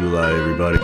July, everybody.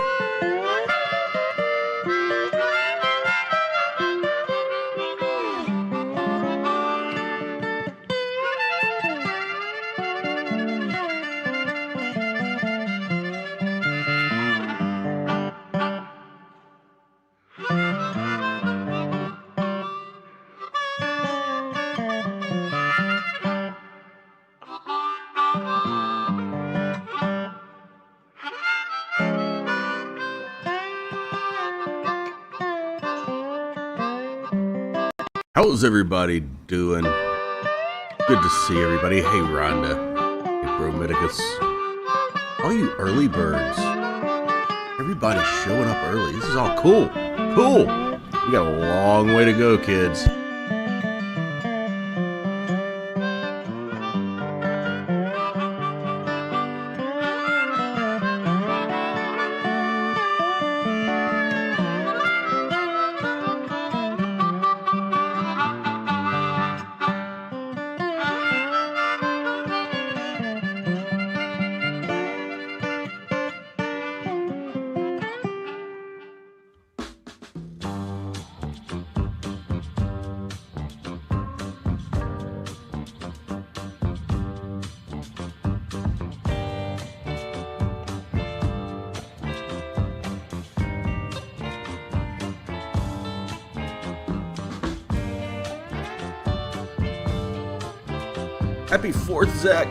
How's everybody doing? Good to see everybody. Hey, Rhonda. Hey, Bromidicus. All you early birds. Everybody's showing up early. This is all cool. Cool. We got a long way to go, kids. Happy 4th, Zach.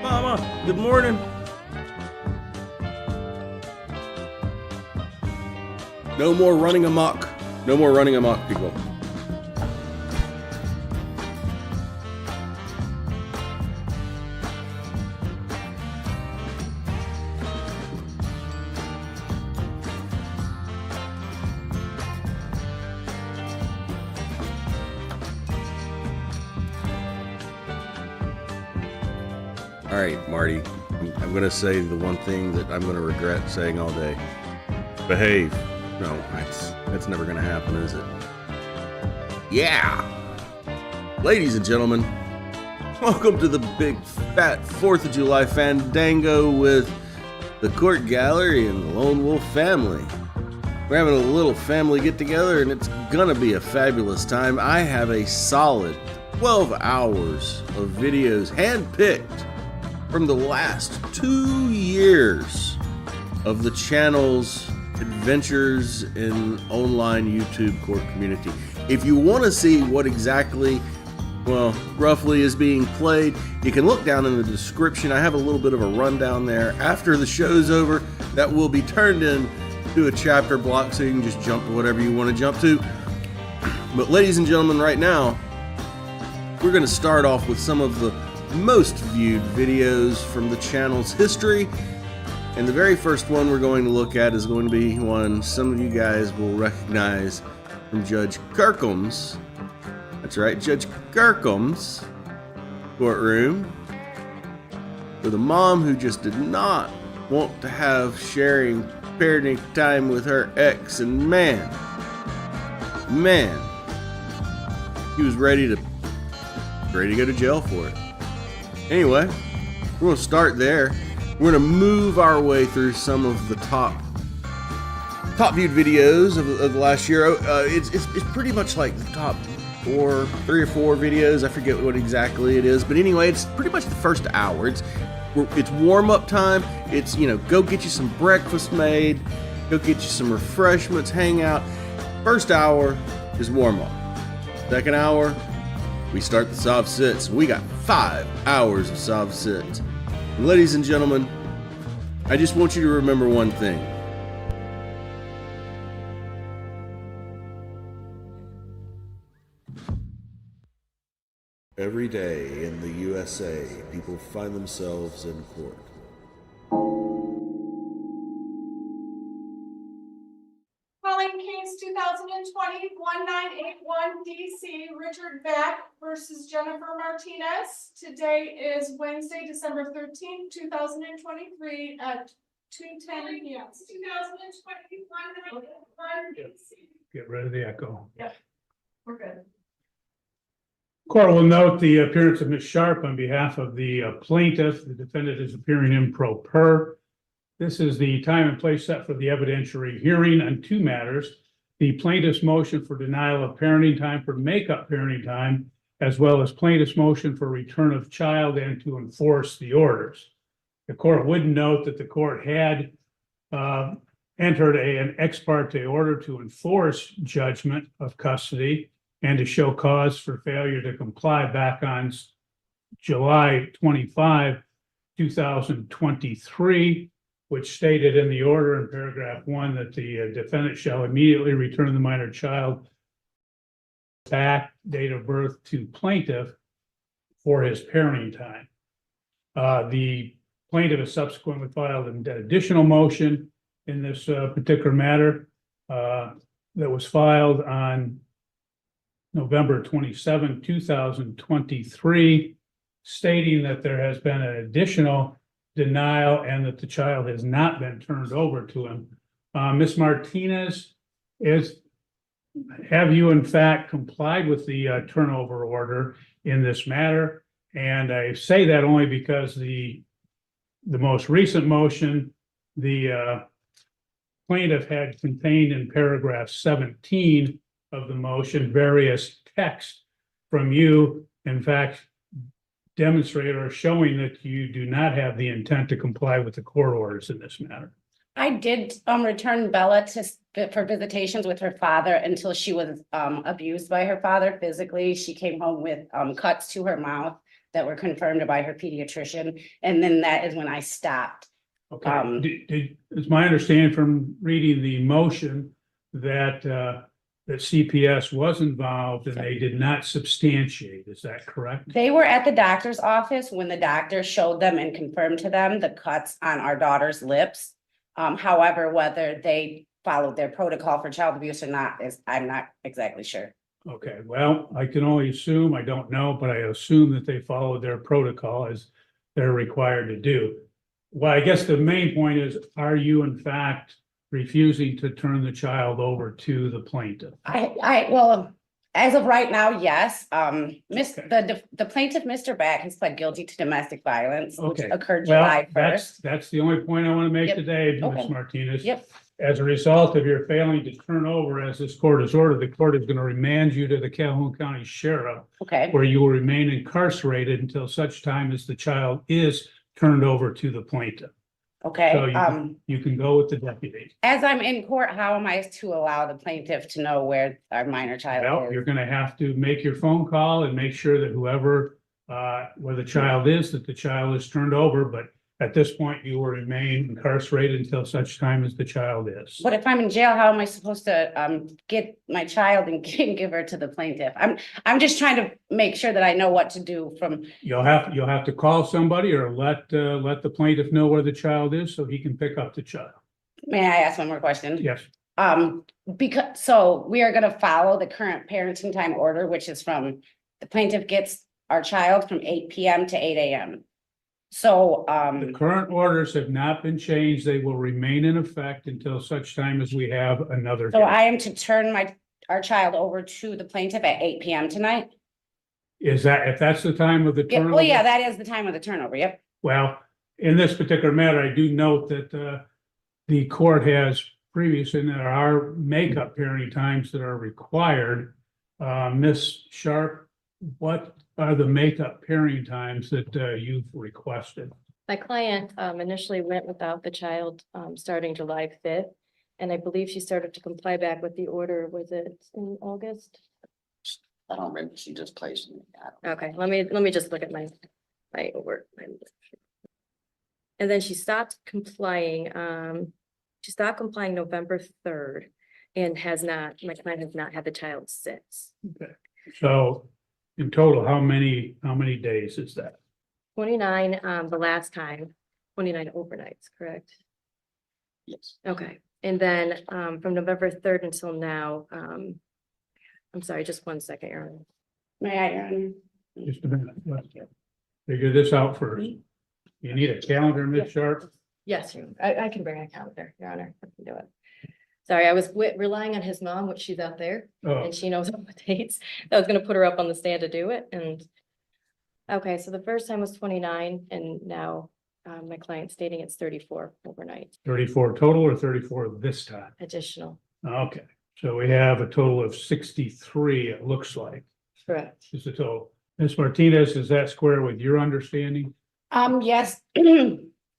Mama, good morning. No more running amok. No more running amok, people. All right, Marty, I'm going to say the one thing that I'm going to regret saying all day. Behave. No, that's never going to happen, is it? Yeah! Ladies and gentlemen, welcome to the big fat 4th of July Fandango with the Court Gallery and the Lone Wolf family. We're having a little family get-together, and it's going to be a fabulous time. I have a solid 12 hours of videos hand-picked from the last 2 years of the channel's adventures in online YouTube court community. If you want to see what exactly, well, roughly is being played, you can look down in the description. I have a little bit of a rundown there. After the show's over, that will be turned into a chapter block so you can just jump to whatever you want to jump to. But ladies and gentlemen, right now, we're going to start off with some of the most viewed videos from the channel's history, and the very first one we're going to look at is going to be one some of you guys will recognize from Judge Kirkham's, that's right, Judge Kirkham's courtroom, with a mom who just did not want to have sharing parenting time with her ex, and man, he was ready to go to jail for it. Anyway, we're going to start there. We're going to move our way through some of the top viewed videos of the last year. It's pretty much like the top 3 or 4 videos. I forget what exactly it is, but anyway, it's pretty much the first hour. It's warm up time. It's, go get you some breakfast made, go get you some refreshments, hang out. First hour is warm up. Second hour, we start the Sov Cits. We got 5 hours of Sov Cits. And ladies and gentlemen, I just want you to remember one thing. Every day in the USA, people find themselves in court. Calling case 2020-1981 DC, Richard Beck versus Jennifer Martinez. Today is Wednesday, December 13th, 2023 at 2:10 p.m. 2021 DC. Get rid of the echo. Yep, we're good. Court will note the appearance of Ms. Sharp on behalf of the plaintiff. The defendant is appearing in pro per. This is the time and place set for the evidentiary hearing on two matters. The plaintiff's motion for denial of parenting time for makeup parenting time, as well as plaintiff's motion for return of child and to enforce the orders. The court would note that the court had entered an ex parte order to enforce judgment of custody and to show cause for failure to comply back on July 25, 2023, which stated in the order in paragraph 1 that the defendant shall immediately return the minor child back date of birth to plaintiff for his parenting time. The plaintiff has subsequently filed an additional motion in this particular matter that was filed on November 27, 2023, stating that there has been an additional denial and that the child has not been turned over to him. Ms. Martinez, have you in fact complied with the turnover order in this matter? And I say that only because the most recent motion, the plaintiff had contained in paragraph 17 of the motion various texts from you, in fact, demonstrate or showing that you do not have the intent to comply with the court orders in this matter. I did return Bella for visitations with her father until she was abused by her father physically. She came home with cuts to her mouth that were confirmed by her pediatrician, and then that is when I stopped. Okay. It's my understanding from reading the motion that that CPS was involved and they did not substantiate. Is that correct? They were at the doctor's office when the doctor showed them and confirmed to them the cuts on our daughter's lips. However, whether they followed their protocol for child abuse or not I'm not exactly sure. Okay, well, I can only assume, I don't know, but I assume that they followed their protocol as they're required to do. Well, I guess the main point is, are you in fact refusing to turn the child over to the plaintiff? Well, as of right now, yes. The plaintiff, Mr. Back, has pled guilty to domestic violence, which Okay. occurred Well, July 1st. that's the only point I want to make Yep. today, Ms. Okay. Martinez. Yep. As a result of your failing to turn over, as this court has ordered, the court is going to remand you to the Calhoun County Sheriff, Okay, where you will remain incarcerated until such time as the child is turned over to the plaintiff. So okay. you can go with the deputy. As I'm in court, how am I to allow the plaintiff to know where our minor child Well, is? you're going to have to make your phone call and make sure that whoever, where the child is, that the child is turned over. But at this point, you will remain incarcerated until such time as the child is. But if I'm in jail, how am I supposed to get my child and give her to the plaintiff? I'm just trying to make sure that I know what to do from. You'll have to call somebody or let the plaintiff know where the child is so he can pick up the child. May I ask one more question? Yes. So we are gonna follow the current parenting time order, which is from the plaintiff gets our child from 8 p.m. to 8 a.m. So, The current orders have not been changed. They will remain in effect until such time as we have another. so I am to turn our child over to the plaintiff at 8 p.m. tonight? Is that, if that's the time of the Yeah, turnover? well, yeah, that is the time of the turnover, yep. Well, in this particular matter, I do note that the court has previously, and there are makeup parenting times that are required. Ms. Sharp, what are the makeup parenting times that you've requested? My client initially went without the child starting July 5th. And I believe she started to comply back with the order, was it in August? I don't remember, she just placed me. Okay, let me just look at my work. And then she stopped complying. She stopped complying November 3rd and my client has not had the child since. Okay, so in total, how many days is that? 29 the last time, 29 overnights, correct? Yes. Okay, and then from November 3rd until now, I'm sorry, just 1 second, Your Honor. May I, Your Honor? Just a minute. Let's figure this out first. You need a calendar, Ms. Sharp? Yes, I can bring a calendar, Your Honor, I can do it. Sorry, I was relying on his mom, which she's out there, Oh, and she knows all the dates. I was gonna put her up on the stand to do it, and. Okay, so the first time was 29, and now my client's stating it's 34 overnight, 34 total or 34 this time? additional. Okay, so we have a total of 63, it looks like, Correct. is the total. Ms. Martinez, is that square with your understanding? Yes,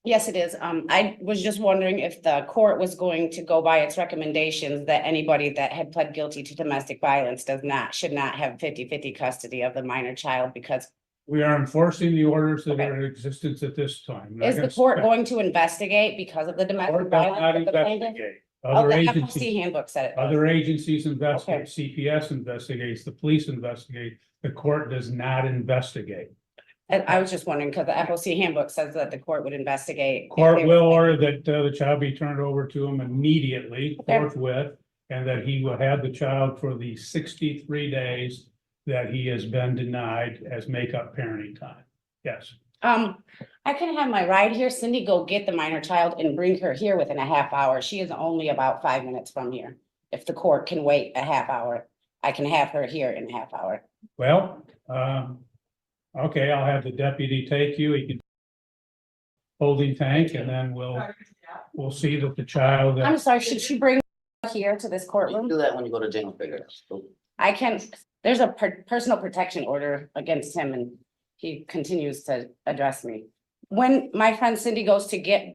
yes, it is. I was just wondering if the court was going to go by its recommendations that anybody that had pled guilty to domestic violence should not have 50-50 custody of the minor child because We are enforcing the orders that Okay. are in existence at this time. Not is the gonna court spec- going to investigate because of the domestic Court does not violence? of the plaintiff? investigate. Oh, Other the agencies, FOC handbook said it. does. other agencies investigate, CPS investigates, the police investigate, the court does not investigate. And I was just wondering, because the FOC handbook says that the court would investigate. if Court they will were- order that the child be turned over to him immediately, Okay. forthwith, and that he will have the child for the 63 days that he has been denied as make-up parenting time. Yes, I can have my ride here. Cindy, go get the minor child and bring her here within a half hour. She is only about 5 minutes from here. If the court can wait a half hour, I can have her here in a half hour. well, okay, I'll have the deputy take you, he can holding tank, and then we'll see that the child. I'm sorry, should she bring her here to this You can courtroom? do that when you go to jail, figure it out. I can, there's a personal protection order against him and he continues to address me. When my friend Cindy goes to get,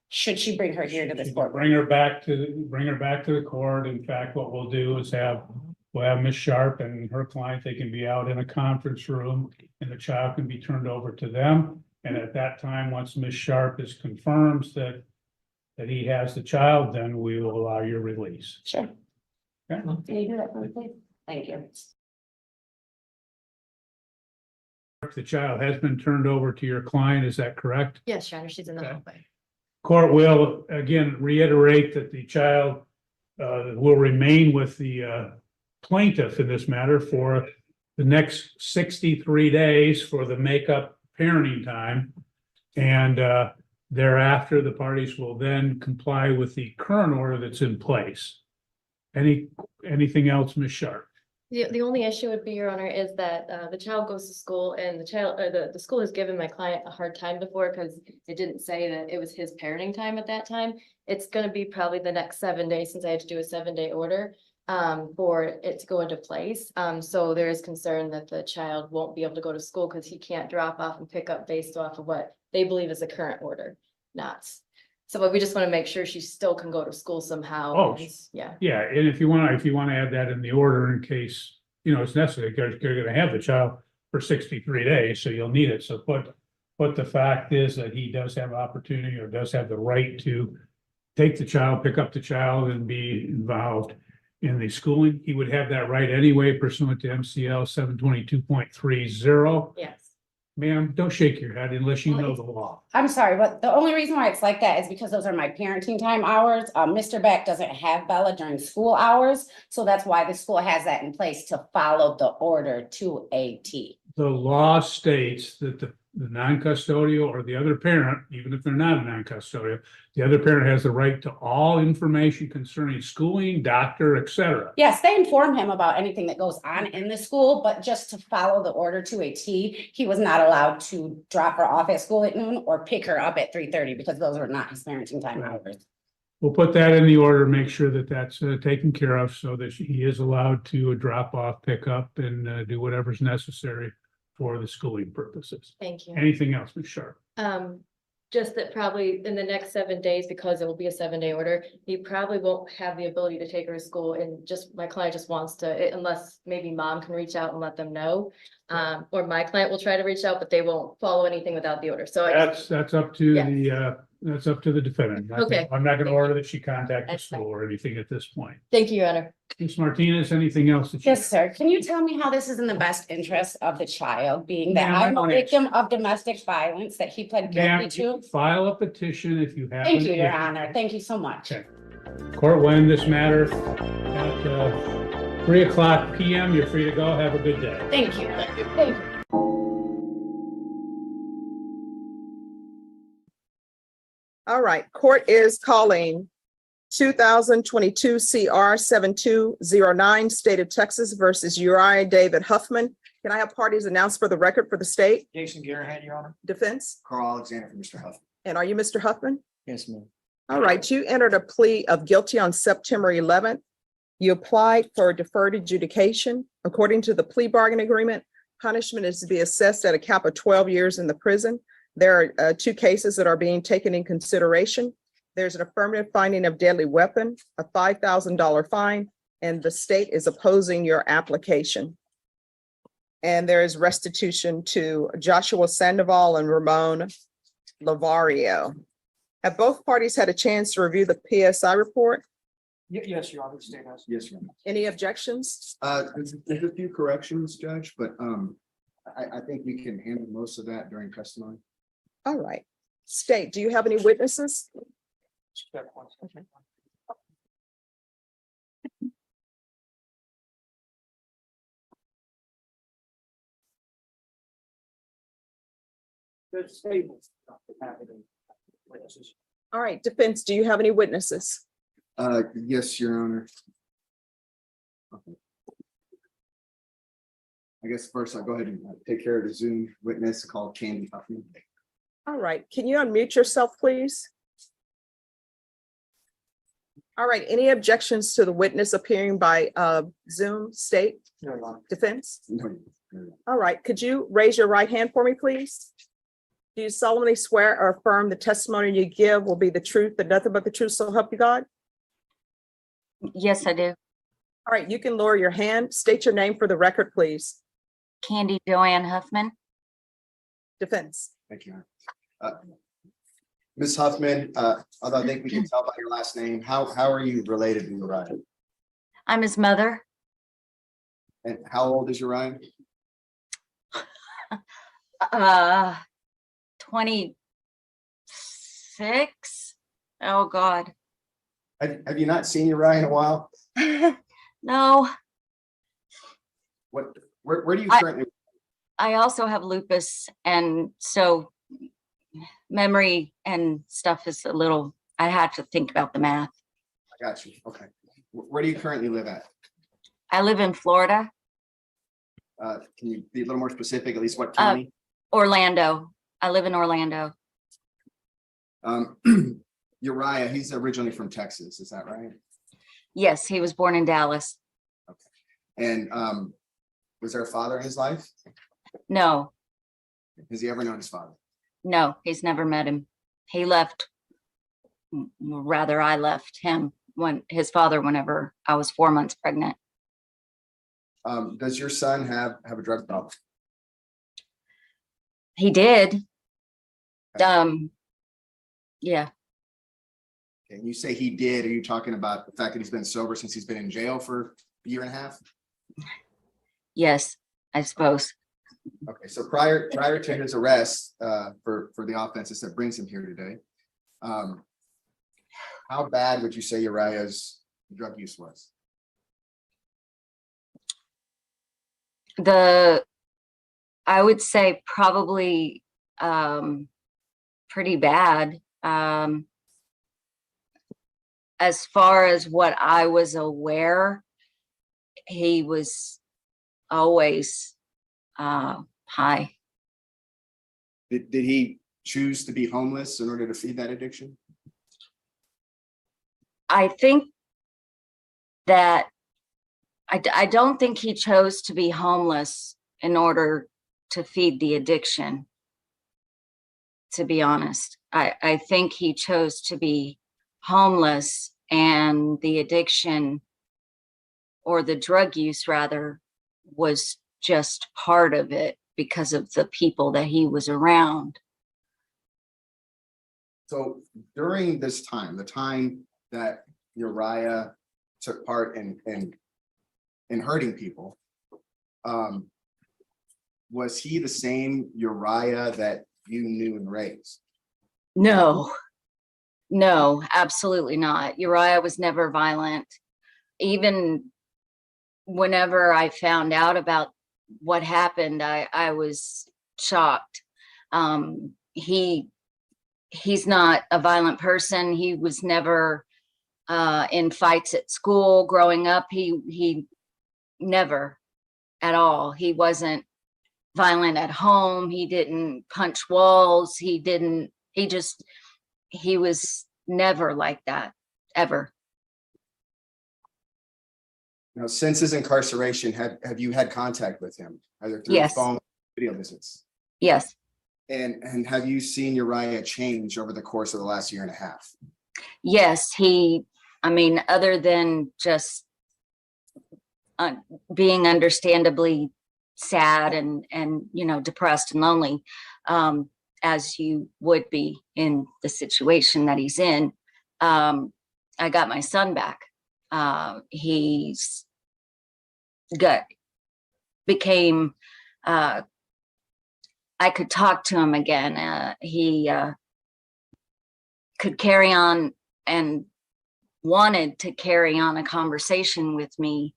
should she bring her here to this courtroom? Bring her back to the court. In fact, what we'll do is we'll have Ms. Sharp and her client, they can be out in a conference room and the child can be turned over to them. And at that time, once Ms. Sharp is confirms that he has the child, then we will allow your release. Sure. Okay. Can you do that for me, please? Thank you. The child has been turned over to your client, is that correct? Yes, Your Honor, she's in the Okay. hallway. Court will again reiterate that the child will remain with the plaintiff in this matter for the next 63 days for the makeup parenting time. And thereafter, the parties will then comply with the current order that's in place. Anything else, Ms. Sharp? The only issue would be, Your Honor, is that the child goes to school and the child, the school has given my client a hard time before because it didn't say that it was his parenting time at that time. It's gonna be probably the next 7 days since I had to do a 7-day order for it to go into place. So there is concern that the child won't be able to go to school because he can't drop off and pick up based off of what they believe is the current order, not. So but we just want to make sure she still can go to school somehow. Oh, and- Yeah. Yeah, and if you want to add that in the order in case, it's necessary, because you're gonna have the child for 63 days, so you'll need it. So but the fact is that he does have opportunity or does have the right to take the child, pick up the child and be involved in the schooling. He would have that right anyway pursuant to MCL 722.30. Yes. Ma'am, don't shake your head unless you know the law. I'm sorry, but the only reason why it's like that is because those are my parenting time hours. Mr. Beck doesn't have Bella during school hours. So that's why the school has that in place to follow the order to a T. The law states that the non-custodial or the other parent, even if they're not a non-custodial, the other parent has the right to all information concerning schooling, doctor, etc. Yes, they inform him about anything that goes on in the school, but just to follow the order to a T, he was not allowed to drop her off at school at noon or pick her up at 3:30 because those are not his parenting time Right. hours. We'll put that in the order, make sure that that's taken care of so that he is allowed to drop off, pick up and do whatever's necessary for the schooling purposes. Thank you. Anything else, Ms. Sharp? Just that probably in the next 7 days, because it will be a 7-day order, he probably won't have the ability to take her to school and just, my client just wants to, unless maybe mom can reach out and let them know. Or my client will try to reach out, but they won't follow anything without the order, so. That's up to Yes. that's up to the defendant. Okay. I'm not gonna order that she contact the That's fine. school or anything at this point. Thank you, Your Honor. Ms. Martinez, anything else that you? Yes, sir. Can you tell me how this is in the best interest of the child, being that Ma'am, I I'm a don't victim of domestic violence that he pled Ma'am, guilty you to? can file a petition if you have. Thank you, Your Honor. Thank you so much. Okay. Court will end this matter at 3:00 PM. You're free to go. Have a good day. Thank you. Thank you. All right, court is calling 2022 CR 7209, State of Texas versus Uriah David Huffman. Can I have parties announced for the record for the state? Jason Garahan, Your Honor. Defense? Carl Alexander for Mr. Huff. And are you Mr. Huffman? Yes, ma'am. All right, you entered a plea of guilty on September 11th. You applied for deferred adjudication. According to the plea bargain agreement, punishment is to be assessed at a cap of 12 years in the prison. There are two cases that are being taken in consideration. There's an affirmative finding of deadly weapon, a $5,000 fine, and the state is opposing your application. And there is restitution to Joshua Sandoval and Ramon Lavario. Have both parties had a chance to review the PSI report? Yes, Your Honor, the state has. Yes, Your Honor. Any objections? There's a few corrections, Judge, but I think we can handle most of that during testimony. All right. State, do you have any witnesses? Check one second. The state will not have any witnesses. All right, defense, do you have any witnesses? Yes, Your Honor. Okay. I guess first I'll go ahead and take care of the Zoom witness called Candy Huffman. All right, can you unmute yourself, please? All right, any objections to the witness appearing by Zoom, state, No, Your Honor. defense? No, no. All right, could you raise your right hand for me, please? Do you solemnly swear or affirm the testimony you give will be the truth and nothing but the truth, so help you God? Yes, I do. All right, you can lower your hand. State your name for the record, please. Candy Joanne Huffman. Defense. Thank you, Your Honor. Ms. Huffman, although I think we can tell by your last name, how are you related to Uriah? I'm his mother. And how old is Uriah? 26. Oh God. Have you not seen Uriah in a while? No, Where do you I- currently? I also have lupus, and so memory and stuff is a little, I had to think about the math. I got you. Okay. Where do you currently live at? I live in Florida, Can you be a little more specific, at least what county? Orlando. I live in Orlando. Uriah, he's originally from Texas, is that right? Yes, he was born in Dallas. And was there a father in his life? No, Has he ever known his father? no, he's never met him. He left, rather I left him when his father, whenever I was 4 months pregnant. Does your son have a drug problem? He did. Yeah, And you say he did, are you talking about the fact that he's been sober since he's been in jail for a year and a half? yes, I suppose. Okay, so prior to his arrest for the offenses that brings him here today, how bad would you say Uriah's drug use was? I would say probably pretty bad. As far as what I was aware, he was always high. Did he choose to be homeless in order to feed that addiction? I think that I don't think he chose to be homeless in order to feed the addiction, to be honest. I think he chose to be homeless, and the addiction, or the drug use rather, was just part of it because of the people that he was around. So during this time, the time that Uriah took part in hurting people, was he the same Uriah that you knew and raised? No, absolutely not. Uriah was never violent. Even whenever I found out about what happened, I was shocked. He's not a violent person. He was never in fights at school growing up. He never at all. He wasn't violent at home. He didn't punch walls. He was never like that, ever. Now, since his incarceration, have you had contact with him, either through Yes. phone, video visits? Yes. And have you seen Uriah change over the course of the last year and a half? Yes, other than just being understandably sad and depressed and lonely, as you would be in the situation that he's in, I got my son back. Became I could talk to him again. He could carry on and wanted to carry on a conversation with me.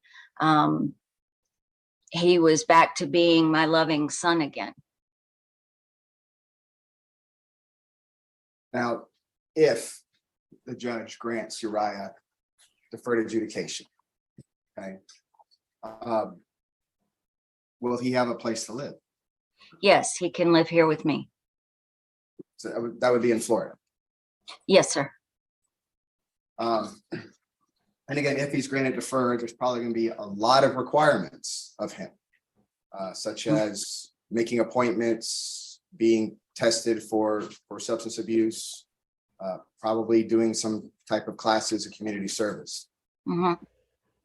He was back to being my loving son again. Now, if the judge grants Uriah deferred adjudication, okay, will he have a place to live? Yes, he can live here with me. So that would be in Florida. Yes, sir. And again, if he's granted deferred, there's probably going to be a lot of requirements of him, such as making appointments, being tested for substance abuse, probably doing some type of classes of community service. Mhm.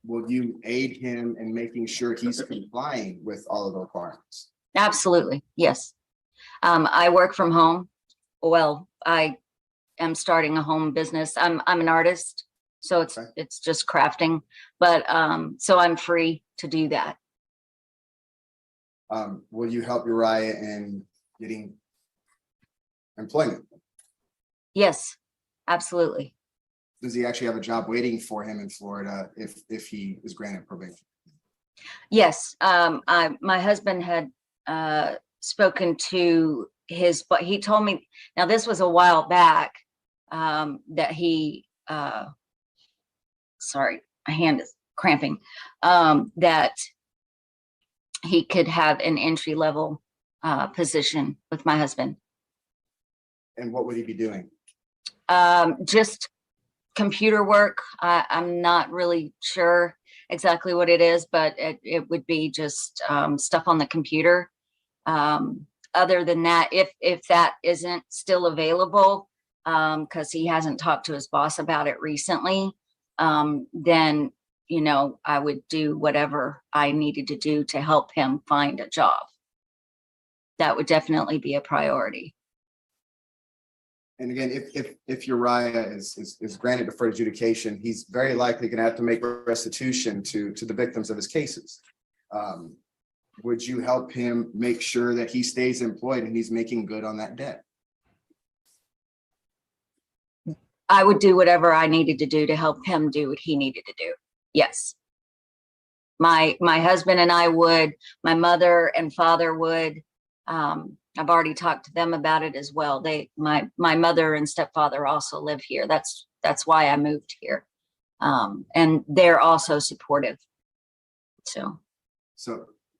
Will you aid him in making sure he's complying with all of the requirements? Absolutely. Yes. I work from home. Well, I am starting a home business. I'm an artist, so Okay. it's just crafting, but so I'm free to do that. Will you help Uriah in getting employment? Yes, absolutely. Does he actually have a job waiting for him in Florida if he is granted probation? Yes. My husband had spoken to but he told me, now this was a while back, that he sorry, my hand is cramping, that he could have an entry level position with my husband. And what would he be doing? Just computer work. I'm not really sure exactly what it is, but it would be just stuff on the computer. Other than that, if that isn't still available, because he hasn't talked to his boss about it recently, then I would do whatever I needed to do to help him find a job. That would definitely be a priority. And again, if Uriah is granted deferred adjudication, he's very likely going to have to make restitution to the victims of his cases. Would you help him make sure that he stays employed and he's making good on that debt? I would do whatever I needed to do to help him do what he needed to do. Yes. My husband and I would, my mother and father would. I've already talked to them about it as well. My mother and stepfather also live here. That's why I moved here. And they're also supportive. So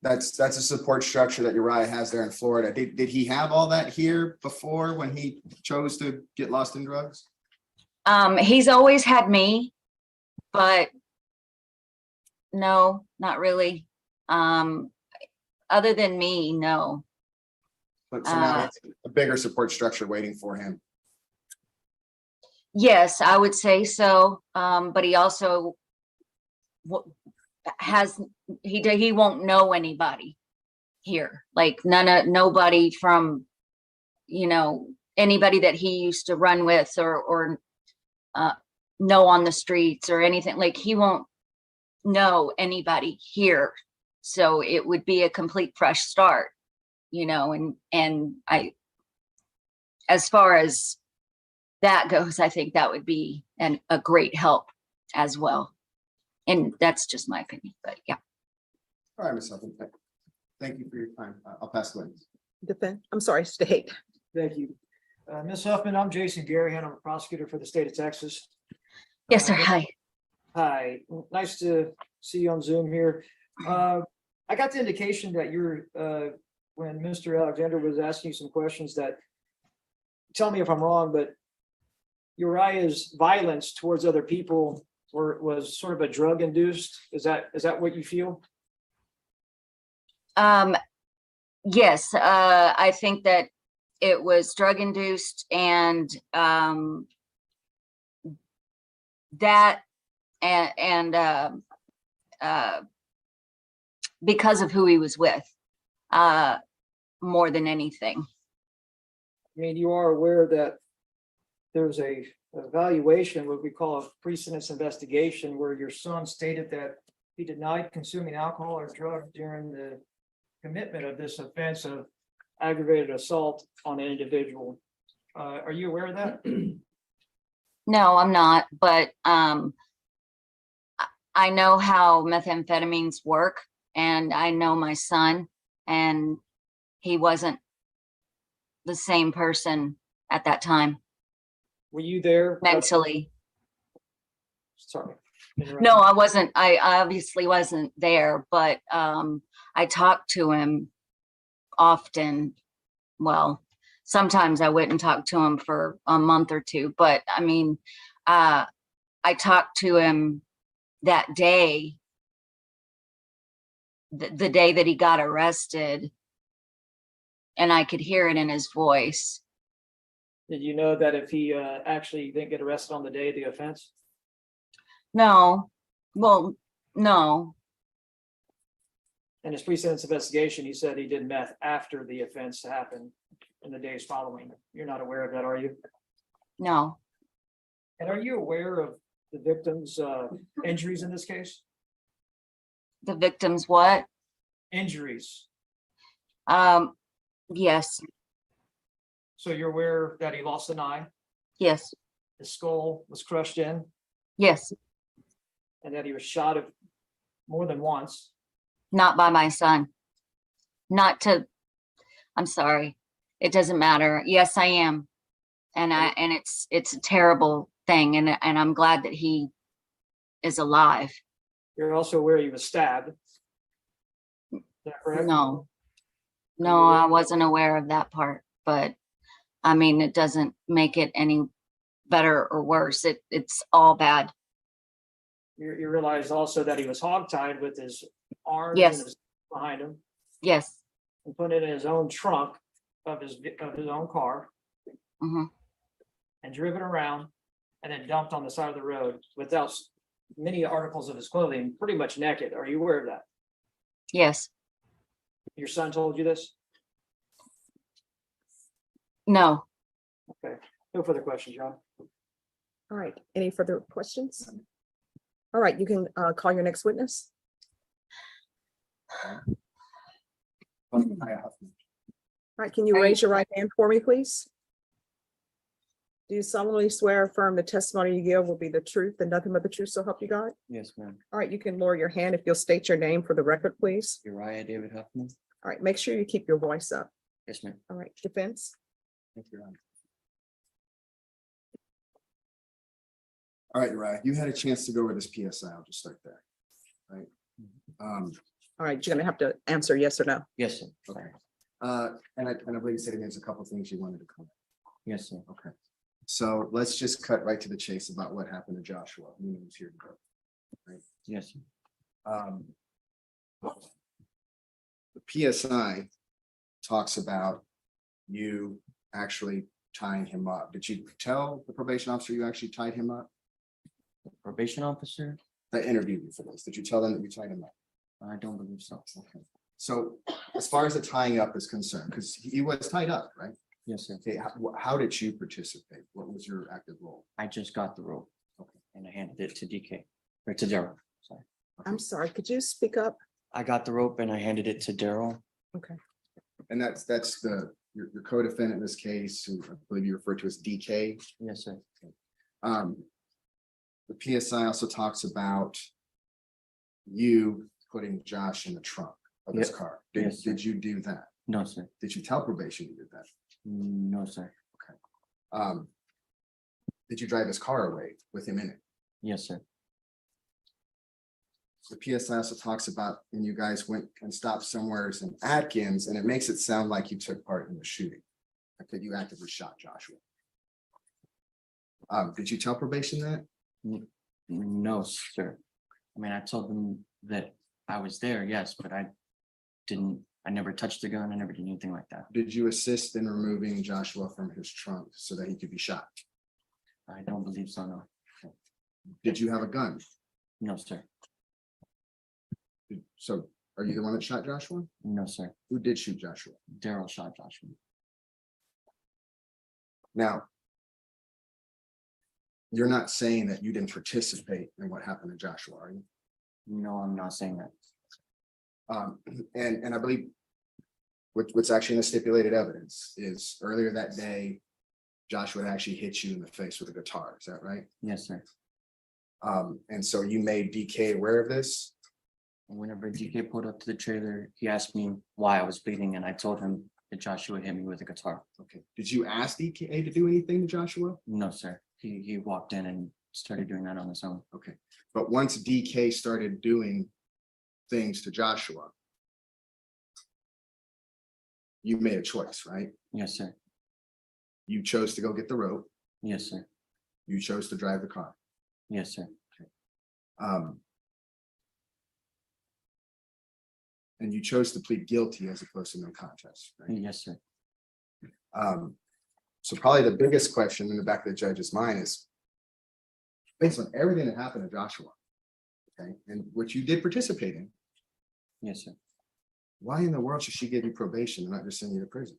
that's a support structure that Uriah has there in Florida. Did he have all that here before when he chose to get lost in drugs? He's always had me, but no, not really. Other than me, no. But so now it's a bigger support structure waiting for him. Yes, I would say so. But he also he won't know anybody here. Like nobody from, anybody that he used to run with or know on the streets or anything. Like he won't know anybody here. So it would be a complete fresh start, and as far as that goes, I think that would be a great help as well. And that's just my opinion, but yeah. All right, Ms. Huffman. Thank you for your time. I'll pass the witness. I'm sorry, state. Thank you. Ms. Huffman, I'm Jason Gary, and I'm a prosecutor for the state of Texas. Yes, sir. Hi. Hi, nice to see you on Zoom here. I got the indication that you're, when Mr. Alexander was asking you some questions that, tell me if I'm wrong, but Uriah's violence towards other people was sort of a drug induced. Is that what you feel? Yes, I think that it was drug induced and that and because of who he was with, more than anything. I mean, you are aware that there's a evaluation, what we call a precedence investigation, where your son stated that he denied consuming alcohol or drugs during the commitment of this offense of aggravated assault on an individual. Are you aware of that? No, I'm not, but I know how methamphetamines work, and I know my son, and he wasn't the same person at that time Were you there? mentally. Sorry. No, I wasn't. I obviously wasn't there, but I talked to him often. Well, sometimes I went and talked to him for a month or two, but I mean, I talked to him that day, the day that he got arrested, and I could hear it in his voice. Did you know that if he actually didn't get arrested on the day of the offense? No, well, no, In his precedence investigation, he said he did meth after the offense happened in the days following. You're not aware of that, are you? no. And are you aware of the victim's injuries in this case? The victim's what? Injuries. Yes, So you're aware that he lost an eye, yes, his skull was crushed in, yes. and that he was shot at more than once. Not by my son. Not to, I'm sorry. It doesn't matter. Yes, I am. And it's a terrible thing. And I'm glad that he is alive. You're also aware he was stabbed. Is that correct? No. No, I wasn't aware of that part, but I mean, it doesn't make it any better or worse. It's all bad. You realize also that he was hogtied with his arms Yes. and his behind him Yes. and put it in his own trunk of his own car Hmm. and driven around and then dumped on the side of the road without many articles of his clothing, pretty much naked. Are you aware of that? Yes. Your son told you this? No. Okay. No further questions, John. All right, any further questions? All right, you can call your next witness. All right, can you raise your right hand for me, please? Do you solemnly swear or affirm the testimony you give will be the truth and nothing but the truth, so help you God? Yes, ma'am. All right, you can lower your hand if you'll state your name for the record, please. Uriah David Huffman. All right, make sure you keep your voice up. Yes, ma'am. All right, defense. Thank you, Your Honor. All right, Uriah, you had a chance to go over this PSI. I'll just start there. Right. All right, you're gonna have to answer yes or no. Yes, sir. Okay. And I believe you said there's a couple things you wanted to comment. Yes, sir. Okay. So let's just cut right to the chase about what happened to Joshua. He was here to go. Yes, sir. The PSI talks about you actually tying him up. Did you tell the probation officer you actually tied him up? Probation officer? That interviewed you for this. Did you tell them that you tied him up? I don't believe so. Okay. So as far as the tying up is concerned, because he was tied up, right? Yes, sir. Okay, how did you participate? What was your active role? I just got the rope. Okay. And I handed it to DK, or to Daryl. Sorry. I'm sorry, could you speak up? I got the rope and I handed it to Daryl. Okay. And that's your co-defendant in this case, who I believe you refer to as DK. Yes, sir. The PSI also talks about you putting Josh in the trunk of his Yeah. car. Yes, sir. Did you do that? No, sir. Did you tell probation you did that? No, sir. Did you drive his car away with him in it? Yes, sir. The PSI also talks about when you guys went and stopped somewhere in Atkins, and it makes it sound like you took part in the shooting. Like that you actively shot Joshua. Did you tell probation that? No, sir. I mean, I told them that I was there, yes, but I never touched the gun. I never did anything like that. Did you assist in removing Joshua from his trunk so that he could be shot? I don't believe so, no. Did you have a gun? No, sir. So are you the one that shot Joshua? No, sir. Who did shoot Joshua? Daryl shot Joshua. Now, you're not saying that you didn't participate in what happened to Joshua, are you? No, I'm not saying that. And I believe what's actually in the stipulated evidence is earlier that day, Joshua had actually hit you in the face with a guitar. Is that right? Yes, sir. And so you made DK aware of this? And whenever DK pulled up to the trailer, he asked me why I was bleeding, and I told him that Joshua hit me with a guitar. Okay. Did you ask DK to do anything to Joshua? No, sir. He walked in and started doing that on his own. Okay. But once DK started doing things to Joshua, you made a choice, right? Yes, sir. You chose to go get the rope. Yes, sir. You chose to drive the car. Yes, sir. And you chose to plead guilty as opposed to no contest, right? Yes, sir. So probably the biggest question in the back of the judge's mind is, based on everything that happened to Joshua, okay, and what you did participate in, Yes, sir. why in the world should she give you probation and not just send you to prison?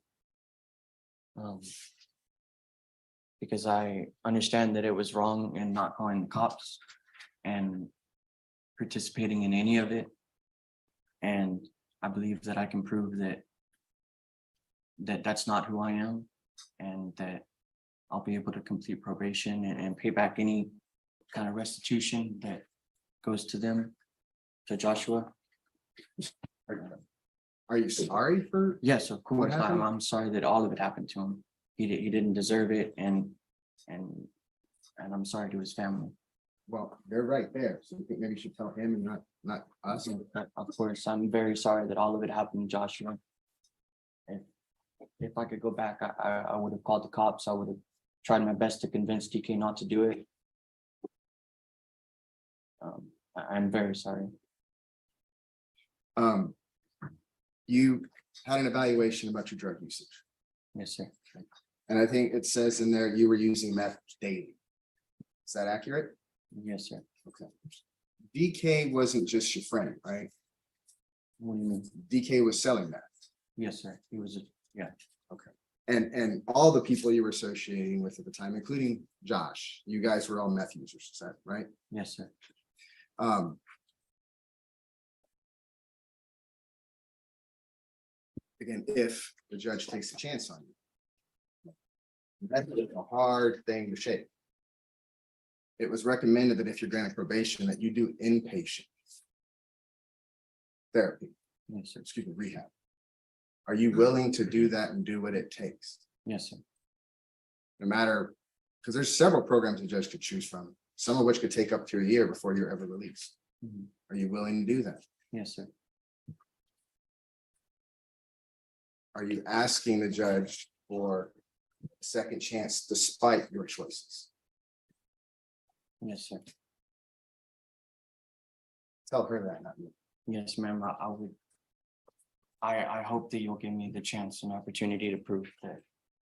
Because I understand that it was wrong in not calling the cops and participating in any of it. And I believe that I can prove that that's not who I am, and that I'll be able to complete probation and pay back any kind of restitution that goes to them, to Joshua. Are you sorry for? Yes, of course. happened? I'm sorry that all of it happened to him. He didn't deserve it, and I'm sorry to his family. Well, they're right there. So you think maybe you should tell him and not us? Of course, I'm very sorry that all of it happened to Joshua. If I could go back, I would have called the cops. I would have tried my best to convince DK not to do it. I'm very sorry. You had an evaluation about your drug usage. Yes, sir. And I think it says in there you were using meth daily. Is that accurate? Yes, sir. Okay. DK wasn't just your friend, right? What do you mean? DK was selling meth. Yes, sir. He was, yeah. Okay. And all the people you were associating with at the time, including Josh, you guys were all meth users, is that right? Yes, sir. Again, if the judge takes a chance on you. That's a hard thing to shake. It was recommended that if you're granted probation, that you do inpatient therapy, Yes, sir. excuse me, rehab. Are you willing to do that and do what it takes? Yes, sir. No matter, because there's several programs a judge could choose from, some of which could take up to a year before you're ever released. Mhm. Are you willing to do that? Yes, sir. Are you asking the judge for a second chance despite your choices? Yes, sir. Tell her that, not me. Yes, ma'am. I would. I hope that you'll give me the chance and opportunity to prove that,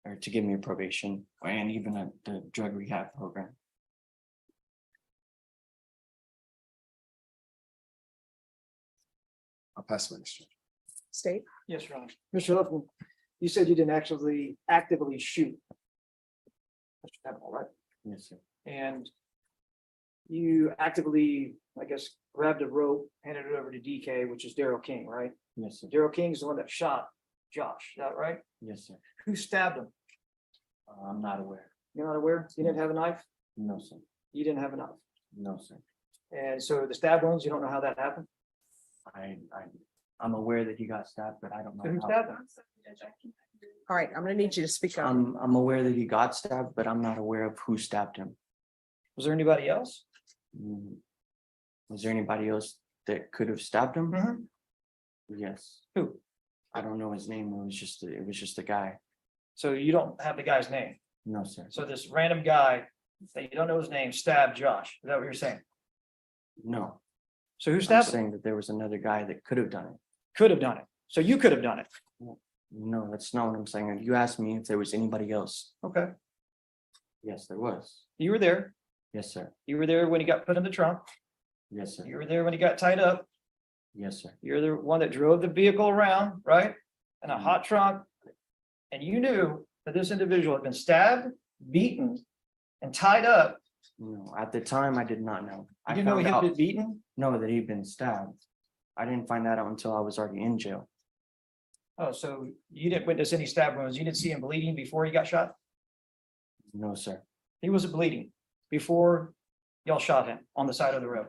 or to give me a probation and even the drug rehab program. I'll pass my Mr. State. Yes, Your Honor. Mr. Huffman, you said you didn't actually actively shoot. Mr. Temple, right? Yes, sir. And you actively, I guess, grabbed a rope, handed it over to DK, which is Daryl King, right? Yes, sir. Daryl King is the one that shot Josh, is that right? Yes, sir. Who stabbed him? I'm not aware. You're not aware? You didn't have a knife? No, sir. You didn't have a knife. No, sir. And so the stab wounds, you don't know how that happened? I'm aware that he got stabbed, but I don't So who know how. stabbed him? All right, I'm gonna need you to speak up. I'm aware that he got stabbed, but I'm not aware of who stabbed him. Was there anybody else? Mm, Was there anybody else that could have stabbed him? Mhm. Yes. Who? I don't know his name. It was just a guy. So you don't have the guy's name. No, sir. So this random guy that you don't know his name stabbed Josh. Is that what you're saying? No. So who I'm stabbed him? saying that there was another guy that could have done it. Could have done it. So you could have done it. No, that's not what I'm saying. You asked me if there was anybody else. Okay. Yes, there was. You were there. Yes, sir. You were there when he got put in the trunk. Yes, sir. You were there when he got tied up. Yes, sir. You're the one that drove the vehicle around, right? In a hot trunk. And you knew that this individual had been stabbed, beaten, and tied up. No, at the time I did not know. You I didn't know he found had out, been beaten? no, that he'd been stabbed. I didn't find that out until I was already in jail. Oh, so you didn't witness any stab wounds. You didn't see him bleeding before he got shot? No, sir. He wasn't bleeding before y'all shot him on the side of the road.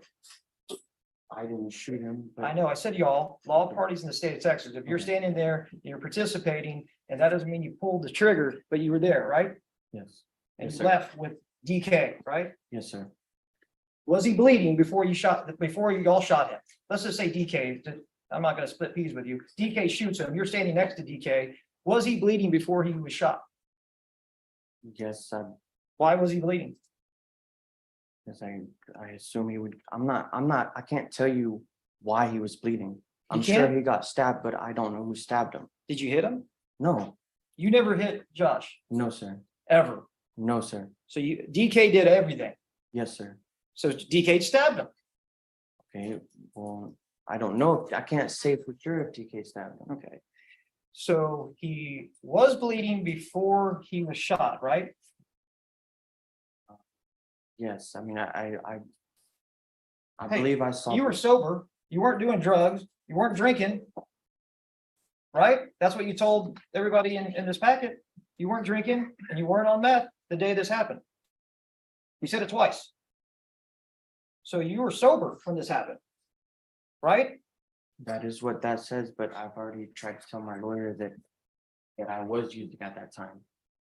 I didn't shoot him. I know, I said y'all, law parties in the state of Texas, if you're standing there, you're participating, and that doesn't mean you pulled the trigger, but you were there, right? Yes. And Yes, you sir. left with DK, right? Yes, sir. Was he bleeding before you all shot him? Let's just say DK, I'm not gonna split peas with you. DK shoots him, you're standing next to DK. Was he bleeding before he was shot? Yes, Why was he bleeding? yes, I assume he would, I can't tell you why he was bleeding. I'm sure can't? he got stabbed, but I don't know who stabbed him. Did you hit him? No, You never hit Josh, no, sir. ever. No, sir. So DK did everything. Yes, sir. So DK stabbed him. Okay, well, I don't know. I can't say for sure if DK stabbed him. Okay. So he was bleeding before he was shot, right? Yes, I mean, I Hey, believe I saw. You were sober, you weren't doing drugs, you weren't drinking. Right? That's what you told everybody in this packet. You weren't drinking and you weren't on meth the day this happened. You said it twice. So you were sober when this happened. Right? That is what that says, but I've already tried to tell my lawyer that I was using at that time.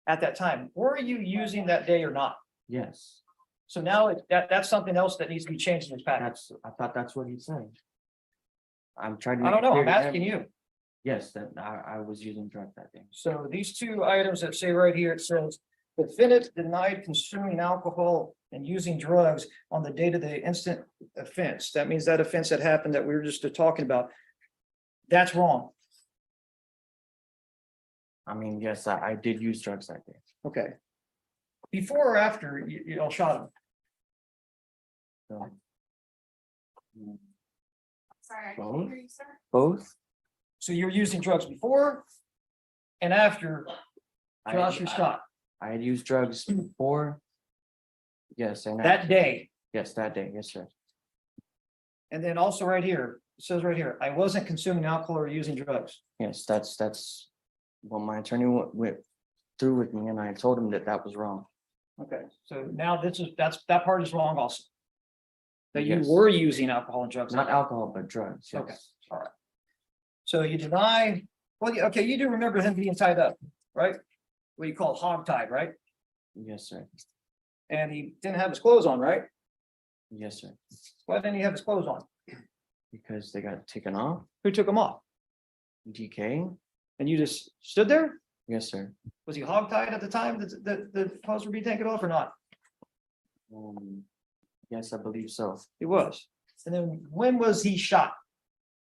At that time, were you using that day or not? Yes, So now that's something else that needs to be changed in this packet. I thought that's what he said. I'm trying to. I make don't it know, clear I'm to him. asking you. Yes, that I was using drugs that day. So these two items that say right here, it says, the defendant denied consuming alcohol and using drugs on the date of the instant offense. That means that offense that happened that we were just talking about. That's wrong. I mean, yes, I did use drugs that day. Okay. Before or after you all shot him? So, Sorry, I Well, can't hear you, sir. both. So you're using drugs before and after Josh was shot, I had used drugs before. Yes, and that day. yes, that day. Yes, sir. And then also right here, it says right here, I wasn't consuming alcohol or using drugs. Yes, that's what my attorney went through with me, and I told him that was wrong. Okay, so now that part is wrong also. That you Yes. were using alcohol and drugs. Not alcohol, but drugs. Yes. Okay, all right. So you deny, well, okay, you do remember him being tied up, right? What you call hog tied, right? Yes, sir. And he didn't have his clothes on, right? Yes, sir. Why didn't he have his clothes on? Because they got taken off. Who took him off? DK. And you just stood there? Yes, sir. Was he hog tied at the time that the clothes were being taken off or not? Yes, I believe so. He was. And then when was he shot?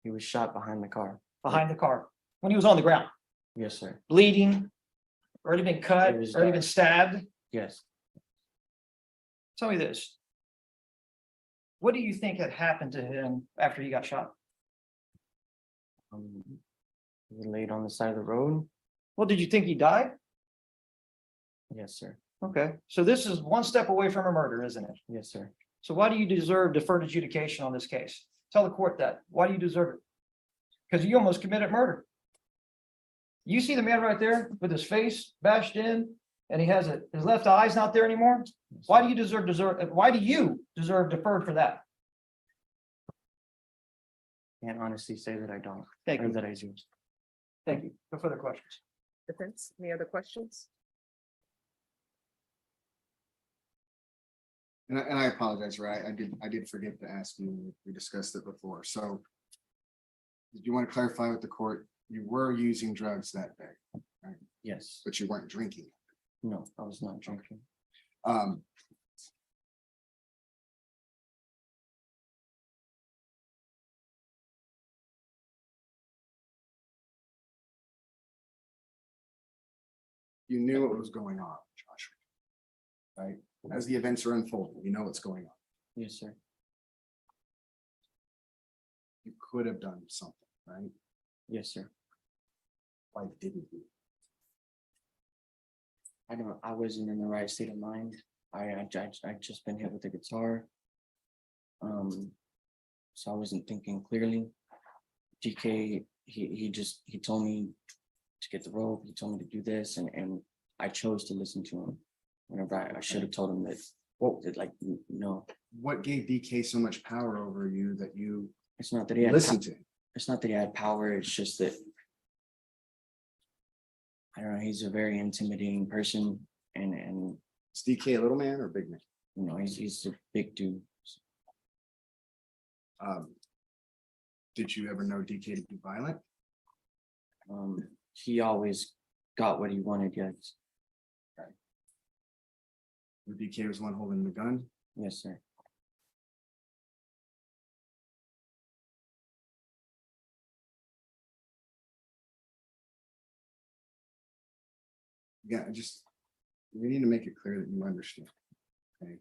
He was shot behind the car. Behind the car, when he was on the ground, Yes, sir. bleeding, already been cut, It was already been dark. stabbed. Yes. Tell me this. What do you think had happened to him after he got shot? He laid on the side of the road. Well, did you think he died? Yes, sir. Okay, so this is one step away from a murder, isn't it? Yes, sir. So why do you deserve deferred adjudication on this case? Tell the court that. Why do you deserve it? Because you almost committed murder. You see the man right there with his face bashed in and he has his left eye's not there anymore? Why do you deserve deferred for that? Can't honestly say that I don't. Thank Or you. that I do. Thank you. No further questions. Defense, any other questions? And I apologize, right? I did forget to ask you, we discussed it before, so. Did you want to clarify with the court, you were using drugs that day, Yes, but you weren't drinking? no, I was not drinking. Um. You knew what was going on, Joshua. Right? As the events are unfolding, you know what's going on. Yes, sir. You could have done something, right? Yes, sir. Why didn't you? I wasn't in the right state of mind. I just been hit with a guitar. So I wasn't thinking clearly. DK, he told me to get the rope. He told me to do this, and I chose to listen to him. Whenever I should have told him that, like, no, What gave DK so much power over you that you it's not that he had. listened to him? It's not that he had power. It's just that I don't know. He's a very intimidating person, and Is DK a little man or a big man? you know he's a big dude. Did you ever know DK to be violent? He always got what he wanted. Yes, Or DK was the one holding the gun? yes, sir. Yeah, we need to make it clear that you understand. Okay.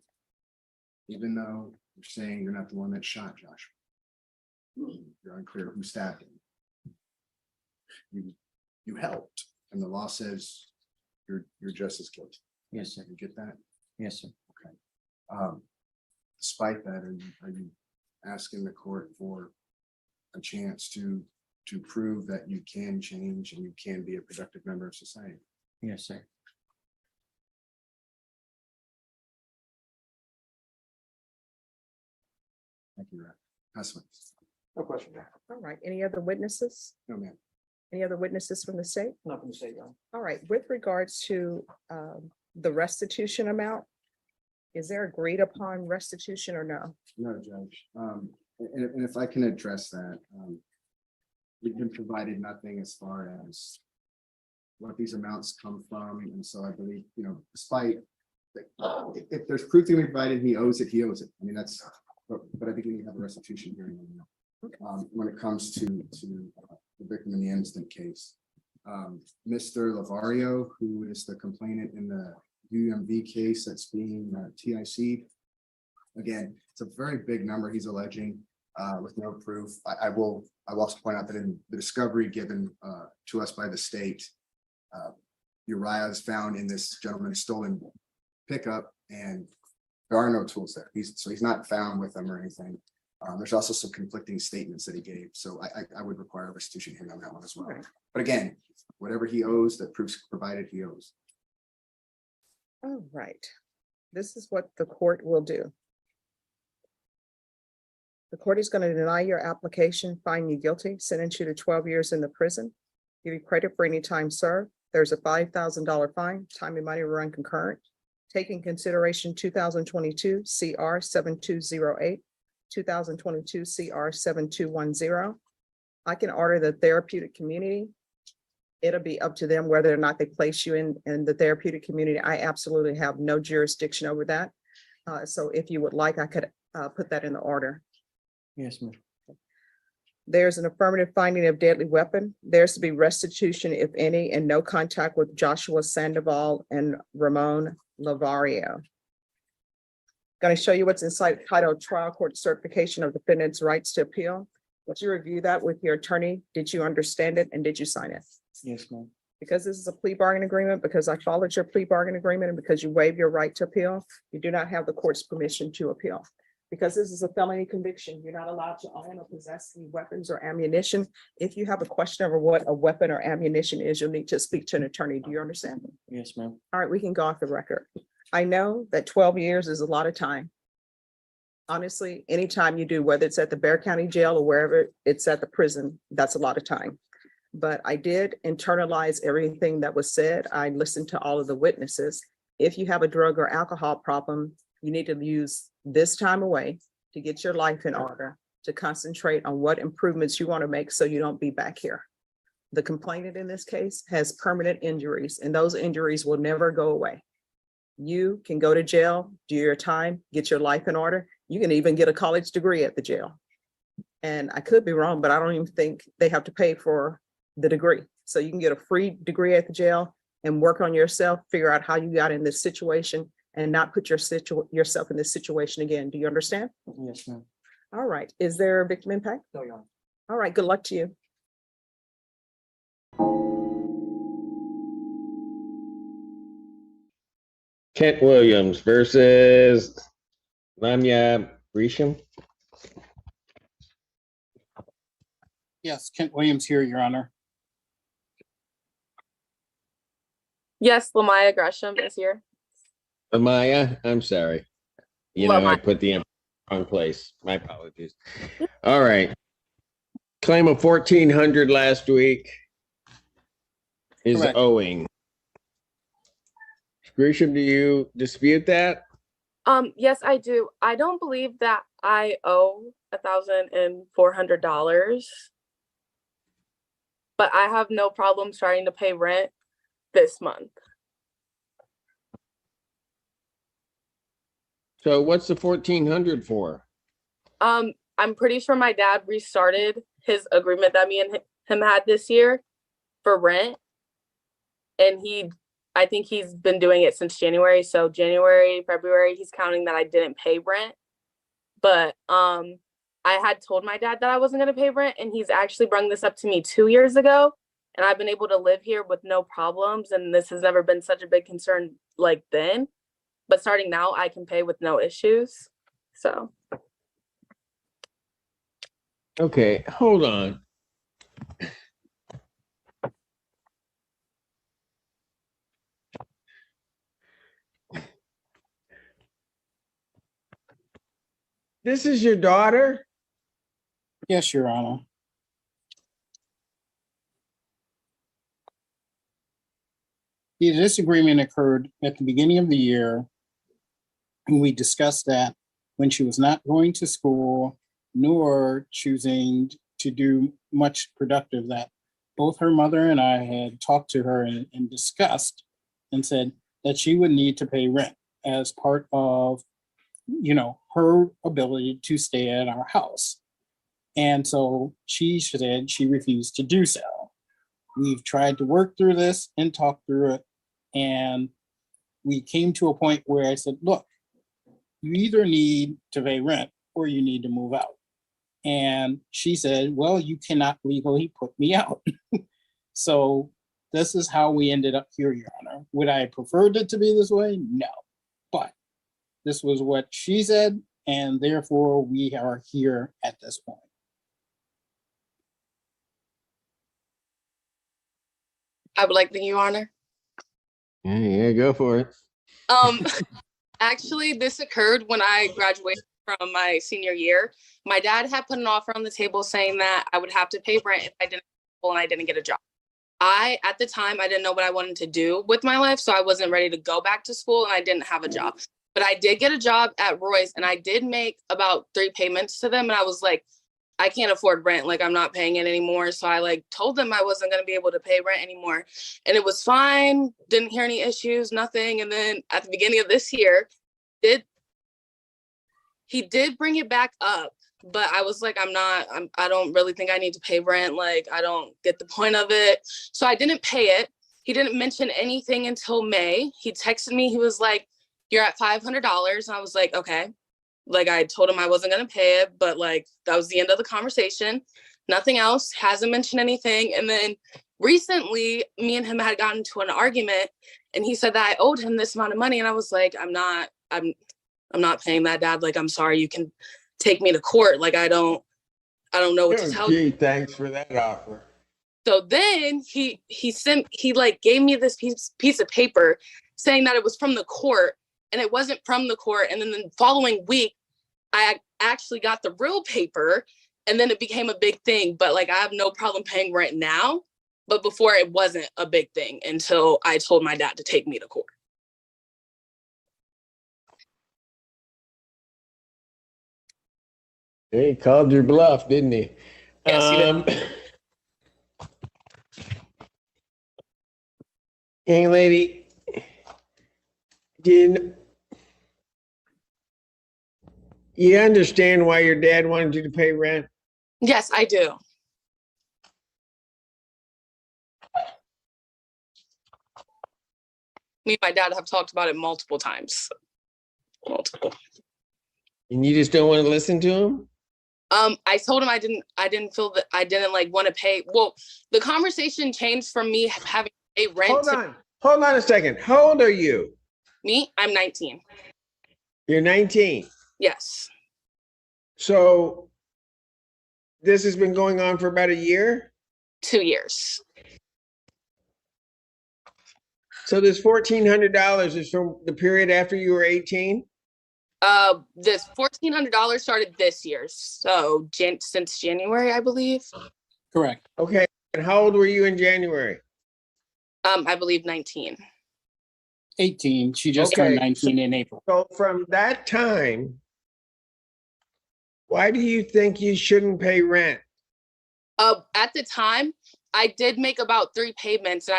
Even though you're saying you're not the one that shot Joshua. You're unclear who stabbed him. You helped, and the law says you're just as guilty. Yes, sir. You get that? Yes, sir. Despite that, are you asking the court for a chance to prove that you can change and you can be a productive member of society? Yes, sir. Thank you, Rep. That's what. No question. All right, any other witnesses? No, ma'am. Any other witnesses from the state? Nothing to say, Your Honor. All right, with regards to the restitution amount, is there agreed upon restitution or no? No, Judge. And if I can address that, we've been provided nothing as far as what these amounts come from. And so I believe, despite, if there's proof to be provided, he owes it, he owes it. I mean, that's, but I think we need to have a restitution hearing when it comes to the victim in the instant case. Mr. Lavario, who is the complainant in the UMV case that's being TIC'd. Again, it's a very big number he's alleging with no proof. I will also point out that in the discovery given to us by the state, Uriah is found in this gentleman's stolen pickup, and there are no tools there. He's not found with them or anything. There's also some conflicting statements that he gave, so I would require a restitution hearing on that one as well. But again, whatever he owes, that proof's provided, he owes. All right, this is what the court will do. The court is going to deny your application, find you guilty, sentence you to 12 years in the prison, give you credit for any time served. There's a $5,000 fine, time and money will run concurrent. Take in consideration 2022 CR 7208, 2022 CR 7210. I can order the therapeutic community. It'll be up to them whether or not they place you in the therapeutic community. I absolutely have no jurisdiction over that. So if you would like, I could put that in the order. Yes, ma'am. There's an affirmative finding of deadly weapon. There's to be restitution, if any, and no contact with Joshua Sandoval and Ramon Lavario. Going to show you what's inside titled Trial Court Certification of Defendant's Rights to Appeal. Did you review that with your attorney? Did you understand it and did you sign it? Yes, ma'am. Because this is a plea bargain agreement, because I followed your plea bargain agreement, and because you waive your right to appeal, you do not have the court's permission to appeal. Because this is a felony conviction, you're not allowed to own or possess any weapons or ammunition. If you have a question over what a weapon or ammunition is, you'll need to speak to an attorney. Do you understand? Yes, ma'am. All right, we can go off the record. I know that 12 years is a lot of time. Honestly, anytime you do, whether it's at the Bexar County Jail or wherever it's at the prison, that's a lot of time. But I did internalize everything that was said. I listened to all of the witnesses. If you have a drug or alcohol problem, You need to use this time away to get your life in order, to concentrate on what improvements you want to make so you don't be back here. The complainant in this case has permanent injuries, and those injuries will never go away. You can go to jail, do your time, get your life in order. You can even get a college degree at the jail. And I could be wrong, but I don't even think they have to pay for the degree. So you can get a free degree at the jail and work on yourself, figure out how you got in this situation and not put yourself in this situation again. Do you understand? Yes, ma'am. All right. Is there a victim impact? No, Your Honor. All right. Good luck to you. Kent Williams versus Lamia Grisham. Yes, Kent Williams here, Your Honor. Yes, Lamia Gresham is here. Amaya, I'm sorry. You know, I Lamia. put the in wrong place. My apologies. All right. Claim of 1,400 last week is Correct. owing. Grisham, do you dispute that? Yes, I do. I don't believe that I owe $1,400, but I have no problem starting to pay rent this month. So what's the 1,400 for? I'm pretty sure my dad restarted his agreement that me and him had this year for rent, and I think he's been doing it since January. So January, February, he's counting that I didn't pay rent. But I had told my dad that I wasn't going to pay rent, and he's actually brought this up to me 2 years ago. And I've been able to live here with no problems. And this has never been such a big concern like then. But starting now, I can pay with no issues. So. Okay, hold on. This is your daughter? Yes, Your Honor. The disagreement occurred at the beginning of the year. And we discussed that when she was not going to school, nor choosing to do much productive, that both her mother and I had talked to her and discussed and said that she would need to pay rent as part of, you know, her ability to stay at our house. And so she said she refused to do so. We've tried to work through this and talk through it. And we came to a point where I said, look, you either need to pay rent or you need to move out. And she said, well, you cannot legally put me out. So this is how we ended up here, Your Honor. Would I have preferred it to be this way? No. But this was what she said, and therefore we are here at this point. I would like the Your Honor. Yeah, go for it. Actually, this occurred when I graduated from my senior year. My dad had put an offer on the table saying that I would have to pay rent if I didn't and I didn't get a job. At the time, I didn't know what I wanted to do with my life, so I wasn't ready to go back to school and I didn't have a job. But I did get a job at Roy's and I did make about 3 payments to them. And I was like, I can't afford rent. Like, I'm not paying it anymore. So I told them I wasn't going to be able to pay rent anymore. And it was fine. Didn't hear any issues, nothing. And then at the beginning of this year, he did bring it back up. But I was like, I don't really think I need to pay rent. Like, I don't get the point of it. So I didn't pay it. He didn't mention anything until May. He texted me. He was like, you're at $500. And I was like, okay. Like, I told him I wasn't going to pay it, but that was the end of the conversation. Nothing else. Hasn't mentioned anything. And then recently, me and him had gotten into an argument and he said that I owed him this amount of money. And I was like, I'm not paying that, Dad. Like, I'm sorry. You can take me to court. Like, I don't know what to tell you. Gee, thanks for that offer. So then he gave me this piece of paper saying that it was from the court and it wasn't from the court. And then the following week, I actually got the real paper and then it became a big thing. But I have no problem paying rent now. But before it wasn't a big thing until I told my dad to take me to court. He called your bluff, didn't he? Yes, he did. Young lady, did you understand why your dad wanted you to pay rent? Yes, I do. Me and my dad have talked about it multiple times. Multiple. And you just don't want to listen to him? I told him I didn't feel that I didn't like want to pay. Well, the conversation changed from me having to pay rent Hold on a second. How old are you? me. I'm 19. You're 19. Yes. So this has been going on for about a year? 2 years. So this $1,400 is from the period after you were 18? This $1,400 started this year. So since January, I believe. Correct. Okay. And how old were you in January? I believe 19. 18. She just Okay. turned 19 in April. So from that time, why do you think you shouldn't pay rent? At the time, I did make about 3 payments and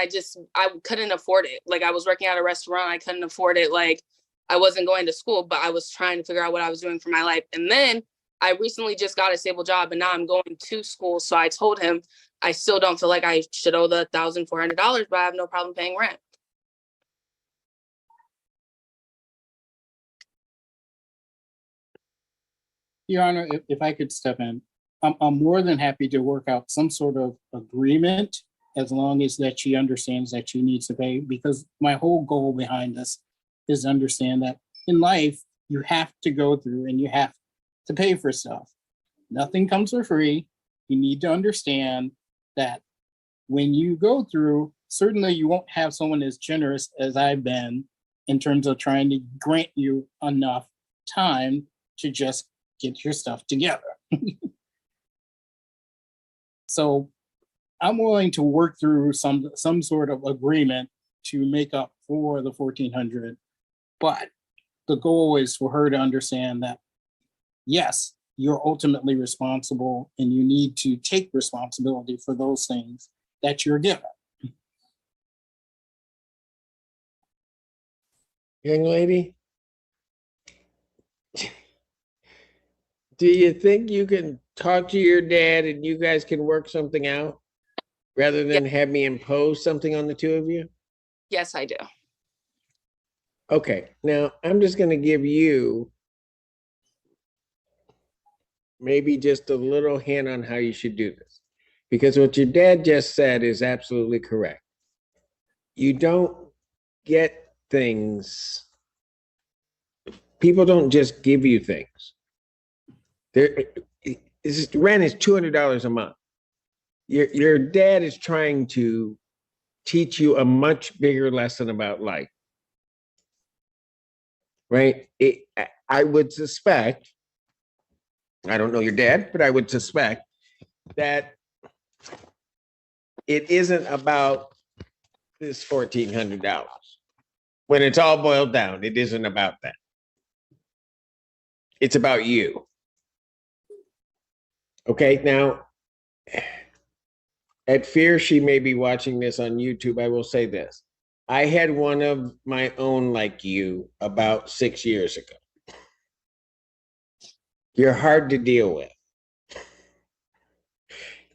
I couldn't afford it. Like I was working at a restaurant. I couldn't afford it. Like I wasn't going to school, but I was trying to figure out what I was doing for my life. And then I recently just got a stable job and now I'm going to school. So I told him I still don't feel like I should owe the $1,400, but I have no problem paying rent. Your Honor, if I could step in, I'm more than happy to work out some sort of agreement as long as that she understands that she needs to pay, because my whole goal behind this is to understand that in life, you have to go through and you have to pay for stuff. Nothing comes for free. You need to understand that when you go through, certainly you won't have someone as generous as I've been in terms of trying to grant you enough time to just get your stuff together. So I'm willing to work through some sort of agreement to make up for the 1,400, but the goal is for her to understand that, yes, you're ultimately responsible and you need to take responsibility for those things that you're given. Young lady, do you think you can talk to your dad and you guys can work something out rather than have me impose something on the two of you? Yes, I do. Okay, now I'm just going to give you maybe just a little hint on how you should do this, because what your dad just said is absolutely correct. You don't get things, people don't just give you things. Rent is $200 a month. Your dad is trying to teach you a much bigger lesson about life, right? I would suspect, I don't know your dad, but I would suspect that it isn't about this $1,400. When it's all boiled down, it isn't about that. It's about you. Okay, now, at fear she may be watching this on YouTube, I will say this. I had one of my own like you about 6 years ago. You're hard to deal with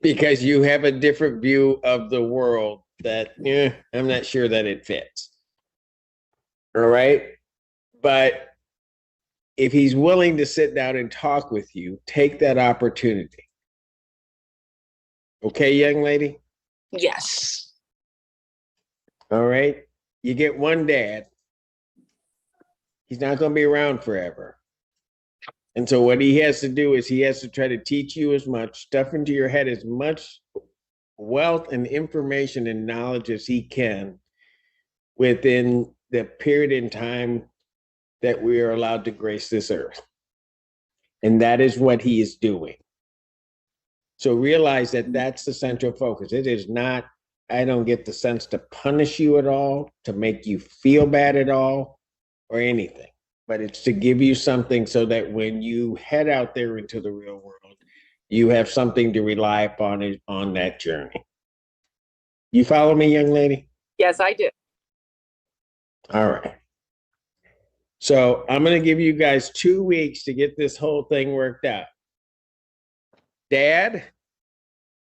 because you have a different view of the world that I'm not sure that it fits. All right? But if he's willing to sit down and talk with you, take that opportunity. Okay, young lady? Yes. All right? You get one dad. He's not going to be around forever. And so what he has to do is he has to try to teach you as much, stuff into your head as much wealth and information and knowledge as he can within the period in time that we are allowed to grace this earth. And that is what he is doing. So realize that that's the central focus. It is not, I don't get the sense to punish you at all, to make you feel bad at all, or anything. but it's to give you something so that when you head out there into the real world, you have something to rely upon on that journey. You follow me, young lady? Yes, I do. All right. So I'm going to give you guys 2 weeks to get this whole thing worked out. Dad,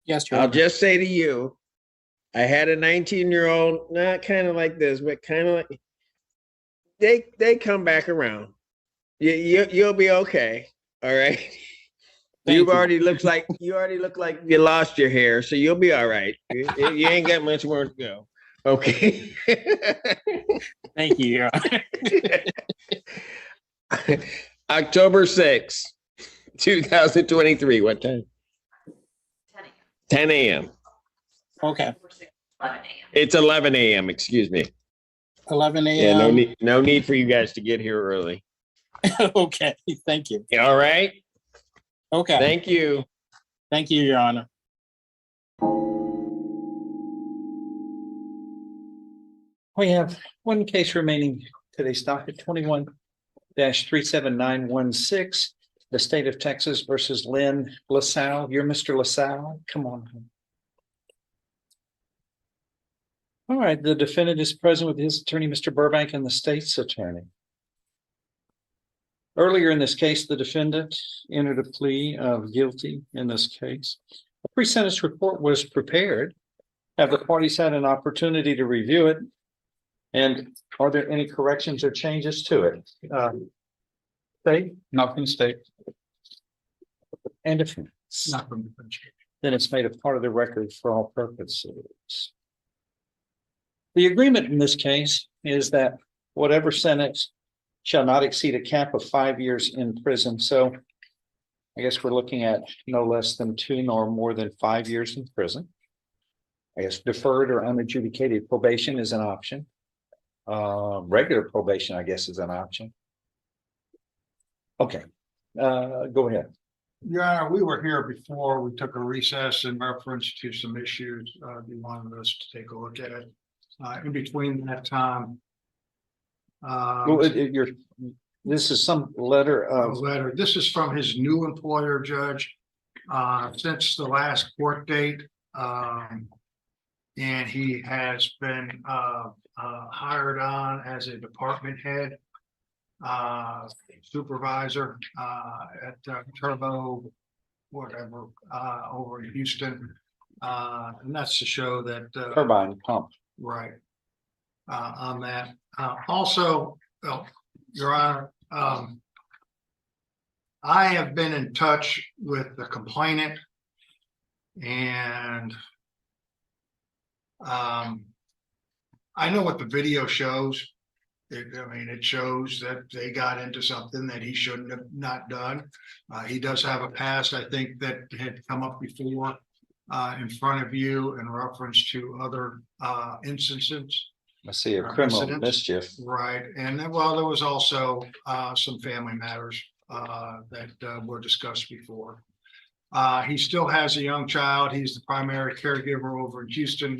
Yes, Your I'll Honor. just say to you, I had a 19-year-old, not kind of like this, but kind of like, they come back around. You'll be okay. All right. You already look like you lost your hair, so you'll be all right. You ain't got much more to go. Okay. Thank you, Your Honor. October 6th, 2023. What time? 10 a.m. Okay, It's 11 a.m. Excuse me. 11 Yeah, a.m. no need for you guys to get here early. Okay, thank you. All right. Okay, Thank you. thank you, Your Honor. We have one case remaining today's docket 21-37916, the state of Texas versus Lynn LaSalle. You're Mr. LaSalle. Come on. All right, the defendant is present with his attorney, Mr. Burbank, and the state's attorney. Earlier in this case, the defendant entered a plea of guilty in this case. A pre-sentence report was prepared. Have the parties had an opportunity to review it? And are there any corrections or changes to it? State? Nothing state. And if Nothing. then it's made a part of the record for all purposes. The agreement in this case is that whatever sentence shall not exceed a cap of 5 years in prison. So I guess we're looking at no less than 2 nor more than 5 years in prison. I guess deferred or unadjudicated probation is an option. Regular probation, I guess, is an option. Okay, go ahead. Your Honor, we were here before. We took a recess in reference to some issues. You wanted us to take a look at it. In between that time. This is some letter of. This is from his new employer, Judge, since the last court date. And he has been hired on as a department head, supervisor at Turbo, whatever, over in Houston. And that's to show that Turbine pump. right on that. Also, Your Honor, I have been in touch with the complainant, and I know what the video shows. It shows that they got into something that he shouldn't have not done. He does have a past, I think, that had come up before in front of you in reference to other instances. I see a criminal mischief. Right, and then, well, there was also some family matters that were discussed before. He still has a young child. He's the primary caregiver over in Houston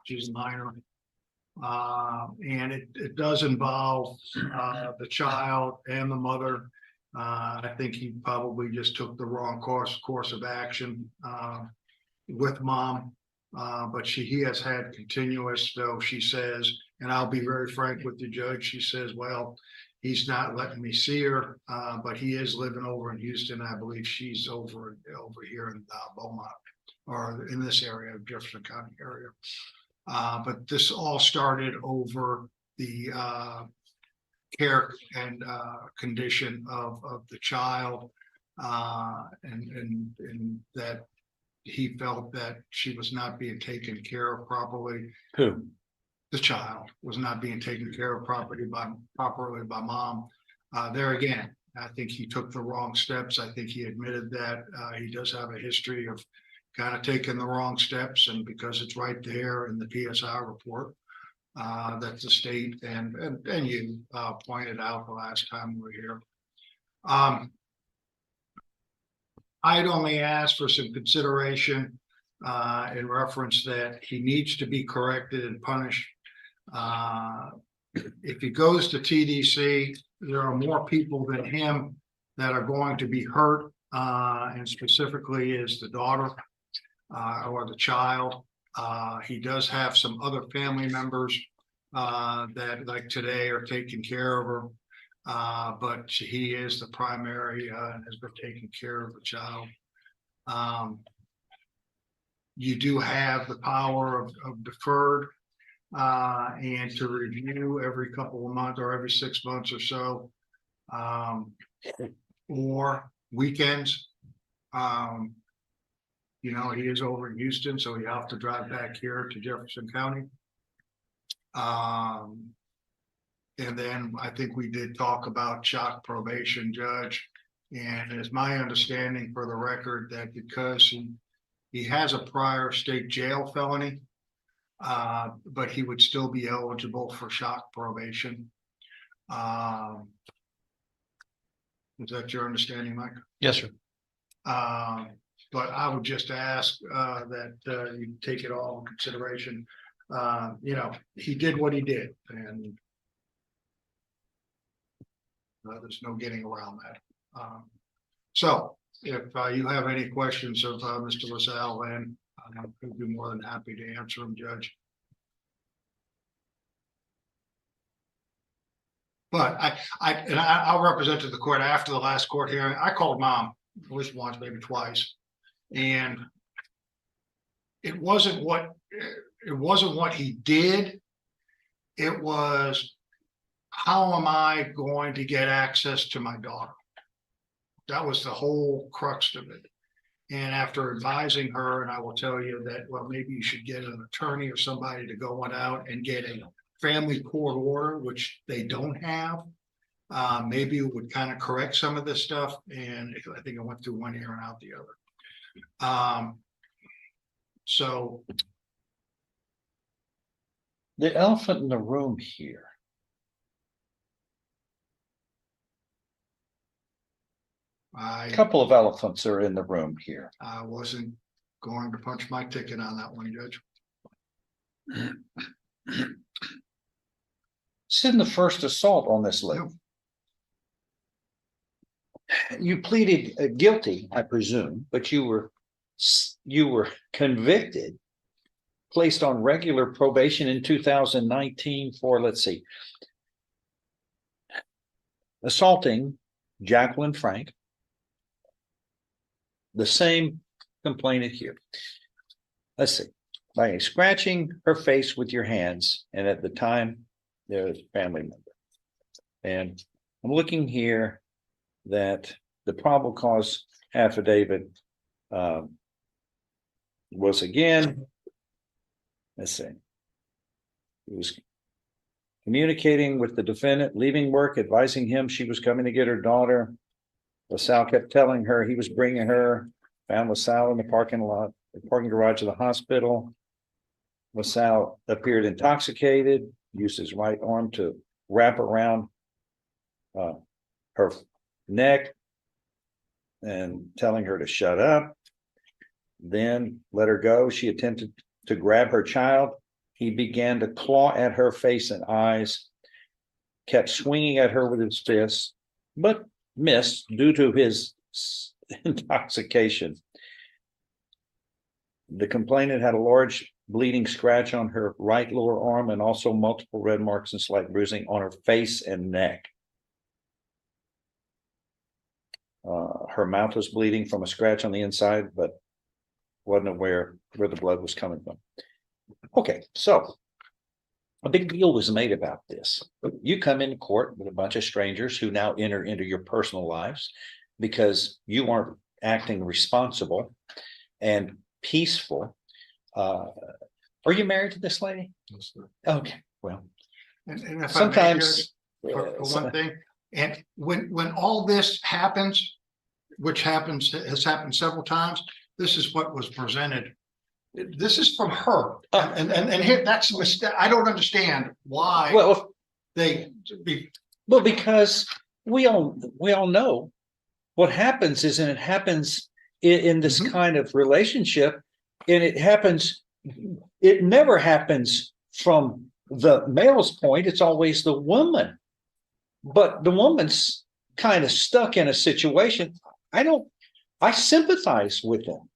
she's a minor. And it does involve the child and the mother. I think he probably just took the wrong course of action with mom. But he has had continuous, though she says, and I'll be very frank with the judge, she says, well, he's not letting me see her, but he is living over in Houston. I believe she's over here in Beaumont, or in this area of Jefferson County area. But this all started over the care and condition of the child, and that he felt that she was not being taken care of properly. Who? The child was not being taken care of properly by mom. There again, I think he took the wrong steps. I think he admitted that he does have a history of kind of taking the wrong steps, and because it's right there in the PSI report that the state and you pointed out the last time we were here. I'd only asked for some consideration in reference that he needs to be corrected and punished if he goes to TDC, there are more people than him that are going to be hurt, and specifically is the daughter or the child. He does have some other family members that, like today, are taking care of her. But he is the primary and has been taking care of the child. You do have the power of deferred and to review every couple of months or every 6 months or so, or weekends. You know, he is over in Houston, so you have to drive back here to Jefferson County. And then I think we did talk about shock probation, Judge. And it's my understanding for the record that because he has a prior state jail felony, but he would still be eligible for shock probation. Is that your understanding, Mike? Yes, sir. But I would just ask that you take it all in consideration. You know, he did what he did, and there's no getting around that. So if you have any questions of Mr. LaSalle, then I'd be more than happy to answer them, Judge. But I'll represent to the court after the last court hearing. I called Mom at least once, maybe twice, and it wasn't what he did. It was, how am I going to get access to my daughter? That was the whole crux of it. And after advising her, and I will tell you that, well, maybe you should get an attorney or somebody to go out and get a family court order, which they don't have. Maybe it would kind of correct some of this stuff. And I think I went through one ear and out the other. So The elephant in the room here. A couple of elephants are in the room here. I wasn't going to punch my ticket on that one, Judge. This isn't the first assault on this lady. You pleaded guilty, I presume, but you were convicted, placed on regular probation in 2019 for, let's see, assaulting Jacqueline Frank. The same complainant here. Let's see, by scratching her face with your hands, and at the time there was a family member. And I'm looking here that the probable cause affidavit was again, let's see, he was communicating with the defendant, leaving work, advising him she was coming to get her daughter. LaSalle kept telling her he was bringing her, found LaSalle in the parking garage of the hospital. LaSalle appeared intoxicated, used his right arm to wrap around her neck and telling her to shut up. Then let her go. She attempted to grab her child. He began to claw at her face and eyes, kept swinging at her with his fists, but missed due to his intoxication. The complainant had a large bleeding scratch on her right lower arm and also multiple red marks and slight bruising on her face and neck. Her mouth was bleeding from a scratch on the inside, but wasn't aware where the blood was coming from. Okay, so a big deal was made about this. You come into court with a bunch of strangers who now enter into your personal lives because you aren't acting responsible and peaceful. Are you married to this lady? Yes, sir. Okay, well, And if sometimes I may, Judge, for one thing, and when all this happens, which has happened several times, this is what was presented. This is from her, and here, that's a mistake. I don't understand why. Well, because we all know what happens is, and it happens in this kind of relationship, and it never happens from the male's point, it's always the woman. But the woman's kind of stuck in a situation. I sympathize with them.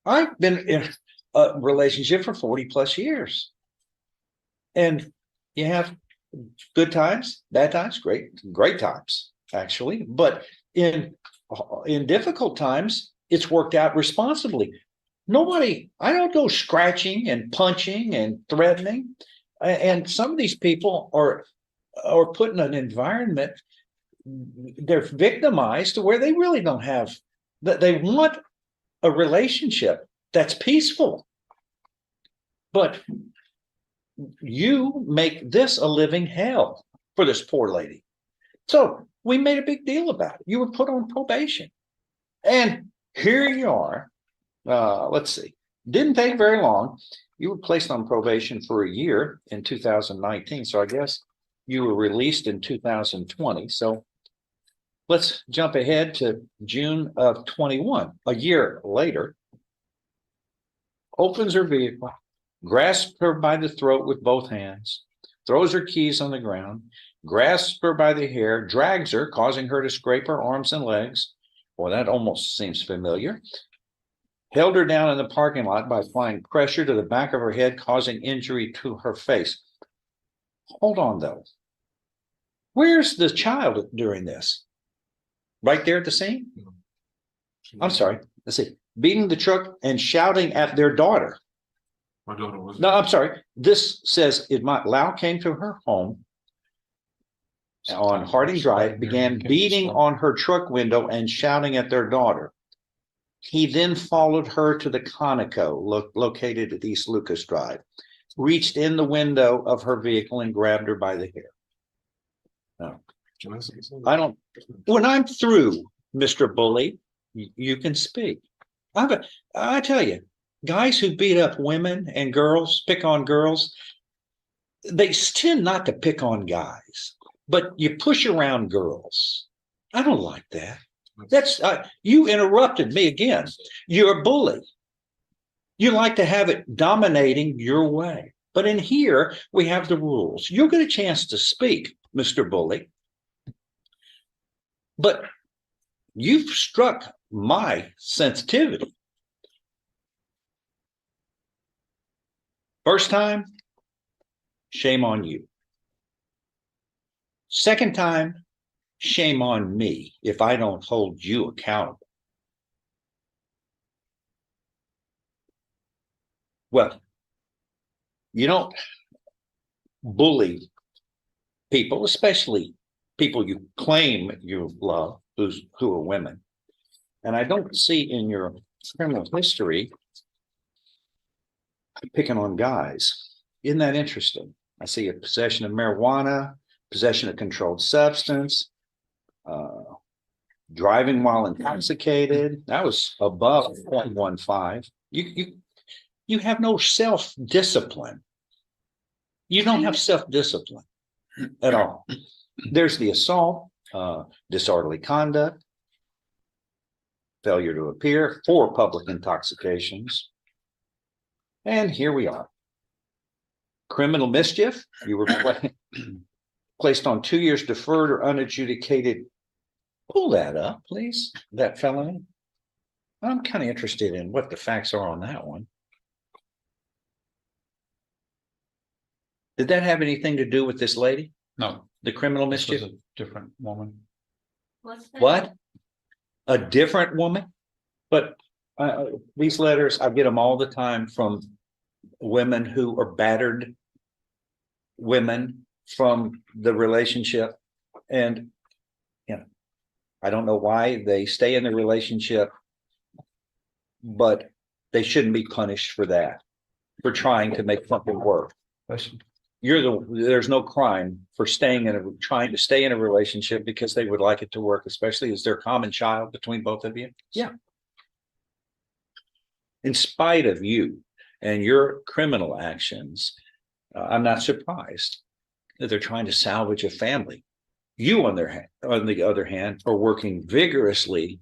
I've been in a relationship for 40 plus years. And you have good times, bad times, great times, actually. But in difficult times, it's worked out responsibly. I don't go scratching and punching and threatening. And some of these people are put in an environment, they're victimized to where they really don't have, that they want a relationship that's peaceful. But you make this a living hell for this poor lady. So we made a big deal about it. You were put on probation. And here you are. Let's see. Didn't take very long. You were placed on probation for a year in 2019. So I guess you were released in 2020. So let's jump ahead to June of 21. A year later, opens her vehicle, grasps her by the throat with both hands, throws her keys on the ground, grasps her by the hair, drags her, causing her to scrape her arms and legs. Well, that almost seems familiar. Held her down in the parking lot by applying pressure to the back of her head, causing injury to her face. Hold on, though. Where's the child during this? Right there at the scene? I'm sorry. Let's see. Beating the truck and shouting at their daughter. My daughter was. No, I'm sorry. This says Lau came to her home on Harding Drive, began beating on her truck window and shouting at their daughter. He then followed her to the Conoco located at East Lucas Drive, reached in the window of her vehicle and grabbed her by the hair. No, when I'm through, Mr. Bully, you can speak. I tell you, guys who beat up women and girls, pick on girls, they tend not to pick on guys, but you push around girls. I don't like that. That's you interrupted me again. You're a bully. You like to have it dominating your way. But in here, we have the rules. You'll get a chance to speak, Mr. Bully. But you've struck my sensitivity. First time, shame on you. Second time, shame on me if I don't hold you accountable. Well, you don't bully people, especially people you claim you love, who are women. And I don't see in your criminal history picking on guys. Isn't that interesting? I see a possession of marijuana, possession of controlled substance, driving while intoxicated. That was above 0.15. You have no self-discipline. You don't have self-discipline at all. There's the assault, disorderly conduct, failure to appear, 4 public intoxications. And here we are. Criminal mischief. You were placed on 2 years deferred or unadjudicated. Pull that up, please. That felony. I'm kind of interested in what the facts are on that one. Did that have anything to do with this lady? No. The criminal mischief? This was a different woman. What? A different woman? But these letters, I get them all the time from women who are battered women from the relationship. And, you know, I don't know why they stay in the relationship, but they shouldn't be punished for that, for trying to make something work. There's no crime for trying to stay in a relationship because they would like it to work, especially as their common child between both of you. Yeah. In spite of you and your criminal actions, I'm not surprised that they're trying to salvage a family. You, on the other hand, are working vigorously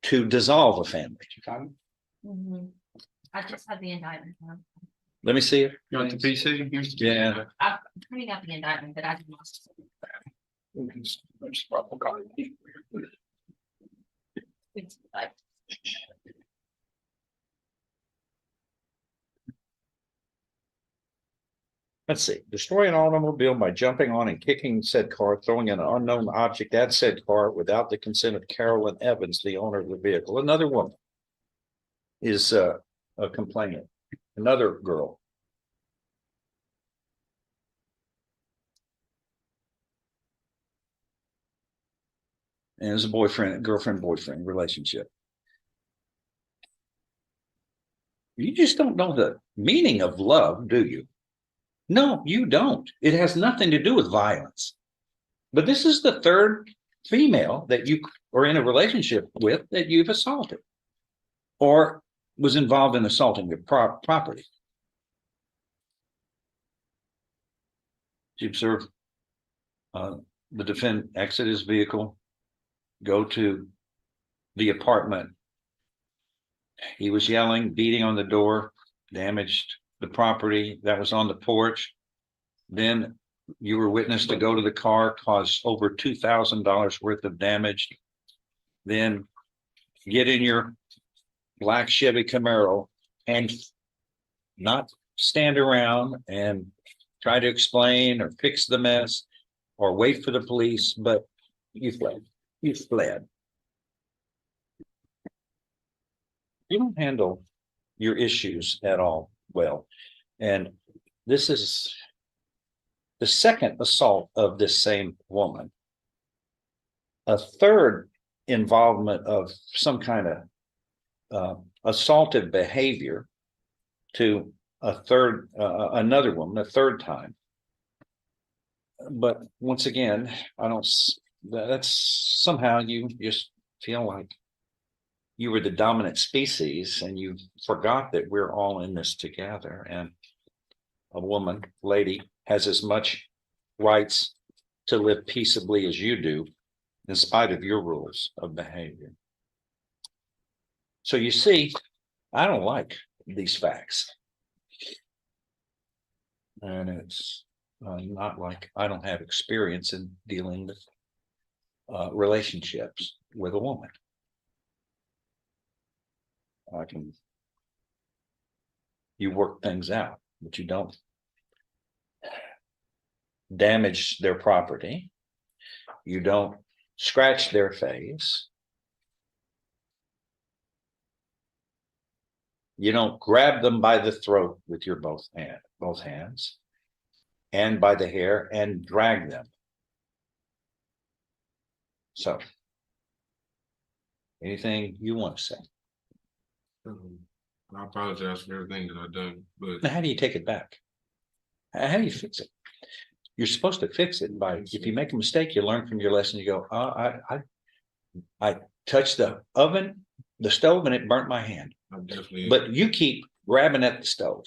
to dissolve a family. I just had the indictment. Let me see it. You want the PC? Yeah. I'm printing out the indictment, but I can. Let's see, destroy an automobile by jumping on and kicking said car, throwing an unknown object at said car without the consent of Carolyn Evans, the owner of the vehicle. Another woman is a complainant, another girl. And it's a girlfriend, boyfriend relationship. You just don't know the meaning of love, do you? No, you don't. It has nothing to do with violence. But this is the third female that you are in a relationship with that you've assaulted or was involved in assaulting your property. You observe the defendant exit his vehicle, go to the apartment. He was yelling, beating on the door, damaged the property that was on the porch. Then you were witness to go to the car, cause over $2,000 worth of damage. Then get in your black Chevy Camaro and not stand around and try to explain or fix the mess or wait for the police, but you fled. You fled. You don't handle your issues at all well. And this is the second assault of this same woman. A third involvement of some kind of assaultive behavior to another woman, a third time. But once again, that's somehow you just feel like you were the dominant species and you forgot that we're all in this together. And a woman, lady, has as much rights to live peaceably as you do, in spite of your rules of behavior. So you see, I don't like these facts. And it's not like I don't have experience in dealing with relationships with a woman. You work things out, but you don't damage their property. You don't scratch their face. You don't grab them by the throat with your both hands and by the hair and drag them. So, anything you want to say? I apologize for everything that I've done, but Now, how do you take it back? How do you fix it? You're supposed to fix it by, if you make a mistake, you learn from your lesson. You go, I touched the oven, the stove, and it burnt my hand. But you keep grabbing at the stove.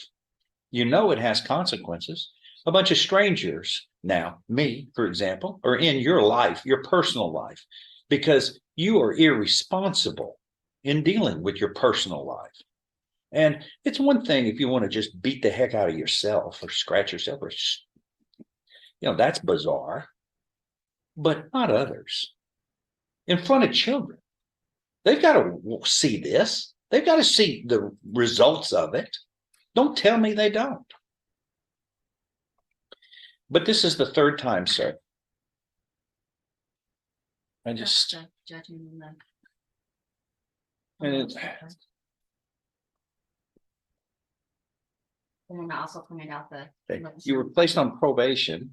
You know it has consequences. A bunch of strangers now, me, for example, are in your life, your personal life, because you are irresponsible in dealing with your personal life. And it's one thing if you want to just beat the heck out of yourself or scratch yourself or, that's bizarre, but not others. In front of children, they've got to see this. They've got to see the results of it. Don't tell me they don't. But this is the third time, sir. I just. And it's, And I also pointed out that. you were placed on probation,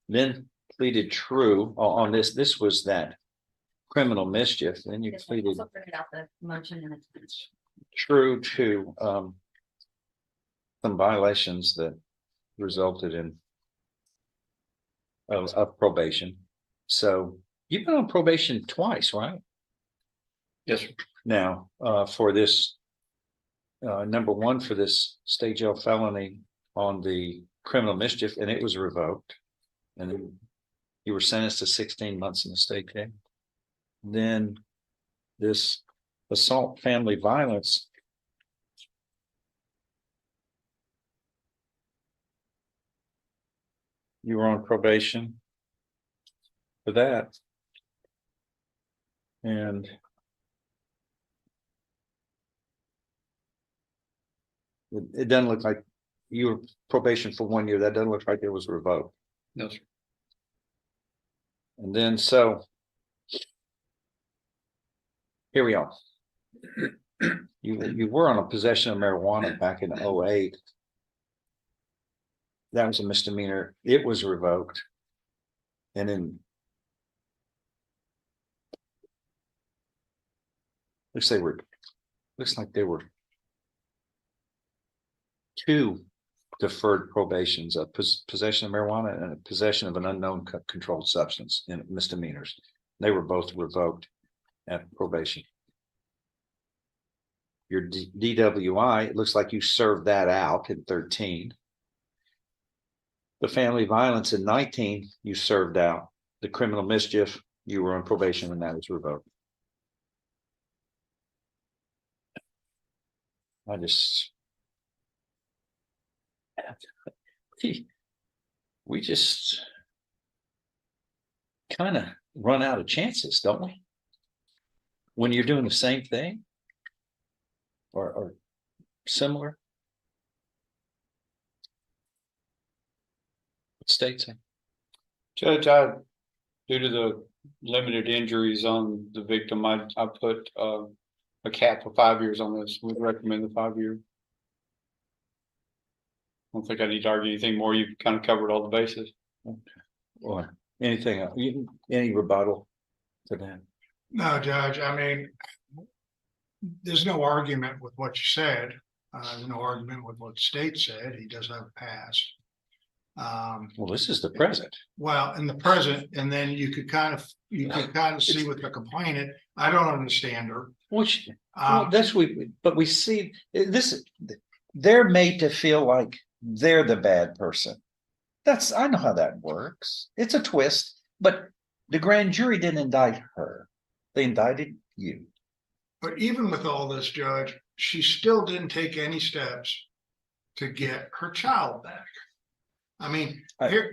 then pleaded true on this. This was that criminal mischief. Then you pleaded Also printed out the motion and it's. true to some violations that resulted in of probation. So you've been on probation twice, right? yes, sir. Now, for this, number one, for this state jail felony on the criminal mischief, and it was revoked. And then you were sentenced to 16 months in the state jail. Then this assault family violence You were on probation for that. And it doesn't look like you were probation for 1 year. That doesn't look like it was revoked. No, sir. And then so here we are. You were on a possession of marijuana back in 2008. That was a misdemeanor. It was revoked. And then looks like there were two deferred probations, a possession of marijuana and a possession of an unknown controlled substance in misdemeanors. They were both revoked at probation. Your DWI, it looks like you served that out in 13. The family violence in 19, you served out. The criminal mischief, you were on probation and that was revoked. We just kind of run out of chances, don't we? When you're doing the same thing or similar. What state say? Judge, due to the limited injuries on the victim, I put a cap of 5 years on this. Would recommend the 5 year. I don't think I need to argue anything more. You've kind of covered all the bases. Okay. Or anything else? Any rebuttal to that? No, Judge, I mean, there's no argument with what you said. There's no argument with what the state said. He does have a past. Well, this is the present. Well, in the present, and then you could kind of see with the complainant, I don't understand her. Which, but we see this, they're made to feel like they're the bad person. I know how that works. It's a twist, but the grand jury didn't indict her. They indicted you. But even with all this, Judge, she still didn't take any steps to get her child back. I mean,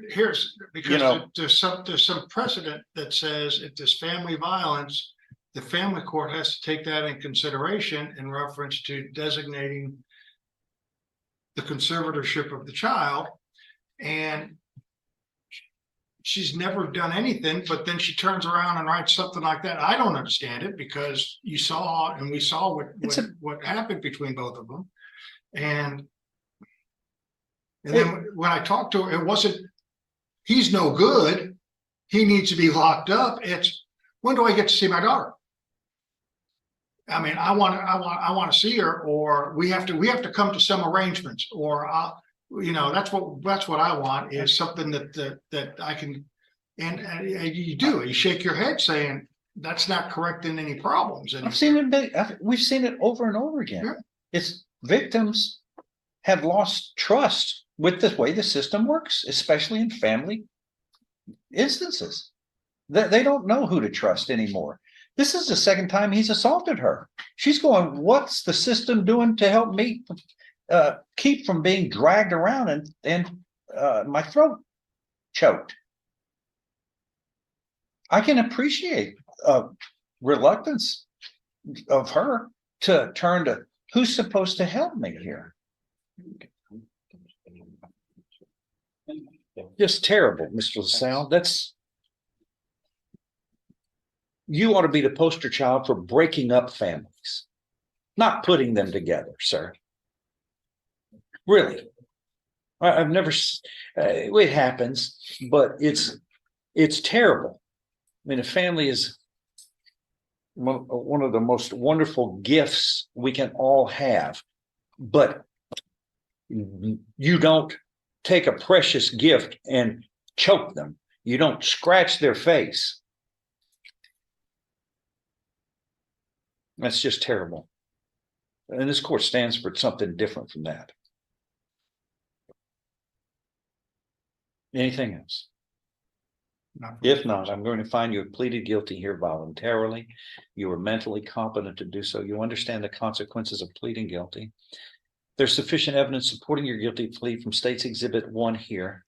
here's because there's some precedent that says if there's family violence, the family court has to take that in consideration in reference to designating the conservatorship of the child. And she's never done anything, but then she turns around and writes something like that. I don't understand it because we saw what happened between both of them. And then when I talked to her, it wasn't, he's no good. He needs to be locked up. It's, when do I get to see my daughter? I mean, I want to see her, or we have to come to some arrangements, or that's what I want, is something that I can, and you do. You shake your head saying that's not correcting any problems. And I've seen it. We've seen it over and over again. Yeah. It's victims have lost trust with the way the system works, especially in family instances. They don't know who to trust anymore. This is the second time he's assaulted her. She's going, what's the system doing to help me keep from being dragged around and my throat choked? I can appreciate reluctance of her to turn to who's supposed to help me here. Just terrible, Mr. LaSalle. You ought to be the poster child for breaking up families, not putting them together, sir. Really. I've never, it happens, but it's terrible. I mean, a family is one of the most wonderful gifts we can all have, but you don't take a precious gift and choke them. You don't scratch their face. That's just terrible. And this court stands for something different from that. Anything else? If not, I'm going to find you have pleaded guilty here voluntarily. You are mentally competent to do so. You understand the consequences of pleading guilty. There's sufficient evidence supporting your guilty plea from State's Exhibit 1 here.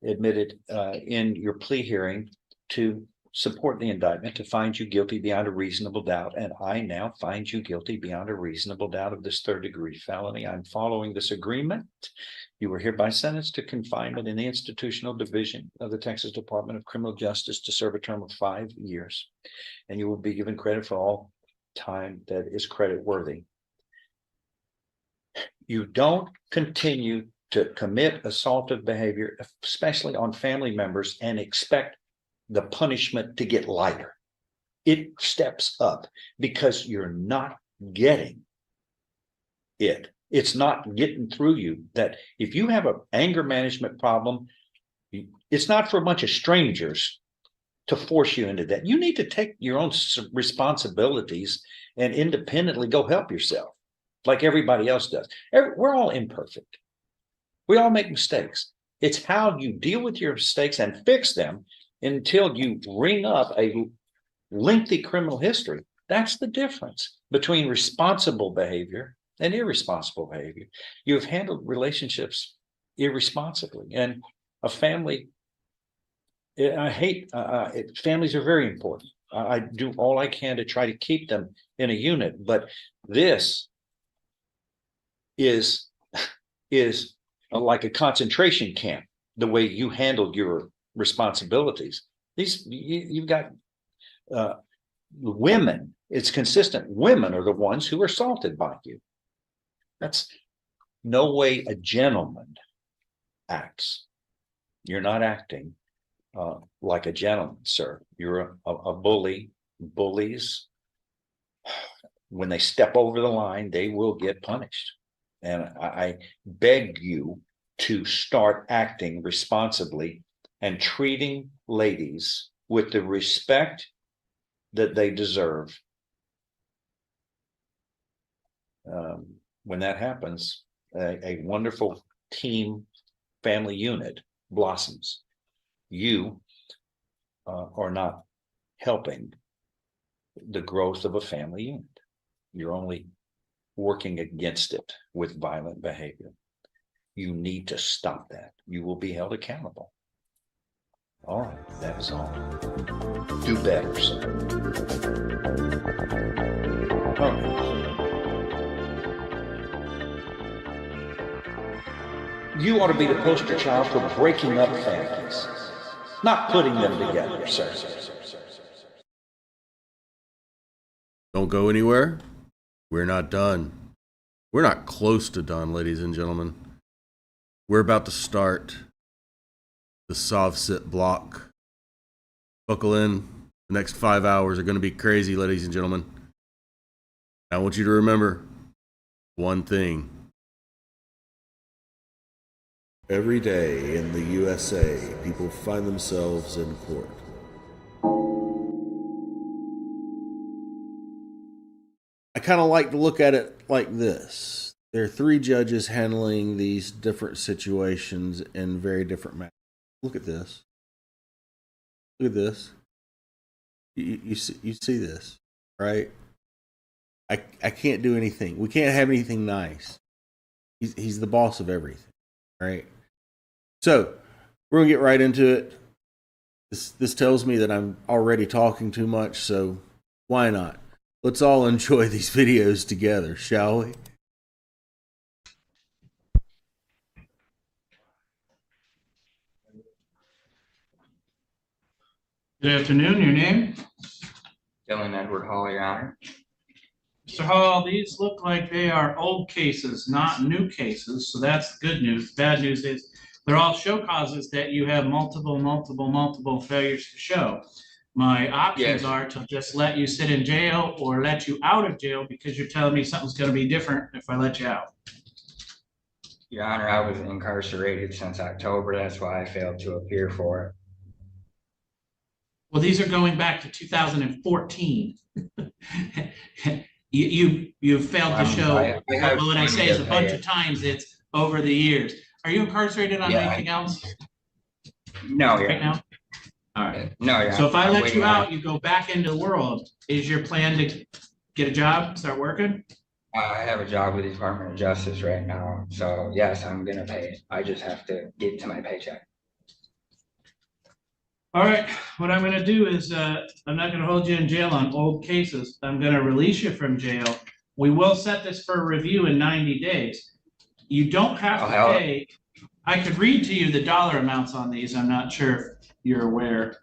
admitted in your plea hearing to support the indictment, to find you guilty beyond a reasonable doubt. And I now find you guilty beyond a reasonable doubt of this third-degree felony. I'm following this agreement. You were hereby sentenced to confinement in the institutional division of the Texas Department of Criminal Justice to serve a term of 5 years. And you will be given credit for all time that is credit worthy. You don't continue to commit assaultive behavior, especially on family members, and expect the punishment to get lighter. It steps up because you're not getting it. It's not getting through you. That if you have an anger management problem, it's not for a bunch of strangers to force you into that. You need to take your own responsibilities and independently go help yourself like everybody else does. We're all imperfect. We all make mistakes. It's how you deal with your mistakes and fix them until you ring up a lengthy criminal history. That's the difference between responsible behavior and irresponsible behavior. You've handled relationships irresponsibly, and a family, families are very important. I do all I can to try to keep them in a unit, but this is like a concentration camp, the way you handled your responsibilities. You've got women, it's consistent. Women are the ones who are assaulted by you. That's no way a gentleman acts. You're not acting like a gentleman, sir. You're a bully. Bullies, when they step over the line, they will get punished. And I beg you to start acting responsibly and treating ladies with the respect that they deserve. When that happens, a wonderful team family unit blossoms. You are not helping the growth of a family unit. You're only working against it with violent behavior. You need to stop that. You will be held accountable. All right, that is all. Do better, sir. Okay. You ought to be the poster child for breaking up families, not putting them together, sir. Don't go anywhere. We're not done. We're not close to done, ladies and gentlemen. We're about to start the Sov Cits block. Buckle in. The next 5 hours are going to be crazy, ladies and gentlemen. I want you to remember one thing. Every day in the USA, people find themselves in court. I kind of like to look at it like this. There are 3 judges handling these different situations in very different manners. Look at this. Look at this. You see this, right? I can't do anything. We can't have anything nice. He's the boss of everything, right? So we're gonna get right into it. This tells me that I'm already talking too much, so why not? Let's all enjoy these videos together, shall we? Good afternoon, your name? Dylan Edward Hall, Your Honor. Mr. Hall, these look like they are old cases, not new cases, so that's the good news. Bad news is they're all show causes that you have multiple failures to show. My options are to just let you sit in jail or let you out of jail because you're telling me something's going to be different if I let you out. Your Honor, I was incarcerated since October. That's why I failed to appear for it. Well, these are going back to 2014. You failed to show. What I say is a bunch of times it's over the years. Are you incarcerated on anything else? No, right now. All right. No, yeah. So if I let you out, you go back into the world. Is your plan to get a job, start working? I have a job with the Department of Justice right now. So yes, I'm gonna pay it. I just have to get to my paycheck. All right, what I'm gonna do is, I'm not gonna hold you in jail on old cases. I'm gonna release you from jail. We will set this for review in 90 days. You don't have to pay. I could read to you the dollar amounts on these. I'm not sure if you're aware.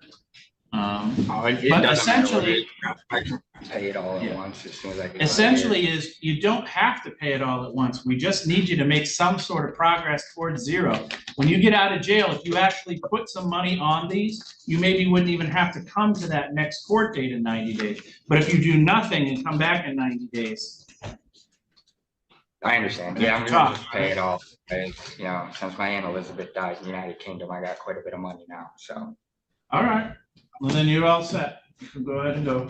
But essentially, I can pay it all at once as soon as I get. essentially is you don't have to pay it all at once. We just need you to make some sort of progress towards zero. When you get out of jail, if you actually put some money on these, you maybe wouldn't even have to come to that next court date in 90 days. But if you do nothing and come back in 90 days. I understand. Yeah, I'm gonna just pay it off. You know, since my Aunt Elizabeth died in the United Kingdom, I got quite a bit of money now, so. All right, well then you're all set. You can go ahead and go.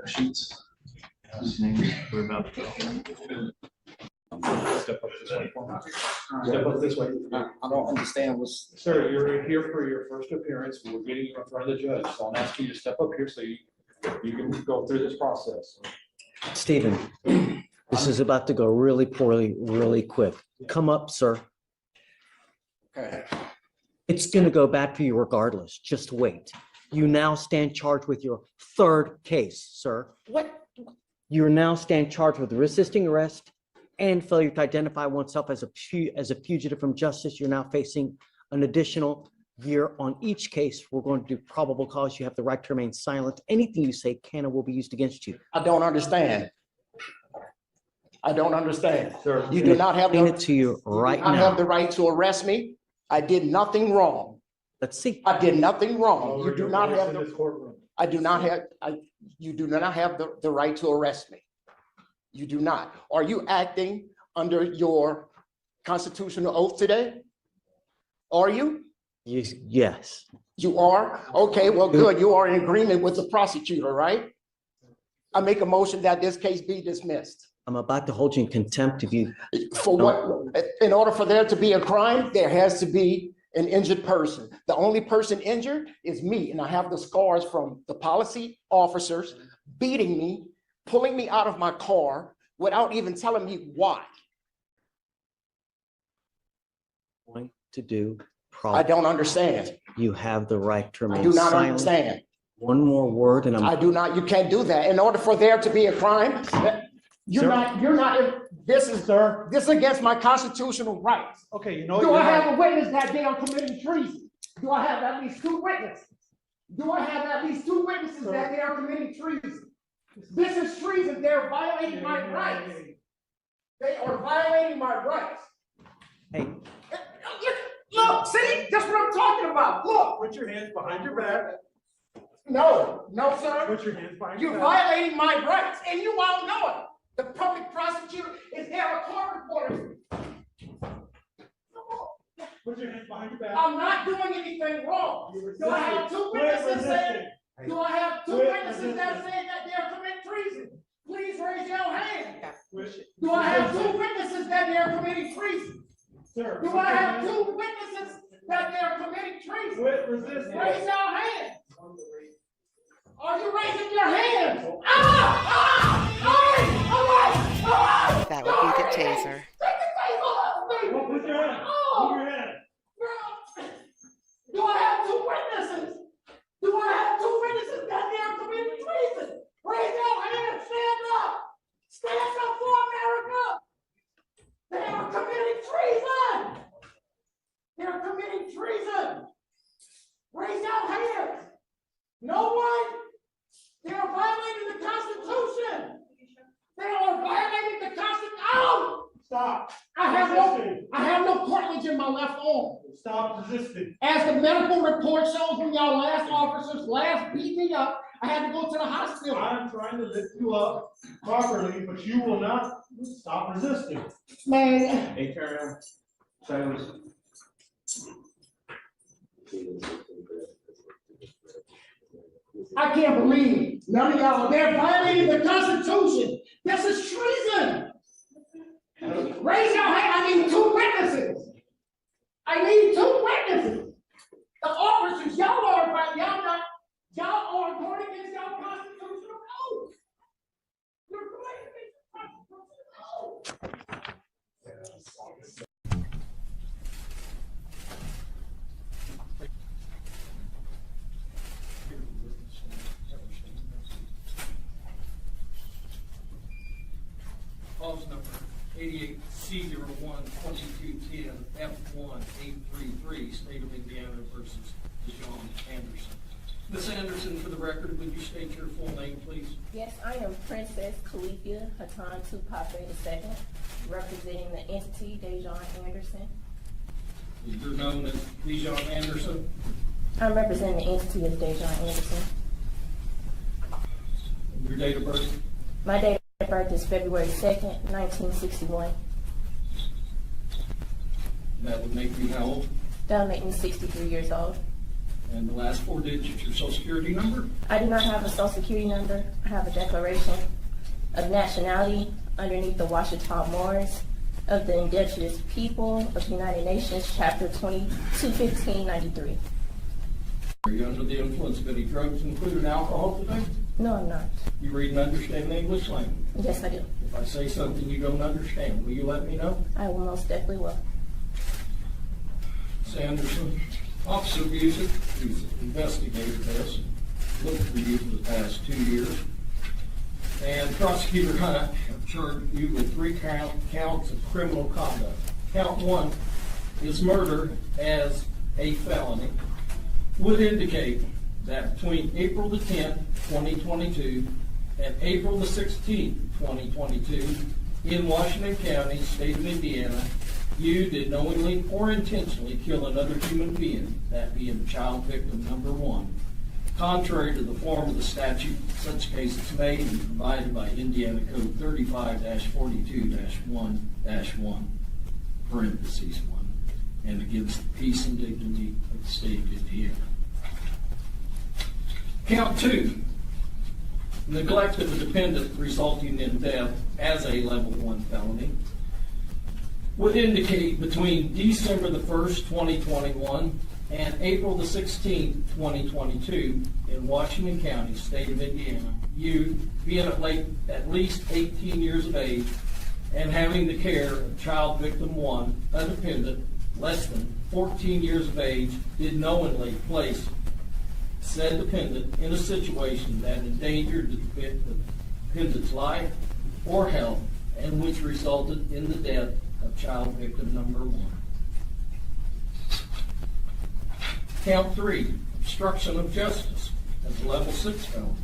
Sheets. We're about to go. Step up this way. I don't understand what's. Sir, you're here for your first appearance. We're getting you in front of the judge, so I'm asking you to step up here so you can go through this process. Stephen, this is about to go really poorly, really quick. Come up, sir. Okay. It's going to go bad for you regardless. Just wait. You now stand charged with your third case, sir. What? You now stand charged with resisting arrest and failure to identify oneself as a fugitive from justice. You're now facing an additional year on each case. We're going to do probable cause. You have the right to remain silent. Anything you say can and will be used against you. I don't understand. I don't understand. Sir, You do not have. it to you right I have now. the right to arrest me. I did nothing wrong. Let's see. I did nothing wrong. You do not have the. I do not have, you do not have the right to arrest me. You do not. Are you acting under your constitutional oath today? Are you? Yes. You are? Okay, well, good. You are in agreement with the prosecutor, right? I make a motion that this case be dismissed. I'm about to hold you in contempt if you. For what? In order for there to be a crime, there has to be an injured person. The only person injured is me, and I have the scars from the policy officers beating me, pulling me out of my car without even telling me why. Going to do. I don't understand. You have the right to remain I do not silent. understand. One more word and I do not, you can't do that. In order for there to be a crime, you're not, this is against my constitutional rights. Okay, you know. Do I have a witness that they are committing treason? Do I have at least 2 witnesses? Do I have at least 2 witnesses that they are committing treason? This is treason. They're violating my rights. They are violating my rights. Hey. Look, see, that's what I'm talking about. Look. Put your hands behind your back. No, sir. Put your hands behind You're your back. violating my rights, and you all know it. The public prosecutor is there, a court reporter. Put your hands behind your back. I'm not doing anything wrong. Do I have 2 witnesses saying? Do I have 2 witnesses that say that they are committing treason? Please raise your hand. Do I have 2 witnesses that they are committing treason? Sir. Do I have 2 witnesses that they are committing treason? Quit resisting. Raise your hand. Are you raising your hands? That would be the taser. Put your hand. Put your hand. Do I have 2 witnesses? Do I have 2 witnesses that they are committing treason? Raise your hand, stand up. Stand up for America. They are committing treason. They are committing treason. Raise your hands. No one. They are violating the Constitution. They are violating the Constitution. Oh! Stop. I have no cartilage in my left arm. Stop resisting. As the medical report shows, when y'all last officers last beat me up, I had to go to the hospital. I'm trying to lift you up properly, but you will not stop resisting. Man. Hey, Karen. Silence. I can't believe none of y'all, they're violating the Constitution. This is treason. Raise your hand. I need 2 witnesses. I need 2 witnesses. The officers, y'all are going against y'all constitutional oath. You're going against your constitutional oath. clause number 88C012210 F1833, State of Indiana versus Dijon Anderson. Ms. Anderson, for the record, would you state your full name, please? Yes, I am Princess Califia Hatan Tupac II, representing the entity Dejon Anderson. You're known as Dijon Anderson. I'm representing the entity of Dejon Anderson. Your date of birth? My date of birth is February 2nd, 1961. That would make you how old? That would make me 63 years old. And the last 4 digits, your social security number? I do not have a social security number. I have a declaration of nationality underneath the Washita Moors of the Indigenous People of the United Nations, Chapter 221593. Are you under the influence of any drugs, including alcohol today? No, I'm not. You read and understand the English language? Yes, I do. If I say something you don't understand, will you let me know? I will most definitely will. Sanderson, Officer Busick, who's investigated this, looked for you for the past 2 years, and Prosecutor Hunt have charged you with 3 counts of criminal conduct. Count 1 is murder as a felony. Would indicate that between April the 10th, 2022, and April the 16th, 2022, in Washington County, state of Indiana, you did knowingly or intentionally kill another human being, that being child victim number 1, contrary to the form of the statute. Such case is made and provided by Indiana Code 35-42-1-1, parentheses 1, and against the peace and dignity of the state of Indiana. Count 2, neglect of a dependent resulting in death as a level 1 felony, would indicate between December the 1st, 2021 and April the 16th, 2022 in Washington County, state of Indiana, you being at least 18 years of age and having the care of child victim 1, a dependent, less than 14 years of age, did knowingly place said dependent in a situation that endangered the dependent's life or health and which resulted in the death of child victim number 1. Count 3, obstruction of justice as a level 6 felony,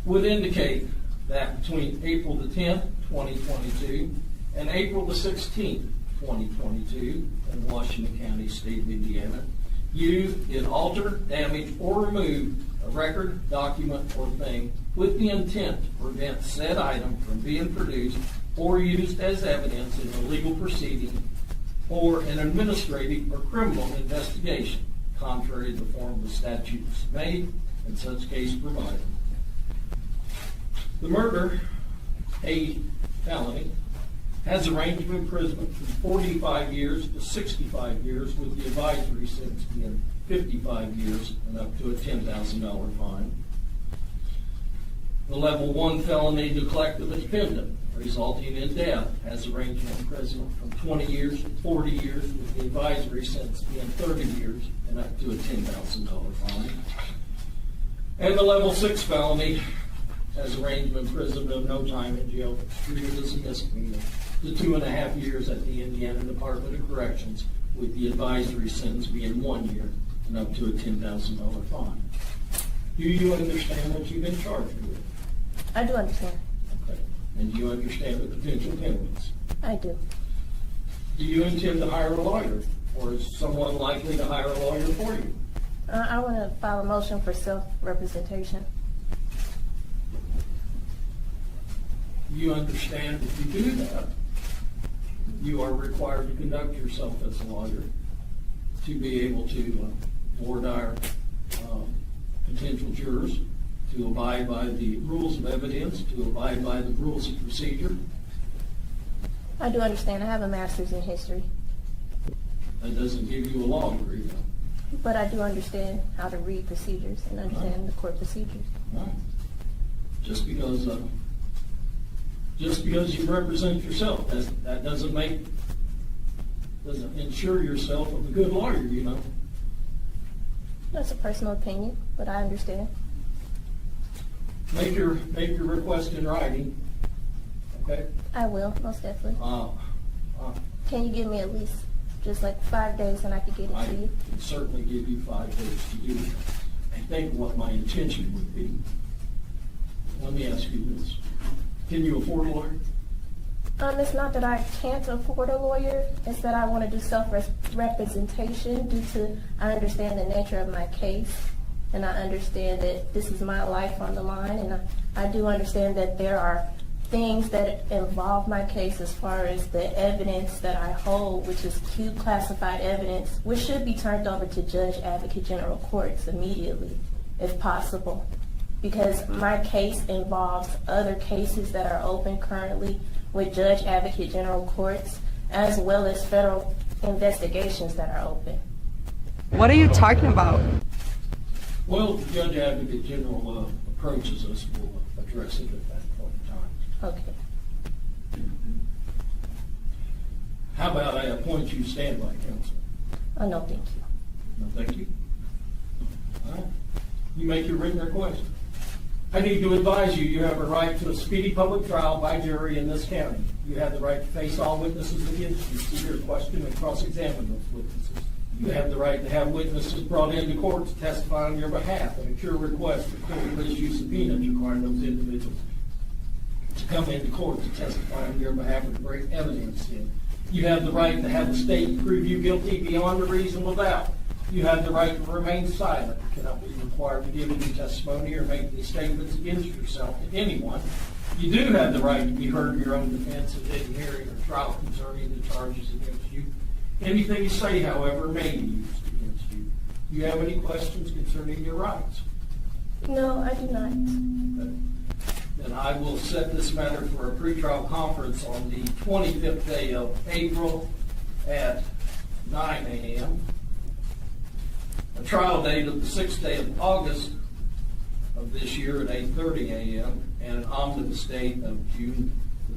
would indicate that between April the 10th, 2022 and April the 16th, 2022 in Washington County, state of Indiana, you did alter, damage, or remove a record, document, or thing with the intent to prevent said item from being produced or used as evidence in a legal proceeding or an administrative or criminal investigation, contrary to the form of the statutes made and such case provided. The murder, a felony, has a range of imprisonment from 45 years to 65 years, with the advisory sentence being 55 years and up to a $10,000 fine. The level 1 felony, neglect of a dependent resulting in death, has a range of imprisonment from 20 years to 40 years, with the advisory sentence being 30 years and up to a $10,000 fine. And the level 6 felony has a range of imprisonment of no time in jail, treated as a misdemeanor, to 2.5 years at the Indiana Department of Corrections, with the advisory sentence being 1 year and up to a $10,000 fine. Do you understand what you've been charged with? I do understand. Okay. And do you understand the potential penalties? I do. Do you intend to hire a lawyer, or is someone likely to hire a lawyer for you? I want to file a motion for self-representation. You understand if you do that, you are required to conduct yourself as a lawyer to be able to board our potential jurors, to abide by the rules of evidence, to abide by the rules of procedure. I do understand. I have a master's in history. That doesn't give you a law degree, though. But I do understand how to read procedures and understand the court procedures. Right. Just because you represent yourself, that doesn't ensure yourself of a good lawyer, you know. That's a personal opinion, but I understand. Make your request in writing. okay? I will, most definitely. Uh, Can you give me at least just like 5 days and I could get it I to you? can certainly give you 5 days to do it. I think what my intention would be, let me ask you this. Can you afford a lawyer? It's not that I can't afford a lawyer, it's that I want to do self-representation due to, I understand the nature of my case, and I understand that this is my life on the line, and I do understand that there are things that involve my case as far as the evidence that I hold, which is cube classified evidence, which should be turned over to Judge Advocate General Courts immediately, if possible. Because my case involves other cases that are open currently with Judge Advocate General Courts, as well as federal investigations that are open. What are you talking about? Well, if the Judge Advocate General approaches us, we'll address it at that point in time. Okay. How about I appoint you standby counsel? Oh, no, thank you. No, thank you. All right. You make your written request. I need to advise you, you have a right to a speedy public trial by jury in this county. You have the right to face all witnesses against you, see your question and cross-examine those witnesses. You have the right to have witnesses brought into court to testify on your behalf, and at your request, the court will issue subpoenas requiring those individuals to come into court to testify on your behalf and bring evidence in. You have the right to have the state prove you guilty beyond a reasonable doubt. You have the right to remain silent. You cannot be required to give any testimony or make any statements against yourself to anyone. You do have the right to be heard in your own defense at any hearing or trial concerning the charges against you. Anything you say, however, may be used against you. Do you have any questions concerning your rights? No, I do not. Then I will set this matter for a pretrial conference on the 25th day of April at 9 a.m. A trial date of the 6th day of August of this year at 8:30 a.m. and an omnibus date of June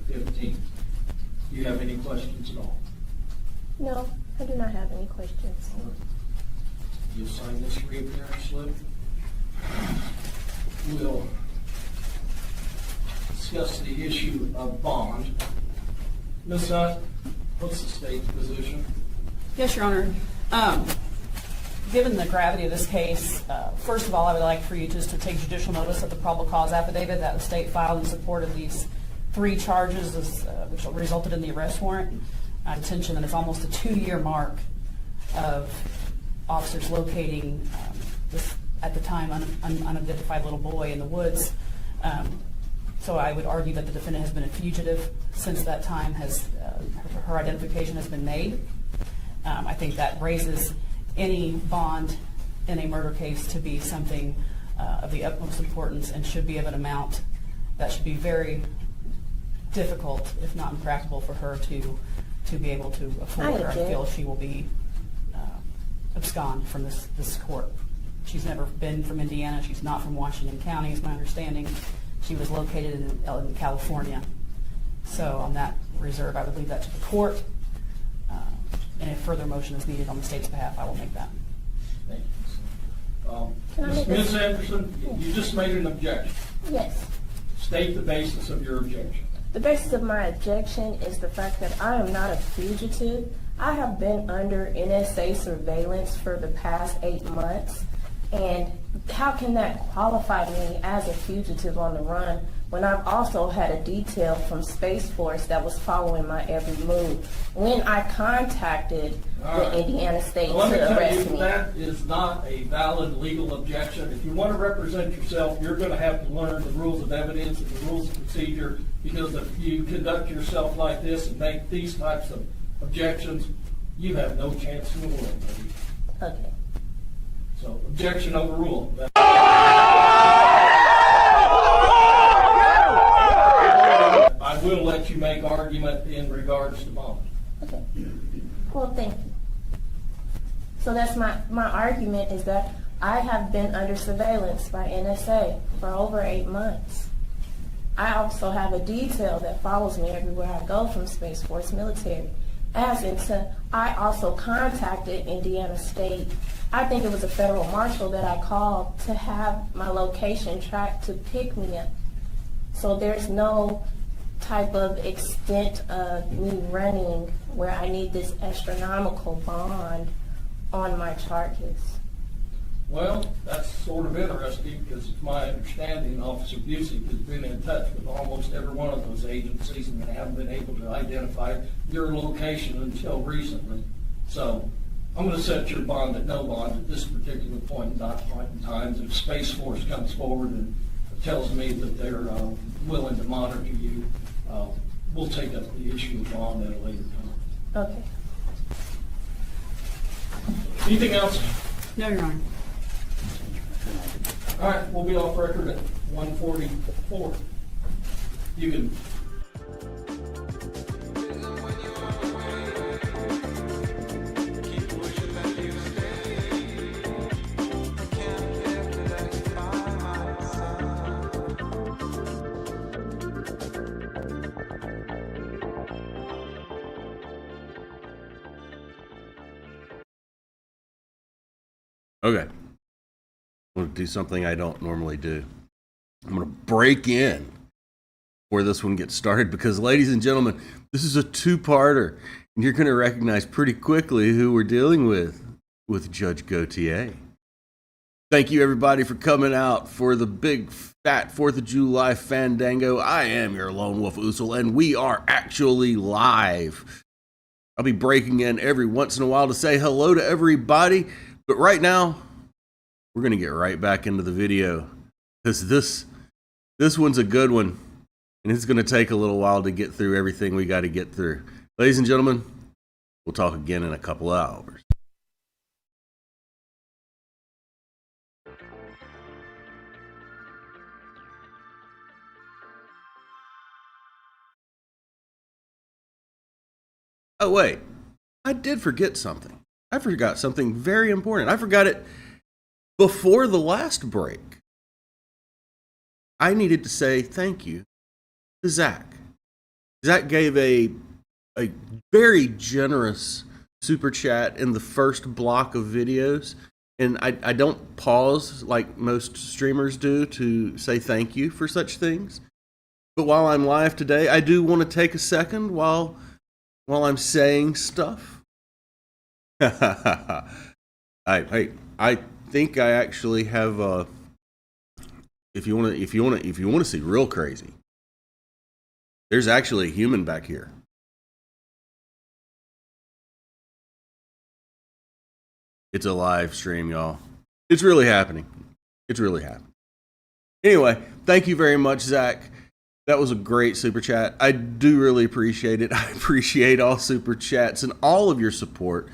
the 15th. Do you have any questions at all? No, I do not have any questions. You'll sign this reappearance slip. We'll discuss the issue of bond. Ms. Hunt, what's the state's position? Yes, Your Honor. Given the gravity of this case, first of all, I would like for you just to take judicial notice of the probable cause affidavit that the state filed in support of these 3 charges, which resulted in the arrest warrant. Attention that it's almost a 2-year mark of officers locating this, at the time, unidentified little boy in the woods. So I would argue that the defendant has been a fugitive since that time. Her identification has been made. I think that raises any bond in a murder case to be something of the utmost importance and should be of an amount that should be very difficult, if not impractical, for her to be able to afford, or I feel she will be abscond from this court. She's never been from Indiana. She's not from Washington County, is my understanding. She was located in California. So on that reserve, I would leave that to the court. And if further motion is needed on the state's behalf, I will make that. Thank you. Ms. Anderson, you just made an objection. Yes. State the basis of your objection. The basis of my objection is the fact that I am not a fugitive. I have been under NSA surveillance for the past 8 months. And how can that qualify me as a fugitive on the run when I've also had a detail from Space Force that was following my every move when I contacted the Indiana State to arrest me? That is not a valid legal objection. If you want to represent yourself, you're going to have to learn the rules of evidence and the rules of procedure, because if you conduct yourself like this and make these types of objections, you have no chance in the world, baby. Okay. So, objection overruled. I will let you make argument in regards to bond. Okay. Well, thank you. So that's my argument is that I have been under surveillance by NSA for over 8 months. I also have a detail that follows me everywhere I go from Space Force military. I also contacted Indiana State. I think it was a federal marshal that I called to have my location tracked to pick me up. So there's no type of extent of me running where I need this astronomical bond on my charges? Well, that's sort of interesting because it's my understanding Officer Busey has been in touch with almost every one of those agencies and they haven't been able to identify your location until recently. So I'm going to set your bond at no bond at this particular point in time. If Space Force comes forward and tells me that they're willing to monitor you, we'll take up the issue of bond at a later time. Okay. Anything else? No, Your Honor. All right, we'll be off record at 1:44. You can. Okay. I'm going to do something I don't normally do. I'm going to break in before this one gets started because, ladies and gentlemen, this is a two-parter, and you're going to recognize pretty quickly who we're dealing with Judge Gautier. Thank you, everybody, for coming out for the big, fat 4th of July Fandango. I am your lone wolf Usul, and we are actually live. I'll be breaking in every once in a while to say hello to everybody, but right now, we're going to get right back into the video because this one's a good one, and it's going to take a little while to get through everything we got to get through. Ladies and gentlemen, we'll talk again in a couple of hours. Oh, wait. I did forget something. I forgot something very important. I forgot it before the last break. I needed to say thank you to Zach. Zach gave a very generous super chat in the first block of videos. And I don't pause like most streamers do to say thank you for such things. But while I'm live today, I do want to take a second while I'm saying stuff. I think I actually have if you want to see real crazy, there's actually a human back here. It's a live stream, y'all. It's really happening. It's really happening. Anyway, thank you very much, Zach. That was a great super chat. I do really appreciate it. I appreciate all super chats and all of your support.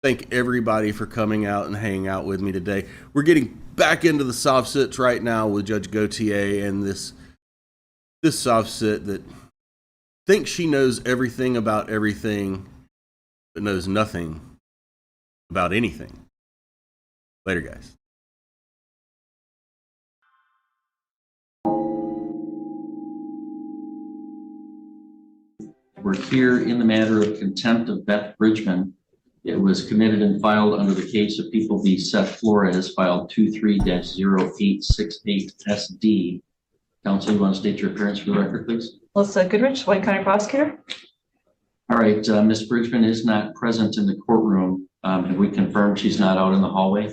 Thank everybody for coming out and hanging out with me today. We're getting back into the Sov Cits right now with Judge Gautier and this Sov Cit that thinks she knows everything about everything, but knows nothing about anything. Later, guys. We're here in the matter of contempt of Beth Bridgman. It was committed and filed under the case of People v. Seth Flores, filed 23-0868 SD. Counsel, you want to state your appearance for the record, please? Melissa Goodrich, Wayne County Prosecutor. All right, Ms. Bridgman is not present in the courtroom. Have we confirmed she's not out in the hallway?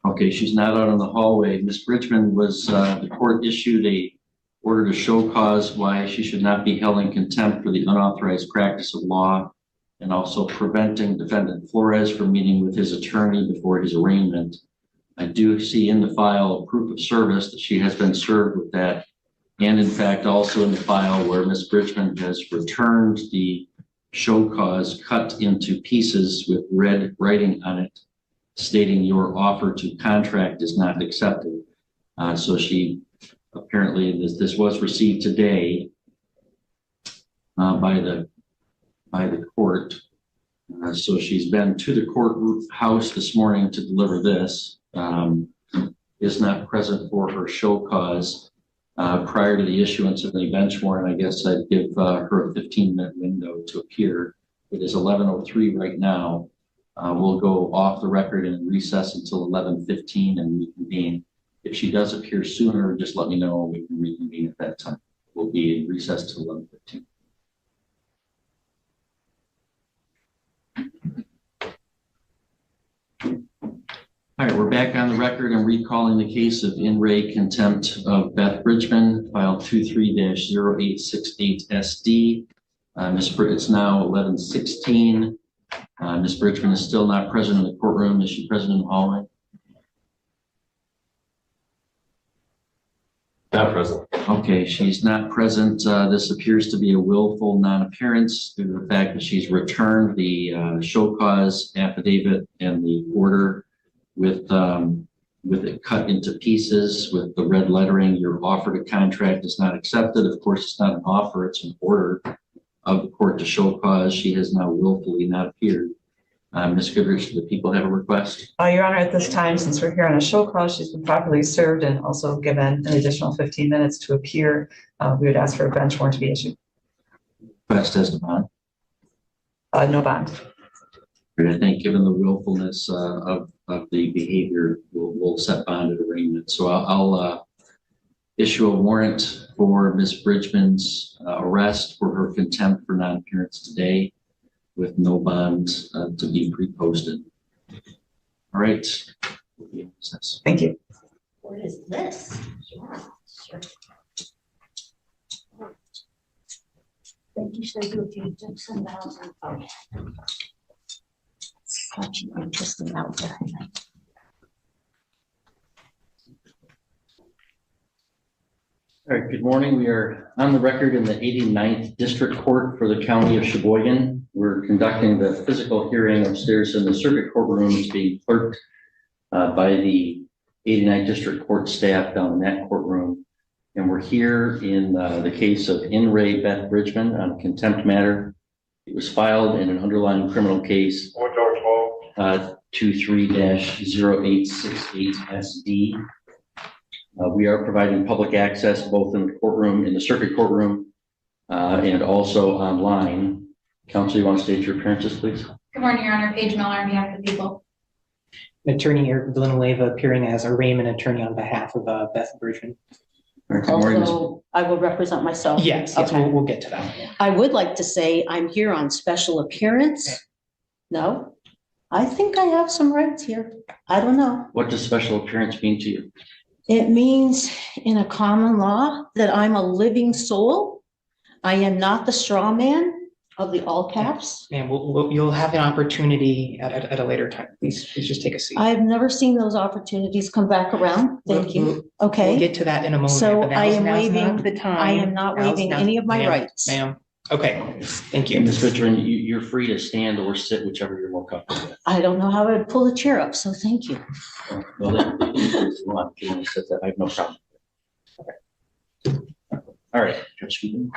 Okay, she's not out in the hallway. Ms. Bridgman was, the court issued a order to show cause why she should not be held in contempt for the unauthorized practice of law and also preventing defendant Flores from meeting with his attorney before his arraignment. I do see in the file a proof of service that she has been served with that. And in fact, also in the file where Ms. Bridgman has returned the show cause cut into pieces with red writing on it, stating your offer to contract is not accepted. So she apparently this was received today by the court. So she's been to the courthouse this morning to deliver this. Is not present for her show cause prior to the issuance of the bench warrant. I guess I'd give her a 15-minute window to appear. It is 11:03 right now. We'll go off the record and recess until 11:15 and reconvene. If she does appear sooner, just let me know and we can reconvene at that time. We'll be in recess till 11:15. All right, we're back on the record and recalling the case of in re contempt of Beth Bridgman, file 23-0868 SD. It's now 11:16. Ms. Bridgman is still not present in the courtroom. Is she present in the hallway? Not present. Okay, she's not present. This appears to be a willful non-appearance due to the fact that she's returned the show cause affidavit and the order with it cut into pieces with the red lettering. Your offer to contract is not accepted. Of course, it's not an offer, it's an order of the court to show cause. She has now willfully not appeared. Ms. Goodrich, do the people have a request? Your Honor, at this time, since we're here on a show cause, she's been properly served and also given an additional 15 minutes to appear. We would ask for a bench warrant to be issued. Request as to bond? No bond. I think given the willfulness of the behavior, we'll set bond at arraignment. So I'll issue a warrant for Ms. Bridgman's arrest for her contempt for non-appearance today with no bond to be pre-posted. All right. Thank you. What is this? Thank you, sir. Do you just send that out? Such an interesting outfit. All right, good morning. We are on the record in the 89th District Court for the County of Sheboygan. We're conducting the physical hearing upstairs in the circuit courtroom. It's being clerked by the 89th District Court staff down in that courtroom. And we're here in the case of in re Beth Bridgman on a contempt matter. It was filed in an underlying criminal case 23-0868 SD. We are providing public access both in the courtroom, in the circuit courtroom, and also online. Counsel, you want to state your appearances, please? Good morning, Your Honor. Paige Miller on behalf of the people. Attorney Eric Villanueva appearing as arraignment attorney on behalf of Beth Bridgman. Although I will represent myself. Yes, Okay. we'll get to that. I would like to say I'm here on special appearance. No, I think I have some rights here. I don't know. What does special appearance mean to you? It means in a common law that I'm a living soul. I am not the straw man of the all caps. And you'll have an opportunity at a later time. Please just take a seat. I've never seen those opportunities come back around. Thank you. Okay. We'll get to that in a moment. So but I am now's waiving, not the time. I am not waiving any of my Ma'am, rights. Ma'am, okay, thank you. Ms. Bridgman, you're free to stand or sit, whichever you're more comfortable with. I don't know how I'd pull the chair up, so thank you. Well, then, if you want to sit there, I have no problem. All right. Thank you.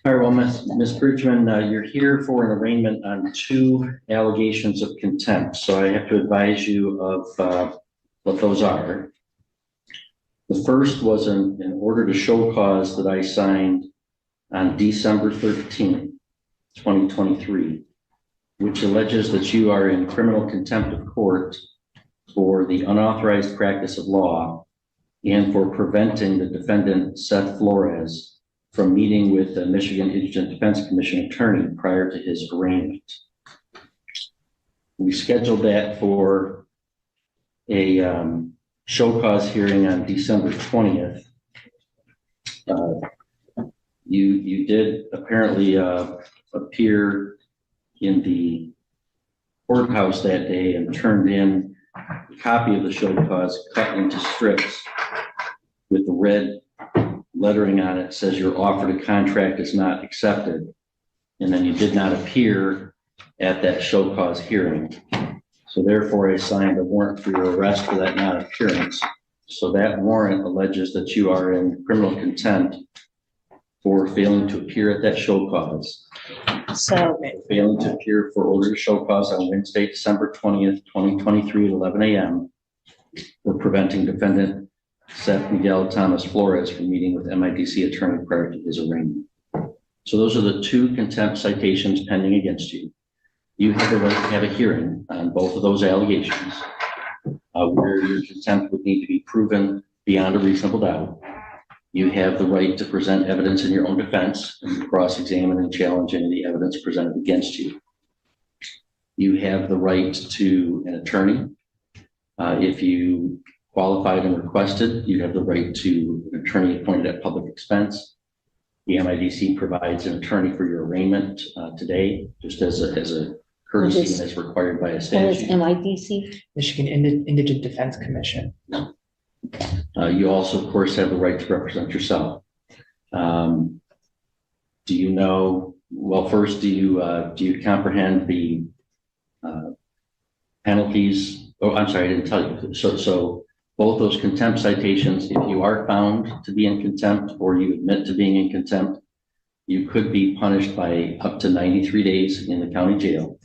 All right, well, Ms. Bridgman, you're here for an arraignment on 2 allegations of contempt. So I have to advise you of what those are. The first was an order to show cause that I signed on December 13th, 2023, which alleges that you are in criminal contempt of court for the unauthorized practice of law and for preventing the defendant, Seth Flores, from meeting with the Michigan Indigent Defense Commission attorney prior to his arraignment. We scheduled that for a show cause hearing on December 20th. You did apparently appear in the courthouse that day and turned in a copy of the show cause cut into strips with the red lettering on it. Says your offer to contract is not accepted. And then you did not appear at that show cause hearing. So therefore I signed a warrant for your arrest for that non-appearance. So that warrant alleges that you are in criminal contempt for failing to appear at that show cause. So failing to appear for order to show cause on Wednesday, December 20th, 2023 at 11 a.m. for preventing defendant Seth Miguel Thomas Flores from meeting with MIDC attorney prior to his arraignment. So those are the 2 contempt citations pending against you. you have the right to have a hearing on both of those allegations, where your contempt would need to be proven beyond a reasonable doubt. You have the right to present evidence in your own defense and cross-examine and challenge any of the evidence presented against you. You have the right to an attorney. If you qualified and requested, you have the right to an attorney appointed at public expense. The MIDC provides an attorney for your arraignment today, just as a courtesy and as required by a statute. MIDC? Michigan Indigent Defense Commission. You also, of course, have the right to represent yourself. Do you know? Well, first, do you comprehend the penalties? Oh, I'm sorry, I didn't tell you. So both those contempt citations, if you are found to be in contempt or you admit to being in contempt, you could be punished by up to 93 days in the county jail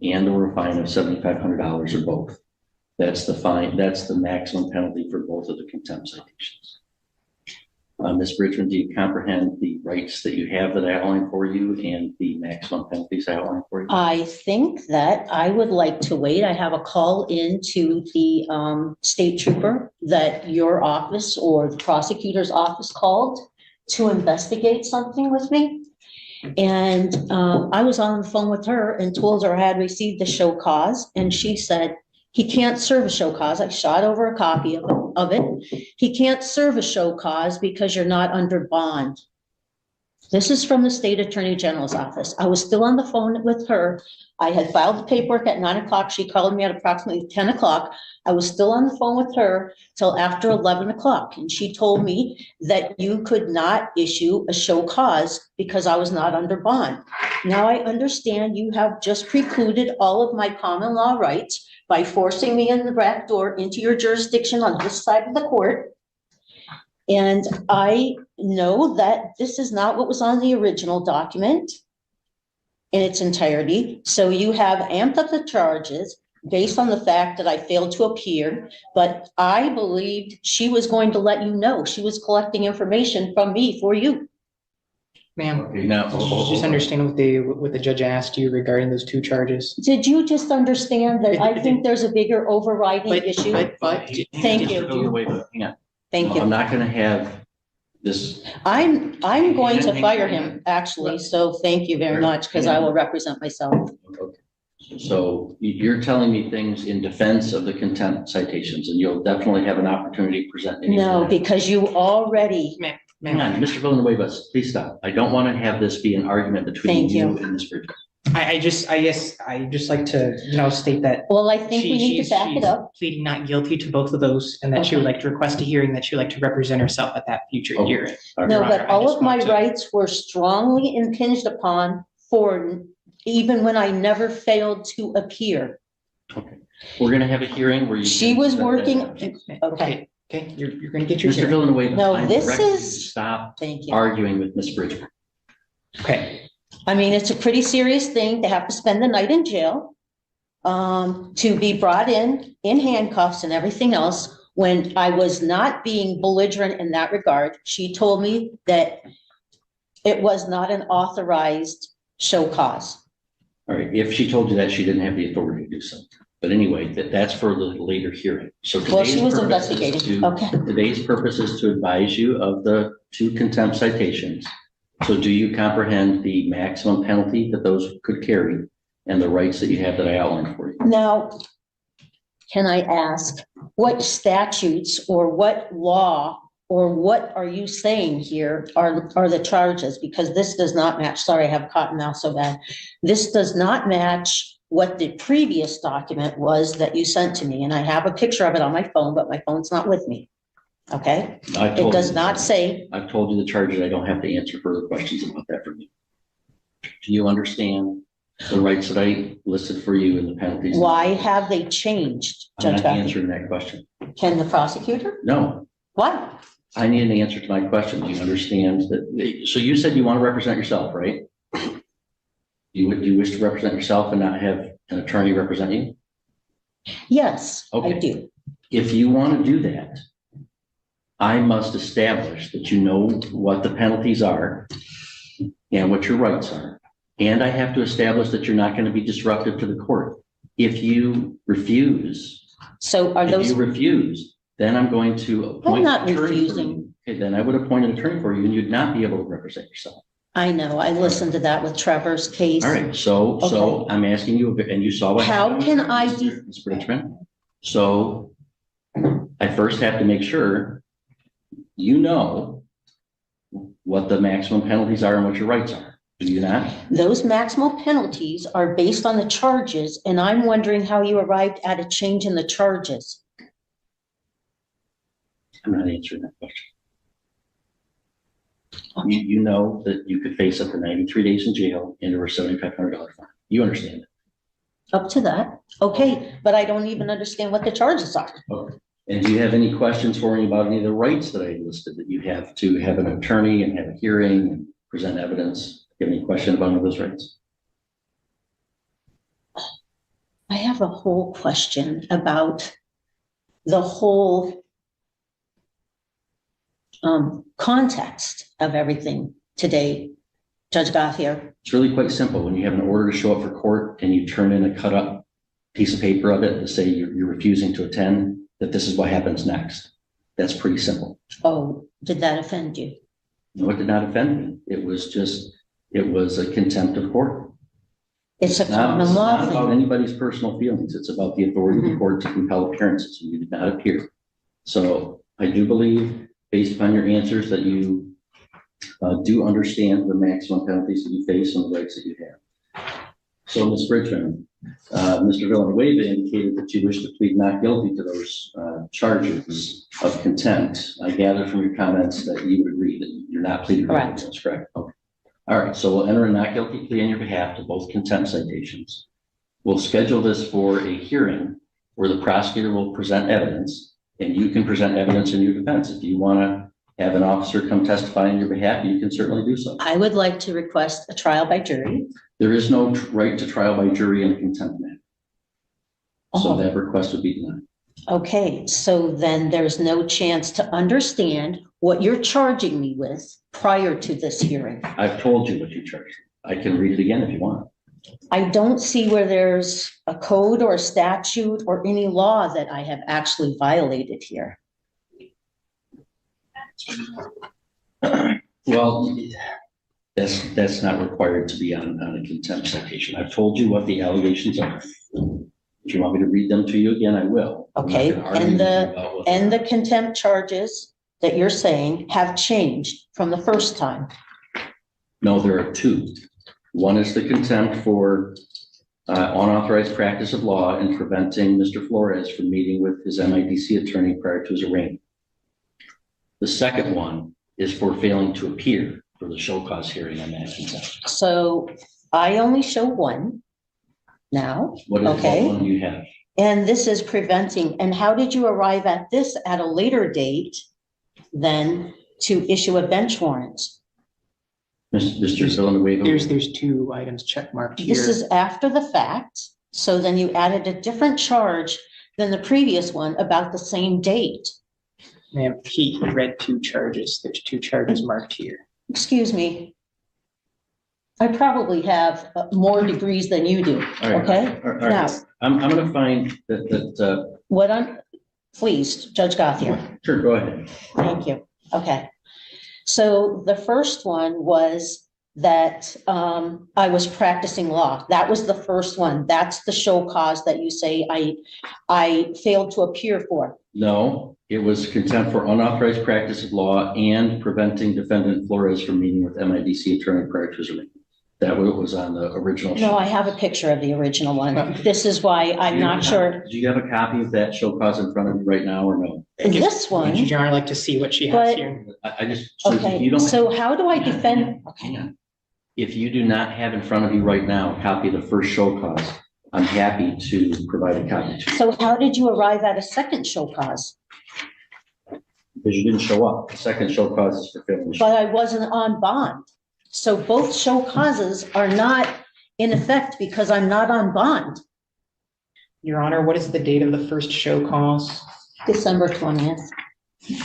and or a fine of $7,500 or both. That's the fine. That's the maximum penalty for both of the contempt citations. Ms. Bridgman, do you comprehend the rights that you have that I outlined for you and the maximum penalties I outlined for you? I think that I would like to wait. I have a call in to the state trooper that your office or the prosecutor's office called to investigate something with me. And I was on the phone with her and told her I had received the show cause. And she said, he can't serve a show cause. I shot over a copy of it. He can't serve a show cause because you're not under bond. This is from the state attorney general's office. I was still on the phone with her. I had filed the paperwork at 9 o'clock. She called me at approximately 10 o'clock. I was still on the phone with her till after 11 o'clock. And she told me that you could not issue a show cause because I was not under bond. Now I understand you have just precluded all of my common law rights by forcing me in the back door into your jurisdiction on this side of the court. And I know that this is not what was on the original document in its entirety. So you have amped up the charges based on the fact that I failed to appear, but I believed she was going to let you know. She was collecting information from me for you. Ma'am, Okay, now, did you just understand what the judge asked you regarding those two charges? Did you just understand that I think there's a bigger overriding issue? Thank you. Hang on. Thank you. I'm not going to have this. I'm going to fire him, actually, so thank you very much, because I will represent myself. Okay. So you're telling me things in defense of the contempt citations, and you'll definitely have an opportunity to present. No, because you already. Hang on, Mr. Villanueva, please stop. I don't want to have this be an argument between you and Ms. Bridgman. I just like to, state that. Well, I think we need to back it up. Pleading not guilty to both of those, and that she would like to request a hearing, that she would like to represent herself at that future hearing. No, but all of my rights were strongly impinged upon for even when I never failed to appear. Okay, we're going to have a hearing where you. She was working. Okay, you're going to get your. Mr. Villanueva, no, I'm this directing you to is. stop Thank you. arguing with Ms. Bridgman. Okay. I mean, it's a pretty serious thing to have to spend the night in jail, to be brought in handcuffs and everything else. When I was not being belligerent in that regard, she told me that it was not an authorized show cause. All right, if she told you that, she didn't have the authority to do so. But anyway, that's for the later hearing. So Well, she was purpose is investigating. to- Okay. Today's purpose is to advise you of the two contempt citations. So do you comprehend the maximum penalty that those could carry and the rights that you have that I outlined for you? Now, can I ask what statutes or what law or what are you saying here are the charges? Because this does not match. Sorry, I have cotton mouth so bad. This does not match what the previous document was that you sent to me. And I have a picture of it on my phone, but my phone's not with me. Okay? It does not say. I've told you the charges. I don't have to answer further questions about that from you. Do you understand the rights that I listed for you and the penalties? Why have they changed, I'm Judge not Quacky? answering that question. Can the prosecutor? No. Why? I need an answer to my question. Do you understand that? So you said you want to represent yourself, right? You wish to represent yourself and not have an attorney represent you? Yes, Okay. I do. If you want to do that, I must establish that you know what the penalties are and what your rights are. And I have to establish that you're not going to be disruptive to the court. If you refuse, So are those? then I'm going to appoint. not an attorney for refusing. you. Okay, then I would appoint an attorney for you and you'd not be able to represent yourself. I know, I listened to that with Trevor's case. All right, so Okay. I'm asking you, and you saw what. How happened, can I Ms. Bridgman? So I first have to make sure you know what the maximum penalties are and what your rights are. Do you not? Those maximal penalties are based on the charges, and I'm wondering how you arrived at a change in the charges. I'm not answering that question. You know that you could face up to 93 days in jail and or a $7,500 fine. You understand it. Up to that, okay, but I don't even understand what the charges are. Okay. And do you have any questions for me about any of the rights that I listed, that you have to have an attorney and have a hearing and present evidence? Do you have any question about any of those rights? I have a whole question about the whole context of everything today, Judge Gothier. It's really quite simple. When you have an order to show up for court and you turn in a cut up piece of paper of it to say you're refusing to attend, that this is what happens next. That's pretty simple. Oh, did that offend you? No, it did not offend me. It was a contempt of court. It's a common It's law not thing. about anybody's personal feelings. It's about the authority of the court to compel appearances, and you did not appear. So I do believe, based upon your answers, that you do understand the maximum penalties that you face and the rights that you have. So, Ms. Bridgman, Mr. Villanueva indicated that you wish to plead not guilty to those charges of contempt. I gather from your comments that you would agree that you're not pleading guilty. Correct. That's correct. Okay. All right. So we'll enter a not guilty plea on your behalf to both contempt citations. We'll schedule this for a hearing where the prosecutor will present evidence, and you can present evidence in your defense. If you want to have an officer come testify on your behalf, you can certainly do so. I would like to request a trial by jury. There is no right to trial by jury in a contempt matter. So Oh. that request would be denied. Okay, so then there's no chance to understand what you're charging me with prior to this hearing. I've told you what you charged. I can read it again if you want. I don't see where there's a code or a statute or any law that I have actually violated here. Well, that's not required to be on a contempt citation. I've told you what the allegations are. If you want me to read them to you again, I will. I'm not Okay, gonna argue and with you about what the contempt charges that you're saying have changed from the first time. No, there are two. One is the contempt for unauthorized practice of law and preventing Mr. Flores from meeting with his MIDC attorney prior to his arraignment. The second one is for failing to appear for the show cause hearing on that contempt. So I only show one now. What is Okay. what one do you have? And this is preventing, and how did you arrive at this at a later date than to issue a bench warrant? Mr. Villanueva. There's two items check marked here. This is after the fact, so then you added a different charge than the previous one about the same date. Ma'am, he read two charges. There's two charges marked here. Excuse me. I probably have more degrees than you do, All right, okay? all right. Now, I'm gonna find that, what please, Judge Gothier. sure, go ahead. Thank you. Okay. So the first one was that I was practicing law. That was the first one. That's the show cause that you say I failed to appear for. No, it was contempt for unauthorized practice of law and preventing defendant Flores from meeting with MIDC attorney prior to his arraignment. That was on the original. No, I have a picture of the original one. This is why I'm not sure. Do you have a copy of that show cause in front of you right now or no? This one. Would Your Honor like to see what she has But- here? I just, so if you Okay, don't. so how do I defend? Hang on. If you do not have in front of you right now a copy of the first show cause, I'm happy to provide a copy to you. So how did you arrive at a second show cause? Because you didn't show up. The second show cause is for failing to show. But I wasn't on bond. So both show causes are not in effect because I'm not on bond. Your Honor, what is the date of the first show cause? December 20th.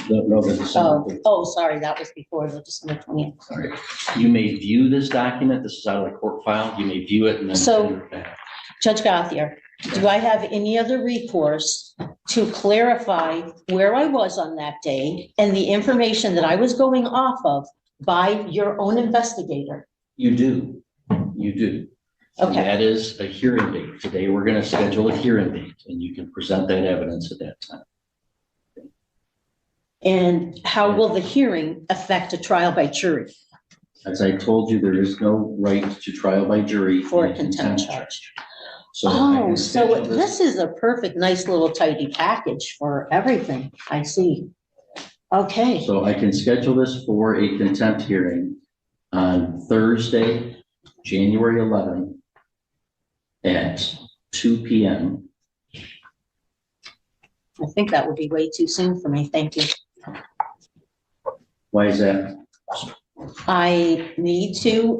No, the December. Oh, sorry, that was before the December 20th. All right. You may view this document. This is out of the court court file. You may view it and then. So- send it back. Judge Gothier, do I have any other recourse to clarify where I was on that day and the information that I was going off of by your own investigator? You do. You do. And Okay. that is a hearing date. Today, we're going to schedule a hearing date and you can present that evidence at that time. And how will the hearing affect a trial by jury As I told you, there is no right to trial by jury. for in a contempt charge? So I Oh, can so schedule this is a perfect, nice little tidy package for everything. I see. Okay, So I can schedule this for a contempt hearing on Thursday, January 11th at 2 p.m. I think that would be way too soon for me. Thank you. Why is that? I need to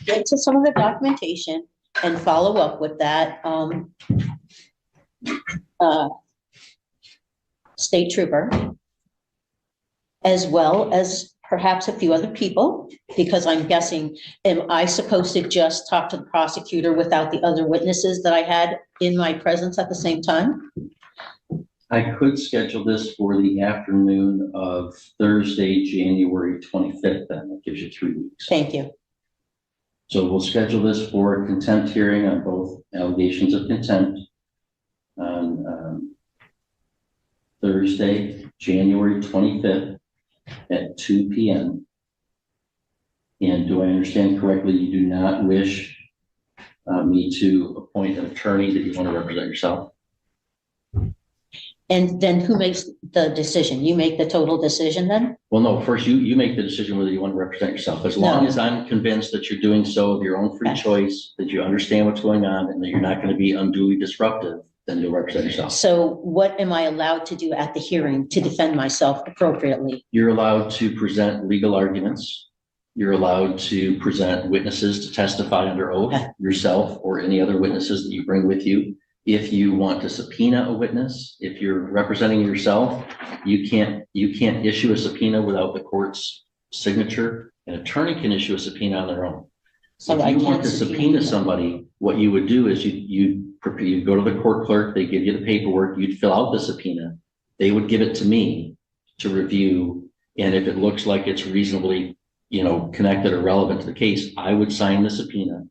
get to some of the documentation and follow up with that, state trooper, as well as perhaps a few other people, because I'm guessing, am I supposed to just talk to the prosecutor without the other witnesses that I had in my presence at the same time? I could schedule this for the afternoon of Thursday, January 25th, then that gives you 3 weeks. Thank you. So we'll schedule this for a contempt hearing on both allegations of contempt on Thursday, January 25th at 2 p.m. And do I understand correctly, you do not wish me to appoint an attorney that you want to represent yourself? And then who makes the decision? You make the total decision then? Well, no, first you make the decision whether you want to represent yourself. As long as I'm convinced that you're doing so of your own free choice, that you understand what's going on and that you're not going to be unduly disruptive, then you'll represent yourself. So what am I allowed to do at the hearing to defend myself appropriately? You're allowed to present legal arguments. You're allowed to present witnesses to testify under oath, yourself or any other witnesses that you bring with you. If you want to subpoena a witness, if you're representing yourself, you can't issue a subpoena without the court's signature. An attorney can issue a subpoena on their own. So If you want to subpoena somebody, what you would do is you go to the court clerk, they give you the paperwork, you'd fill out the subpoena. They would give it to me to review. And if it looks like it's reasonably, connected or relevant to the case, I would sign the subpoena.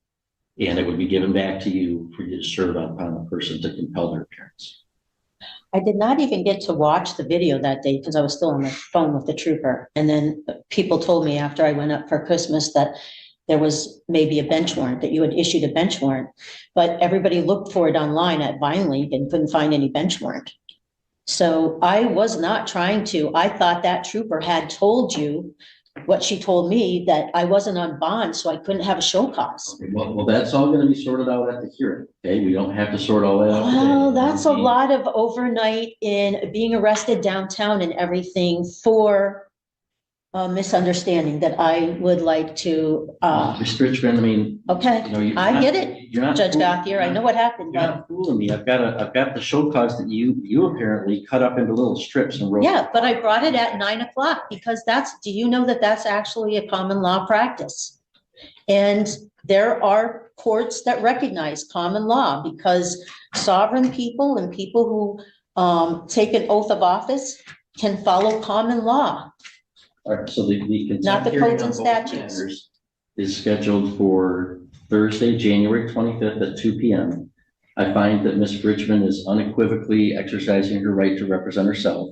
And it would be given back to you for you to serve upon the person to compel their appearance. I did not even get to watch the video that day because I was still on the phone with the trooper. And then people told me after I went up for Christmas that there was maybe a bench warrant, that you had issued a bench warrant. But everybody looked for it online at VineLink and couldn't find any bench warrant. So I was not trying to. I thought that trooper had told you what she told me, that I wasn't on bond, so I couldn't have a show cause. Okay, well, that's all going to be sorted out at the hearing. Okay, we don't have to sort all that out today. Well, that's a lot of overnight in being arrested downtown and everything for a misunderstanding that I would like to, Mr. Richmond, okay, I get it, you're not Judge fooling- Gothier, I know what happened, You're but not fooling me. I've got the show cause that you apparently cut up into little strips and wrote. yeah, but I brought it at 9 o'clock because do you know that that's actually a common law practice? And there are courts that recognize common law because sovereign people and people who take an oath of office can follow common law. All right, so the Not the contempt hearing codes on and both statutes. matters is scheduled for Thursday, January 25th at 2 p.m. I find that Ms. Bridgman is unequivocally exercising her right to represent herself,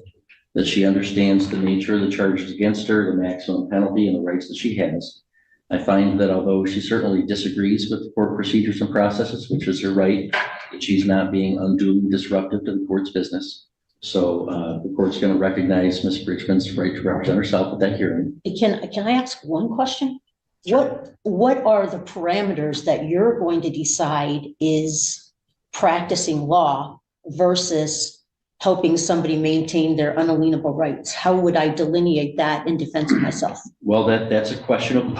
that she understands the nature of the charges against her, the maximum penalty, and the rights that she has. I find that although she certainly disagrees with the court procedures and processes, which is her right, that she's not being unduly disruptive to the court's business. So the court's going to recognize Ms. Bridgman's right to represent herself at that hearing. Can I ask one question? What are the parameters that you're going to decide is practicing law versus helping somebody maintain their unalienable rights? How would I delineate that in defense of myself? Well, that's a question of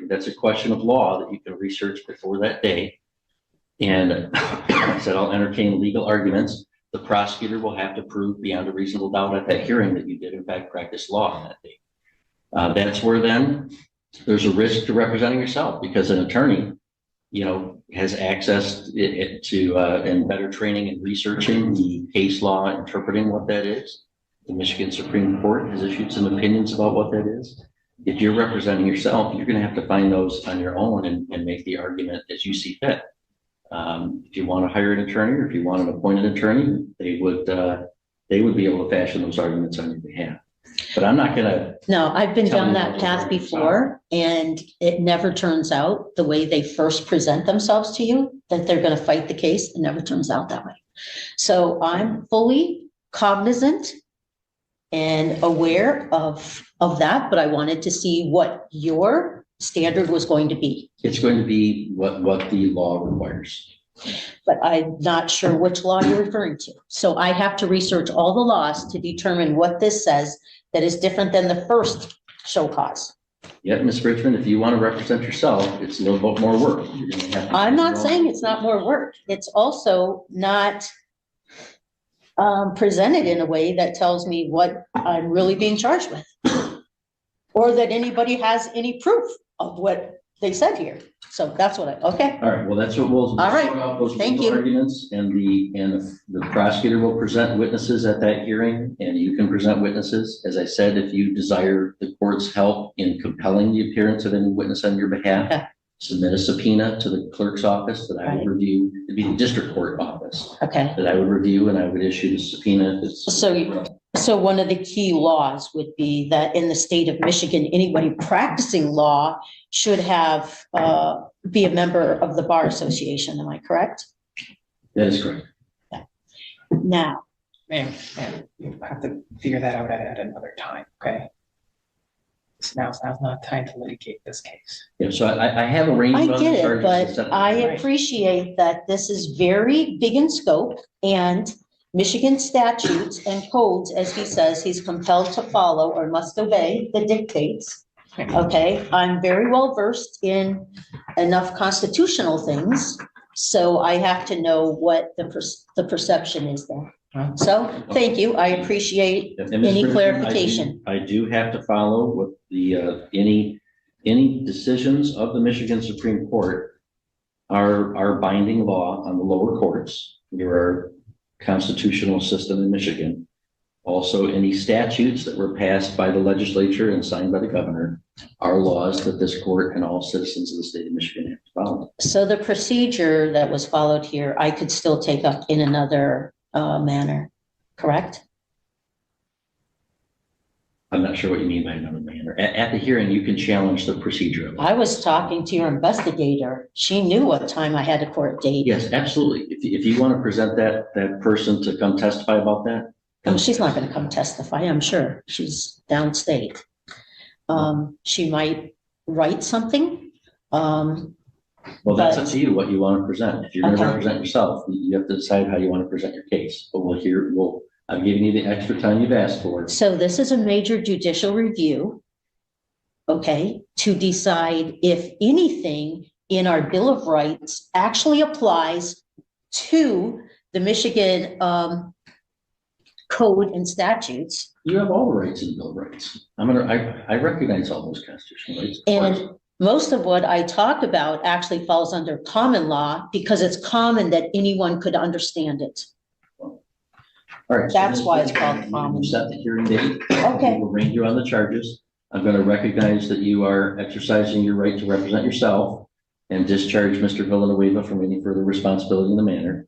that's a question of law that you can research before that day. And I said I'll entertain legal arguments. The prosecutor will have to prove beyond a reasonable doubt at that hearing that you did in fact practice law on that day. That's where then there's a risk to representing yourself because an attorney, has access to and better training and researching the case law, interpreting what that is. The Michigan Supreme Court has issued some opinions about what that is. If you're representing yourself, you're going to have to find those on your own and make the argument as you see fit. If you want to hire an attorney or if you want to appoint an attorney, they would be able to fashion those arguments on your behalf. But I'm not going to. No, I've been down that path before, and it never turns out the way they first present themselves to you, that they're going to fight the case. It never turns out that way. So I'm fully cognizant and aware of that, but I wanted to see what your standard was going to be. It's going to be what the law requires. But I'm not sure which law you're referring to. So I have to research all the laws to determine what this says that is different than the first show cause. Yeah, Ms. Richmond, if you want to represent yourself, it's a little bit more work. You're going to have to I'm not saying it's not more work. It's also not presented in a way that tells me what I'm really being charged with, or that anybody has any proof of what they said here. So that's what okay. All right, well, that's what we'll. All right, those thank you. Arguments, and the prosecutor will present witnesses at that hearing, and you can present witnesses. As I said, if you desire the court's help in compelling the appearance of any witness on your behalf, submit a subpoena to the clerk's office that I would review. It'd be the district court office. Okay. That I would review, and I would issue the subpoena. So one of the key laws would be that in the state of Michigan, anybody practicing law should have be a member of the Bar Association. Am I correct? That is correct. Yeah. Now, Ma'am, you have to figure that out at another time, okay? Now's not time to litigate this case. Yeah, so I have a range. I of get it, charges but I appreciate that this is very big in scope, and Michigan statutes and codes, as he says, he's compelled to follow or must obey the dictates. Okay, I'm very well versed in enough constitutional things, so I have to know what the perception is there. So, thank you. I appreciate any clarification. I do have to follow what the any decisions of the Michigan Supreme Court are binding law on the lower courts. There are constitutional system in Michigan. Also, any statutes that were passed by the legislature and signed by the governor are laws that this court and all citizens of the state of Michigan have to follow. So the procedure that was followed here, I could still take up in another manner, correct? I'm not sure what you mean by another manner. At the hearing, you can challenge the procedure of it. I was talking to your investigator. She knew what time I had a court date. Yes, absolutely. If you want to present that person to come testify about that. She's not going to come testify, I'm sure. She's downstate. She might write something. Well, that's up to you, what you want to present. If you're going to represent yourself, you have to decide how you want to present your case. But I'm giving you the extra time you've asked for. So this is a major judicial review, okay, to decide if anything in our Bill of Rights actually applies to the Michigan code and statutes. You have all the rights in the Bill of Rights. I recognize all those constitutional rights. And most of what I talked about actually falls under common law because it's common that anyone could understand it. All right. That's why it's called common. Set the hearing date. Okay. We'll arrange you on the charges. I'm going to recognize that you are exercising your right to represent yourself and discharge Mr. Villanueva from any further responsibility in the matter.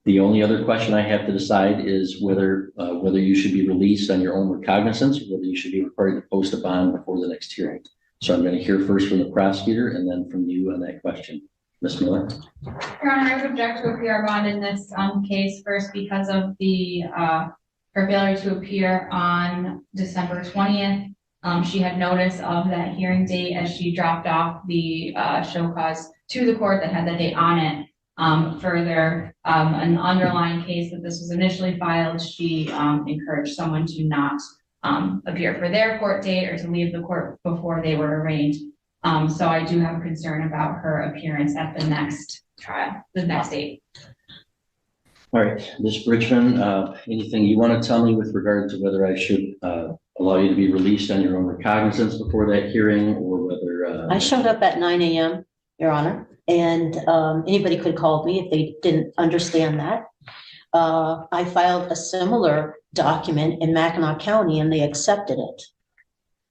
The only other question I have to decide is whether you should be released on your own recognizance or whether you should be required to post a bond before the next hearing. So I'm going to hear first from the prosecutor and then from you on that question. Ms. Miller. Your Honor, I would object to a PR bond in this case first because of her failure to appear on December 20th. She had notice of that hearing date as she dropped off the show cause to the court that had that date on it. Further, an underlying case that this was initially filed, she encouraged someone to not appear for their court date or to leave the court before they were arraigned. So I do have a concern about her appearance at the next trial, the next date. All right, Ms. Bridgman, anything you want to tell me with regard to whether I should allow you to be released on your own recognizance before that hearing, or whether I showed up at 9 a.m., Your Honor, and anybody could call me if they didn't understand that. I filed a similar document in Mackinac County and they accepted it.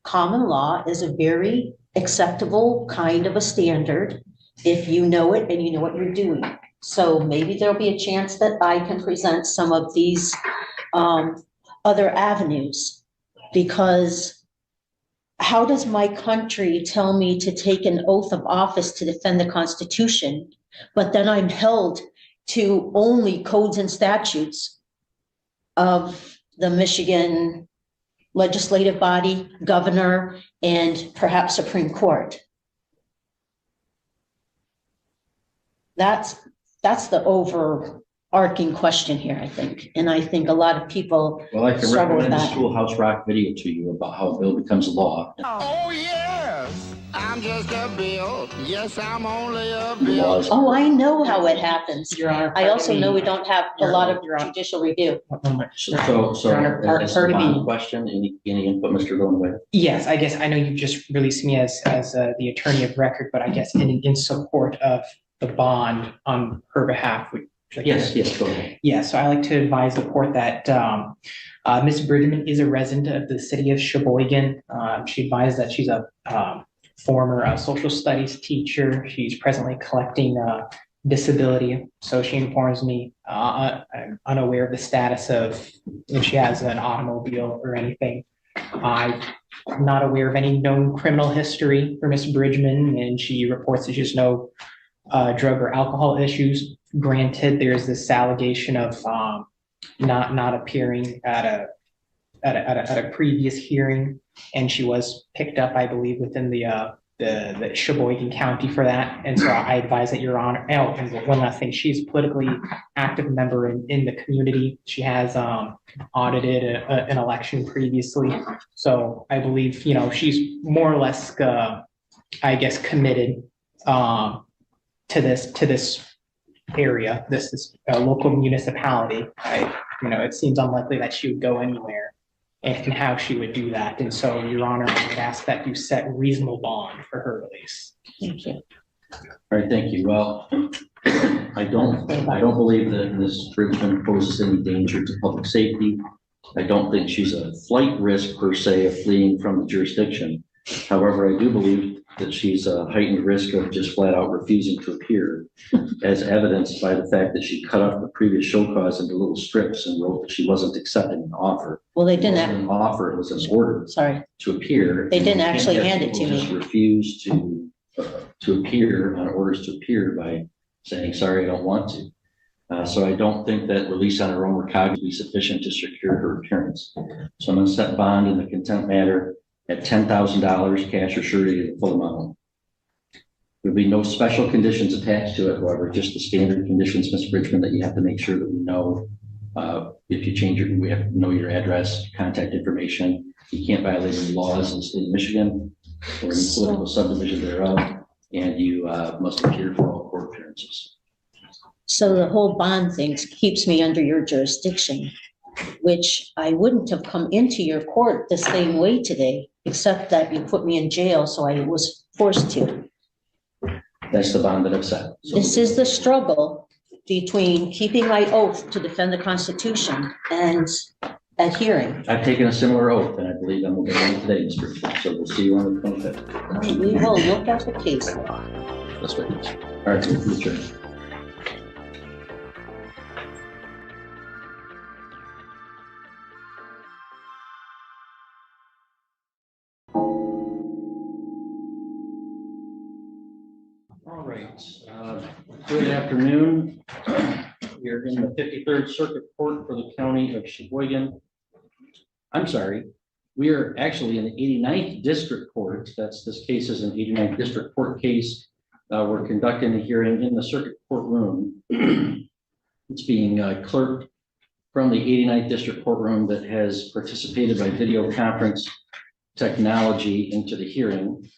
Common law is a very acceptable kind of a standard if you know it and you know what you're doing. So maybe there'll be a chance that I can present some of these other avenues, because how does my country tell me to take an oath of office to defend the Constitution, but then I'm held to only codes and statutes of the Michigan legislative body, governor, and perhaps Supreme Court? That's the overarching question here, I think. And I think a lot of people Well, I can struggle with recommend the that. Schoolhouse Rock video to you about how a bill becomes law. Oh, yes, I'm just a bill. Yes, I'm only a bill. Oh, I know how it happens. Your Honor, I also pardon know me. we don't have a lot of judicial review. So Your Honor, as a pardon me. bond question, any input, Mr. Villanueva? Yes, I guess I know you've just released me as the attorney of record, but I guess in support of the bond on her behalf. Yes, go ahead. Yeah, so I like to advise the court that Ms. Bridgman is a resident of the city of Sheboygan. She advised that she's a former social studies teacher. She's presently collecting disability. So she informs me, I'm unaware of the status of if she has an automobile or anything. I'm not aware of any known criminal history for Ms. Bridgman, and she reports that she has no drug or alcohol issues. Granted, there's this allegation of not appearing at a previous hearing, and she was picked up, I believe, within the Sheboygan County for that. And so I advise that Your Honor. Oh, and one last thing, she's a politically active member in the community. She has audited an election previously, so I believe she's more or less, I guess, committed to this area, this local municipality. It seems unlikely that she would go anywhere, and how she would do that. And so, Your Honor, I would ask that you set reasonable bond for her release. Thank you. All right, thank you. Well, I don't believe that Ms. Bridgman poses any danger to public safety. I don't think she's a flight risk per se of fleeing from the jurisdiction. However, I do believe that she's a heightened risk of just flat out refusing to appear, as evidenced by the fact that she cut up the previous show cause into little strips and wrote that she wasn't accepting an offer. Well, they It didn't. wasn't an offer, it was an order. Sorry. To appear. They didn't And you can't actually have hand it people to me. just refuse to appear on orders to appear by saying, sorry, I don't want to. So I don't think that release on her own recognizance would be sufficient to secure her appearance. So I'm going to set bond in the contempt matter at $10,000 cash or surety to the full amount. There'll be no special conditions attached to it, however, just the standard conditions, Ms. Bridgman, that you have to make sure that we know if you change we have to know your address, contact information. You can't violate any laws in the state of Michigan or any political subdivision thereof, and you must appear for all court appearances. So the whole bond thing keeps me under your jurisdiction, which I wouldn't have come into your court the same way today, except that you put me in jail, so I was forced to. That's the bond that I've set. So This is the struggle between keeping my oath to defend the Constitution and adhering. I've taken a similar oath, and I believe I'm going to get it today, Ms. Bridgman. So we'll see you on the 25th. We will look at the case. That's what it is. All right, so please adjourn. All right, good afternoon. We are in the 53rd Circuit Court for the County of Sheboygan. I'm sorry, we are actually in the 89th District Court. This case is an 89th District Court case. We're conducting a hearing in the Circuit Courtroom. It's being clerked from the 89th District Courtroom that has participated by video conference technology into the hearing.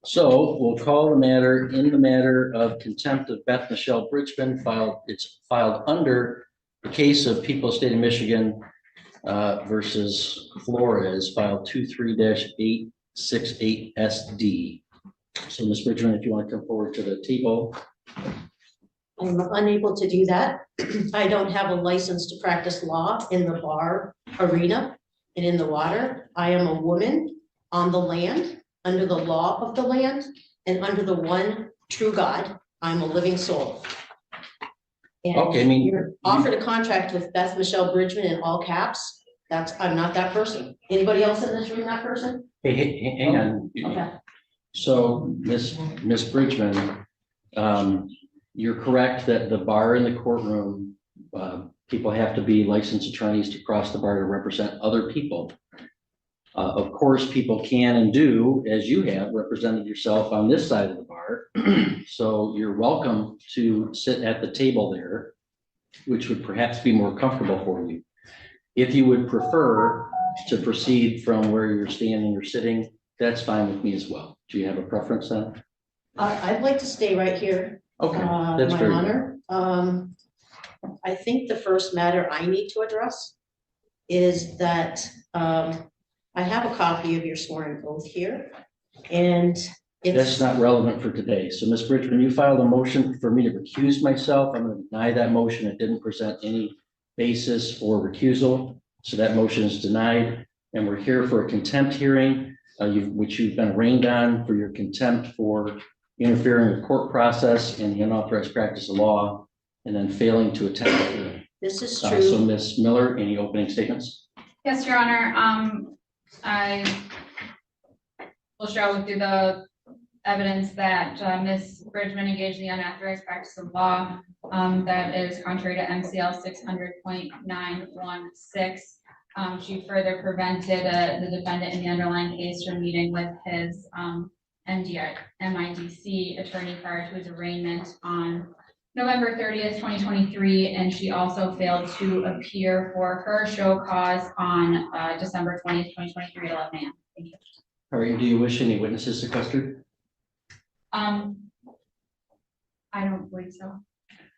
So we'll call the matter in the matter of contempt of Beth Michelle Bridgman. It's filed under the case of People State of Michigan versus Flores, file 23-868 SD. So Ms. Bridgman, if you want to come forward to the table. I'm unable to do that. I don't have a license to practice law in the bar arena and in the water. I am a woman on the land, under the law of the land, and under the one true God. I'm a living soul. And Okay, I mean, you're offered a contract with Beth Michelle Bridgman in all caps. I'm not that person. Anybody else in this room that person? Hey, hang on. Okay. So Ms. Bridgman, you're correct that the bar in the courtroom, people have to be licensed attorneys to cross the bar to represent other people. Of course, people can and do, as you have represented yourself on this side of the bar. So you're welcome to sit at the table there, which would perhaps be more comfortable for you. If you would prefer to proceed from where you're standing or sitting, that's fine with me as well. Do you have a preference then? I'd like to stay right here. Okay, that's My very honor. I think the first matter I need to address is that I have a copy of your sworn oath here, and That's not relevant for today. So Ms. Bridgman, you filed a motion for me to recuse myself. I'm going to deny that motion. It didn't present any basis for recusal. So that motion is denied. And we're here for a contempt hearing, which you've been arraigned on for your contempt for interfering with court process and the unauthorized practice of law, and then failing to attend the hearing. This is true. So Ms. Miller, any opening statements? Yes, Your Honor. I will share with you the evidence that Ms. Bridgman engaged in the unauthorized practice of law that is contrary to MCL 600.916. She further prevented the defendant in the underlying case from meeting with his MIDC attorney prior to his arraignment on November 30th, 2023, and she also failed to appear for her show cause on December 20th, 2023 at 11 a.m. Thank you. All right, do you wish any witnesses sequestered? I don't believe so.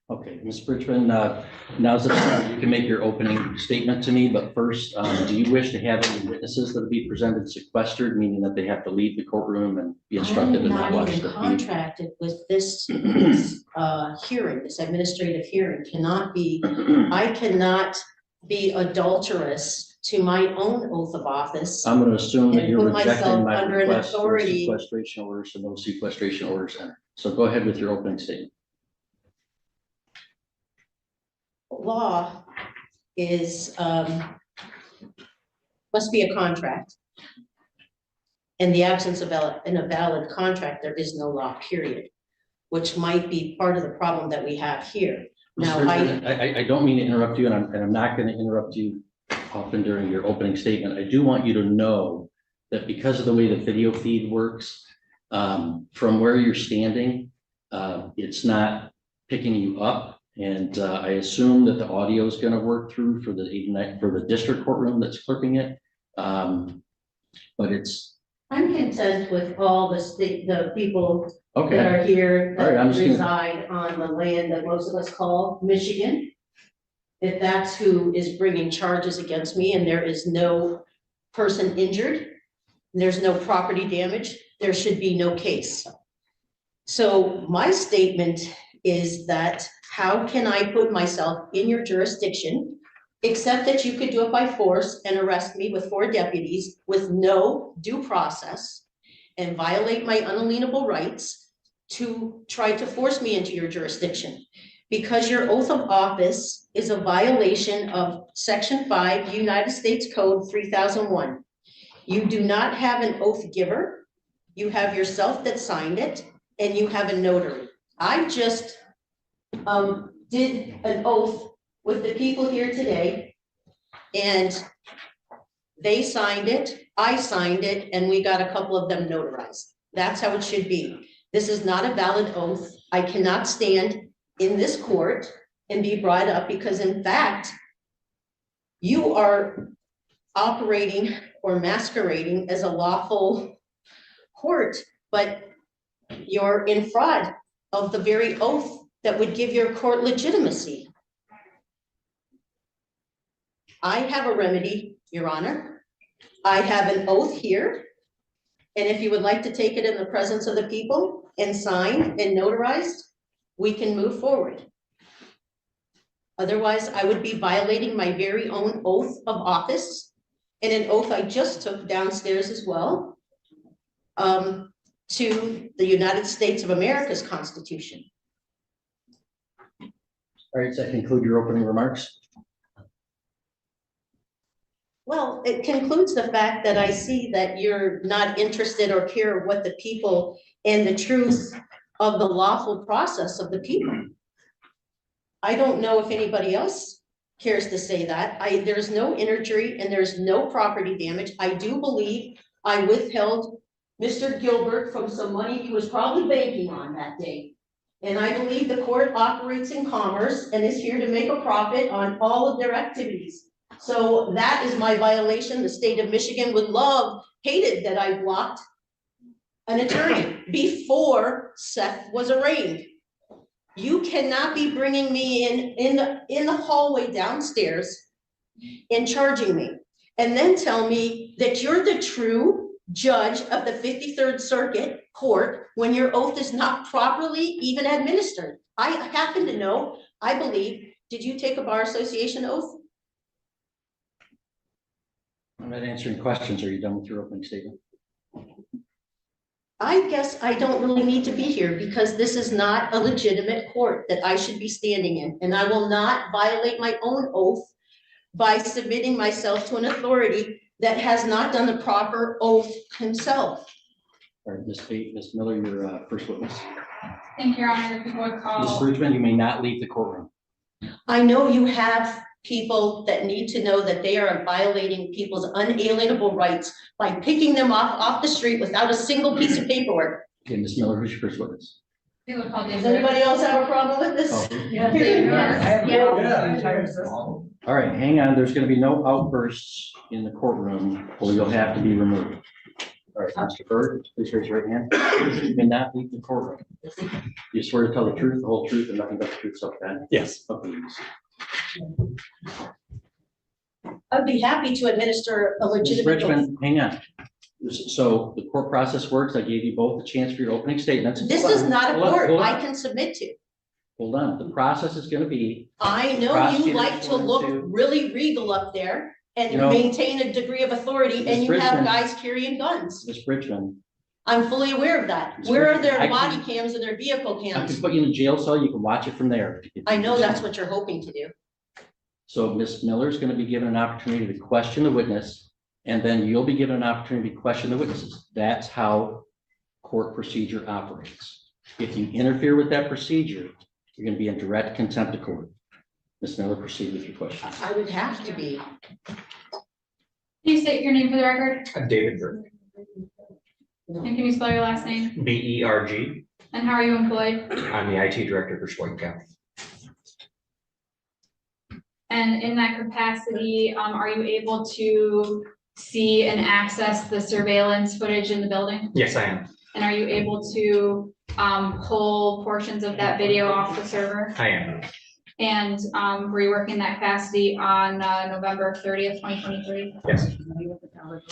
Okay, Ms. Bridgman, now's the time you can make your opening statement to me, but first, do you wish to have any witnesses that will be presented sequestered, meaning that they have to leave the courtroom and be instructed to not watch I'm the not even feed? contracted with this hearing, this administrative hearing I cannot be adulterous to my own oath of office. I'm going to assume that and you're put rejecting myself my under an request for authority. sequestration orders, so no sequestration orders entered. So go ahead with your opening statement. Law is, must be a contract. In the absence of a valid contract, there is no law, period, which might be part of the problem that we have here. Now, I don't mean to interrupt you, and I'm not going to interrupt you often during your opening statement. I do want you to know that because of the way the video feed works, from where you're standing, it's not picking you up. And I assume that the audio is going to work through for the district courtroom that's clerking it. But I'm content with all the people okay. that are here that All right, reside on the land that most of us call Michigan. If that's who is bringing charges against me and there is no person injured, and there's no property damage, there should be no case. So my statement is that how can I put myself in your jurisdiction, except that you could do it by force and arrest me with 4 deputies with no due process and violate my unalienable rights to try to force me into your jurisdiction? Because your oath of office is a violation of Section 5, United States Code 3001. You do not have an oath giver. You have yourself that signed it, and you have a notary. I just did an oath with the people here today, and they signed it, I signed it, and we got a couple of them notarized. That's how it should be. This is not a valid oath. I cannot stand in this court and be brought up because, in fact, you are operating or masquerading as a lawful court, but you're in fraud of the very oath that would give your court legitimacy. I have a remedy, Your Honor. I have an oath here, And if you would like to take it in the presence of the people and signed and notarized, we can move forward. Otherwise, I would be violating my very own oath of office and an oath I just took downstairs as well, to the United States of America's Constitution. All right, does that conclude your opening remarks? Well, it concludes the fact that I see that you're not interested or care what the people and the truth of the lawful process of the people. I don't know if anybody else cares to say that. There's no injury and there's no property damage. I do believe I withheld Mr. Gilbert from some money he was probably banking on that day. And I believe the court operates in commerce and is here to make a profit on all of their activities. So that is my violation. The state of Michigan hated that I blocked an attorney before Seth was arraigned. You cannot be bringing me in the hallway downstairs and charging me, and then tell me that you're the true judge of the 53rd Circuit Court when your oath is not properly even administered. I happen to know, I believe, did you take a Bar Association oath? I'm not answering questions. Are you done with your opening statement? I guess I don't really need to be here because this is not a legitimate court that I should be standing in. And I will not violate my own oath by submitting myself to an authority that has not done the proper oath himself. All right, Ms. Miller, your first witness. Thank you, Your Honor. The people would Ms. call. Bridgman, you may not leave the courtroom. I know you have people that need to know that they are violating people's unalienable rights by picking them off the street without a single piece of paperwork. Okay, Ms. Miller, who's your first witness? They would call. Does anybody else have a problem with this? Oh. Yes. All right, hang on. There's going to be no outbursts in the courtroom, or you'll have to be removed. All right, Mr. Bird, please raise your right hand. You may not leave the courtroom. You swear to tell the truth, the whole truth, and nothing but the truth, so can? Yes. Okay. I'd be happy to administer a Ms. legitimate oath. Bridgman, hang on. So the court process works. I gave you both a chance for your opening statements. This is not a Hold on, court hold on. I can submit to. Hold on. The process is going to be. I know you like to look really regal up there and You know, maintain a degree of authority, Ms. and you have Bridgman. guys carrying guns. Ms. Bridgman, I'm fully aware of that. Ms. Where are Bridgman, their I body can- cams and their vehicle I cams? can put you in a jail cell. You can watch it from there. I know that's what you're hoping to do. So Ms. Miller is going to be given an opportunity to question the witness, and then you'll be given an opportunity to question the witnesses. That's how court procedure operates. If you interfere with that procedure, you're going to be in direct contempt of court. Ms. Miller, proceed with your question. I would have to be. Can you state your name for the record? David Berg, And can you spell your last name? BERG. And how are you employed? I'm the IT director for Sheboygan County. And in that capacity, are you able to see and access the surveillance footage in the building? Yes, I am. And are you able to pull portions of that video off the server? I am. And were you working that capacity on November 30th, 2023? Yes.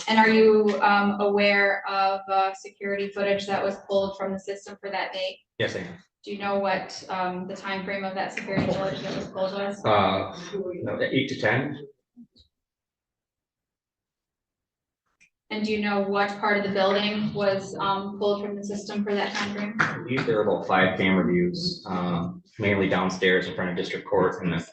And are you aware of security footage that was pulled from the system for that date? Yes, I am. Do you know what the time frame of that security footage that was pulled was? No, 8 to 10. And do you know what part of the building was pulled from the system for that time frame? I believe there are about 5 camera views, mainly downstairs in front of district court in the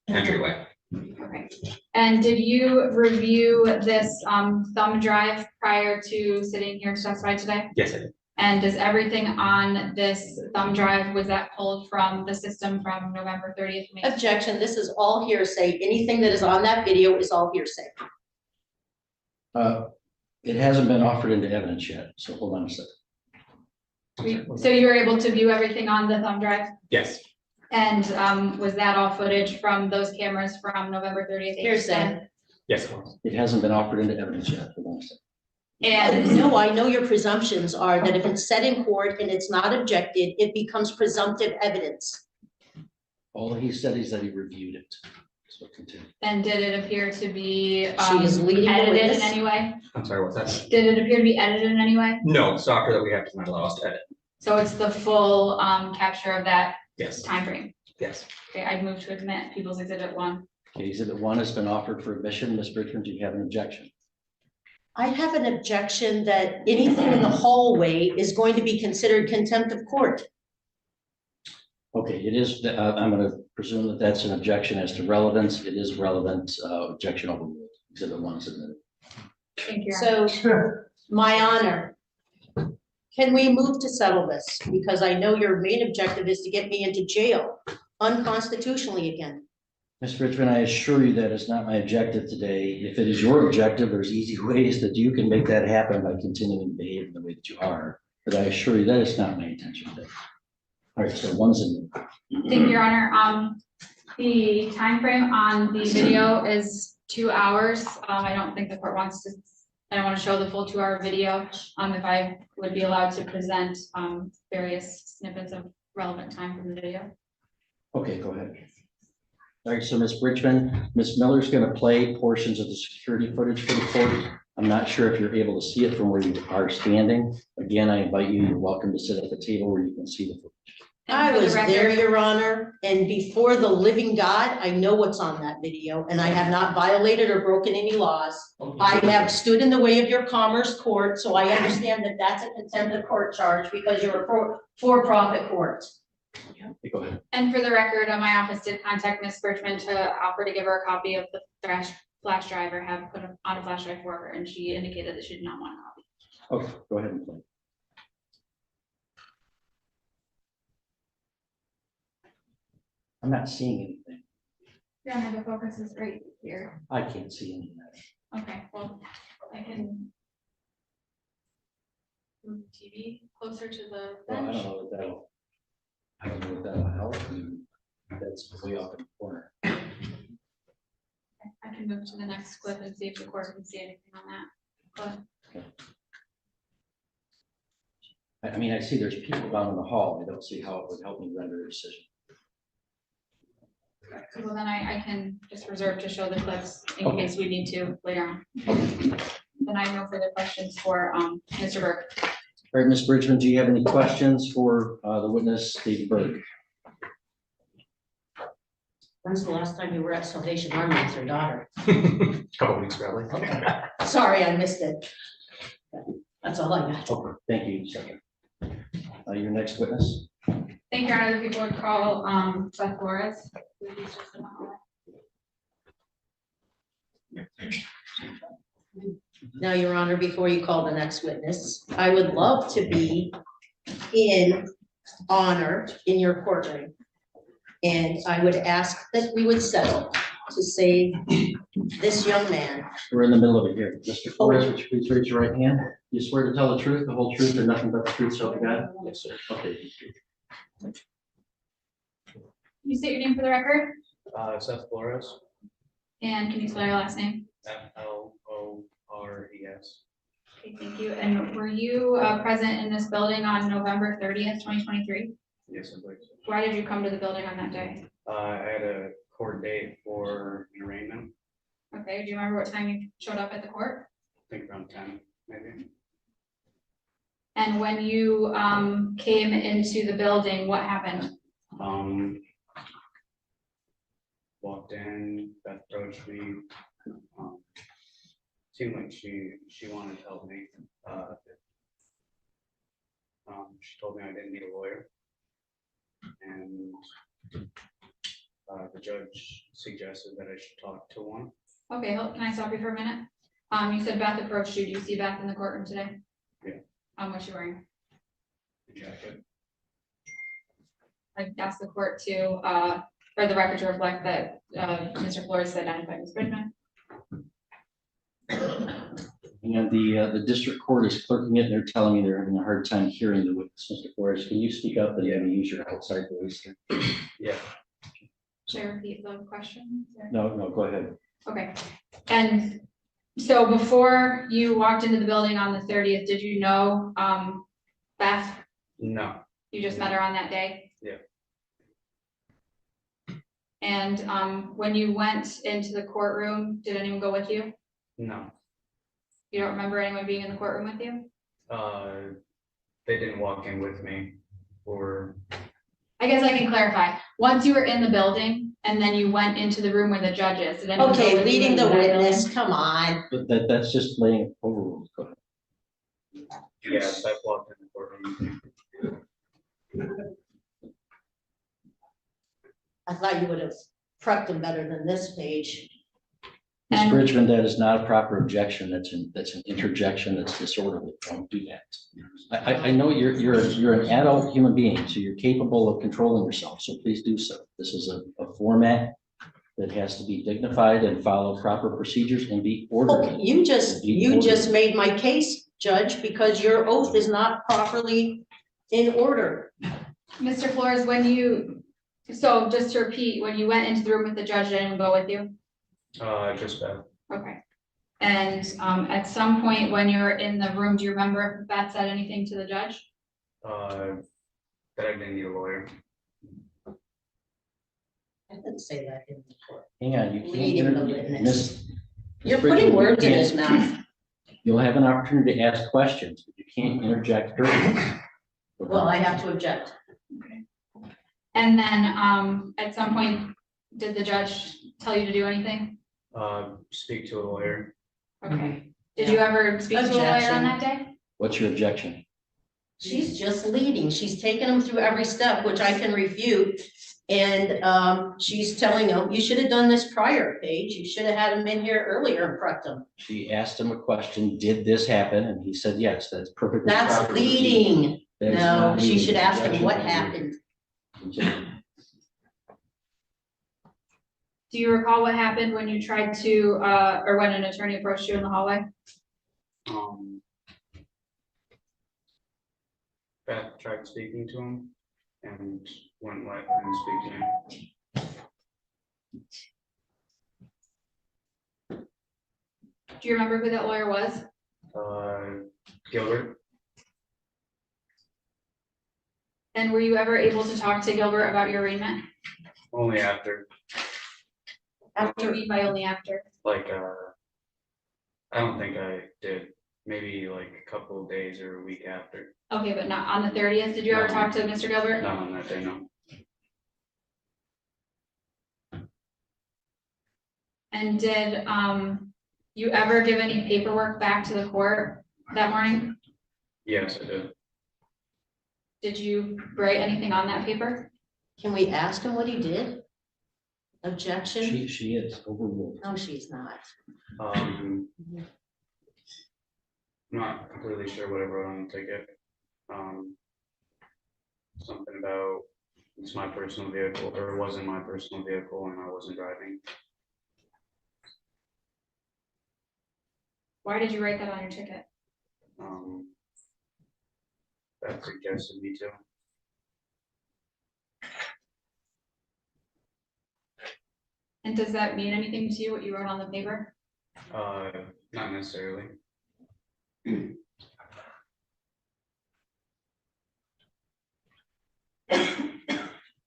entryway. Okay. And did you review this thumb drive prior to sitting here to testify today? Yes, I did. And does everything on this thumb drive, was that pulled from the system from November 30th? Objection, this is all hearsay. Anything that is on that video is all hearsay. It hasn't been offered into evidence yet, so hold on a second. So you were able to view everything on the thumb drive? Yes. And was that all footage from those cameras from November 30th? Hearsay. Yes. It hasn't been offered into evidence yet. Hold on a second. And no, I know your presumptions are that if it's said in court and it's not objected, it becomes presumptive evidence. All he said is that he reviewed it. So continue. And did it appear to be She is leading the edited in witness. any way? I'm sorry, what's that? Did it appear to be edited in any way? No, software that we have does not allow us to edit. So it's the full capture of that Yes. time frame. Yes. Okay, I'd move to admit People's Exhibit 1. Okay, Exhibit 1 has been offered for admission. Ms. Bridgman, do you have an objection? I have an objection that anything in the hallway is going to be considered contempt of court. Okay, it is, I'm going to presume that that's an objection as to relevance. It is relevant, objection overruled. Exhibit 1 is admitted. Thank you. So, my honor, can we move to settle this? Because I know your main objective is to get me into jail unconstitutionally again. Ms. Bridgman, I assure you that is not my objective today. If it is your objective, there's easy ways that you can make that happen by continuing to behave in the way that you are. But I assure you that is not my intention today. All right, so 1's admitted. Thank you, Your Honor. The time frame on the video is 2 hours. I don't think the court wants to, I don't want to show the full 2-hour video. If I would be allowed to present various snippets of relevant time from the video. Okay, go ahead. All right, so Ms. Bridgman, Ms. Miller's going to play portions of the security footage for the court. I'm not sure if you're able to see it from where you are standing. Again, I invite you, you're welcome to sit at the table where you can see the footage. I was there, Your Honor, and before the living God, I know what's on that video, and I have not violated or broken any laws. I have stood in the way of your Commerce Court, so I understand that that's a contempt of court charge because you're a for-profit court. Go ahead. And for the record, my office did contact Ms. Bridgman to offer to give her a copy of the flash drive or have put on a flash drive for her, and she indicated that she did not want a copy. Okay, go ahead and play. I'm not seeing anything. Your Honor, the focus is right here. I can't see any of that. Okay, well, I can move the TV closer to the Well, bench. I don't know if that'll help. That's way off in the corner. I can move to the next clip and see if the court can see anything on that. But I mean, I see there's people down in the hall. I don't see how it would help me render a decision. well, then I can just reserve to show the clips in Okay. case we need to later on. Then I have no further questions for Mr. Burke. All right, Ms. Bridgman, do you have any questions for the witness, David Burke? When's the last time you were at Salvation Army with your daughter? Couple weeks probably. Sorry, I missed it. That's all I got. Okay, thank you. Second. Your next witness. Thank you, Your Honor. The people would call Seth Flores. He's just in the hallway. Now, Your Honor, before you call the next witness, I would love to be in honor in your courtroom. And I would ask that we would settle to save this young man. We're in the middle of it here. Mr. Flores, would you please raise your right hand? You swear to tell the truth, the whole truth, and nothing but the truth, so help you God? Yes, sir. Okay. Can you state your name for the record? Seth Flores, And can you spell your last name? Flores. Okay, thank you. And were you present in this building on November 30th, 2023? Yes, I believe so. Why did you come to the building on that day? I had a court date for an arraignment, Okay, do you remember what time you showed up at the court? I think around 10, maybe. And when you came into the building, what happened? Walked in, Beth approached me. Seemed like she wanted to help me. She told me I didn't need a lawyer. And the judge suggested that I should talk to one. Okay, can I stop you for a minute? You said Beth approached you. Do you see Beth in the courtroom today? Yeah. What's she wearing? Jacket. I asked the court to, for the record to reflect that Mr. Flores identified Ms. Bridgman. And the district court is clerking it, and they're telling me they're having a hard time hearing the witness. Mr. Flores, can you speak up and maybe use your outside voice here? Yeah. Should I repeat the question? No, go ahead. Okay, and so before you walked into the building on the 30th, did you know Beth? No. You just met her on that day? Yeah. And when you went into the courtroom, did anyone go with you? No, You don't remember anyone being in the courtroom with you? they didn't walk in with me or, I guess I can clarify. Once you were in the building and then you went into the room where the judge is, did anyone go Okay, with you leading into the that building? witness, come on. But that's just laying overruled. Go ahead. yes, I've walked in the courtroom. I thought you would have prepped them better than this page. Ms. Bridgman, that is not a proper objection. That's an interjection. That's disorderly. Don't do that. I know you're an adult human being, so you're capable of controlling yourself, so please do so. This is a format that has to be dignified and follow proper procedures and be orderly. Okay, you just made my case, Judge, because your oath is not properly in order. Mr. Flores, so just to repeat, when you went into the room with the judge, did anyone go with you? Just Beth. Okay. And at some point when you were in the room, do you remember if Beth said anything to the judge? That I didn't need a lawyer. I didn't say that in the court. Hang on, you Leading the can't. witness. Miss You're Bridgman, putting you words in can't- his mouth. You'll have an opportunity to ask questions, but you can't interject. her. Well, I have to object. And then at some point, did the judge tell you to do anything? Speak to a lawyer. Okay. Did you ever speak to a lawyer on that day? What's your objection? She's just leading. She's taking them through every step, which I can refute. And she's telling them, you should have done this prior, Paige. You should have had them in here earlier and prepped them. She asked him a question, did this happen? And he said, yes, that's perfectly. That's proper. leading. That is No, not she leading. should ask him Objection. what happened. Do you recall what happened when you tried to, or when an attorney approached you in the hallway? Beth tried speaking to him and wouldn't let him speak to me. Do you remember who that lawyer was? Gilbert. And were you ever able to talk to Gilbert about your arraignment? Only after, What do you mean by only after? like, I don't think I did. Maybe like a couple of days or a week after. Okay, but not on the 30th. Did you ever No. talk to Mr. Gilbert? Not on that day, no. And did you ever give any paperwork back to the court that morning? Yes, I did. Did you write anything on that paper? Can we ask him what he did? Objection? She is overruled. No, she's not. I'm not completely sure what I wrote on the ticket. Something about it's my personal vehicle, or it wasn't my personal vehicle and I wasn't driving. Why did you write that on your ticket? That suggested me to. And does that mean anything to you, what you wrote on the paper? Not necessarily.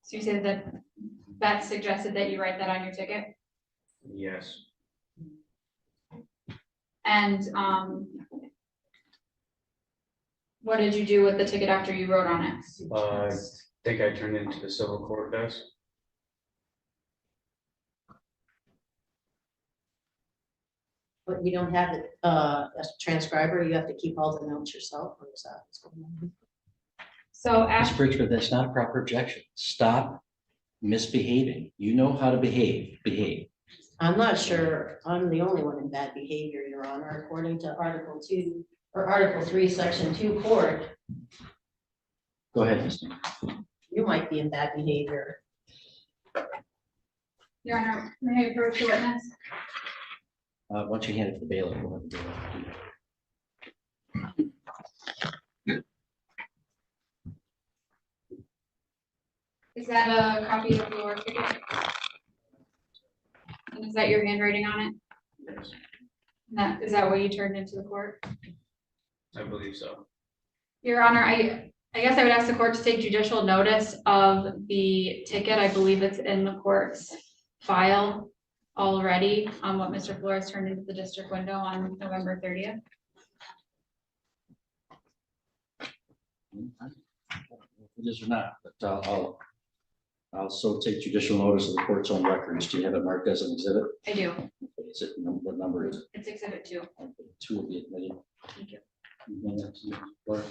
So you said that that suggested that you write that on your ticket? Yes. And what did you do with the ticket after you wrote on it? I think I turned into the civil court desk. But you don't have it as a transcriber, you have to keep all the notes yourself, or is that what's going on? So Ms. after, Bridgman, that's not a proper objection. Stop misbehaving. You know how to behave. I'm not sure I'm the only one in bad behavior, Your Honor, according to Article 2 or Article 3, Section 2 court. Go ahead, Mr. You might be in bad behavior. Your Honor, may I approach the witness? Why don't you hand it to the bailiff? We'll have the bailiff do that. Is that a copy of your ticket? And is that your handwriting on it? Is that what you turned into the court? I believe so. Your Honor, I guess I would ask the court to take judicial notice of the ticket. I believe it's in the court's file already on what Mr. Flores turned into the district window on November 30th. It is or not, but I'll also take judicial notice of the court's own records. Do you have it marked as an exhibit? I do. Is it, what number is it? It's exhibit 2. 2 will be admitted. Thank you. Or-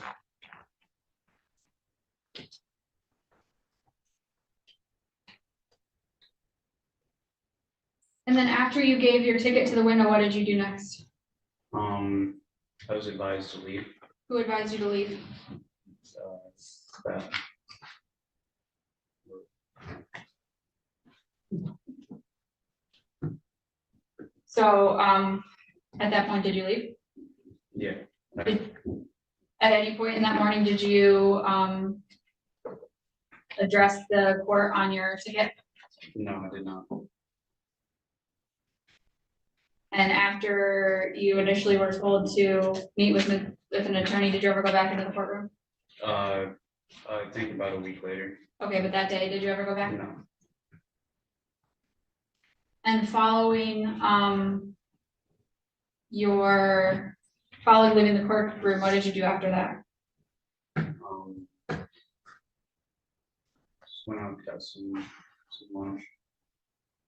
And then after you gave your ticket to the window, what did you do next? I was advised to leave. Who advised you to leave? That So, at that point, did you leave? Yeah. At any point in that morning, did you, address the court on your ticket? No, I did not. And after you initially were told to meet with an attorney, did you ever go back into the courtroom? I think about a week later. Okay, but that day, did you ever go back? No. And following, following leaving the courtroom, what did you do after that? Just went out and got some lunch.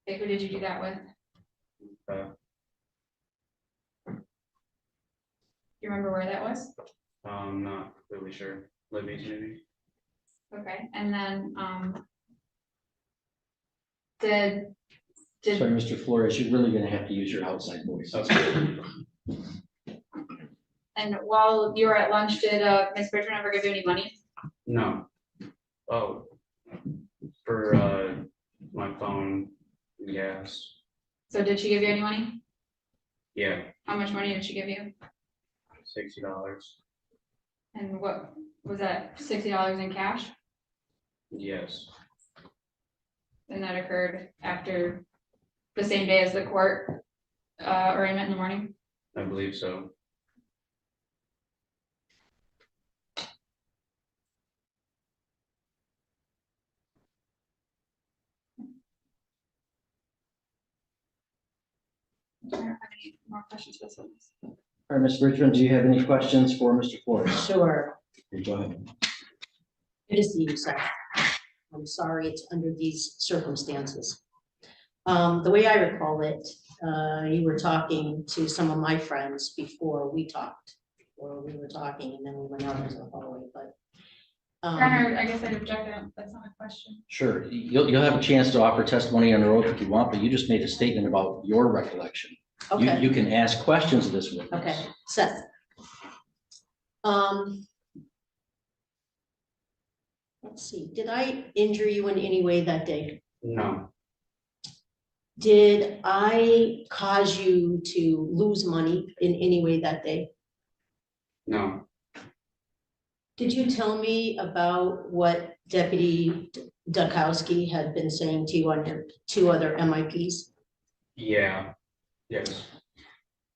Okay, who did you do that with? You remember where that was? Not really sure. Libby's maybe. Okay, and then, did, Sorry, Mr. Flores, you're really gonna have to use your outside voice. and while you were at lunch, did, Ms. Bridgman ever give you any money? No. Oh, for my phone, gas. So did she give you any money? Yeah, How much money did she give you? $60. And what, was that $60 in cash? Yes. And that occurred after the same day as the court, arraignment in the morning? I believe so. I don't have any more questions for this witness. All right, Ms. Richmond, do you have any questions for Mr. Flores? Sure. Okay, go ahead. Good to see you, sir. I'm sorry it's under these circumstances. The way I recall it, you were talking to some of my friends before we talked, or we were talking and then we went out into the hallway, but. Your Honor, I guess I'd object, that's not a question. Sure, you'll have a chance to offer testimony under oath if you want, but you just made a statement about your recollection. Okay. You can ask questions of this witness. Okay, Seth. Let's see, did I injure you in any way that day? No. Did I cause you to lose money in any way that day? No. Did you tell me about what Deputy Dukowski had been saying to you on your 2 other MIPs? Yeah. Yes.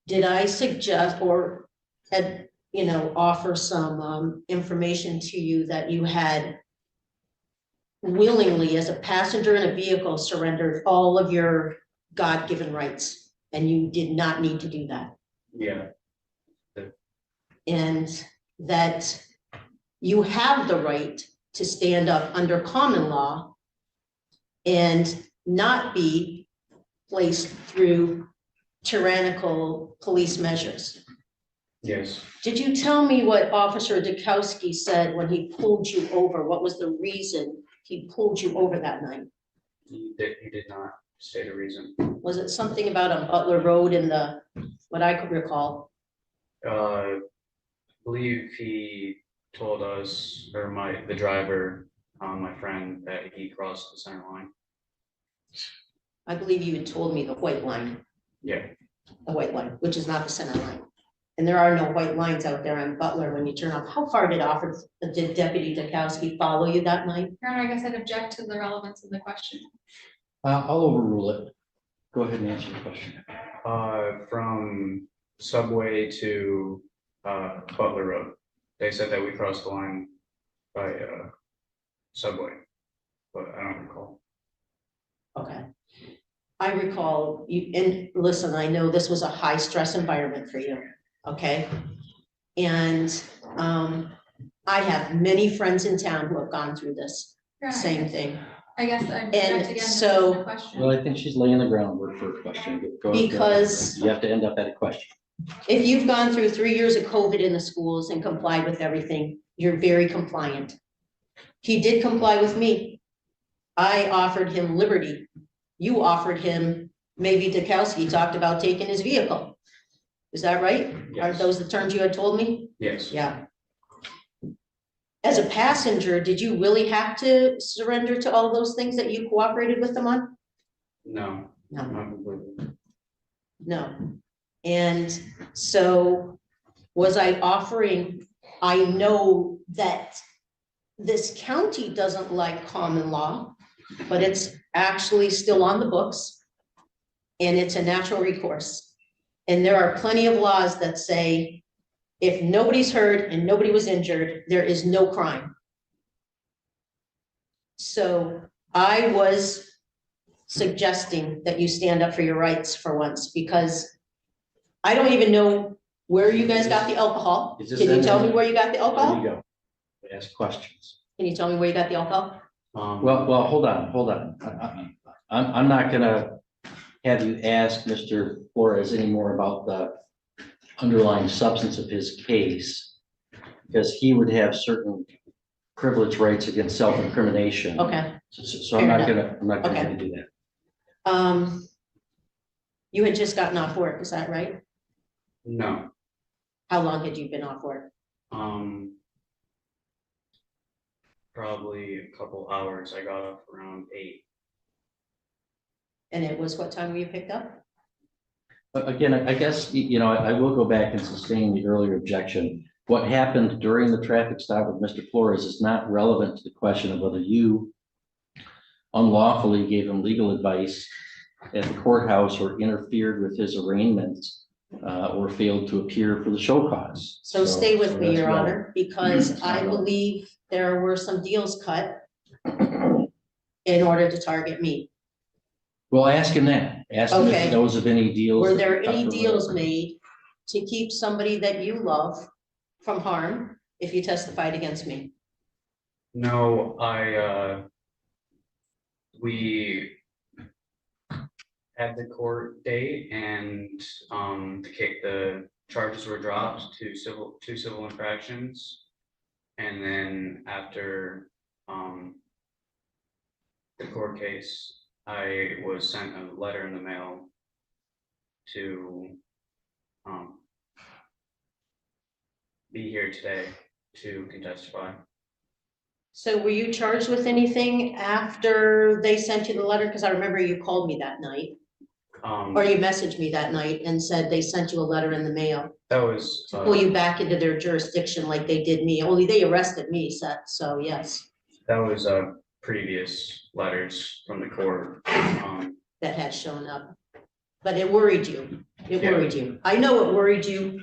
Did I suggest or had, offer some information to you that you had willingly, as a passenger in a vehicle, surrendered all of your God-given rights, and you did not need to do that? Yeah. And that you have the right to stand up under common law and not be placed through tyrannical police measures. Yes. Did you tell me what Officer Dukowski said when he pulled you over? What was the reason he pulled you over that night? He did not state a reason. Was it something about on Butler Road in the, what I could recall? I believe he told us, or the driver, my friend, that he crossed the center line. I believe you had told me the white line, Yeah. the white line, which is not the center line. And there are no white lines out there on Butler when you turn off. How far did Deputy Dukowski follow you that night? Your Honor, I guess I'd object to the relevance of the question. I'll overrule it. Go ahead and answer the question. From Subway to Butler Road. They said that we crossed the line by Subway, but I don't recall. Okay. I recall you, and listen, I know this was a high stress environment for you, okay? And I have many friends in town who have gone through this, same thing. I guess I'm And so, Well, I think she's laying the groundwork for a question. Go ahead. Because- You have to end up at a question. if you've gone through 3 years of COVID in the schools and complied with everything, you're very compliant. He did comply with me. I offered him liberty. You offered him, maybe Dukowski talked about taking his vehicle. Is that right? Aren't those the terms you had told me? Yes. Yeah. As a passenger, did you really have to surrender to all those things that you cooperated with them on? No. No. Not completely. No. And so was I offering, I know that this county doesn't like common law, but it's actually still on the books. And it's a natural recourse. And there are plenty of laws that say, if nobody's hurt and nobody was injured, there is no crime. So I was suggesting that you stand up for your rights for once, because I don't even know where you guys got the alcohol. Is this Can you tell me ending? where you got the There alcohol? you go. Ask questions. Can you tell me where you got the alcohol? Well, hold on. I'm not gonna have you ask Mr. Flores any more about the underlying substance of his case, because he would have certain privilege rights against self-incrimination. Okay. So I'm not gonna have you do that. You had just gotten off work, is that right? No. How long had you been off work? Probably a couple hours. I got off around 8. And it was what time were you picked up? But again, I guess, I will go back and sustain the earlier objection. What happened during the traffic stop with Mr. Flores is not relevant to the question of whether you unlawfully gave him legal advice at the courthouse or interfered with his arraignments or failed to appear for the show cause. So stay with me, that's Your relevant. Honor, because I believe there were some deals cut in order to target me. Well, ask him that. Ask him Okay. if those of any deals. Were that there were cut any or deals whatever. made to keep somebody that you love from harm if you testified against me? No, we had the court date and the charges were dropped to two civil infractions. And then after the court case, I was sent a letter in the mail to be here today to testify. So were you charged with anything after they sent you the letter? Because I remember you called me that night. Or you messaged me that night and said they sent you a letter in the mail That was to pull you back into their jurisdiction like they did me, only they arrested me, Seth, so yes. that was previous letters from the court. That had shown up. But it worried you. It Yeah. worried you. I know it worried you.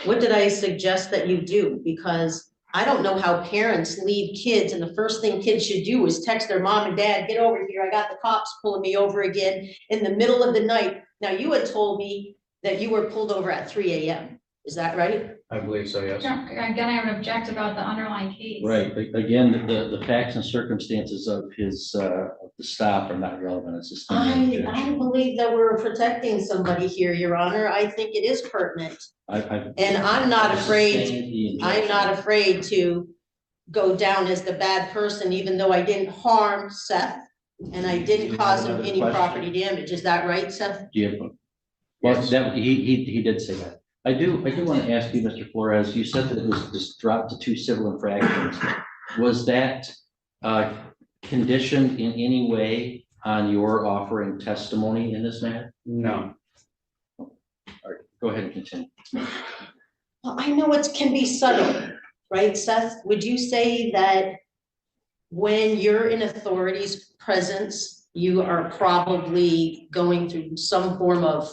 What did I suggest that you do? Because I don't know how parents leave kids and the first thing kids should do is text their mom and dad, get over here. I got the cops pulling me over again in the middle of the night. Now, you had told me that you were pulled over at 3 a.m. Is that right? I believe so, yes. Again, I would object about the underlying case. Right, but again, the facts and circumstances of his, of the stop are not relevant. It's just. I believe that we're protecting somebody here, Your Honor. I think it is pertinent. And I'm not afraid to go down as the bad person, even though I didn't harm Seth and I didn't cause him any property damage. Is that right, Seth? Yeah, well, that, he did say that. I do want to ask you, Mr. Flores, you said that it was just dropped to 2 civil infractions. Was that conditioned in any way on your offering testimony in this matter? No. All right, go ahead and continue. Well, I know it can be subtle, right, Seth? Would you say that when you're in authority's presence, you are probably going through some form of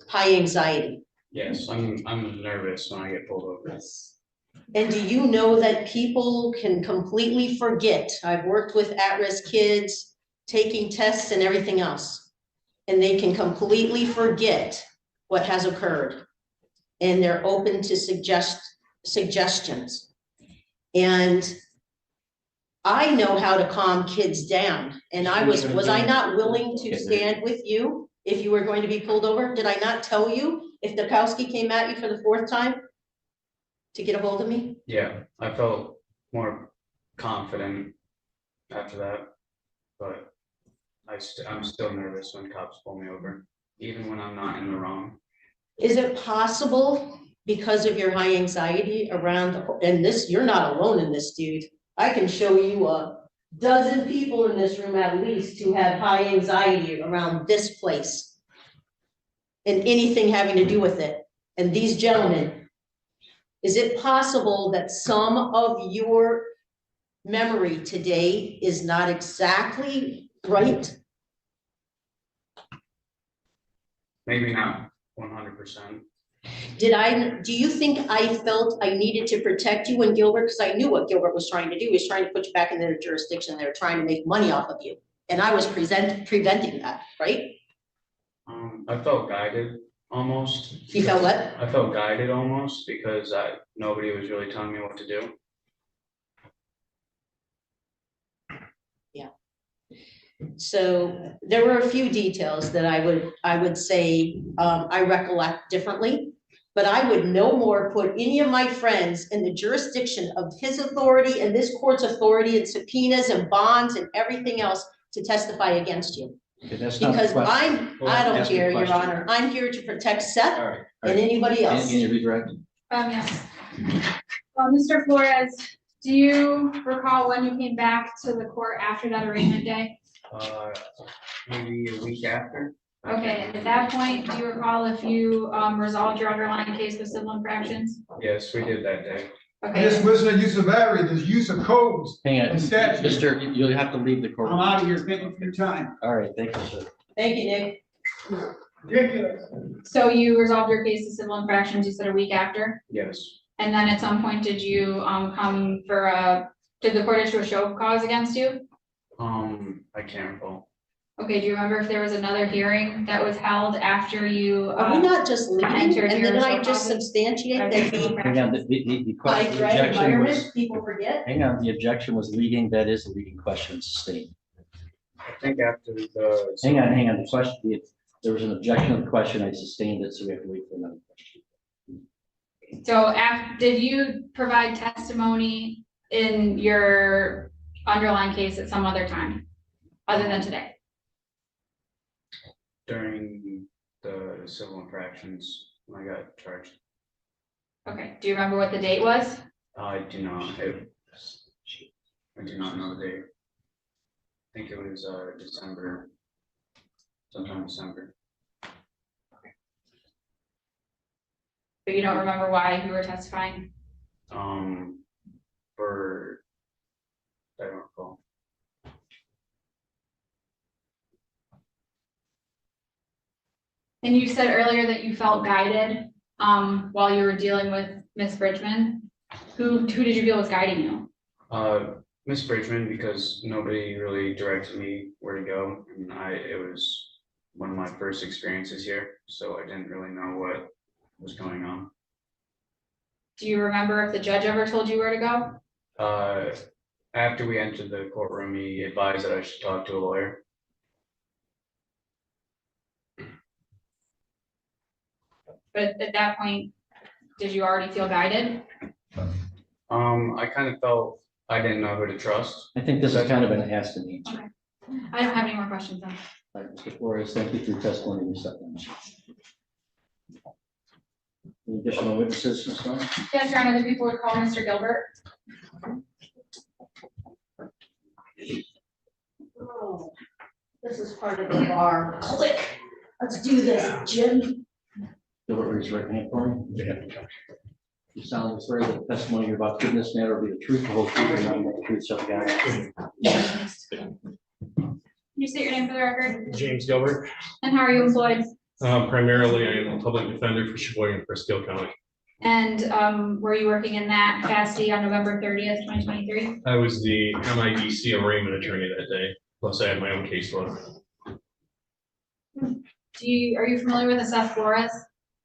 high anxiety? Yes, I'm nervous when I get pulled over. Yes. And do you know that people can completely forget? I've worked with at-risk kids, taking tests and everything else. And they can completely forget what has occurred. And they're open to suggestions. And I know how to calm kids down. And was I not willing to stand with you if you were going to be pulled over? Did I not tell you if Dukowski came at you for the 4th time to get a hold of me? Yeah, I felt more confident after that, but I'm still nervous when cops pull me over, even when I'm not in the wrong. Is it possible because of your high anxiety around, and this, you're not alone in this, dude. I can show you a dozen people in this room at least who have high anxiety around this place and anything having to do with it. And these gentlemen, is it possible that some of your memory today is not exactly right? Maybe not 100%. Do you think I felt I needed to protect you and Gilbert? Because I knew what Gilbert was trying to do. He was trying to put you back in their jurisdiction. They were trying to make money off of you. And I was preventing that, right? I felt guided almost. You felt what? I felt guided almost because nobody was really telling me what to do. Yeah. So there were a few details that I would say I recollect differently, but I would no more put any of my friends in the jurisdiction of his authority and this court's authority and subpoenas and bonds and everything else to testify against you. Okay, that's not the Because question. I don't Ask your care, Your question. Honor. I'm here to protect Seth All right. and anybody else. Can you redirect? Yes. Well, Mr. Flores, do you recall when you came back to the court after that arraignment day? Maybe a week after. Okay, and at that point, do you recall if you resolved your underlying case with civil infractions? Yes, we did that day. Okay. This wasn't a use of battery, there's use of codes. Hang on, and statutes. Mr., you'll have to leave the court. I'm out of here, thank you for your time. All right, thank you, sir. Thank you, Nick. Ridiculous. So you resolved your case of civil infractions, you said a week after? Yes. And then at some point, did you come for did the court issue a show of cause against you? I can't recall. Okay, do you remember if there was another hearing that was held after you? Are we not just leaving entered and your then I show just cause? substantiate that he Hang on, the by question, the threat objection environment, was, people forget? hang on, the objection was leading, that is a leading question sustained. I think after the. Hang on, the question, there was an objection to the question, I sustained it, so we have to wait for another question. So did you provide testimony in your underlying case at some other time, other than today? During the civil infractions when I got charged. Okay, do you remember what the date was? I do not. I do not know the date. I think it was December, sometime December. But you don't remember why you were testifying? I don't recall. And you said earlier that you felt guided while you were dealing with Miss Bridgman. Who did you feel was guiding you? Miss Bridgman, because nobody really directed me where to go, and it was one of my first experiences here, so I didn't really know what was going on. Do you remember if the judge ever told you where to go? After we entered the courtroom, he advised that I should talk to a lawyer. But at that point, did you already feel guided? I kind of felt I didn't know who to trust. I think this is kind of an asked and answer. Okay. I don't have any more questions then. All right, Mr. Flores, thank you for your testimony and your supplement. Any additional witnesses, Ms. Starr? Yes, Your Honor, the people would call Mr. Gilbert. Oh, this is part of the bar. Click. Let's do this, Jim. Gilbert, raise your right hand for me. You solemnly swear that the testimony you're about to give in this matter will be the truth, the whole truth, and nothing but the truth, so help you God. Can you state your name for the record? James Gilbert. And how are you employed? Primarily, I am a public defender for Sheboygan and Presque Isle County. And were you working in that capacity on November 30th, 2023? I was the MIDC arraignment attorney that day, plus I had my own caseload. Are you familiar with Sov Flores?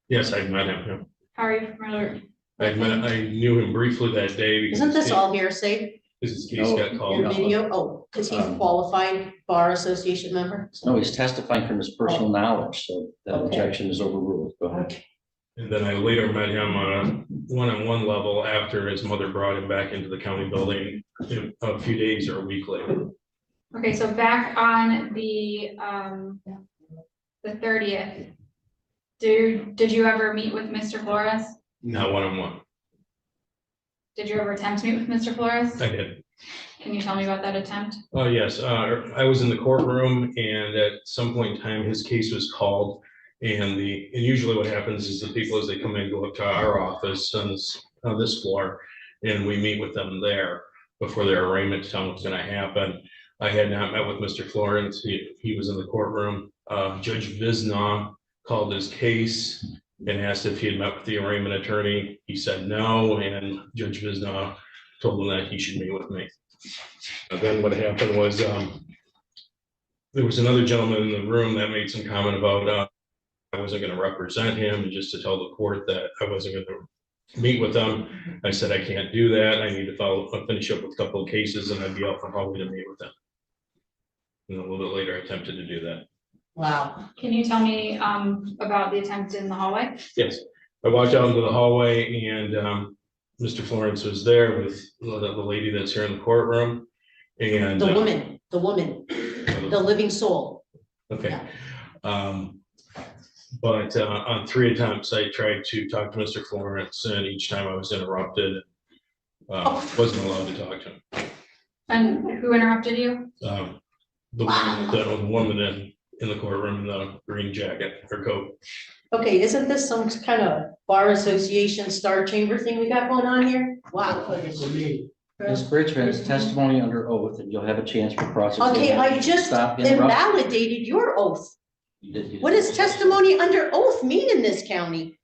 Yes, I met him. Yeah. How are you familiar? I knew him briefly that day. Because Isn't this all hearsay? his case got called. Your video? Oh, because he's a qualified bar association member? No, he's testifying from his personal knowledge, so that Okay. objection is overruled. Go ahead. And then I later met him on a one-on-one level after his mother brought him back into the county building a few days or a week later. Okay, so back on the 30th, did you ever meet with Mr. Flores? Not one-on-one. Did you ever attempt to meet with Mr. Flores? I did. Can you tell me about that attempt? Oh, yes. I was in the courtroom and at some point in time, his case was called. And usually what happens is the people, as they come in, go up to our office on this floor, and we meet with them there before their arraignment to tell them what's going to happen. I had not met with Mr. Florence. He was in the courtroom. Judge Visna called his case and asked if he had met with the arraignment attorney. He said no, and Judge Visna told him that he should meet with me. And then what happened was there was another gentleman in the room that made some comment about I wasn't going to represent him, and just to tell the court that I wasn't going to meet with them. I said, I can't do that. I need to finish up with a couple of cases, and I'd be out for hallway to meet with them. And a little bit later, I attempted to do that. Wow. Can you tell me about the attempt in the hallway? Yes, I walked out into the hallway, and Mr. Florence was there with the lady that's here in the courtroom. And The woman, the living soul. okay. But on 3 attempts, I tried to talk to Mr. Florence, and each time I was interrupted, wasn't allowed to talk to him. And who interrupted you? The woman in the courtroom in the green jacket, her coat. Okay, isn't this some kind of bar association star chamber thing we got going on here? Wow. Ms. Bridgman's testimony under oath, and you'll have a chance for cross-examination. Okay, I just Stop interrupting. invalidated your oath. What does testimony under oath mean in this county?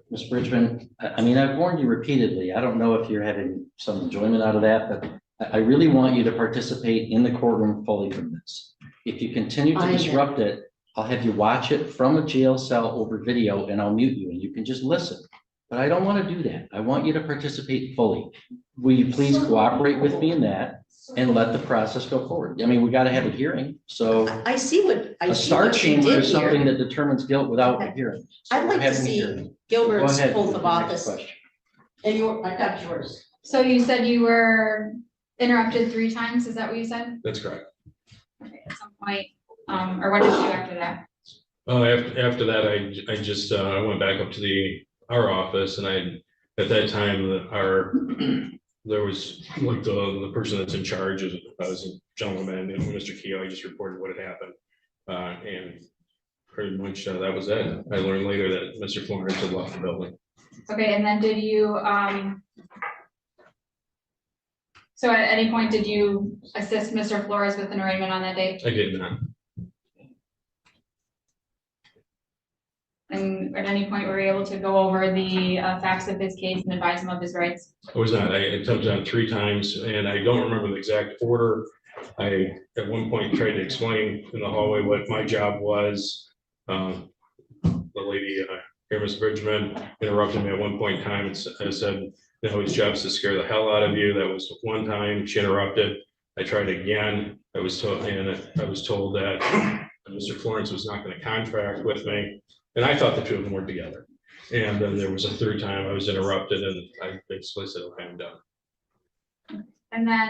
Ms. Bridgman, I mean, I've warned you repeatedly. I don't know if you're having some enjoyment out of that, but I really want you to participate in the courtroom fully from this. If you continue to disrupt it, I'll have you watch it from a jail cell over video, and I'll mute you, and you can just listen. But I don't want to do that. I want you to participate fully. Will you please cooperate with me in that and let the process go forward? I mean, we got to have a hearing, so. I see what, I A see star what you chamber did is something here. that determines guilt without a hearing. So I'd we're like to having a see hearing. Gilbert's Go ahead oath with of the next office. question. And I got yours. So you said you were interrupted 3 times, is that what you said? That's correct. Okay, at some point, or what did you do after that? After that, I just I went back up to our office, and at that time there was like the person that's in charge was a gentleman named Mr. Keogh. I just reported what had happened, and pretty much that was it. I learned later that Mr. Florence had left the building. Okay, and then did you so at any point did you assist Mr. Flores with an arraignment on that date? I did not. And at any point were you able to go over the facts of his case and advise him of his rights? I was not. I attempted on 3 times, and I don't remember the exact order. I at one point tried to explain in the hallway what my job was. The lady here, Ms. Bridgman, interrupted me at one point in time and said, "No, his job is to scare the hell out of you." That was one time. She interrupted. I tried again. I was told that Mr. Florence was not going to contract with me, and I thought the two of them were together. And then there was a 3rd time I was interrupted, and I basically said, "Okay, I'm done." And then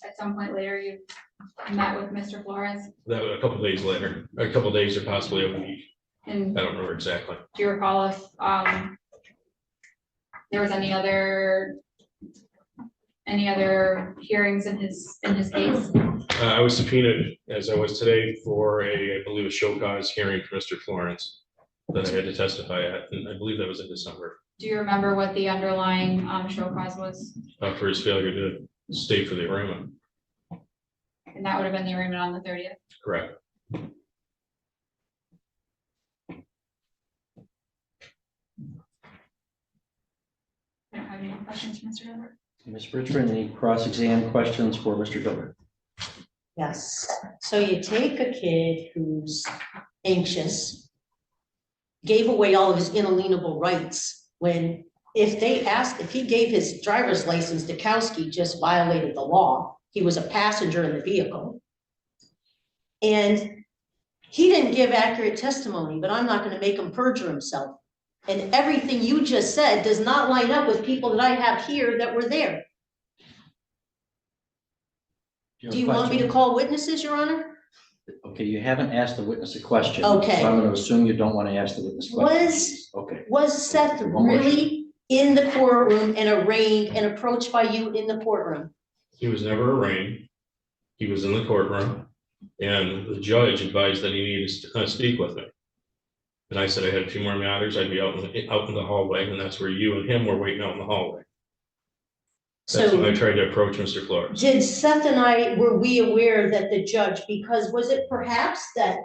at some point later you met with Mr. Flores? That was a couple days later, a couple days or possibly a week. And I don't remember exactly. do you recall if there was any other hearings in his case? I was subpoenaed, as I was today, for I believe a show cause hearing for Mr. Florence that I had to testify at, and I believe that was in December, Do you remember what the underlying show cause was? for his failure to stay for the arraignment. And that would have been the arraignment on the 30th? Correct. have any questions for Mr. Gilbert. Ms. Bridgman, any cross-exam questions for Mr. Gilbert? Yes, so you take a kid who's anxious, gave away all of his inalienable rights, when if he gave his driver's license to Kowski, just violated the law. He was a passenger in the vehicle. And he didn't give accurate testimony, but I'm not gonna make him perjure himself. And everything you just said does not line up with people that I have here that were there. Do you want me to call witnesses, Your Honor? Okay, you haven't asked the witness a question. Okay. So I'm going to assume you don't want to ask the witness questions. Was Seth really in the courtroom and arraigned and approached by you in the courtroom? He was never arraigned. He was in the courtroom, and the judge advised that he needed to speak with me. And I said I had a few more matters. I'd be out in the hallway, and that's where you and him were waiting out in the hallway. That's when I tried to approach Mr. Flores. Did Seth and were we aware that the judge, because was it perhaps that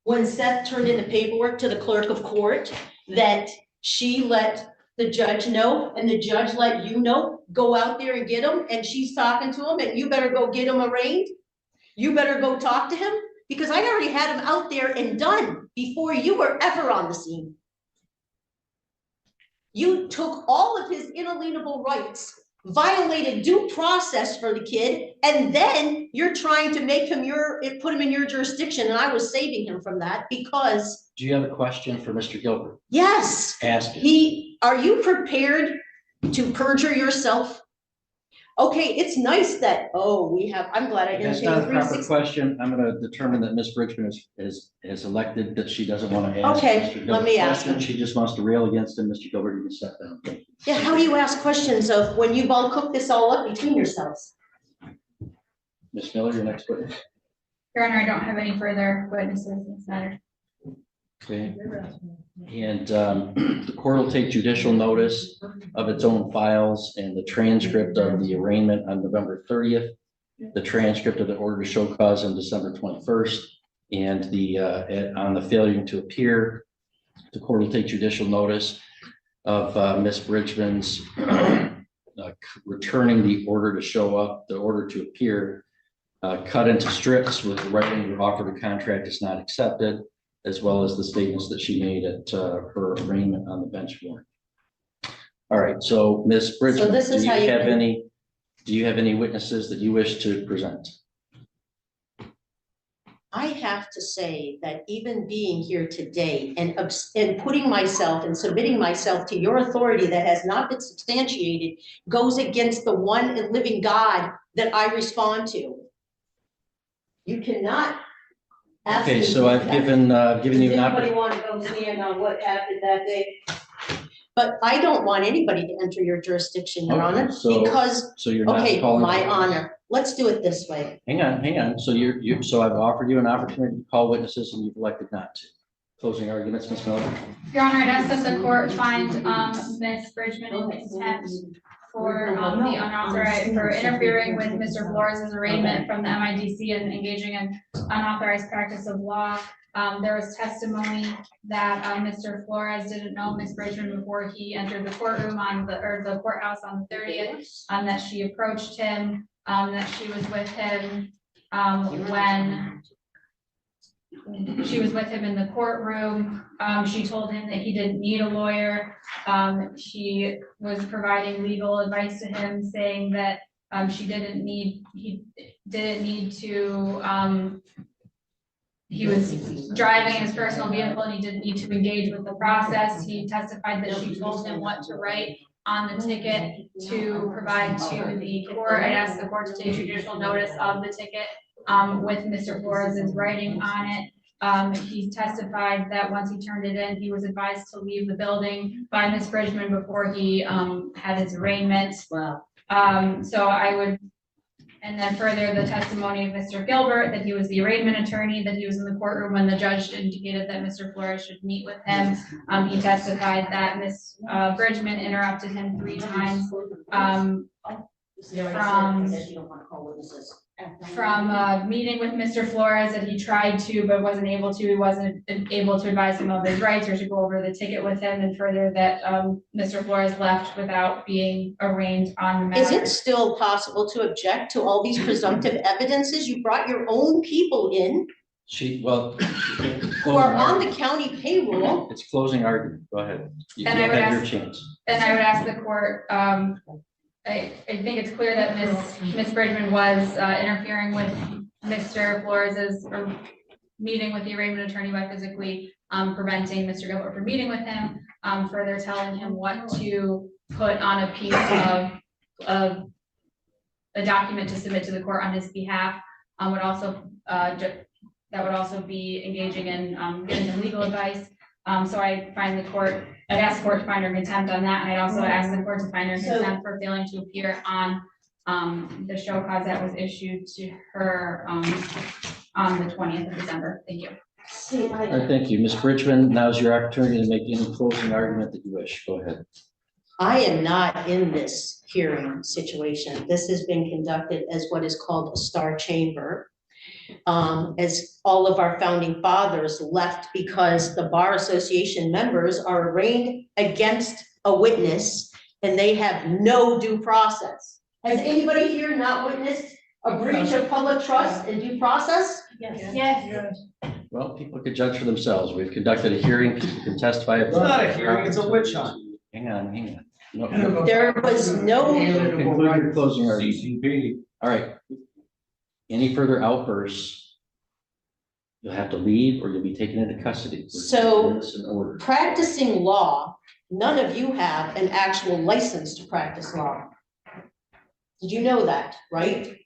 when Seth turned in the paperwork to the clerk of court, that she let the judge know and the judge let you know, go out there and get him, and she's talking to him and you better go get him arraigned? You better go talk to him? Because I already had him out there and done before you were ever on the scene. You took all of his inalienable rights, violated due process for the kid, and then you're trying to make him put him in your jurisdiction, and I was saving him from that because. Do you have a question for Mr. Gilbert? Yes. Ask it. Are you prepared to perjure yourself? Okay, it's nice that, I'm glad I didn't That's take not a proper 360. question. I'm going to determine that Ms. Bridgman is elected, that she doesn't want to ask. Okay, Mr. Gilbert let me ask question. him. She just wants to rail against him. Mr. Gilbert, you can step down. Yeah, how do you ask questions of when you've all cooked this all up between yourselves? Ms. Miller, your next witness. Your Honor, I don't have any further witnesses in this matter. Okay. And the court will take judicial notice of its own files and the transcript of the arraignment on November 30th, the transcript of the order to show cause on December 21st, and on the failure to appear. The court will take judicial notice of Ms. Bridgman's returning the order to show up, the order to appear, cut into strips with the writing of offer to contract is not accepted, as well as the statements that she made at her arraignment on the bench warrant. All right, so Ms. Bridgman, do you have any witnesses that you wish to present? I have to say that even being here today and putting myself and submitting myself to your authority that has not been substantiated goes against the one and living God that I respond to. You cannot ask me. Okay, so I've given you an Does anybody opportunity. want to go stand on what happened that day? But I don't want anybody to enter your jurisdiction, Your Honor, because, So you're not okay, calling. my honor. Let's do it this way. Hang on. So so I've offered you an opportunity to call witnesses and you've elected not to. Closing arguments, Ms. Miller. Your Honor, I'd ask that the court find Ms. Bridgman in contempt for the unauthorized, for interfering with Mr. Flores' arraignment from the MIDC and engaging in unauthorized practice of law. There was testimony that Mr. Flores didn't know Ms. Bridgman before he entered the courtroom the courthouse on the 30th, that she approached him, that she was with him when she was with him in the courtroom. She told him that he didn't need a lawyer. She was providing legal advice to him, saying that he didn't need to, he was driving his personal vehicle and he didn't need to engage with the process. He testified that she told him what to write on the ticket to provide to the court. I asked the court to take judicial notice of the ticket with Mr. Flores' writing on it. He testified that once he turned it in, he was advised to leave the building by Ms. Bridgman before he had his arraignment. Wow. So I would, and then further the testimony of Mr. Gilbert, that he was the arraignment attorney, that he was in the courtroom when the judge indicated that Mr. Flores should meet with him. He testified that Ms. Bridgman interrupted him 3 times from from meeting with Mr. Flores that he tried to, but wasn't able to. He wasn't able to advise him of his rights or to go over the ticket with him, and further that Mr. Flores left without being arraigned on the Is matter. it still possible to object to all these presumptive evidences? You brought your own people in who are on the county payroll. It's closing argument. Go ahead. You And I would have your ask- chance. And I would ask the court, I think it's clear that Ms. Bridgman was interfering with Mr. Flores's meeting with the arraignment attorney by physically preventing Mr. Gilbert from meeting with him, further telling him what to put on a piece of a document to submit to the court on his behalf, would also that would also be engaging in giving him legal advice. So I find the court, I'd ask the court to find her contempt on that, and I'd also ask the court to find her contempt for failing to appear on the show cause that was issued to her on the 20th of December. Thank you. All right, thank you. Ms. Bridgman, now's your opportunity to make any closing argument that you wish. Go ahead. I am not in this hearing situation. This has been conducted as what is called a star chamber. As all of our founding fathers left because the Bar Association members are arraigned against a witness and they have no due process. Has anybody here not witnessed a breach of public trust and due process? Yes. Well, people could judge for themselves. We've conducted a hearing. People can testify. It's not a hearing, it's a witch hunt. Hang on. No. There was no. Conclude your closing argument. All right. Any further outbursts, you'll have to leave or you'll be taken into custody. So It's an order. practicing law, none of you have an actual license to practice law. Did you know that, right?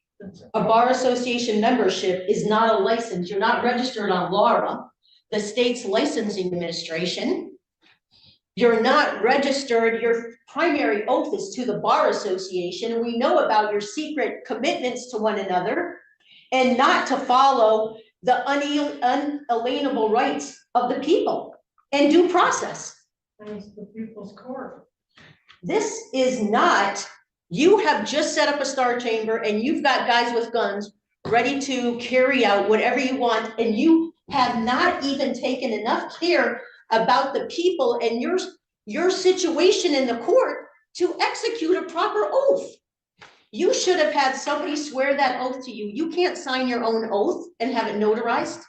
A bar association membership is not a license. You're not registered on LARA, the state's licensing administration. You're not registered. Your primary oath is to the Bar Association, and we know about your secret commitments to one another and not to follow the unalienable rights of the people and due process. It's the people's court. This is not, you have just set up a star chamber and you've got guys with guns ready to carry out whatever you want, and you have not even taken enough care about the people and your situation in the court to execute a proper oath. You should have had somebody swear that oath to you. You can't sign your own oath and have it notarized.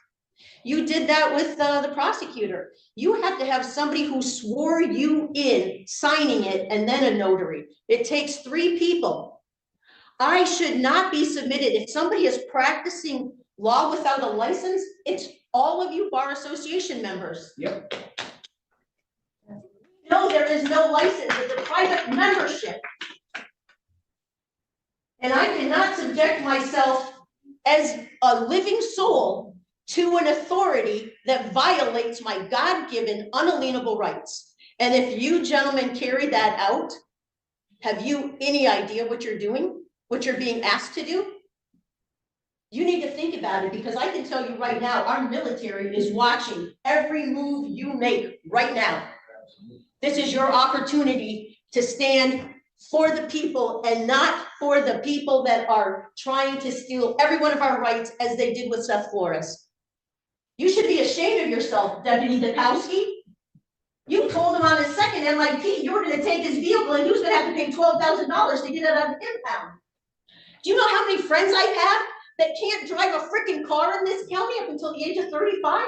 You did that with the prosecutor. You have to have somebody who swore you in signing it and then a notary. It takes 3 people. I should not be submitted. If somebody is practicing law without a license, it's all of you Bar Association members. Yep. No, there is no license. It's a private membership. And I cannot subject myself as a living soul to an authority that violates my God-given unalienable rights. And if you gentlemen carry that out, have you any idea what you're doing, what you're being asked to do? You need to think about it, because I can tell you right now, our military is watching every move you make right now. This is your opportunity to stand for the people and not for the people that are trying to steal every one of our rights as they did with Seth Flores. You should be ashamed of yourself, Deputy Dukowski. You told him on his second MIP you were going to take his vehicle and he was going to have to pay $12,000 to get it on the impound. Do you know how many friends I have that can't drive a freaking car in this county up until the age of 35?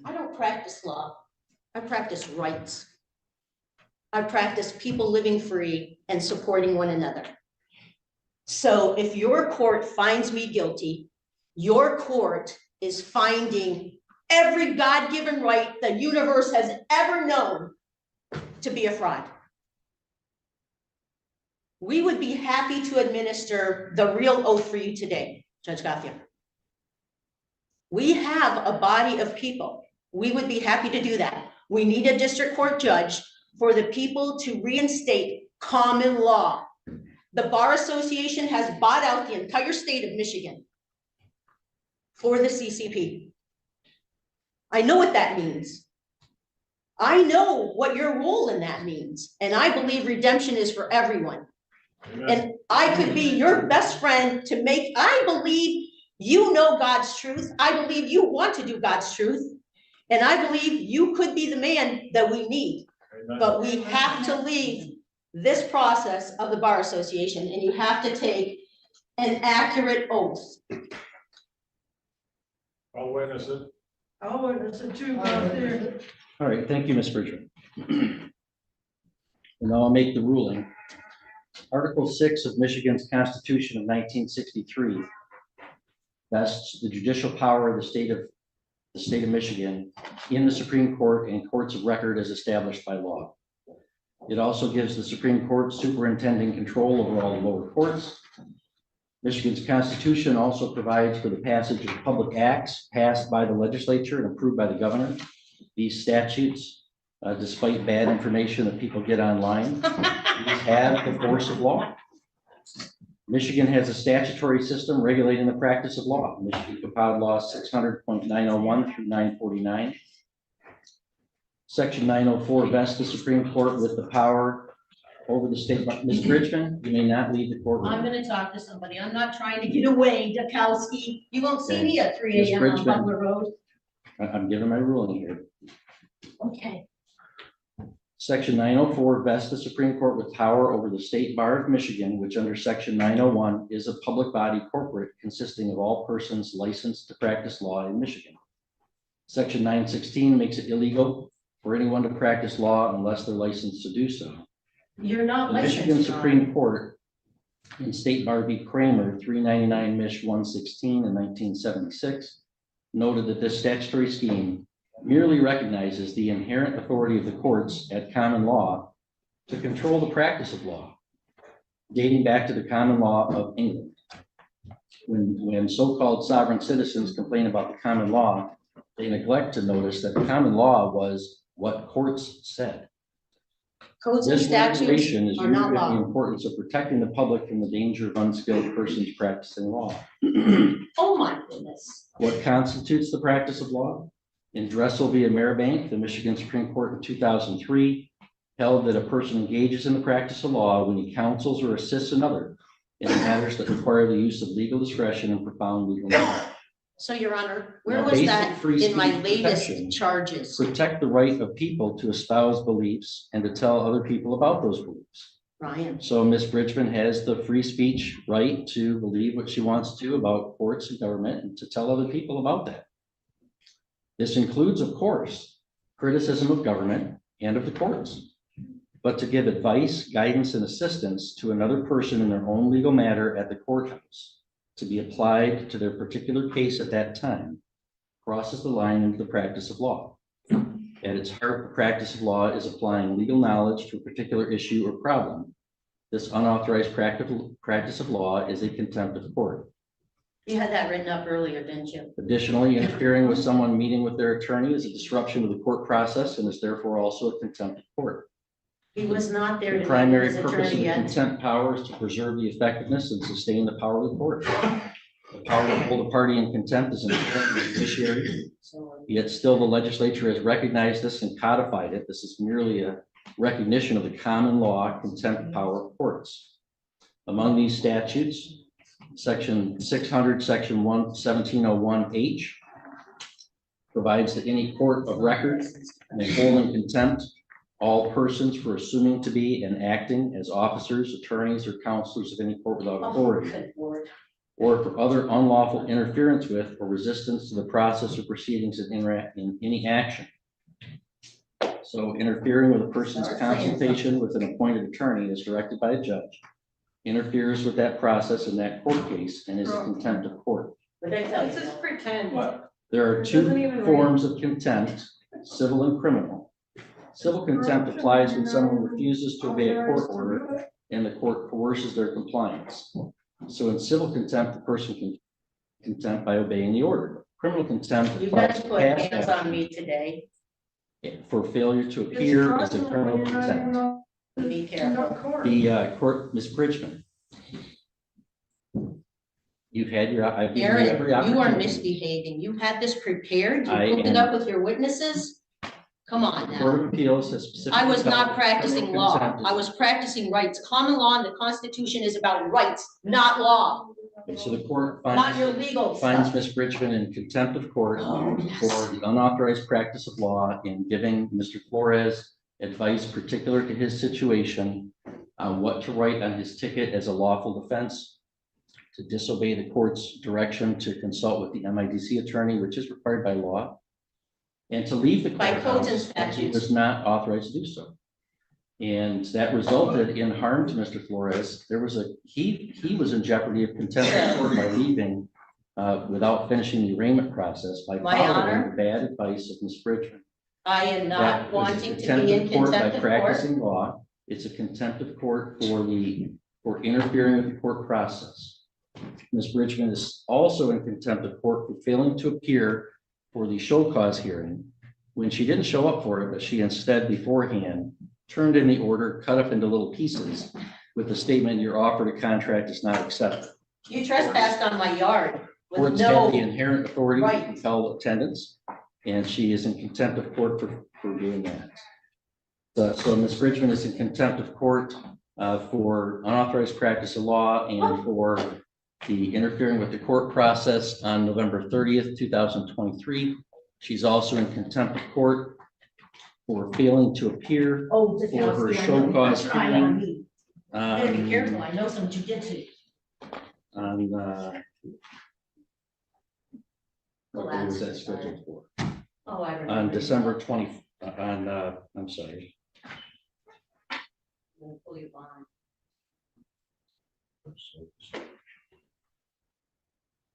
I don't practice law. I practice rights. I practice people living free and supporting one another. So if your court finds me guilty, your court is finding every God-given right the universe has ever known to be a fraud. We would be happy to administer the real oath for you today, Judge Gaffia. We have a body of people. We would be happy to do that. We need a district court judge for the people to reinstate common law. The Bar Association has bought out the entire state of Michigan for the CCP. I know what that means. I know what your role in that means. And I believe redemption is for everyone. And I could be your best friend to make, I believe you know God's truth. I believe you want to do God's truth. And I believe you could be the man that we need. But we have to leave this process of the Bar Association, and you have to take an accurate oath. I'll witness it. I'll witness it too, out there. All right, thank you, Ms. Bridgman. And now I'll make the ruling. Article 6 of Michigan's Constitution of 1963 vests the judicial power of the state of Michigan in the Supreme Court and courts of record as established by law. It also gives the Supreme Court superintending control over all the lower courts. Michigan's Constitution also provides for the passage of public acts passed by the legislature and approved by the governor. These statutes, despite bad information that people get online, these have the force of law. Michigan has a statutory system regulating the practice of law. Michigan compiled law 600.901 through 949. Section 904 vests the Supreme Court with the power over the state. Ms. Bridgman, you may not leave the courtroom. I'm gonna talk to somebody. I'm not trying to get away, Dukowski. You won't see Okay. me at 3 Ms. a.m. on Bridgman. Butler Road. I'm giving my ruling here. Okay. Section 904 vests the Supreme Court with power over the State Bar of Michigan, which under Section 901 is a public body corporate consisting of all persons licensed to practice law in Michigan. Section 916 makes it illegal for anyone to practice law unless they're licensed to do so. You're not The licensed. Michigan Ron. Supreme Court in State Bar v. Kramer, 399 Mich. 116 in 1976, noted that this statutory scheme merely recognizes the inherent authority of the courts at common law to control the practice of law, dating back to the common law of England. When so-called sovereign citizens complain about the common law, they neglect to notice that the common law was what courts said. Codes and This statutes regulation is are not rooted in the law. importance of protecting the public from the danger of unskilled persons practicing law. Oh my goodness. What constitutes the practice of law? In Dressel v. Ameribank, the Michigan Supreme Court in 2003 held that a person engages in the practice of law when he counsels or assists another in matters that require the use of legal discretion and profound legal knowledge. So, Your Honor, where Now, was basic that free in my speech latest protection charges? Protect the right of people to espouse beliefs and to tell other people about those beliefs. Ryan, So Ms. Bridgman has the free speech right to believe what she wants to about courts and government and to tell other people about that. This includes, of course, criticism of government and of the courts, but to give advice, guidance, and assistance to another person in their own legal matter at the courthouse to be applied to their particular case at that time crosses the line into the practice of law. At its heart, the practice of law is applying legal knowledge to a particular issue or problem. This unauthorized practice of law is a contempt of court. you had that written up earlier, didn't you? Additionally, interfering with someone meeting with their attorney is a disruption of the court process and is therefore also a contempt of court. He was not there to The meet primary with his purpose of attorney the yet. contempt power is to preserve the effectiveness and sustain the power of the court. The power to hold a party in contempt is inherent in the judiciary, yet still the legislature has recognized this and codified it. This is merely a recognition of the common law contempt power of courts. Among these statutes, Section 600, Section 1701H provides that any court of record may hold in contempt all persons for assuming to be and acting as officers, attorneys, or counselors of any court without authority, Good Lord. or for other unlawful interference with or resistance to the process or proceedings in any action. So interfering with a person's consultation with an appointed attorney as directed by a judge interferes with that process in that court case and is a contempt of court. Let's just pretend. There are It doesn't two even forms of contempt, civil and criminal. Civil contempt applies when someone refuses to obey a court order and the court coerces their compliance. So in civil contempt, the person can contempt by obeying the order. Criminal contempt You applies better to put past hands on action me today. for failure to appear as a criminal contempt. Be careful. The court, Ms. Bridgman. You've had your, I've given you every Aaron, you are opportunity. misbehaving. You had this prepared. You I hooked it am- up with your witnesses. Come on The Court now. of Appeals has specifically. I was not held practicing criminal law. contempt is- I was practicing rights. Common law and the Constitution is about rights, not law, And so the court not your finds, legal finds stuff. Ms. Bridgman in contempt of court Oh, yes. for the unauthorized practice of law in giving Mr. Flores advice particular to his situation, what to write on his ticket as a lawful defense, to disobey the court's direction to consult with the MIDC attorney, which is required by law, and to leave the By codes and courthouse, and he statutes. was not authorized to do so. And that resulted in harm to Mr. Flores. There was he was in jeopardy of contempt of court by leaving without finishing the arraignment process by My following honor. the bad advice of Ms. Bridgman. I am That not was a wanting to be in court contempt by of court. practicing law. It's a contempt of court for interfering with the court process. Ms. Bridgman is also in contempt of court for failing to appear for the show cause hearing when she didn't show up for it, but she instead beforehand turned in the order, cut up into little pieces with the statement, your offer to contract is not accepted. You trespassed on my yard with Courts have no, the inherent authority to right. compel attendance, and she is in contempt of court for doing that. So Ms. Bridgman is in contempt of court for unauthorized practice of law and for the interfering with the court process on November 30th, 2023. She's also in contempt of court for failing to appear oh, the for her house, show cause trying on hearing. me. Better be careful, I know some jujitsu. On, what day was that scheduled for? Oh, I remember. On December 20, I'm sorry. We'll pull you behind.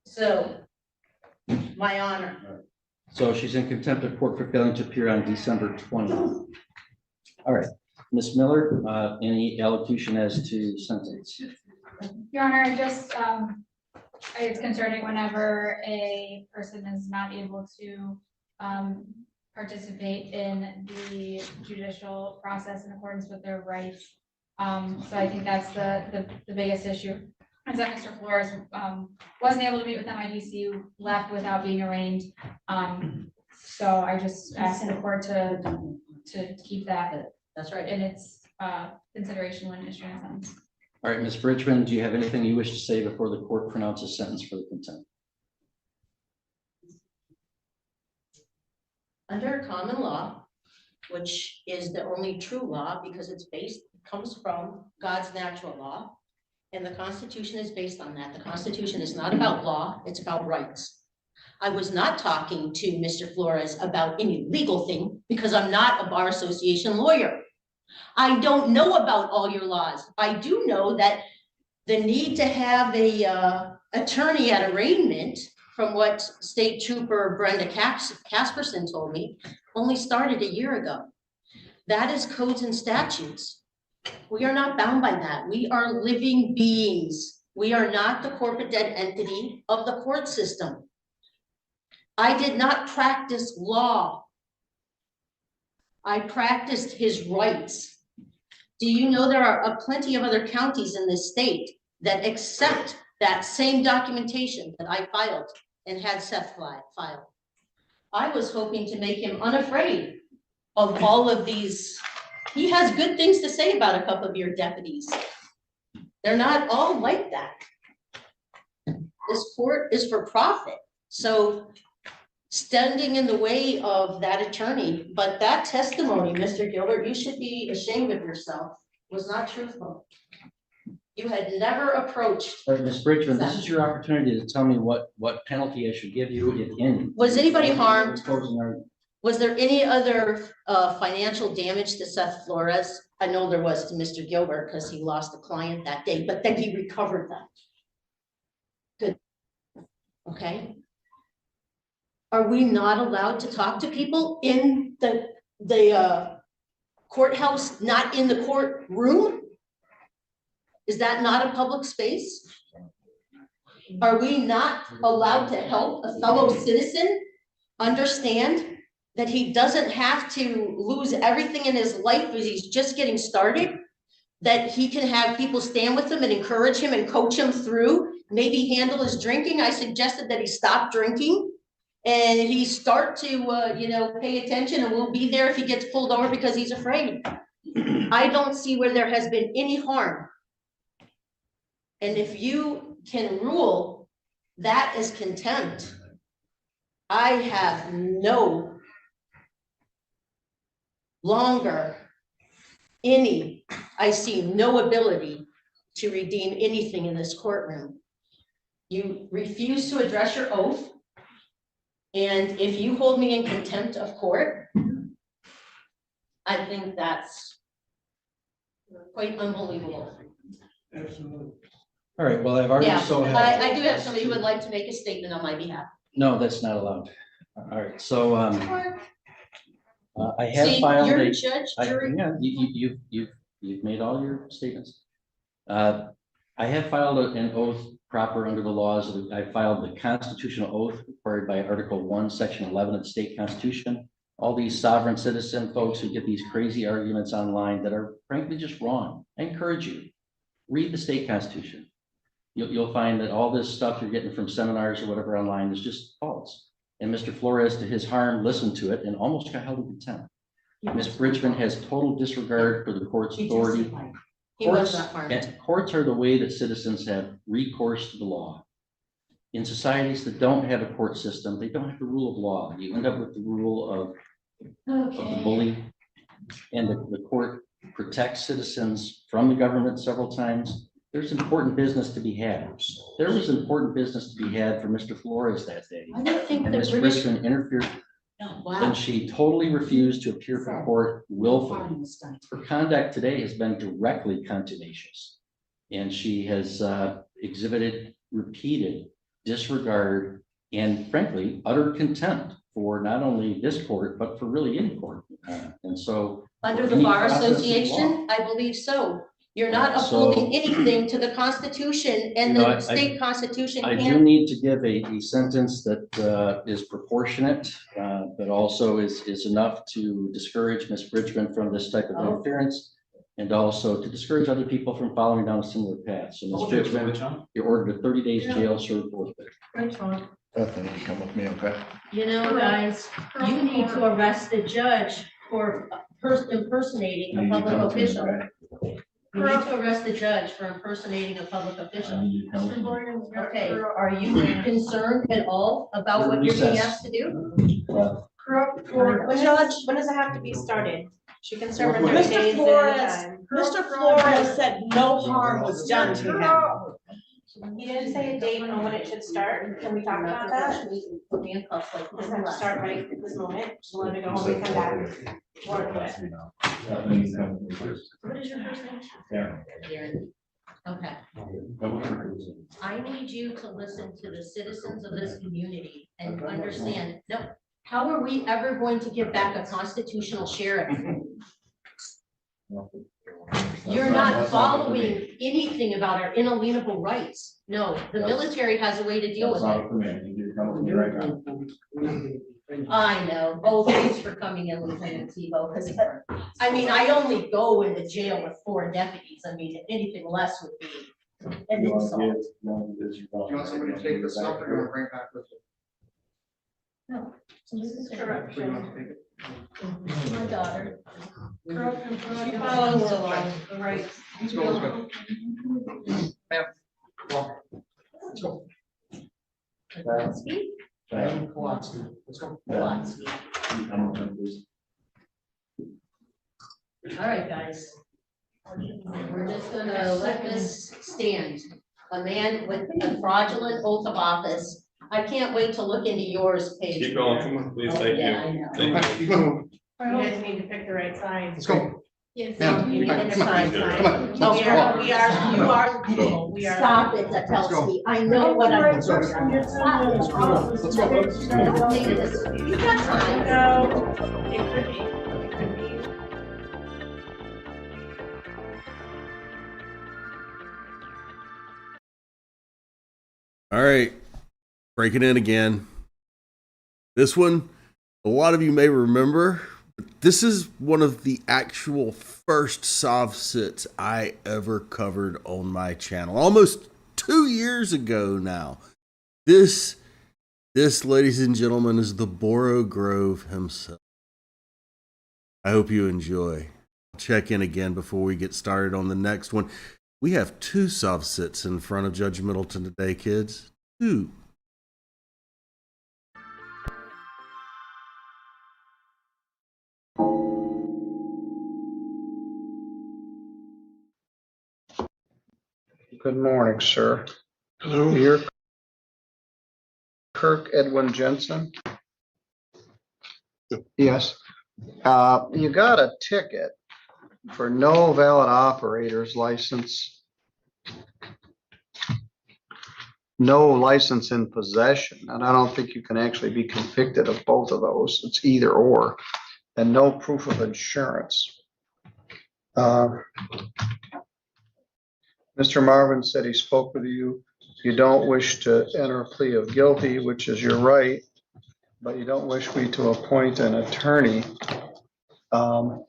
So, my honor, So she's in contempt of court for failing to appear on December 20th. All right, Ms. Miller, any allocution as to sentence? Your Honor, it's concerning whenever a person is not able to participate in the judicial process in accordance with their rights. So I think that's the biggest issue. Is that Mr. Flores wasn't able to meet with MIDC, left without being arraigned. So I just asked the court to keep that. That's right. In its consideration when issuing a sentence. All right, Ms. Bridgman, do you have anything you wish to say before the court pronounces sentence for the contempt? under common law, which is the only true law because comes from God's natural law, and the Constitution is based on that. The Constitution is not about law, it's about rights. I was not talking to Mr. Flores about any legal thing because I'm not a bar association lawyer. I don't know about all your laws. I do know that the need to have a attorney at arraignment, from what State Trooper Brenda Casperson told me, only started a year ago. That is codes and statutes. We are not bound by that. We are living beings. We are not the corporate dead entity of the court system. I did not practice law. I practiced his rights. Do you know there are plenty of other counties in this state that accept that same documentation that I filed and had Seth file? I was hoping to make him unafraid of all of these. He has good things to say about a couple of your deputies. They're not all like that. This court is for profit. So standing in the way of that attorney, but that testimony, Mr. Gilbert, you should be ashamed of yourself, was not truthful. You had never approached. All right, Ms. Bridgman, this is your opportunity to tell me what penalty I should give you, if any. Was anybody harmed? Closing argument. Was there any other financial damage to Seth Flores? I know there was to Mr. Gilbert because he lost a client that day, but then he recovered that. Good. Okay. Are we not allowed to talk to people in the courthouse, not in the courtroom? Is that not a public space? Are we not allowed to help a fellow citizen understand that he doesn't have to lose everything in his life as he's just getting started? That he can have people stand with him and encourage him and coach him through, maybe handle his drinking. I suggested that he stop drinking and he start to, pay attention and will be there if he gets pulled over because he's afraid. I don't see where there has been any harm. And if you can rule that as contempt, I have no longer I see no ability to redeem anything in this courtroom. You refuse to address your oath. And if you hold me in contempt of court, I think that's quite unbelievable. Absolutely. All right, well, I've already Yeah, so had. I do have somebody who would like to make a statement on my behalf. No, that's not allowed. All right, so, I have See, filed you're a. judge, I- jury. Yeah, you've made all your statements. I have filed an oath proper under the laws. I filed the constitutional oath required by Article 1, Section 11 of the state constitution. All these sovereign citizen folks who get these crazy arguments online that are frankly just wrong. I encourage you, read the state constitution. You'll find that all this stuff you're getting from seminars or whatever online is just false. And Mr. Flores, to his harm, listened to it and almost got held in contempt. Ms. Bridgman has total disregard for the court's authority. He was not harmed. And courts are the way that citizens have recourse to the law. In societies that don't have a court system, they don't have the rule of law. You end up with the rule of the bully. And the court protects citizens from the government several times. There's important business to be had. There was important business to be had for Mr. Flores that day. I don't think And the Ms. British. Bridgman interfered. Oh, And wow. she totally refused to appear for court willfully. Her conduct today has been directly contumacious. And she has exhibited repeated disregard and frankly, utter contempt for not only this court, but for really any court. And so. Under the any Bar process of law. Association, I believe so. You're not So- upholding anything to the Constitution, and You know, the I- state constitution I do can't. need to give a sentence that is proportionate, but also is enough to discourage Ms. Bridgman from this type of Oh. interference, and also to discourage other people from following down a similar path. So Ms. Bridgman, you're ordered a 30 days jail, served forfeit. Nothing, you come with me, okay? You know, guys, you need to arrest the judge for impersonating a public official. You need to arrest the judge for impersonating a public official. Okay, are you concerned at all about what you're being asked to do? Judge, when does it have to be started? She can serve her 30 Mr. days Flores, anytime. Mr. Flores said no harm was done to him. He didn't say a date on when it should start. Can we talk about that? Put me in cuffs like Does it have to start right at this moment? Just let me go home and come back. Work with it. What is your first name? Aaron. Okay. I need you to listen to the citizens of this community and understand, no, how are we ever going to get back a constitutional sheriff? You're not following anything about our inalienable rights. No, the military has a way to deal with it. I know. Oh, thanks for coming in, Lieutenant Tebow, because I mean, I only go into jail with 4 deputies. I mean, anything less would be an insult. You want somebody to take this stuff and bring it back with you? No, this is corruption. My daughter. She follows the law, right? Let's go, let's go. Ma'am, walk. Let's go. Kowalski? Kowalski. Let's go. Kowalski. All right, guys. We're just gonna let this stand. A man with a fraudulent oath of office. I can't wait to look into yours, Paige. Keep going, come on, please, thank Yeah, I you. know. Thank you. You guys need to pick the right side. Let's go. Yes. Ma'am, You need come to on, decide come on. side. Let's go. You are the people. We are. Stop it, that tells me. I know what I'm. Let's go. Let's go. Don't say this. You got time. No, it could be. It could be. All right, breaking in again. This one, a lot of you may remember, but this is one of the actual first Sov Cits I ever covered on my channel, almost 2 years ago now. This This, ladies and gentlemen, is the Boro Grove himself. I hope you enjoy. Check in again before we get started on the next one. We have 2 Sov Cits in front of Judge Middleton today, kids. 2. Good morning, sir. Hello. You're Kirk Edwin Jensen? Yes. You got a ticket for no valid operator's license. No license in possession, and I don't think you can actually be convicted of both of those. It's either or. And no proof of insurance. Mr. Marvin said he spoke with you. You don't wish to enter a plea of guilty, which is your right, but you don't wish me to appoint an attorney. Can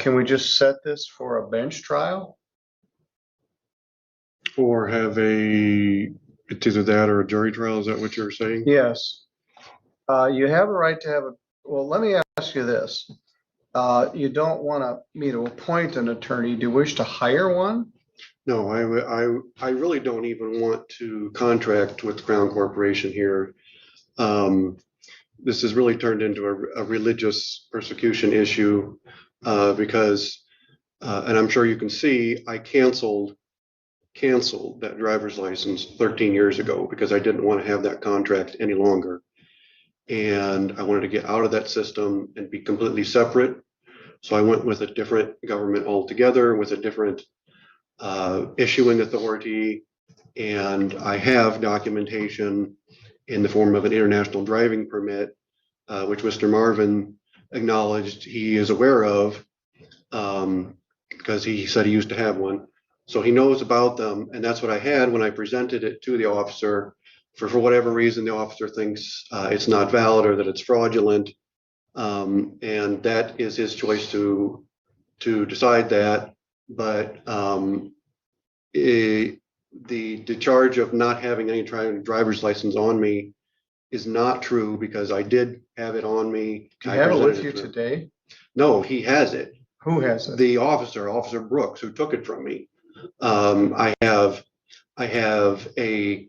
we just set this for a bench trial? Or have it's either that or a jury trial, is that what you're saying? Yes. You have a right to have well, let me ask you this. You don't want me to appoint an attorney. Do you wish to hire one? No, I really don't even want to contract with the Crown Corporation here. This has really turned into a religious persecution issue because, and I'm sure you can see, I canceled that driver's license 13 years ago because I didn't want to have that contract any longer. And I wanted to get out of that system and be completely separate. So I went with a different government altogether, with a different issuing authority, and I have documentation in the form of an international driving permit, which Mr. Marvin acknowledged he is aware of because he said he used to have one. So he knows about them, and that's what I had when I presented it to the officer. For whatever reason, the officer thinks it's not valid or that it's fraudulent, and that is his choice to decide that. But the charge of not having any driver's license on me is not true because I did have it on me. Do you have it with you today? No, he has it. Who has it? The Officer Brooks, who took it from me. I have an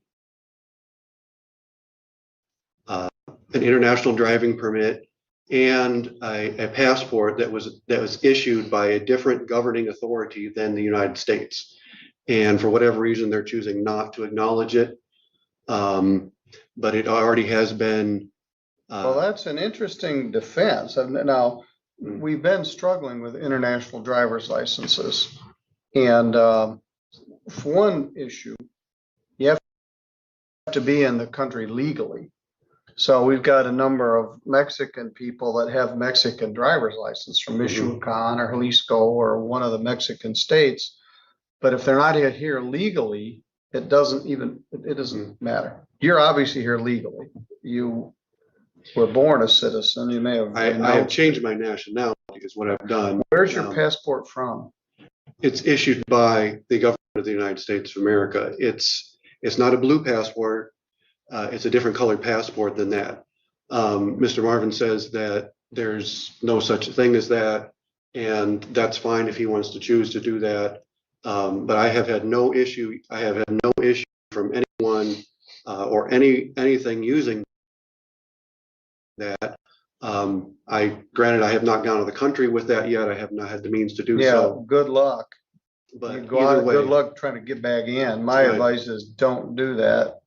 international driving permit and a passport that was issued by a different governing authority than the United States. And for whatever reason, they're choosing not to acknowledge it. But it already has been. Well, that's an interesting defense. Now, we've been struggling with international driver's licenses. And for one issue, you have to be in the country legally. So we've got a number of Mexican people that have Mexican driver's license from Michoacan or Jalisco or one of the Mexican states. But if they're not here legally, it doesn't matter. You're obviously here legally. You were born a citizen. You may have. I have changed my nationality is what I've done. Where's your passport from? It's issued by the government of the United States of America. It's not a blue passport. It's a different colored passport than that. Mr. Marvin says that there's no such thing as that, and that's fine if he wants to choose to do that. But I have had no issue. I have had no issue from anyone or anything using that. Granted, I have not gone to the country with that yet. I have not had the means to do so. Yeah, good luck. But you go out, good luck trying to get back in. My advice is don't do that.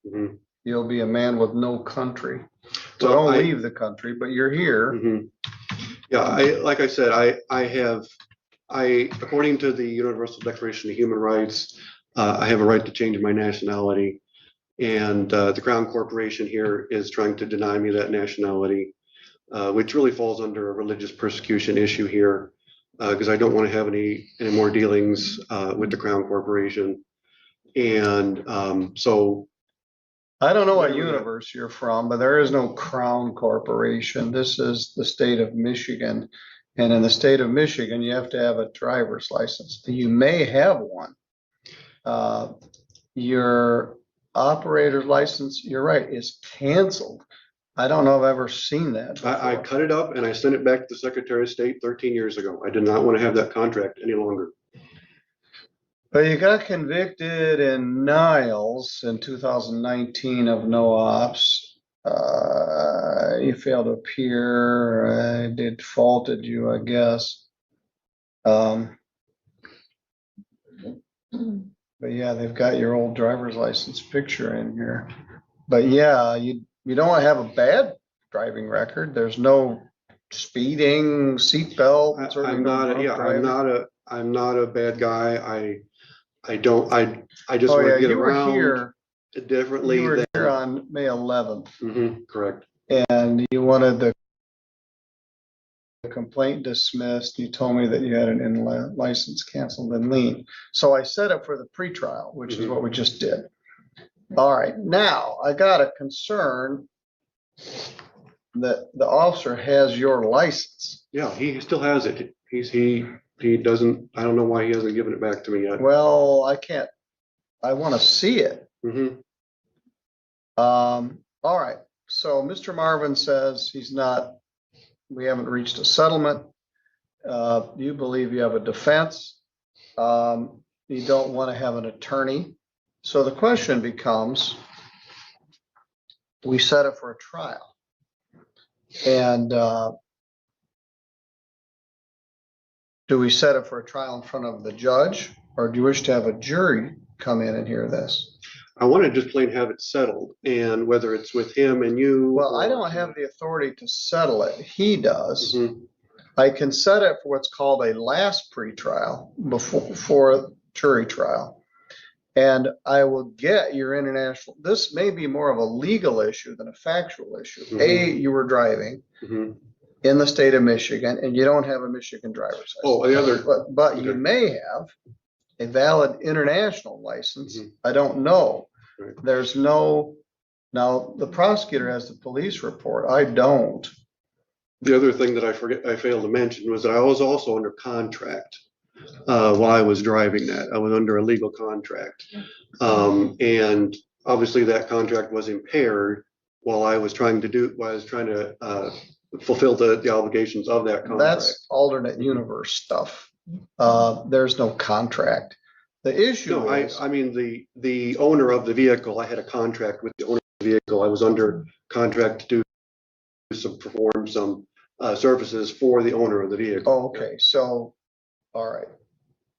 You'll be a man with no country. So don't leave the country, but you're here. Yeah, like I said, according to the Universal Declaration of Human Rights, I have a right to change my nationality. And the Crown Corporation here is trying to deny me that nationality, which really falls under a religious persecution issue here, because I don't want to have any more dealings with the Crown Corporation. And so I don't know what universe you're from, but there is no Crown Corporation. This is the state of Michigan. And in the state of Michigan, you have to have a driver's license. You may have one. operator's license, you're right, is canceled. I don't know if I've ever seen that. I before. cut it up and I sent it back to the Secretary of State 13 years ago. I did not want to have that contract any longer. But you got convicted in Niles in 2019 of no ops. You failed to appear. I defaulted you, I guess. But yeah, they've got your old driver's license picture in here. But yeah, you don't have a bad driving record. There's no speeding, seatbelt. I'm not a bad guy. I just Oh want yeah, to get you were around here. differently. You were here on May 11th. Correct. And you wanted the complaint dismissed. You told me that you had an license canceled and lien. So I set up for the pretrial, which is what we just did. All right, now I got a concern that the officer has your license. Yeah, he still has it. He doesn't, I don't know why he hasn't given it back to me yet. Well, I want to see it. All right, so Mr. Marvin says we haven't reached a settlement. You believe you have a defense. You don't want to have an attorney. So the question becomes, we set it for a trial. And do we set it for a trial in front of the judge, or do you wish to have a jury come in and hear this? I want to just plain have it settled, and whether it's with him and you. Well, I don't have the authority to settle it. He does. I can set it for what's called a last pretrial before a jury trial. And I will get your international, this may be more of a legal issue than a factual issue. You were driving in the state of Michigan and you don't have a Michigan driver's license. But you may have a valid international license. I don't know. There's no, now the prosecutor has the police report. I don't. The other thing that I failed to mention was that I was also under contract while I was driving that. I was under a legal contract. And obviously that contract was impaired while I was trying to fulfill the obligations of that contract. That's alternate universe stuff. There's no contract. The issue is, I mean, the owner of the vehicle, I had a contract with the owner of the vehicle. I was under contract to perform some services for the owner of the vehicle. Oh, okay, so, all right,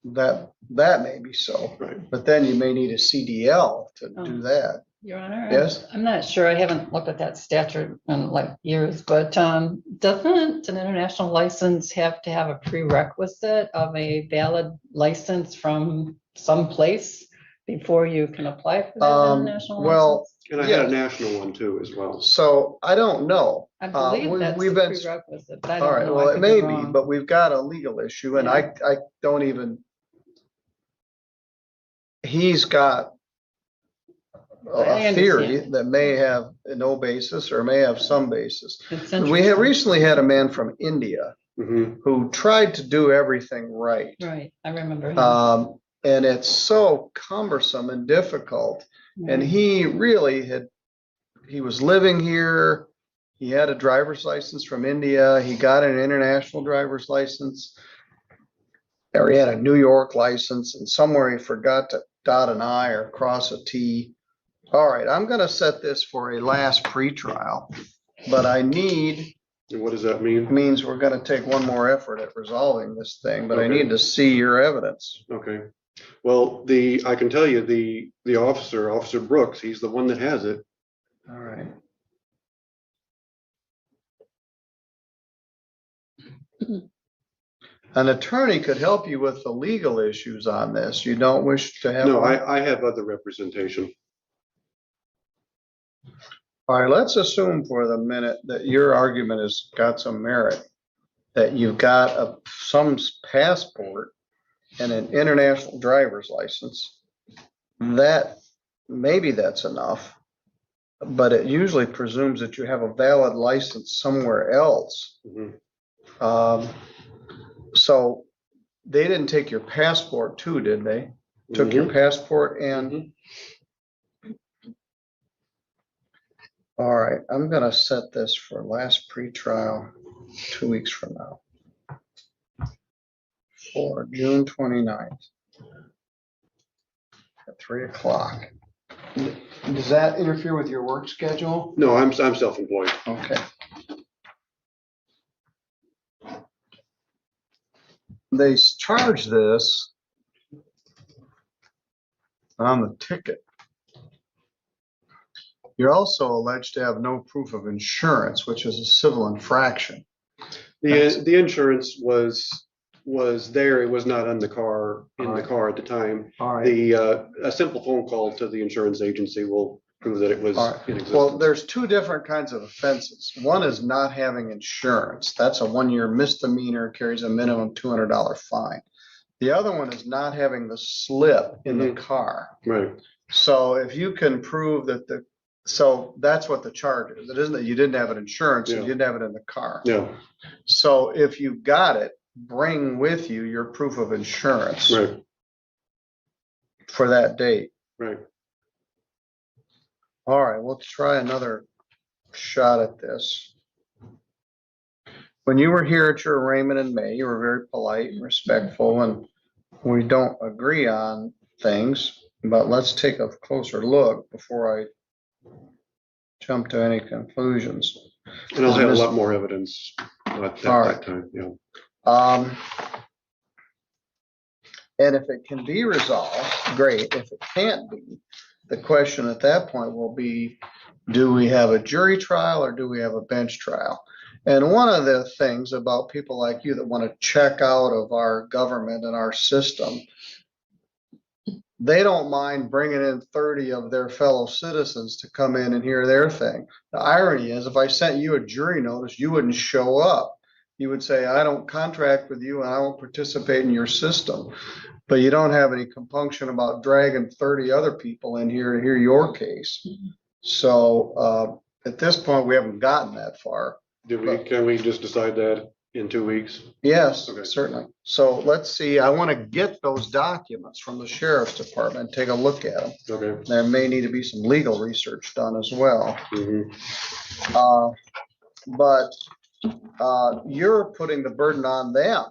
that may be so, but then you may need a CDL to do that. Your Honor? Yes? I'm not sure. I haven't looked at that statute in like years, but doesn't an international license have to have a prerequisite of a valid license from some place before you can apply for that international license? And I had a national one too as well. So I don't know. I believe that's the prerequisite, but I don't all right, know. well, I it could may be be, wrong. but we've got a legal issue and I don't even, he's got a theory that may have no basis or may have some basis. We have recently had a man from India who tried to do everything right. Right, I remember him. And it's so cumbersome and difficult. And he really he was living here. He had a driver's license from India. He got an international driver's license. Or he had a New York license, and somewhere he forgot to dot an I or cross a T. All right, I'm going to set this for a last pretrial, but I need. And what does that mean? It means we're going to take one more effort at resolving this thing, but I need to see your evidence. Okay. Well, I can tell you the Officer Brooks, he's the one that has it. All right. An attorney could help you with the legal issues on this. You don't wish to have? No, I have other representation. All right, let's assume for the minute that your argument has got some merit, that you've got some passport and an international driver's license. That maybe that's enough, but it usually presumes that you have a valid license somewhere else. So they didn't take your passport too, did they? Took your passport and All right, I'm gonna set this for last pretrial 2 weeks from now. For June 29th. At 3 o'clock. Does that interfere with your work schedule? No, I'm self-employed. Okay. They charge this on the ticket. You're also alleged to have no proof of insurance, which is a civil infraction. The insurance was there. It was not on the car, in the car at the time. All right. A simple phone call to the insurance agency will prove that it was All right. in existence. Well, there's two different kinds of offenses. One is not having insurance. That's a 1-year misdemeanor, carries a minimum $200 fine. The other one is not having the slip in the car. Right. So if you can prove that so that's what the charge is. It isn't that you didn't have an insurance, you didn't have it in the car. Yeah. So if you got it, bring with you your proof of insurance. Right. For that date. Right. All right, we'll try another shot at this. When you were here at your arraignment in May, you were very polite and respectful, and we don't agree on things, but let's take a closer look before I jump to any conclusions. And I'll have a lot more evidence at that time. Yeah. And if it can be resolved, great. If it can't be, the question at that point will be, do we have a jury trial or do we have a bench trial? And one of the things about people like you that want to check out of our government and our system, they don't mind bringing in 30 of their fellow citizens to come in and hear their thing. The irony is, if I sent you a jury notice, you wouldn't show up. You would say, I don't contract with you and I won't participate in your system. But you don't have any compunction about dragging 30 other people in here to hear your case. So at this point, we haven't gotten that far. Can we just decide that in 2 weeks? Yes, certainly. So let's see, I want to get those documents from the sheriff's department, take a look at them. Okay. There may need to be some legal research done as well. But you're putting the burden on them,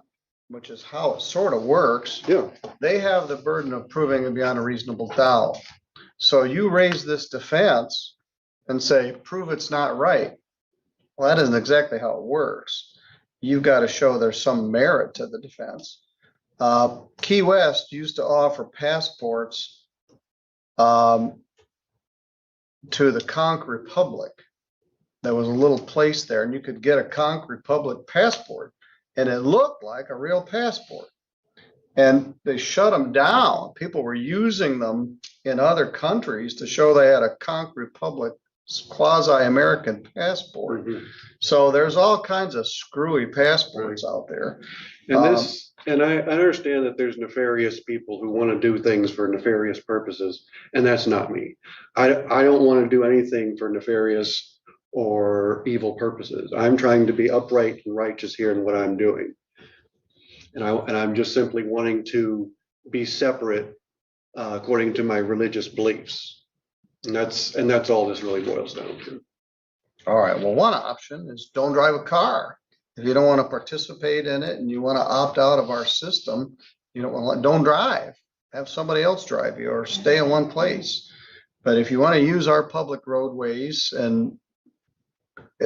which is how it sort of works. Yeah. They have the burden of proving it beyond a reasonable doubt. So you raise this defense and say, prove it's not right. Well, that isn't exactly how it works. You've got to show there's some merit to the defense. Key West used to offer passports to the Conch Republic. There was a little place there and you could get a Conch Republic passport and it looked like a real passport. And they shut them down. People were using them in other countries to show they had a Conch Republic quasi-American passport. So there's all kinds of screwy passports out there. And I understand that there's nefarious people who want to do things for nefarious purposes, and that's not me. I don't want to do anything for nefarious or evil purposes. I'm trying to be upright and righteous here in what I'm doing. And I'm just simply wanting to be separate according to my religious beliefs. And that's all this really boils down to. All right. Well, one option is don't drive a car. If you don't want to participate in it and you want to opt out of our system, don't drive. Have somebody else drive you or stay in one place. But if you want to use our public roadways and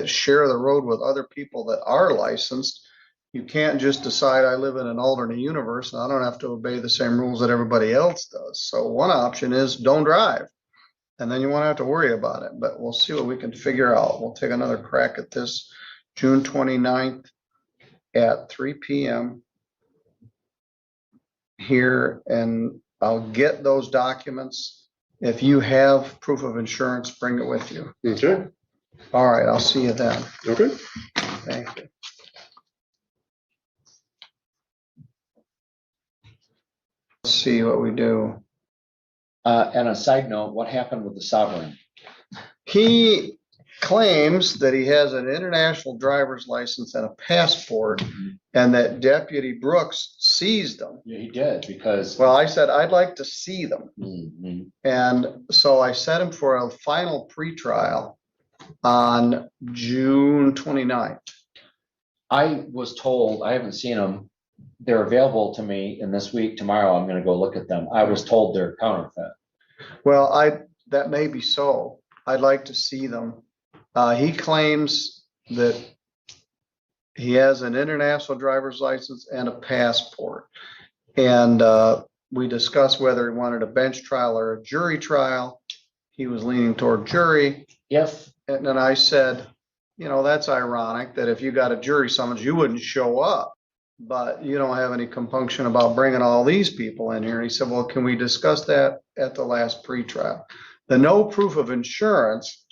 share the road with other people that are licensed, you can't just decide I live in an alternate universe and I don't have to obey the same rules that everybody else does. So one option is don't drive. And then you won't have to worry about it, but we'll see what we can figure out. We'll take another crack at this June 29th at 3 p.m. here, and I'll get those documents. If you have proof of insurance, bring it with you. Okay. All right, I'll see you then. Okay. Thank you. Let's see what we do. And a side note, what happened with the sovereign? He claims that he has an international driver's license and a passport, and that Deputy Brooks seized them. Yeah, he did, because. Well, I said, I'd like to see them. And so I set him for a final pretrial on June 29th. I was told, I haven't seen them. They're available to me, and this week, tomorrow, I'm gonna go look at them. I was told they're counterfeit. Well, that may be so. I'd like to see them. He claims that he has an international driver's license and a passport. And we discussed whether he wanted a bench trial or a jury trial. He was leaning toward jury. If, And then I said, you know, that's ironic that if you got a jury summons, you wouldn't show up. But you don't have any compunction about bringing all these people in here. And he said, well, can we discuss that at the last pretrial? The no proof of insurance.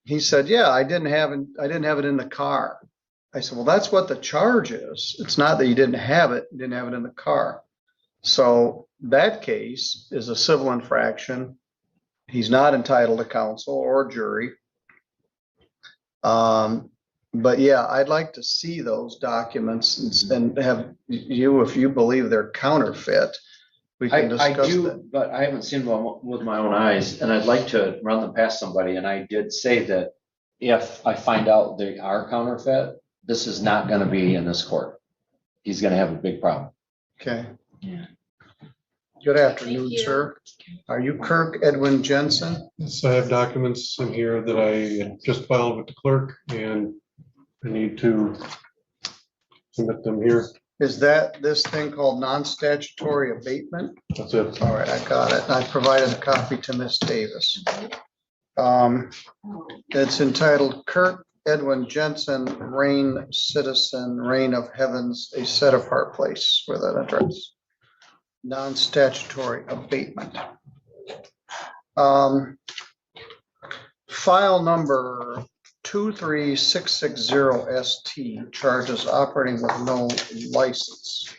He said, yeah, I didn't have it in the car. I said, well, that's what the charge is. It's not that you didn't have it in the car. So that case is a civil infraction. He's not entitled to counsel or jury. But yeah, I'd like to see those documents and have you, if you believe they're counterfeit, we can I discuss do, that. but I haven't seen them with my own eyes, and I'd like to run them past somebody, and I did say that if I find out they are counterfeit, this is not gonna be in this court. He's gonna have a big problem. Okay. Yeah. Good afternoon, sir. Are you Kirk Edwin Jensen? Yes, I have documents in here that I just filed with the clerk, and I need to submit them here. Is that this thing called non-statutory abatement? That's it. All right, I got it. I provided a copy to Miss Davis. It's entitled Kirk Edwin Jensen, Reign Citizen, Reign of Heavens, a set apart place with an address. Non-statutory abatement. File number 23660ST, charges operating with no license.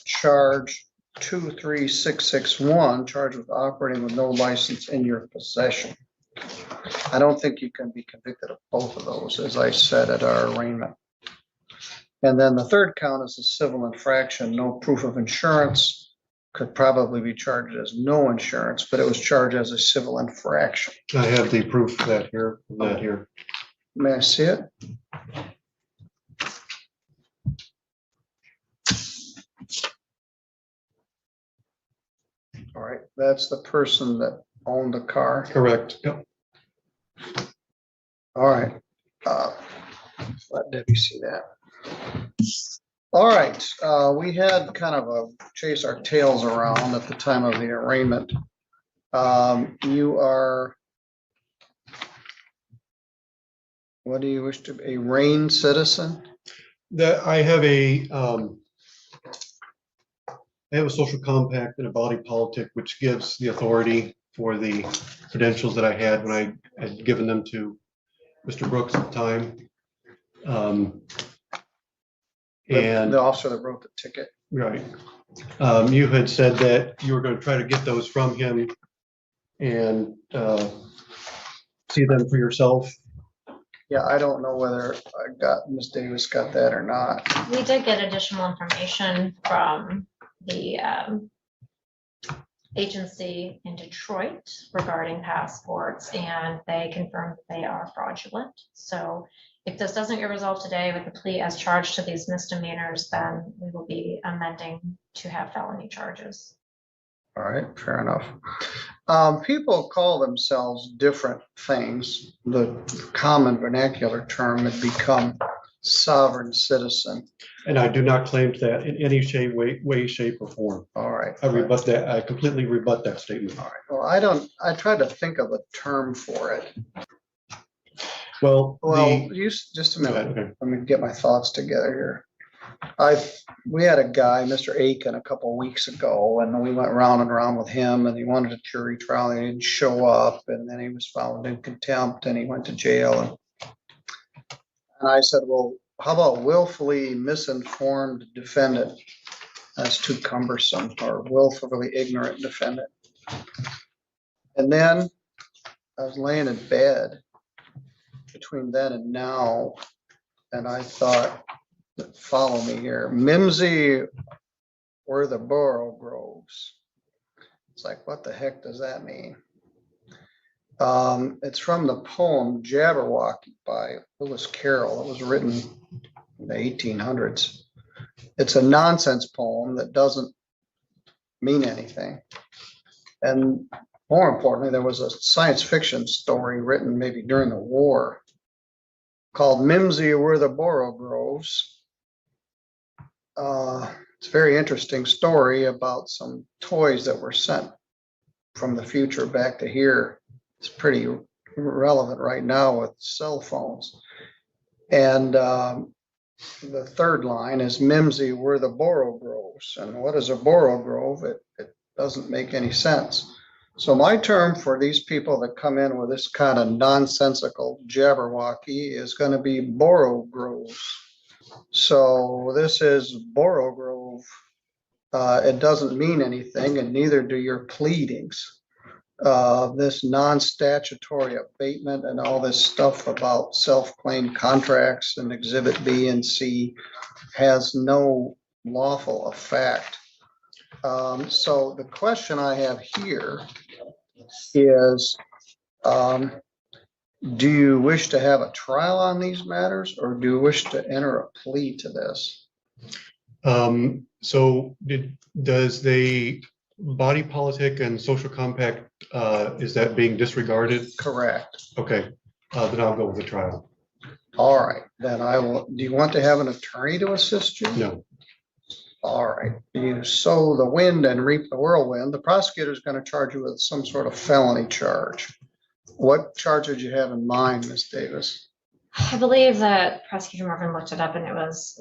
Charge 23661, charge with operating with no license in your possession. I don't think you can be convicted of both of those, as I said at our arraignment. And then the third count is a civil infraction, no proof of insurance. Could probably be charged as no insurance, but it was charged as a civil infraction. I have the proof of that here, May I see it? All right, that's the person that owned the car. Correct. Yep. All right. Let Debbie see that. All right, we had kind of a chase our tails around at the time of the arraignment. You are, what do you wish to be, a Reign citizen? That I have a social compact and a body politic, which gives the authority for the credentials that I had when I had given them to Mr. Brooks at the time. And the officer that wrote the ticket. Right. You had said that you were going to try to get those from him and see them for yourself. Yeah, I don't know whether Miss Davis got that or not. We did get additional information from the agency in Detroit regarding passports, and they confirmed they are fraudulent. So if this doesn't get resolved today with the plea as charged to these misdemeanors, then we will be amending to have felony charges. All right, fair enough. People call themselves different things. The common vernacular term had become sovereign citizen. And I do not claim that in any way, shape, or form. All right. I rebut that. I completely rebut that statement. All right. Well, I tried to think of a term for it. Well, just a minute. Okay. Let me get my thoughts together here. We had a guy, Mr. Aiken, a couple of weeks ago, and we went round and round with him, and he wanted a jury trial, and he didn't show up, and then he was found in contempt, and he went to jail. And I said, well, how about willfully misinformed defendant? That's too cumbersome, or willfully ignorant defendant. And then I was laying in bed between then and now, and I thought, follow me here, mimsy where the burrow grows. It's like, what the heck does that mean? It's from the poem Jabberwocky by Lewis Carroll. It was written in the 1800s. It's a nonsense poem that doesn't mean anything. And more importantly, there was a science fiction story written maybe during the war called Mimsy Were the Borogroves. It's a very interesting story about some toys that were sent from the future back to here. It's pretty relevant right now with cell phones. And the third line is Mimsy Were the Borogroves. And what is a Borogrove? It doesn't make any sense. So my term for these people that come in with this kind of nonsensical jabberwocky is going to be Borogroves. So this is Borogrove. It doesn't mean anything, and neither do your pleadings. This non-statutory abatement and all this stuff about self-claimed contracts and Exhibit B and C has no lawful effect. So the question I have here is, do you wish to have a trial on these matters, or do you wish to enter a plea to this? So does the body politic and social compact, is that being disregarded? Correct. Okay, then I'll go with the trial. All right, then I will. Do you want to have an attorney to assist you? No. All right, you sow the wind and reap the whirlwind. The prosecutor is going to charge you with some sort of felony charge. What charge did you have in mind, Ms. Davis? I believe that Prosecutor Morgan looked it up, and it was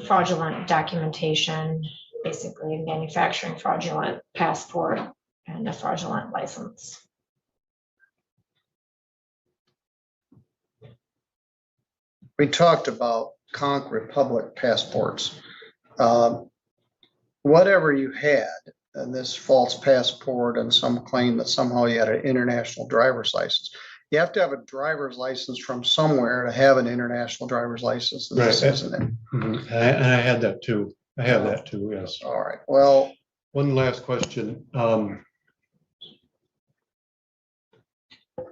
fraudulent documentation, basically manufacturing fraudulent passport and a fraudulent license. We talked about Conch Republic passports. Whatever you had in this false passport and some claim that somehow you had an international driver's license, you have to have a driver's license from somewhere to have an international driver's license. And this isn't it? Mm-hmm. And I had that too. I have that too, yes. All right, well. One last question.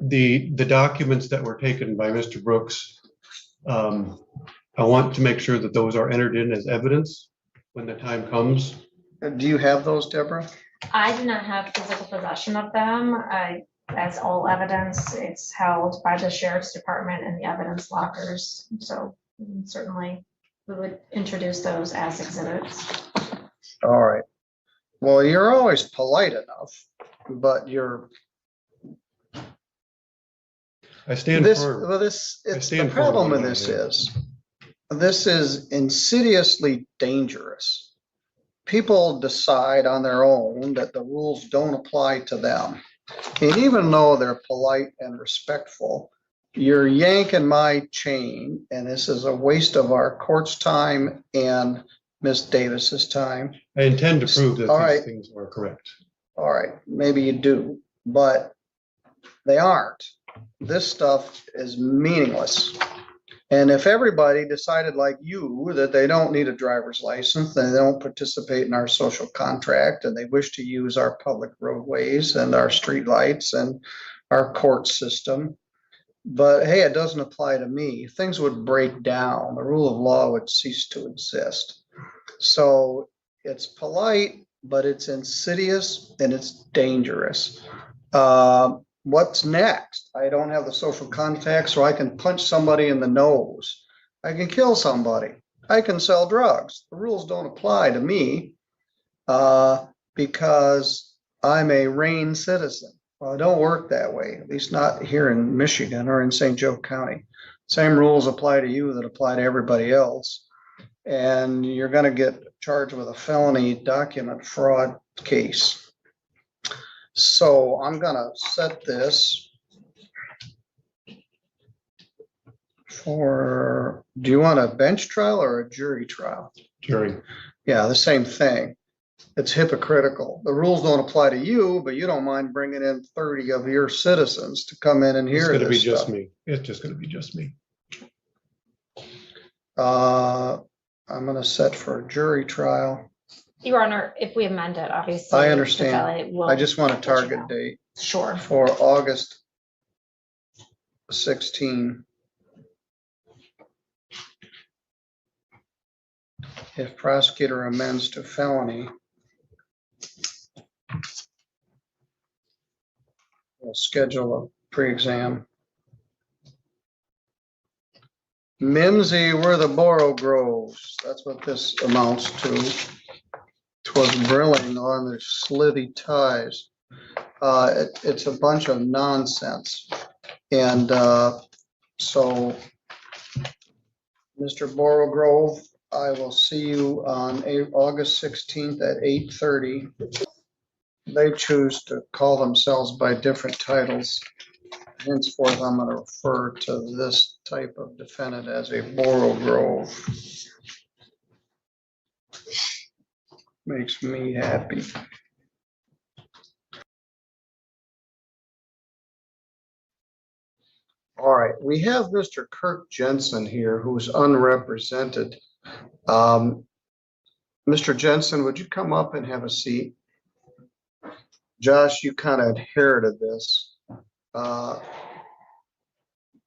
The documents that were taken by Mr. Brooks, I want to make sure that those are entered in as evidence when the time comes. Do you have those, Deborah? I do not have physical possession of them. As all evidence, it's held by the sheriff's department and the evidence lockers. So certainly we would introduce those as exhibits. All right. Well, you're always polite enough, but you're. I stand firm. Well, the problem with this is insidiously dangerous. People decide on their own that the rules don't apply to them. And even though they're polite and respectful, you're yanking my chain, and this is a waste of our court's time and Ms. Davis's time. I intend to prove that these things are correct. All right, maybe you do, but they aren't. This stuff is meaningless. And if everybody decided like you that they don't need a driver's license, they don't participate in our social contract, and they wish to use our public roadways and our streetlights and our court system, but hey, it doesn't apply to me, things would break down. The rule of law would cease to exist. So it's polite, but it's insidious and it's dangerous. What's next? I don't have the social contact, so I can punch somebody in the nose. I can kill somebody. I can sell drugs. The rules don't apply to me because I'm a RAIN citizen. Well, it don't work that way, at least not here in Michigan or in St. Joe County. Same rules apply to you that apply to everybody else. And you're going to get charged with a felony document fraud case. So I'm gonna set this for, do you want a bench trial or a jury trial? Jury. Yeah, the same thing. It's hypocritical. The rules don't apply to you, but you don't mind bringing in 30 of your citizens to come in and hear this. It's gonna be just stuff. me. It's just gonna be just me. I'm gonna set for a jury trial. Your Honor, if we amend it, obviously. I understand. the I just want a target date. Sure. For August 16. If prosecutor amends to felony, we'll schedule a pre-exam. Mimsy, where the Boro grows. That's what this amounts to. 'Twas brilling on their slithy ties. It's a bunch of nonsense. And so, Mr. Borogrove, I will see you on August 16th at 8:30. They choose to call themselves by different titles. Henceforth, I'm going to refer to this type of defendant as a Borogrove. Makes me happy. All right, we have Mr. Kirk Jensen here, who's unrepresented. Mr. Jensen, would you come up and have a seat? Josh, you kind of inherited this.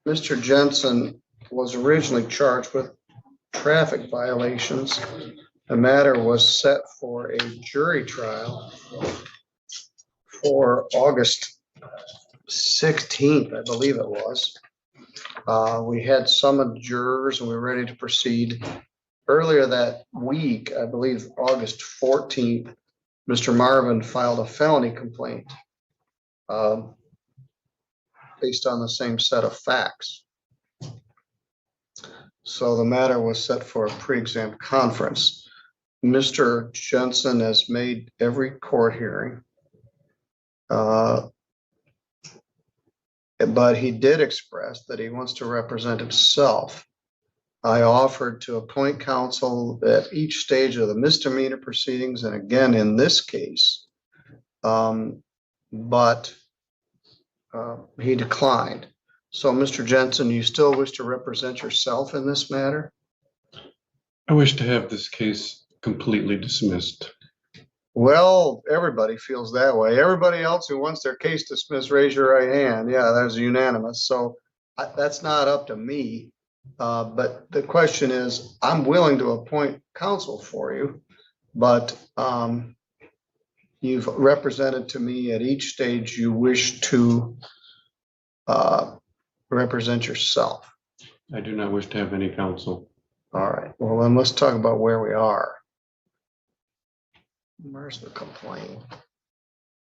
Mr. Jensen was originally charged with traffic violations. The matter was set for a jury trial for August 16th, I believe it was. We had summoned jurors and we were ready to proceed. Earlier that week, I believe August 14th, Mr. Marvin filed a felony complaint based on the same set of facts. So the matter was set for a pre-exam conference. Mr. Jensen has made every court hearing. But he did express that he wants to represent himself. I offered to appoint counsel at each stage of the misdemeanor proceedings, and again in this case, but he declined. So, Mr. Jensen, you still wish to represent yourself in this matter? I wish to have this case completely dismissed. Well, everybody feels that way. Everybody else who wants their case dismissed, raise your right hand. Yeah, that's unanimous. So that's not up to me. But the question is, I'm willing to appoint counsel for you, but you've represented to me at each stage you wish to represent yourself. I do not wish to have any counsel. All right. Well, then let's talk about where we are. Where's the complaint?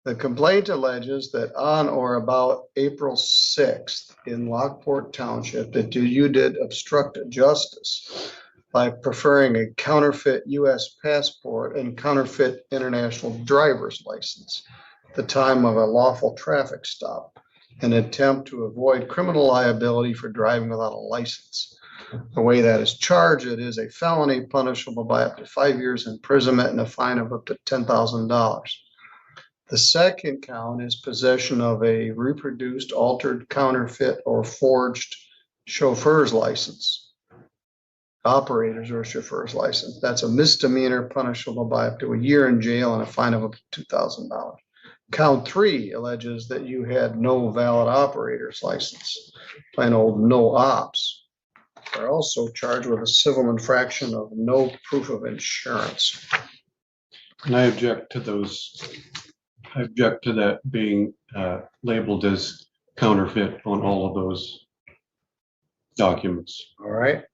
The complaint alleges that on or about April 6th in Lockport Township, that you did obstruct justice by preferring a counterfeit U.S. passport and counterfeit international driver's license at the time of a lawful traffic stop, an attempt to avoid criminal liability for driving without a license. The way that is charged, it is a felony punishable by up to 5 years imprisonment and a fine of up to $10,000. The second count is possession of a reproduced, altered, counterfeit, or forged chauffeur's license, operator's or chauffeur's license. That's a misdemeanor punishable by up to a year in jail and a fine of up to $2,000. Count 3 alleges that you had no valid operator's license, plain old no ops. They're also charged with a civil infraction of no proof of insurance. And I object to those. I object to that being labeled as counterfeit on all of those documents. All right.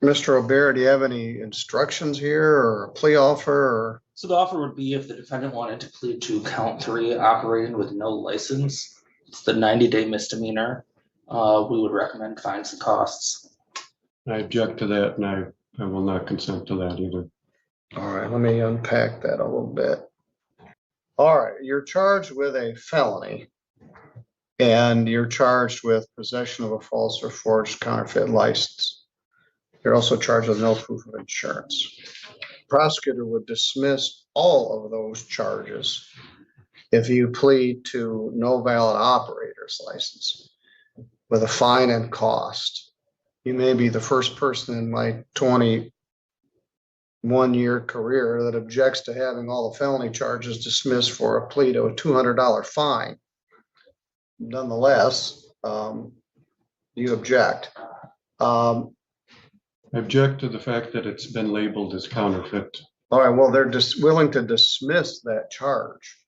Mr. O'Bear, do you have any instructions here or a plea offer? Or? So the offer would be if the defendant wanted to plead to count 3, operating with no license, it's the 90-day misdemeanor. We would recommend fines and costs. I object to that, and I will not consent to that either. All right, let me unpack that a little bit. All right, you're charged with a felony, and you're charged with possession of a false or forged counterfeit license. You're also charged with no proof of insurance. The prosecutor would dismiss all of those charges if you plead to no valid operator's license with a fine and cost. You may be the first person in my 21-year career that objects to having all the felony charges dismissed for a plea to a $200 fine. Nonetheless, Do you object? I object to the fact that it's been labeled as counterfeit. All right, well, they're just willing to dismiss that charge.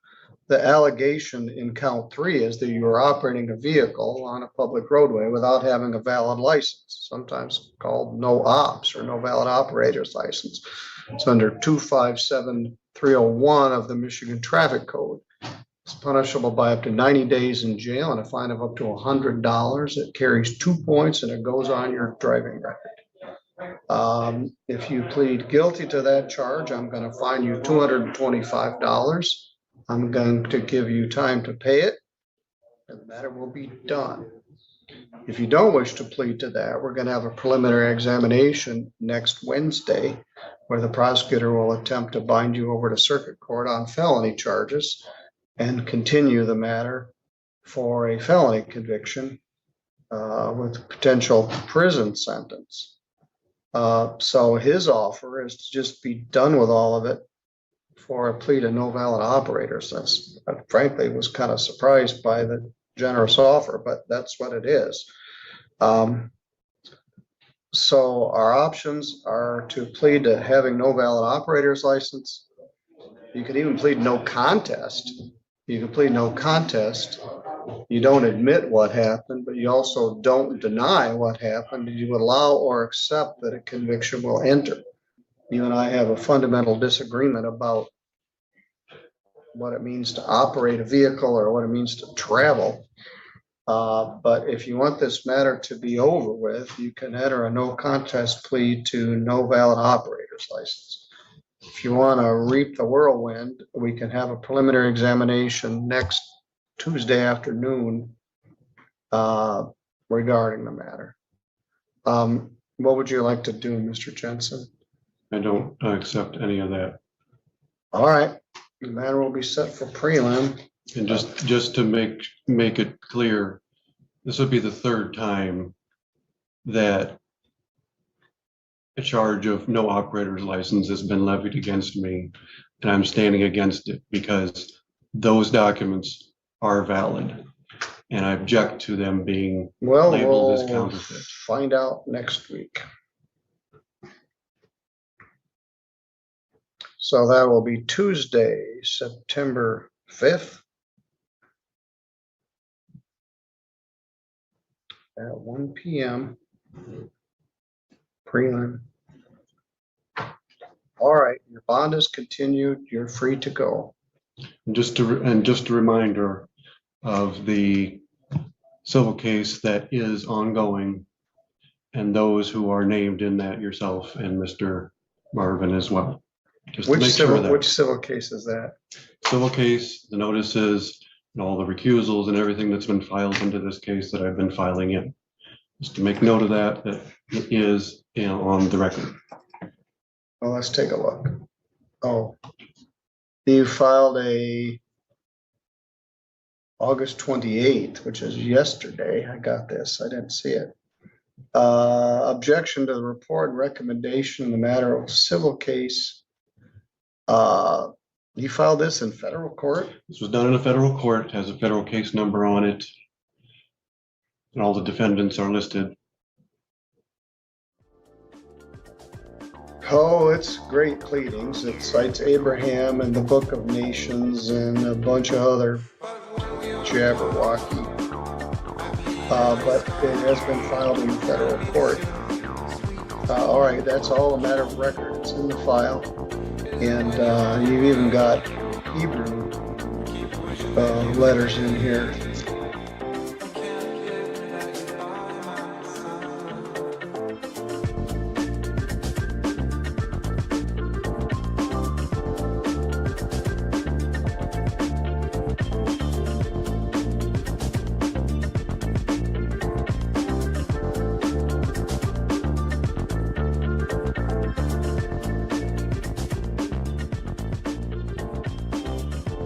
The allegation in count 3 is that you are operating a vehicle on a public roadway without having a valid license, sometimes called no ops or no valid operator's license. It's under 257301 of the Michigan Traffic Code. It's punishable by up to 90 days in jail and a fine of up to $100. It carries 2 points and it goes on your driving record. If you plead guilty to that charge, I'm going to fine you $225. I'm going to give you time to pay it, and the matter will be done. If you don't wish to plead to that, we're going to have a preliminary examination next Wednesday, where the prosecutor will attempt to bind you over to circuit court on felony charges and continue the matter for a felony conviction with potential prison sentence. So his offer is to just be done with all of it for a plea to no valid operators. That's, frankly, was kind of surprised by the generous offer, but that's what it is. So our options are to plead to having no valid operator's license. You could even plead no contest. You can plead no contest. You don't admit what happened, but you also don't deny what happened. You allow or accept that a conviction will enter. You and I have a fundamental disagreement about what it means to operate a vehicle or what it means to travel. But if you want this matter to be over with, you can enter a no contest plea to no valid operator's license. If you want to reap the whirlwind, we can have a preliminary examination next Tuesday afternoon regarding the matter. What would you like to do, Mr. Jensen? I don't accept any of that. All right, the matter will be set for prelim. And just to make it clear, this would be the third time that a charge of no operator's license has been levied against me, and I'm standing against it because those documents are valid, and I object to them being labeled as counterfeit. Find out next week. So that will be Tuesday, September 5th at 1 p.m. Prelim. All right, your bond is continued. You're free to go. And just a reminder of the civil case that is ongoing, and those who are named in that, yourself and Mr. Marvin as well. Just to make sure that Which civil case is that? civil case, the notices, and all the recusals and everything that's been filed into this case that I've been filing in. Just to make note of that it is on the record. Well, let's take a look. Oh, you filed a August 28th, which is yesterday. I got this. I didn't see it. Objection to the report and recommendation in the matter of civil case. You filed this in federal court? This was done in a federal court, has a federal case number on it, and all the defendants are listed. Oh, it's great pleadings. It cites Abraham and the Book of Nations and a bunch of other jabberwocky. But it has been filed in federal court. All right, that's all a matter of record. It's in the file. And you've even got Hebrew letters in here.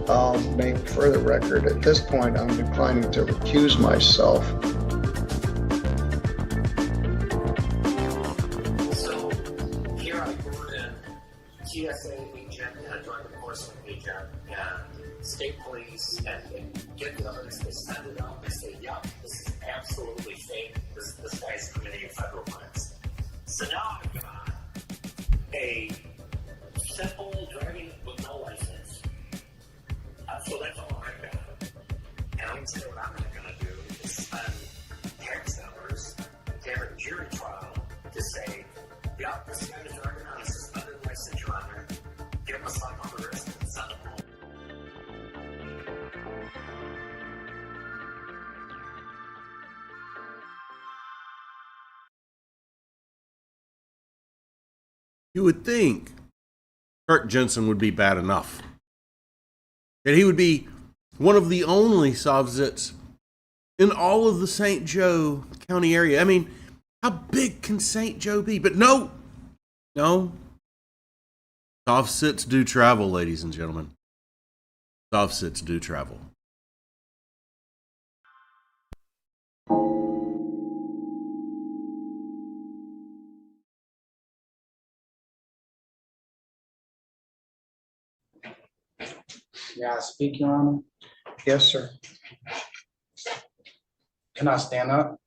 I'll make further record. At this point, I'm declining to recuse myself. So here I wrote in TSA agent and a drug enforcement agent and state police and get the evidence. They send it out. They say, "Yep, this is absolutely fake. This You would think Kirk Jensen would be bad enough. That he would be one of the only Sov Cits in all of the St. Joe County area. I mean, how big can St. Joe be? But no. Sov Cits do travel, ladies and gentlemen. Sov Cits do travel. Yeah, I speak, Your Honor. Yes, sir. Can I stand up?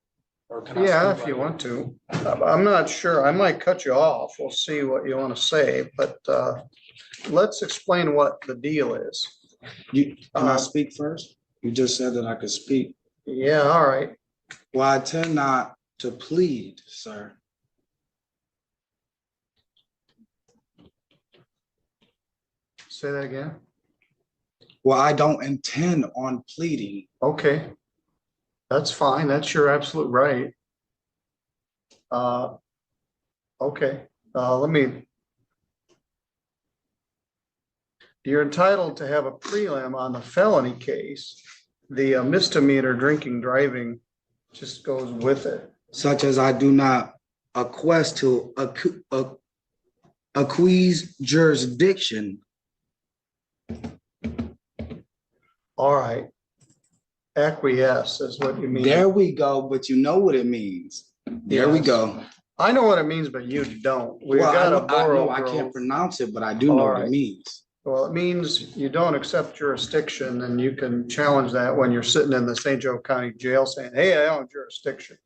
Or can I Yeah, speak if you right want to. I'm not sure. I might cut you off. We'll see what you want to say, but let's explain what the deal is. Can I speak first? You just said that I could speak. Yeah, all right. Well, I tend not to plead, sir. Say that again. Well, I don't intend on pleading. Okay. That's fine. That's your absolute right. Okay. You're entitled to have a prelim on the felony case. The misdemeanor drinking driving just goes with it. Such as I do not acquiesce to acquise jurisdiction. All right. Acquiesce is what you mean. There we go, but you know what it means. There we go. I know what it means, but you don't. We've Well, got a I borough know I growth. can't pronounce it, but I do know what it means. Well, it means you don't accept jurisdiction, and you can challenge that when you're sitting in the St. Joe County Jail saying, hey, I own jurisdiction.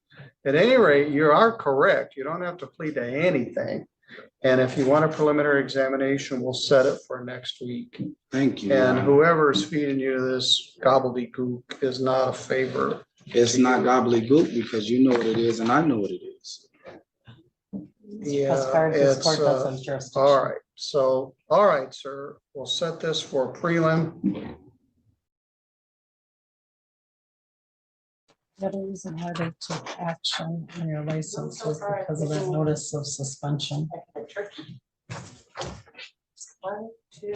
At any rate, you are correct. You don't have to plead to anything. And if you want a preliminary examination, we'll set it for next week. Thank you. And whoever's feeding you this gobbledygook is not a favor. It's not gobbledygook because you know what it is and I know what it is. Yeah, As far as this it's, court does have jurisdiction. all right. So, all right, sir, we'll set this for a prelim. The other reason why they took action on your license was because of that notice of suspension. One, two.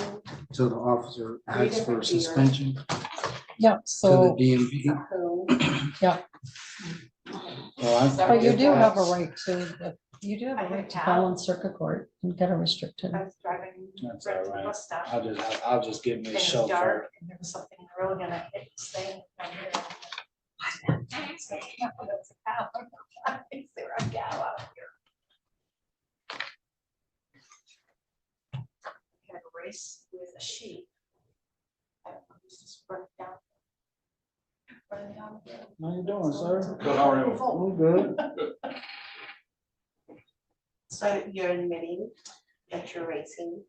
So the officer asked for suspension Yeah, to so, the DMV. yeah, Well, but you do have a right to, you do have a right to file in circuit court and get a restricted. I was driving. That's all right. bus stop, I'll just give me and a it was chauffeur. dark, and there was something in the road, and I hit the thing. They were like, yeah, out of here. Had a race with a sheep. I just run down. Running down the hill. How you doing, sir? Good, how are you? I'm good. So you're admitting that you're racing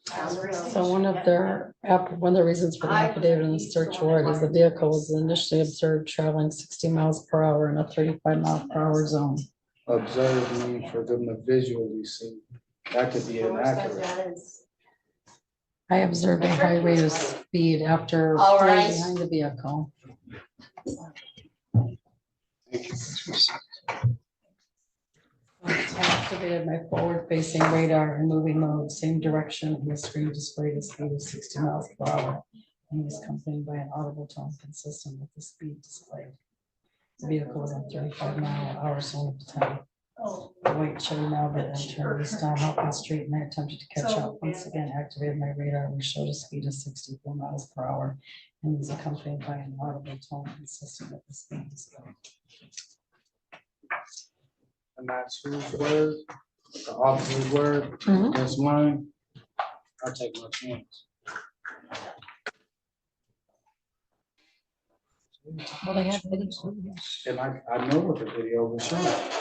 down the road? So one of the reasons for the affidavit and the search warrant is the vehicle was initially observed traveling 60 miles per hour in a 35-mile-per-hour zone. Observe me for them to visually see. That could be inaccurate. I observed a high rate of speed after All pulling right. behind the vehicle. I activated my forward-facing radar in moving mode, same direction, and the screen displayed a speed of 60 miles per hour. And was accompanied by an audible tone consistent with the speed displayed. The vehicle was at 35-mile-an-hour zone at the time. The white Chevy Malibu then turned east down Hopkins Street, and I attempted to catch up. Once again, activated my radar, which showed a speed of 64 miles per hour, and was accompanied by an audible tone consistent with the speed displayed. And that's whose word? The officer's word? Mhm. That's mine. I take my chance. Well, they have video. And I know what the video will show.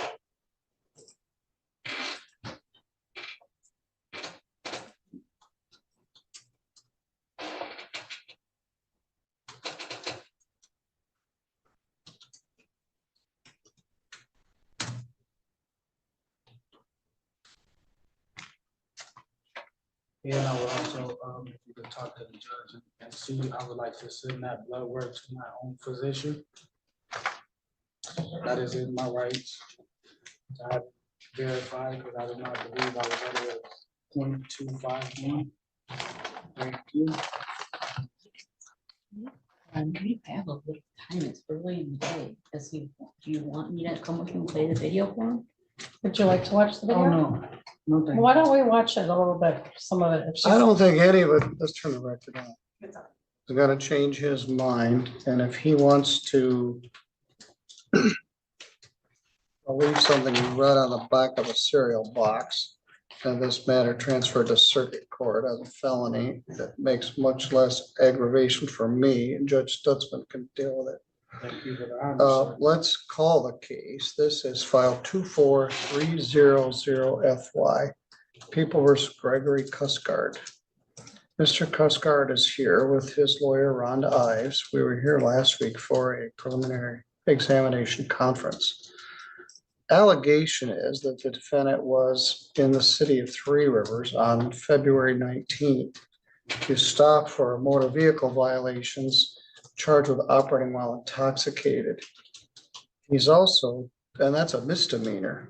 Yeah, and I would also, if you could talk to the judge and see, I would like to send that blood work to my own physician. That is in my rights. To have verify, because I did not believe I was under 0.251. Thank you. We have a little time, it's early in the day, do you want me to come with you and play the video for him? Would you like to watch the video? Oh, no. No, thank Why you. don't we watch it a little bit, some of it? If I she's- don't think any of it, let's turn the record on. He's got to change his mind, and if he wants to believe something he read on the back of a cereal box, and this matter transferred to circuit court as a felony, that makes much less aggravation for me, and Judge Stutzman can deal with it. Thank you for the honor, sir. Let's call the case. This is file 24300FY, People versus Gregory Cuscard. Mr. Cuscard is here with his lawyer, Rhonda Ives. We were here last week for a preliminary examination conference. Allegation is that the defendant was in the city of Three Rivers on February 19th. He was stopped for motor vehicle violations, charged with operating while intoxicated. He's also, and that's a misdemeanor.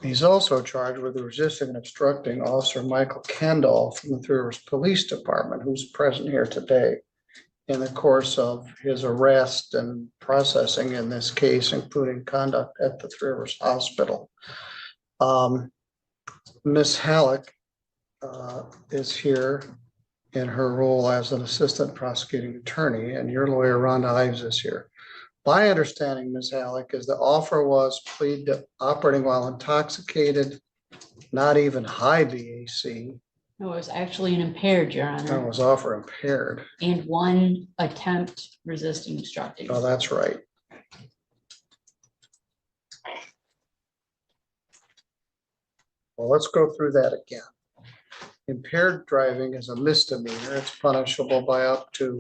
He's also charged with resisting and obstructing Officer Michael Kendall from the Three Rivers Police Department, who's present here today, in the course of his arrest and processing in this case, including conduct at the Three Rivers Hospital. Ms. Halleck is here in her role as an assistant prosecuting attorney, and your lawyer, Rhonda Ives, is here. My understanding, Ms. Halleck, is the offer was plead to operating while intoxicated, not even high BAC. No, it was actually an impaired, Your That Honor, was offer impaired. and one attempt resisting obstructing. Oh, that's right. Well, let's go through that again. Impaired driving is a misdemeanor. It's punishable by up to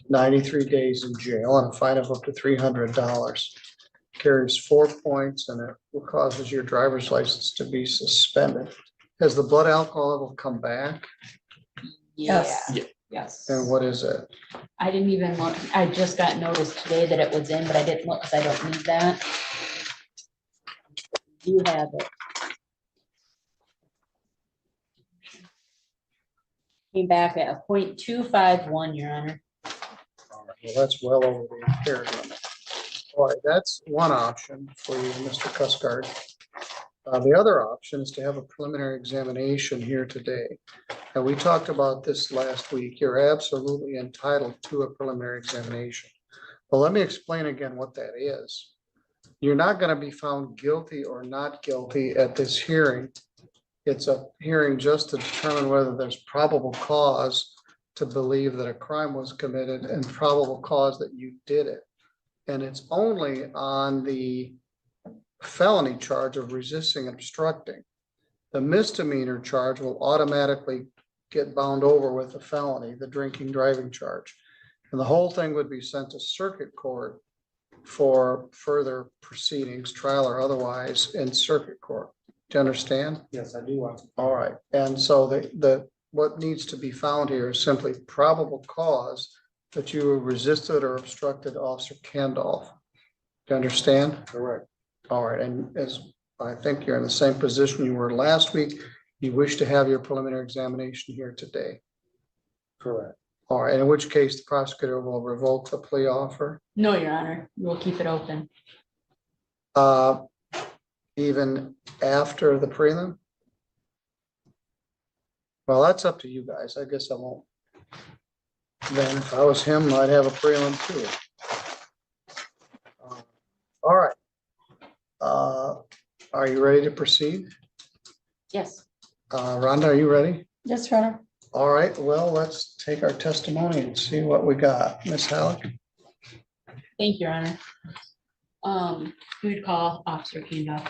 93 days in jail and a fine of up to $300. Carries 4 points and it causes your driver's license to be suspended. Has the blood alcohol level come back? Yes. Yeah. Yes. And what is it? I didn't even look, I just got notice today that it was in, but I didn't look because I don't need that. You have it. Came back at a 0.251, Your Honor. Well, that's well over the impaired limit. All right, that's one option for you, Mr. Cuscard. The other option is to have a preliminary examination here today. And we talked about this last week. You're absolutely entitled to a preliminary examination. But let me explain again what that is. You're not going to be found guilty or not guilty at this hearing. It's a hearing just to determine whether there's probable cause to believe that a crime was committed and probable cause that you did it. And it's only on the felony charge of resisting and obstructing. The misdemeanor charge will automatically get bound over with the felony, the drinking driving charge. And the whole thing would be sent to circuit court for further proceedings, trial or otherwise, in circuit court. Do you understand? Yes, I do. All right. And so what needs to be found here is simply probable cause that you resisted or obstructed Officer Kendall. Do you understand? Correct. All right. And as I think you're in the same position you were last week, you wish to have your preliminary examination here today. Correct. All right. In which case the prosecutor will revoke the plea offer. No, Your Honor, we'll keep it open. Even after the prelim? Well, that's up to you guys. I guess I won't. Then if I was him, I'd have a prelim too. All right. Are you ready to proceed? Yes. Rhonda, are you ready? Yes, Your Honor. All right, well, let's take our testimony and see what we got. Ms. Halleck? Thank you, Your Honor. Who would call Officer Kendall?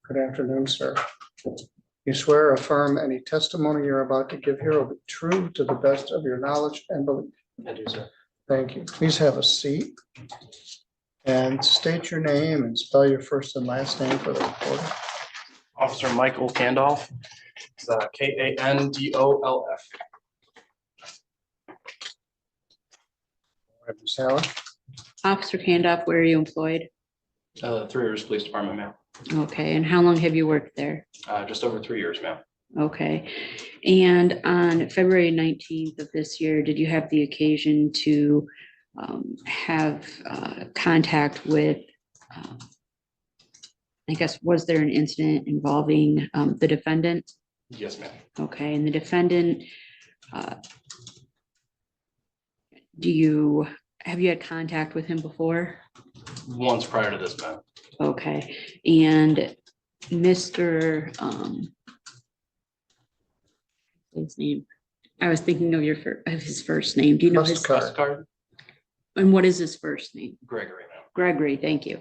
Good afternoon, sir. You swear or affirm any testimony you're about to give here will be true to the best of your knowledge and belief? I do, sir. Thank you. Please have a seat and state your name and spell your first and last name for the recorder. Officer Michael Kandolf. It's Kandolf. Ms. Howard? Officer Candoff, where are you employed? 3 Rivers Police Department, ma'am. Okay, and how long have you worked there? Just over 3 years, ma'am. Okay, and on February 19th of this year, did you have the occasion to have contact with, I guess, was there an incident involving the defendant? Yes, ma'am. Okay, and the defendant, have you had contact with him before? Once prior to this, ma'am. Okay, and Mr. His name, I was thinking of his first name. Do you know his? Card? And what is his first name? Gregory, ma'am. Gregory, thank you.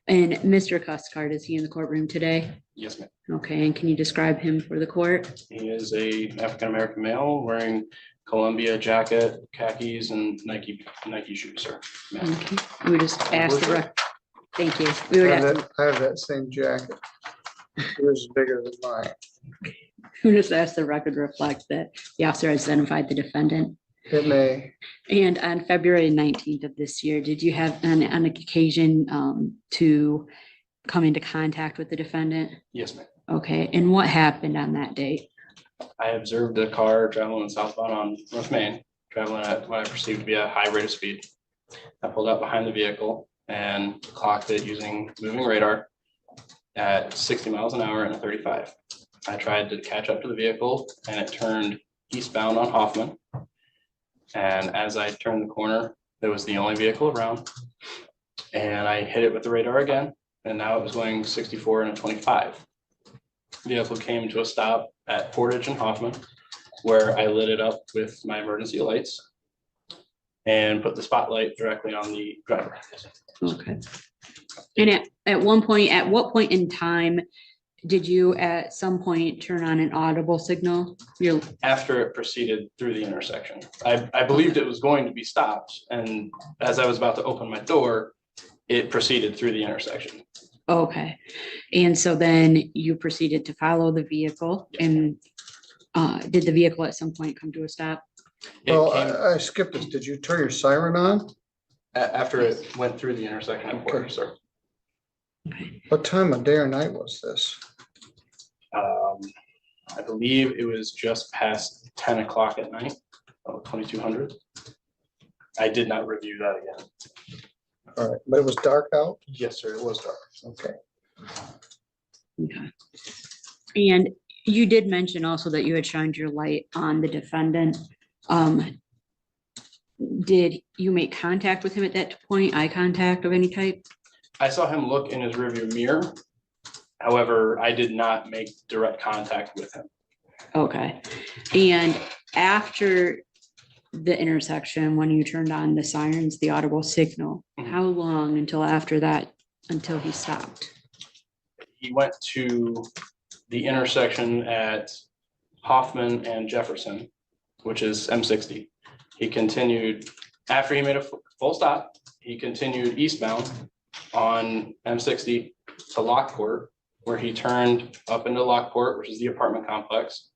And Mr. Cuscard, is he in the courtroom today? Yes, ma'am. Okay, and can you describe him for the court? He is a African-American male wearing Columbia jacket, khakis, and Nike shoes, sir. Ma'am. Okay. We would just ask thank you. We would I ask, have that same jacket. Yours is bigger than mine. we would just ask the record reflect that the officer identified the defendant. It may. And on February 19th of this year, did you have an occasion to come into contact with the defendant? Yes, ma'am. Okay, and what happened on that date? I observed a car traveling southbound on North Main, traveling at what I perceived to be a high rate of speed. I pulled up behind the vehicle and clocked it using moving radar at 60 miles an hour and a 35. I tried to catch up to the vehicle and it turned eastbound on Hoffman. And as I turned the corner, it was the only vehicle around. And I hit it with the radar again, and now it was going 64 and a 25. The vehicle came to a stop at Portage and Hoffman, where I lit it up with my emergency lights and put the spotlight directly on the driver. Okay. And at what point in time did you at some point turn on an audible signal? After it proceeded through the intersection. I believed it was going to be stopped, and as I was about to open my door, it proceeded through the intersection. Okay. And so then you proceeded to follow the vehicle, and did the vehicle at some point come to a stop? Well, I skipped this. Did you turn your siren on? After it went through the intersection at Portage, sir. What time of day or night was this? I believe it was just past 10 o'clock at night, 2200. I did not review that again. All right, but it was dark out? Yes, sir, it was dark. Okay. Okay. And you did mention also that you had shined your light on the defendant. Did you make contact with him at that point, eye contact of any type? I saw him look in his rearview mirror. However, I did not make direct contact with him. Okay. And after the intersection, when you turned on the sirens, the audible signal, how long until after that, until he stopped? He went to the intersection at Hoffman and Jefferson, which is M60. He continued, after he made a full stop, he continued eastbound on M60 to Lockport, where he turned up into Lockport, which is the apartment complex.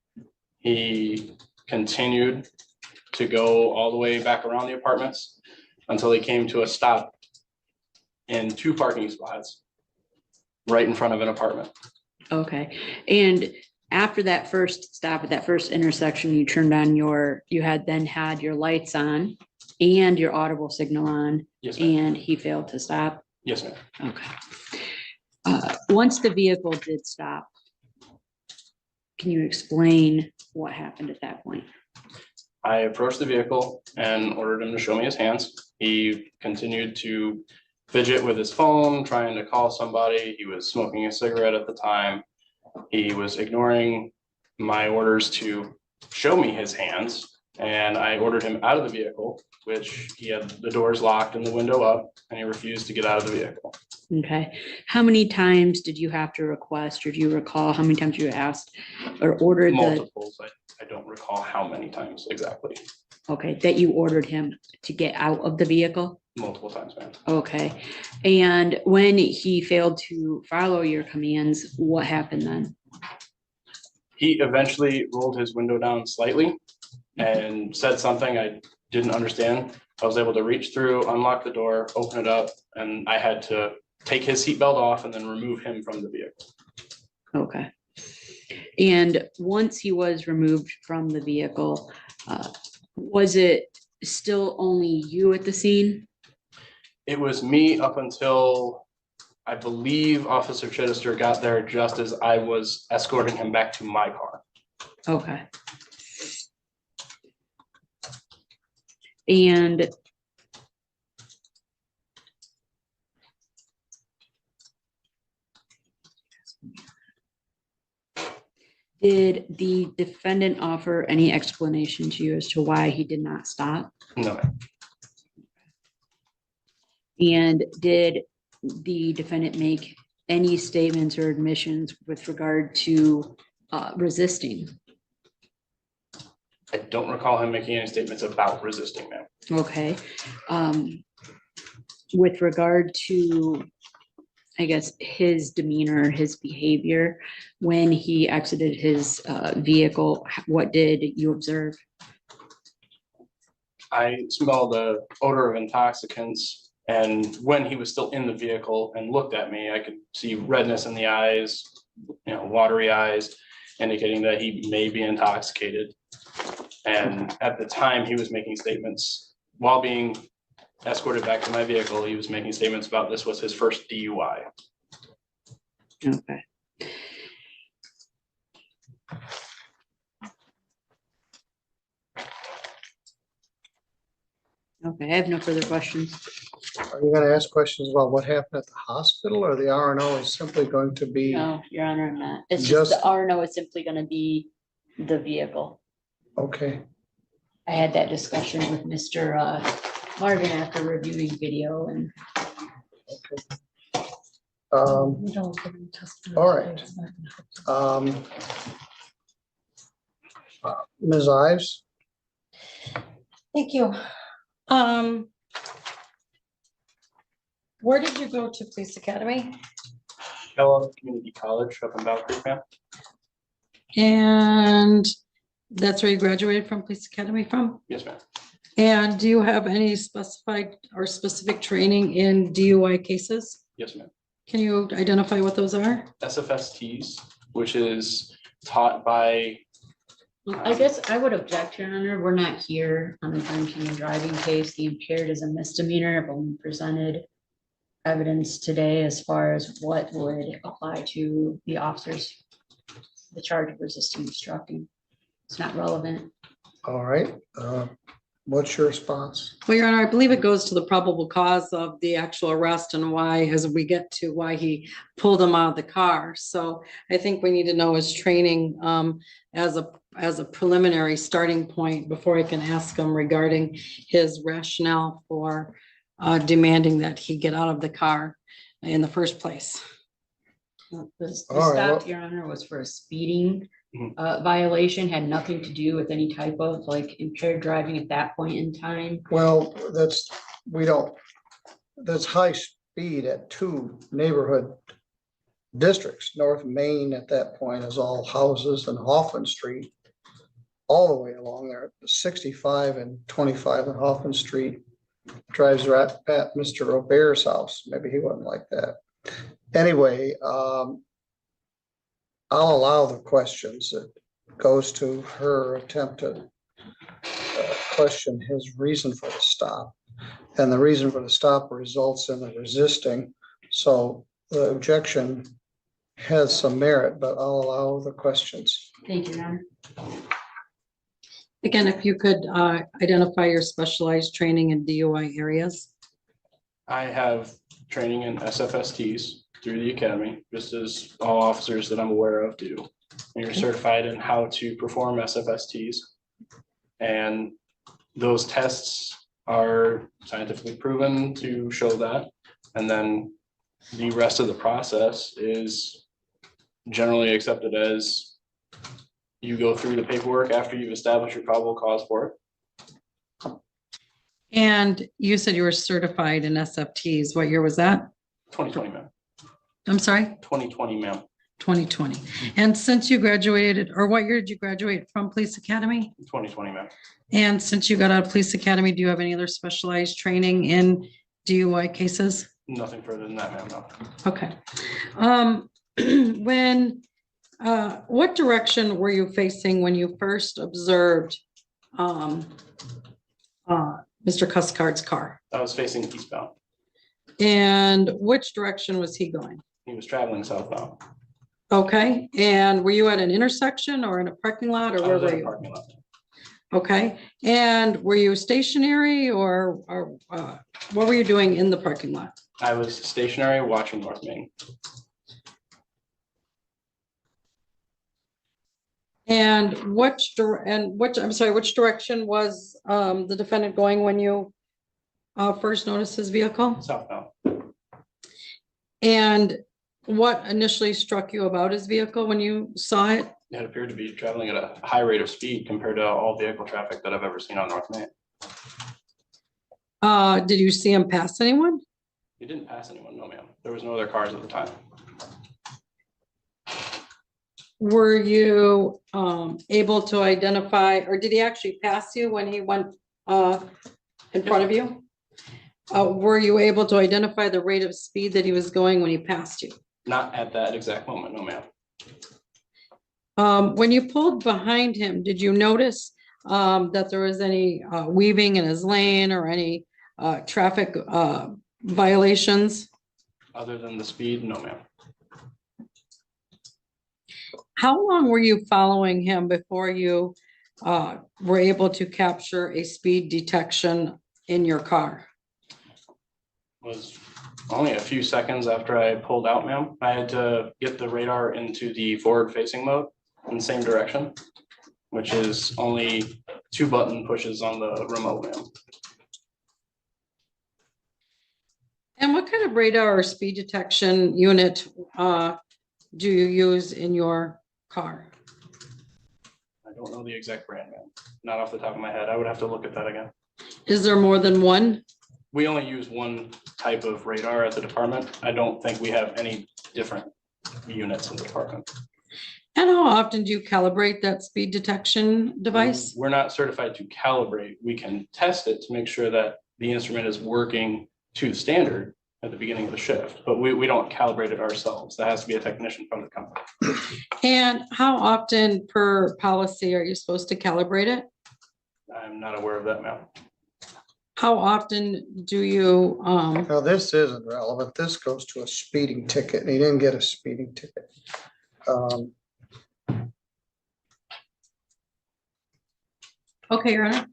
He continued to go all the way back around the apartments until he came to a stop in 2 parking spots right in front of an apartment. Okay. And after that first stop at that first intersection, you turned on you had your lights on and your audible signal on. Yes, ma'am. And he failed to stop. Yes, ma'am. Okay. Once the vehicle did stop, can you explain what happened at that point? I approached the vehicle and ordered him to show me his hands. He continued to fidget with his phone, trying to call somebody. He was smoking a cigarette at the time. He was ignoring my orders to show me his hands, and I ordered him out of the vehicle, which he had the doors locked and the window up, and he refused to get out of the vehicle. Okay. How many times did you have to request, or do you recall how many times you asked or ordered Multiples. I don't recall how many times exactly. Okay, that you ordered him to get out of the vehicle? Multiple times, ma'am. Okay. And when he failed to follow your commands, what happened then? He eventually rolled his window down slightly and said something. I didn't understand. I was able to reach through, unlock the door, open it up, and I had to take his seatbelt off and then remove him from the vehicle. Okay. And once he was removed from the vehicle, was it still only you at the scene? It was me up until, I believe, Officer Chittister got there just as I was escorting him back to my car. Okay. And did the defendant offer any explanation to you as to why he did not stop? No. And did the defendant make any statements or admissions with regard to resisting? I don't recall him making any statements about resisting, ma'am. Okay. With regard to, I guess, his demeanor, his behavior, when he exited his vehicle, what did you observe? I smelled the odor of intoxicants, and when he was still in the vehicle and looked at me, I could see redness in the eyes, watery eyes, indicating that he may be intoxicated. And at the time, he was making statements while being escorted back to my vehicle. He was making statements about this was his first DUI. Okay. Okay, I have no further questions. Are you gonna ask questions about what happened at the hospital, or the RNO is simply going to be? No, Your Honor, I'm not. It's just the RNO is simply gonna be the vehicle. Okay, I had that discussion with Mr. Marvin after reviewing video and. all right. Ms. Ives? Thank you. Where did you go to police academy? Kellogg Community College up in Battle Creek, ma'am. And that's where you graduated from police academy from? Yes, ma'am. And do you have any specified or specific training in DUI cases? Yes, ma'am. Can you identify what those are? SFSTs, which is taught by. I guess I would object, Your Honor. We're not here on a drinking and driving case. The impaired is a misdemeanor. I've only presented evidence today as far as what would apply to the officers. The charge of resisting obstructing. It's not relevant. All right, what's your response? Well, Your Honor, I believe it goes to the probable cause of the actual arrest and why, as we get to why he pulled him out of the car. So I think we need to know his training as a preliminary starting point before I can ask him regarding his rationale for demanding that he get out of the car in the first place. The stop, Your Honor, was for a speeding violation, had nothing to do with any type of like impaired driving at that point in time. Well, that's high speed at two neighborhood districts. North Main at that point is all houses, and Hoffman Street all the way along there, 65 and 25 on Hoffman Street drives right at Mr. Robert's house. Maybe he wasn't like that. Anyway, I'll allow the questions. It goes to her attempt to question his reason for the stop. And the reason for the stop results in the resisting. So the objection has some merit, but I'll allow the questions. Thank you, Your Honor. Again, if you could identify your specialized training in DUI areas. I have training in SFSTs through the academy, just as all officers that I'm aware of do. And you're certified in how to perform SFSTs. And those tests are scientifically proven to show that. And then the rest of the process is generally accepted as you go through the paperwork after you've established your probable cause for it. And you said you were certified in SFTs. What year was that? 2020, ma'am. I'm sorry? 2020, ma'am. 2020. And since you graduated, or what year did you graduate from Police Academy? 2020, ma'am. And since you got out of Police Academy, do you have any other specialized training in DUI cases? Nothing further than that, ma'am, no. Okay. When, what direction were you facing when you first observed Mr. Cusscard's car? I was facing eastbound. And which direction was he going? He was traveling southbound. Okay, and were you at an intersection or in a parking lot, or I where was were in a you? parking lot. Okay, and were you stationary or what were you doing in the parking lot? I was stationary watching North Main. And I'm sorry, which direction was the defendant going when you first noticed his vehicle? Southbound. And what initially struck you about his vehicle when you saw it? It appeared to be traveling at a high rate of speed compared to all vehicle traffic that I've ever seen on North Main. Did you see him pass anyone? He didn't pass anyone, no, ma'am. There was no other cars at the time. Were you able to identify, or did he actually pass you when he went in front of you? Were you able to identify the rate of speed that he was going when he passed you? Not at that exact moment, no, ma'am. When you pulled behind him, did you notice that there was any weaving in his lane or any traffic violations? Other than the speed, no, ma'am. How long were you following him before you were able to capture a speed detection in your car? Was only a few seconds after I pulled out, ma'am. I had to get the radar into the forward facing mode in the same direction, which is only 2 button pushes on the remote, ma'am. And what kind of radar or speed detection unit do you use in your car? I don't know the exact brand, ma'am. Not off the top of my head. I would have to look at that again. Is there more than one? We only use one type of radar at the department. I don't think we have any different units in the department. And how often do you calibrate that speed detection device? We're not certified to calibrate. We can test it to make sure that the instrument is working to standard at the beginning of the shift, but we don't calibrate it ourselves. That has to be a technician from the company. And how often per policy are you supposed to calibrate it? I'm not aware of that, ma'am. How often do you, Now, this isn't relevant. This goes to a speeding ticket, and he didn't get a speeding ticket. okay, Your Honor.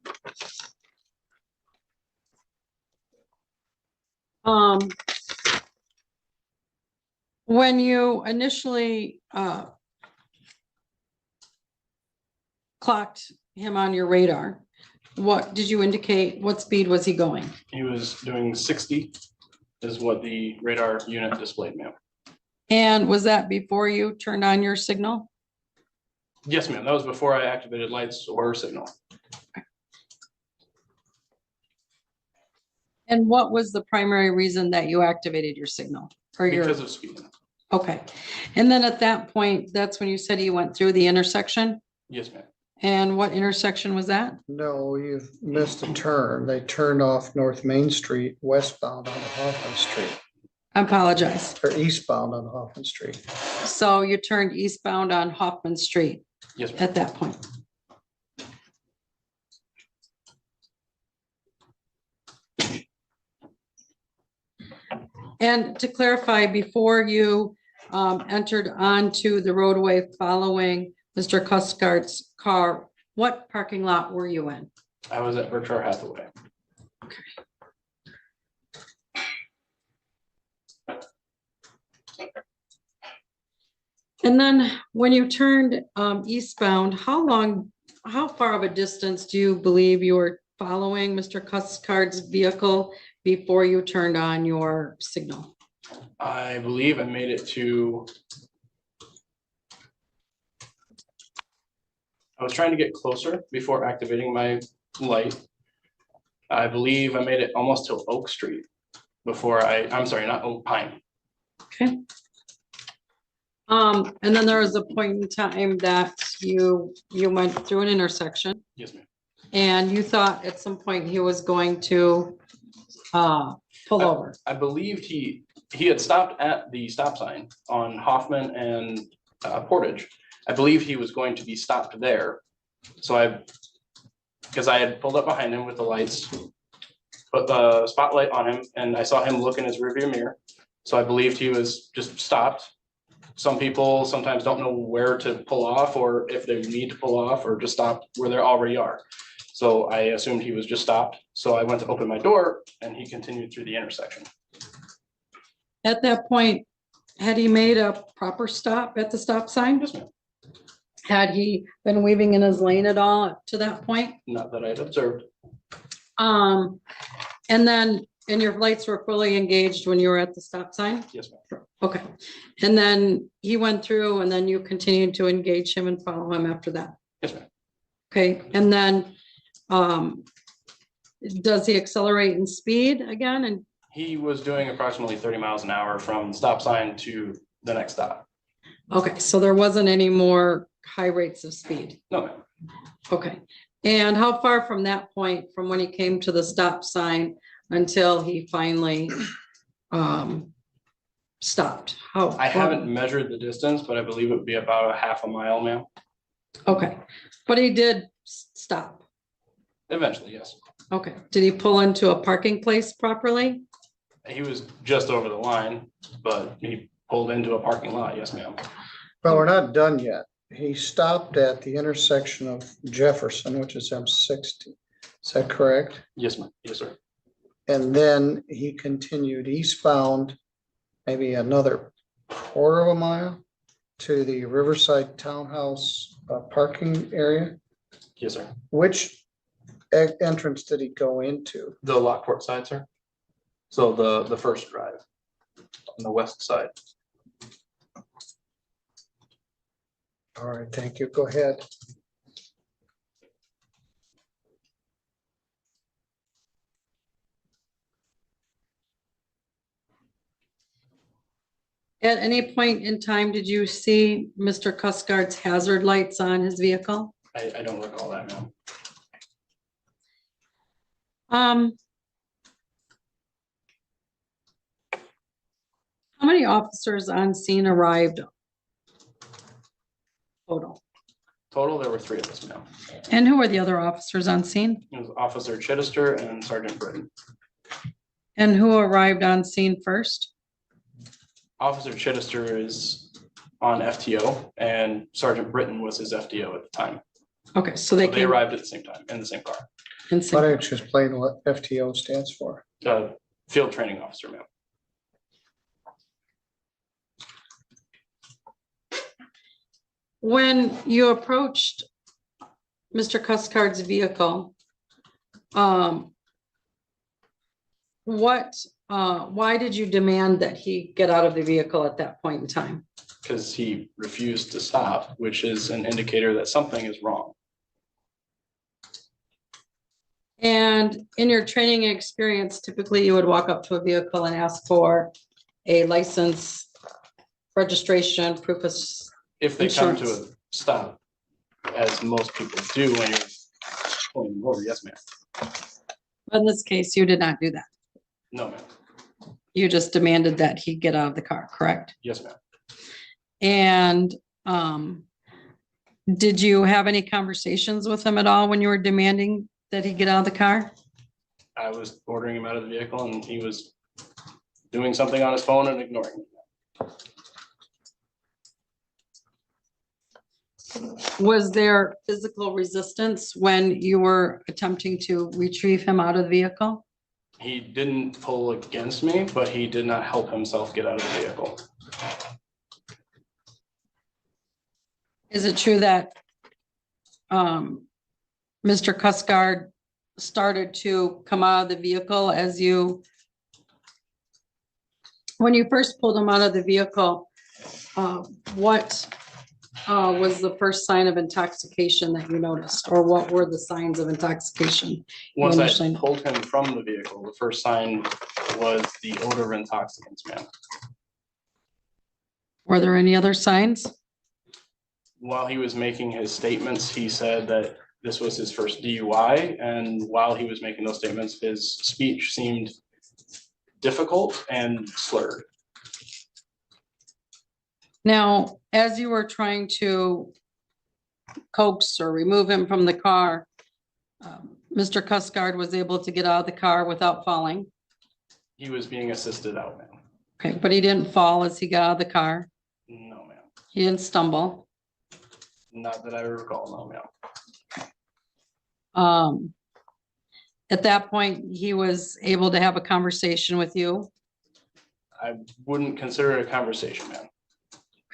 When you initially clocked him on your radar, what did you indicate? What speed was he going? He was doing 60 is what the radar unit displayed, ma'am. And was that before you turned on your signal? Yes, ma'am. That was before I activated lights or signal. And what was the primary reason that you activated your signal? Or your, because of speeding. okay. And then at that point, that's when you said you went through the intersection? Yes, ma'am. And what intersection was that? No, you've missed a turn. They turned off North Main Street westbound on Hoffman Street, I apologize. or eastbound on Hoffman Street. So you turned eastbound on Hoffman Street Yes, ma'am. at that point. And to clarify, before you entered onto the roadway following Mr. Cusscard's car, what parking lot were you in? I was at Berkshire Hathaway. And then when you turned eastbound, how far of a distance do you believe you were following Mr. Cusscard's vehicle before you turned on your signal? I believe I made it to. I was trying to get closer before activating my light. I believe I made it almost to Oak Street before I'm sorry, not Oak Pine. Okay. And then there was a point in time that you went through an intersection Yes, ma'am. and you thought at some point he was going to pull over. I believed he had stopped at the stop sign on Hoffman and Portage. I believe he was going to be stopped there. So because I had pulled up behind him with the lights, put the spotlight on him, and I saw him look in his rearview mirror. So I believed he was just stopped. Some people sometimes don't know where to pull off, or if they need to pull off, or just stop where they already are. So I assumed he was just stopped. So I went to open my door and he continued through the intersection. At that point, had he made a proper stop at the stop sign? Yes, ma'am. Had he been weaving in his lane at all up to that point? Not that I had observed. And your lights were fully engaged when you were at the stop sign? Yes, ma'am. Okay. And then he went through and then you continued to engage him and follow him after that? Yes, ma'am. Okay, and then does he accelerate in speed again? And He was doing approximately 30 miles an hour from the stop sign to the next stop. okay, so there wasn't any more high rates of speed? No, ma'am. Okay, and how far from that point, from when he came to the stop sign until he finally stopped? I haven't measured the distance, but I believe it would be about a half a mile, ma'am. Okay, but he did stop? Eventually, yes. Okay, did he pull into a parking place properly? He was just over the line, but he pulled into a parking lot. Yes, ma'am. Well, we're not done yet. He stopped at the intersection of Jefferson, which is M60. Is that correct? Yes, ma'am. Yes, sir. And then he continued eastbound, maybe another quarter of a mile to the Riverside Townhouse parking area. Yes, sir. Which entrance did he go into? The Lockport side, sir. So the first drive on the west side. All right, thank you. Go ahead. At any point in time, did you see Mr. Cuscard's hazard lights on his vehicle? I don't recall that, ma'am. How many officers on scene arrived total? Total, there were 3 of us, ma'am. And who were the other officers on scene? It was Officer Chittister and Sergeant Britton. And who arrived on scene first? Officer Chittister is on FTO and Sergeant Britton was his FTO at the time. Okay, so they came arrived at the same time in the same car. in Why sync. don't you explain what FTO stands for? Field training officer, ma'am. When you approached Mr. Cuscard's vehicle, why did you demand that he get out of the vehicle at that point in time? Because he refused to stop, which is an indicator that something is wrong. And in your training experience, typically you would walk up to a vehicle and ask for a license, registration, proof of If they come to insurance. a stop, as most people do when you're pulling them over, yes, ma'am. In this case, you did not do that. No, ma'am. You just demanded that he get out of the car, correct? Yes, ma'am. And did you have any conversations with him at all when you were demanding that he get out of the car? I was ordering him out of the vehicle and he was doing something on his phone and ignoring me. Was there physical resistance when you were attempting to retrieve him out of the vehicle? He didn't pull against me, but he did not help himself get out of the vehicle. Is it true that Mr. Cuscard started to come out of the vehicle as when you first pulled him out of the vehicle, what was the first sign of intoxication that you noticed, or what were the signs of intoxication? Once I pulled him from the vehicle, the first sign was the odor of intoxicants, ma'am. Were there any other signs? While he was making his statements, he said that this was his first DUI, and while he was making those statements, his speech seemed difficult and slurred. Now, as you were trying to coax or remove him from the car, Mr. Cuscard was able to get out of the car without falling. He was being assisted out, ma'am. Okay, but he didn't fall as he got out of the car. No, ma'am. He didn't stumble. Not that I recall, no, ma'am. At that point, he was able to have a conversation with you. I wouldn't consider it a conversation, ma'am.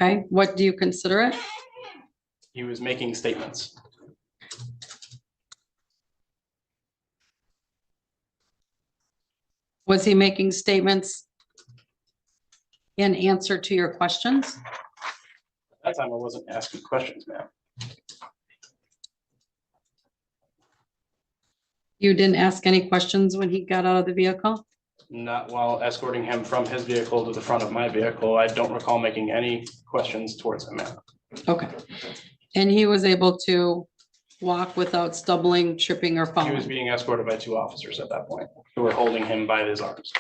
Okay, what do you consider it? He was making statements. Was he making statements in answer to your questions? At that time, I wasn't asking questions, ma'am. You didn't ask any questions when he got out of the vehicle? Not while escorting him from his vehicle to the front of my vehicle. I don't recall making any questions towards him, ma'am. Okay. And he was able to walk without stumbling, tripping, or He was falling? being escorted by 2 officers at that point who were holding him by his arms.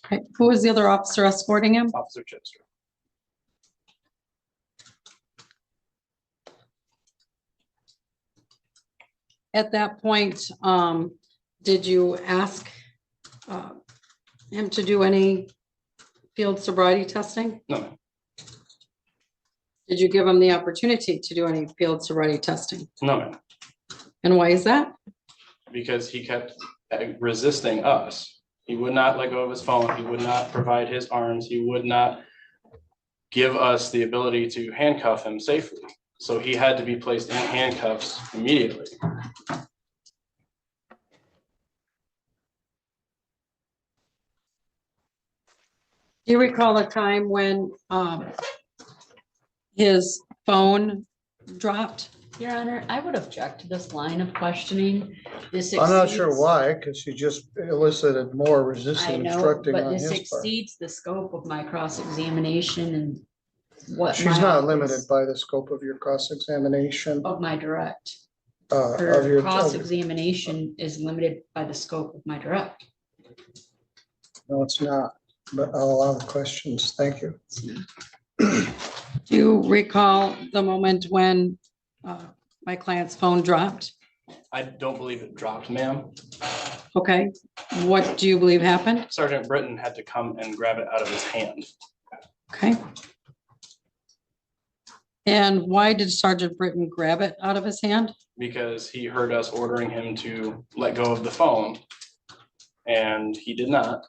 Okay. Who was the other officer escorting him? Officer Chipster. At that point, did you ask him to do any field sobriety testing? No, ma'am. Did you give him the opportunity to do any field sobriety testing? No, ma'am. And why is that? Because he kept resisting us. He would not let go of his phone. He would not provide his arms. He would not give us the ability to handcuff him safely. So he had to be placed in handcuffs immediately. Do you recall a time when his phone dropped? Your Honor, I would object to this line of questioning. This I'm not sure exceeds- why, because she just elicited more I resisting know, instructing but on this his part. exceeds the scope of my cross-examination and what. She's my not office- limited by the scope of your cross-examination. Of my direct. Of Her your, cross-examination is limited by the scope of my direct. no, it's not, but I'll allow the questions. Thank you. Do you recall the moment when my client's phone dropped? I don't believe it dropped, ma'am. Okay, what do you believe happened? Sergeant Britton had to come and grab it out of his hand. Okay. And why did Sergeant Britton grab it out of his hand? Because he heard us ordering him to let go of the phone, and he did not.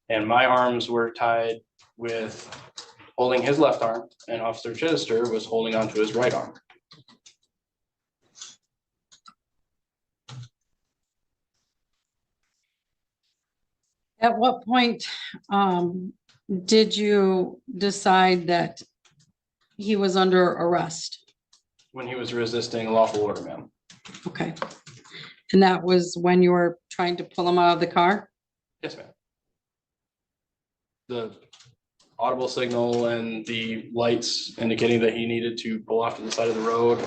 And my arms were tied with holding his left arm, and Officer Chittister was holding onto his right arm. At what point did you decide that he was under arrest? When he was resisting lawful order, ma'am. Okay. And that was when you were trying to pull him out of the car? Yes, ma'am. The audible signal and the lights indicating that he needed to pull off to the side of the road.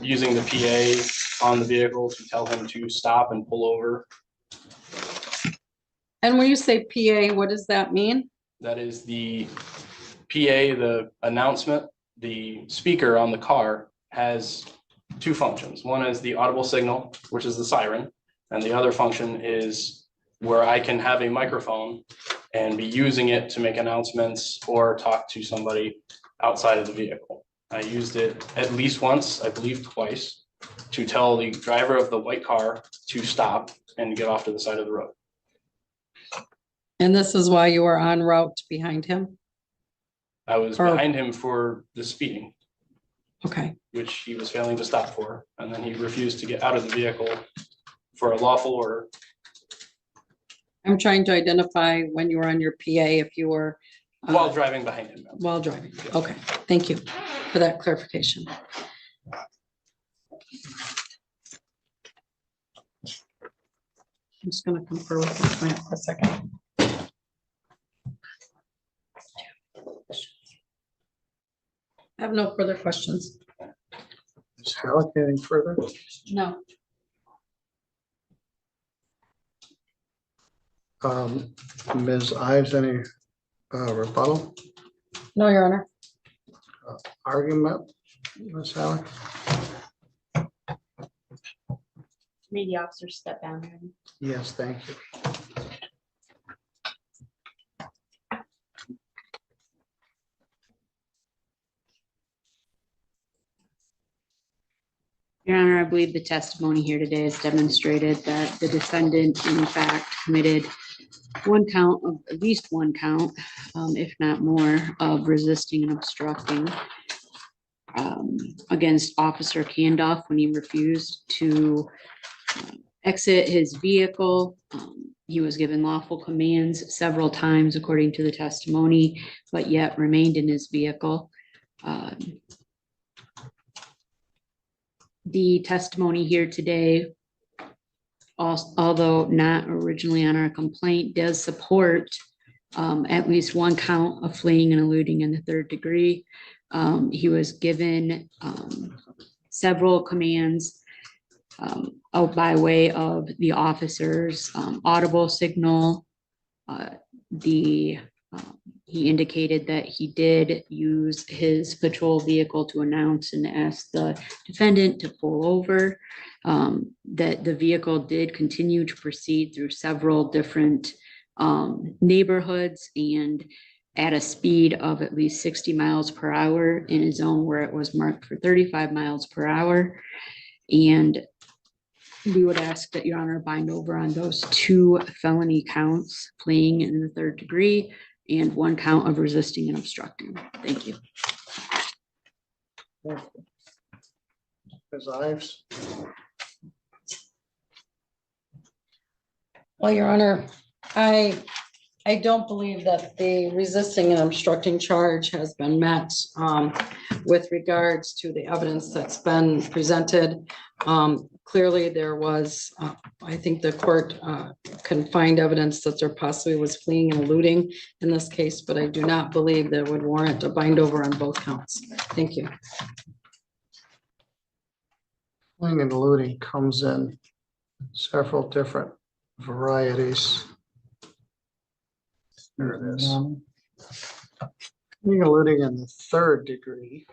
Using the PA on the vehicle to tell him to stop and pull over. And when you say PA, what does that mean? That is the PA, the announcement. The speaker on the car has 2 functions. One is the audible signal, which is the siren, and the other function is where I can have a microphone and be using it to make announcements or talk to somebody outside of the vehicle. I used it at least once, I believe twice, to tell the driver of the white car to stop and get off to the side of the road. And this is why you were en route behind him? I was behind him for the speeding. Okay. Which he was failing to stop for, and then he refused to get out of the vehicle for a lawful order. I'm trying to identify when you were on your PA, if you were. While driving behind him. While driving. Okay, thank you for that clarification. I'm just gonna confer with the client for a second. have no further questions. Ms. Halleck, anything further? No. Ms. Ives, any rebuttal, No, Your Honor. argument? Ms. Halleck? May the officer step down here. Yes, thank you. Your Honor, I believe the testimony here today has demonstrated that the defendant in fact committed one count of, at least one count, if not more, of resisting and obstructing against Officer Candoff when he refused to exit his vehicle. He was given lawful commands several times according to the testimony, but yet remained in his vehicle. The testimony here today, although not originally on our complaint, does support at least one count of fleeing and eluding in the third degree. He was given several commands out by way of the officer's audible signal. He indicated that he did use his patrol vehicle to announce and ask the defendant to pull over, that the vehicle did continue to proceed through several different neighborhoods and at a speed of at least 60 miles per hour in a zone where it was marked for 35 miles per hour. And we would ask that Your Honor bind over on those two felony counts, fleeing in the third degree, and one count of resisting and obstructing. Thank you. Ms. Ives? Well, Your Honor, I don't believe that the resisting and obstructing charge has been met with regards to the evidence that's been presented. Clearly, there was, I think the court can find evidence that there possibly was fleeing and eluding in this case, but I do not believe that would warrant a bind over on both counts. Thank you. Fleeing and eluding comes in several different varieties. There it is. Fleeing and eluding in the third degree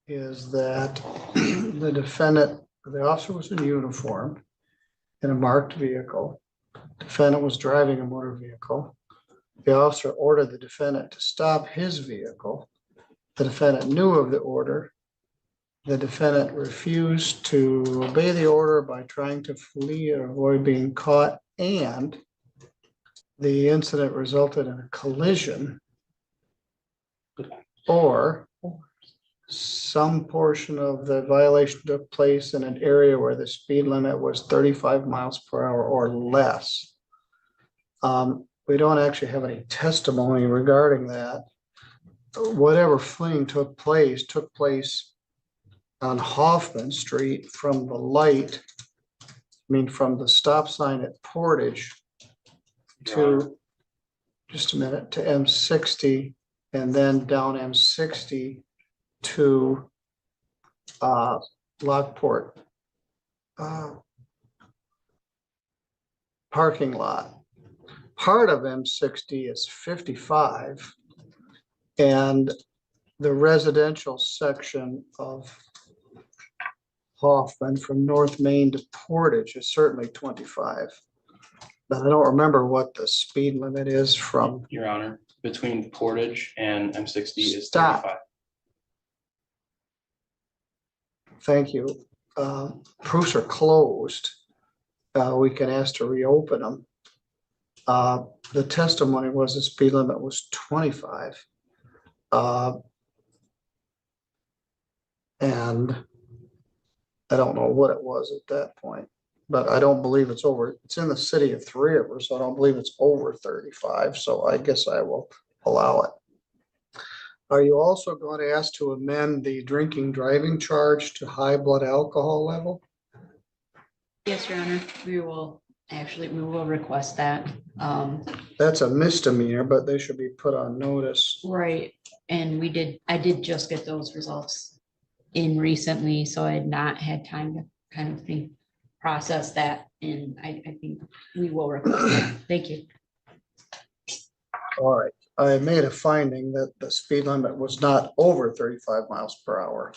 is that the defendant, the officer was in uniform in a marked vehicle. Defendant was driving a motor vehicle. The officer ordered the defendant to stop his vehicle. The defendant knew of the order. The defendant refused to obey the order by trying to flee or avoid being caught, and the incident resulted in a collision or some portion of the violation took place in an area where the speed limit was 35 miles per hour or less. We don't actually have any testimony regarding that. Whatever fleeing took place on Hoffman Street from the light, from the stop sign at Portage to, just a minute, to M60 and then down M60 to Lockport parking lot. Part of M60 is 55, and the residential section of Hoffman from North Main to Portage is certainly 25. But I don't remember what the speed limit is from. Your Honor, between Portage and M60 is Stop. 35. Thank you. Proofs are closed. We can ask to reopen them. The testimony was the speed limit was 25. And I don't know what it was at that point, but I don't believe it's over. It's in the city of Three Rivers, so I don't believe it's over 35. So I guess I will allow it. Are you also going to ask to amend the drinking driving charge to high blood alcohol level? Yes, Your Honor, we will Actually, we will request that. That's a misdemeanor, but they should be put on notice. Right, and I did just get those results in recently, so I had not had time to kind of process that, and I think we will request that. Thank you. All right, I made a finding that the speed limit was not over 35 miles per hour.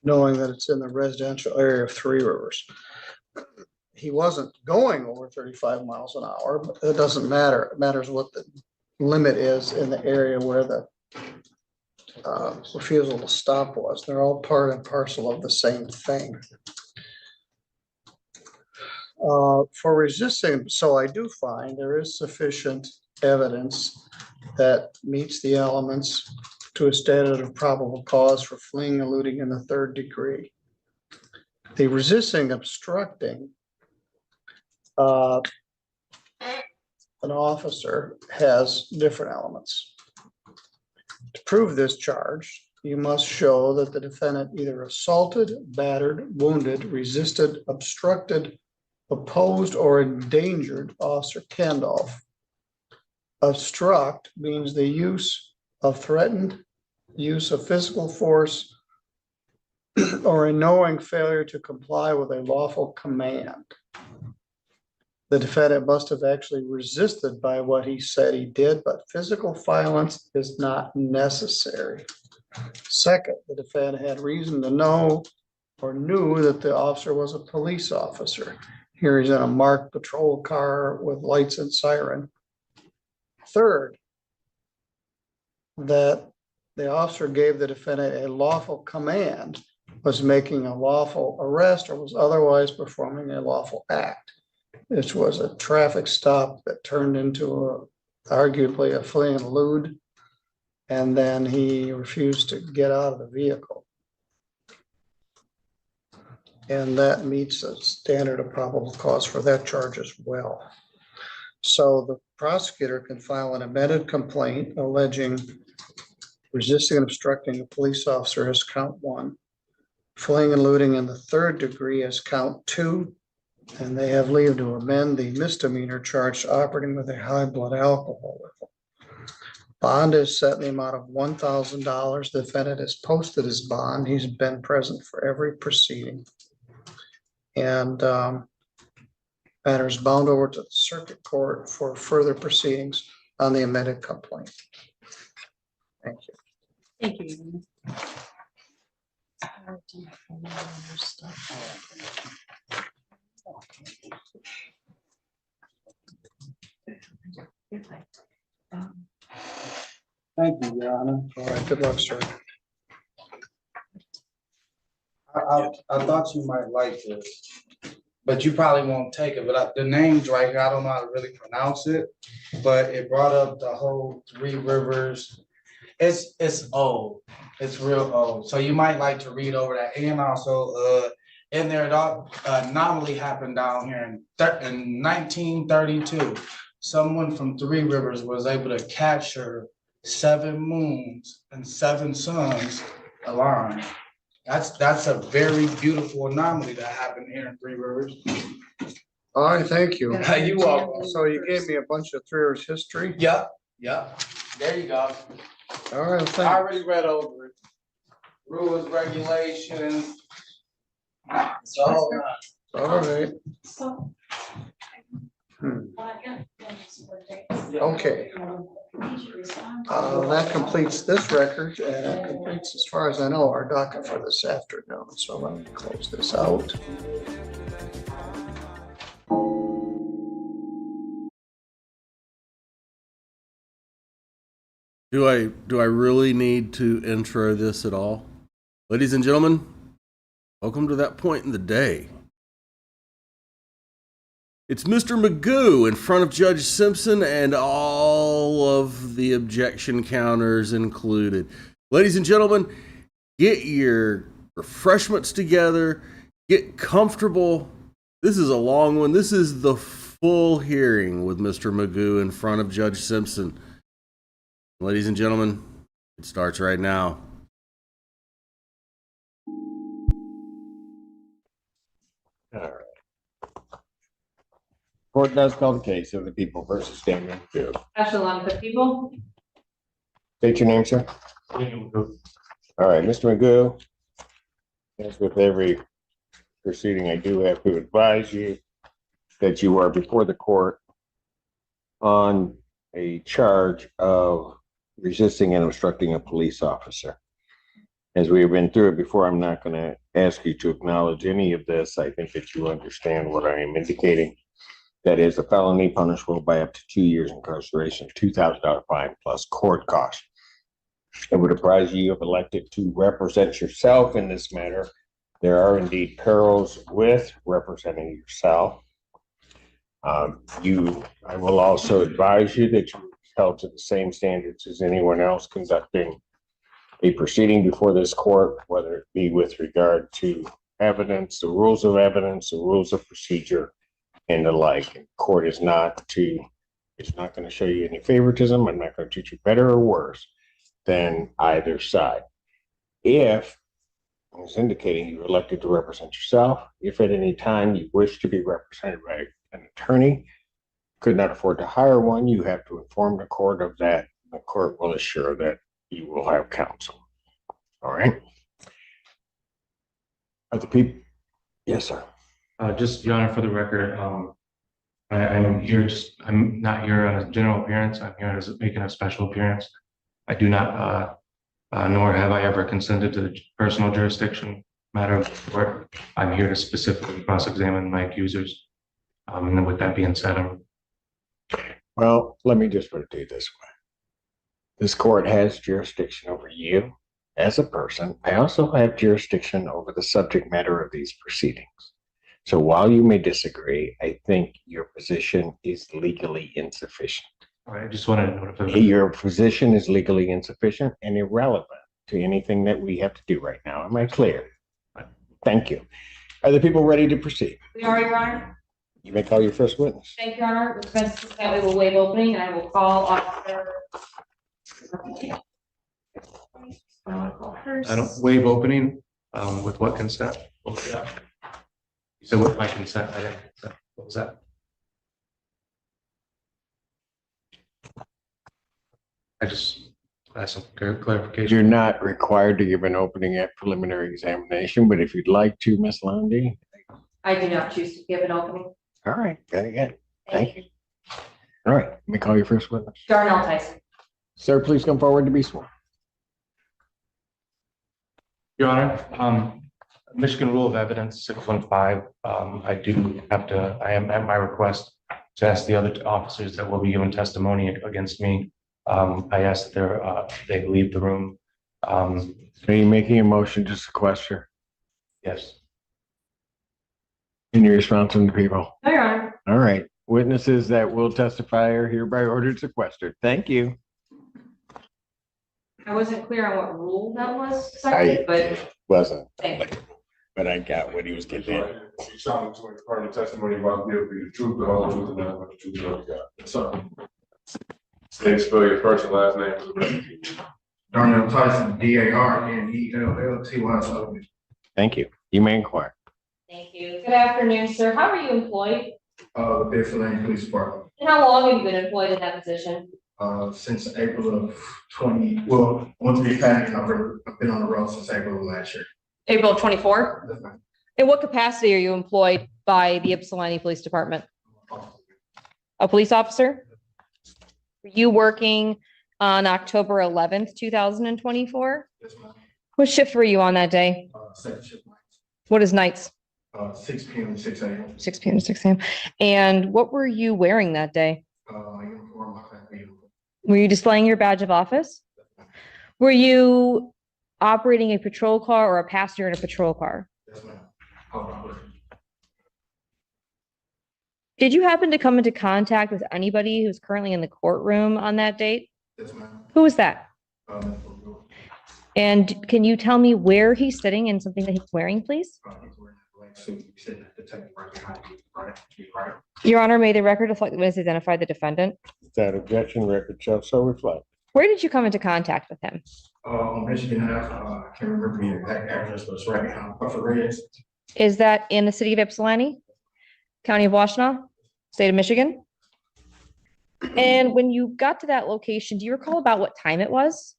Knowing that it's in the residential area of Three Rivers. He wasn't going over 35 miles an hour, but it doesn't matter. It matters what the limit is in the area where the refusal to stop was. They're all part and parcel of the same thing. For resisting, so I do find there is sufficient evidence that meets the elements to a standard of probable cause for fleeing, eluding in the third degree. The resisting, obstructing, an officer has different elements. To prove this charge, you must show that the defendant either assaulted, battered, wounded, resisted, obstructed, opposed, or endangered Officer Kendall. Obstruct means the use of threatened use of physical force or a knowing failure to comply with a lawful command. The defendant must have actually resisted by what he said he did, but physical violence is not necessary. Second, the defendant had reason to know or knew that the officer was a police officer. Here he's in a marked patrol car with lights and siren. Third, that the officer gave the defendant a lawful command, was making a lawful arrest, or was otherwise performing a lawful act. This was a traffic stop that turned into arguably a flee and elude, and then he refused to get out of the vehicle. And that meets the standard of probable cause for that charge as well. So the prosecutor can file an amended complaint alleging resisting and obstructing a police officer as count 1, fleeing and eluding in the third degree as count 2, and they have leave to amend the misdemeanor charge operating with a high blood alcohol level. Bond is set in the amount of $1,000. The defendant has posted his bond. He's been present for every proceeding. And matter is bound over to the circuit court for further proceedings on the amended complaint. Thank you. Thank you. Thank you, Your Honor. All right, good luck, sir. I thought you might like this, but you probably won't take it. But the name's right here. I don't know how to really pronounce it, but it brought up the whole Three Rivers. It's old. It's real old. So you might like to read over that. And also, in there, the anomaly happened down here in 1932. Someone from Three Rivers was able to capture 7 moons and 7 suns aligned. That's a very beautiful anomaly that happened here in Three Rivers. All right, thank you. You welcome. So you gave me a bunch of Three Rivers history? Yep. There you go. All right, I already read over it. Rules, regulations. All right. Okay. That completes this record, and it completes, as far as I know, our docket for this afternoon. So let me close this out. Do I really need to intro this at all? Ladies and gentlemen, welcome to that point in the day. It's Mr. Magoo in front of Judge Simpson and all of the objection counters included. Ladies and gentlemen, get your refreshments together, get comfortable. This is a long one. This is the full hearing with Mr. Magoo in front of Judge Simpson. Ladies and gentlemen, it starts right now. All right. Court does call the case of the people versus Daniel Field. Echelon for people. State your name, sir. All right, Mr. Magoo. As with every proceeding, I do have to advise you that you are before the court on a charge of resisting and obstructing a police officer. As we have been through it before, I'm not going to ask you to acknowledge any of this. I think that you understand what I am indicating. That is a felony punishable by up to 2 years incarceration, $2,000 fine plus court costs. I would apprise you have elected to represent yourself in this matter. There are indeed perils with representing yourself. I will also advise you that you're held to the same standards as anyone else conducting a proceeding before this court, whether it be with regard to evidence, the rules of evidence, the rules of procedure, and the like. And court is not going to show you any favoritism. I'm not going to treat you better or worse than either side. If, as indicating, you're elected to represent yourself, if at any time you wish to be represented by an attorney, could not afford to hire one, you have to inform the court of that. The court will assure that you will have counsel. All right. Are the people? Yes, sir. Just, Your Honor, for the record, I'm not here on a general appearance. I'm here as making a special appearance. I do not, nor have I ever consented to the personal jurisdiction matter of the court. I'm here to specifically cross-examine my accusers. And then with that being said, Well, let me just put it to you this way. This court has jurisdiction over you as a person. I also have jurisdiction over the subject matter of these proceedings. So while you may disagree, I think your position is legally insufficient. all right, I just wanted to notify. Your position is legally insufficient and irrelevant to anything that we have to do right now. Am I clear? Thank you. Are the people ready to proceed? We are, Your Honor. You may call your first witness. Thank you, Your Honor. With consent, that we will waive opening and I will call Officer. I don't waive opening, with what consent? What was that? You said with my consent, I didn't consent. What was that? I just asked some clarification. You're not required to give an opening at preliminary examination, but if you'd like to, Ms. Lundy. I do not choose to give an opening. All right, very good. Thank you. All right, let me call your first witness. Darnell Tyson. Sir, please come forward to be sworn. Your Honor, Michigan Rule of Evidence 615, I am at my request to ask the other officers that will be giving testimony against me. I asked that they leave the room. Are you making a motion to sequester? Yes. In your response from the people? No, Your Honor. All right. Witnesses that will testify are hereby ordered sequestered. Thank you. I wasn't clear on what rule that was cited, but Wasn't, thank you. but I got what he was getting at. You sound to part of the testimony about be able to be the truth, the whole truth, and nothing but the truth, so God. So, please spell your first and last name for the record. Darnell Tyson, DARNELLTY. Thank you. You may inquire. Thank you. Good afternoon, sir. How are you employed? Ypsilanti Police Department. And how long have you been employed in that position? Since April of 20, well, once we had, I've been on the road since April of last year. April of 24? In what capacity are you employed by the Ypsilanti Police Department? A police officer? Were you working on October 11th, 2024? Yes, ma'am. What shift were you on that day? Second shift nights. What is nights? 6 p.m. to 6 a.m. 6 p.m. to 6 a.m. And what were you wearing that day? My uniform, my family uniform. Were you displaying your badge of office? Were you operating a patrol car or a passenger in a patrol car? Yes, ma'am. Oh, Did you happen to come into contact with anybody who's currently in the courtroom on that date? yes, ma'am. Who was that? He's And can you tell me where he's sitting and something that he's wearing, please? wearing a black suit. He said that the detective right behind you, right? Right. Your Honor, may the record reflect the witness identify the defendant? That objection record shall so reflect. Where did you come into contact with him? On Michigan Ave, I can't remember the exact address, but it's right behind Buffer Reds. Is that in the city of Ypsilanti, county of Washtenaw, state of Michigan? And when you got to that location, do you recall about what time it was?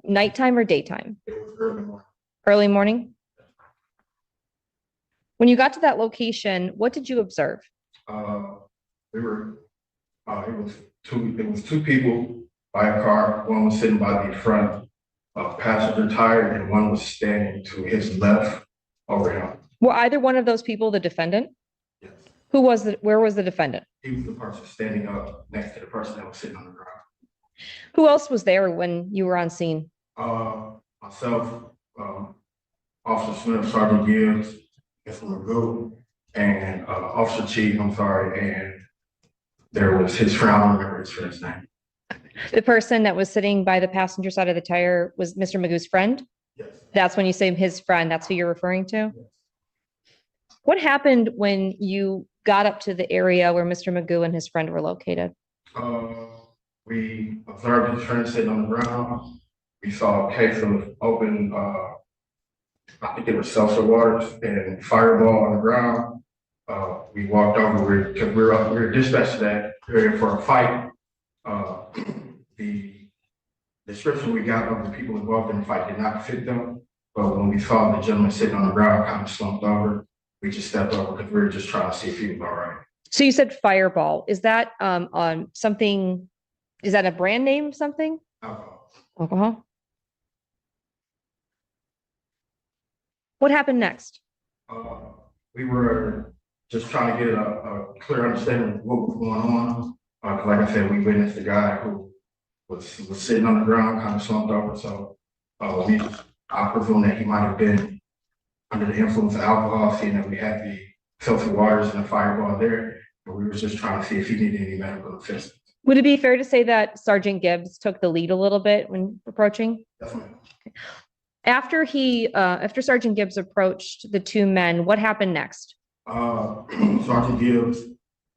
Nighttime or daytime? It was early morning. Early morning? When you got to that location, what did you observe? It was two people by a car. One was sitting by the front passenger tire and one was standing to his left over him. Were either one of those people the defendant? Yes. Where was the defendant? He was the person standing up next to the person that was sitting on the ground. Who else was there when you were on scene? Myself, Officer Smith, Sergeant Gibbs, Mr. Magoo, and Officer Chief, and there was his friend, I don't remember his friend's name. The person that was sitting by the passenger side of the tire was Mr. Magoo's friend? Yes. That's when you say his friend, that's who you're referring to? Yes. What happened when you got up to the area where Mr. Magoo and his friend were located? We observed his friend sitting on the ground. We saw a case of open, I think it was seltzer waters and fireball on the ground. We walked over because we were dispatched to that area for a fight. The description we got of the people involved in the fight did not fit them. But when we saw the gentleman sitting on the ground, kind of slumped over, we just stepped over because we were just trying to see if he was all right. So you said fireball. Is that on something? Is that a brand name something? Alcohol. Alcohol. What happened next? We were just trying to get a clear understanding of what was going on. Like I said, we witnessed the guy who was sitting on the ground, kind of slumped over. So I presume that he might have been under the influence of alcohol, seeing that we had the filthy waters and the fireball there. But we were just trying to see if he needed any medical assistance. Would it be fair to say that Sergeant Gibbs took the lead a little bit when approaching? Definitely. Okay. After Sergeant Gibbs approached the two men, what happened next? Sergeant Gibbs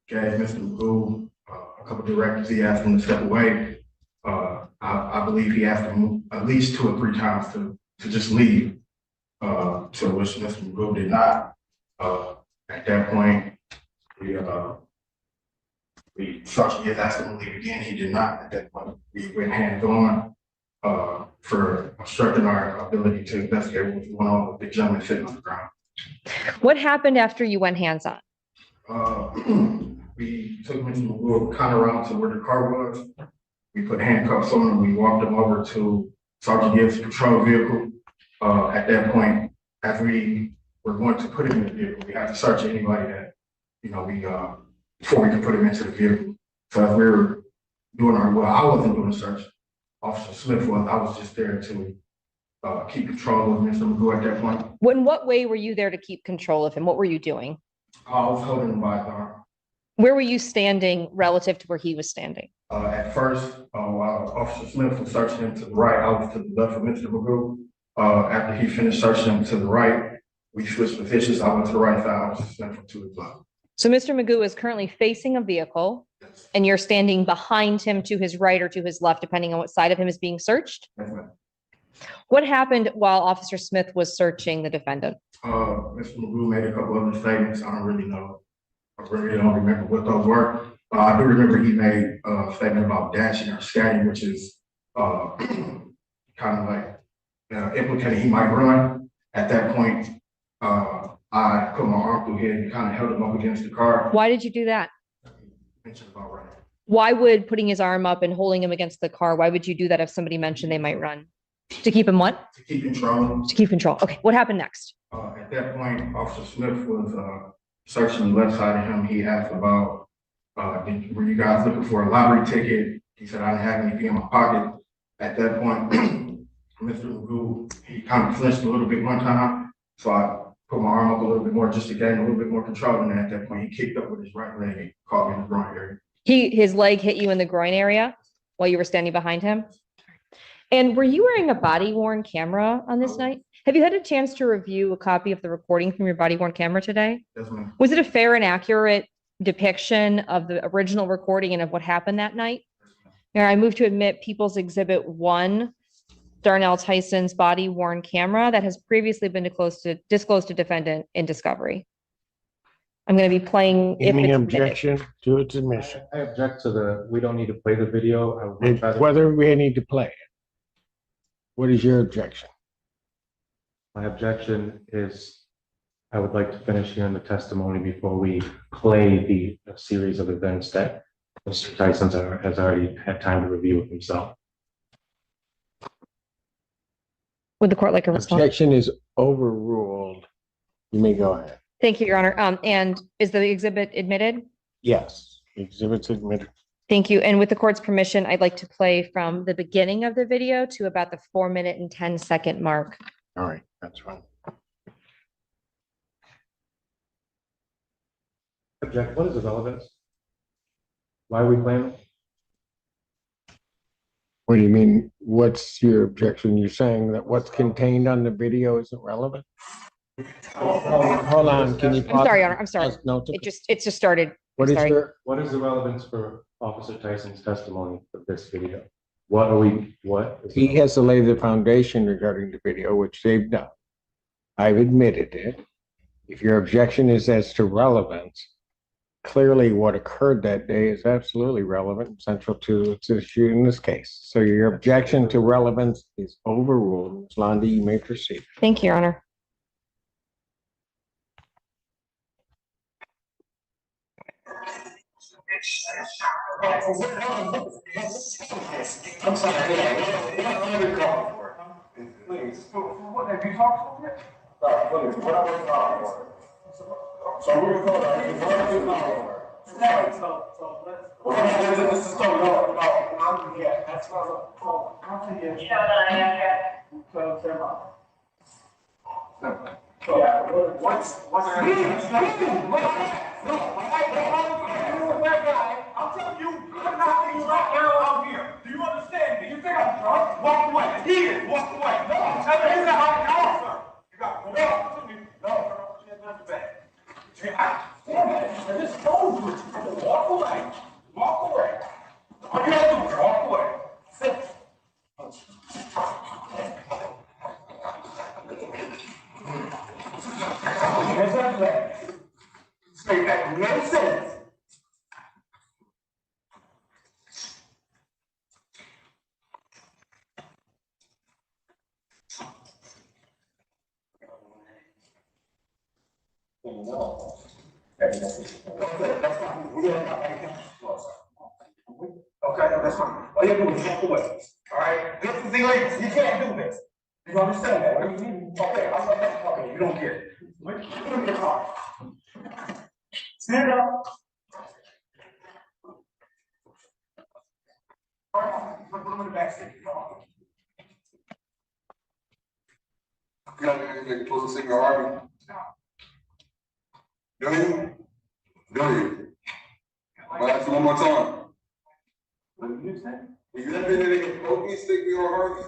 gave Mr. Magoo a couple directives. He asked him to step away. I believe he asked him at least 2 or 3 times to just leave. So which Mr. Mogen did not. At that point, Sergeant Gibbs asked him to leave again. He did not. At that point, we went hands on for obstructing our ability to investigate what was going on with the gentleman sitting on the ground. What happened after you went hands on? We took Mr. Mogen kind of around to where the car was. We put handcuffs on him. We walked him over to Sergeant Gibbs' patrol vehicle. At that point, after we were going to put him in the vehicle, we had to search anybody that, before we could put him into the vehicle. So as we were doing I wasn't doing a search. Officer Smith was. I was just there to keep control of Mr. Magoo at that point. In what way were you there to keep control of him? What were you doing? I was holding him by the arm. Where were you standing relative to where he was standing? At first, while Officer Smith was searching him to the right, I was to the left of Mr. Magoo. After he finished searching him to the right, we switched positions. I went to the right side, Officer Smith went to the left. So Mr. Magoo is currently facing a vehicle, yes, and you're standing behind him to his right or to his left, depending on what side of him is being searched? Yes, ma'am. What happened while Officer Smith was searching the defendant? Mr. Magoo made a couple other statements. I don't really know. I really don't remember what those were. I do remember he made a statement about dashing or scatting, which is kind of like implicating he might run. At that point, I put my arm through him and kind of held him up against the car. Why did you do that? Mentioned about running. Why would putting his arm up and holding him against the car, why would you do that if somebody mentioned they might run? To keep him what? To keep control. To keep control. Okay, what happened next? At that point, Officer Smith was searching the left side of him. He asked about, were you guys looking for a lottery ticket? He said, I didn't have anything in my pocket. At that point, Mr. Magoo, he kind of flinched a little bit one time. So I put my arm up a little bit more just to gain a little bit more control. And then at that point, he kicked up with his right leg and caught me in the groin area. His leg hit you in the groin area while you were standing behind him? And were you wearing a body-worn camera on this night? Have you had a chance to review a copy of the recording from your body-worn camera today? Yes, ma'am. Was it a fair and accurate depiction of the original recording and of what happened that night? Now, I move to admit People's Exhibit 1, Darnell Tyson's body worn camera that has previously been disclosed to defendant in discovery. I'm going to be playing. If Any it's objection to its admission? I object to we don't need to play the video. I would much rather- Whether we need to play it. What is your objection? My objection is I would like to finish hearing the testimony before we play the series of events that Mr. Tyson has already had time to review with himself. Would the court like a response? Objection is overruled. You may go ahead. Thank you, Your Honor. And is the exhibit admitted? Yes, exhibit's admitted. Thank you. And with the court's permission, I'd like to play from the beginning of the video to about the 4-minute and 10-second mark. All right, that's fine. Object. What is the relevance? Why are we playing it? What do you mean? What's your objection? You're saying that what's contained on the video isn't relevant? Hold on, can you? I'm sorry, Your Honor. I'm sorry. No, It just started. What is your? What is the relevance for Officer Tyson's testimony of this video? What are we? What? He has to lay the foundation regarding the video, which they've done. I've admitted it. If your objection is as to relevance, clearly what occurred that day is absolutely relevant and central to its issue in this case. So your objection to relevance is overruled. Ms. Lundy, you may proceed. Thank you, Your Honor. I'm sorry, what are you calling for? Please, what have you talked to him? Please, what are we calling for? So we're going to what are we calling for? This is going on. No, yeah, that's not what's I'm telling you, I'm not being right now out here. Do you understand me? You think I'm drunk? Walk away. Here, walk away. No, I'm telling you, no, sir. You got to go to me. No, she has nothing back. I just told you. Walk away. Walk away. All you have to do is walk away. Sit. Has nothing back. Say that no sense. Okay, that's fine. All you have to do is walk away. All right? This is illegal. You can't do this. You understand that? Okay, I'm not okay. You don't get it. Put him in your car. Stand up. All right, put him in the back seat. You're supposed to sing your army. Do you? Do you? I'll ask you one more time. What did you say? You let me nigga poke me, stick me on Harvey?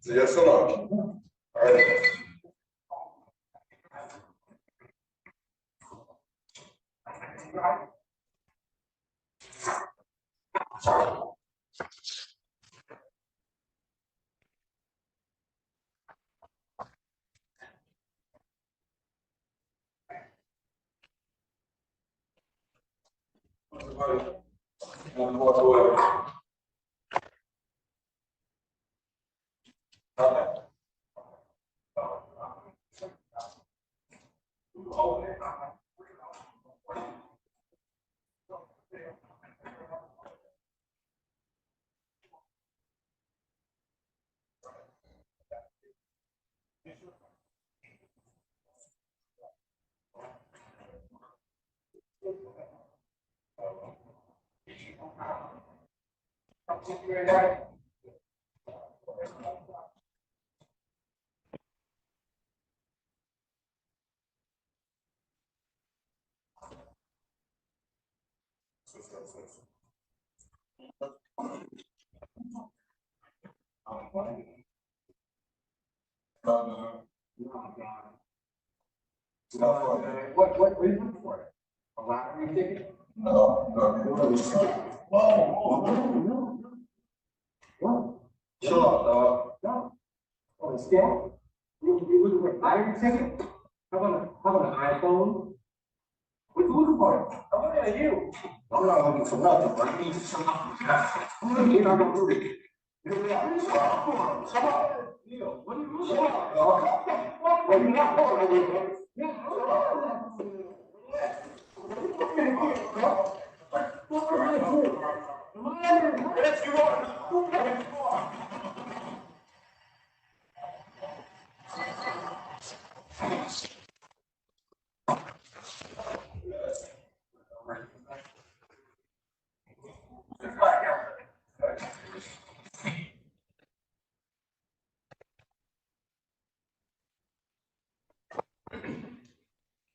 So yes or no? All right. What are you looking for? A lottery ticket? No. Whoa. Show up, dog. No. Oh, it's scam? You looking for a battery ticket? How about an iPhone? What you looking for? I'm looking at you. I'm not looking for nothing, but I need something. You're not gonna do it. Come on. Neil, what are you looking for? What are you not for?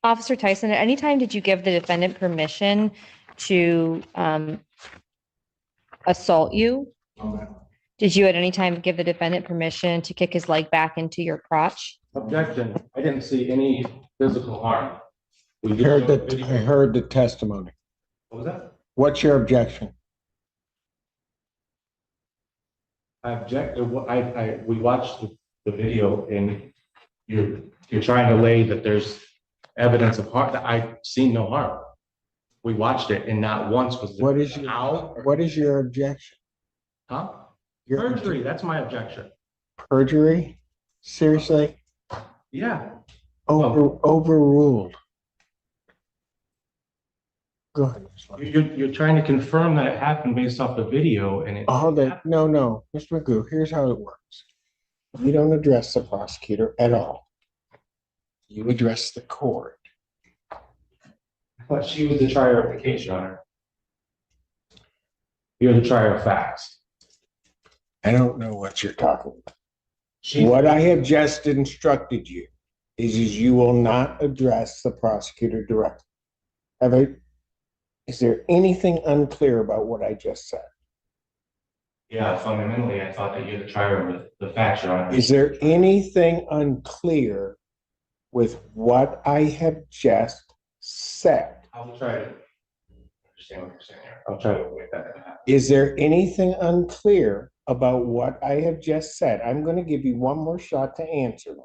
Officer Tyson, at any time did you give the defendant permission to assault you? Did you at any time give the defendant permission to kick his leg back into your crotch? Objection. I didn't see any physical harm. I heard the testimony. What was that? What's your objection? I object. We watched the video and you're trying to lay that there's evidence of harm. I've seen no harm. We watched it and not once was there. What is your objection? Huh? Perjury. That's my objection. Perjury? Seriously? Yeah. Overruled. Go ahead. You're trying to confirm that it happened based off the video and it. No, Mr. Magoo, here's how it works. You don't address the prosecutor at all. You address the court. I thought she was the trier of the case, Your Honor. You're the trier of facts. I don't know what you're talking about. What I have just instructed you is you will not address the prosecutor directly. Is there anything unclear about what I just said? Yeah, fundamentally, I thought that you're the trier of the facts, Your Honor. Is there anything unclear with what I have just said? I'll try to understand what you're saying here. I'll try to avoid that. Is there anything unclear about what I have just said? I'm going to give you one more shot to answer them.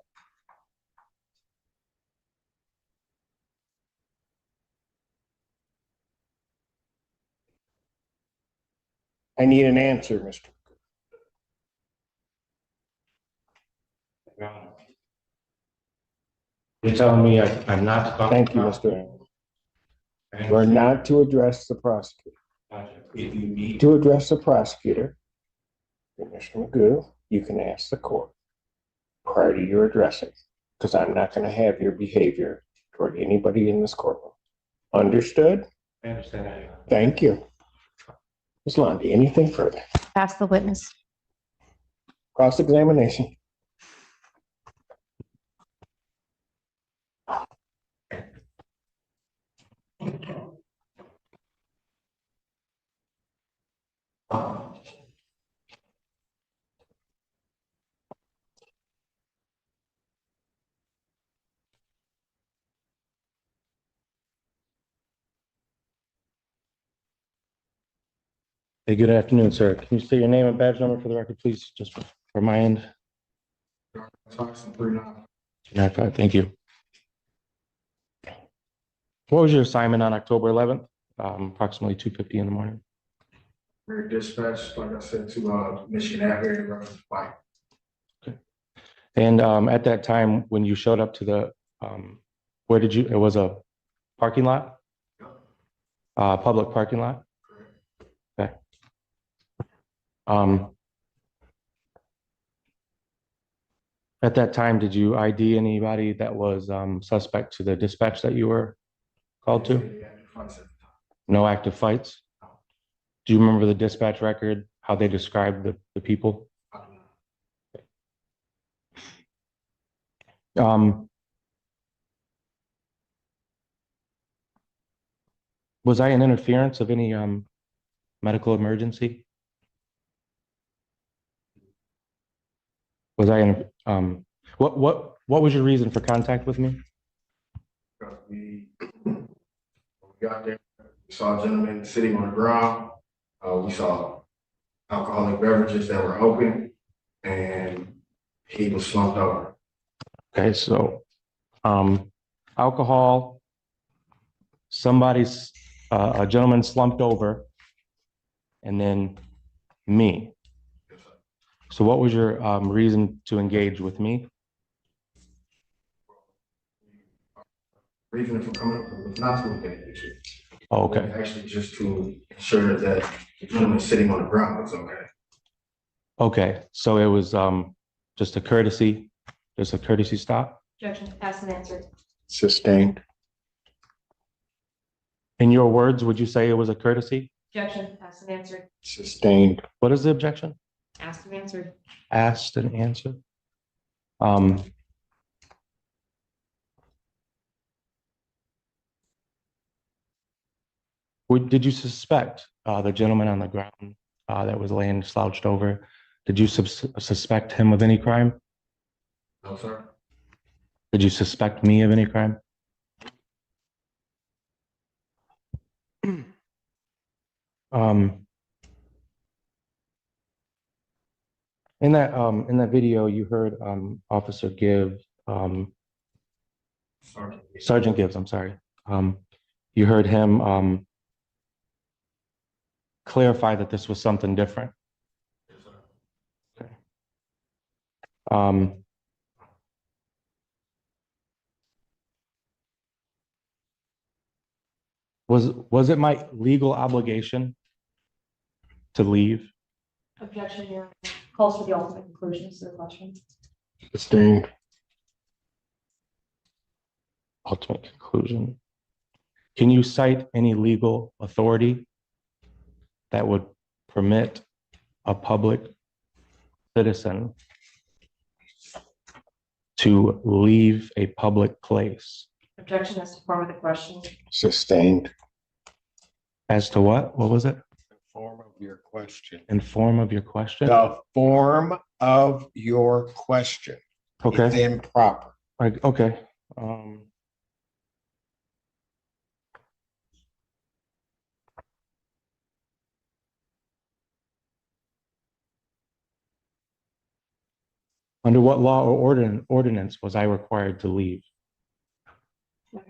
I need an answer, Mr. You're telling me I'm not. Thank you, Mr. Allen. We're not to address the prosecutor. If you need to address the prosecutor, Mr. Magoo, you can ask the court prior to your addressing, because I'm not going to have your behavior toward anybody in this courtroom. Understood? I understand that. Thank you. Ms. Lundy, anything further? Ask the witness. Cross-examination. Hey, good afternoon, sir. Can you state your name and badge number for the record, please, just for my end? Thompson, 39. 95, thank you. What was your assignment on October 11th? Approximately 2:50 in the morning. We're dispatched, like I said, to Michigan Avenue, Reverend White. Okay. And at that time, when you showed up to the, where did you, it was a parking lot? Public parking lot? Okay. At that time, did you ID anybody that was suspect to the dispatch that you were called to? No active fights? Do you remember the dispatch record, how they described the people? Was I an interference of any medical emergency? Was I in, what was your reason for contact with me? We got there, we saw a gentleman sitting on the ground. We saw alcoholic beverages that were open. and he was slumped over. Okay, so, alcohol, a gentleman slumped over, and then me. So what was your, reason to engage with me? Reason for coming up was not to engage you. Oh, okay. Actually, just to ensure that the gentleman sitting on the ground was okay. Okay, so it was, just a courtesy stop? Objection, asked and answered. Sustained. In your words, would you say it was a courtesy? Objection, asked and answered. Sustained. What is the objection? Asked and answered. Asked and answered. Did you suspect the gentleman on the ground that was laying slouched over? Did you suspect him of any crime? No, sir. Did you suspect me of any crime? In that video, you heard Officer Gibbs, Sergeant Gibbs, I'm sorry. You heard him clarify that this was something different. Okay. Was it my legal obligation to leave? Objection, Your Honor. Calls for the ultimate conclusions to the question. Sustained. Ultimate conclusion. Can you cite any legal authority that would permit a public citizen to leave a public place? Objection as to form of the question. Sustained. As to what? What was it? Form of your question. In form of your question? The form of your question. Okay. Is improper. Okay. Under what law or ordinance was I required to leave?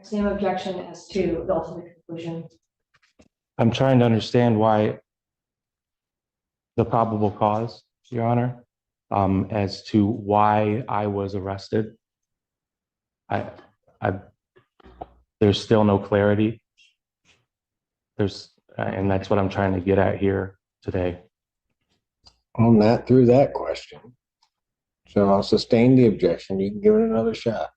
Same objection as to the ultimate conclusion. I'm trying to understand why the probable cause, Your Honor, as to why I was arrested. There's still no clarity. And that's what I'm trying to get at here today. Well, not through that question. So I'll sustain the objection. You can give it another shot.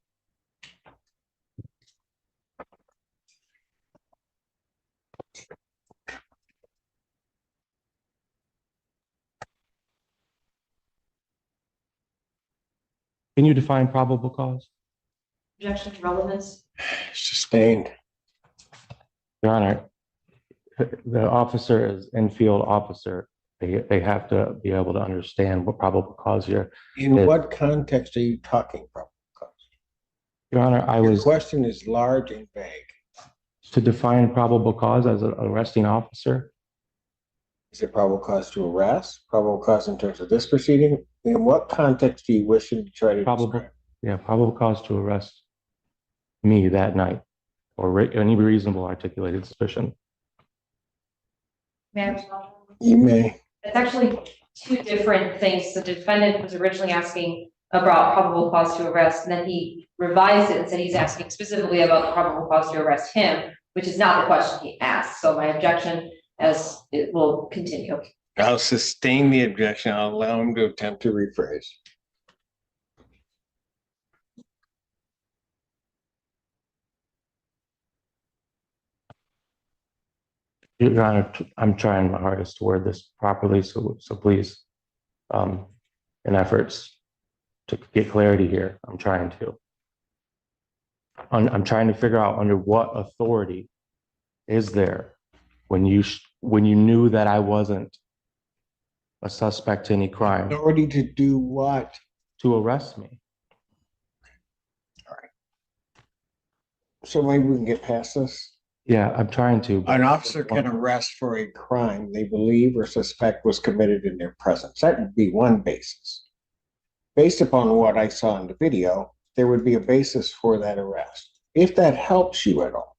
Can you define probable cause? Objection to relevance. Sustained. Your Honor, the officer is infield officer. They have to be able to understand what probable cause here. In what context are you talking probable cause? Your Honor, Your question is large and vague. To define probable cause as an arresting officer. Is it probable cause to arrest? Probable cause in terms of this proceeding? In what context do you wish to try to describe? Yeah, probable cause to arrest me that night, or any reasonable articulated suspicion. May I respond? You may. It's actually two different things. The defendant was originally asking about probable cause to arrest, and then he revised it and said he's asking specifically about the probable cause to arrest him, which is not the question he asked. So my objection, as it will continue. I'll sustain the objection. I'll allow him to attempt to rephrase. Your Honor, I'm trying my hardest to word this properly, so please, in efforts to get clarity here, I'm trying to. I'm trying to figure out under what authority is there when you knew that I wasn't a suspect to any crime. Authority to do what? To arrest me. All right. So maybe we can get past this. Yeah, I'm trying to. An officer can arrest for a crime they believe or suspect was committed in their presence. That would be one basis. based upon what I saw in the video, there would be a basis for that arrest, if that helps you at all.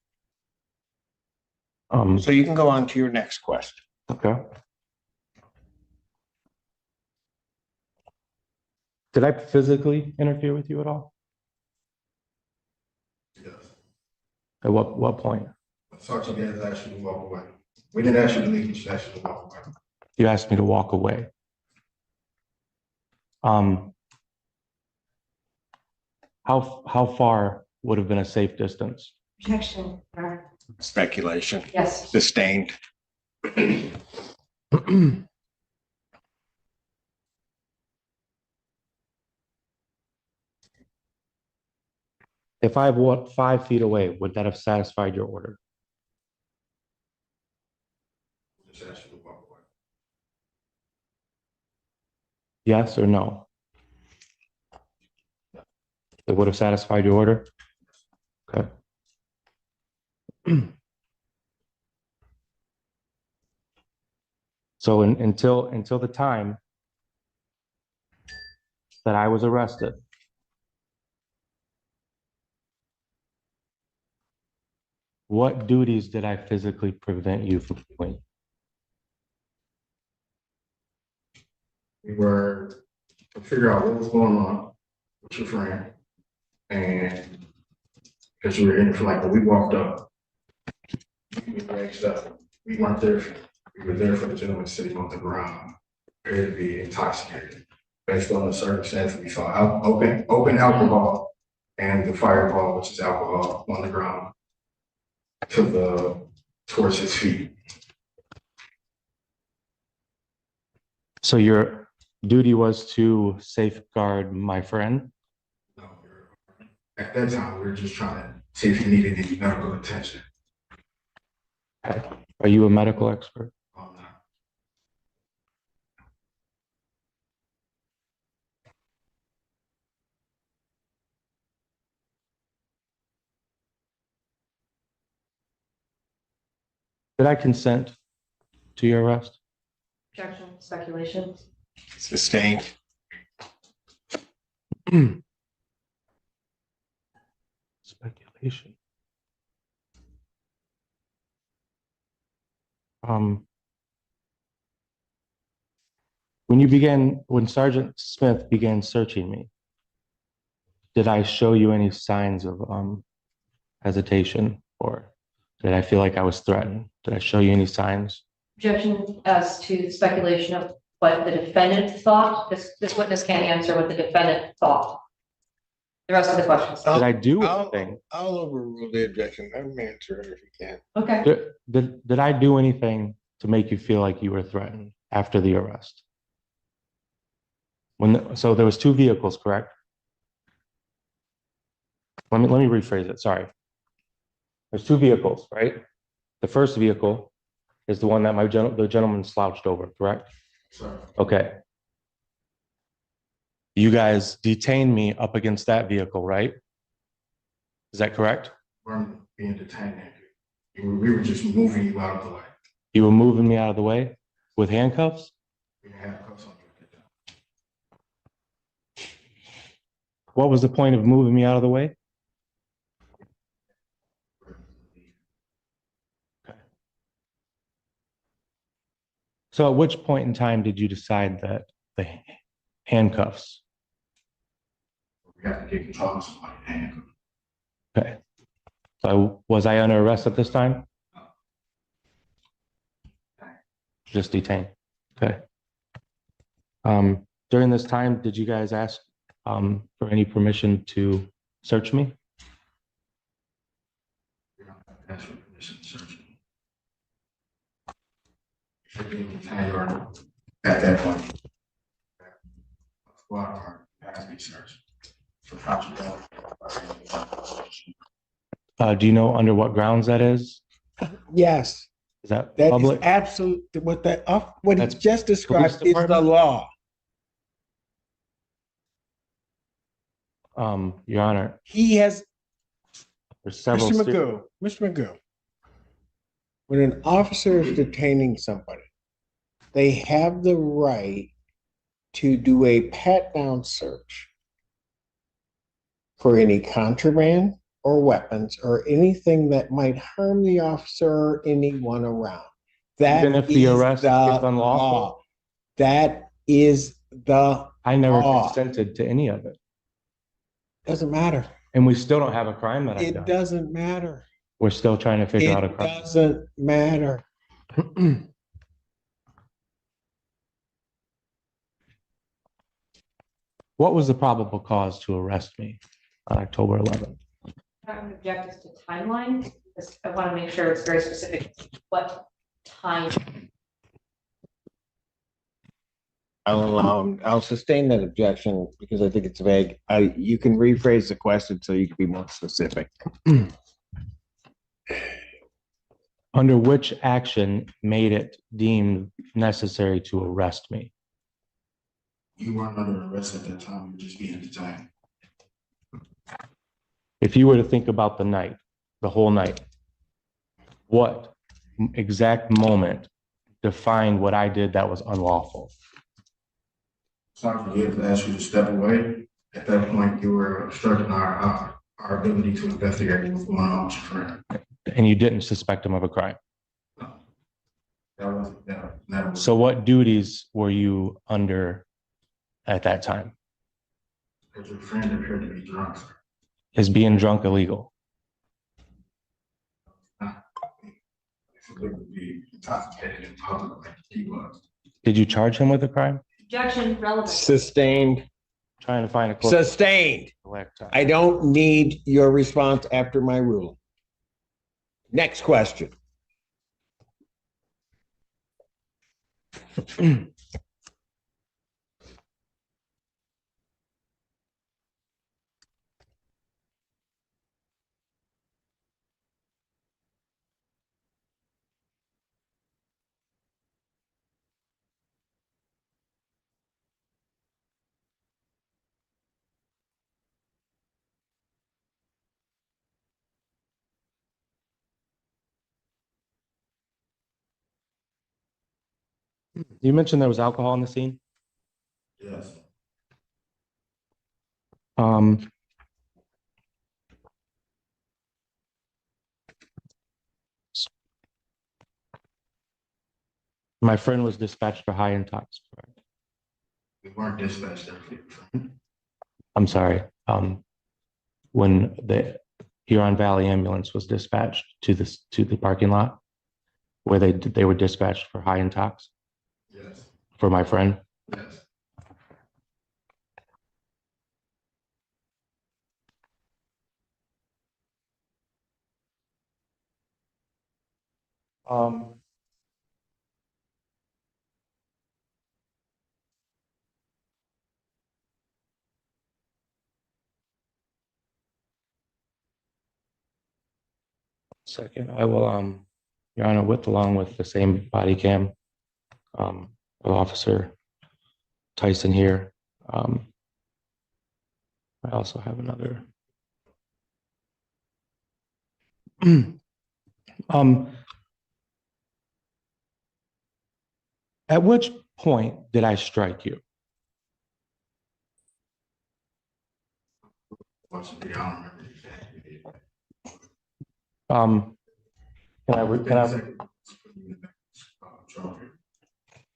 So you can go on to your next question. Okay. Did I physically interfere with you at all? Yes. At what point? Sergeant Gaines asked you to walk away. We didn't ask you to leave, we just asked you to walk away. You asked me to walk away. How far would have been a safe distance? Objection. Speculation. Yes. Sustained. If I walked 5 feet away, would that have satisfied your order? Just asked you to walk away. Yes or no? It would have satisfied your order? Okay. So until the time that I was arrested, what duties did I physically prevent you from doing? We were to figure out what was going on with your friend. And because you were in it for like, we walked up, we raised up, we weren't there, we were there for the gentleman sitting on the ground, appeared to be intoxicated. Based on the circumstance, we saw open alcohol and the fireball, which is alcohol, on the ground towards his feet. So your duty was to safeguard my friend? At that time, we were just trying to see if he needed any medical attention. Okay. Are you a medical expert? Did I consent to your arrest? Objection, speculation. Sustained. Speculation. When Sergeant Smith began searching me, did I show you any signs of hesitation, or did I feel like I was threatened? Did I show you any signs? Objection as to the speculation of what the defendant thought. This witness can't answer what the defendant thought. The rest of the questions. Did I do anything? I'll overrule the objection. Let him answer it if he can. Okay. Did I do anything to make you feel like you were threatened after the arrest? So there was 2 vehicles, correct? Let me rephrase it. Sorry. There's 2 vehicles, right? The first vehicle is the one that the gentleman slouched over, correct? Sorry. Okay. You guys detained me up against that vehicle, right? Is that correct? We weren't being detained. We were just moving you out of the way. You were moving me out of the way with handcuffs? We had handcuffs on you. What was the point of moving me out of the way? Okay. So at which point in time did you decide that the handcuffs? We have to get control of somebody to handcuff. Okay. So was I under arrest at this time? Just detained. Okay. During this time, did you guys ask for any permission to search me? We don't have to ask for permission to search you. Should be detained at that point. Squad car has to be searched. For contraband. Do you know under what grounds that is? Yes. Is that That is public? absolute, what he That's just described police is the department? law. Your Honor, He has, there's several. Mr. Magoo, when an officer is detaining somebody, they have the right to do a pat down search for any contraband or weapons or anything that might harm the officer or anyone around. That Even if the is arrest is the unlawful? law. That is the I never law. consented to any of it. Doesn't matter. And we still don't have a crime that I've It done. doesn't matter. We're still trying to figure out a It crime. doesn't matter. What was the probable cause to arrest me on October 11th? I would object as to timeline, because I want to make sure it's very specific, what time. I'll sustain that objection because I think it's vague. You can rephrase the question so you can be more specific. Under which action made it deemed necessary to arrest me? You weren't under arrest at that time, you were just being detained. If you were to think about the night, the whole night, what exact moment defined what I did that was unlawful? Sergeant Gibbs asked you to step away. At that point, you were obstructing our ability to investigate what was going on with your friend. And you didn't suspect him of a crime? That wasn't, never. So what duties were you under at that time? Because your friend appeared to be drunk. Is being drunk illegal? If it would be intoxicated in public like he was. Did you charge him with a crime? Objection relevant. Sustained. Trying to find a Sustained. I don't need your response after my ruling. Next question. You mentioned there was alcohol in the scene? Yes. My friend was dispatched for high intox. We weren't dispatched. I'm sorry. When the Huron Valley ambulance was dispatched to the parking lot where they were dispatched for high intox? Yes. For my friend? Yes. Second, I will, Your Honor, along with the same body cam, of Officer Tyson here. I also have another. At which point did I strike you?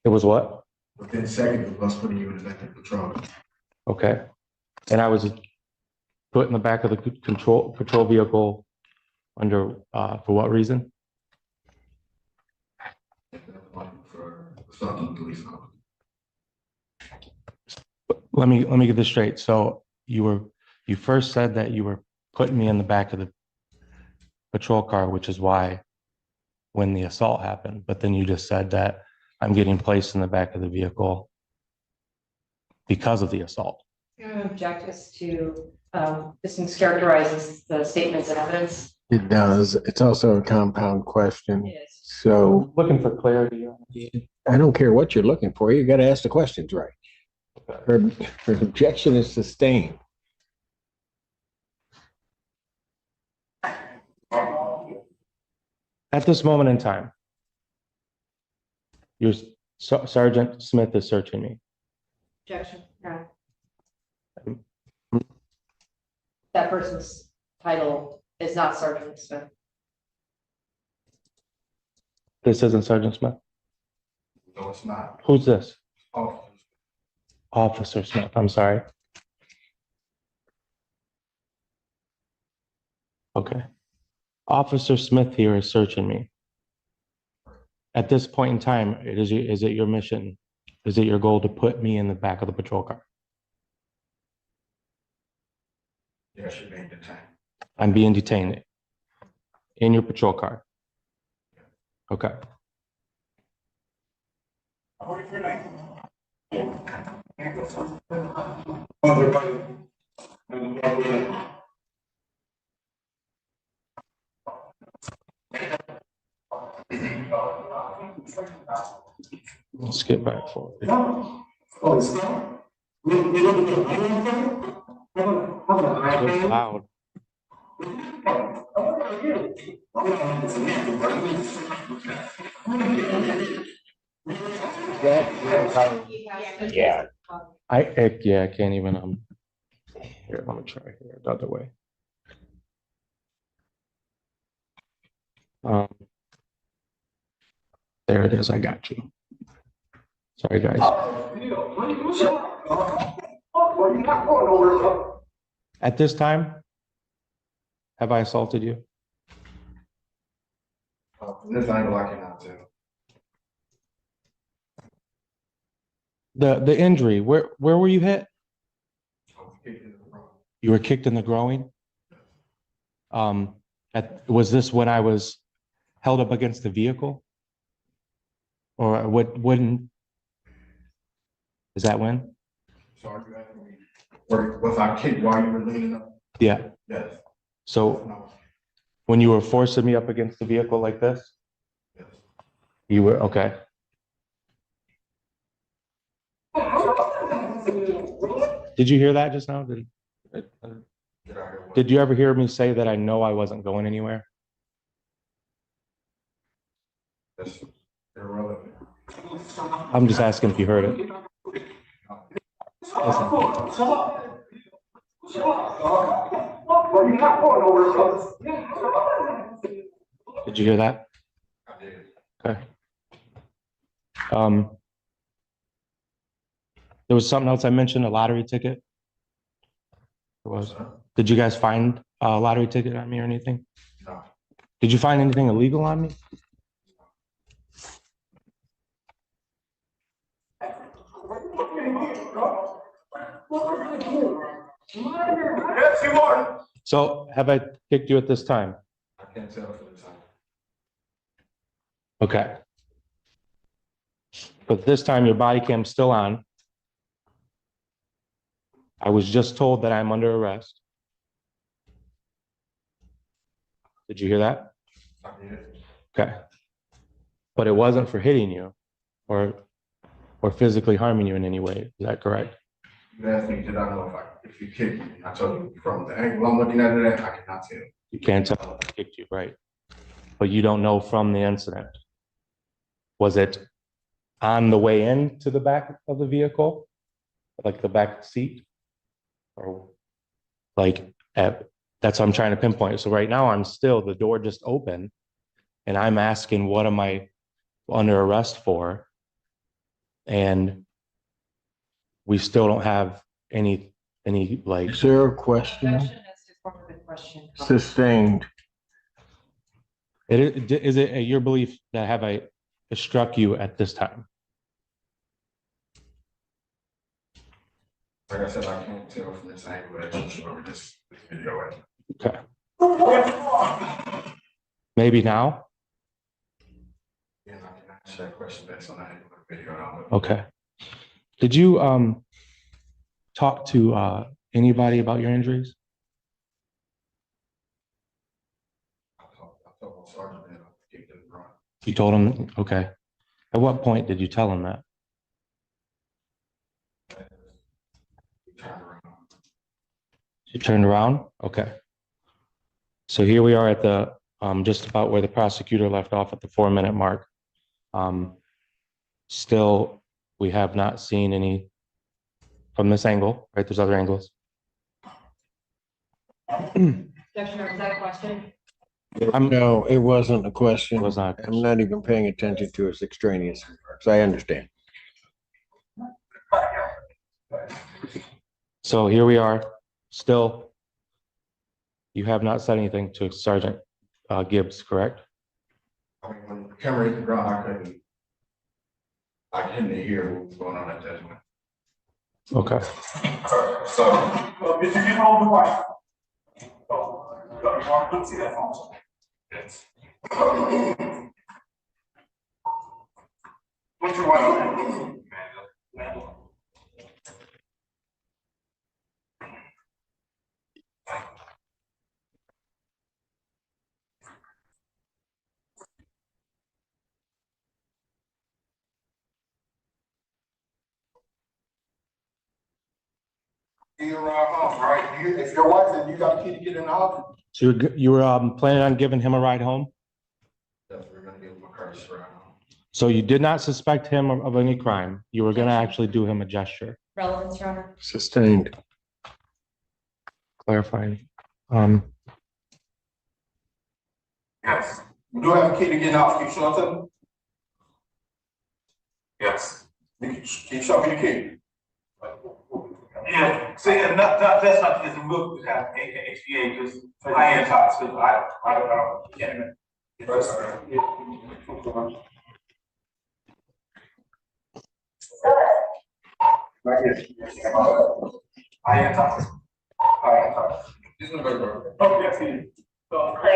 It was what? Within seconds of us putting you in the back of the patrol. Okay. And I was put in the back of the patrol vehicle under, for what reason? For assaulting a police officer. Let me get this straight. So you first said that you were putting me in the back of the patrol car, which is why when the assault happened, but then you just said that I'm getting placed in the back of the vehicle because of the assault. I object as to, this mischaracterizes the statements and evidence. It does. It's also a compound question. Yes. So Looking for clarity. I don't care what you're looking for. You got to ask the questions right. Her objection is sustained. At this moment in time, Sergeant Smith is searching me. Objection. No. That person's title is not Sergeant Smith. This isn't Sergeant Smith. No, it's not. Who's this? Oh, Officer Smith, I'm sorry. Okay. Officer Smith here is searching me. At this point in time, is it your mission? Is it your goal to put me in the back of the patrol car? yes, you're being detained. I'm being detained in your patrol car. Okay. Let's get back forward. It's loud. Yeah. I can't even, here, let me try here, the other way. There it is, I got you. Sorry, guys. At this time, have I assaulted you? This angle I cannot tell. The injury, where were you hit? You were kicked in the groin? Was this when I was held up against the vehicle? Or wouldn't? Is that when? Sorry, you asking me, was I kicked while you were leaning up? Yeah. Yes. So when you were forcing me up against the vehicle like this? Yes. You were, okay. Did you hear that just now? Did you ever hear me say that I know I wasn't going anywhere? That's irrelevant. I'm just asking if you heard it. Listen. Did you hear that? I did. Okay. There was something else I mentioned, a lottery ticket. There was. Did you guys find a lottery ticket on me or anything? No. Did you find anything illegal on me? Yes, you are. So have I kicked you at this time? I can't tell for the time. Okay. But this time your body cam's still on. I was just told that I'm under arrest. Did you hear that? I did. Okay. But it wasn't for hitting you or physically harming you in any way. Is that correct? You asked me, did I know if you kicked me? I told you from the angle I'm looking at it, I cannot tell. You can't tell if I kicked you, right? But you don't know from the incident. Was it on the way into the back of the vehicle? Like the back seat? Or like that's what I'm trying to pinpoint. So right now the door just opened and I'm asking, what am I under arrest for? And we still don't have any like. Is there a question? Sustained. Is it your belief that have I struck you at this time? Like I said, I can't tell from this angle that you showed this video at. Okay. Maybe now? Yeah, I can answer that question based on the angle of the video. Okay. Did you talk to anybody about your injuries? You told him, okay. At what point did you tell him that? You turned around? Okay. So here we are at the, just about where the prosecutor left off at the 4-minute mark. Still, we have not seen any from this angle, right? There's other angles. Objection, was that a question? No, it wasn't a question. Was not. I'm not even paying attention to its extraneous, so I understand. So here we are, still. You have not said anything to Sergeant Gibbs, correct? I mean, when the camera hit the ground, I couldn't hear what was going on at that time. Okay. So, did you get home the wife? I couldn't see that phone. Yes. What's your wife? You around home, right? If your wife and you got a key to get in the house. So you were planning on giving him a ride home? Yes, we're gonna give him a courtesy ride home. So you did not suspect him of any crime. You were gonna actually do him a gesture. Relevance, Your Honor. Sustained. Clarifying. Yes. You do have a key to get in the house. Can you show it to me? Yes. Can you show me the key? Yeah, see, that's not just a book to have HVA, just high-end tops, because I don't, can't even. Right here. High-end tops. High-end tops. This is good. Oh, yes, he is. So, we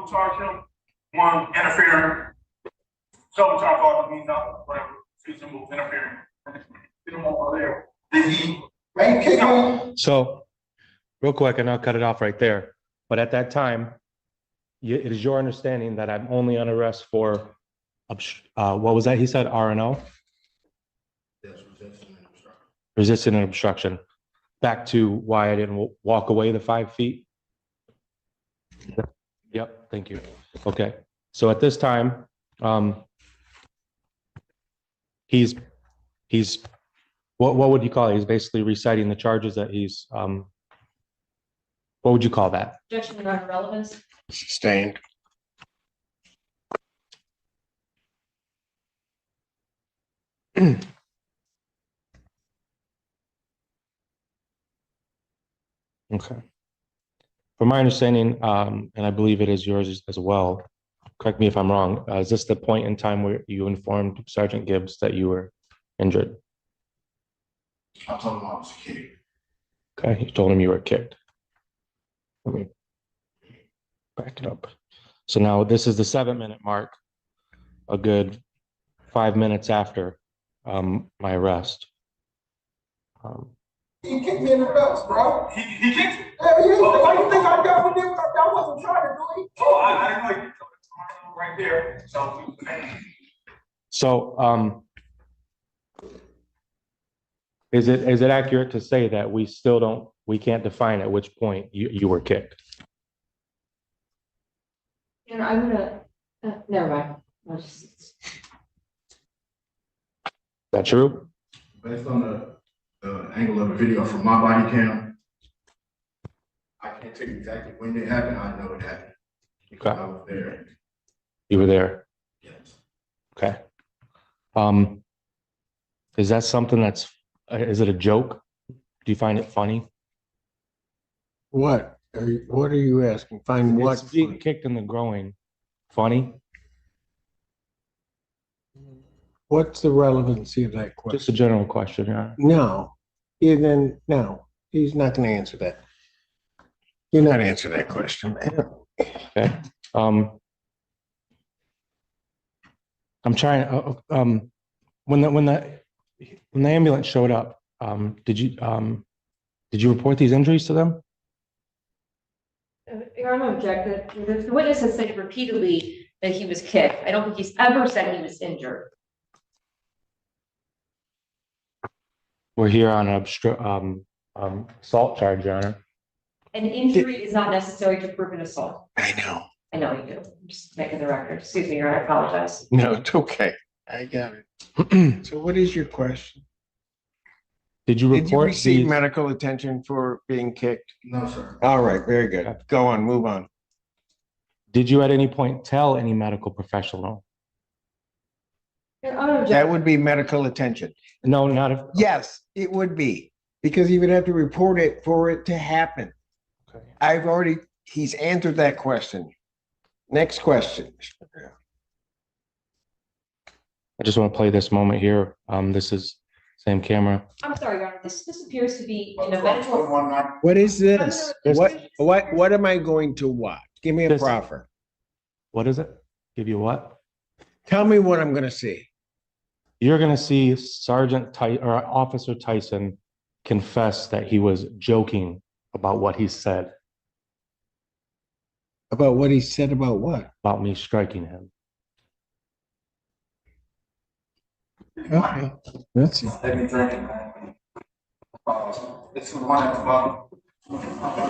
charge him one interfering. So we charge all the means out, whatever, reasonable interfering. Get him over there. Did he? So, real quick, and I'll cut it off right there. But at that time, it is your understanding that I'm only on arrest for, what was that? He said R&O? Yes, resisting and obstruction. Resisting and obstruction. Back to why I didn't walk away the 5 feet. Yep, thank you. Okay, so at this time, he's what would you call it? He's basically reciting the charges that he's what would you call that? Objection, Your Honor, relevance. Sustained. Okay. From my understanding, and I believe it is yours as well, correct me if I'm wrong, is this the point in time where you informed Sergeant Gibbs that you were injured? I told him I was a kid. Okay, you told him you were kicked. Let me back it up. So now this is the 7-minute mark, a good 5 minutes after my arrest. He kicked me in the nuts, bro. He kicked you? Yeah, yeah. Why do you think I got with him? I wasn't trying to do it. Oh, I didn't know you. Right there. So is it accurate to say that we can't define at which point you were kicked? You know, I'm gonna, never mind. Is that true? Based on the angle of the video from my body cam, I can't tell you exactly when it happened. I know it happened. Okay. I was there. You were there? Yes. Okay. Is that something is it a joke? Do you find it funny? What are you asking? Find what? Is being kicked in the groin funny? What's the relevancy of that question? Just a general question, yeah. No, no, he's not gonna answer that. You're not answering that question, man. Okay. I'm trying, when the ambulance showed up, did you report these injuries to them? Your Honor, objected. The witness has said repeatedly that he was kicked. I don't think he's ever said he was injured. We're here on an assault charge, Your Honor. An injury is not necessary to prove an assault. I know. I know you do. I'm just making the record. Excuse me, Your Honor, I apologize. No, it's okay. I got it. So what is your question? Did you Did you report receive these? medical attention for being kicked? No, sir. All right, very good. Go on, move on. Did you at any point tell any medical professional? That would be medical attention. No, not if. Yes, it would be, because you would have to report it for it to happen. Okay. He's answered that question. Next question. I just want to play this moment here. This is same camera. I'm sorry, Your Honor, this appears to be an eventual. What is this? What am I going to watch? Give me a This- proffer. What is it? Give you what? Tell me what I'm gonna see. You're gonna see Officer Tyson confess that he was joking about what he said About what he said about what? about me striking him. Okay, let's see. Let me drink it, man. It's the one at the bottom.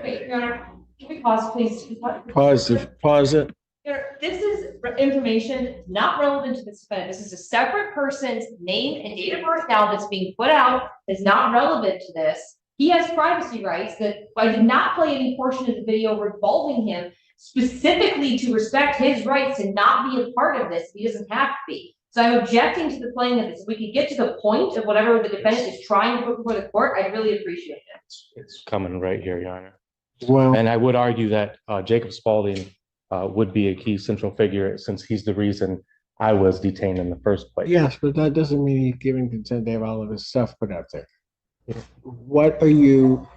Wait, Your Honor, can we pause, please? Pause it. Your Honor, this is information not relevant to this defendant. This is a separate person's name and date of birth now that's being put out, is not relevant to this. He has privacy rights that I did not play any portion of the video revolving him specifically to respect his rights and not be a part of this. He doesn't have to be. So I'm objecting to the playing of this. If we could get to the point of whatever the defendant is trying to put before the court, I'd really appreciate it. It's coming right here, Your Honor. Well, And I would argue that Jacob Spalding would be a key central figure since he's the reason I was detained in the first place. yes, but that doesn't mean he's giving consent to have all of his stuff put out there. What are you?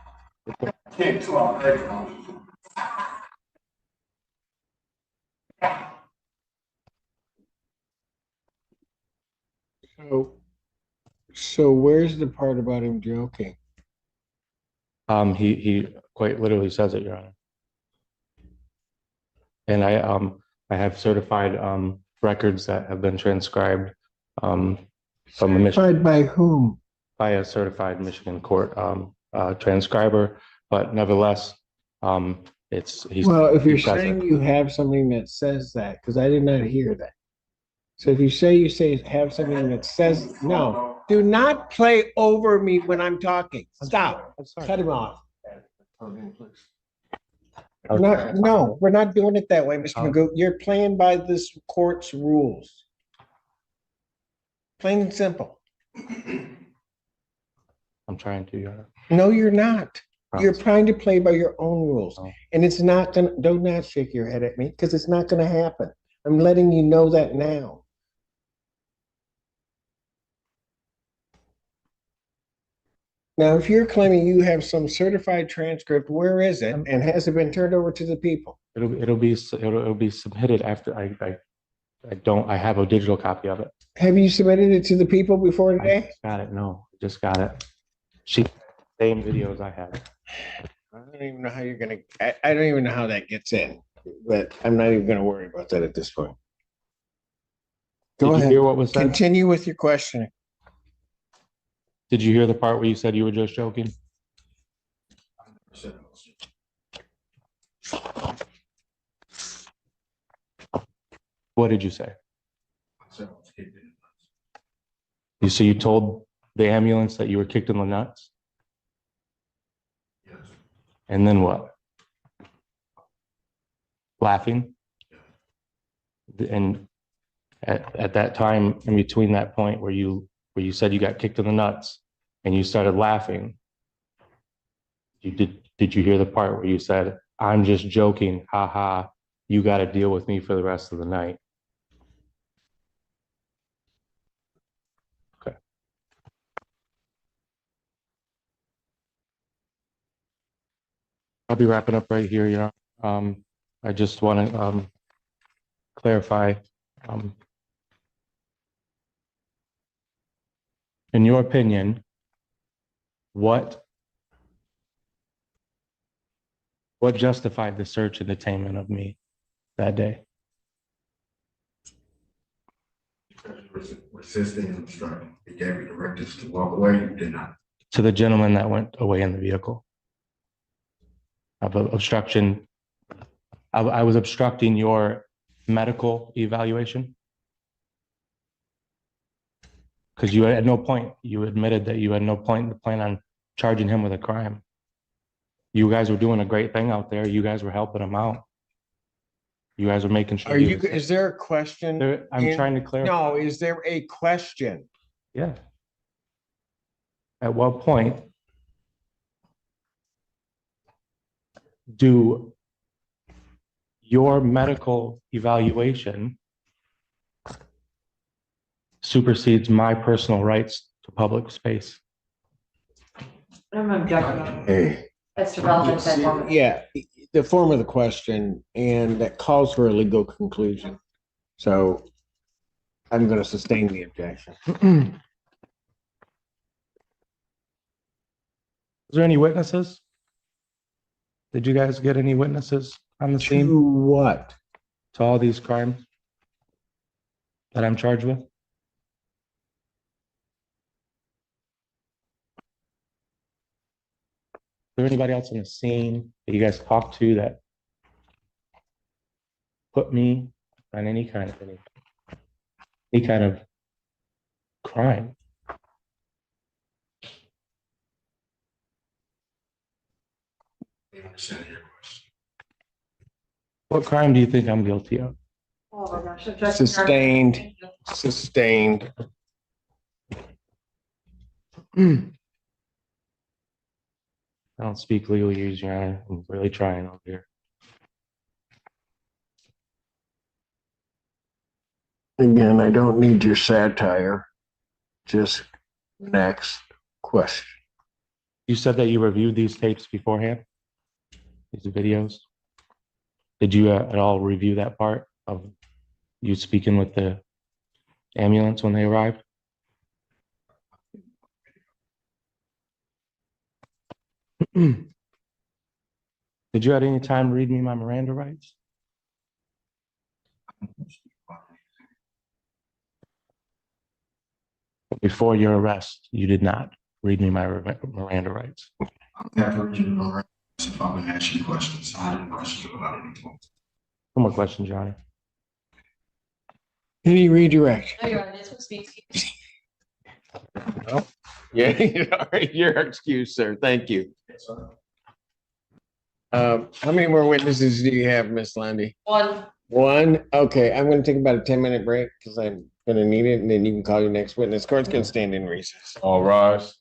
So where's the part about him joking? He quite literally says it, Your Honor. And I have certified records that have been transcribed from the Michigan. Certified by whom? By a certified Michigan court transcriber, but nevertheless, he's. Well, if you're he's present. saying you have something that says that, because I did not hear that. So if you say have something that says, no, do not play over me when I'm talking. Stop. Cut him off. No, we're not doing it that way, Mr. Magoo. You're playing by this court's rules. Plain and simple. I'm trying to, Your Honor. No, you're not. You're Promise. trying to play by your own rules. Oh. And it's not gonna, do not shake your head at me, because it's not gonna happen. I'm letting you know that now. Now, if you're claiming you have some certified transcript, where is it? And has it been turned over to the people? It'll be submitted after I have a digital copy of it. Have you submitted it to the people before I today? just got it. No, I just got it. Same videos I had. I don't even know how you're gonna, I don't even know how that gets in, but I'm not even gonna worry about that at this point. Go Did you ahead. hear what was said? Continue with your questioning. Did you hear the part where you said you were just joking? What did you say? You told the ambulance that you were kicked in the nuts? Yes. And then what? Laughing? And at that time, in between that point where you said you got kicked in the nuts and you started laughing, did you hear the part where you said, "I'm just joking, haha, you got to deal with me for the rest of the night"? Okay. I'll be wrapping up right here, you know. I just want to clarify in your opinion, what justified the search and detainment of me that day? Resisting and obstructing. He gave you directives to walk away, you did not. To the gentleman that went away in the vehicle. Of obstruction. I was obstructing your medical evaluation. Because you at no point, you admitted that you had no point to plan on charging him with a crime. You guys were doing a great thing out there. You guys were helping him out. You guys were making sure. Are you, is there a question? I'm trying to clarify. No, is there a question? Yeah. At what point do your medical evaluation supersedes my personal rights to public space? I'm objecting. Hey. That's relevant. That form. Yeah, the form of the question, and that calls for a legal conclusion. So I'm going to sustain the objection. Was there any witnesses? Did you guys get any witnesses on the scene? To what? To all these crimes that I'm charged with? Is there anybody else on the scene that you guys talked to that put me on any kind of crime? What crime do you think I'm guilty of? Oh my gosh. Objection. Sustained. Sustained. I don't speak legalese, Your Honor. I'm really trying over here. Again, I don't need your satire. Just next question. You said that you reviewed these tapes beforehand? These videos? Did you at all review that part of you speaking with the ambulance when they arrived? Did you at any time read me my Miranda rights? Before your arrest, you did not read me my Miranda rights. If I'm gonna ask you questions, I have questions about anything. No more questions, Your Honor. Any redirect? No, Your Honor, this one speaks to you. Yeah, all right, your excuse, sir. Thank you. How many more witnesses do you have, Miss Landy? One. One? Okay, I'm gonna take about a 10-minute break because I'm gonna need it, and then you can call your next witness. Court's gonna stand in recess. All rise.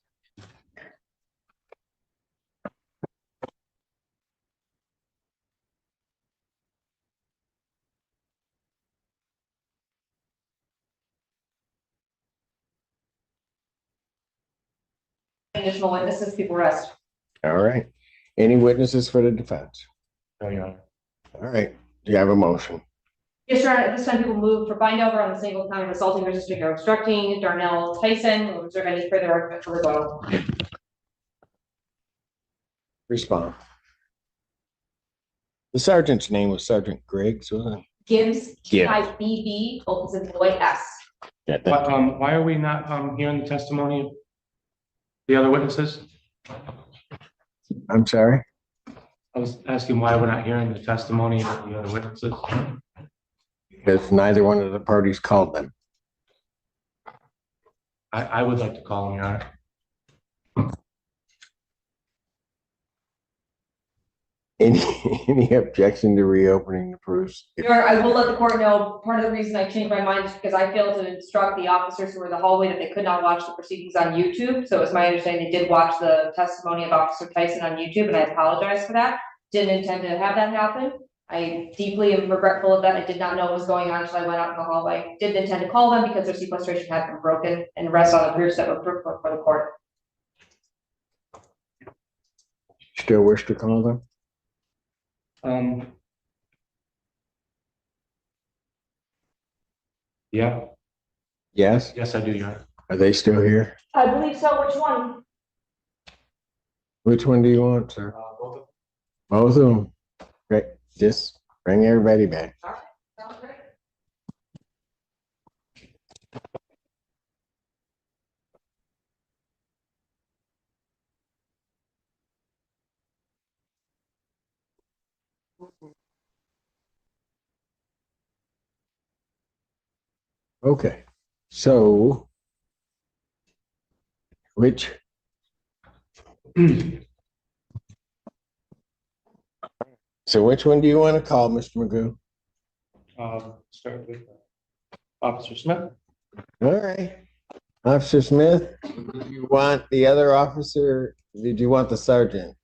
Additional witnesses, people rest. All right. Any witnesses for the defense? No, Your Honor. All right. Do you have a motion? Yes, Your Honor, at this time, people move for bind over on the single count of assaulting, resisting, or obstructing Darnell Tyson. Will reserve any further argument for rebuttal. Respond. The sergeant's name was Sergeant Griggs, wasn't it? Gibbs, Yeah. G-I-B-B, both is in Lloyd S. Yeah, Why are we not hearing the testimony of the other witnesses? I'm sorry? I was asking why we're not hearing the testimony of the other witnesses. Because neither one of the parties called them. I would like to call them, Your Honor. Any objection to reopening the proofs? Your Honor, I will let the court know, part of the reason I changed my mind is because I failed to instruct the officers who were in the hallway that they could not watch the proceedings on YouTube. So it was my understanding they did watch the testimony of Officer Tyson on YouTube, and I apologize for that. Didn't intend to have that happen. I deeply am regretful of that. I did not know what was going on until I went out in the hallway. Didn't intend to call them because their sequestration had been broken and rest on the proofs that were put for the court. Still wish to call them? Yeah. Yes? Yes, I do, Your Honor. Are they still here? I believe so. Which one? Which one do you want, sir? Both of them. Great. Just bring everybody back. Okay, so which? So which one do you want to call, Mr. Magoo? Start with Officer Smith. All right. Officer Smith, did you want the other officer? Did you want the sergeant?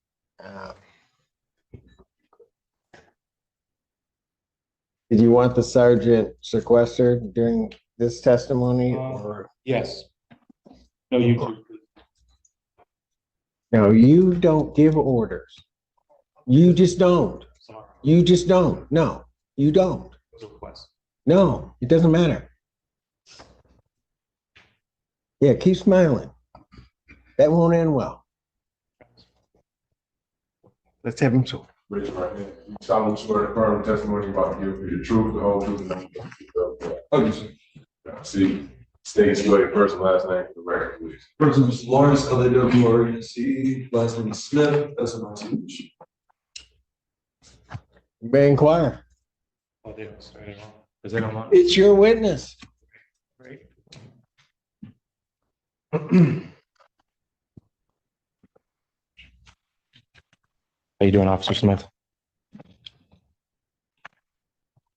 Did you want the sergeant sequestered during this testimony or? Yes. No, you. No, you don't give orders. You just don't. You just don't. No, you don't. No, it doesn't matter. Yeah, keep smiling. That won't end well. Let's have him so. Raise your right hand. You solemnly swear to affirm the testimony you're about to give the truth, the whole truth, and nothing but the truth. See, state your first and last name for the record, please. First name is Lawrence, LAWRENCE, last name is Smith, SMIT. You may inquire. Oh, they don't start at all. Because they don't want. It's your witness. Right. How you doing, Officer Smith?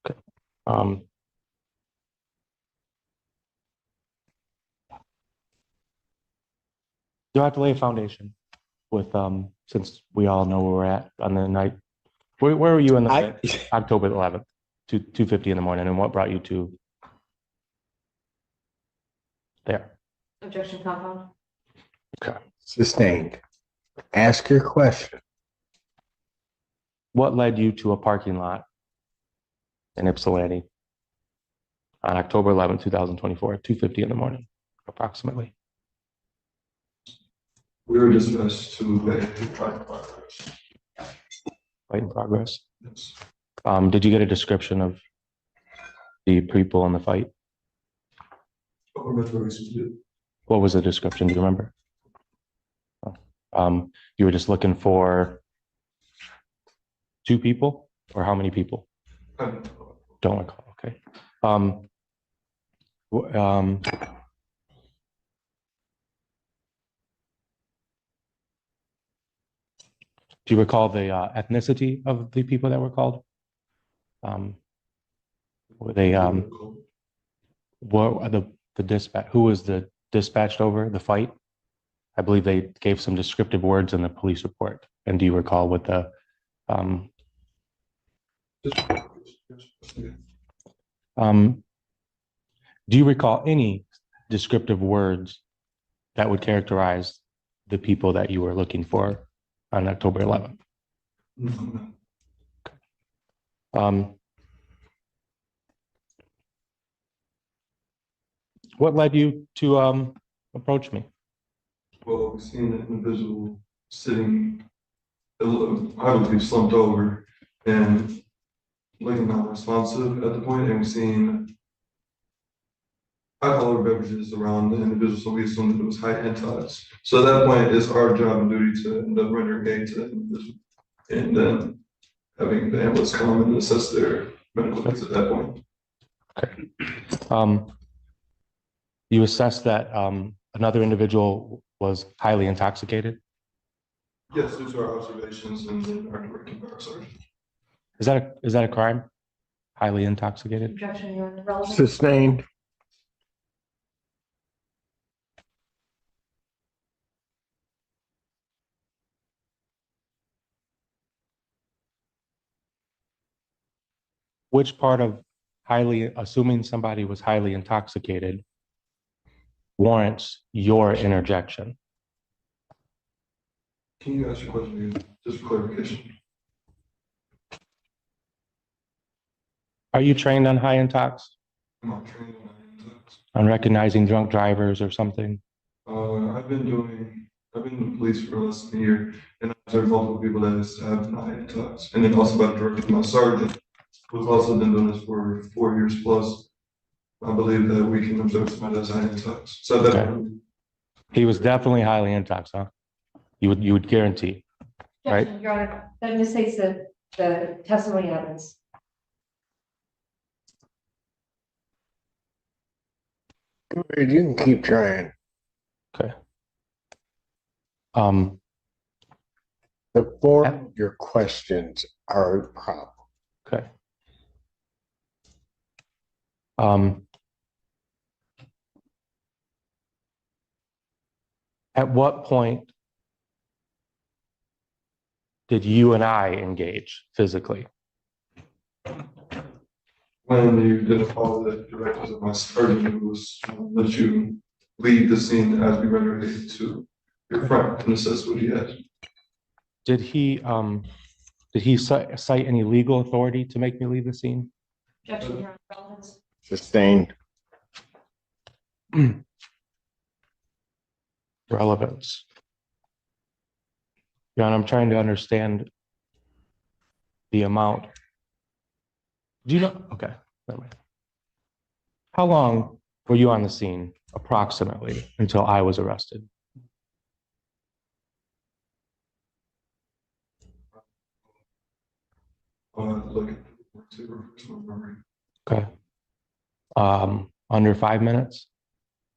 Okay. Do I have to lay a foundation with, since we all know where we're at on the night? Where were you in the October 11th, 2:50 in the morning, and what brought you to there? Objection compound. Okay. Sustained. Ask your question. What led you to a parking lot in Ypsilanti on October 11th, 2024, at 2:50 in the morning, approximately? We were dispatched to the progress. Fight in progress. Yes. Did you get a description of the people in the fight? What was the description? Do you remember? You were just looking for 2 people, or how many people? Don't recall. Okay. Do you recall the ethnicity of the people that were called? Were they what the dispatch? Who was the dispatched over the fight? I believe they gave some descriptive words in the police report. And do you recall what the do you recall any descriptive words that would characterize the people that you were looking for on October 11th? What led you to approach me? Well, we seen an individual sitting, I believe, slumped over and looking non-responsive at the point, and we seen alcoholic beverages around the individual, so we assumed that it was high intox. So at that point, it's our job and duty to end up rendering aid to that individual, and then having the ambulance come and assess their medical needs at that point. Okay. You assessed that another individual was highly intoxicated? Yes, these are our observations and our directing by our sergeant. Is that a crime? Highly intoxicated? Objection, you're irrelevant. Sustained. Which part of assuming somebody was highly intoxicated warrants your interjection? Can you ask your question again, just for clarification? Are you trained on high intox? I'm not trained on high intox. on recognizing drunk drivers or something? I've been in the police for less than a year, and I've observed multiple people that have denied talks. And then also by the direction of my sergeant, who's also been doing this for 4 years plus. I believe that we can observe somebody that's high talks. So that Okay. He was definitely highly intox, huh? You would guarantee, right? Your Honor, that misstates the testimony evidence. Go ahead, you can keep trying. Okay. The form of your questions are a problem. Okay. At what point did you and I engage physically? When you didn't follow the directives of my sergeant, who was let you leave the scene as we ready to your friend and assess what he has. Did he cite any legal authority to make me leave the scene? Objection, Your Honor, relevance. Sustained. Relevance. John, I'm trying to understand the amount. Do you know? Okay, never mind. How long were you on the scene approximately until I was arrested? Look at the memory. Okay. Under 5 minutes?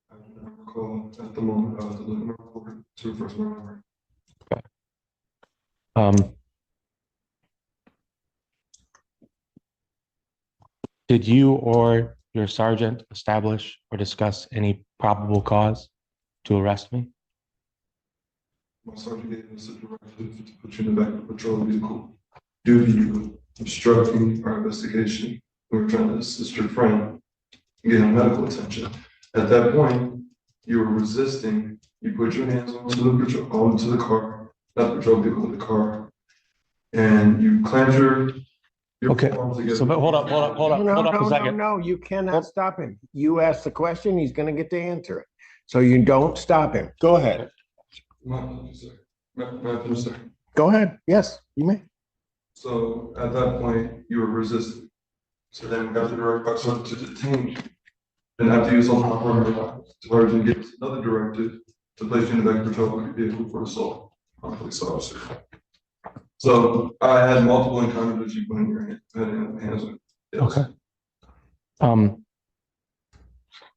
I do not recall at the moment. I was looking report to refresh my memory. Did you or your sergeant establish or discuss any probable cause to arrest me? My sergeant gave us a directive to put you in the back of the patrol vehicle due to you obstructing our investigation. We were trying to assist your friend in getting medical attention. At that point, you were resisting. You put your hands onto the car, not the patrol vehicle, the car, and you clamped your Okay. arms together. So, but hold up a second. No, you cannot stop him. You ask the question, he's gonna get to answer it. So you don't stop him. Go ahead. My apologies, sir. May I finish, sir? Go ahead. Yes, you may. So at that point, you were resisting. So then we got the directive to detain you. And after you assault my partner, Sergeant gave us another directive to place you in the back of the patrol vehicle for assault on a police officer. So I had multiple encounters with you putting your hands on. Yes.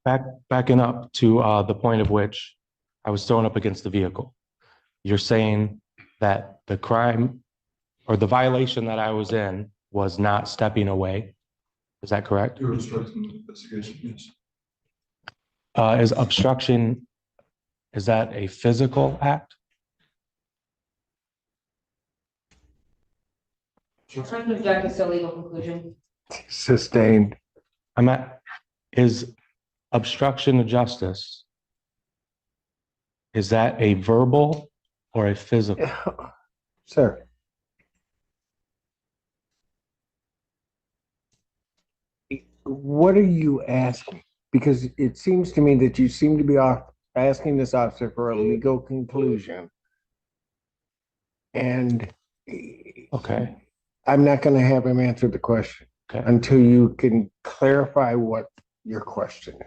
Okay. Backing up to the point of which I was thrown up against the vehicle. You're saying that the crime or the violation that I was in was not stepping away. Is that correct? You were obstructing the investigation, yes. Is obstruction, is that a physical act? Trying to object is still legal conclusion. Sustained. Is obstruction of justice, is that a verbal or a physical? Sir. What are you asking? Because it seems to me that you seem to be asking this officer for a legal conclusion. And okay, I'm not going to have him answer the question until you can clarify what your question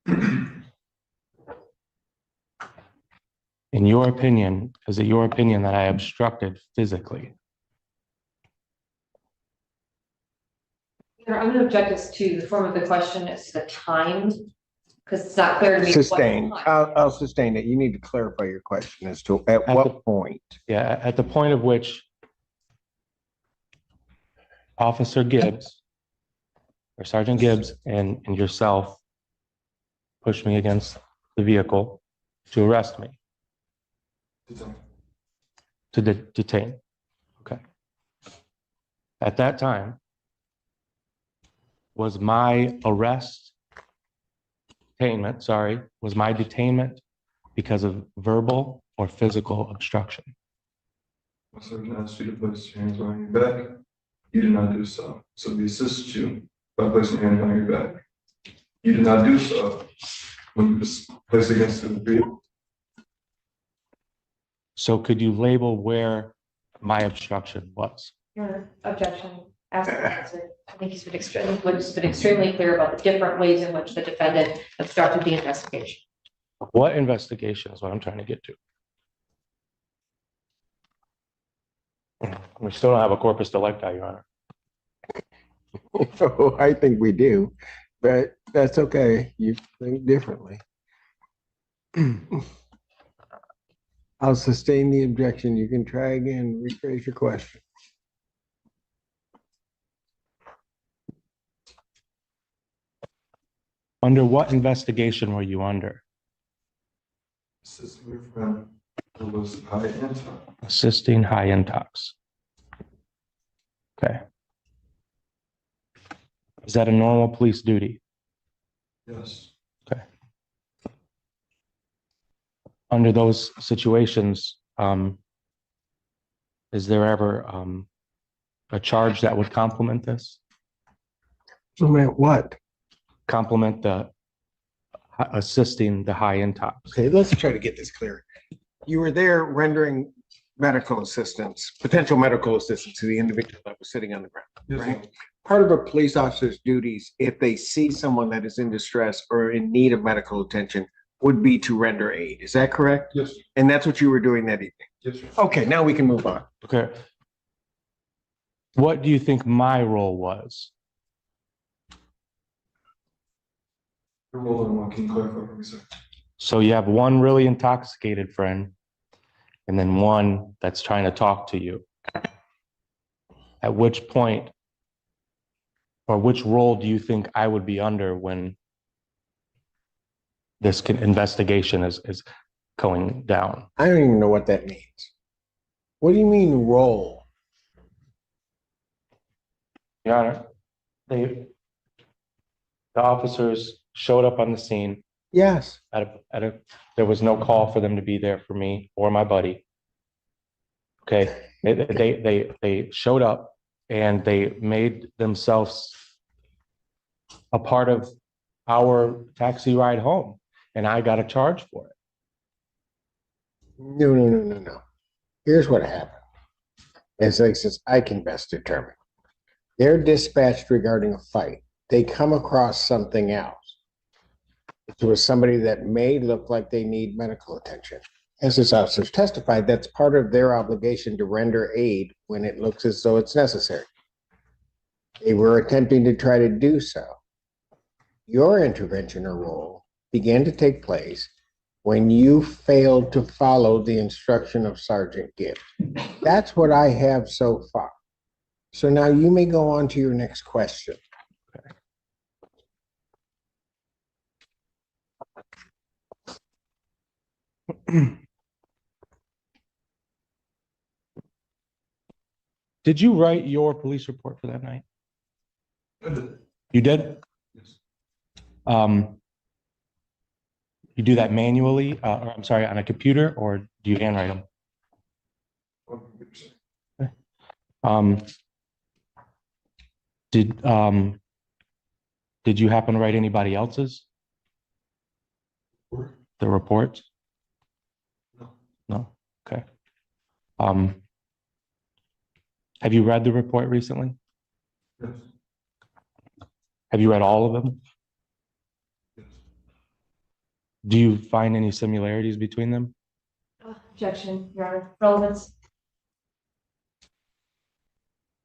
is. In your opinion, is it your opinion that I obstructed physically? I'm going to object this to the form of the question is the time, because it's not clear to me. Sustained. I'll sustain it. You need to clarify your question as to at what point. Yeah, at the point of which Officer Gibbs or Sergeant Gibbs and yourself pushed me against the vehicle to arrest me. To detain. Okay. At that time, was my detainment because of verbal or physical obstruction? My sergeant asked you to place your hands behind your back. You did not do so. So we assisted you by placing your hand on your back. You did not do so when you was placed against the vehicle. So could you label where my obstruction was? Your objection, ask the answer. I think he's been extremely clear about the different ways in which the defendant obstructed the investigation. What investigation is what I'm trying to get to? We still don't have a corpus delicti, Your Honor. Oh, I think we do, but that's okay. You think differently. I'll sustain the objection. You can try again, rephrase your question. Under what investigation were you under? Assisting your friend who was high intox. Assisting high intox. Okay. Is that a normal police duty? Yes. Okay. Under those situations, is there ever a charge that would complement this? Complement what? Complement the assisting the high intox. Okay, let's try to get this clear. You were there rendering medical assistance, potential medical assistance to the individual that was sitting on the ground, Yes, right? sir. Part of a police officer's duties, if they see someone that is in distress or in need of medical attention, would be to render aid. Is that correct? Yes, sir. And that's what you were doing that evening? Yes, sir. Okay, now we can move on. Okay. What do you think my role was? Your role in what? Can you clarify for me, sir? So you have one really intoxicated friend and then one that's trying to talk to you. At which point, or which role do you think I would be under when this investigation is going down? I don't even know what that means. What do you mean role? Your Honor, the officers showed up on the scene. Yes. There was no call for them to be there for me or my buddy. Okay, they showed up and they made themselves a part of our taxi ride home, and I got a charge for it. No. Here's what happened. As I can best determine. They're dispatched regarding a fight. They come across something else. It was somebody that may look like they need medical attention. As this officers testified, that's part of their obligation to render aid when it looks as though it's necessary. They were attempting to try to do so. Your intervention or role began to take place when you failed to follow the instruction of Sergeant Gibbs. That's what I have so far. So now you may go on to your next question. Did you write your police report for that night? I did. You did? Yes. You do that manually, or I'm sorry, on a computer, or do you handwrite them? Did you happen to write anybody else's? The report? No. Okay. Have you read the report recently? Yes. Have you read all of them? Yes. Do you find any similarities between them? Objection, Your Honor. Relevance.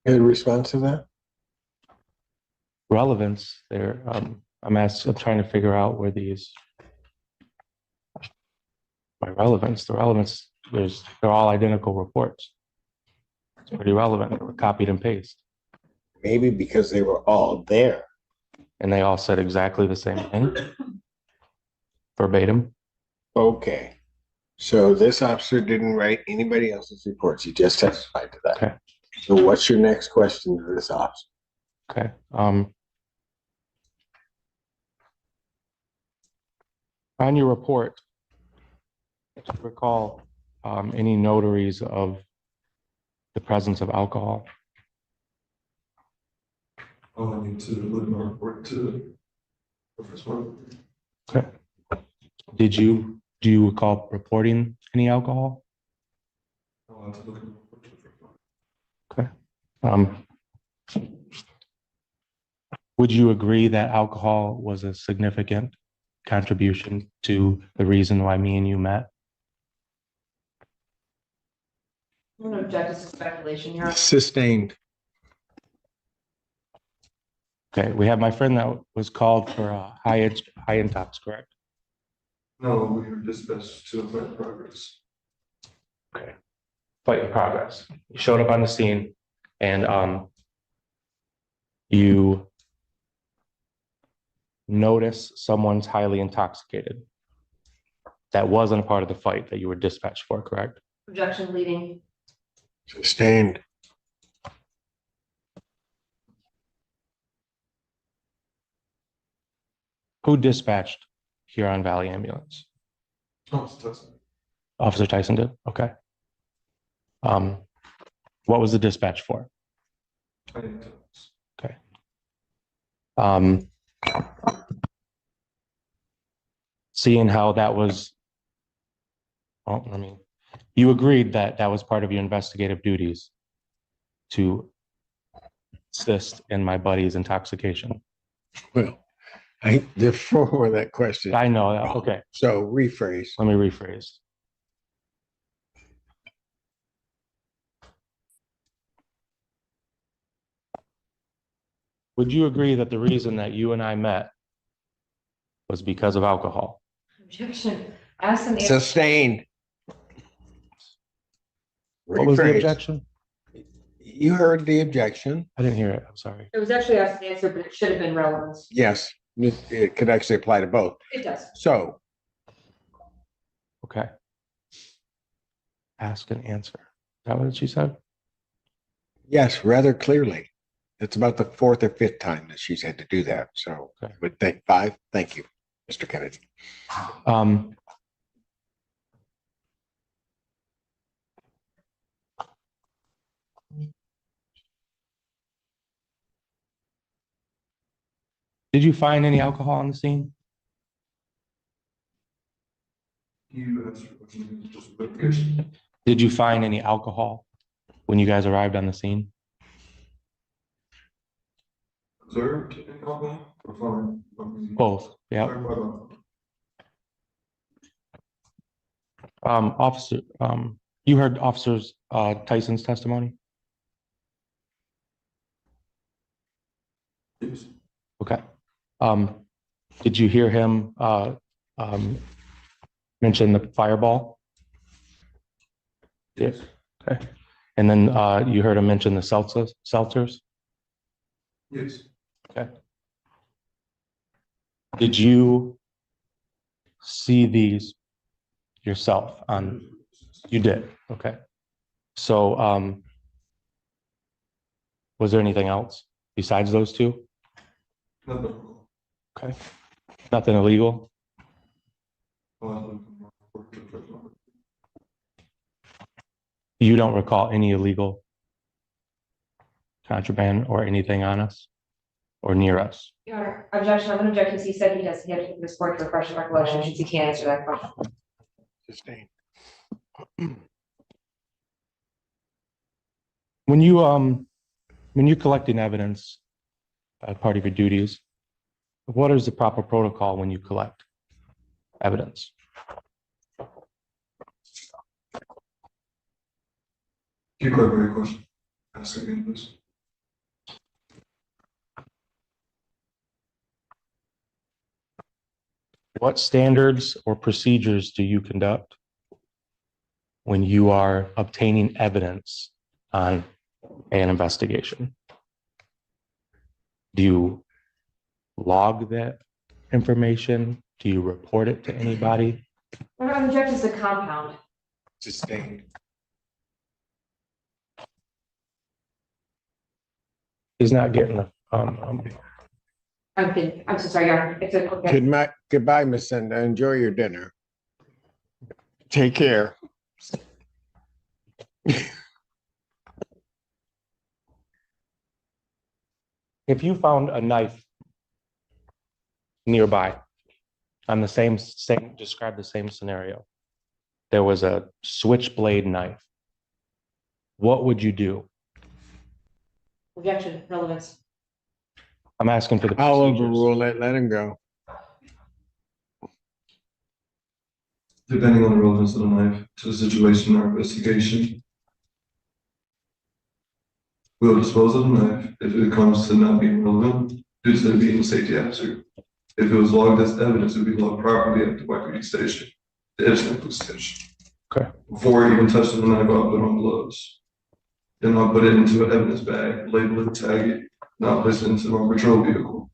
Any response to that? Relevance there. I'm trying to figure out where these the relevance, they're all identical reports. It's pretty relevant. They were copied and pasted. Maybe because they were all there. And they all said exactly the same thing. Verbatim. Okay. So this officer didn't write anybody else's reports. He just testified to that. Okay. So what's your next question to this officer? Okay. On your report, do you recall any notaries of the presence of alcohol? I'll need to look at my report to the first one. Okay. Do you recall reporting any alcohol? I'll have to look at my report to the first one. Okay. Would you agree that alcohol was a significant contribution to the reason why me and you met? I'm gonna object to speculation here. Sustained. Okay, we have my friend that was called for a high intox, correct? No, we were dispatched to a fight in progress. Okay. Fight in progress. You showed up on the scene and you notice someone's highly intoxicated. That wasn't a part of the fight that you were dispatched for, correct? Objection leading. Sustained. Who dispatched Huron Valley Ambulance? Officer Tyson did? Okay. What was the dispatch for? Okay. Seeing how that was, well, I mean, you agreed that that was part of your investigative duties to assist in my buddy's intoxication. Well, before that question. I know that. Okay. So rephrase. Let me rephrase. Would you agree that the reason that you and I met was because of alcohol? Objection. Ask them. Sustained. What was the Rephrase. objection? You heard the objection. I didn't hear it. I'm sorry. It was actually asked and answered, but it should have been relevant. Yes, it could actually apply to both. It does. So, Okay. Ask and answer. Is that what she said? yes, rather clearly. It's about the fourth or fifth time that she's had to do that. So, Okay. but five. Thank you, Mr. Kennedy. Did you find any alcohol on the scene? You answered the question, just verification. Did you find any alcohol when you guys arrived on the scene? Observed in alcohol or found? Both. Yeah. Officer, you heard Officer Tyson's testimony? Yes. Okay. Did you hear him mention the fireball? Yes. Okay. And then you heard him mention the seltzers? Yes. Okay. Did you see these yourself on? You did. Okay. So was there anything else besides those two? No. Okay. Nothing illegal? You don't recall any illegal contraband or anything on us or near us? Your Honor, objection. I'm going to object because he said he does. He had to take this court to refresh recollection since he can't answer that question. Sustained. When you're collecting evidence, part of your duties, what is the proper protocol when you collect evidence? Can you clarify your question? Ask again, please. What standards or procedures do you conduct when you are obtaining evidence on an investigation? Do you log that information? Do you report it to anybody? I'm objecting to the compound. Sustained. He's not getting the, I'm so sorry, Your Honor. It's okay. Goodbye, Miss Senda. Enjoy your dinner. Take care. If you found a knife nearby on the same, describe the same scenario, there was a switchblade knife, what would you do? Objection, relevance. I'm asking for the I'll procedures. overrule it. Let him go. Depending on the relevance of the knife to the situation or investigation, we'll dispose of the knife if it comes to not being relevant due to there being a safety hazard. If it was logged as evidence, it would be logged properly at the Quacky station, the Edison police station. Okay. Before I even touching the knife, I'll put on gloves. Then I'll put it into an evidence bag, label it, tag it, and I'll place it into my patrol vehicle.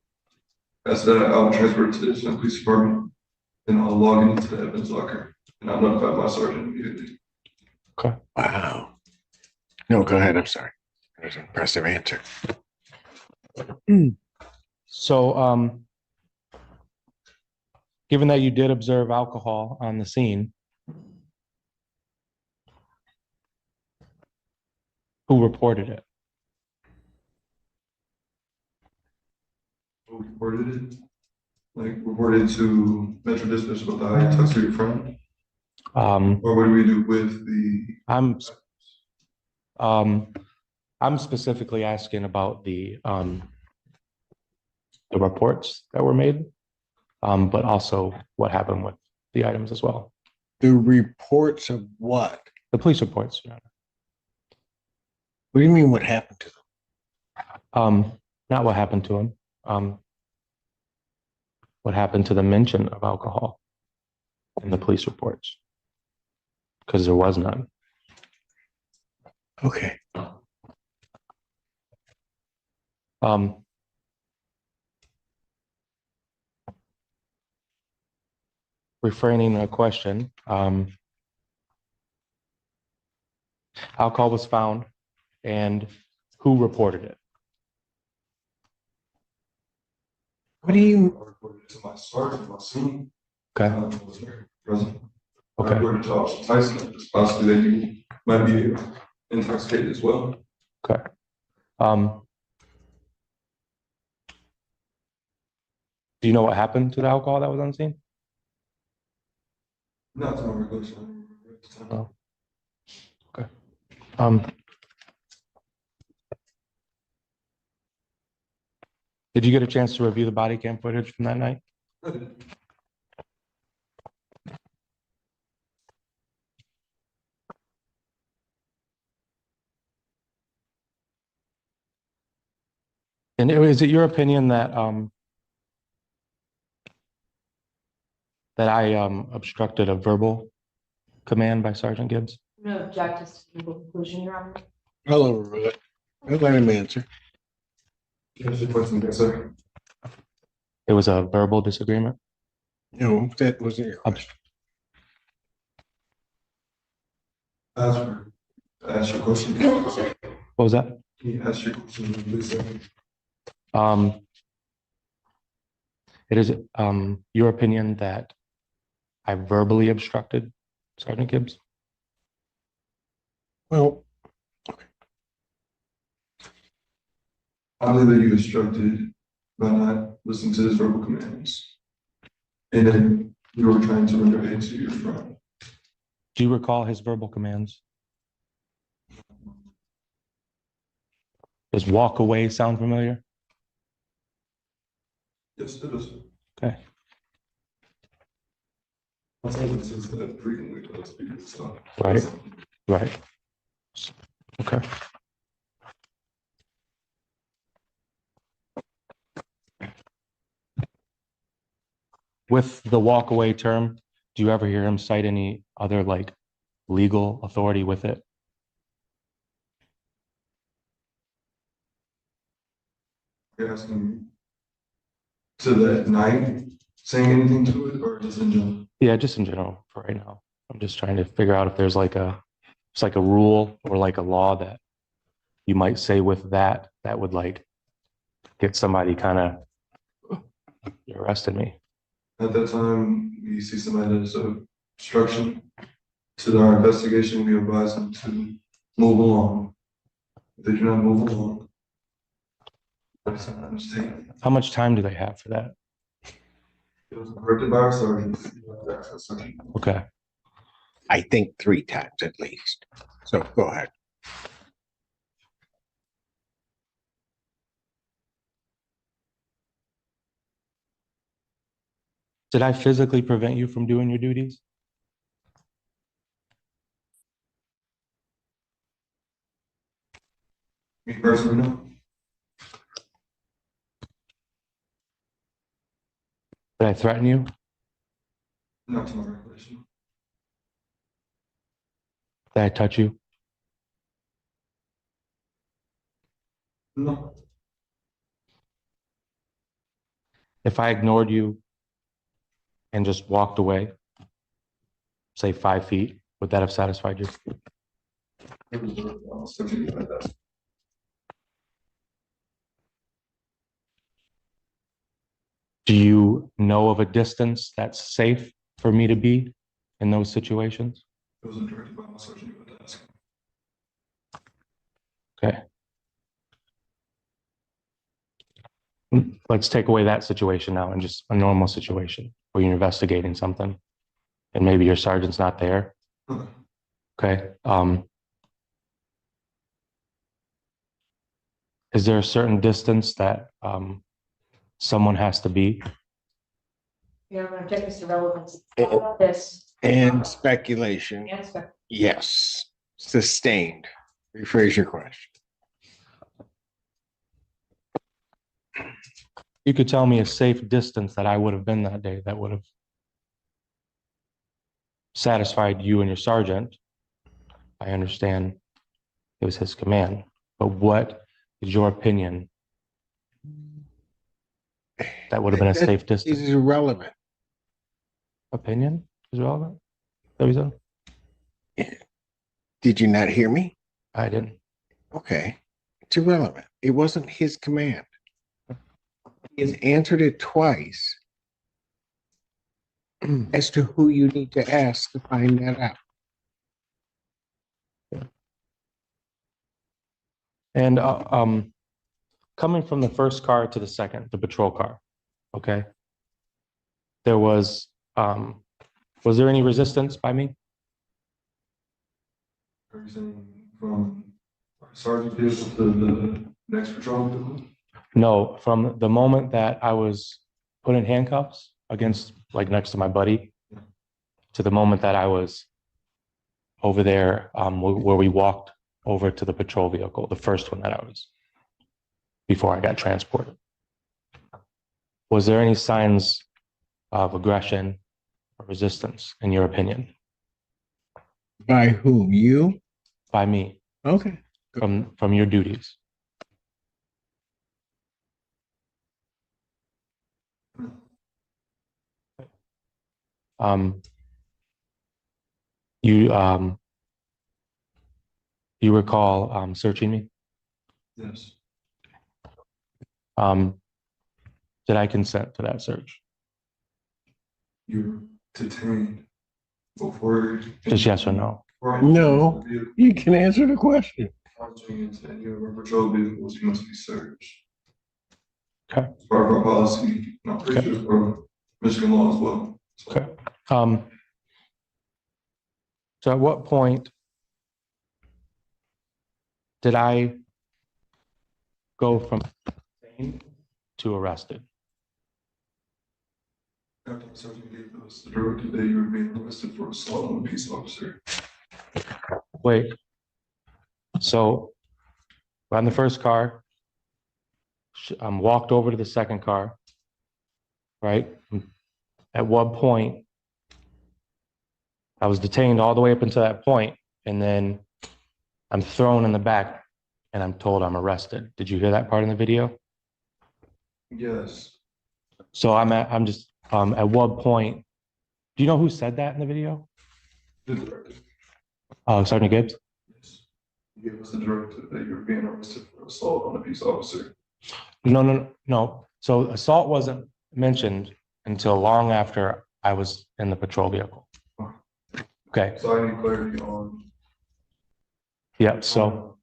After that, I'll transfer it to the Edison police department, and I'll log it into the evidence locker, and I'll notify my sergeant immediately. Okay. Wow. No, go ahead. I'm sorry. That was an impressive answer. So, given that you did observe alcohol on the scene, who reported it? Who reported it? Like reported to Metro Dispatch about the high text to your friend? Or what do we do with the? I'm specifically asking about the reports that were made, but also what happened with the items as well. The reports of what? The police reports. Your Honor. What do you mean what happened to them? Not what happened to them. What happened to the mention of alcohol in the police reports? Because there was none. Okay. Refraining a question, alcohol was found, and who reported it? What do you? I reported it to my sergeant, my scene. Okay. Was very present. Okay. I reported to Officer Tyson, it's possible that you might be intoxicated as well. Okay. Do you know what happened to the alcohol that was on scene? Not to my recollection. Oh. Okay. Did you get a chance to review the body cam footage from that night? And is it your opinion that I obstructed a verbal command by Sergeant Gibbs? No, object to conclusion, Your Honor. I'll overrule it. I'll let him answer. Yes, your question, yes, sir. It was a verbal disagreement? No, that wasn't your question. Ask your question. What was that? Can you ask your question, please, sir? It is your opinion that I verbally obstructed Sergeant Gibbs? Well, I believe that you instructed by not listening to his verbal commands. And then you were trying to render aid to your friend. Do you recall his verbal commands? Does walk away sound familiar? Yes, it is. Okay. My husband says that frequently, but that's because it's not. Right. Right. Okay. With the walk away term, do you ever hear him cite any other like legal authority with it? You're asking to that night, saying anything to it, or just in general? Yeah, just in general for right now. I'm just trying to figure out if there's like it's like a rule or like a law that you might say with that would like get somebody kind of arrested me. At that time, we see somebody that is obstruction to our investigation, we advise them to move along. If they do not move along, How much time do they have for that? It was directed by our sergeant. Okay. I think 3 times at least. So go ahead. Did I physically prevent you from doing your duties? Me personally, no. Did I threaten you? Not to my recollection. Did I touch you? No. If I ignored you and just walked away, say 5 feet, would that have satisfied you? Do you know of a distance that's safe for me to be in those situations? It wasn't directed by my sergeant. You had to ask. Okay. Let's take away that situation now and just a normal situation where you're investigating something and maybe your sergeant's not there. Okay. Is there a certain distance that someone has to be? Yeah, I'm gonna check this relevance. How about this? And speculation. And spec- Yes. Sustained. Rephrase your question. You could tell me a safe distance that I would have been that day that would have satisfied you and your sergeant. I understand it was his command, but what is your opinion that would have been a safe distance? This is irrelevant. Opinion is relevant? That was it? Did you not hear me? I didn't. Okay. It's irrelevant. It wasn't his command. He has answered it twice as to who you need to ask to find that out. And coming from the first car to the second, the patrol car, okay? There was there any resistance by me? Are you saying from sergeant vehicle to the next patrol vehicle? No, from the moment that I was put in handcuffs against, like next to my buddy, to the moment that I was over there, where we walked over to the patrol vehicle, the first one that I was, before I got transported. Was there any signs of aggression or resistance, in your opinion? By whom? You? By me. Okay. From your duties. You recall searching me? Yes. Did I consent to that search? You were detained before. Just yes or no? No, you can answer the question. And your patrol vehicles, you must be searched. Okay. Part of our policy, I'm pretty sure for Michigan law as well. Okay. So at what point did I go from detained to arrested? After the sergeant gave us the directive that you were being arrested for assault on a peace officer. Wait. So we're on the first car. Walked over to the second car. Right? At what point I was detained all the way up until that point, and then I'm thrown in the back and I'm told I'm arrested. Did you hear that part in the video? Yes. So I'm just at what point, do you know who said that in the video? The directive. Sergeant Gibbs? Yes. You gave us the directive that you were being arrested for assault on a peace officer. No. So assault wasn't mentioned until long after I was in the patrol vehicle. Okay. So I need clarity on. Yeah. So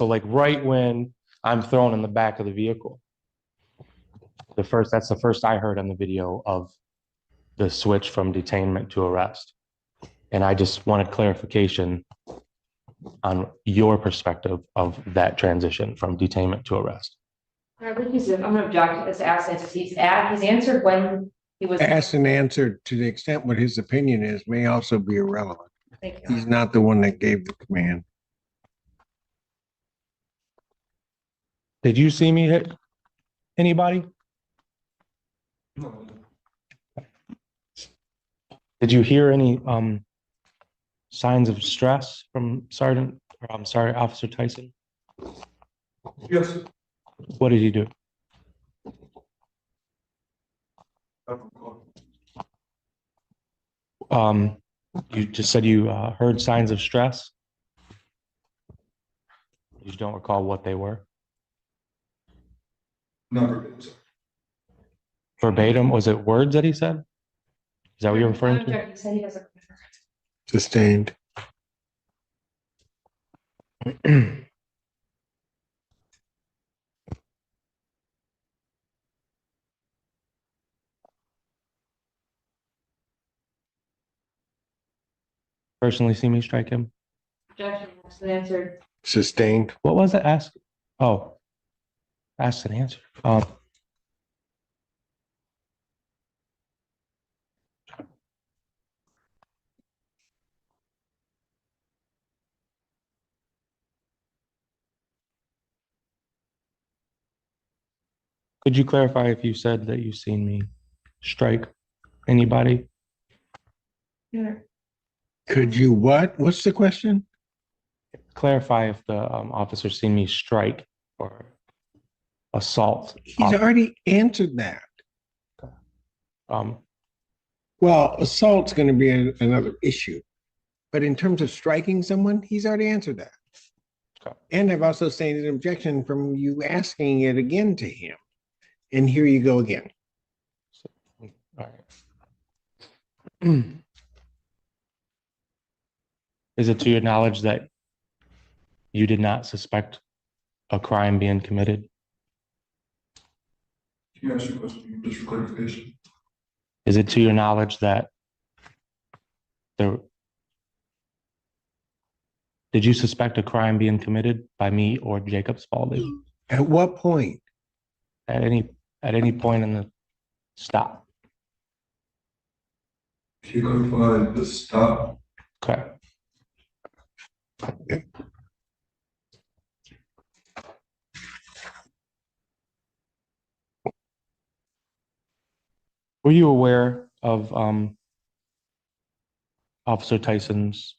like right when I'm thrown in the back of the vehicle, That's the first I heard on the video of the switch from detainment to arrest. And I just wanted clarification on your perspective of that transition from detainment to arrest. I'm gonna object to this ask answers. He's answered when he was. Asked and answered to the extent what his opinion is may also be irrelevant. Thank you. He's not the one that gave the command. Did you see me hit anybody? Did you hear any signs of stress from Officer Tyson? Yes. What did he do? You just said you heard signs of stress. You don't recall what they were? Never. Verbatim, was it words that he said? Is that what you're referring to? He said he doesn't. Sustained. Personally see me strike him? Objection, asked and answered. Sustained. What was it? Ask. Oh, asked and answered. Could you clarify if you said that you've seen me strike anybody? Yeah. Could you what? What's the question? Clarify if the officer seen me strike or assault. He's already answered that. Um, Well, assault's going to be another issue. But in terms of striking someone, he's already answered that. Okay. And I've also stated an objection from you asking it again to him. And here you go again. all right. Is it to your knowledge that you did not suspect a crime being committed? Can you ask your question just for clarification? Is it to your knowledge that did you suspect a crime being committed by me or Jacob Spaulding? At what point? At any point in the stop. Can you clarify the stop? Okay. Were you aware of Officer Tyson's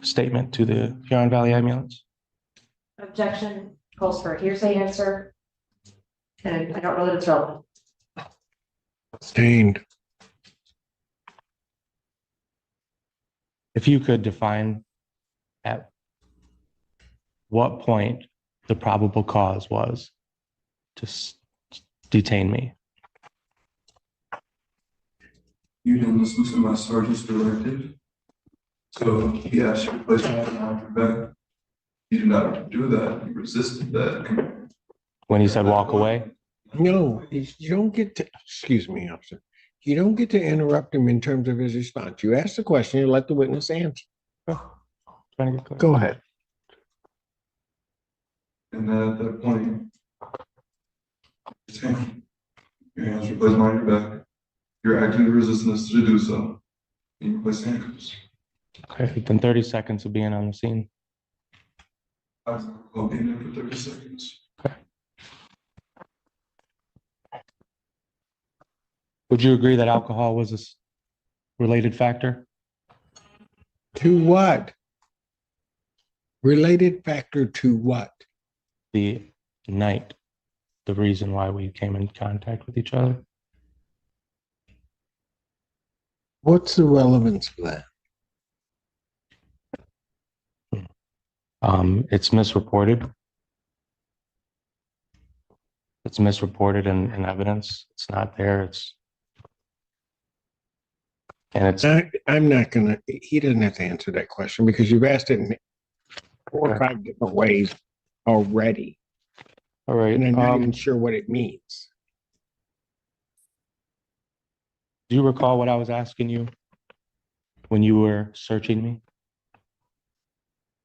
statement to the Huron Valley ambulance? Objection calls for a hearsay answer. And I don't know that it's relevant. Sustained. If you could define at what point the probable cause was to detain me. You didn't listen to my sergeant's directive. So he asked you to place your hand on your back. You did not do that. You resisted that. When he said walk away? No, you don't get to, excuse me, officer. You don't get to interrupt him in terms of his response. You ask the question, you let the witness answer. Go ahead. And then at that point, your hands were placed on your back. You're acting in resistance to do so. And you place handcuffs. Okay, within 30 seconds of being on the scene. I was not being there for 30 seconds. Okay. Would you agree that alcohol was a related factor? To what? Related factor to what? The night, the reason why we came in contact with each other. What's the relevance of that? It's misreported. It's misreported in evidence. It's not there. I'm not gonna, he doesn't have to answer that question because you've asked it in 4 or 5 different ways already. All right. And I'm not even sure what it means. Do you recall what I was asking you when you were searching me?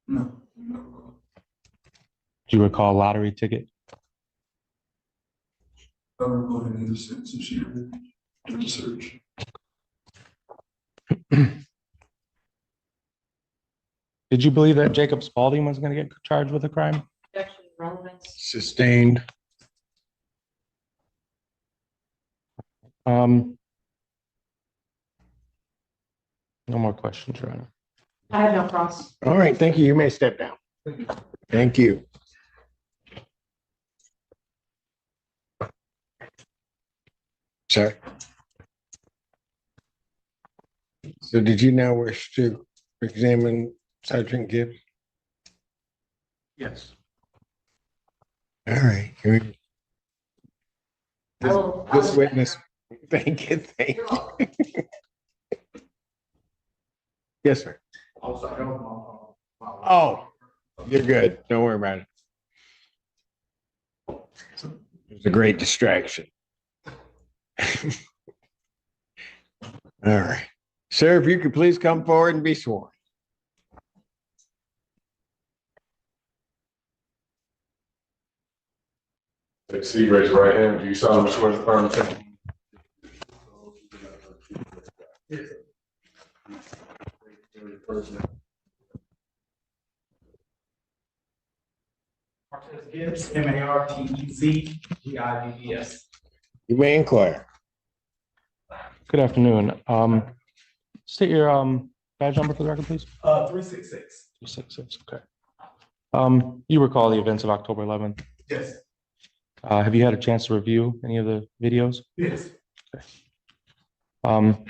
No. Do you recall a lottery ticket? I don't go ahead and use it since you did the search. Did you believe that Jacob Spaulding was going to get charged with a crime? Sustained. No more questions, Your Honor. I have no cross. All right, thank you. You may step down. Thank you. Sorry. So did you now wish to examine Sergeant Gibbs? Yes. All right. This witness, thank you, thank you. Yes, sir. Oh, you're good. Don't worry about it. It's a great distraction. All right. Sir, if you could please come forward and be sworn. See, raise your right hand. Do you solemnly swear to affirm the testimony? Martez Gibbs, MARTEZGIBBS. You may inquire. Good afternoon. State your badge number for the record, please. 366. 366, okay. You recall the events of October 11th? Yes. Have you had a chance to review any of the videos? Yes. Okay. I'm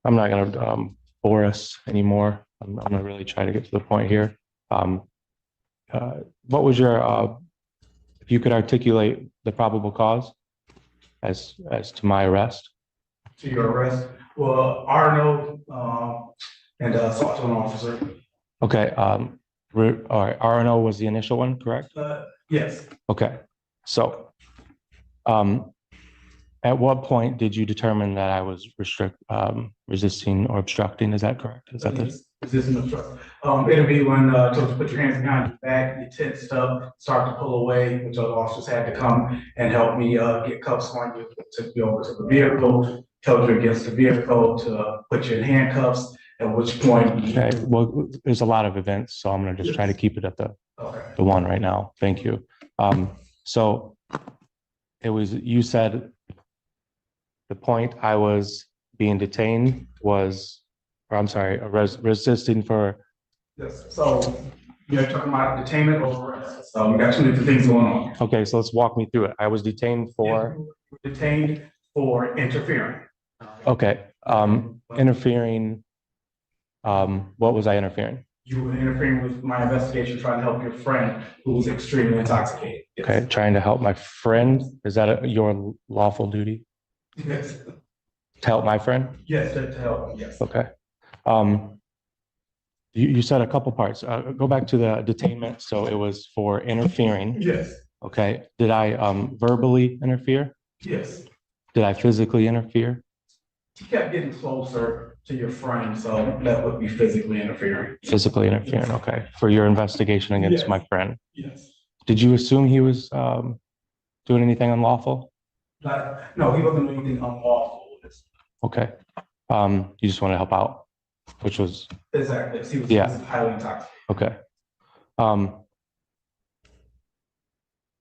not gonna bore us anymore. I'm gonna really try to get to the point here. What was your, if you could articulate the probable cause as to my arrest? To your arrest? Well, Arnold and assault to an officer. Okay, all right, RNO was the initial one, correct? Yes. Okay, so at what point did you determine that I was resisting or obstructing? Is that correct? Is that Yes. Resisting obstruction. It'll be when told to put your hands behind your back, you tensed up, start to pull away, which other officers had to come and help me get cuffs on you, took you over to the vehicle, held you against the vehicle to put you in handcuffs, at which point. Okay, well, there's a lot of events, so I'm gonna just try to keep it at the one right now. Thank you. So it was, you said the point I was being detained was, or I'm sorry, resisting for. Yes, so you're talking about detainment or arrest. So we got two different things going on. Okay, so let's walk me through it. I was detained for. Detained for interfering. Okay, interfering. What was I interfering? You were interfering with my investigation, trying to help your friend who was extremely intoxicated. Yes. Okay, trying to help my friend. Is that your lawful duty? Yes. To help my friend? Yes, to help, yes. Okay. You said a couple parts. Go back to the detainment. So it was for interfering. Yes. Okay. Did I verbally interfere? Yes. Did I physically interfere? You kept getting closer to your friend, so that would be physically interfering. Physically interfering. Okay. For your investigation against my friend. Yes. Did you assume he was doing anything unlawful? No, he wasn't doing anything unlawful. Okay. You just want to help out, which was. Exactly. He was, yeah. He was highly intoxicated. Okay.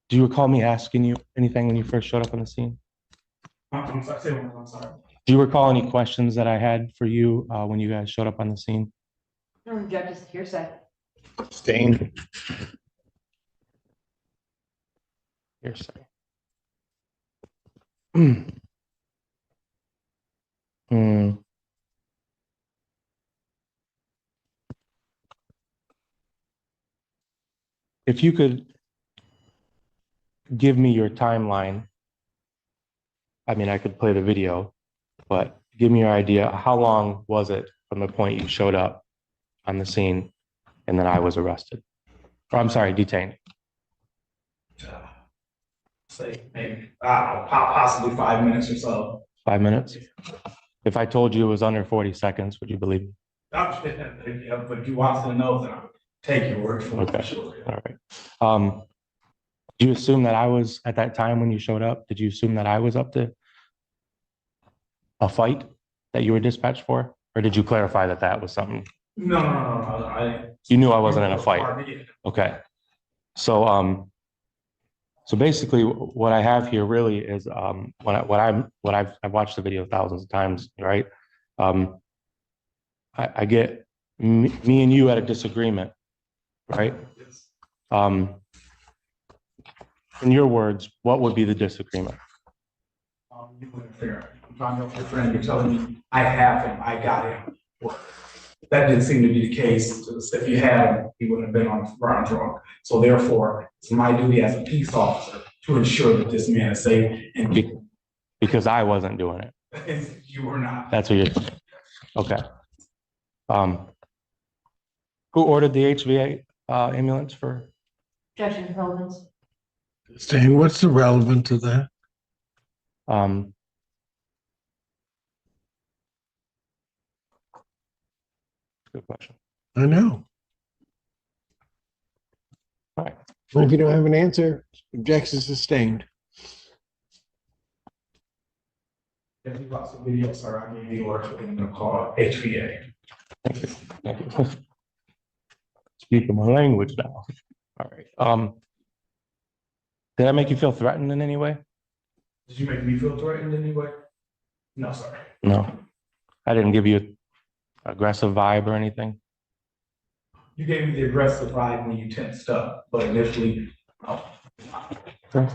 Do you recall me asking you anything when you first showed up on the scene? I'm sorry. Say one more, I'm sorry. Do you recall any questions that I had for you when you guys showed up on the scene? No, Judge, hearsay. Stain. Hearsay. If you could give me your timeline, I mean, I could play the video, but give me your idea. How long was it from the point you showed up on the scene and then I was arrested? Or I'm sorry, detained. say maybe, possibly 5 minutes or so. 5 minutes? If I told you it was under 40 seconds, would you believe me? But if you want to know, then I would take your word for it. Okay. Sure. All right. Do you assume that I was at that time when you showed up? Did you assume that I was up to a fight that you were dispatched for? Or did you clarify that that was something? No. You knew I wasn't in a fight. Okay. So, so basically what I have here really is, I've watched the video thousands of times, right? I get me and you at a disagreement, right? In your words, what would be the disagreement? You interfere. I'm trying to help your friend. You're telling me I have him. I got him. Well, that didn't seem to be the case. If you had him, he wouldn't have been on ground drunk. So therefore, it's my duty as a peace officer to ensure that this man is safe. And because I wasn't doing it. You were not. That's what you're saying. Okay. Who ordered the HVA ambulance for? Objection to relevance. Stan, what's the relevance of that? Good question. I know. All right. Well, if you don't have an answer, objection sustained. If you watch the video, sir, I gave you the order for them to call HVA. Thank you. Thank you. Speaking my language now. All right. Did I make you feel threatened in any way? Did you make me feel threatened in any way? No, sir. No. I didn't give you an aggressive vibe or anything? You gave me the aggressive vibe when you tensed up, but initially, no. Okay.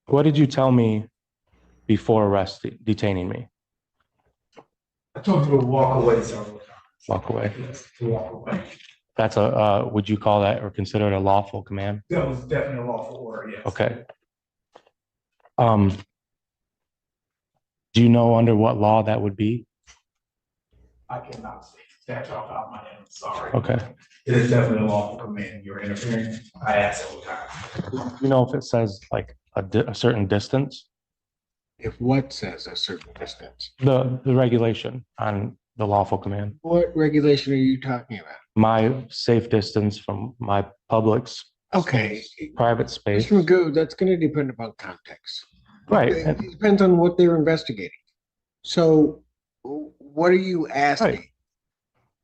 What did you tell me before detaining me? I told you to walk away several times. Walk away. Yes, to walk away. That's would you call that or consider it a lawful command? That was definitely a lawful order, yes. Okay. Do you know under what law that would be? I cannot say that off the top of my head, I'm sorry. Okay. It is definitely a lawful command. You're interfering. I asked several times. You know if it says like a certain distance? If what says a certain distance? The regulation on the lawful command. What regulation are you talking about? My safe distance from my public's private space. Mr. Magoo, that's going to depend upon context. Right. It depends on what they're investigating. So what are you asking?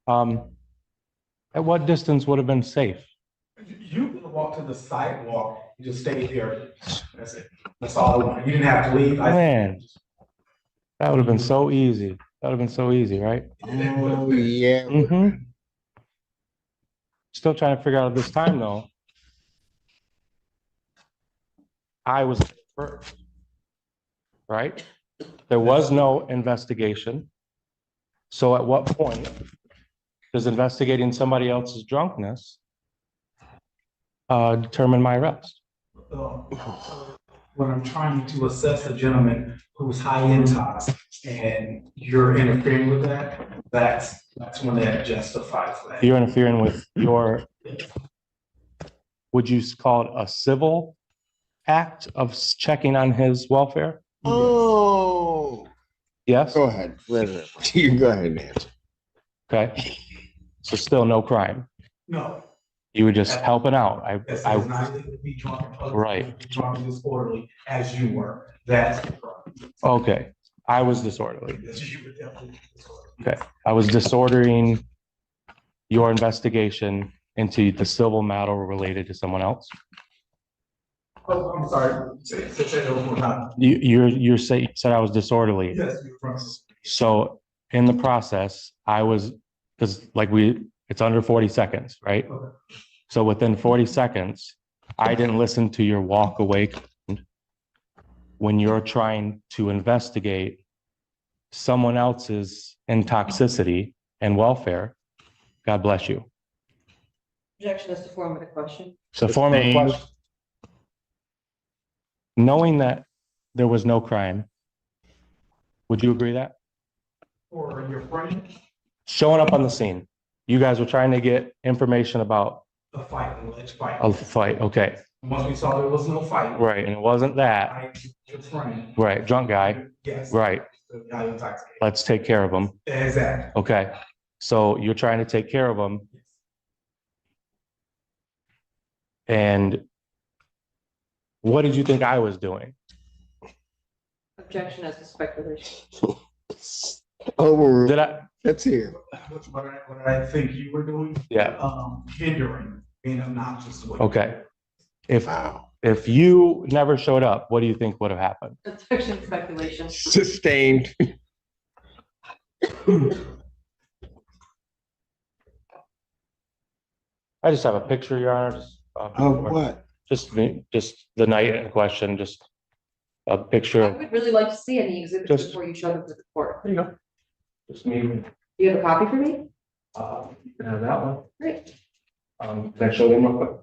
Right. At what distance would have been safe? You walk to the sidewalk, you just stay there. That's it. That's all I want. You didn't have to leave. Man, that would have been so easy. That would have been so easy, right? Oh, yeah. Mm-hmm. Still trying to figure out this time though. I was first, right? There was no investigation. So at what point does investigating somebody else's drunkenness determine my arrest? When I'm trying to assess a gentleman who's high intox and you're interfering with that, that's when that justifies that. You're interfering with your, would you call it a civil act of checking on his welfare? Oh. Yes? Go ahead. You go ahead and answer. Okay. So still no crime. No. You were just helping out. It's not illegal to be drunk in public. Right. Drunk and disorderly as you were. That's the problem. Okay. I was disorderly. Yes, you were definitely disorderly. Okay. I was disordering your investigation into the civil matter related to someone else. Oh, I'm sorry. Say that one more time. You said I was disorderly. Yes, you're wrong. So in the process, I was, because it's under 40 seconds, right? Okay. So within 40 seconds, I didn't listen to your walk away command when you're trying to investigate someone else's intoxicity and welfare. God bless you. Objection is the form of the question. It's a form of question. Knowing that there was no crime, would you agree that? Or your friend? Showing up on the scene, you guys were trying to get information about A fight, an alleged fight. a fight. Okay. Once we saw there was no fight. Right, and it wasn't that. I just running. Right, drunk guy. Yes. Right. The guy was intoxicated. Let's take care of him. Exactly. Okay, so you're trying to take care of him. And what did you think I was doing? Objection as to speculation. Over. Did I? Let's hear. What I think you were doing. Yeah. Hindering, being obnoxious. Okay. If you never showed up, what do you think would have happened? Objection speculation. Sustained. I just have a picture, Your Honor. Of what? Just the night in question, just a picture. I would really like to see any exhibits Just- before you showed up to the court. There you go. Just me. Do you have a copy for me? You can have that one. Great. Can I show them real quick?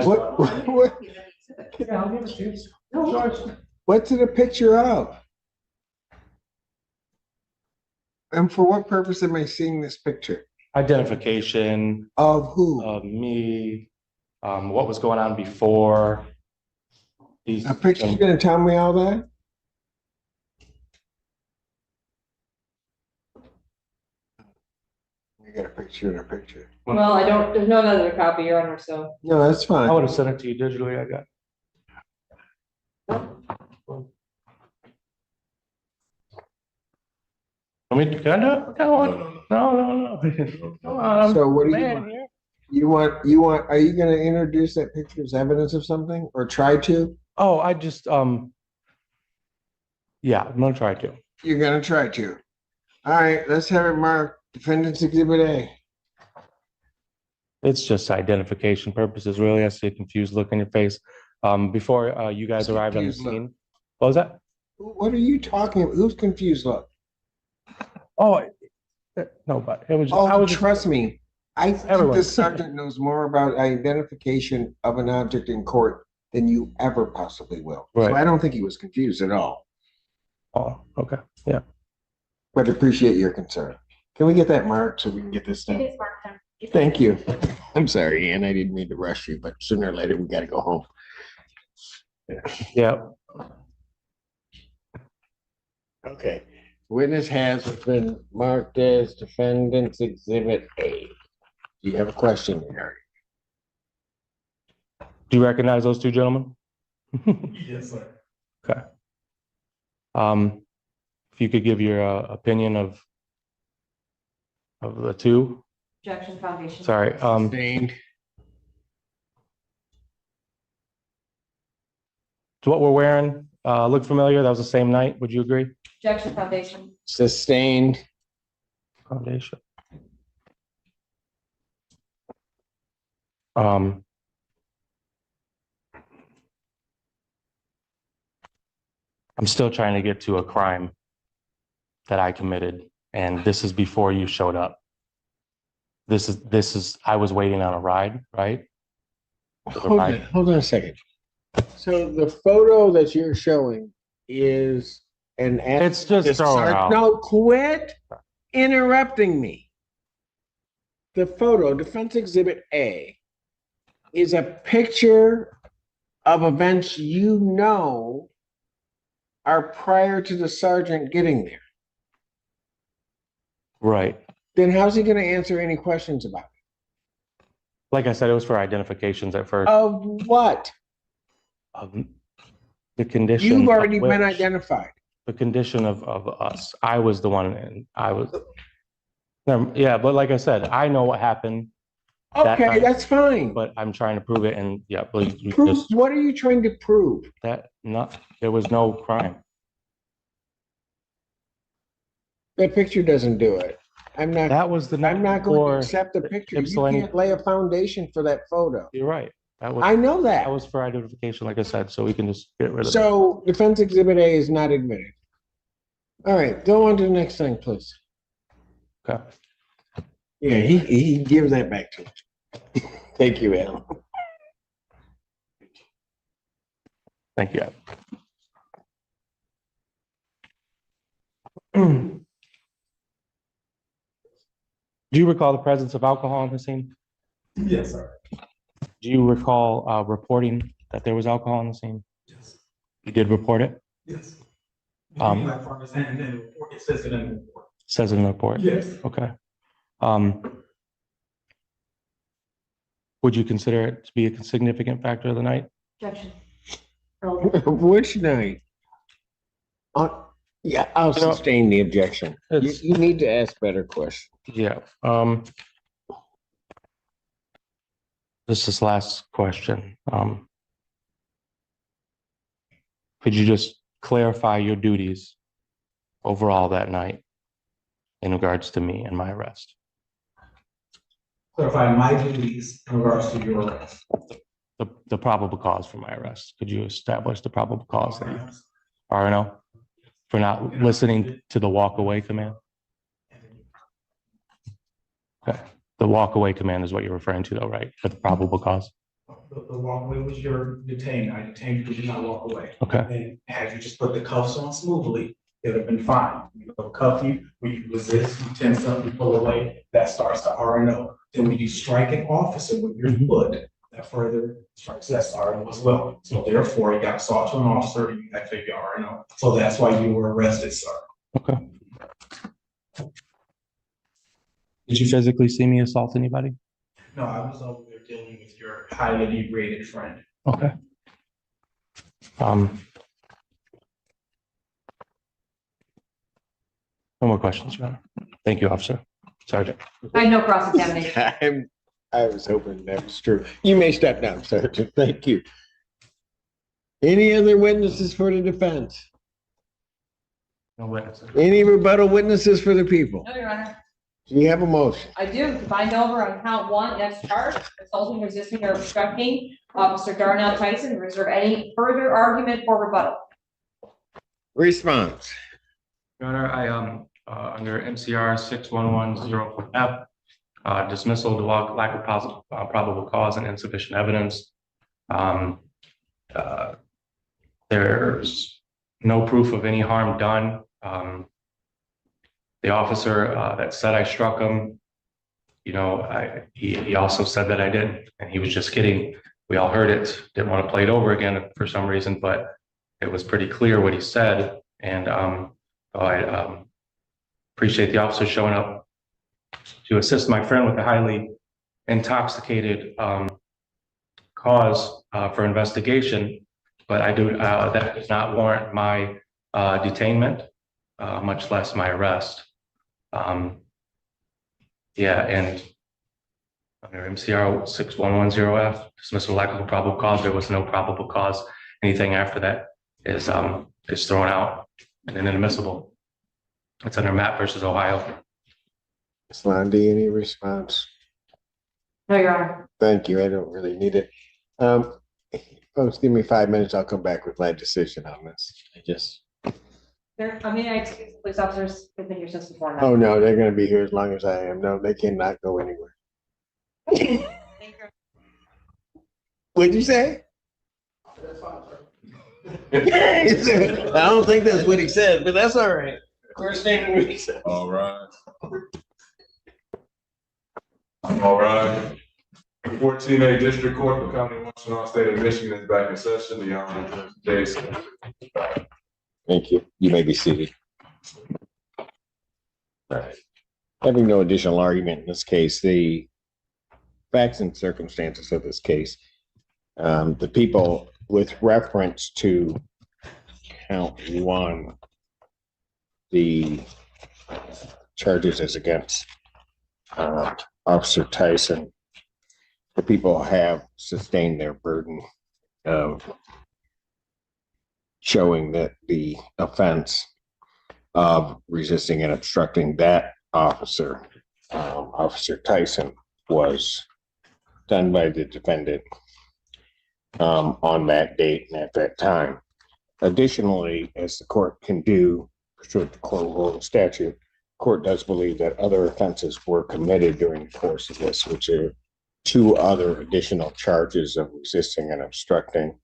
What? Yeah, I'll give it to you. No. Sure. What's it a picture of? And for what purpose am I seeing this picture? Identification. Of who? Of me. What was going on before. A picture's gonna tell me all that? You got a picture and a picture. Well, there's no other copy, Your Honor, so. No, that's fine. I would have sent it to you digitally, I got. I mean, can I do it? No. Come on, So what do you man want? here. You want, are you gonna introduce that picture as evidence of something or try to? Oh, I just, yeah, I'm gonna try to. You're gonna try to. All right, let's have it marked. Defendant's Exhibit A. It's just identification purposes, really. I see a confused look on your face. Before you guys arrived on the Confused look. scene. What was that? What are you talking about? Who's confused? Look. Oh, no, but it was. I Oh, was trust me. I think Everyone. the sergeant knows more about identification of an object in court than you ever possibly will. So Right. I don't think he was confused at all, Oh, okay, yeah. but appreciate your concern. Can we get that marked so we can get this done? It is marked down. Thank you. I'm sorry, Ann. I didn't mean to rush you, but sooner or later we gotta go home. Yeah. Okay. Witness has been marked as Defendant's Exhibit A. Do you have a question regarding? Do you recognize those two gentlemen? Yes, sir. Okay. If you could give your opinion of the two. Objection foundation. Sorry. Sustained. To what we're wearing, look familiar? That was the same night. Would you agree? Objection foundation. Sustained. Foundation. I'm still trying to get to a crime that I committed, and this is before you showed up. This is, I was waiting on a ride, right? Hold on a second. So the photo that you're showing is an. It's just thrown out. No, quit interrupting me. The photo, Defense Exhibit A, is a picture of events you know are prior to the sergeant getting there. Right. Then how's he gonna answer any questions about it? Like I said, it was for identifications at first. Of what? Of the condition. You've of already been which- identified. The condition of us. I was the one, and I was. Yeah, but like I said, I know what happened. that Okay, night, that's fine. But I'm trying to prove it, and yeah, please, you Prove, just what are you trying to prove? that there was no crime. That picture doesn't do it. I'm not. That was the night I'm not going to before accept the picture. You Ypsilanti- can't lay a foundation for that photo. You're right. That was. I know that. That was for identification, like I said, so we can just get rid of it. So Defense Exhibit A is not admitted. All right, go on to the next thing, please. Okay. Yeah, he gives that back to me. Thank you, Alan. Thank you. Do you recall the presence of alcohol on the scene? Yes, sir. Do you recall reporting that there was alcohol on the scene? Yes. You did report it? Yes. Um, It says it in the report. Says it in the report? Yes. Okay. Would you consider it to be a significant factor of the night? Objection. Which night? Yeah, I'll sustain the objection. You need to ask better questions. Yeah. This is last question. Could you just clarify your duties overall that night in regards to me and my arrest? Clarify my duties in regards to your arrest. The probable cause for my arrest. Could you establish the probable cause that you RNO for not listening to the walk away command? Okay. The walk away command is what you're referring to though, right? For the probable cause? The walk away was your detained. I detained you because you did not walk away. Okay. And had you just put the cuffs on smoothly, it would have been fine. You know, cuff you, when you resist, you tense up, you pull away, that starts the RNO. Then when you strike an officer with your foot, that further strikes that RNO as well. So therefore, you got assault to an officer, you activate your RNO. So that's why you were arrested, sir. Okay. Did you physically see me assault anybody? No, I was over there dealing with your highly inebriated friend. Okay. No more questions, Your Honor. Thank you, Officer. Sergeant. I had no cross-examination. I was hoping that was true. You may step down, Sergeant. Thank you. Any other witnesses for the defense? No witnesses. Any rebuttal witnesses for the people? No, Your Honor. Do you have a motion? I do. To find over on count 1 as charged, assaulting, resisting, or obstructing Officer Darnell Tyson, reserve any further argument for rebuttal. Response. Your Honor, I under MCR 6110F, dismissal to lack of probable cause and insufficient evidence. There's no proof of any harm done. The officer that said I struck him, you know, he also said that I didn't, and he was just kidding. We all heard it. Didn't want to play it over again for some reason, but it was pretty clear what he said. And I appreciate the officer showing up to assist my friend with a highly intoxicated cause for investigation. But I do that does not warrant my detainment, much less my arrest. Yeah, and under MCR 6110F, dismissal lack of a probable cause, there was no probable cause. Anything after that is thrown out and inadmissible. It's under Matt versus Ohio. Ms. Lundy, any response? No, Your Honor. Thank you. I don't really need it. Folks, give me 5 minutes. I'll come back with my decision on this. I mean, I excuse police officers have been here since before. Oh, no, they're going to be here as long as I am. No, they cannot go anywhere. What'd you say? I don't think that's what he said, but that's all right. First name what he said. All right. All right. 14A District Court for County of Washington, State of Michigan is back in session. The Honorable Judge Jason. Thank you. You may be seated. All right. Having no additional argument in this case, the facts and circumstances of this case, the people with reference to count 1, the charges as against Officer Tyson, the people have sustained their burden of showing that the offense of resisting and obstructing that officer, Officer Tyson, was done by the defendant on that date and at that time. Additionally, as the court can do pursuant to court rule and statute, court does believe that other offenses were committed during the course of this, which are 2 other additional charges of resisting and obstructing.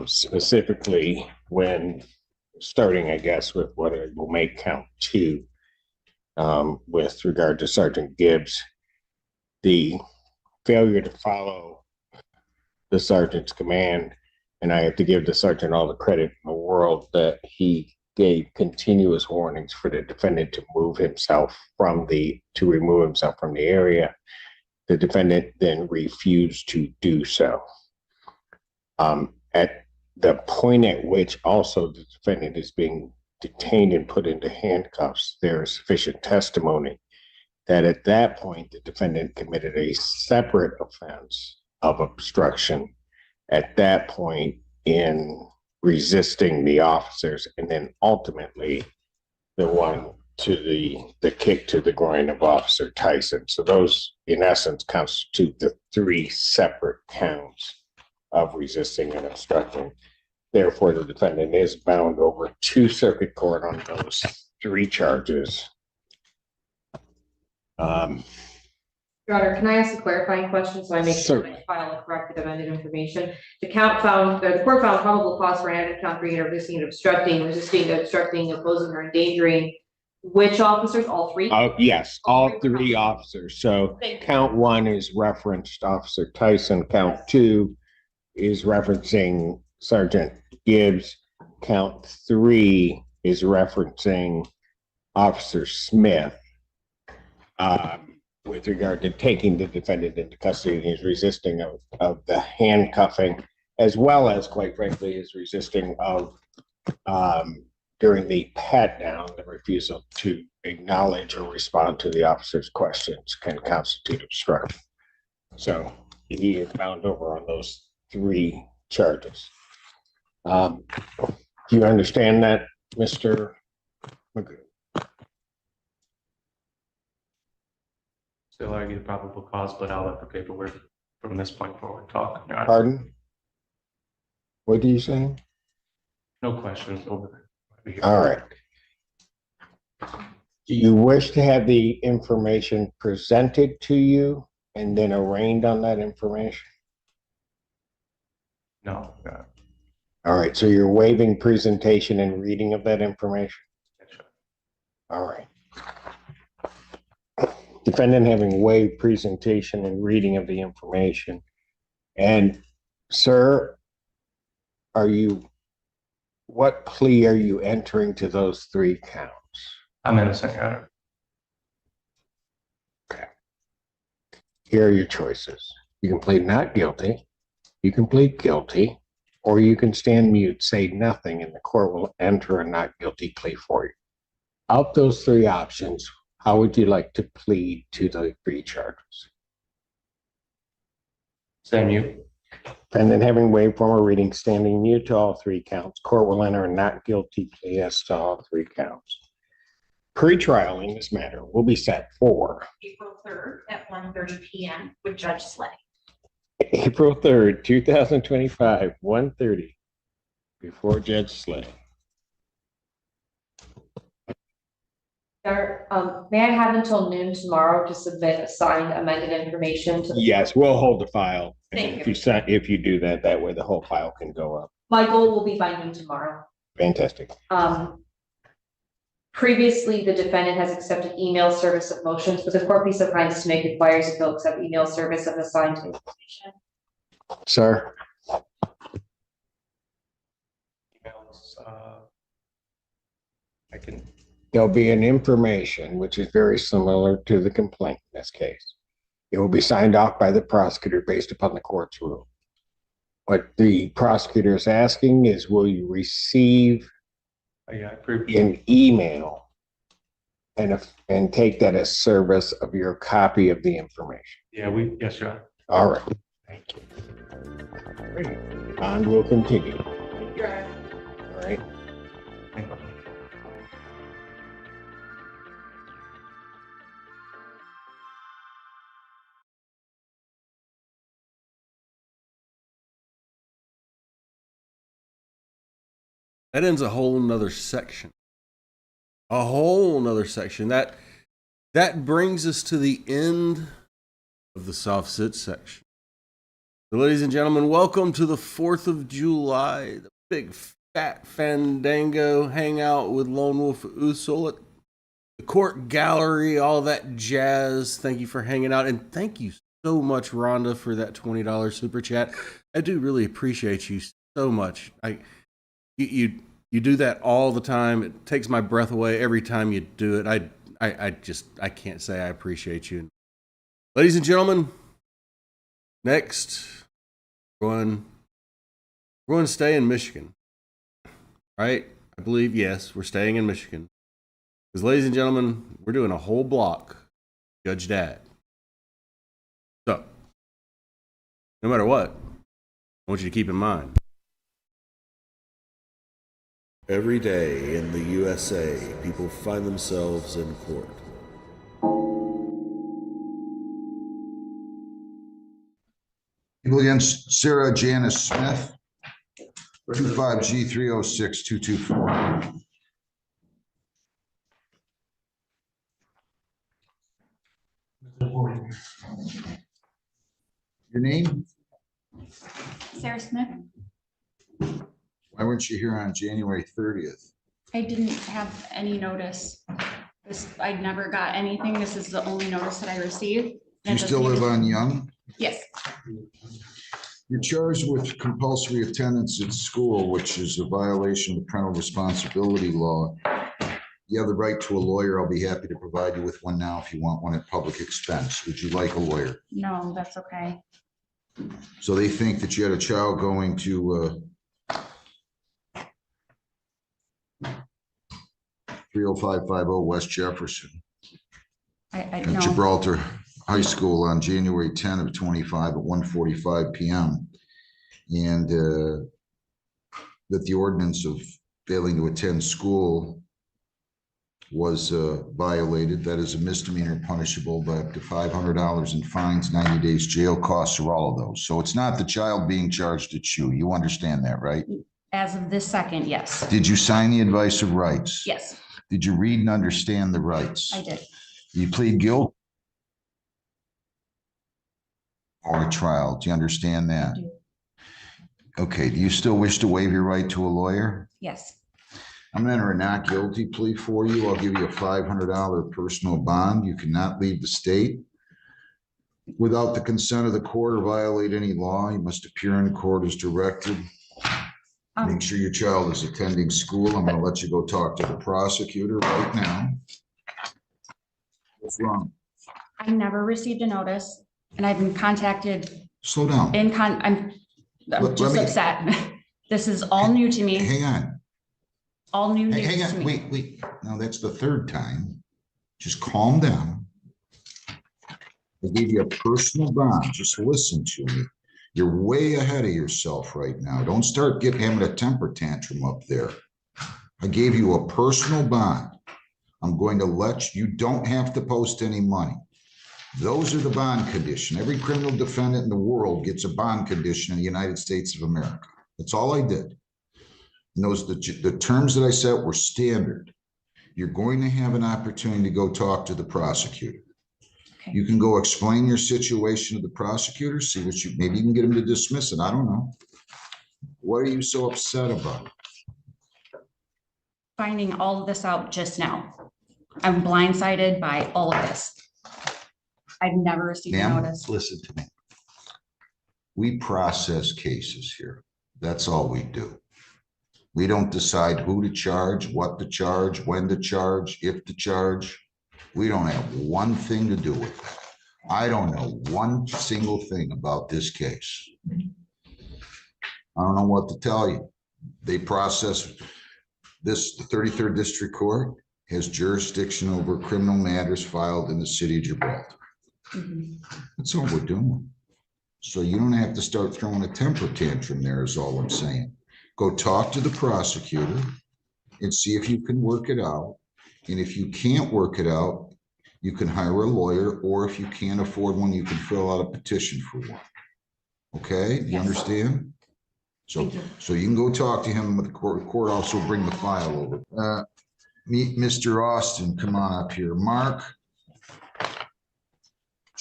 Specifically when starting, I guess, with what it will make count 2 with regard to Sergeant Gibbs, the failure to follow the sergeant's command. And I have to give the sergeant all the credit in the world that he gave continuous warnings for the defendant to remove himself from the area. The defendant then refused to do so. At the point at which also the defendant is being detained and put into handcuffs, there is sufficient testimony that at that point, the defendant committed a separate offense of obstruction at that point in resisting the officers, and then ultimately the one to the kick to the groin of Officer Tyson. So those, in essence, constitute the 3 separate counts of resisting and obstructing. Therefore, the defendant is bound over to circuit court on those 3 charges. Your Honor, can I ask a clarifying question so I make sure Certainly. I file a corrected amended information? The court found probable cause for added count 3 and resisting, obstructing, opposing, or endangering. Which officers? All 3? Yes, all 3 officers. So count 1 is referenced Officer Tyson. Count 2 is referencing Sergeant Gibbs. Count 3 is referencing Officer Smith. With regard to taking the defendant into custody, he's resisting of the handcuffing, as well as, quite frankly, his resisting of during the pat down, the refusal to acknowledge or respond to the officer's questions can constitute obstruction. So he is bound over on those 3 charges. Do you understand that, Mr. McGoo? Still argue probable cause, but I'll let the paperwork from this point forward talk. Your Honor. Pardon? What are you saying? No questions over there. All right. Do you wish to have the information presented to you and then arraigned on that information? No. All right, so you're waiving presentation and reading of that information? All right. Defendant having waived presentation and reading of the information. And sir, what plea are you entering to those 3 counts? I'm innocent, Your Honor. Okay. Here are your choices. You can plead not guilty, you can plead guilty, or you can stand mute, say nothing, and the court will enter a not guilty plea for you. Of those 3 options, how would you like to plead to the 3 charges? Stand mute. Defendant having waived formal reading, standing mute to all 3 counts. Court will enter a not guilty plea as to all 3 counts. Pre-trial in this matter will be set for April 3rd at 1:30 p.m. with Judge Slay. April 3rd, 2025, 1:30 before Judge Slay. May I have until noon tomorrow to submit a signed amended information to the Yes, we'll hold the file. Thank If you do that, that way the whole file can go up. My goal will be by noon tomorrow. Fantastic. Previously, the defendant has accepted email service of motions, but the court be so kind as to make inquiries if he'll accept email service of the signed information. Sir? I can. There'll be an information which is very similar to the complaint in this case. It will be signed off by the prosecutor based upon the court's rule. What the prosecutor is asking is, will you receive an email and take that as service of your copy of the information? Yeah, yes, Your Honor. All right. Thank you. And we'll continue. All right. That ends a whole nother section. A whole nother section. That brings us to the end of the Sov Cits section. So, ladies and gentlemen, welcome to the 4th of July, the big fat Fandango hangout with Lone Wolf Usul at the court gallery, all that jazz. Thank you for hanging out, and thank you so much, Rhonda, for that $20 super chat. I do really appreciate you so much. You do that all the time. It takes my breath away every time you do it. I can't say I appreciate you. Ladies and gentlemen, next, we're going to stay in Michigan, right? I believe, yes, we're staying in Michigan. Because, ladies and gentlemen, we're doing a whole block, Judge Dad. So, no matter what, I want you to keep in mind. Every day in the USA, people find themselves in court. People against Sarah Janice Smith, 25G306224. Your name? Sarah Smith. Why weren't you here on January 30th? I didn't have any notice. I never got anything. This is the only notice that I received. Do you still live on Young? Yes. You're charged with compulsory attendance at school, which is a violation of the parental responsibility law. You have the right to a lawyer. I'll be happy to provide you with one now if you want one at public expense. Would you like a lawyer? No, that's okay. So they think that you had a child going to 30550 West Jefferson I at no. Gibraltar High School on January 10 of 25 at 1:45 p.m. And that the ordinance of failing to attend school was violated. That is a misdemeanor punishable by up to $500 in fines, 90 days jail, costs, or all of those. So it's not the child being charged, it's you. You understand that, right? As of this second, yes. Did you sign the advice of rights? Yes, Did you read and understand the rights? I did. You plead guilty or a trial. Do you understand that? I do. Okay. Do you still wish to waive your right to a lawyer? Yes. I'm going to enter a not guilty plea for you. I'll give you a $500 personal bond. You cannot leave the state without the consent of the court or violate any law. You must appear in court as directed. Make sure your child is attending school. I'm going to let you go talk to the prosecutor right now. What's wrong? I never received a notice and I've been contacted. Slow down. I'm Let just me- upset. This is all new to me. Hang on. All new Hang news to on. me. Wait. No, that's the third time. Just calm down. I gave you a personal bond. Just listen to me. You're way ahead of yourself right now. Don't start having a temper tantrum up there. I gave you a personal bond. I'm going to let you don't have to post any money. Those are the bond condition. Every criminal defendant in the world gets a bond condition in the United States of America. That's all I did. And the terms that I set were standard. You're going to have an opportunity to go talk to the prosecutor. Okay. You can go explain your situation to the prosecutor, see what maybe you can get him to dismiss it. I don't know. What are you so upset about? Finding all of this out just now. I'm blindsided by all of this. I've never received a Ma'am, notice. listen to me. We process cases here. That's all we do. We don't decide who to charge, what to charge, when to charge, if to charge. We don't have one thing to do with that. I don't know one single thing about this case. I don't know what to tell you. They process this, the 33rd District Court has jurisdiction over criminal matters filed in the city of Gibraltar. That's all we're doing. So you don't have to start throwing a temper tantrum there is all I'm saying. Go talk to the prosecutor and see if you can work it out. And if you can't work it out, you can hire a lawyer, or if you can't afford one, you can fill out a petition for one. Okay, do you understand? So you can go talk to him, but the court also bring the file over. Meet Mr. Austin, come on up here. Mark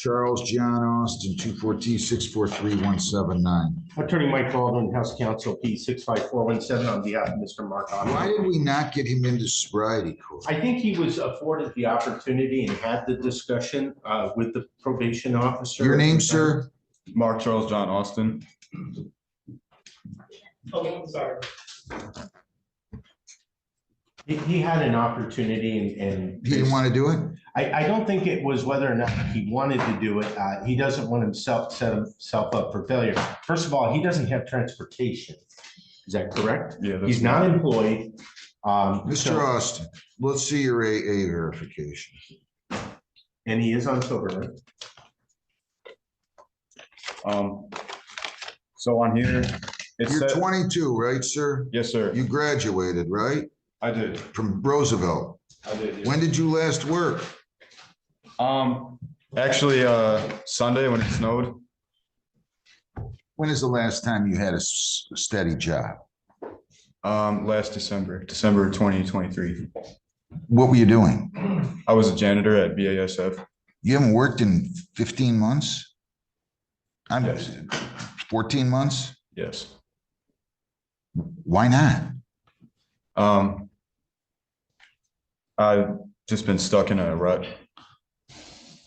Charles John Austin, 242-643-179. Attorney Mike Baldwin, House Counsel, P 65417 on behalf of Mr. Mark. Why did we not get him into sobriety court? I think he was afforded the opportunity and had the discussion with the probation officer. Your name, sir? Mark Charles John Austin. Oh, I'm sorry. He had an opportunity and he didn't want to do it. I don't think it was whether or not he wanted to do it. He doesn't want himself set himself up for failure. First of all, he doesn't have transportation. Is that correct? Yeah. He's not employed. Mr. Austin, let's see your AA verification. And he is on sober, right? So on here, you're 22, right, sir? Yes, sir. You graduated, right? I did. From Roosevelt. I did. Yes. When did you last work? Actually, Sunday when it snowed. When is the last time you had a steady job? Last December 2023. What were you doing? I was a janitor at BASF. You haven't worked in 15 months? Yes. 14 months? Yes. Why not? I've just been stuck in a rut,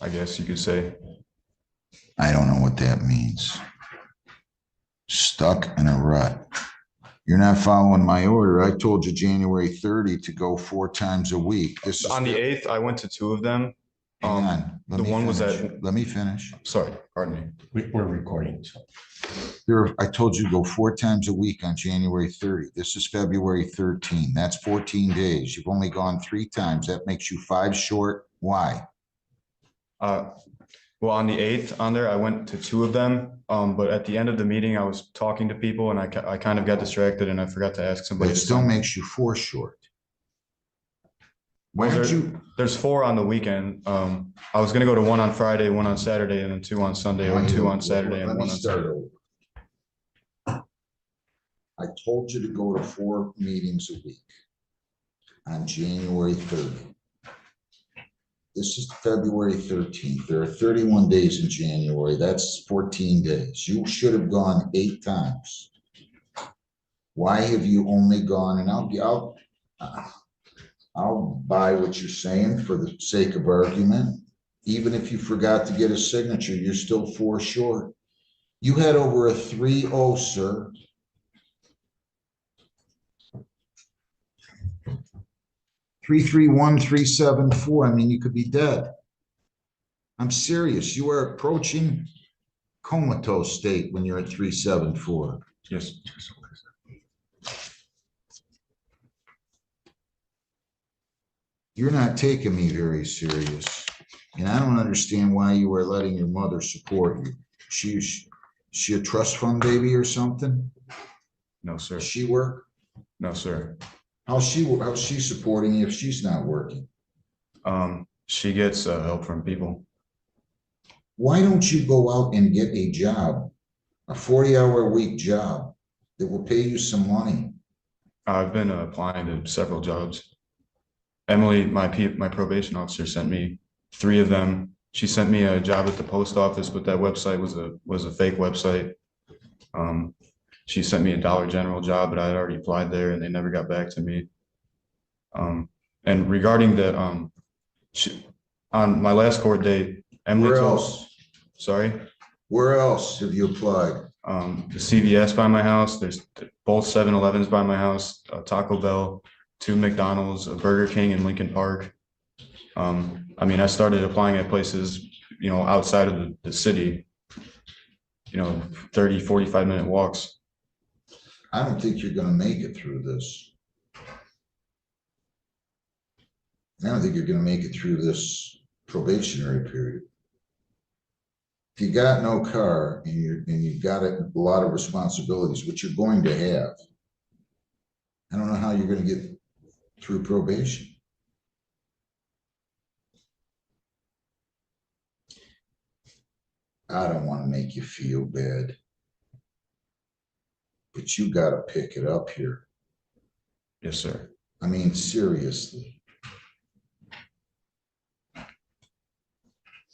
I guess you could say. I don't know what that means. Stuck in a rut. You're not following my order. I told you January 30 to go 4 times a week. This is on the 8th. I went to 2 of them. Hang on. The one was at. Let me finish. Sorry, pardon me. We're recording. So. I told you to go 4 times a week on January 30. This is February 13. That's 14 days. You've only gone 3 times. That makes you 5 short. Why? Well, on the 8th on there, I went to 2 of them. But at the end of the meeting, I was talking to people and I kind of got distracted and I forgot to ask somebody. But it still makes you 4 short. Why don't you? There's 4 on the weekend. I was gonna go to 1 on Friday, 1 on Saturday, and then 2 on Sunday, or 2 on Saturday, and 1 on Saturday. I told you to go to 4 meetings a week on January 30. This is February 13th. There are 31 days in January. That's 14 days. You should have gone 8 times. Why have you only gone? And I'll buy what you're saying for the sake of argument. Even if you forgot to get a signature, you're still 4 short. You had over a 3.0, sir. $331,374. I mean, you could be dead. I'm serious. You are approaching comatose state when you're at 374. Yes. You're not taking me very serious. And I don't understand why you are letting your mother support you. She a trust fund baby or something? No, sir. Does she work? No, sir. How's she supporting you if she's not working? She gets help from people. Why don't you go out and get a job, a 40-hour-a-week job that will pay you some money? I've been applying to several jobs. Emily, my probation officer, sent me 3 of them. She sent me a job at the post office, but that website was a fake website. She sent me a Dollar General job, but I had already applied there and they never got back to me. And regarding that, on my last court date, Emily. Where else? Sorry? Where else have you applied? The CVS by my house. There's both 7-Elevens by my house, Taco Bell, 2 McDonald's, a Burger King in Lincoln Park. I mean, I started applying at places, outside of the city, 30, 45-minute walks. I don't think you're going to make it through this. I don't think you're going to make it through this probationary period. If you got no car and you've got a lot of responsibilities, which you're going to have, I don't know how you're going to get through probation. I don't want to make you feel bad, but you got to pick it up here. Yes, sir. I mean, seriously.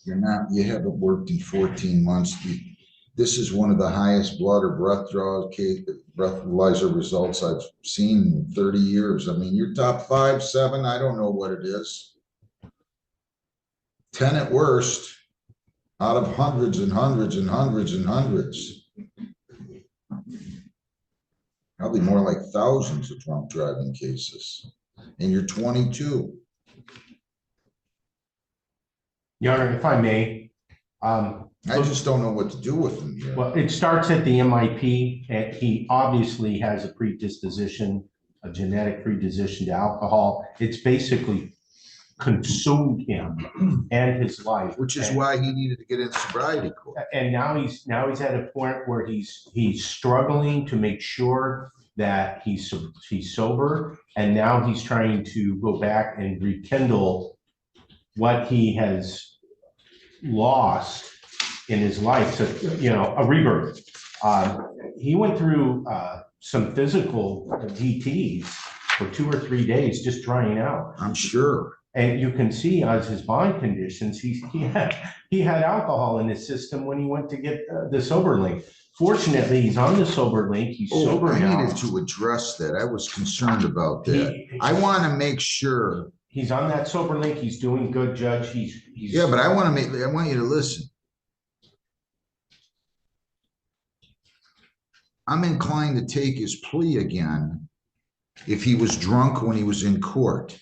you haven't worked in 14 months. This is one of the highest blood or breathalyzer results I've seen in 30 years. I mean, you're top 5, 7, I don't know what it is. 10 at worst, out of hundreds and hundreds and hundreds and hundreds. Probably more like thousands of drunk driving cases. And you're 22. Your Honor, if I may. I just don't know what to do with him here. Well, it starts at the MIP, and he obviously has a predisposition, a genetic predisposition to alcohol. It's basically consumed him and his life. Which is why he needed to get in sobriety court. And now he's at a point where he's struggling to make sure that he's sober, and now he's trying to go back and rekindle what he has lost in his life. So, you know, a rebirth. He went through some physical DTs for 2 or 3 days, just drying out. I'm sure. And you can see as his bond conditions, he had alcohol in his system when he went to get the sober link. Fortunately, he's on the sober link. He's sober now. I needed to address that. I was concerned about that. I want to make sure. He's on that sober link. He's doing good, Judge. Yeah, but I want you to listen. I'm inclined to take his plea again if he was drunk when he was in court.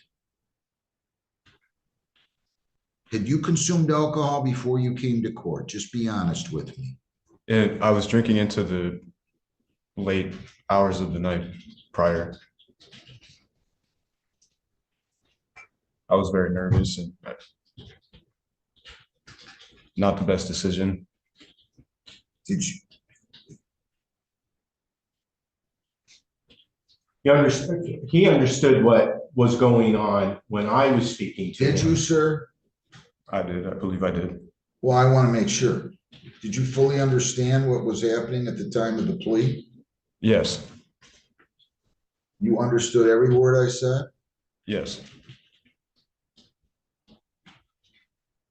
Had you consumed alcohol before you came to court? Just be honest with me. I was drinking into the late hours of the night prior. I was very nervous and not the best decision. Did you? He understood what was going on when I was speaking to him. Did you, sir? I did. I believe I did. Well, I want to make sure. Did you fully understand what was happening at the time of the plea? Yes. You understood every word I said? Yes.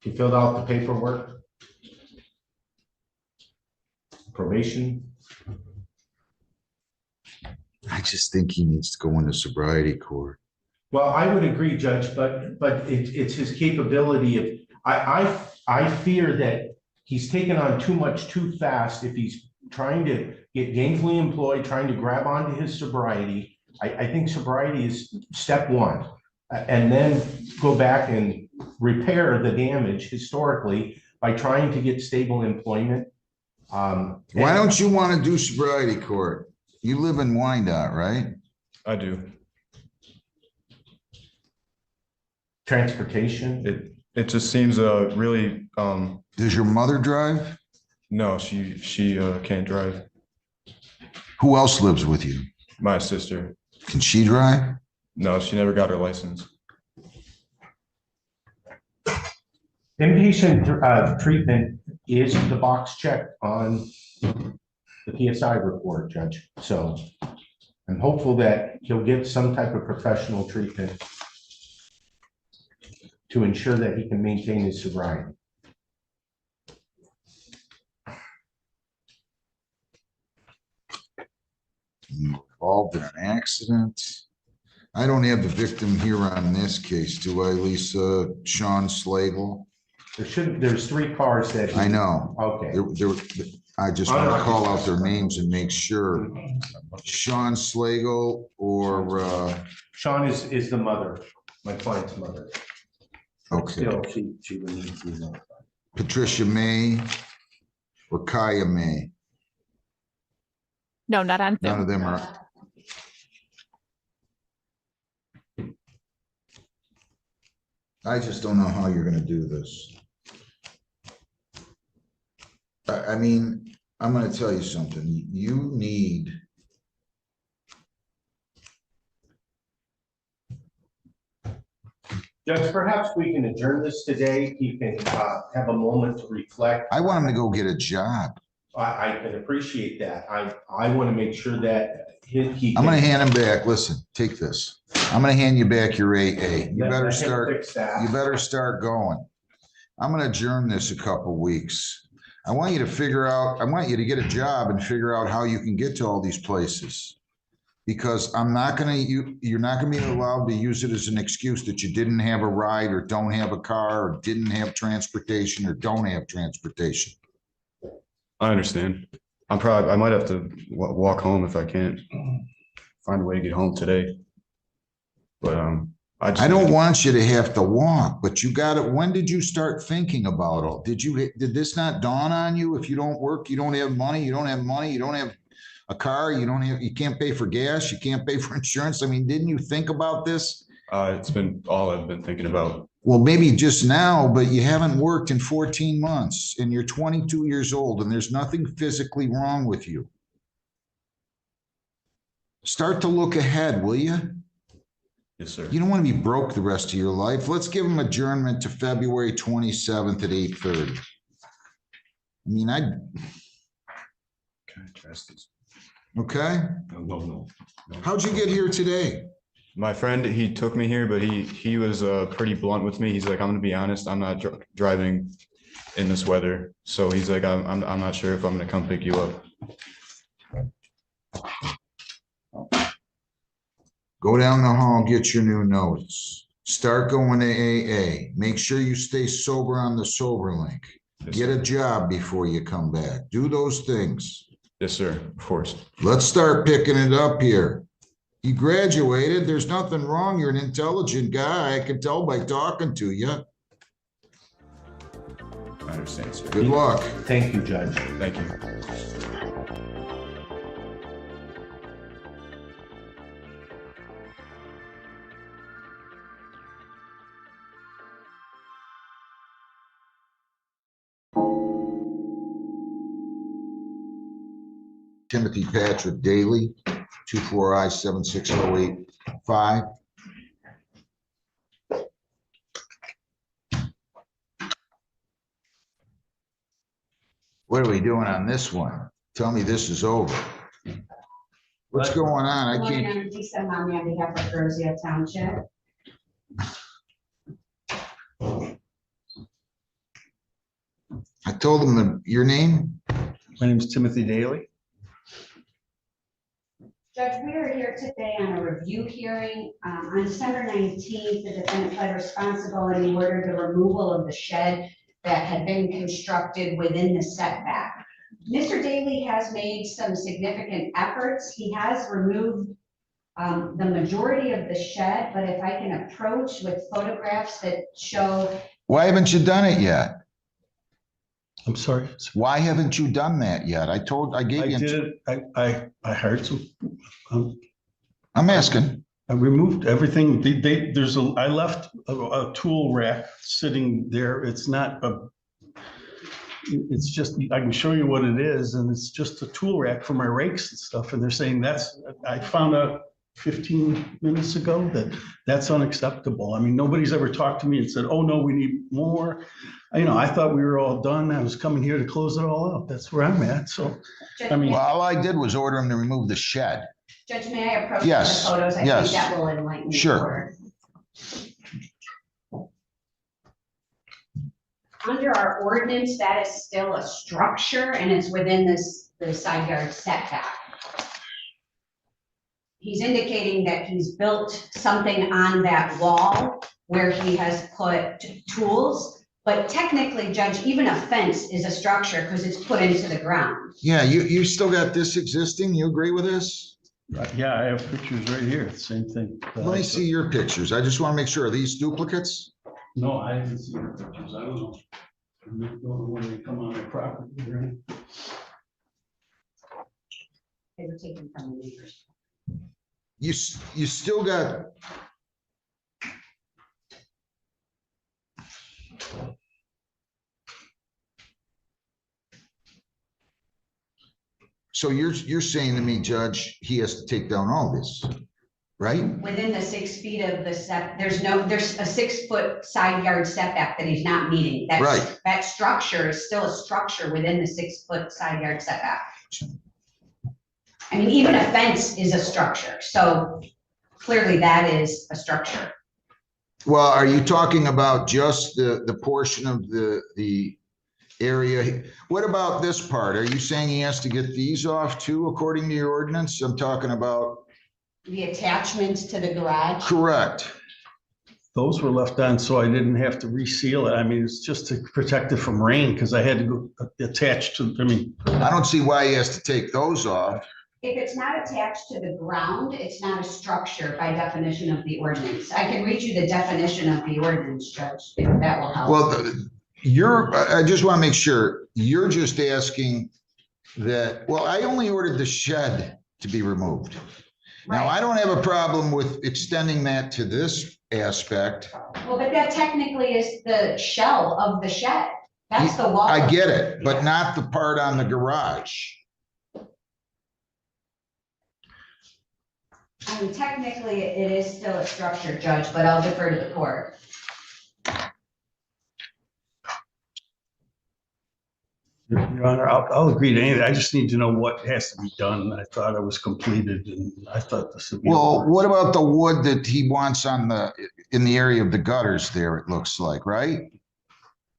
He filled out the paperwork. Probation. I just think he needs to go into sobriety court. Well, I would agree, Judge, but it's his capability of, I fear that he's taken on too much too fast if he's trying to get gainfully employed, trying to grab onto his sobriety. I think sobriety is step one, and then go back and repair the damage historically by trying to get stable employment. Why don't you want to do sobriety court? You live in Wyandotte, right? I do. Transportation. It just seems really. Does your mother drive? No, she can't drive. Who else lives with you? My sister. Can she drive? No, she never got her license. Inpatient treatment is the box checked on the PSI report, Judge. So I'm hopeful that he'll get some type of professional treatment to ensure that he can maintain his sobriety. Involved in an accident. I don't have the victim here on this case, do I, Lisa? Sean Slagle? There's 3 cars that. I know. Okay. I just want to call out their names and make sure. Sean Slagle or Sean is the mother, my client's mother. Okay. Still, she would need to be notified. Patricia May or Kaya May? No, not on. None of them are. I just don't know how you're going to do this. I mean, I'm going to tell you something. You need. Judge, perhaps we can adjourn this today. He can have a moment to reflect. I want him to go get a job. I can appreciate that. I want to make sure that he. I'm going to hand him back. Listen, take this. I'm going to hand you back your AA. You better start. You better start going. I'm gonna adjourn this a couple weeks. I want you to get a job and figure out how you can get to all these places. Because you're not gonna be allowed to use it as an excuse that you didn't have a ride or don't have a car or didn't have transportation or don't have transportation. I understand. I might have to walk home if I can't find a way to get home today. But I don't want you to have to walk, but you got it. When did you start thinking about all? Did this not dawn on you? If you don't work, you don't have money, you don't have a car, you can't pay for gas, you can't pay for insurance. I mean, didn't you think about this? It's been all I've been thinking about. Well, maybe just now, but you haven't worked in 14 months and you're 22 years old and there's nothing physically wrong with you. Start to look ahead, will you? Yes, sir. You don't want to be broke the rest of your life. Let's give them adjournment to February 27th at 8:30. I mean, Can I trust this? okay. No. How'd you get here today? My friend, he took me here, but he was pretty blunt with me. He's like, I'm gonna be honest, I'm not driving in this weather. So he's like, I'm not sure if I'm gonna come pick you up. Go down the hall, get your new notes. Start going to AA. Make sure you stay sober on the sober link. Get a job before you come back. Do those things. Yes, sir. Of course. Let's start picking it up here. You graduated. There's nothing wrong. You're an intelligent guy. I can tell by talking to you. I understand, sir. Good luck. Thank you, Judge. Thank you. Timothy Patrick Daly, 24I-76085. What are we doing on this one? Tell me this is over. What's going on? I can't. On behalf of Rosea Township. I told them your name. My name is Timothy Daly. Judge, we are here today on a review hearing. On December 19th, the defendant pled responsibility and ordered the removal of the shed that had been constructed within the setback. Mr. Daly has made some significant efforts. He has removed the majority of the shed, but if I can approach with photographs that show. Why haven't you done it yet? I'm sorry. Why haven't you done that yet? I gave you. I did it. I hired some. I'm asking. I removed everything. I left a tool rack sitting there. It's not it's just, I can show you what it is. And it's just a tool rack for my rakes and stuff. And they're saying I found out 15 minutes ago that's unacceptable. I mean, nobody's ever talked to me and said, oh no, we need more. I thought we were all done. I was coming here to close it all up. That's where I'm at. So, I mean. Well, all I did was order him to remove the shed. Judge, may I approach Yes, the photos? I yes. think that will enlighten me. Sure. more. Under our ordinance, that is still a structure and it's within the side yard setback. He's indicating that he's built something on that wall where he has put tools. But technically, Judge, even a fence is a structure because it's put into the ground. Yeah, you still got this existing? You agree with this? Yeah, I have pictures right here. Same thing. Let me see your pictures. I just want to make sure. Are these duplicates? No, I haven't seen your pictures. I don't know. I don't know when they come on the property, right? They were taken from the neighbors. You still got. So you're saying to me, Judge, he has to take down all this, right? Within the 6 feet of the there's a 6 foot side yard setback that he's not meeting. Right. That structure is still a structure within the 6 foot side yard setback. I mean, even a fence is a structure. So clearly that is a structure. Well, are you talking about just the portion of the area? What about this part? Are you saying he has to get these off too, according to your ordinance? I'm talking about. The attachments to the garage. Correct. Those were left on so I didn't have to reseal it. I mean, it's just to protect it from rain because I had to go attach to, I mean. I don't see why he has to take those off. If it's not attached to the ground, it's not a structure by definition of the ordinance. I can read you the definition of the ordinance, Judge, if that will help. Well, I just want to make sure, you're just asking that, well, I only ordered the shed to be removed. Now, I don't have a problem with extending that to this aspect. Well, but that technically is the shell of the shed. That's the wall. I get it, but not the part on the garage. I mean, technically, it is still a structure, Judge, but I'll defer to the court. Your Honor, I'll agree to anything. I just need to know what has to be done. I thought it was completed and I thought this would be. Well, what about the wood that he wants in the area of the gutters there, it looks like, right?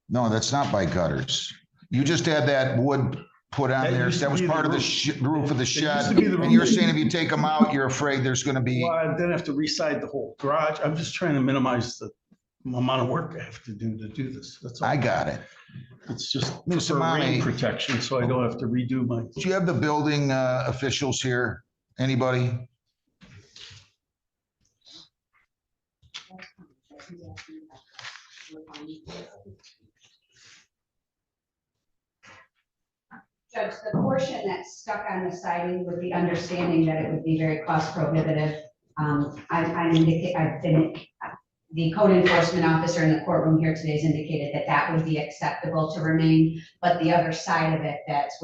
No, that's not by gutters. You just had that wood put on there. That was part of the roof of the shed. And you're saying if you take them out, you're afraid there's going to be. Well, I then have to reside the whole garage. I'm just trying to minimize the amount of work I have to do this. That's all. I got it. It's just Mr. for rain Mami, protection, so I don't have to redo my. do you have the building officials here? Anybody? Judge, the portion that's stuck on the siding with the understanding that it would be very cost prohibitive. The code enforcement officer in the courtroom here today has indicated that that would be acceptable to remain, but the other side of it that's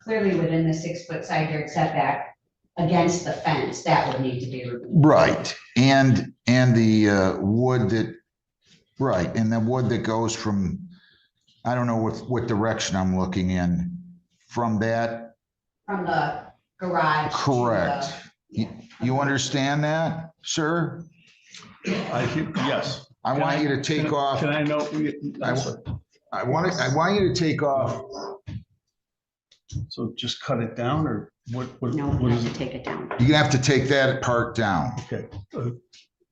clearly within the 6-foot side yard setback against the fence, that would need to be removed. Right. And the wood that, right, and the wood that goes from, I don't know what direction I'm looking in, from that. From the garage. Correct. You understand that, sir? Yes. I want you to take off. Can I know? I want you to take off. So just cut it down or what? No, what is it? take it down. You're gonna have to take that part down. Okay.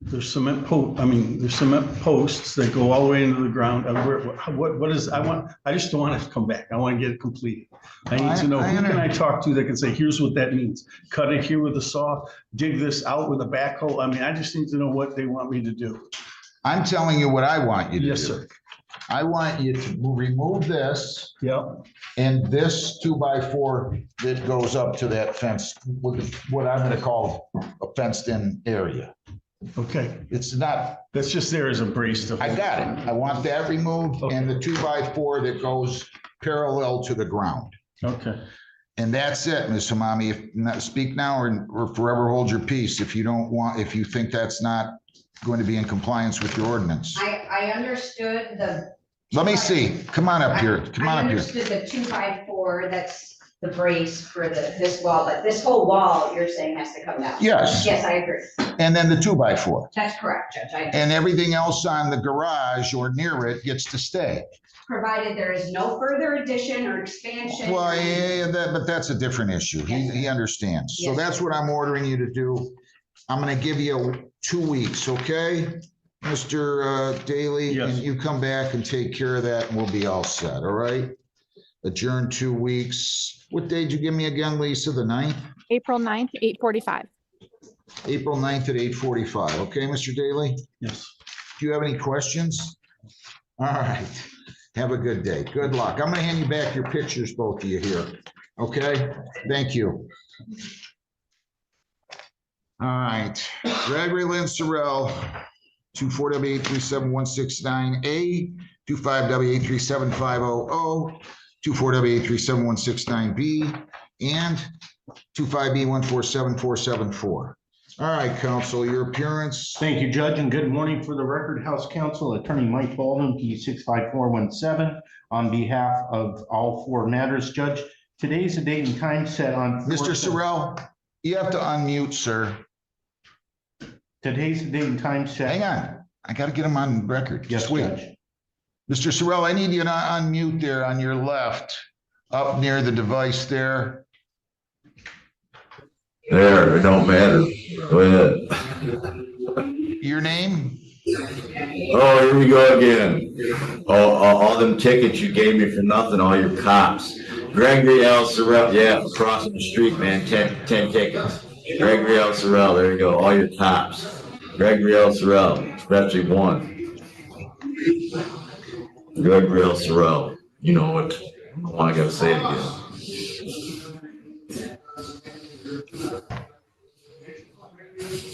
There's cement there's cement posts that go all the way into the ground. What is, I just don't want it to come back. I want to get it completed. I need to know, who can I talk to that can say, here's what that means. Cut it here with a saw, dig this out with a backhoe. I mean, I just need to know what they want me to do. I'm telling you what I want you to do. Yes, sir. I want you to remove this. Yep. And this 2x4 that goes up to that fence, with what I'm gonna call a fenced in area. Okay. It's not. That's just there as a brace. I got it. I want that removed and the 2x4 that goes parallel to the ground. Okay. And that's it, Ms. Hamami. If not, speak now or forever hold your peace if you don't want, if you think that's not going to be in compliance with your ordinance. I understood the. Let me see. Come on up here. Come on up here. I understood the 2x4, that's the brace for this wall, but this whole wall, you're saying has to come down? Yes. Yes, I agree. And then the 2x4. That's correct, Judge. And everything else on the garage or near it gets to stay. Provided there is no further addition or expansion. Well, yeah, but that's a different issue. He understands. So Yes. that's what I'm ordering you to do. I'm gonna give you 2 weeks, okay? Mr. Daly, Yes. and you come back and take care of that and we'll be all set, all right? Adjourn 2 weeks. What day did you give me again, Lisa? The 9th? April 9th, 8:45. April 9th at 8:45. Okay, Mr. Daly? Yes. Do you have any questions? All right. Have a good day. Good luck. I'm gonna hand you back your pictures, both of you here. Okay? Thank you. All right. Gregory Lynn Sorrell, 24W837-169A, 25W837-500, 24W837-169B, and 25B147474. All right, counsel, your appearance. Thank you, Judge, and good morning. For the record, House Counsel Attorney Mike Baldwin, P 65417, on behalf of all 4 matters. Judge, today's the date and time set on. Mr. Sorrell, you have to unmute, sir. Today's the date and time set. Hang on. I gotta get him on record. Yes, Just wait. Judge. Mr. Sorrell, I need you to unmute there on your left, up near the device there. There, it don't matter. Go ahead. Your name? Oh, here we go again. All them tickets you gave me for nothing, all your cops. Gregory L. Sorrell, yeah, crossing the street, man, 10 tickets. Gregory L. Sorrell, there you go, all your cops. Gregory L. Sorrell, especially one. Gregory L. Sorrell, you know what? I gotta say it again.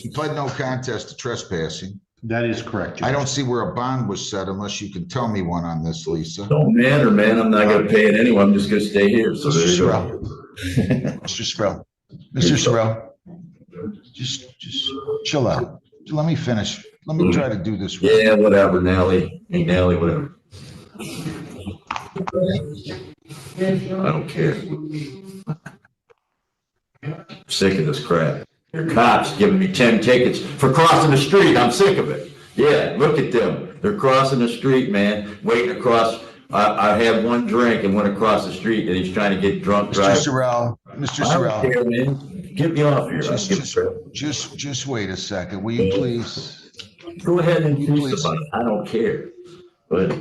You pled no contest to trespassing. That is correct, Judge. I don't see where a bond was set unless you can tell me one on this, Lisa. Don't matter, man, I'm not gonna pay it anyway, I'm just gonna stay here, so there you go. Mr. Sorrell, Mr. Sorrell, just chill out. Let me finish. Let me try to do this. Right. Yeah, whatever, Nally. Hey, Nally, whatever. I don't care. I'm sick of this crap. Your cops giving me 10 tickets for crossing the street. I'm sick of it. Yeah, look at them. They're crossing the street, man, waiting across. I had one drink and went across the street, and he's trying to get drunk. Mr. Sorrell, Mr. Sorrell. I don't care, man. Get me off here. Just wait a second. Will you please? Go ahead and please. I don't care. But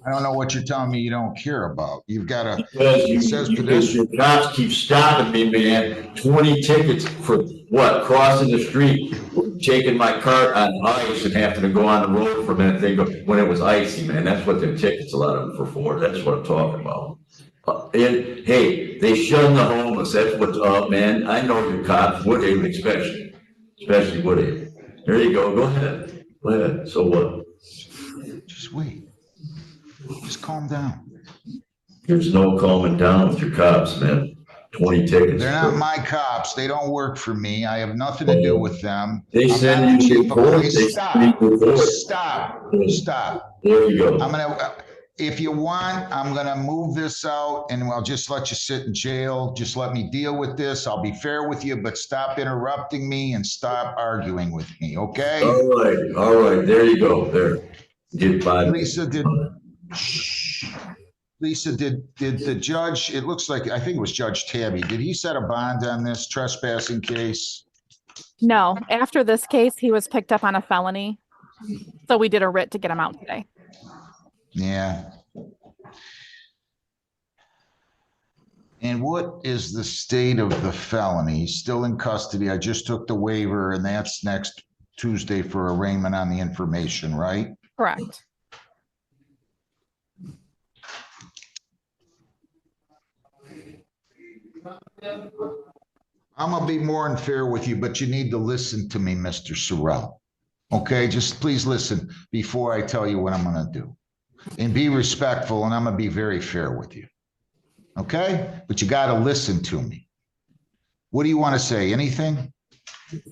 I don't know what you're telling me you don't care about. You've got a, it says your cops keep stopping me, man. 20 tickets for what? Crossing the street, taking my cart on ice and having to go on the road for a minute. They go when it was icy, man. That's what their tickets, a lot of them for. That's what I'm talking about. And hey, they shun the homeless. That's what's up, man. I know your cops, Woodhaven especially Woodhaven. There you go. Go ahead. Go ahead. So what? Just wait. Just calm down. There's no calming down with your cops, man. 20 tickets. They're not my cops. They don't work for me. I have nothing to do with them. They send you to court. Stop. There you go. If you want, I'm gonna move this out and I'll just let you sit in jail. Just let me deal with this. I'll be fair with you, but stop interrupting me and stop arguing with me, okay? All right. There you go. There. Get by. Lisa, did the judge, it looks like, I think it was Judge Tabby, did he set a bond on this trespassing case? No, after this case, he was picked up on a felony. So we did a writ to get him out today. Yeah. And what is the state of the felony? Still in custody. I just took the waiver and that's next Tuesday for arraignment on the information, right? Correct. I'm gonna be more unfair with you, but you need to listen to me, Mr. Sorrell. Okay, just please listen before I tell you what I'm gonna do. And be respectful, and I'm gonna be very fair with you. Okay? But you gotta listen to me. What do you want to say? Anything?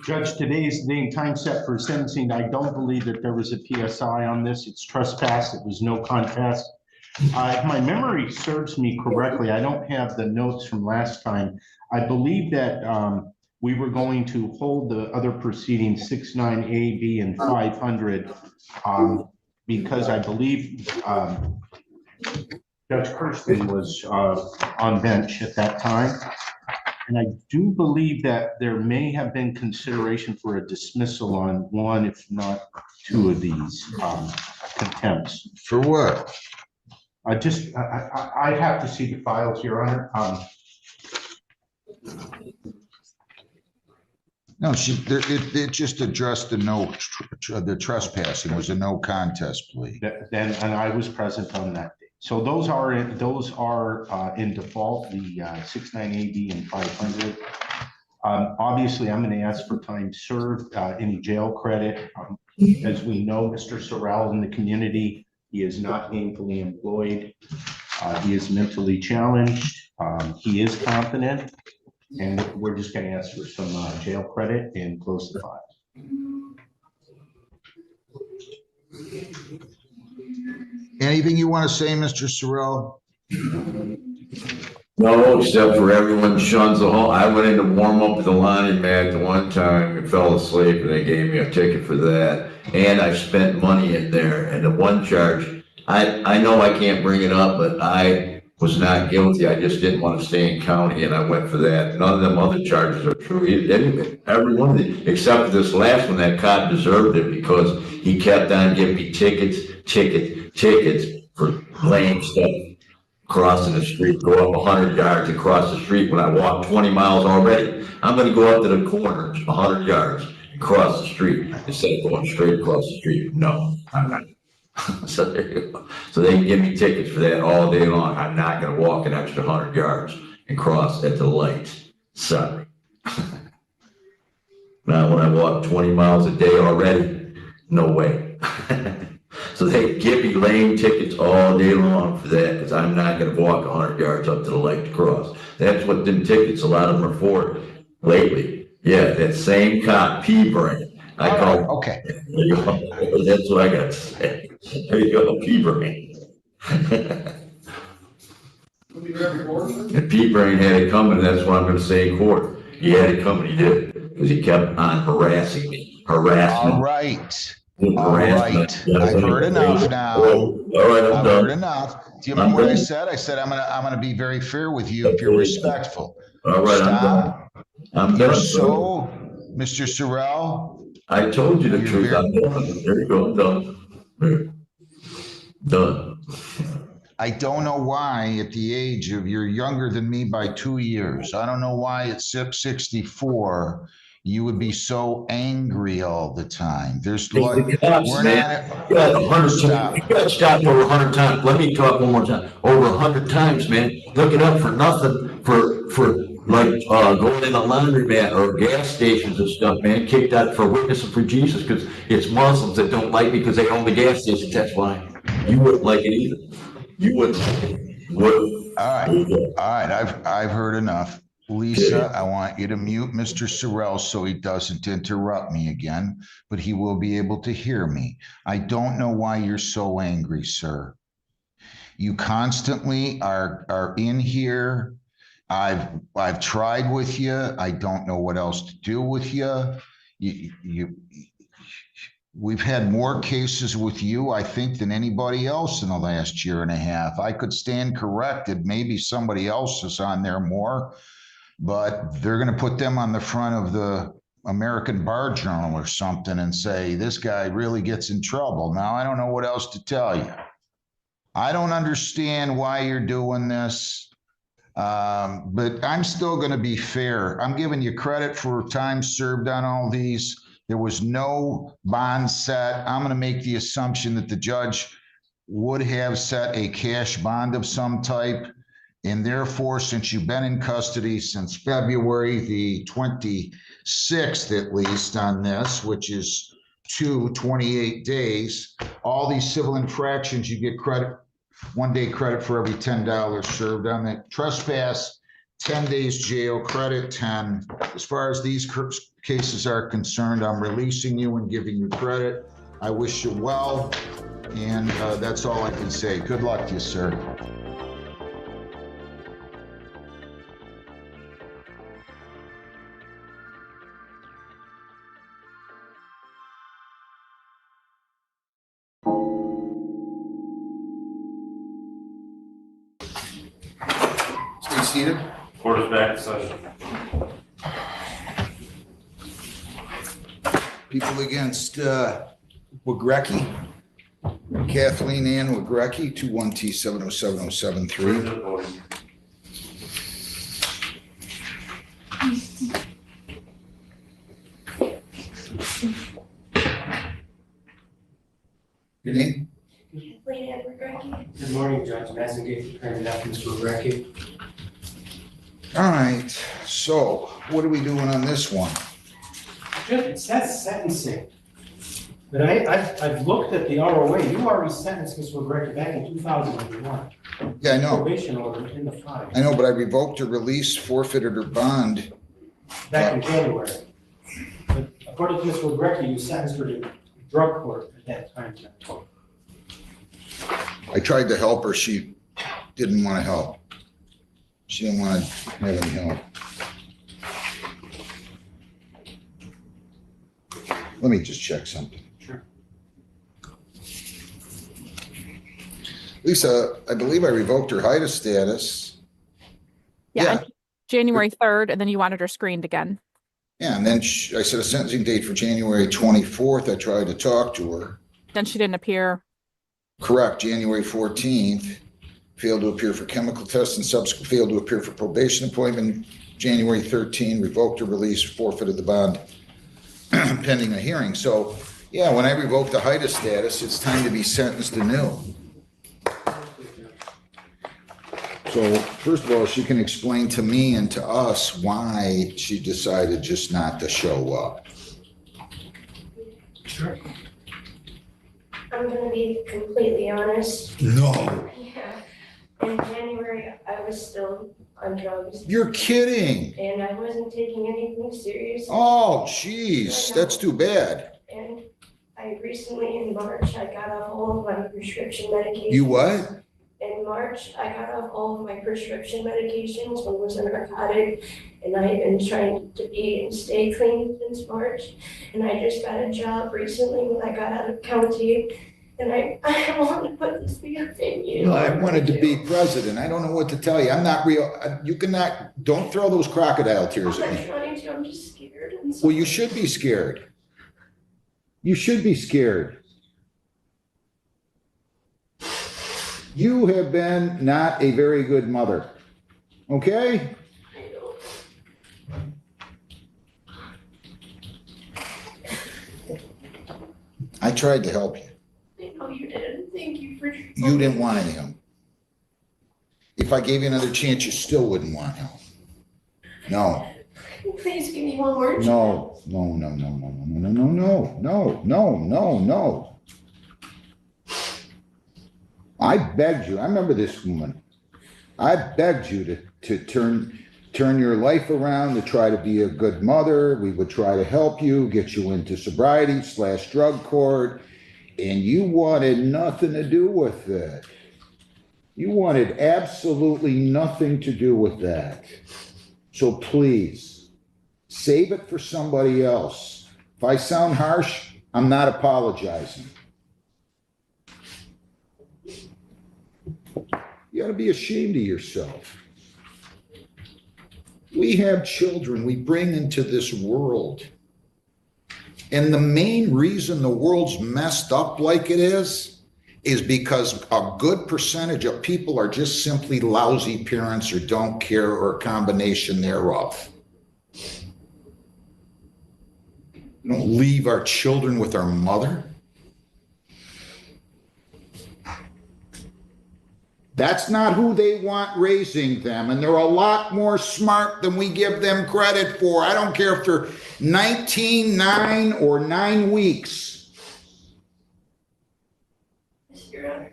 Judge, today is the day and time set for sentencing. I don't believe that there was a PSI on this. It's trespass. It was no contest. If my memory serves me correctly, I don't have the notes from last time. I believe that we were going to hold the other proceedings 69A, B, and 500 because I believe Judge Kirsten was on bench at that time. And I do believe that there may have been consideration for a dismissal on one, if not two of these contempts. For what? I have to see the files, Your Honor. No, it just addressed the trespassing. It was a no contest plea. And I was present on that day. So those are in default, the 69AB and 500. Obviously, I'm going to ask for time served, any jail credit. As we know, Mr. Sorrell in the community, he is not gainfully employed. He is mentally challenged. He is confident. And we're just going to ask for some jail credit and close the file. Anything you want to say, Mr. Sorrell? No, except for everyone shuns the home. I went in to warm up the laundromat the one time and fell asleep and they gave me a ticket for that. And I spent money in there and the one charge, I know I can't bring it up, but I was not guilty. I just didn't want to stay in county and I went for that. None of them other charges are true. Every one of them, except for this last one, that cop deserved it because he kept on giving me tickets for lame stuff. Crossing the street, go up 100 yards across the street when I walk 20 miles already. I'm gonna go up to the corner, 100 yards, and cross the street instead of going straight across the street. No, I'm not. So there you go. So they can give me tickets for that all day long. I'm not gonna walk an extra 100 yards and cross at the lights. Sorry. Now, when I walk 20 miles a day already, no way. So they give me lane tickets all day long for that because I'm not going to walk 100 yards up to the lake to cross. That's what them tickets, a lot of them are for lately. Yeah, that same cop, P-Brain. I call him. Okay. There you go. That's what I got to say. There you go, P-Brain. And P-Brain had it coming, that's what I'm going to say in court. He had it coming, he did, because he kept on harassing me. All right. All right. I've heard enough now. All right, I'm I've done. heard enough. Do you remember what I said? I said I'm gonna be very fair with you if you're respectful. All right, Stop. I'm You're done. so, Mr. Sorrell. I told you the truth. I'm done. There you go, I'm done. Done. I don't know why at the age of, you're younger than me by 2 years. I don't know why at 64, you would be so angry all the time. There's like, You got stopped over 100 times. Let me talk one more time. Over 100 times, man. Looking up for nothing for like going in a laundromat or gas stations and stuff, man. Kicked out for witnessing for Jesus because it's Muslims that don't like me because they own the gas stations. That's why. You wouldn't like it either. You wouldn't like it. Wouldn't. All right. I've heard enough. Lisa, I want you to mute Mr. Sorrell so he doesn't interrupt me again, but he will be able to hear me. I don't know why you're so angry, sir. You constantly are in here. I've tried with you. I don't know what else to do with you. We've had more cases with you, I think, than anybody else in the last year and a half. I could stand corrected. Maybe somebody else is on there more, but they're going to put them on the front of the American Bar Journal or something and say, this guy really gets in trouble. Now, I don't know what else to tell you. I don't understand why you're doing this, but I'm still going to be fair. I'm giving you credit for time served on all these. There was no bond set. I'm going to make the assumption that the judge would have set a cash bond of some type. And therefore, since you've been in custody since February the 26th, at least on this, which is 28 days, all these civil infractions, you get credit, 1 day credit for every $10 served on that. Trespass, 10 days jail, credit 10. As far as these cases are concerned, I'm releasing you and giving you credit. I wish you well, and that's all I can say. Good luck to you, sir. Stay seated. Court is back in session. People against Wagrecki. Kathleen Ann Wagrecki, 21T707073. Your name? Good morning, Judge. Massengate, Attorney Mr. Wagrecki. All right, so what are we doing on this one? Judge, it says sentencing. But I've looked at the ROA. You already sentenced Mr. Wagrecki back in 2001. Yeah, I know. Probation order in the file. I know, but I revoked her release, forfeited her bond. Back in January. But according to Mr. Wagrecki, you sentenced her to drug court at that time. I tried to help her. She didn't want to help. She didn't want to have any help. Let me just check something. Sure. Lisa, I believe I revoked her HIDA status. Yeah, on January 3rd, and then you wanted her screened again. Yeah, and then I set a sentencing date for January 24th. I tried to talk to her. Then she didn't appear. Correct, January 14th. Failed to appear for chemical tests and subsequent failed to appear for probation appointment. January 13, revoked her release, forfeited the bond pending a hearing. So, yeah, when I revoked the HIDA status, it's time to be sentenced anew. So, first of all, she can explain to me and to us why she decided just not to show up. Sure. I'm gonna be completely honest. No, Yeah. In January, I was still on drugs. you're kidding. And I wasn't taking anything serious. Oh, jeez, that's too bad. And I recently, in March, I got off all of my prescription medications. You what? In March, I got off all of my prescription medications. One was a narcotic, and I've been trying to be and stay clean since March. And I just got a job recently when I got out of county, and I want to put this beyond you. I wanted to be president. I don't know what to tell you. I'm not real. You cannot, don't throw those crocodile tears I'm at not me. trying to, I'm just scared. And Well, you should be scared. You should be scared. You have been not a very good mother. Okay? I tried to help you. I know you did. Thank you for. You didn't want any help. If I gave you another chance, you still wouldn't want help. No, Please give me one more chance. no, no, no, no, no, no, no, no, no, no, no, no. I begged you. I remember this woman. I begged you to turn your life around, to try to be a good mother. We would try to help you, get you into sobriety / drug court, and you wanted nothing to do with it. You wanted absolutely nothing to do with that. So please, save it for somebody else. If I sound harsh, I'm not apologizing. You ought to be ashamed of yourself. We have children we bring into this world. And the main reason the world's messed up like it is because a good percentage of people are just simply lousy parents or don't care or a combination thereof. We don't leave our children with our mother. That's not who they want raising them, and they're a lot more smart than we give them credit for. I don't care if they're 19, 9, or 9 weeks. Yes, Your Honor.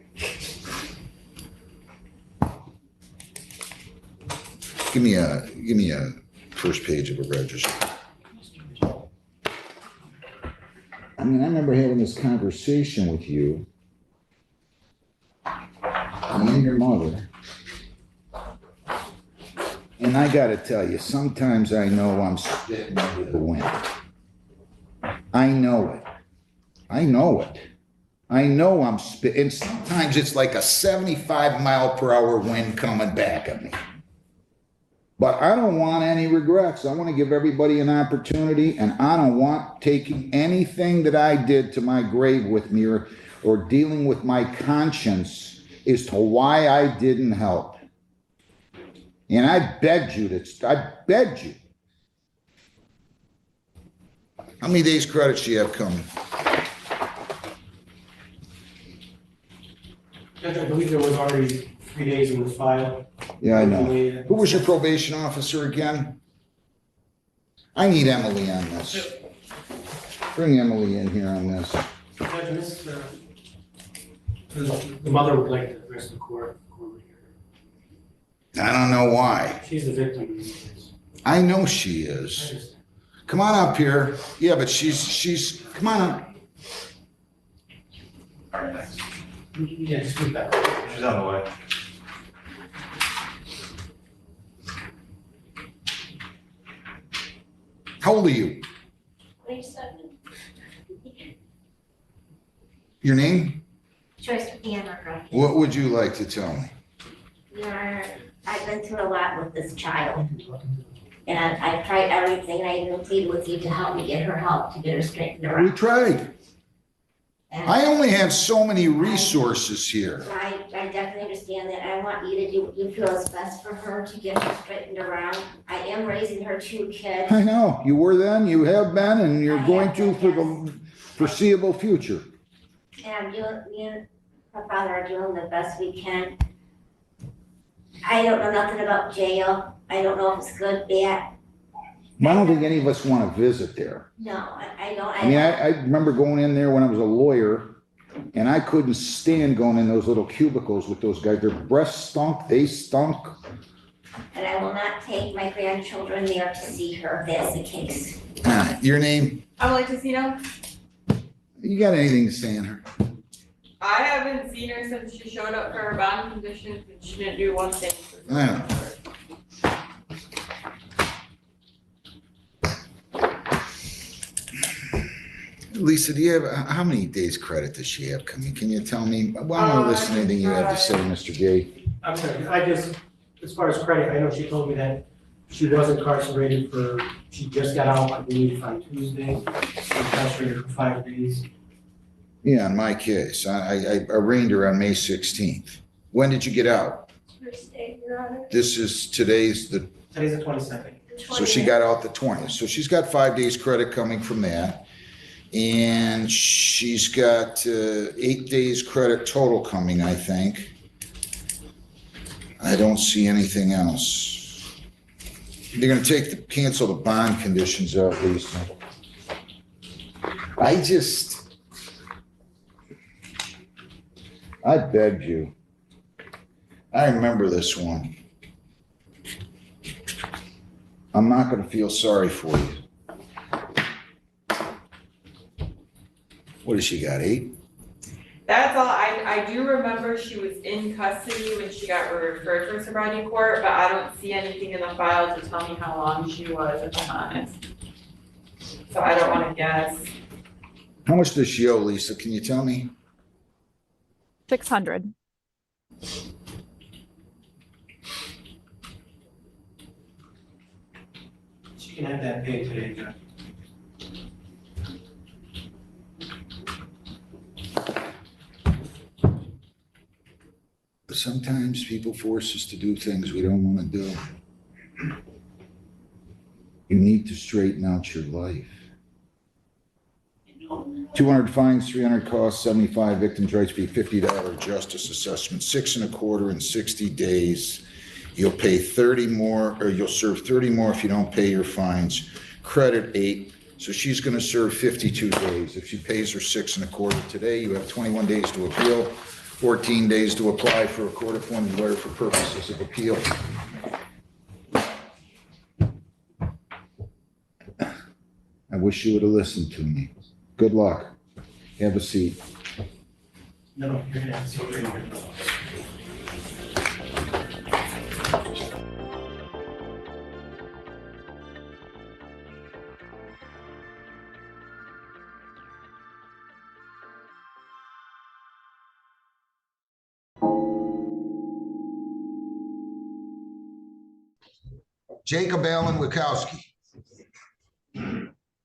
Give me a first page of a register. I mean, I remember having this conversation with you. And your mother. And I gotta tell you, sometimes I know I'm spitting into the wind. I know it. I know it. I know I'm spitting. And sometimes it's like a 75-mile-per-hour wind coming back at me. But I don't want any regrets. I want to give everybody an opportunity, and I don't want taking anything that I did to my grave with me or dealing with my conscience as to why I didn't help. And I begged you. How many days credits do you have coming? Judge, I believe there was already 3 days in the file. Yeah, I know. Who was your probation officer again? I need Emily on this. Bring Emily in here on this. Judge, Miss, the mother would like to address the court. I don't know why. She's the victim in this case. I know she is. Come on up here. Yeah, but she's, come on up. Yeah, just move back. She's on the way. How old are you? 27. Your name? Choice Deanna. What would you like to tell me? Your Honor, I've been through a lot with this child. And I've tried everything, and I even pleaded with you to help me get her help, to get her straightened We around. tried. And I only have so many resources here. I definitely understand that. I want you to do what you feel is best for her, to get her straightened around. I am raising her 2 kids. I know, you were then, you have been, and you're going to for the foreseeable future. And me and her father are doing the best we can. I don't know nothing about jail. I don't know if it's good, bad. I don't think any of us want to visit there. No, I don't. I mean, I remember going in there when I was a lawyer, and I couldn't stand going in those little cubicles with those guys. Their breasts stunk, they stunk. And I will not take my grandchildren there to see her if that's the case. Your name? Emily Casino. You got anything to say on her? I haven't seen her since she showed up for her bond conditions and she didn't do one thing. I don't know. Lisa, do you have, how many days credit does she have coming? Can you tell me? Well, I don't listen to anything you have to say, Mr. Gay. I'm sorry, I just, as far as credit, I know she told me that she was incarcerated she just got out, I believe, on Tuesday, incarcerated for 5 days. Yeah, in my case, I arraigned her on May 16th. When did you get out? First day, Your Honor. Today's the 22nd. So she got out the 20th. So she's got 5 days credit coming from that. And she's got 8 days credit total coming, I think. I don't see anything else. They're gonna cancel the bond conditions out, Lisa. I begged you. I remember this one. I'm not gonna feel sorry for you. What has she got, 8? That's all. I do remember she was in custody when she got referred for sobriety court, but I don't see anything in the file to tell me how long she was, if I'm honest. So I don't want to guess. How much does she owe, Lisa? Can you tell me? 600. She can have that paid today, Judge. Sometimes people force us to do things we don't want to do. You need to straighten out your life. 200 fines, 300 costs, 75 victims' rights fee, $50 justice assessment, 6 1/4 in 60 days. You'll pay 30 more, or you'll serve 30 more if you don't pay your fines. Credit 8. So she's going to serve 52 days. If she pays her 6 1/4 today, you have 21 days to appeal. 14 days to apply for a court-appointed lawyer for purposes of appeal. I wish you would have listened to me. Good luck. Have a seat. No, you're gonna have to see it. Jacob Allen Wikowski.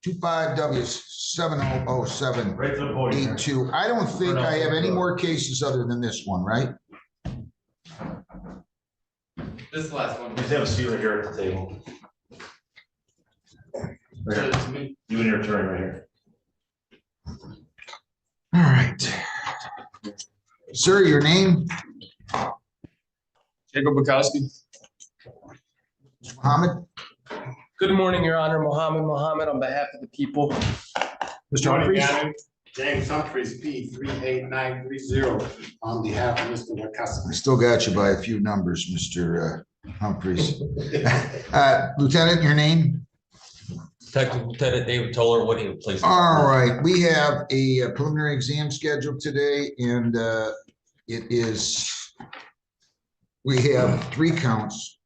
25W700782. I don't think I have any more cases other than this one, right? This is the last one. Just have a seat right here at the table. Right here. You and your attorney right here. All right. Sir, your name? Jacob Bukowski. Mohammed? Good morning, Your Honor. Mohammed on behalf of the people. Mr. Humphreys? James Humphreys, P 38930, on behalf of Mr. Wachowski. I still got you by a few numbers, Mr. Humphreys. Lieutenant, your name? Lieutenant David Toller, what do you please? All right, we have a preliminary exam scheduled today, and we have 3 counts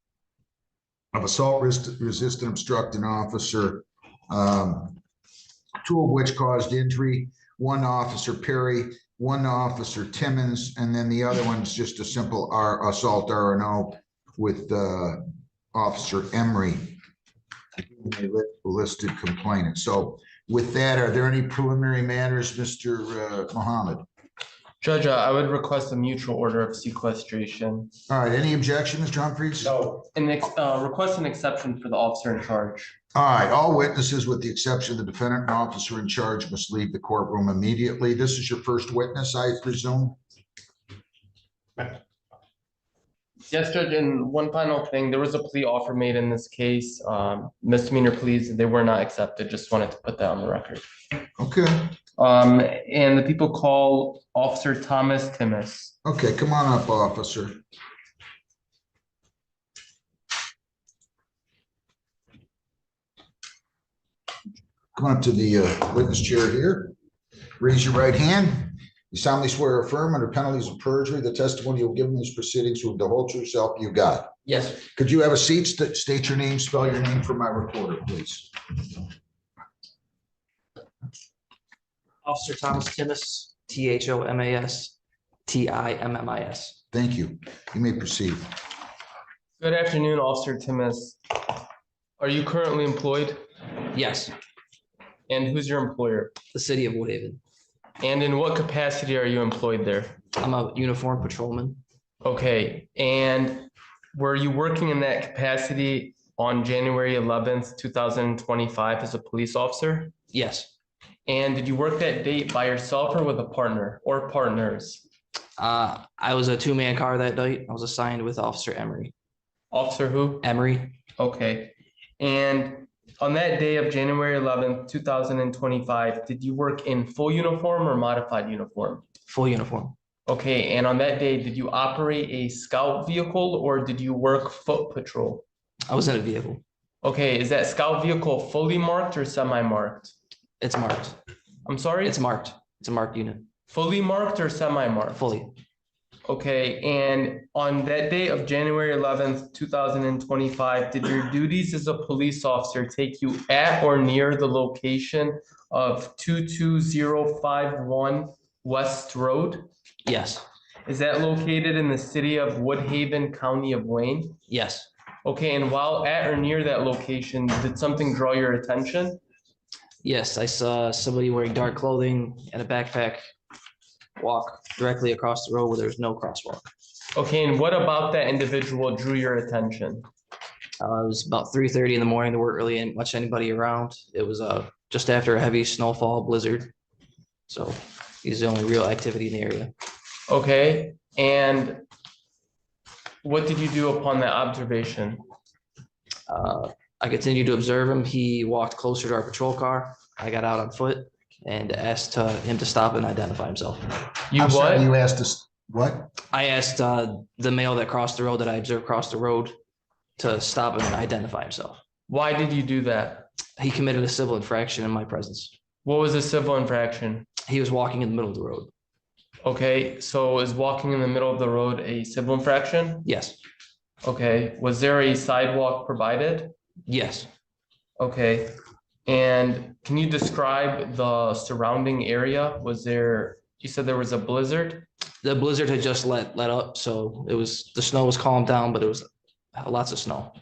of assault resistant obstructing officer two of which caused injury, one Officer Perry, one Officer Timmons, and then the other one's just a simple assault R&O with Officer Emery, listed complainant. So with that, are there any preliminary matters, Mr. Mohammed? Judge, I would request a mutual order of sequestration. All right, any objection, Mr. Humphries? No. And request an exception for the officer in charge. All right, all witnesses with the exception of the defendant and officer in charge must leave the courtroom immediately. This is your first witness, I presume? Yes, Judge, and one final thing, there was a plea offer made in this case. Misdemeanor pleas, they were not accepted. Just wanted to put that on the record. Okay. And the people call Officer Thomas Timmis. Okay, come on up, officer. Come on up to the witness chair here. Raise your right hand. You solemnly swear or affirm under penalties of perjury the testimony you'll give in these proceedings will the whole true self you got. Yes. Could you have a seat? State your name, spell your name for my reporter, please. Officer Thomas Timmis, THOMAS, TIMMIS. Thank you. You may proceed. Good afternoon, Officer Timmis. Are you currently employed? Yes. And who's your employer? The city of Woodhaven. And in what capacity are you employed there? I'm a uniformed patrolman. Okay, and were you working in that capacity on January 11th, 2025 as a police officer? Yes. And did you work that date by yourself or with a partner or partners? I was a two-man car that night. I was assigned with Officer Emery. Officer who? Emery. Okay. And on that day of January 11th, 2025, did you work in full uniform or modified uniform? Full uniform. Okay, and on that day, did you operate a scout vehicle or did you work foot patrol? I was in a vehicle. Okay, is that scout vehicle fully marked or semi-marked? It's marked. I'm sorry? It's marked. It's a marked unit. Fully marked or semi-marked? Fully. Okay, and on that day of January 11th, 2025, did your duties as a police officer take you at or near the location of 22051 West Road? Yes. Is that located in the city of Woodhaven, County of Wayne? Yes. Okay, and while at or near that location, did something draw your attention? Yes, I saw somebody wearing dark clothing and a backpack walk directly across the road where there's no crosswalk. Okay, and what about that individual drew your attention? It was about 3:30 in the morning. There weren't really much anybody around. It was just after a heavy snowfall blizzard. So he's the only real activity in the area. Okay, and what did you do upon that observation? I continued to observe him. He walked closer to our patrol car. I got out on foot and asked him to stop and identify himself. You I'm what? sorry, you asked us what? I asked the male that crossed the road that I observed cross the road to stop and identify himself. Why did you do that? He committed a civil infraction in my presence. What was a civil infraction? He was walking in the middle of the road. Okay, so is walking in the middle of the road a civil infraction? Yes. Okay, was there a sidewalk provided? Yes. Okay, and can you describe the surrounding area? Was there, you said there was a blizzard? The blizzard had just let up, so it was, the snow was calmed down, but it was lots of snow.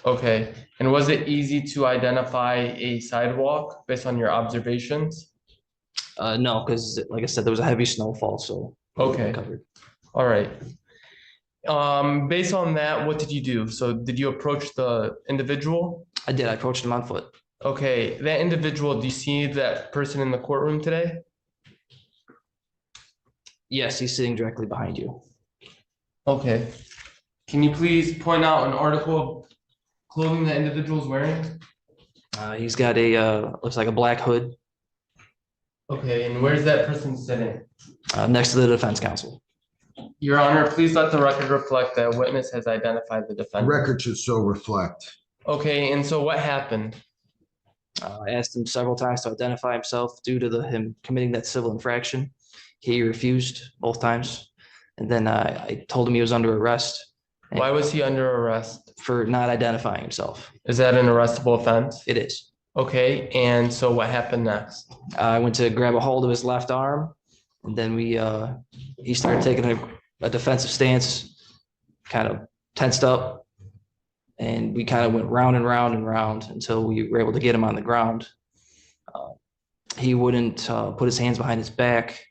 Okay, and was it easy to identify a sidewalk based on your observations? No, because like I said, there was a heavy snowfall, so. Okay, all right. Based on that, what did you do? So did you approach the individual? I did. I approached him on foot. Okay, that individual, do you see that person in the courtroom today? Yes, he's sitting directly behind you. Okay. Can you please point out an article of clothing that individual is wearing? He's got a, looks like a black hood. Okay, and where's that person sitting? Next to the defense counsel. Your Honor, please let the record reflect that a witness has identified the defendant. Record should so reflect. Okay, and so what happened? I asked him several times to identify himself due to him committing that civil infraction. He refused both times. And then I told him he was under arrest. Why was he under arrest? For not identifying himself. Is that an arrestable offense? It is. Okay, and so what happened next? I went to grab a hold of his left arm, and then he started taking a defensive stance, kind of tensed up, and we kind of went round and round and round until we were able to get him on the ground. He wouldn't put his hands behind his back.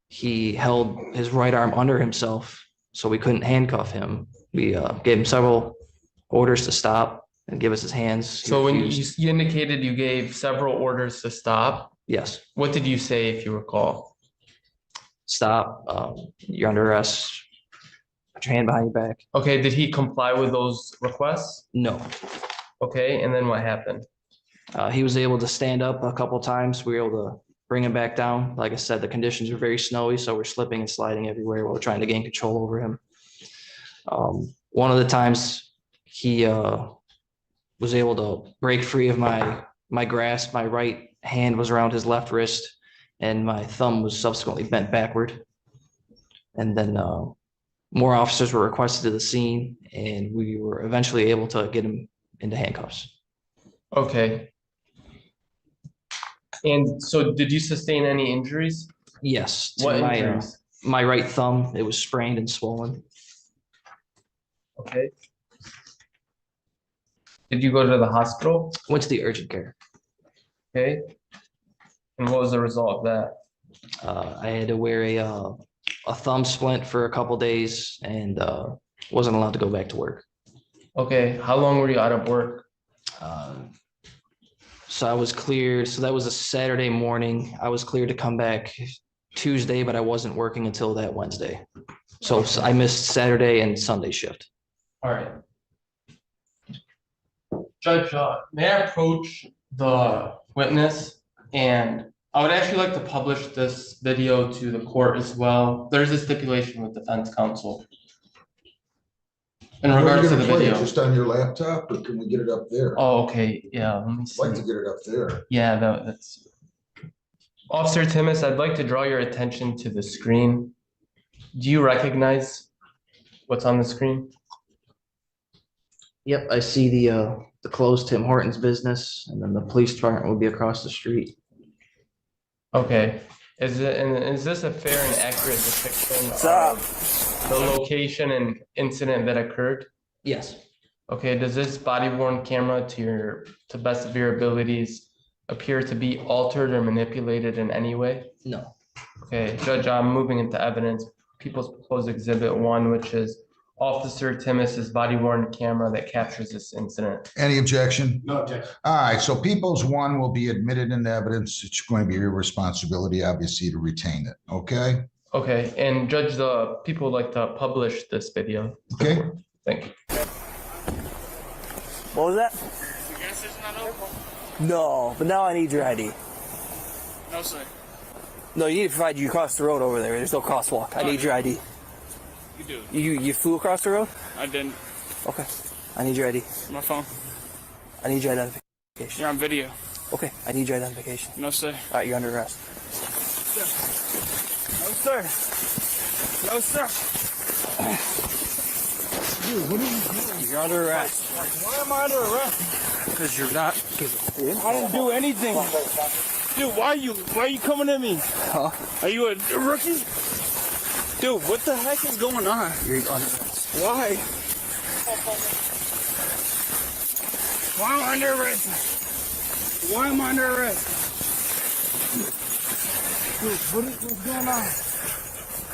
He held his right arm under himself, so we couldn't handcuff him. We gave him several orders to stop and give us his hands. He So when refused. you indicated you gave several orders to stop, Yes, what did you say, if you recall? stop, you're under arrest, put your hand behind your back. Okay, did he comply with those requests? No. Okay, and then what happened? He was able to stand up a couple times. We were able to bring him back down. Like I said, the conditions are very snowy, so we're slipping and sliding everywhere while we're trying to gain control over him. One of the times he was able to break free of my grasp. My right hand was around his left wrist, and my thumb was subsequently bent backward. And then more officers were requested to the scene, and we were eventually able to get him into handcuffs. Okay. And so did you sustain any injuries? Yes. To What my, injuries? my right thumb, it was sprained and swollen. Okay. Did you go to the hospital? Went to the urgent care. Okay. And what was the result of that? I had to wear a thumb splint for a couple days and wasn't allowed to go back to work. Okay, how long were you out of work? So I was cleared. So that was a Saturday morning. I was cleared to come back Tuesday, but I wasn't working until that Wednesday. So I missed Saturday and Sunday shift. All right. Judge, may I approach the witness? And I would actually like to publish this video to the court as well. There's a stipulation with defense counsel in regards to the video. Just on your laptop, or can we get it up there? Oh, okay, yeah, let me I'd see. like to get it up there. Yeah, that's. Officer Timmis, I'd like to draw your attention to the screen. Do you recognize what's on the screen? Yep, I see the closed Tim Hortons business, and then the police department will be across the street. Okay, is this a fair and accurate depiction of the location and incident that occurred? Yes. Okay, does this body worn camera, to best of your abilities, appear to be altered or manipulated in any way? No. Okay, Judge, I'm moving into evidence. People's Proposed Exhibit 1, which is Officer Timmis's body worn camera that captures this incident. Any objection? No objection. All right, so People's One will be admitted into evidence. It's going to be your responsibility, obviously, to retain it, okay? Okay, and Judge, the people would like to publish this video. Okay. Thank you. What was that? The gas station not open? No, but now I need your ID. No, sir. No, you need to provide you across the road over there. There's no crosswalk. I need your ID. You do. You flew across the road? I didn't. Okay. I need your ID. My phone. I need your identification. You're on video. Okay. I need your identification. No, sir. All right, you're under arrest. No, sir. No, sir. Dude, what are you doing? You're under arrest. Why am I under arrest? Because you're not. I didn't do anything. Dude, why are you coming at me? Huh? Are you a rookie? Dude, what the heck is going on? You're under arrest. Why? Why am I under arrest? Why am I under arrest? Dude, what's going on?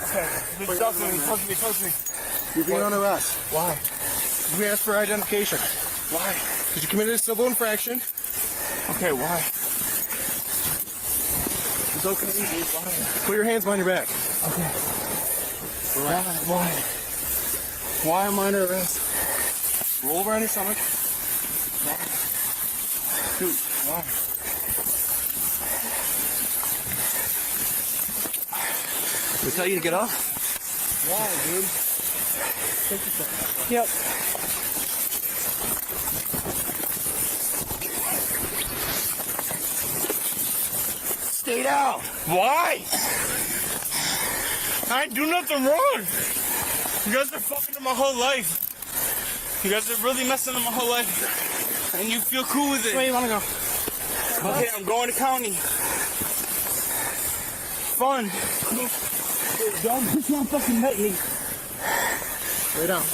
Okay, talk to me, talk to me. You're being under arrest. Why? We asked for identification. Why? Because you committed a civil infraction. Okay, why? It's okay. Put your hands behind your back. Okay. Why am I under arrest? Roll over on your stomach. Dude, why? We tell you to get up? Why, dude? Take your time. Yep. Stay down. Why? I didn't do nothing wrong. You guys are fucking up my whole life. You guys are really messing up my whole life. And you feel cool with it. Where you wanna go? Okay, I'm going to county. Fun. Don't push my fucking neck, nigga. Lay down.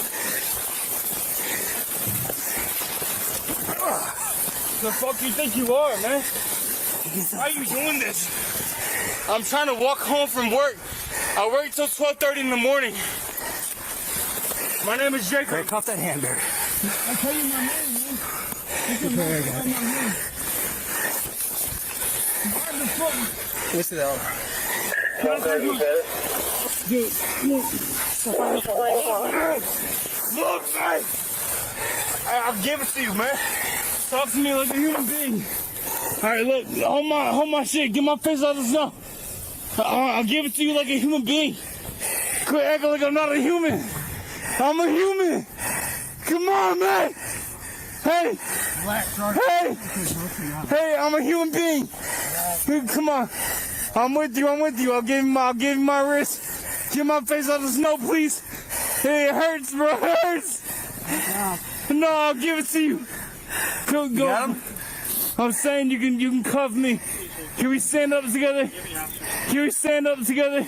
The fuck you think you are, man? Why are you doing this? I'm trying to walk home from work. I work till 12:30 in the morning. My name is Jacob. Break off that hamburger. I'll tell you my name, man. Okay, I got it. What's the hell? Dude, look, man. I'll give it to you, man. Talk to me like a human being. All right, look, hold my shit. Get my face out of the snow. I'll give it to you like a human being. Quit acting like I'm not a human. I'm a human. Come on, man. Hey, I'm a human being. Come on. I'm with you. I'll give you my wrist. Get my face out of the snow, please. Hey, it hurts, bro. It hurts. No, I'll give it to you. Go. I'm saying you can cuff me. Can we stand up together? Can we stand up together?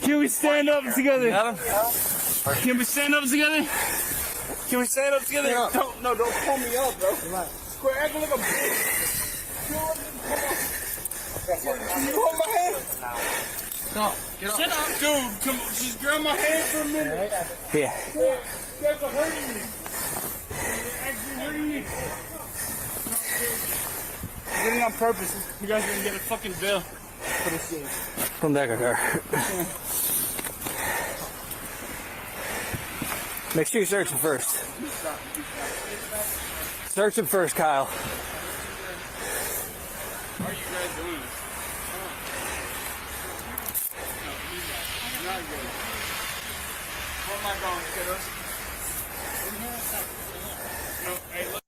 Can we stand up together? Can we stand up together? Can we stand up together? Don't pull me up, bro. Quit acting like a bitch. Can you hold my hand? No, get up. Sit up. Dude, come on. Just grab my hand for a minute. Yeah. You guys are hurting me. You're actually hurting me. I'm doing it on purpose. You guys are gonna get a fucking bill for this shit. Come back, car. Make sure you search him first. Search him first, Kyle. How are you guys doing this? Not good. Where am I going, kiddos? No, hey, look.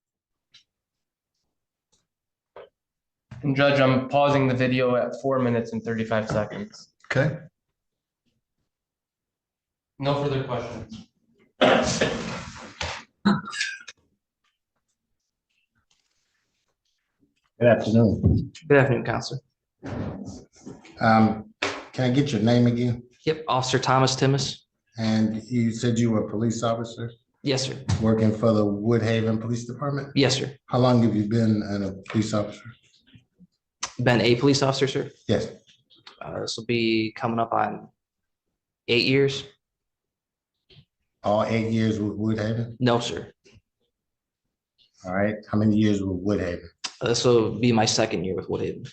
And Judge, I'm pausing the video at 4 minutes and 35 seconds. Okay. No further questions. Good afternoon. Good afternoon, Counselor. Can I get your name again? Yep, Officer Thomas Timmis. And you said you were a police officer Yes, sir. working for the Woodhaven Police Department? Yes, sir. How long have you been a police officer? Been a police officer, sir. Yes. This will be coming up on 8 years. All 8 years with Woodhaven? No, sir. All right. How many years with Woodhaven? This will be my second year with Woodhaven.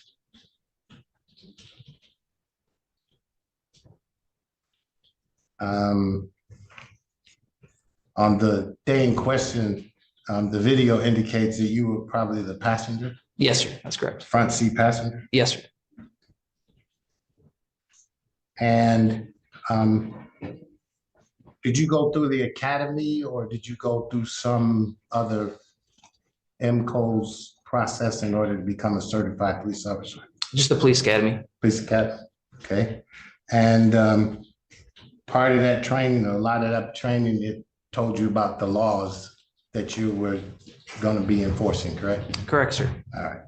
On the day in question, the video indicates that you were probably the passenger, Yes, sir. That's correct. front seat passenger. Yes, sir. And did you go through the academy or did you go through some other MCOS process in order to become a certified police officer? Just the police academy. Police academy, okay. And part of that training, a lot of that training, it told you about the laws that you were going to be enforcing, correct? Correct, sir. All right.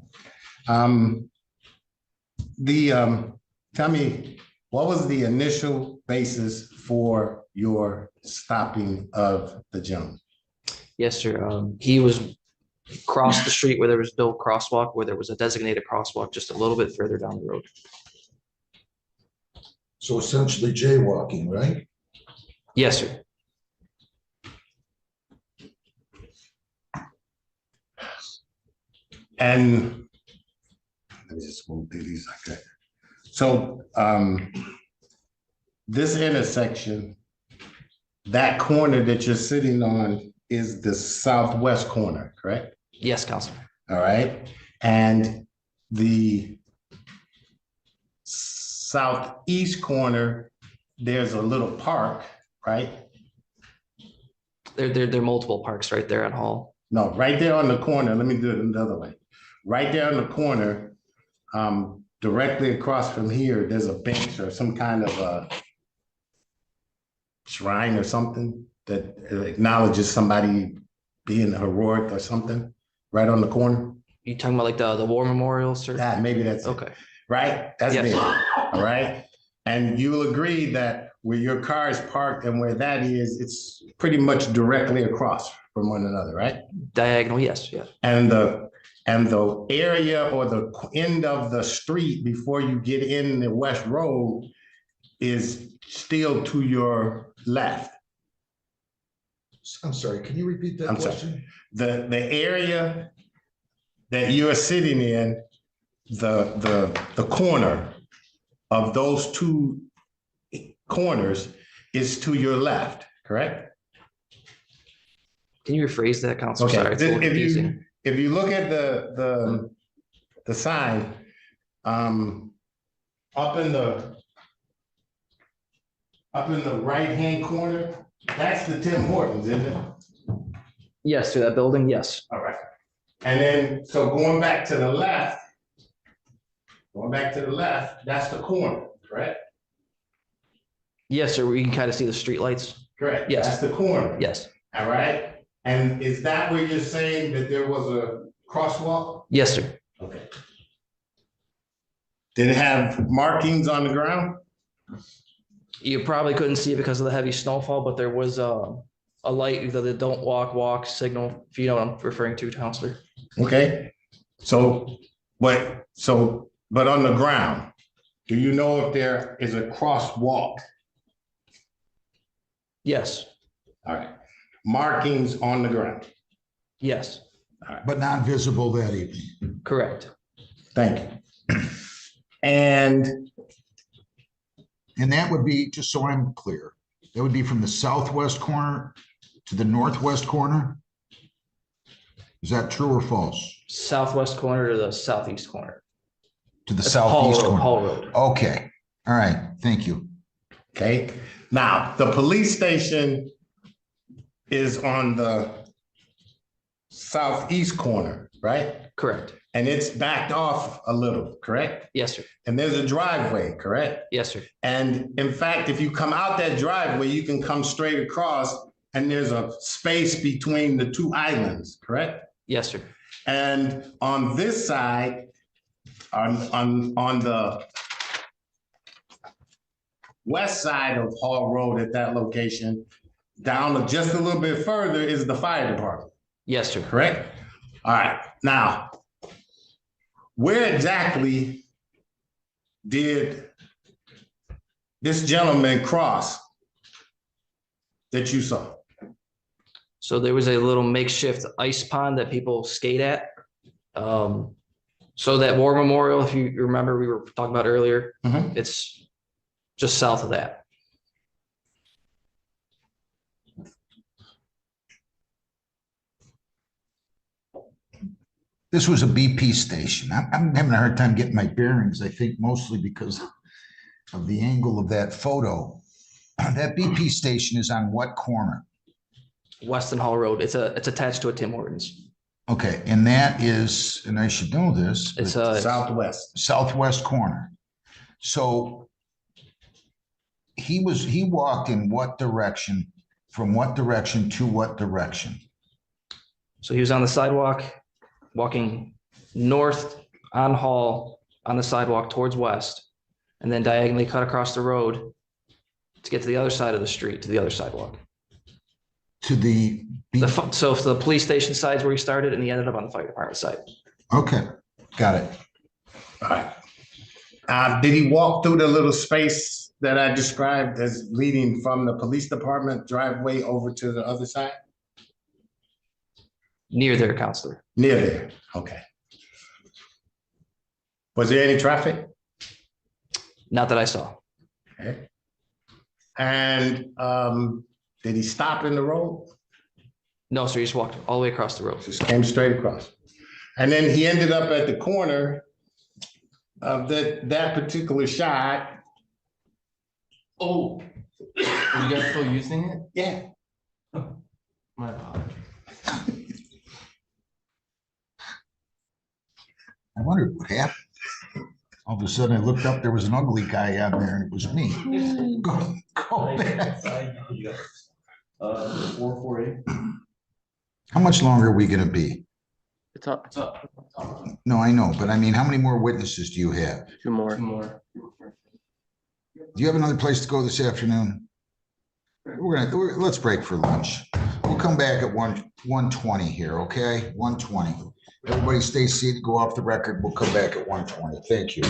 Tell me, what was the initial basis for your stopping of the gentleman? Yes, sir. He was across the street where there was no crosswalk, where there was a designated crosswalk just a little bit further down the road. So essentially jaywalking, right? Yes, sir. And let me just move through these like that. So this intersection, that corner that you're sitting on is the southwest corner, correct? Yes, Counselor. All right. And the southeast corner, there's a little park, right? There are multiple parks right there on Hall. No, right there on the corner. Let me do it another way. Right there on the corner, directly across from here, there's a bench or some kind of a shrine or something that acknowledges somebody being heroic or something right on the corner. You talking about like the war memorial, sir? Maybe that's it. Okay. Right? That's Yes. it. All right. And you will agree that where your car is parked and where that is, it's pretty much directly across from one another, right? Diagonal, yes, yeah. And the area or the end of the street before you get in the West Road is still to your left. I'm sorry, can you repeat that I'm sorry. question? The area that you're sitting in, the corner of those two corners is to your left, correct? Can you rephrase that, Counselor? Okay. Sorry, it's a little If confusing. you look at the sign, up in the right-hand corner, that's the Tim Hortons, isn't it? Yes, to that building, yes. All right. And then, so going back to the left, that's the corner, correct? Yes, sir, we can kind of see the streetlights. Correct. Yes. That's the corner. Yes. All right. And is that where you're saying that there was a crosswalk? Yes, sir. Okay. Did it have markings on the ground? You probably couldn't see it because of the heavy snowfall, but there was a light, the don't walk signal, if you know what I'm referring to, Counselor. Okay. But on the ground, do you know if there is a crosswalk? Yes. All right. Markings on the ground? Yes. All right. But not visible that evening. Correct. Thank you. And that would be, just so I'm clear, that would be from the southwest corner to the northwest corner? Is that true or false? Southwest corner to the southeast corner. To the That's southeast corner? Hall Road. Okay, all right, thank you. okay, now the police station is on the southeast corner, right? Correct. And it's backed off a little, correct? Yes, sir. And there's a driveway, correct? Yes, sir. And in fact, if you come out that driveway, you can come straight across and there's a space between the two islands, correct? Yes, sir. And on this side, on the west side of Hall Road at that location, down just a little bit further is the fire department. Yes, sir. Correct? All right, now, where exactly did this gentleman cross that you saw? So there was a little makeshift ice pond that people skate at. So that war memorial, if you remember, we were talking about earlier, it's just south of that. This was a BP station. I'm having a hard time getting my bearings, I think mostly because of the angle of that photo. That BP station is on what corner? Weston Hall Road. It's attached to a Tim Hortons. Okay, and that is, and I should know this. It's southwest. Southwest corner. So he walked in what direction, from what direction to what direction? So he was on the sidewalk, walking north on Hall on the sidewalk towards west, and then diagonally cut across the road to get to the other side of the street, to the other sidewalk. To the so if the police station side's where he started, and he ended up on the fire department side. Okay, got it. All right. Did he walk through the little space that I described as leading from the police department driveway over to the other side? Near there, Counselor. Near there, okay. Was there any traffic? Not that I saw. Okay. And did he stop in the road? No, sir, he just walked all the way across the road. Just came straight across. And then he ended up at the corner of that particular shot. Oh, are you guys still using it? Yeah. My apologies. I wondered what happened. All of a sudden I looked up, there was an ugly guy on there and it was me. Go back. 448. How much longer are we gonna be? No, I know, but I mean, how many more witnesses do you have? Two more. Do you have another place to go this afternoon? Let's break for lunch. We'll come back at 1:20 here, okay? 1:20. Everybody stay seated, go off the record. We'll come back at 1:20. Thank you.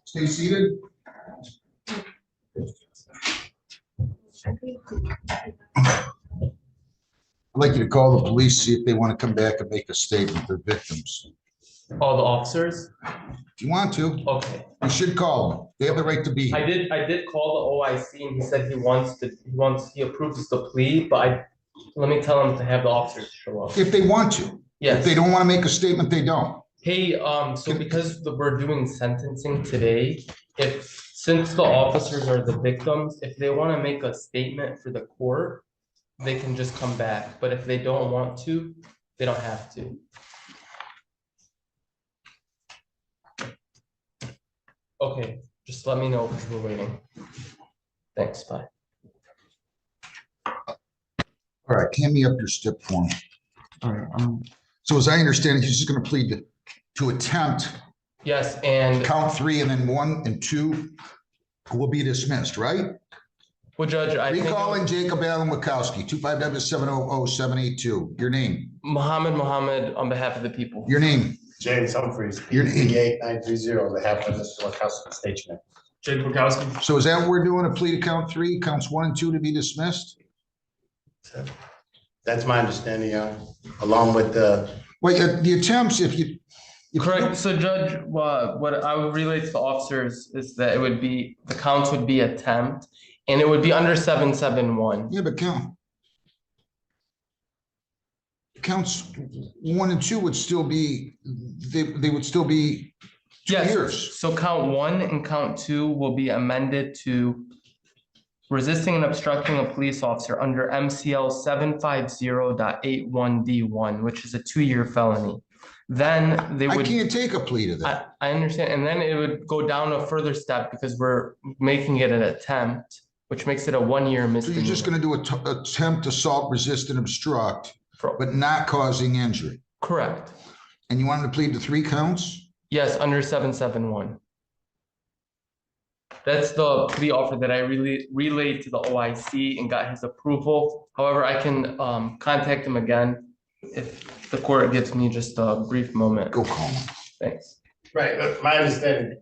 Stay seated. I'd like you to call the police, see if they want to come back and make a statement. They're victims. Oh, the officers? If you want to. Okay. You should call them. They have the right to be here. I did call the OIC and he said he approves the plea, but let me tell him to have the officers show up. If they want to. Yes. If they don't want to make a statement, they don't. Hey, so because we're doing sentencing today, since the officers are the victims, if they want to make a statement for the court, they can just come back. But if they don't want to, they don't have to. Okay, just let me know because we're waiting. Thanks, bye. All right, hand me up your stip form. All right. So as I understand it, he's just going to plead to attempt. Yes, and count 3 and then 1 and 2 will be dismissed, right? Well, Judge, recalling Jacob Allen Wachowski, 25W700782. Your name? Mohammed on behalf of the people. Your name? James Humphreys, Your name? 8930 on behalf of Mr. Wachowski Station. Jake Wachowski. So is that what we're doing? A plea to count 3, counts 1 and 2 to be dismissed? That's my understanding, along with the. Wait, the attempts, if you. Correct. So Judge, what I would relate to the officers is that the counts would be attempt and it would be under 771. Yeah, but counts 1 and 2 would still be, they would still be 2 years. So count 1 and count 2 will be amended to resisting and obstructing a police officer under MCL 750.81D1, which is a 2-year felony. Then they would. I can't take a plea to that. I understand. And then it would go down a further step because we're making it an attempt, which makes it a 1-year misdemeanor. So you're just going to do attempt, assault, resist, and obstruct, but not causing injury. Correct. And you wanted to plead to 3 counts? Yes, under 771. That's the plea offer that I relayed to the OIC and got his approval. However, I can contact him again if the court gives me just a brief moment. Go call him. Thanks. Right, but my understanding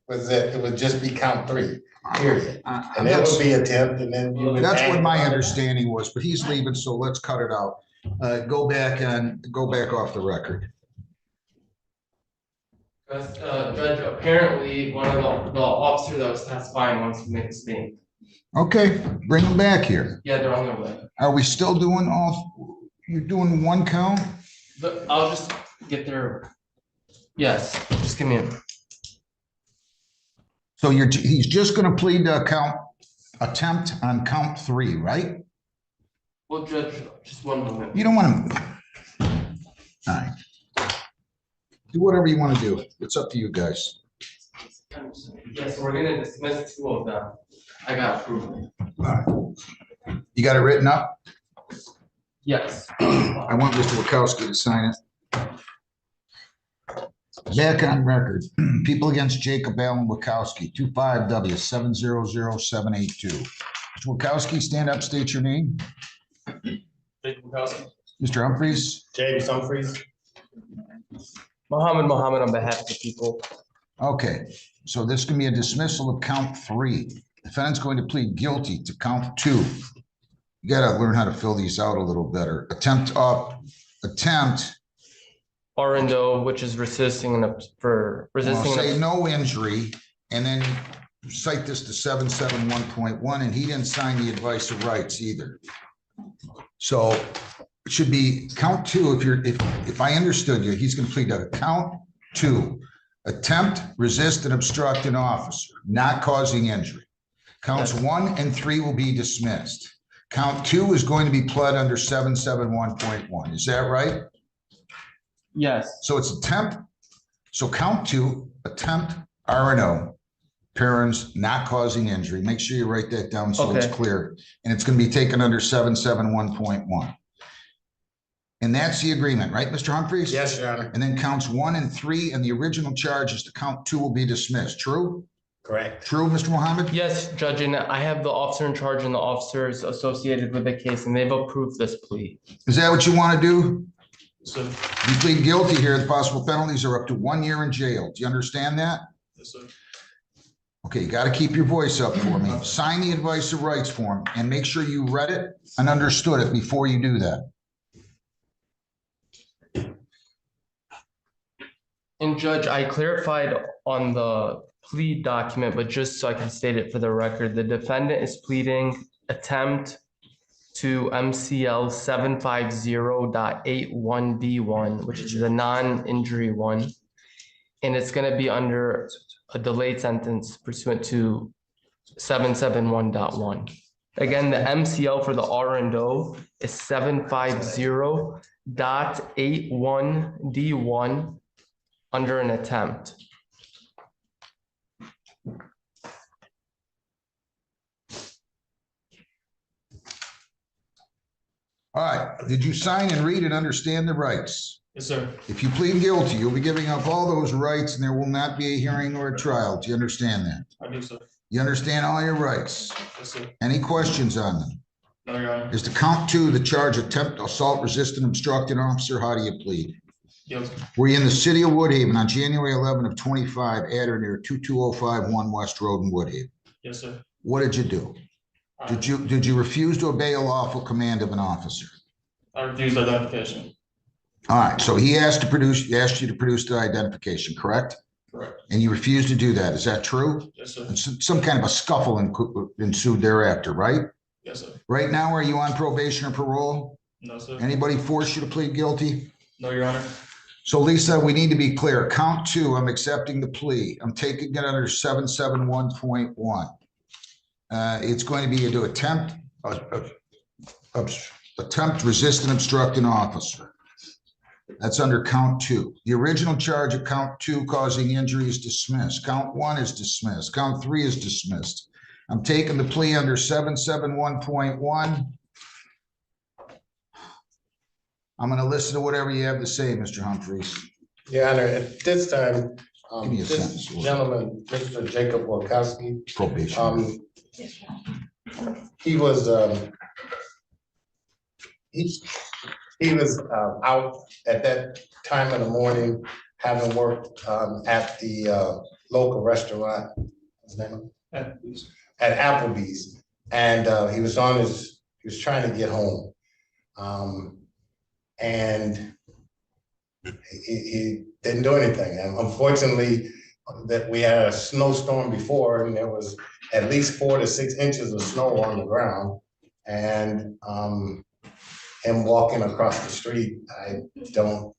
was that it would just be count 3, period. And that would be attempt and then you would. That's what my understanding was, but he's leaving, so let's cut it out. Go back off the record. Judge, apparently one of the officers that was testifying wants to make a statement. Okay, bring them back here. Yeah, they're on their way. Are we still doing you're doing 1 count? I'll just get their, yes, just give me a. So he's just going to plead to attempt on count 3, right? Well, Judge, just 1 moment. You don't want to. All right. Do whatever you want to do. It's up to you guys. Yes, we're gonna dismiss 2 of them. I got approval. All right. You got it written up? Yes. I want Mr. Wachowski to sign it. Back on record. People against Jacob Allen Wachowski, 25W700782. Mr. Wachowski, stand up, state your name. Jacob Wachowski. Mr. Humphreys. James Humphreys. Mohammed on behalf of the people. Okay, so this can be a dismissal of count 3. Defendant's going to plead guilty to count 2. You gotta learn how to fill these out a little better. Attempt. R&O, which is resisting Say no injury, and then cite this to 771.1, and he didn't sign the advice of rights either. So it should be count 2. If I understood you, he's going to plead to count 2. Attempt, resist, and obstruct an officer, not causing injury. Counts 1 and 3 will be dismissed. Count 2 is going to be pled under 771.1. Is that right? Yes. So it's attempt. So count 2, attempt, R&O. parents not causing injury. Make sure you write that down so it's Okay. clear. And it's going to be taken under 771.1. And that's the agreement, right, Mr. Humphries? Yes, Your Honor. And then counts 1 and 3 and the original charges to count 2 will be dismissed. True? Correct. True, Mr. Mohammed? Yes, Judge, and I have the officer in charge and the officers associated with the case, and they've approved this plea. Is that what you want to do? Yes, sir. You plead guilty here, the possible penalties are up to 1 year in jail. Do you understand that? Yes, sir. Okay, you got to keep your voice up for me. Sign the advice of rights form and make sure you read it and understood it before you do that. And Judge, I clarified on the plea document, but just so I can state it for the record, the defendant is pleading attempt to MCL 750.81B1, which is the non-injury one. And it's going to be under a delayed sentence pursuant to 771.1. Again, the MCL for the R and O is 750.81D1 under an attempt. All right, did you sign and read and understand the rights? Yes, sir. If you plead guilty, you'll be giving up all those rights and there will not be a hearing or a trial. Do you understand that? I do, sir. You understand all your rights? Yes, sir. Any questions on them? No, Your Honor. Is to count 2, the charge attempt assault, resisting, obstructing officer, how do you plead? Yes. Were you in the city of Woodhaven on January 11 of 25 at or near 22051 West Road in Woodhaven? Yes, sir. What did you do? Did you refuse to obey a lawful command of an officer? I refused identification. All right, so he asked you to produce the identification, correct? Correct. And you refused to do that. Is that true? Yes, sir. And some kind of a scuffle ensued thereafter, right? Yes, sir. Right now, are you on probation or parole? No, sir. Anybody force you to plead guilty? No, Your Honor. So Lisa, we need to be clear. Count 2, I'm accepting the plea. I'm taking it under 771.1. It's going to be to attempt, resist and obstruct an officer. That's under count 2. The original charge of count 2 causing injury is dismissed. Count 1 is dismissed. Count 3 is dismissed. I'm taking the plea under 771.1. I'm going to listen to whatever you have to say, Mr. Humphries. Your Honor, at this time, Give me a this sentence. gentleman, Mr. Jacob Walkowski, Probation. he was, he was out at that time of the morning, having worked at the local restaurant, what's the name? At Applebee's. And he was trying to get home. And he didn't do anything. And unfortunately, that we had a snowstorm before, and there was at least 4 to 6 inches of snow on the ground. And him walking across the street, I don't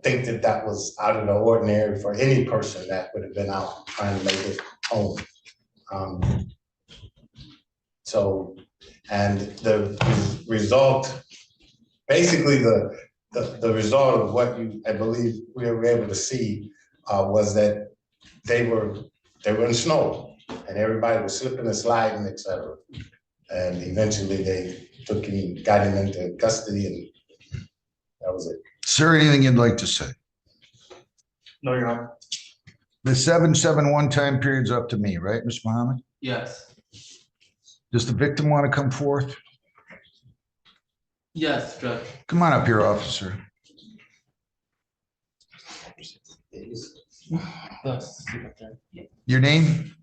think that was out of the ordinary for any person that would have been out trying to make it home. So, and the result, basically the result of what I believe we were able to see was that they were in snow and everybody was slipping and sliding, et cetera. And eventually they got him into custody, and that was it. Sir, anything you'd like to say? No, Your Honor. The 771 time period's up to me, right, Mr. Muhammad? Yes. Does the victim want to come forth? Yes, Judge. Come on up here, officer. Your name?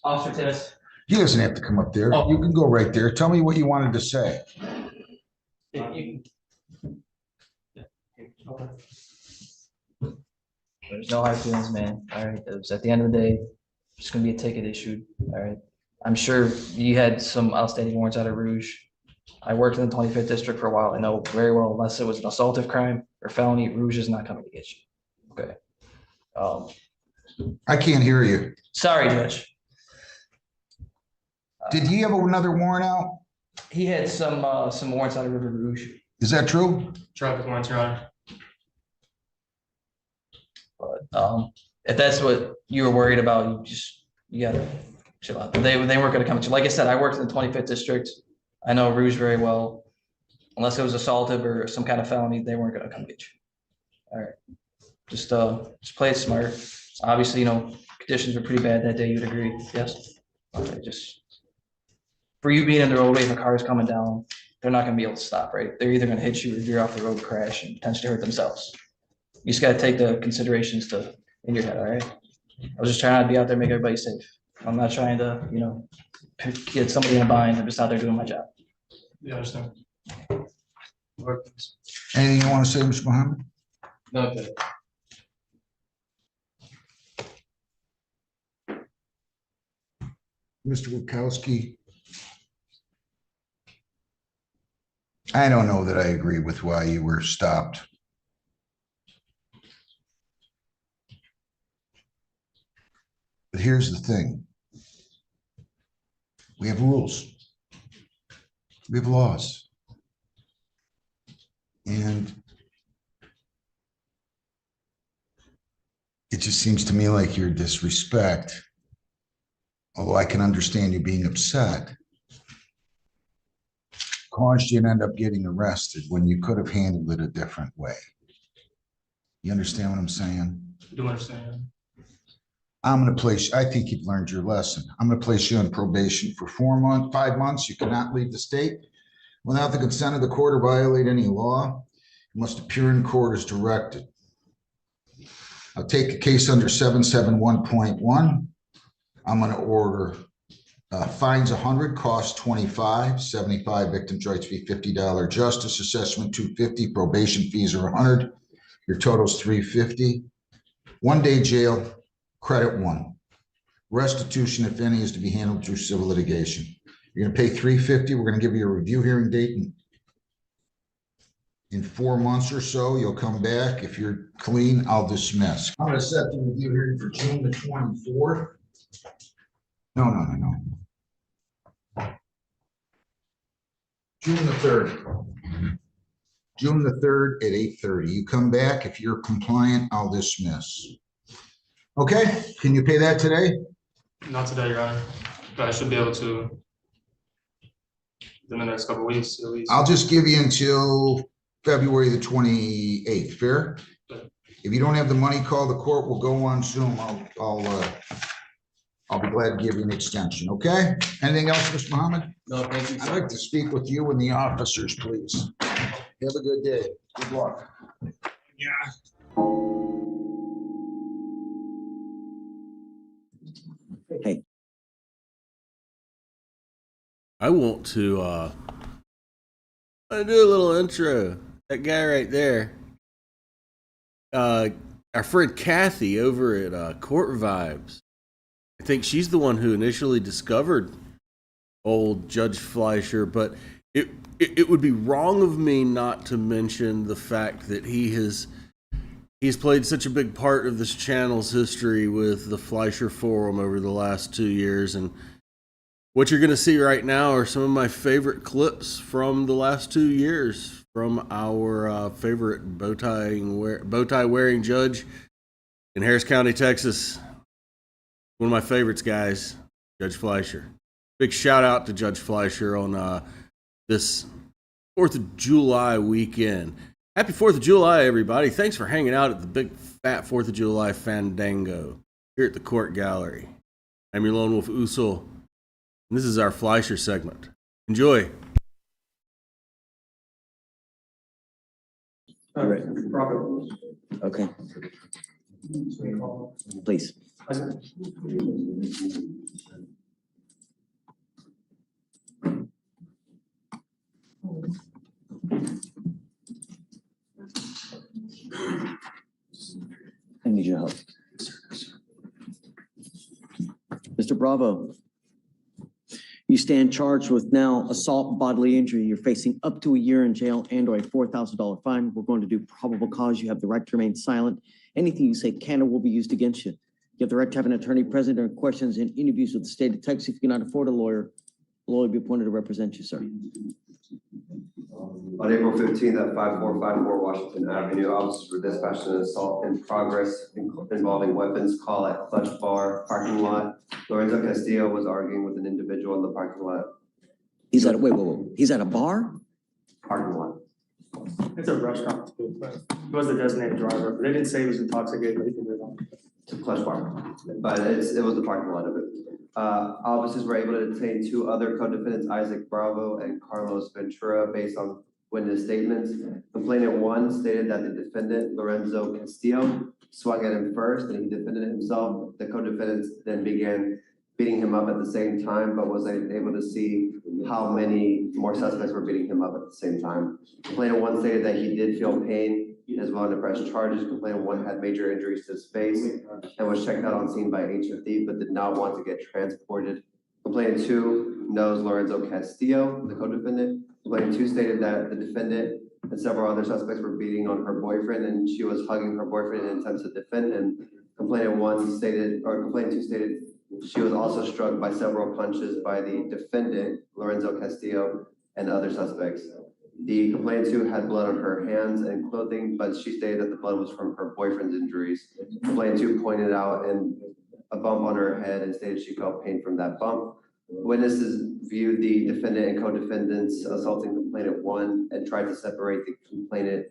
Officer Titus. He doesn't have to come up there. Oh. You can go right there. Tell me what you wanted to say. There's no hard feelings, man. All right. It was at the end of the day, it's gonna be a ticket issued. All right. I'm sure you had some outstanding warrants out of Rouge. I worked in the 25th district for a while. I know very well, unless it was an assaultive crime or felony, Rouge is not coming to get you. Okay. I can't hear you. Sorry, Judge. Did he have another warrant out? He had some warrants out of River Rouge. Is that true? Traffic warrants, Your Honor. But if that's what you were worried about, you gotta chill out. They weren't gonna come at you. Like I said, I worked in the 25th district. I know Rouge very well. Unless it was assaultive or some kind of felony, they weren't gonna come get you. All right. Just play it smart. Obviously, conditions were pretty bad that day, you'd agree, yes? Okay, just for you being in the roadway, if a car is coming down, they're not gonna be able to stop, right? They're either gonna hit you or veer off the road, crash, and potentially hurt themselves. You just gotta take the considerations in your head, all right? I was just trying to be out there, make everybody safe. I'm not trying to, get somebody in a bind. I'm just out there doing my job. Yeah, I understand. Anything you want to say, Mr. Muhammad? No, okay. Mr. Wachowski? I don't know that I agree with why you were stopped. But here's the thing. We have rules. We have laws. And it just seems to me like your disrespect, although I can understand you being upset, caused you to end up getting arrested when you could have handled it a different way. You understand what I'm saying? I do understand. I'm going to place, I think you've learned your lesson. I'm going to place you on probation for 5 months. You cannot leave the state without the consent of the court or violate any law. You must appear in court as directed. I'll take a case under 771.1. I'm going to order fines 100, costs 25, 75, victim's rights fee $50, justice assessment $250, probation fees are 100. Your total's $350. 1 day jail. Credit 1. Restitution, if any, is to be handled through civil litigation. You're going to pay $350. We're going to give you a review hearing date in 4 months or so. You'll come back. If you're clean, I'll dismiss. I'm going to set the review hearing for June the 24th. No. June the 3rd. June the 3rd at 8:30. You come back. If you're compliant, I'll dismiss. Okay, can you pay that today? Not today, Your Honor, but I should be able to in the next couple of weeks at least. I'll just give you until February the 28th, fair? If you don't have the money, call the court, we'll go on Zoom. I'll be glad to give you an extension, okay? Anything else, Mr. Muhammad? No, thank you. I'd like to speak with you and the officers, please. Have a good day. Good luck. Yeah. Hey. I want to do a little intro. That guy right there. Our friend Kathy over at Court Vibes. I think she's the one who initially discovered old Judge Fleischer, but it would be wrong of me not to mention the fact that he's played such a big part of this channel's history with the Fleischer Forum over the last 2 years. And what you're going to see right now are some of my favorite clips from the last 2 years from our favorite bow tie wearing judge in Harris County, Texas. One of my favorites, guys, Judge Fleischer. Big shout out to Judge Fleischer on this 4th of July weekend. Happy 4th of July, everybody. Thanks for hanging out at the big fat 4th of July Fandango here at the Court Gallery. I'm your lone wolf, Usul, and this is our Fleischer segment. Enjoy. All right. Okay. Please. I need your help. Mr. Bravo, you stand charged with now assault and bodily injury. You're facing up to a year in jail and or a $4,000 fine. We're going to do probable cause. You have the right to remain silent. Anything you say can or will be used against you. You have the right to have an attorney present during questions and interviews with the state of Texas. If you cannot afford a lawyer, lawyer be appointed to represent you, sir. On April 15th at 5454 Washington Avenue, officers were dispatched an assault in progress involving weapons call at Clutch Bar parking lot. Lorenzo Castillo was arguing with an individual in the parking lot. He's at, wait. He's at a bar? Parking lot. It's a restaurant too, but he was the designated driver, but they didn't say he was intoxicated, but he can do To Clutch Bar, but it was the parking lot of it. Officers were able to detain two other co-defendants, Isaac Bravo and Carlos Ventura, based on witness statements. Complainant one stated that the defendant, Lorenzo Castillo, swung at him first and he defended himself. The co-defendants then began beating him up at the same time, but was able to see how many more suspects were beating him up at the same time. Complainant one stated that he did feel pain as well to press charges. Complainant one had major injuries to his face and was checked out on scene by HFD, but did not want to get transported. Complainant two knows Lorenzo Castillo, the co-defendant. Complainant two stated that the defendant and several other suspects were beating on her boyfriend and she was hugging her boyfriend in attempts to defend him. Complainant two stated she was also struck by several punches by the defendant, Lorenzo Castillo, and other suspects. The complainant two had blood on her hands and clothing, but she stated that the blood was from her boyfriend's injuries. Complainant two pointed out a bump on her head and stated she felt pain from that bump. Witnesses viewed the defendant and co-defendants assaulting complainant one and tried to separate the complainant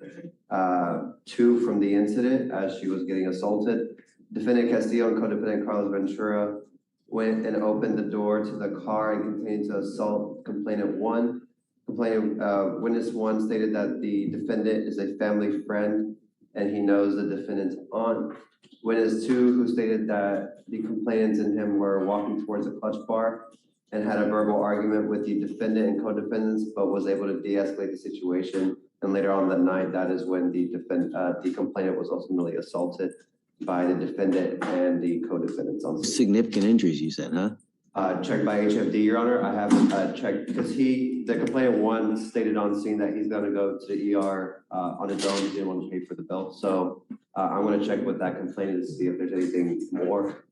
two from the incident as she was getting assaulted. Defendant Castillo and co-defendant Carlos Ventura went and opened the door to the car and continued to assault complainant one. Witness one stated that the defendant is a family friend and he knows the defendant's aunt. Witness two, who stated that the complainants and him were walking towards a Clutch Bar and had a verbal argument with the defendant and co-defendants, but was able to de-escalate the situation. And later on that night, that is when the complainant was ultimately assaulted by the defendant and the co-defendants on scene. Significant injuries, you said, huh? Checked by HFD, Your Honor. I haven't checked because the complainant one stated on scene that he's gonna go to the ER on his own. He didn't want to pay for the bill. So I'm gonna check with that complainant to see if there's anything more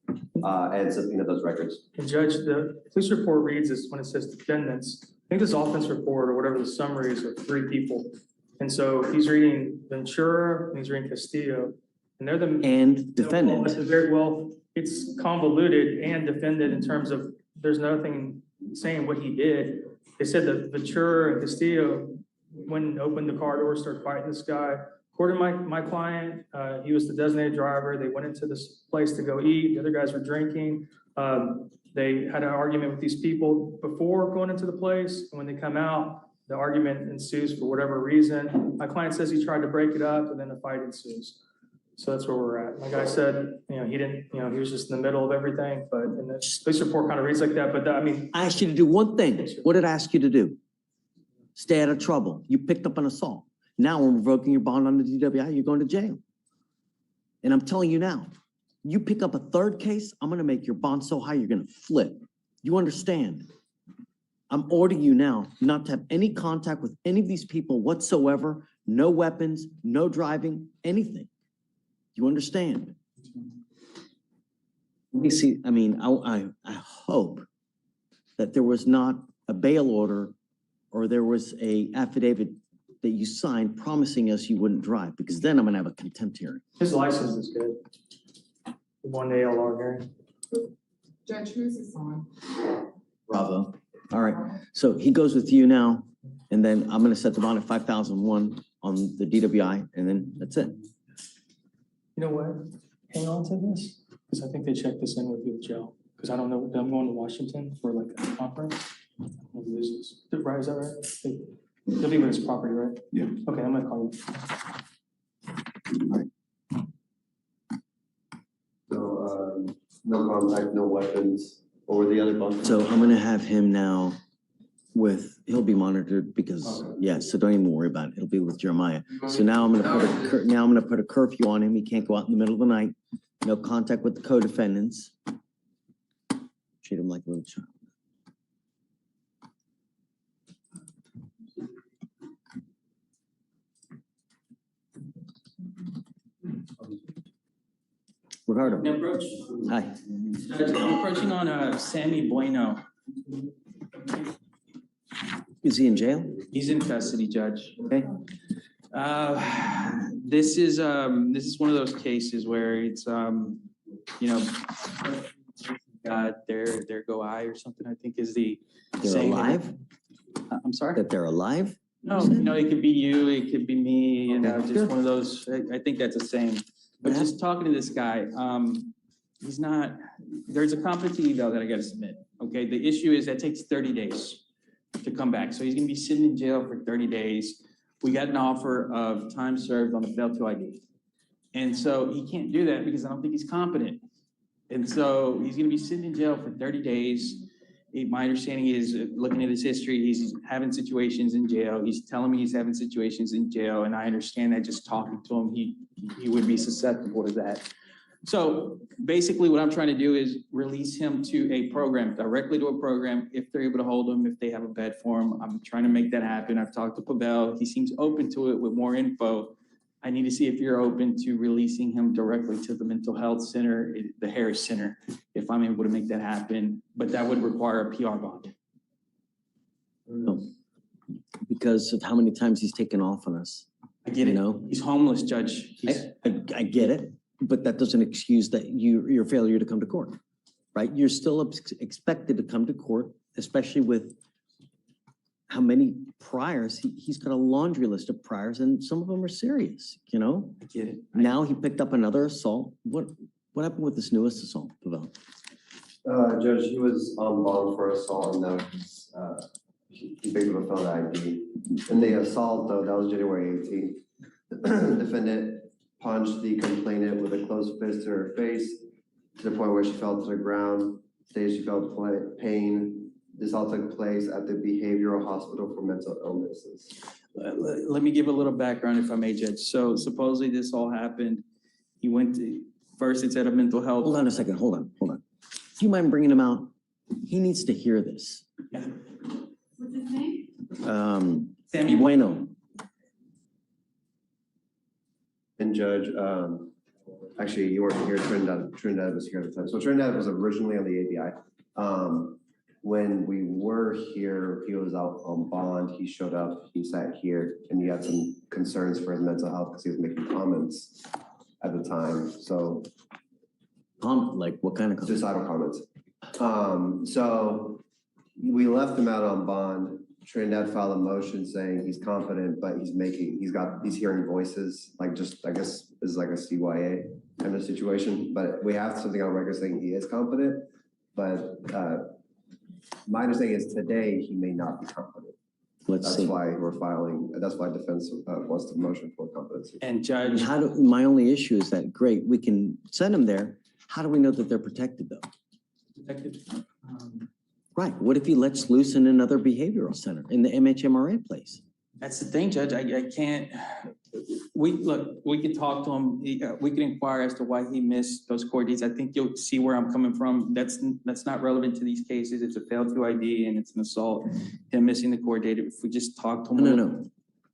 and subpoena those records. And Judge, the police report reads this when it says defendants. I think this offense report or whatever the summary is of 3 people. And so he's reading Ventura and he's reading Castillo. And they're the and defendant. Very well, it's convoluted and defendant in terms of there's nothing saying what he did. They said that Ventura and Castillo went and opened the car door, started fighting this guy. According to my client, he was the designated driver. They went into this place to go eat. The other guys were drinking. They had an argument with these people before going into the place. And when they come out, the argument ensues for whatever reason. My client says he tried to break it up and then the fight ensues. So that's where we're at. Like I said, he didn't, he was just in the middle of everything, but and the police report kind of reads like that. But I mean, I asked you to do one thing. What did I ask you to do? Stay out of trouble. You picked up an assault. Now we're revoking your bond on the DWI. You're going to jail. And I'm telling you now, you pick up a third case, I'm going to make your bond so high you're going to flip. You understand? I'm ordering you now not to have any contact with any of these people whatsoever. No weapons, no driving, anything. You understand? Let me see. I mean, I hope that there was not a bail order or there was a affidavit that you signed promising us you wouldn't drive, because then I'm gonna have a contempt hearing. his license is good. The one ALR hearing. Judge, who's this on? Bravo. All right. So he goes with you now, and then I'm gonna set the bond at 5,001 on the DWI, and then that's it. You know what? Hang on to this, because I think they checked this in with you at jail. Because I don't know, I'm going to Washington for like a conference. I'll lose this. Right, is that right? You'll be with his property, right? Yeah. Okay, I'm gonna call you. So no contact, no weapons. What were the other bumpers? So I'm gonna have him now he'll be monitored because, yeah, so don't even worry about it. It'll be with Jeremiah. So now I'm gonna put a curfew on him. He can't go out in the middle of the night. No contact with the co-defendants. Treat him like a little child. Ricardo. Approach. Hi. I'm approaching on Sammy Bueno. Is he in jail? He's in custody, Judge. Okay. This is one of those cases where it's, you know, there go I or something, I think is the. They're saying. alive? I'm sorry? That they're alive? No, it could be you, it could be me, you know, just one of those, I think that's a saying. But just talking to this guy, he's not, there's a competency eval that I gotta submit, okay? The issue is that takes 30 days to come back. So he's gonna be sitting in jail for 30 days. We got an offer of time served on a failed to ID. And so he can't do that because I don't think he's competent. And so he's gonna be sitting in jail for 30 days. My understanding is, looking at his history, he's having situations in jail. He's telling me he's having situations in jail, and I understand that just talking to him, he would be susceptible to that. So basically what I'm trying to do is release him to a program, directly to a program, if they're able to hold him, if they have a bed for him. I'm trying to make that happen. I've talked to Pavel. He seems open to it with more info. I need to see if you're open to releasing him directly to the mental health center, the Harris Center, if I'm able to make that happen, but that would require a PR bond. No. Because of how many times he's taken off on us. I get it. You know? He's homeless, Judge. I get it, but that doesn't excuse that your failure to come to court, right? You're still expected to come to court, especially with how many priors. He's got a laundry list of priors, and some of them are serious, you know? I get it. Now he picked up another assault. What happened with this newest assault, Pavel? Judge, he was on bond for assault, and now he picked up a felon ID. And the assault, though, that was January 18th. The defendant punched the complainant with a closed fist to her face to the point where she fell to the ground. Stated she felt pain. This all took place at the Behavioral Hospital for Mental Illnesses. Let me give a little background, if I may, Judge. So supposedly this all happened. He went to, first it's at a mental health. Hold on a second, hold on. Do you mind bringing him out? He needs to hear this. Yeah. What's his name? Sammy Bueno. And Judge, actually, you weren't here. Trinidad was here at the time. So Trinidad was originally on the ABI. When we were here, he was out on bond. He showed up, he sat here, and he had some concerns for his mental health because he was making comments at the time. So, like what kind of comments? Suicidal comments. So we left him out on bond. Trinidad filed a motion saying he's competent, but he's hearing voices, like just, I guess, is like a CYA kind of situation. But we have something on record saying he is competent, but my understanding is today he may not be competent. That's why we're filing. That's why defense wants the motion for competency. And Judge, my only issue is that great, we can send them there. How do we know that they're protected though? Protected. Right. What if he lets loose in another behavioral center in the MHMRA place? That's the thing, Judge. I can't. We can talk to him. We can inquire as to why he missed those court dates. I think you'll see where I'm coming from. That's not relevant to these cases. It's a failed to ID and it's an assault. Him missing the court date. If we just talk to him. No.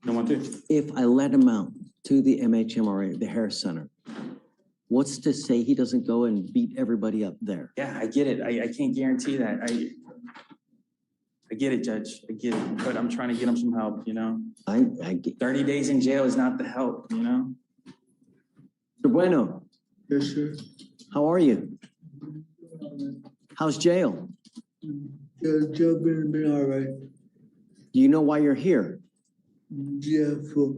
Don't want to. If I let him out to the MHMRA, the Harris Center, what's to say he doesn't go and beat everybody up there? Yeah, I get it. I can't guarantee that. I get it, Judge. I get it, but I'm trying to get him some help, you know? I get 30 days in jail is not the help, you know? Mr. Bueno. Yes, sir. How are you? How's jail? Yeah, jail been all right. Do you know why you're here? Yeah, for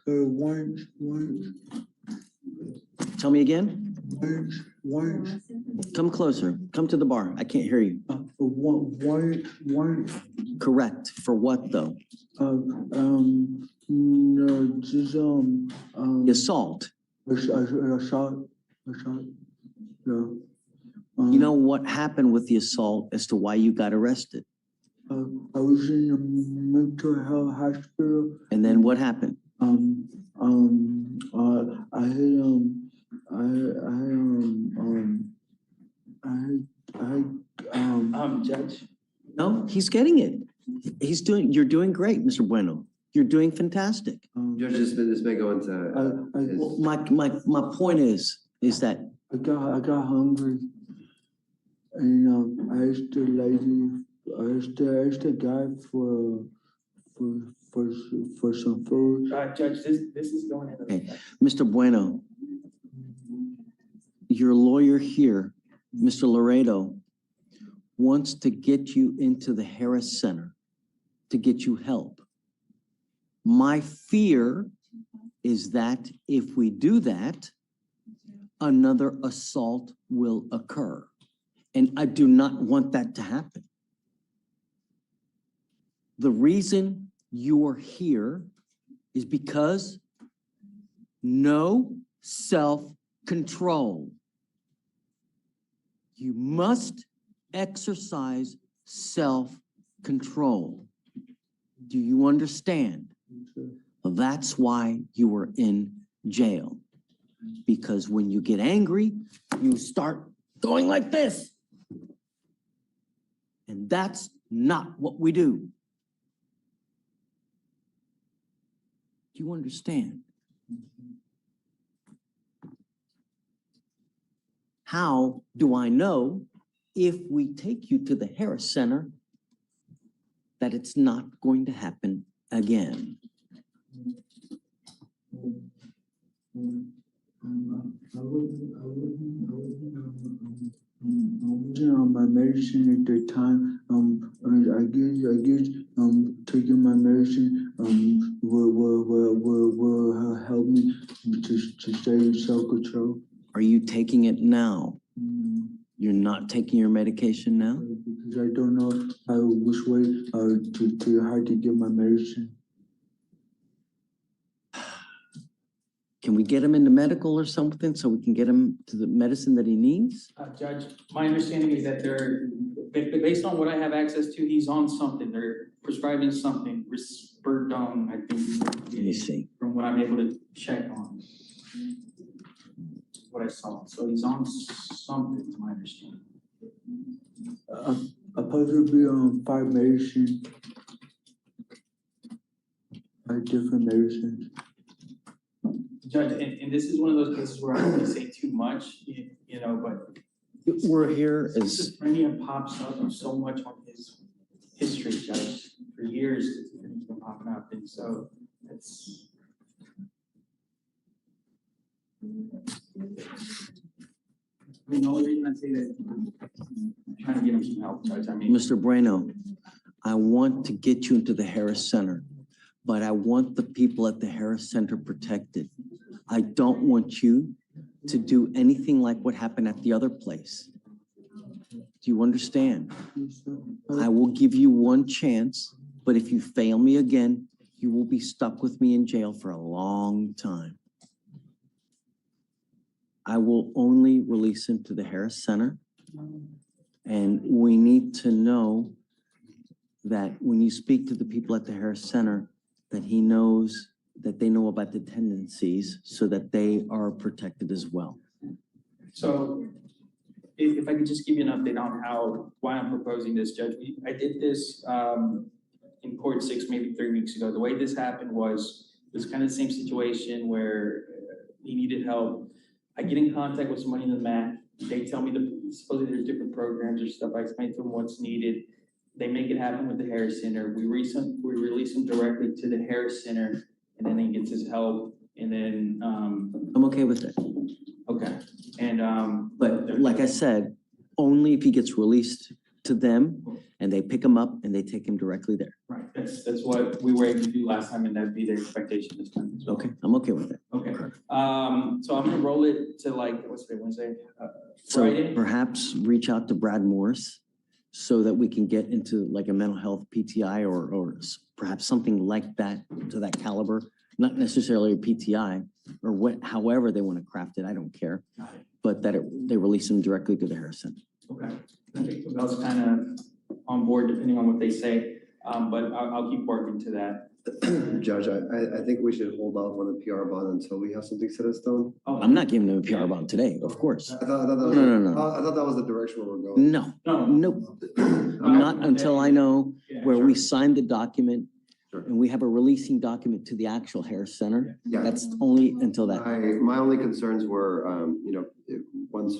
warrants. Tell me again? Warrants. Come closer. Come to the bar. I can't hear you. Warrants. Correct. For what though? No, just assault. Assault. No. You know what happened with the assault as to why you got arrested? I was in a mental health hospital. And then what happened? Judge. No, he's getting it. You're doing great, Mr. Bueno. You're doing fantastic. Judge, this may go into. My point is that I got hungry, and I asked the lady Is the guy for some food? Judge, this is going into. Okay, Mr. Bueno, your lawyer here, Mr. Laredo, wants to get you into the Harris Center to get you help. My fear is that if we do that, another assault will occur. And I do not want that to happen. The reason you are here is because no self-control. You must exercise self-control. Do you understand? That's why you are in jail. Because when you get angry, you start going like this. And that's not what we do. Do you understand? How do I know if we take you to the Harris Center that it's not going to happen again? On my medicine at the time, I guess taking my medicine will help me to stay in self-control. Are you taking it now? You're not taking your medication now? Because I don't know which way to how to get my medicine. Can we get him into medical or something so we can get him to the medicine that he needs? Judge, my understanding is that based on what I have access to, he's on something. They're prescribing something, Risperdone, I think. Let me see. From what I'm able to check on. What I saw. So he's on something, to my understanding. I'm supposed to be on 5 medicine. 5 different medicines. Judge, and this is one of those cases where I don't want to say too much, you know, but we're here as schizophrenia pops up so much on his history, Judge. For years, it's been popping up, and so it's. I mean, the only reason I say that, I'm trying to get him some help, Judge. I mean, Mr. Bueno, I want to get you into the Harris Center, but I want the people at the Harris Center protected. I don't want you to do anything like what happened at the other place. Do you understand? I will give you one chance, but if you fail me again, you will be stuck with me in jail for a long time. I will only release him to the Harris Center. And we need to know that when you speak to the people at the Harris Center, that he knows that they know about the tendencies so that they are protected as well. so if I could just give you an update on why I'm proposing this, Judge. I did this in court 3 weeks ago. The way this happened was, it was kind of the same situation where he needed help. I get in contact with somebody in the MAC. They tell me supposedly there's different programs or stuff. I explain to them what's needed. They make it happen with the Harris Center. We release him directly to the Harris Center, and then he gets his help. And then I'm okay with that. Okay. And but like I said, only if he gets released to them and they pick him up and they take him directly there. right, that's what we were able to do last time, and that'd be their expectation this time as well. Okay, I'm okay with that. Okay. So I'm gonna roll it to what's today, Wednesday? So Friday? perhaps reach out to Brad Morris so that we can get into like a mental health PTI or perhaps something like that, to that caliber, not necessarily a PTI or however they want to craft it. I don't care, but that they release them directly to the Harris Center. Okay. I think Bell's kind of on board depending on what they say, but I'll keep working to that. Judge, I think we should hold off on the PR bond until we have something set in stone. I'm not giving them a PR bond today, of course. I thought that was, No. I thought that was the direction where we're going. No, not until I know where we signed the document and we have a releasing document to the actual Harris Center. Yeah. That's only until that. My only concerns were, once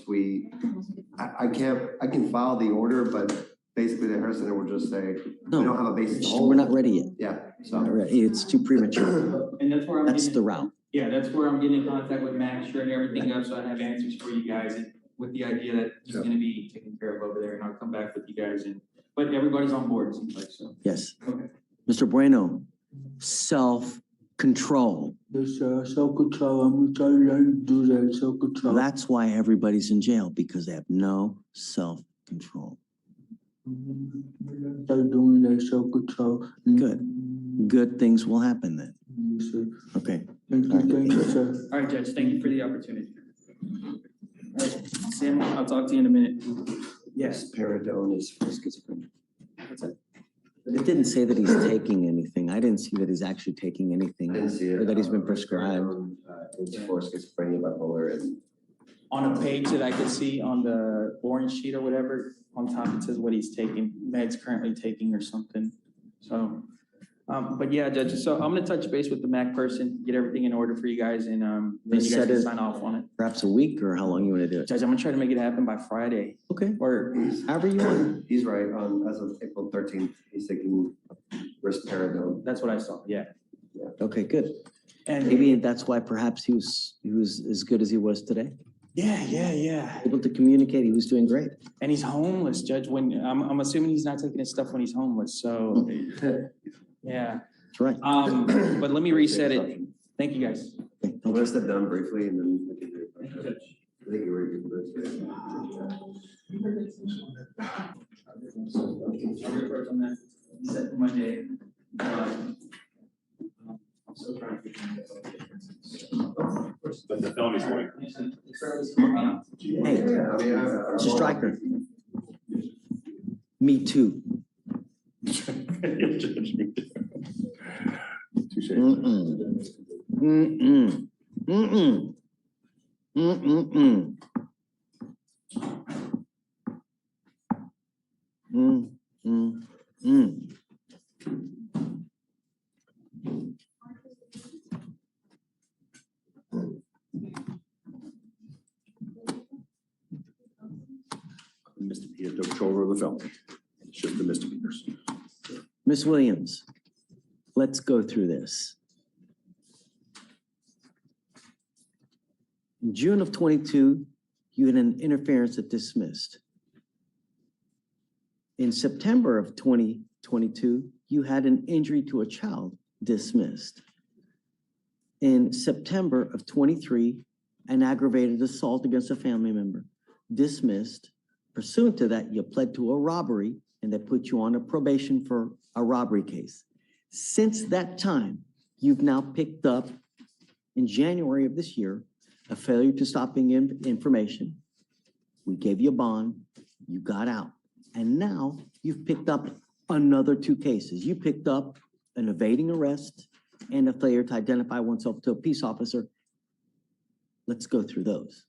I can file the order, but basically the Hair Center will just say, we No, don't have a basis. to we're hold not it. ready yet. Yeah, Not so. ready. It's too premature. And that's where I'm That's getting, the route. yeah, that's where I'm getting in contact with Max, sure, and everything up, so I have answers for you guys, and with the idea that he's gonna be taken care of over there, and I'll come back with you guys, and, but everybody's on board, it seems like, so. Yes. Okay. Mr. Bueno, self-control. Yes, self-control. I'm trying to do that, self-control. That's why everybody's in jail, because they have no self-control. Start doing that self-control. Good. Good things will happen then. Yes, sir. Okay. Thank you, sir. All right, Judge, thank you for the opportunity. All right, Sam, I'll talk to you in a minute. Yes. Paradone is for schizophrenia. What's that? It didn't say that he's taking anything. I didn't see that he's actually taking anything. I didn't see it. Or that he's been prescribed. It's for schizophrenia, bipolar, and On a page that I could see on the orange sheet or whatever, on top it says what he's taking, meds currently taking or something. So, but yeah, Judge, so I'm gonna touch base with the MAC person, get everything in order for you guys, and then you guys Set can it- sign off on it. Perhaps a week, or how long you want to do it? Judge, I'm gonna try to make it happen by Friday. Okay. Or however you want. he's right, as of April 13th, he's taking risperidone. That's what I saw, yeah. Okay, good. And Maybe that's why perhaps he was as good as he was today. yeah. Able to communicate, he was doing great. And he's homeless, Judge, when, I'm assuming he's not taking his stuff when he's homeless, so, yeah. That's right. But let me reset it. Thank you, guys. I'm gonna step down briefly and then. we can do it. I think you're ready for this. I'll report on that. Set Monday. I'm still trying to figure out. But the felony's going. Hey, Mr. Stryker. Me too. He has no control over the felony. It's just the misdemeanors. Miss Williams, let's go through this. In June of 22, you had an interference that dismissed. In September of 2022, you had an injury to a child dismissed. In September of 23, an aggravated assault against a family member dismissed. Pursuant to that, you pled to a robbery and they put you on a probation for a robbery case. Since that time, you've now picked up in January of this year, a failure to stop being information. We gave you a bond, you got out. And now you've picked up another 2 cases. You picked up an evading arrest and a failure to identify oneself to a peace officer. Let's go through those.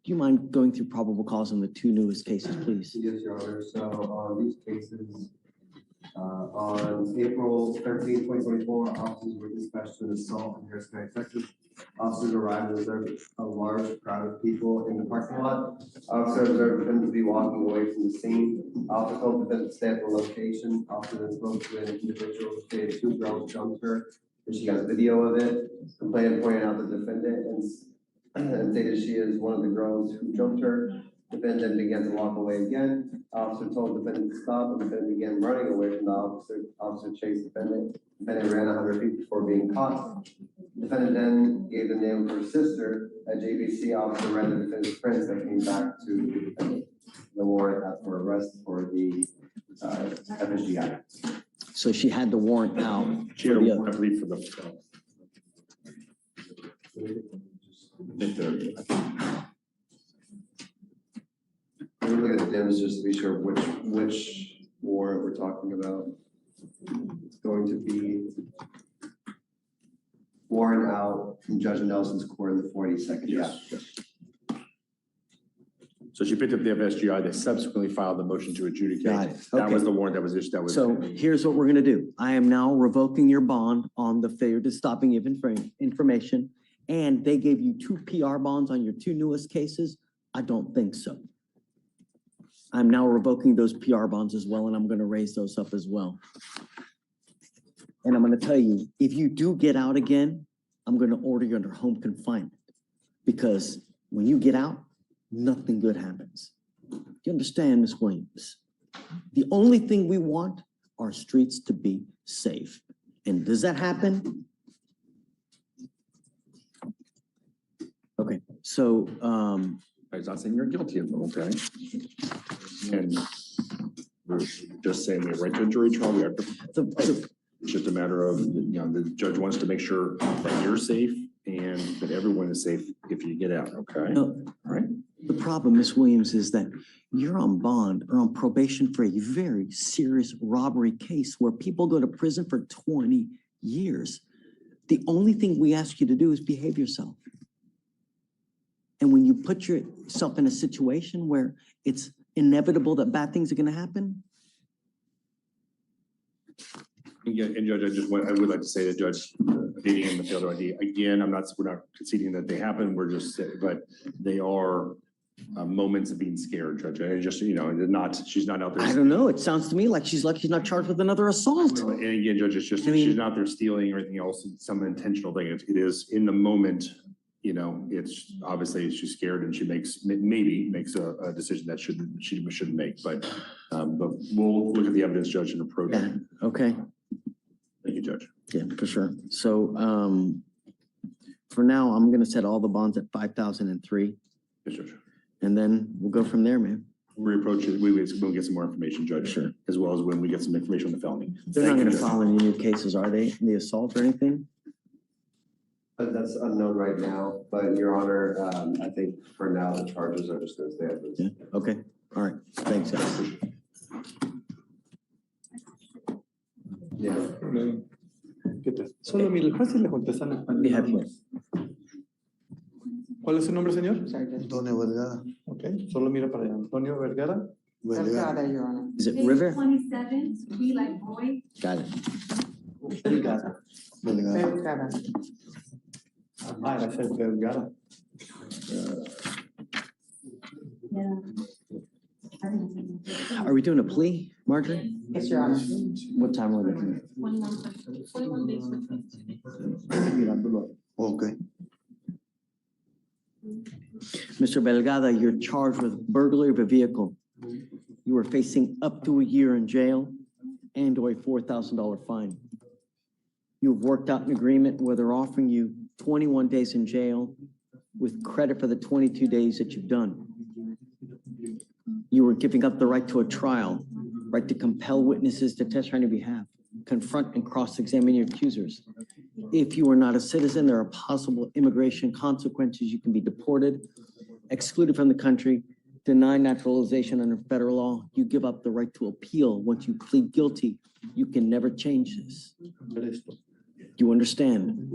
Do you mind going through probable cause on the 2 newest cases, please? Yes, Your Honor. So on these cases, on April 13, 2024, officers were dispatched to an assault in Harris County, Texas. Officers arrived and observed a large crowd of people in the parking lot. Officer observed defendant to be walking away from the scene. Officer told defendant to stay at the location. Officer then spoke to an individual who stated 2 girls jumped her, and she got video of it. Complainant pointed out the defendant and stated she is one of the girls who jumped her. Defendant began to walk away again. Officer told defendant to stop, and defendant began running away from the officer. Officer chased defendant. Defendant ran 100 feet before being caught. Defendant then gave the name of her sister. At JVC, officer read the defendant's prints that came back to the defendant. The warrant for arrest for the FSGI. So she had the warrant out. She had a warrant, I believe, for the. We're looking at the dims just to be sure which warrant we're talking about. It's going to be warrant out from Judge Nelson's court in the 42nd. Yes. So she picked up the FSGI, they subsequently filed the motion to adjudicate. Got it. That Okay. was the warrant that was issued, that was. So here's what we're gonna do. I am now revoking your bond on the failure to stopping information. And they gave you 2 PR bonds on your 2 newest cases? I don't think so. I'm now revoking those PR bonds as well, and I'm gonna raise those up as well. And I'm gonna tell you, if you do get out again, I'm gonna order you under home confinement. Because when you get out, nothing good happens. You understand, Ms. Williams? The only thing we want are streets to be safe. And does that happen? Okay, so, I'm not saying you're guilty of them, okay? And we're just saying we have right to a jury trial. We have to, it's just a matter of, the judge wants to make sure that you're safe and that everyone is safe if you get out, okay? No. All right. The problem, Ms. Williams, is that you're on bond or on probation for a very serious robbery case where people go to prison for 20 years. The only thing we ask you to do is behave yourself. And when you put yourself in a situation where it's inevitable that bad things are gonna happen. Yeah, and Judge, I would like to say that Judge, dating in the field ID, again, we're not conceding that they happen, we're just, but they are moments of being scared, Judge. I just, she's not out there. I don't know, it sounds to me like she's not charged with another assault. And again, Judge, it's just, she's not there stealing or anything else, some intentional thing. It is in the moment, it's obviously she's scared and she maybe makes a decision that she shouldn't make, but we'll look at the evidence, Judge, and approach. Yeah, okay. Thank you, Judge. Yeah, for sure. So, for now, I'm gonna set all the bonds at 5,003. Yes, Judge. And then we'll go from there, man. We'll reapproach it. We'll get some more information, Judge. Sure. As well as when we get some information on the felony. They're not gonna file any new cases, are they? The assault or anything? That's unknown right now, but Your Honor, I think for now, the charges are just gonna stay at this. Yeah, okay. All right. Thanks, guys. ¿Qué tal? Solo mire, fácil le contestan en español. ¿Cuál es su nombre, señor? Antonio Vergara. Ok, solo mira para allá. Antonio Vergara. Vergara, Your Honor. Is it River? 27, we like boy. Got it. Vergara. Vergara. Ah, era ser Vergara. Yeah. Are we doing a plea, Marjorie? Yes, Your Honor. What time are we looking at? 21 days. Okay. Mr. Belgada, you're charged with burglary of a vehicle. You are facing up to a year in jail and or a $4,000 fine. You've worked out an agreement where they're offering you 21 days in jail with credit for the 22 days that you've done. You were giving up the right to a trial, right to compel witnesses to testify on your behalf, confront and cross-examine your accusers. If you are not a citizen, there are possible immigration consequences. You can be deported, excluded from the country, denied naturalization under federal law. You give up the right to appeal. Once you plead guilty, you can never change this. Do you understand?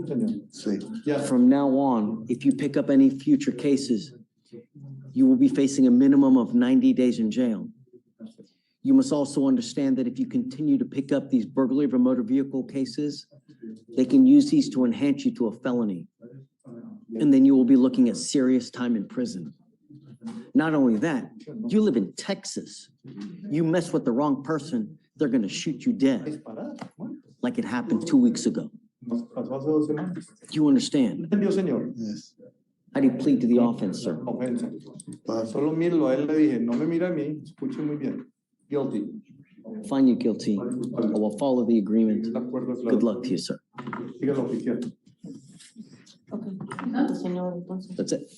From now on, if you pick up any future cases, you will be facing a minimum of 90 days in jail. You must also understand that if you continue to pick up these burglary of a motor vehicle cases, they can use these to enhance you to a felony. And then you will be looking at serious time in prison. Not only that, you live in Texas. You mess with the wrong person, they're gonna shoot you dead. Like it happened 2 weeks ago. Do you understand? Yes. How do you plead to the offense, sir? Ofensa. Solo míralo, a él le dije, no me mira a mí, escuche muy bien. Guilty. Find you guilty. I will follow the agreement. Good luck to you, sir. Dígalo oficial. That's it.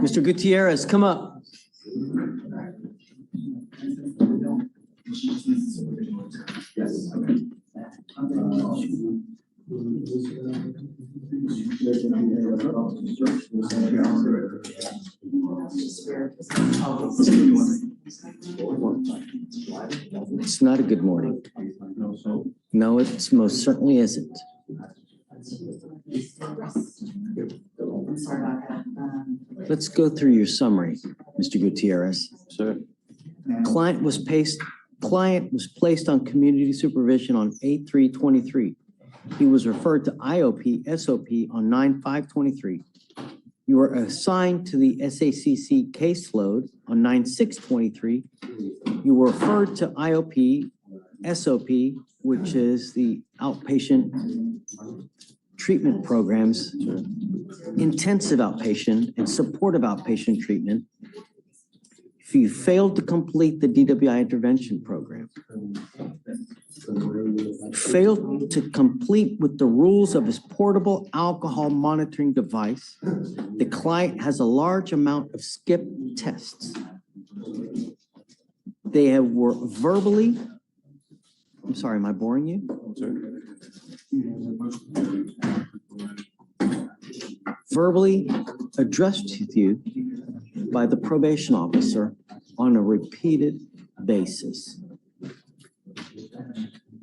Mr. Gutierrez, come up. It's not a good morning. No, it most certainly isn't. Let's go through your summary, Mr. Gutierrez. Sir. Client was placed on community supervision on 8/3/23. He was referred to IOP, SOP on 9/5/23. You were assigned to the SACC caseload on 9/6/23. You were referred to IOP, SOP, which is the outpatient treatment programs, intensive outpatient and supportive outpatient treatment. If you failed to complete the DWI intervention program, failed to complete with the rules of his portable alcohol monitoring device, the client has a large amount of skip tests. Were verbally, I'm sorry, am I boring you? Verbally addressed to you by the probation officer on a repeated basis.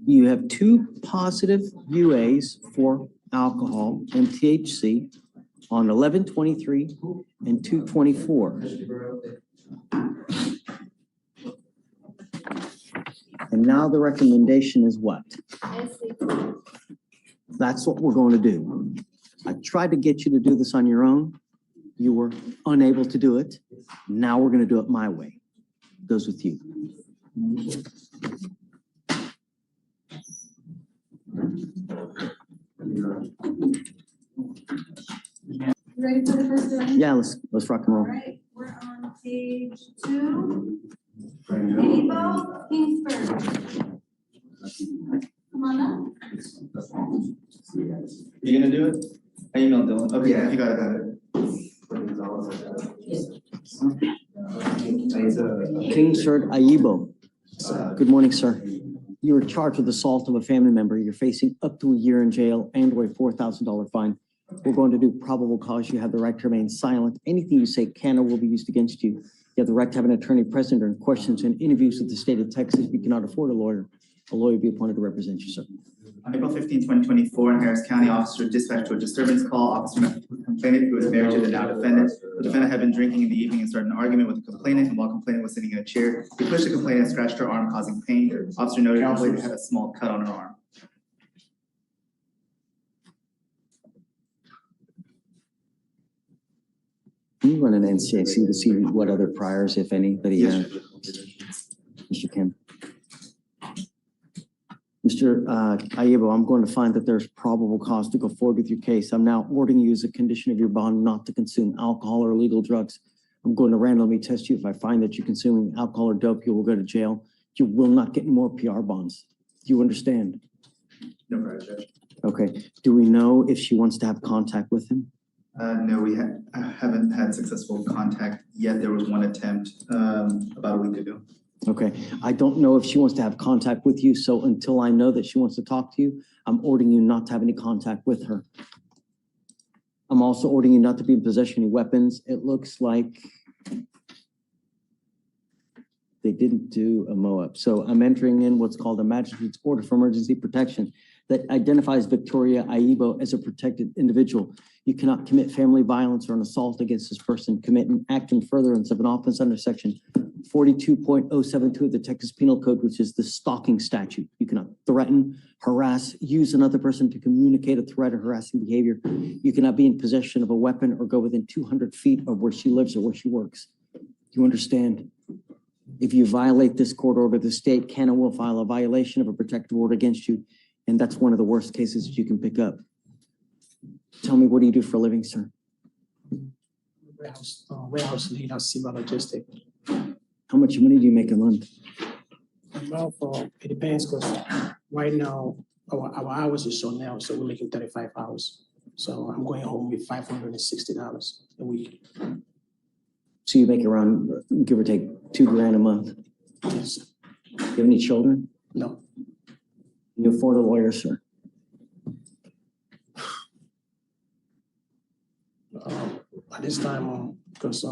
You have 2 positive UAs for alcohol and THC on 11/23 and 2/24. And now the recommendation is what? That's what we're going to do. I tried to get you to do this on your own. You were unable to do it. Now we're going to do it my way. Goes with you. Ready for the first one? Yeah, let's rock and roll. All right, we're on page 2. Abo Kingsford. Come on up. You gonna do it? I emailed Dylan. Okay, Yeah. you got it. Kingsford Aibo. Good morning, sir. You were charged with assault of a family member. You're facing up to a year in jail and or a $4,000 fine. We're going to do probable cause. You have the right to remain silent. Anything you say can or will be used against you. You have the right to have an attorney present during questions and interviews with the state of Texas. If you cannot afford a lawyer will be appointed to represent you, sir. On April 15, 2024, in Harris County, officer dispatched to a disturbance call. Officer met with the complainant who was married to the now defendant. The defendant had been drinking in the evening and started an argument with the complainant, and while complainant was sitting in a chair, he pushed the complainant and scratched her arm, causing pain. Officer noted the complainant had a small cut on her arm. Can you run an NCIC to see what other priors, if any, that he had? Mr. Kim. Mr. Aibo, I'm going to find that there's probable cause to go forward with your case. I'm now ordering you as a condition of your bond not to consume alcohol or illegal drugs. I'm going to randomly test you. If I find that you're consuming alcohol or dope, you will go to jail. You will not get any more PR bonds. Do you understand? No, right, Judge. Okay. Do we know if she wants to have contact with him? No, we haven't had successful contact yet. There was one attempt about a week ago. Okay, I don't know if she wants to have contact with you, so until I know that she wants to talk to you, I'm ordering you not to have any contact with her. I'm also ordering you not to be in possession of any weapons. It looks like they didn't do a MOAB. So I'm entering in what's called a magistrate's order for emergency protection that identifies Victoria Aibo as a protected individual. You cannot commit family violence or an assault against this person, commit an act in furtherance of an offense under section 42.072 of the Texas Penal Code, which is the stalking statute. You cannot threaten, harass, use another person to communicate a threat or harassing behavior. You cannot be in possession of a weapon or go within 200 feet of where she lives or where she works. You understand? If you violate this court order, the state can and will file a violation of a protective order against you. And that's one of the worst cases that you can pick up. Tell me, what do you do for a living, sir? Warehouse lead, civil logistic. How much money do you make a month? Well, it depends, because right now, our hours is so now, so we're making 35 hours. So I'm going home with $560 a week. So you make around, give or take, $2,000 a month? Yes. Do you have any children? No. Can you afford a lawyer, sir? At this time, because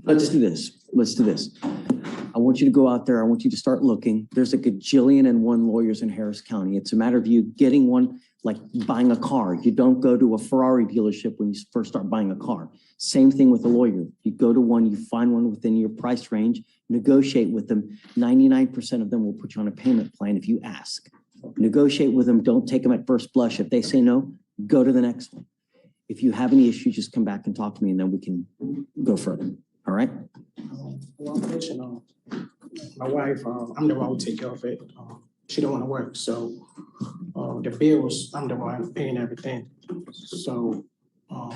let's do this. Let's do this. I want you to go out there. I want you to start looking. There's a gajillion and one lawyers in Harris County. It's a matter of you getting one, like buying a car. You don't go to a Ferrari dealership when you first start buying a car. Same thing with a lawyer. You go to one, you find one within your price range, negotiate with them. 99% of them will put you on a payment plan if you ask. Negotiate with them. Don't take them at first blush. If they say no, go to the next one. If you have any issues, just come back and talk to me and then we can go further. All right? Well, I'm mentioning, my wife, I'm the one who take care of it. She don't want to work, so the bills, I'm the one paying everything. So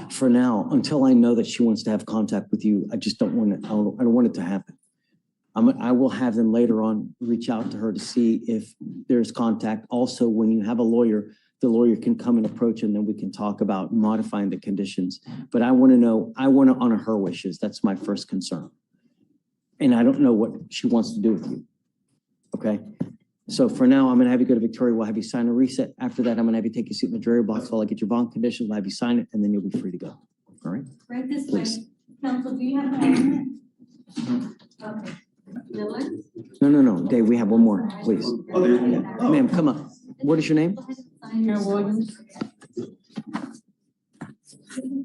For now, until I know that she wants to have contact with you, I just don't want it, I don't want it to happen. I will have them later on reach out to her to see if there's contact. Also, when you have a lawyer, the lawyer can come and approach and then we can talk about modifying the conditions. But I want to honor her wishes. That's my first concern. And I don't know what she wants to do with you. Okay? So for now, I'm going to have you go to Victoria. We'll have you sign a reset. After that, I'm going to have you take your seat in the jury box while I get your bond conditions. We'll have you sign it and then you'll be free to go. All right? Right this Please. way. Counsel, do you have an argument? Okay. Miller? No. Dave, we have one more, please. Ma'am, come up. What is your name? Karen Williams.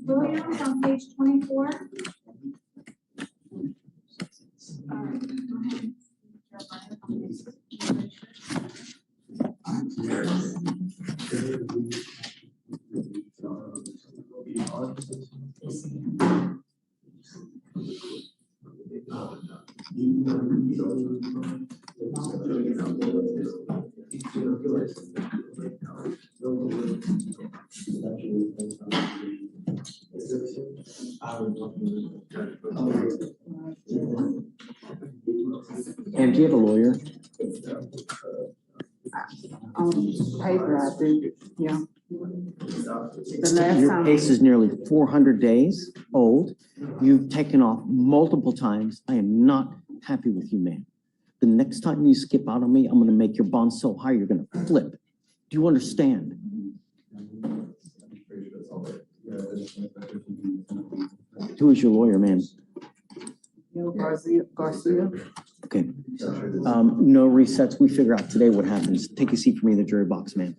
Williams on page 24. And do you have a lawyer? Paper, I do, yeah. The last Your time, case is nearly 400 days old. You've taken off multiple times. I am not happy with you, man. The next time you skip out on me, I'm gonna make your bond so high, you're gonna flip. Do you understand? Who is your lawyer, man? Garcia. Okay. No resets. We figure out today what happens. Take a seat for me in the jury box, man.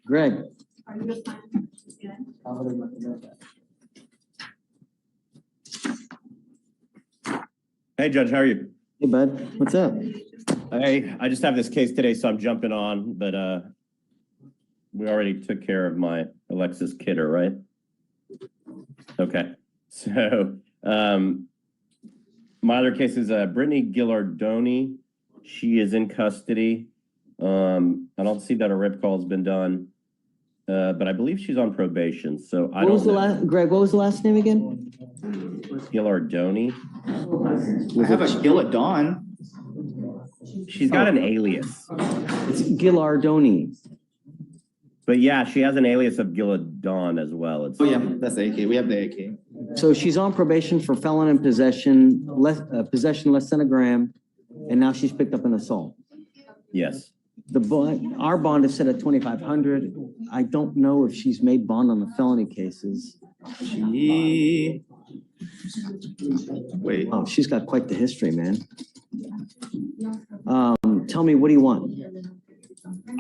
Greg. Are you assigned? Hey, Judge, how are you? Hey, bud. What's up? Hey, I just have this case today, so I'm jumping on, but we already took care of my Alexis Kidder, right? Okay, so my other case is Brittany Gillardoni. She is in custody. I don't see that a rip call has been done, but I believe she's on probation, so I What was don't the know. last, Greg, what was the last name again? Gillardoni. I have a Gilladon. She's got an alias. It's Gillardoni. But yeah, she has an alias of Gilladon as well. It's, Oh, yeah, that's the AK. We have the AK. So she's on probation for felon in possession, possession less than a gram, and now she's picked up an assault. yes. The bond, our bond is set at 2,500. I don't know if she's made bond on the felony cases. Wait. Oh, she's got quite the history, man. Tell me, what do you want?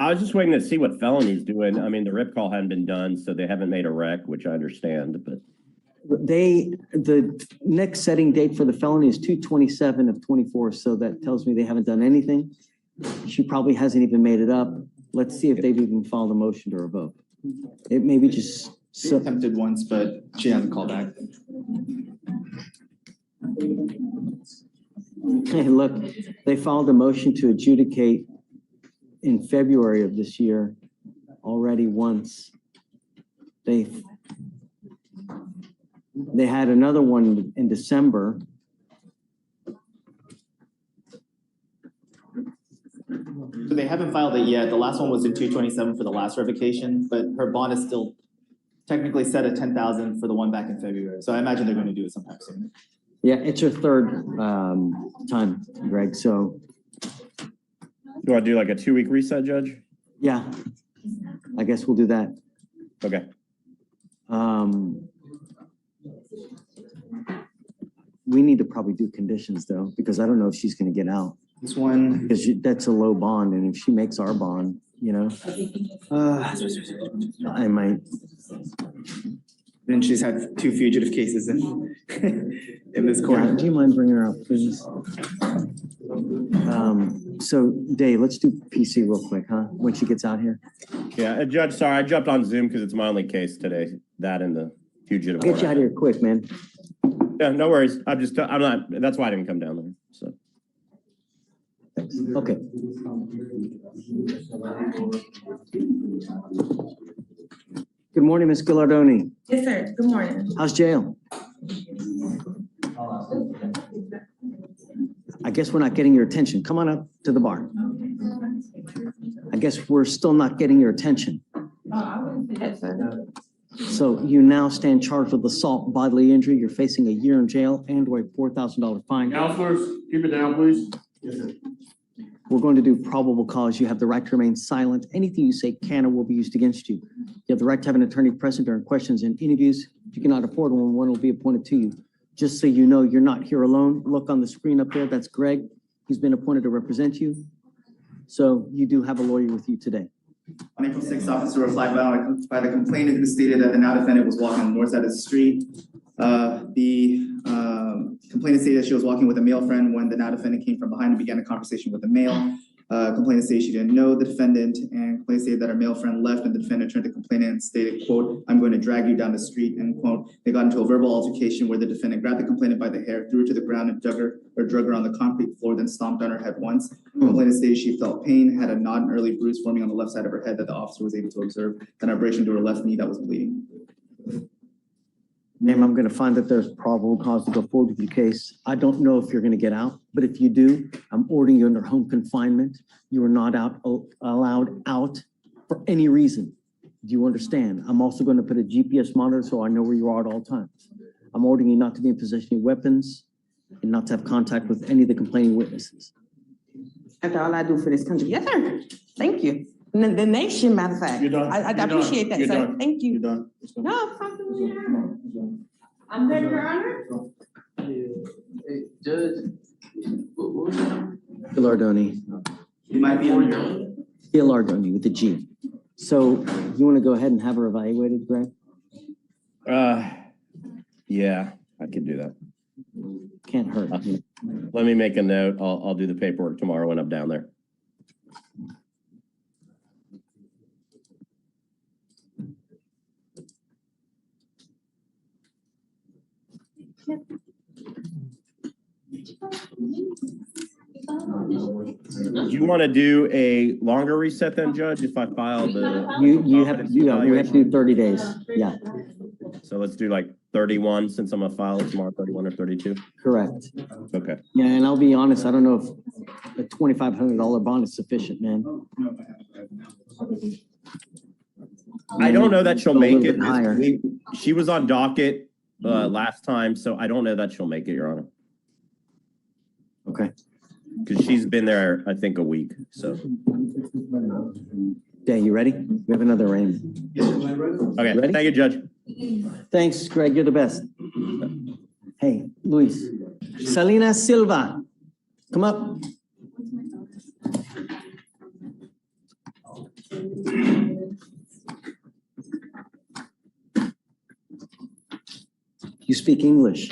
I was just waiting to see what felony's doing. I mean, the rip call hadn't been done, so they haven't made a rec, which I understand, but The next setting date for the felony is 2/27 of 24, so that tells me they haven't done anything. She probably hasn't even made it up. Let's see if they've even filed a motion to revoke. It may be just. She attempted once, but she hasn't called back. Hey, look, they filed a motion to adjudicate in February of this year already once. They had another one in December. So they haven't filed it yet. The last one was in 2/27 for the last revocation, but her bond is still technically set at 10,000 for the one back in February. So I imagine they're going to do it sometime soon. Yeah, it's her third time, Greg, so do I do like a 2-week reset, Judge? yeah, I guess we'll do that. Okay. We need to probably do conditions though, because I don't know if she's gonna get out. This one. Because that's a low bond, and if she makes our bond, you know, I might. Then she's had two fugitive cases in, in this court. Yeah, do you mind bringing her up, please? So Dave, let's do PC real quick, huh? When she gets out here. Yeah, Judge, sorry, I jumped on Zoom because it's my only case today, that and the fugitive. Get you out of here quick, man. Yeah, no worries. I'm not, that's why I didn't come down there, so. Okay. Good morning, Ms. Gilardoni. Yes, sir. Good morning. How's jail? I guess we're not getting your attention. Come on up to the bar. I guess we're still not getting your attention. So you now stand charged with assault, bodily injury. You're facing a year in jail and or a $4,000 fine. Counselors, keep it down, please. We're going to do probable cause. You have the right to remain silent. Anything you say can or will be used against you. You have the right to have an attorney present during questions and interviews. If you cannot afford one, one will be appointed to you. Just so you know, you're not here alone. Look on the screen up there. That's Greg. He's been appointed to represent you. So you do have a lawyer with you today. On April 6th, officer replied by the complainant who stated that the now defendant was walking on the north side of the street. The complainant stated that she was walking with a male friend when the now defendant came from behind and began a conversation with the male. Complainant stated she didn't know the defendant, and complainant stated that her male friend left and the defendant turned to complainant and stated, quote, "I'm going to drag you down the street," end quote. They got into a verbal altercation where the defendant grabbed the complainant by the hair, threw her to the ground and drug her on the concrete floor, then stomped on her head once. Complainant stated she felt pain, had a not an early bruise forming on the left side of her head that the officer was able to observe, and an abrasion to her left knee that was bleeding. Ma'am, I'm going to find that there's probable cause to go forward with your case. I don't know if you're going to get out, but if you do, I'm ordering you under home confinement. You are not allowed out for any reason. Do you understand? I'm also going to put a GPS monitor so I know where you are at all times. I'm ordering you not to be in possession of weapons and not to have contact with any of the complaining witnesses. After all I do for this country. Yes, sir. Thank you. The nation, matter of fact. You're done. I You're appreciate done. that, You're sir. done. Thank you. You're done. No, something. I'm done, Your Honor. Judge, what was that? Gilardoni. It might be on your. Gilardoni with the G. So you want to go ahead and have her evaluated, Greg? Yeah, I can do that. Can't hurt. Let me make a note. I'll do the paperwork tomorrow when I'm down there. Do you want to do a longer reset then, Judge, if I file the? You have to do 30 days. Yeah, So let's do like 31 since I'm gonna file it tomorrow, 31 or 32? correct. Okay. Yeah, and I'll be honest, I don't know if a $2,500 bond is sufficient, man. I don't know that she'll A little make it. bit higher. She was on docket last time, so I don't know that she'll make it, Your Honor. Okay. Because she's been there, I think, a week, so. Dan, you ready? We have another rain. Okay, Ready? thank you, Judge. Thanks, Greg, you're the best. Hey, Luis. Selena Silva, come up. You speak English.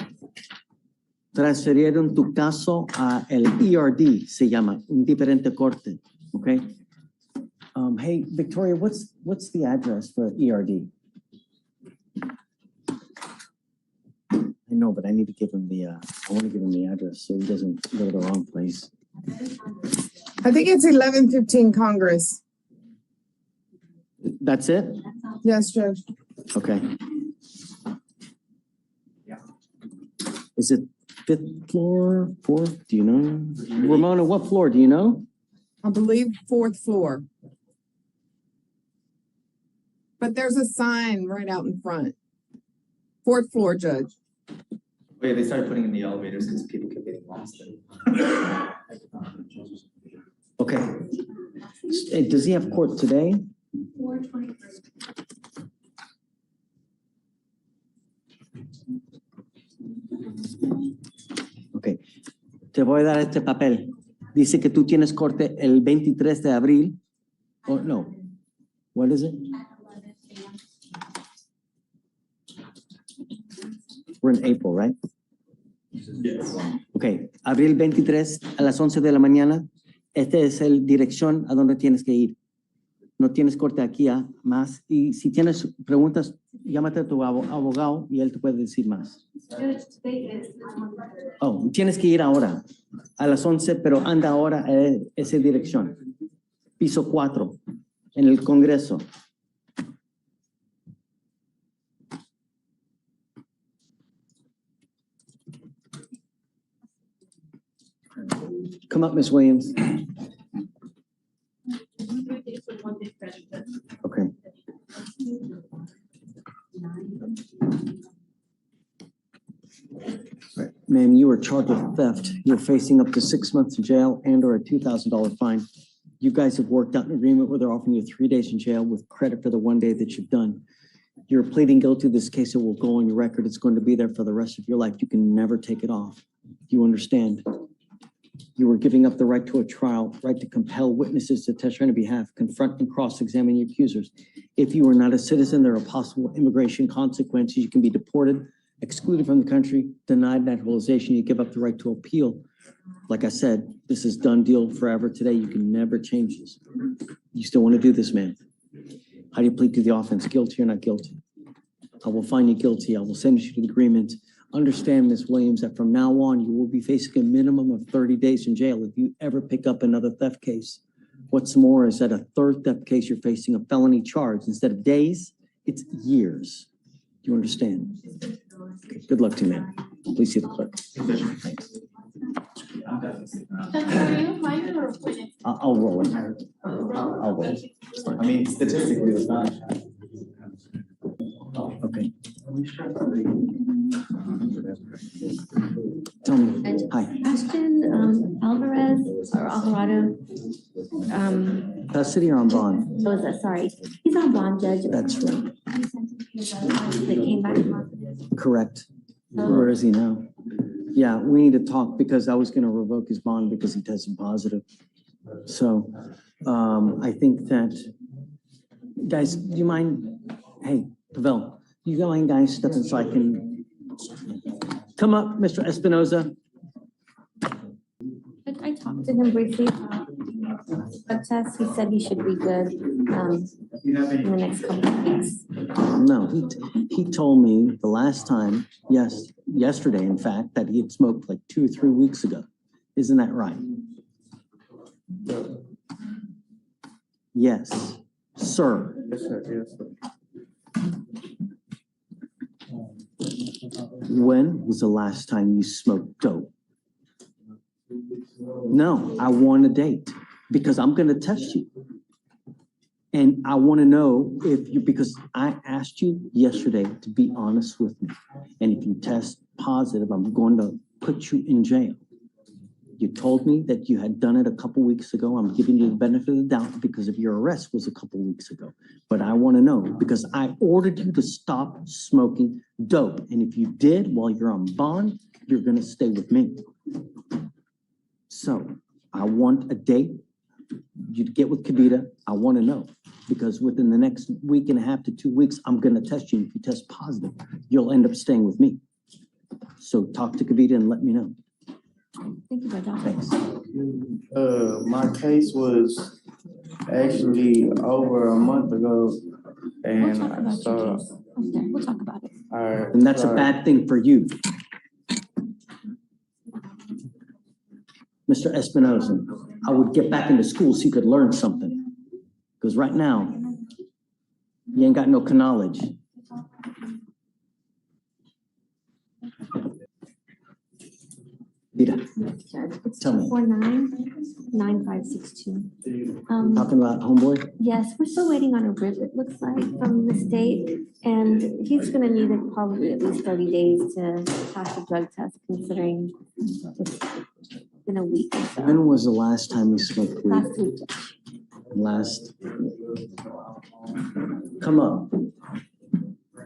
Transferieron tu caso a el ERD, se llama, un diferente corte, okay? Hey, Victoria, what's the address for ERD? I know, but I need to give him the, I want to give him the address so he doesn't go to the wrong place. I think it's 1115 Congress. That's it? Yes, Judge. Okay. Is it 5th floor, 4th? Do you know? Ramona, what floor? Do you know? I believe 4th floor. But there's a sign right out in front. 4th floor, Judge. Oh yeah, they started putting in the elevators because people kept getting lost. Okay. Hey, does he have court today? 4:21. Ok. Te voy a dar este papel. Dice que tú tienes corte el 23 de abril. Oh, no. What is it? We're in April, right? Yes. Okay, abril 23 a las 11 de la mañana. Esta es el dirección a donde tienes que ir. No tienes corte aquí más. Y si tienes preguntas, llámate a tu abogado y él te puede decir más. Oh, tienes que ir ahora a las 11, pero anda ahora a esa dirección. Piso 4, en el Congreso. Come up, Miss Williams. Okay. Ma'am, you were charged with theft. You're facing up to 6 months in jail and or a $2,000 fine. You guys have worked out an agreement where they're offering you 3 days in jail with credit for the 1 day that you've done. You're pleading guilty to this case. It will go on your record. It's going to be there for the rest of your life. You can never take it off. You understand? You were giving up the right to a trial, right to compel witnesses to testify on your behalf, confront and cross-examine your accusers. If you are not a citizen, there are possible immigration consequences. You can be deported, excluded from the country, denied naturalization. You give up the right to appeal. Like I said, this is done deal forever today. You can never change this. You still want to do this, man? How do you plead to the offense? Guilty or not guilty? I will find you guilty. I will send you to the agreement. Understand, Ms. Williams, that from now on, you will be facing a minimum of 30 days in jail if you ever pick up another theft case. What's more is that a third theft case, you're facing a felony charge. Instead of days, it's years. Do you understand? Okay, good luck to you, man. Please see the clerk. I'll roll it. I'll roll it. I mean, statistically, it's not. Okay. Tell me. Hi. Ashton Alvarez or Alvarado. Custody or on bond? Oh, is that, sorry. He's on bond, Judge. That's right. They came back positive. Correct. Where is he now? Yeah, we need to talk because I was going to revoke his bond because he tested positive. So I think that, guys, do you mind? Hey, Pavel, you mind guys stepping so I can come up, Mr. Espinoza? I talked to him briefly about drug test. He said he should be good in the next couple of weeks. No, he told me the last time, yesterday, in fact, that he had smoked like 2 or 3 weeks ago. Isn't that right? Yes, sir. Yes, sir. Yes, sir. When was the last time you smoked dope? No, I want a date because I'm going to test you. And I want to know if you, because I asked you yesterday to be honest with me. And if you test positive, I'm going to put you in jail. You told me that you had done it a couple weeks ago. I'm giving you the benefit of the doubt because of your arrest was a couple weeks ago. But I want to know because I ordered you to stop smoking dope. And if you did while you're on bond, you're going to stay with me. So I want a date. You get with Kavita. I want to know because within the next week and a half to 2 weeks, I'm going to test you. If you test positive, you'll end up staying with me. So talk to Kavita and let me know. Thank you, Judge. Thanks. My case was actually over a month ago, and We'll talk about your case. Okay, we'll talk about it. And that's a bad thing for you. Mr. Espinoza, I would get back into school so you could learn something. Because right now, you ain't got no knowledge. Vida, tell me. 249-9562. Talking about homeboy? Yes, we're still waiting on a RIP, it looks like, from the state. And he's gonna need probably at least 30 days to pass the drug test, considering it's been a week or so. When was the last time you smoked weed? Last week. Last. Come up.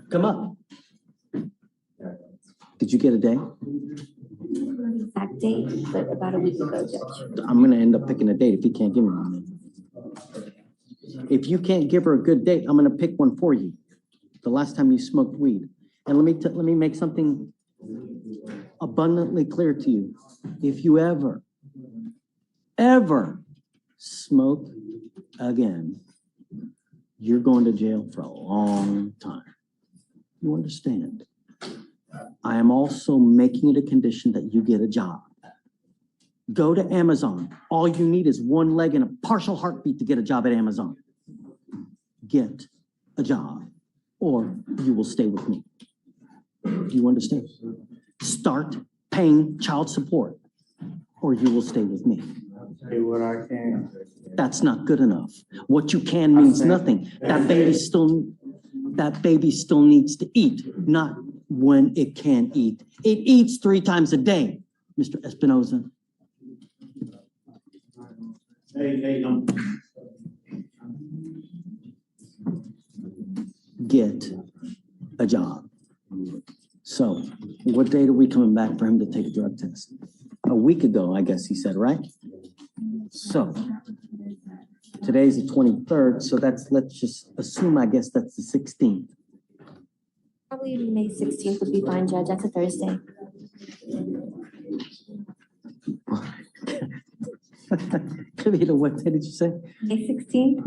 Come up. Did you get a day? Exact date, but about a week ago, Judge. I'm gonna end up picking a date if you can't give me one. If you can't give her a good date, I'm gonna pick one for you. The last time you smoked weed. And let me make something abundantly clear to you, if you ever smoke again, you're going to jail for a long time. You understand? I am also making it a condition that you get a job. Go to Amazon. All you need is one leg and a partial heartbeat to get a job at Amazon. Get a job, or you will stay with me. Do you understand? Start paying child support, or you will stay with me. Say what I can. That's not good enough. What you can means nothing. That baby still needs to eat, not when it can eat. It eats 3 times a day, Mr. Espinoza. Hey, Get a job. So, what date are we coming back for him to take a drug test? A week ago, I guess he said, right? So, today's the 23rd, so let's just assume, I guess that's the 16th. Probably May 16th would be fine, Judge. That's a Thursday. Kavita, what day did you say? May 16th?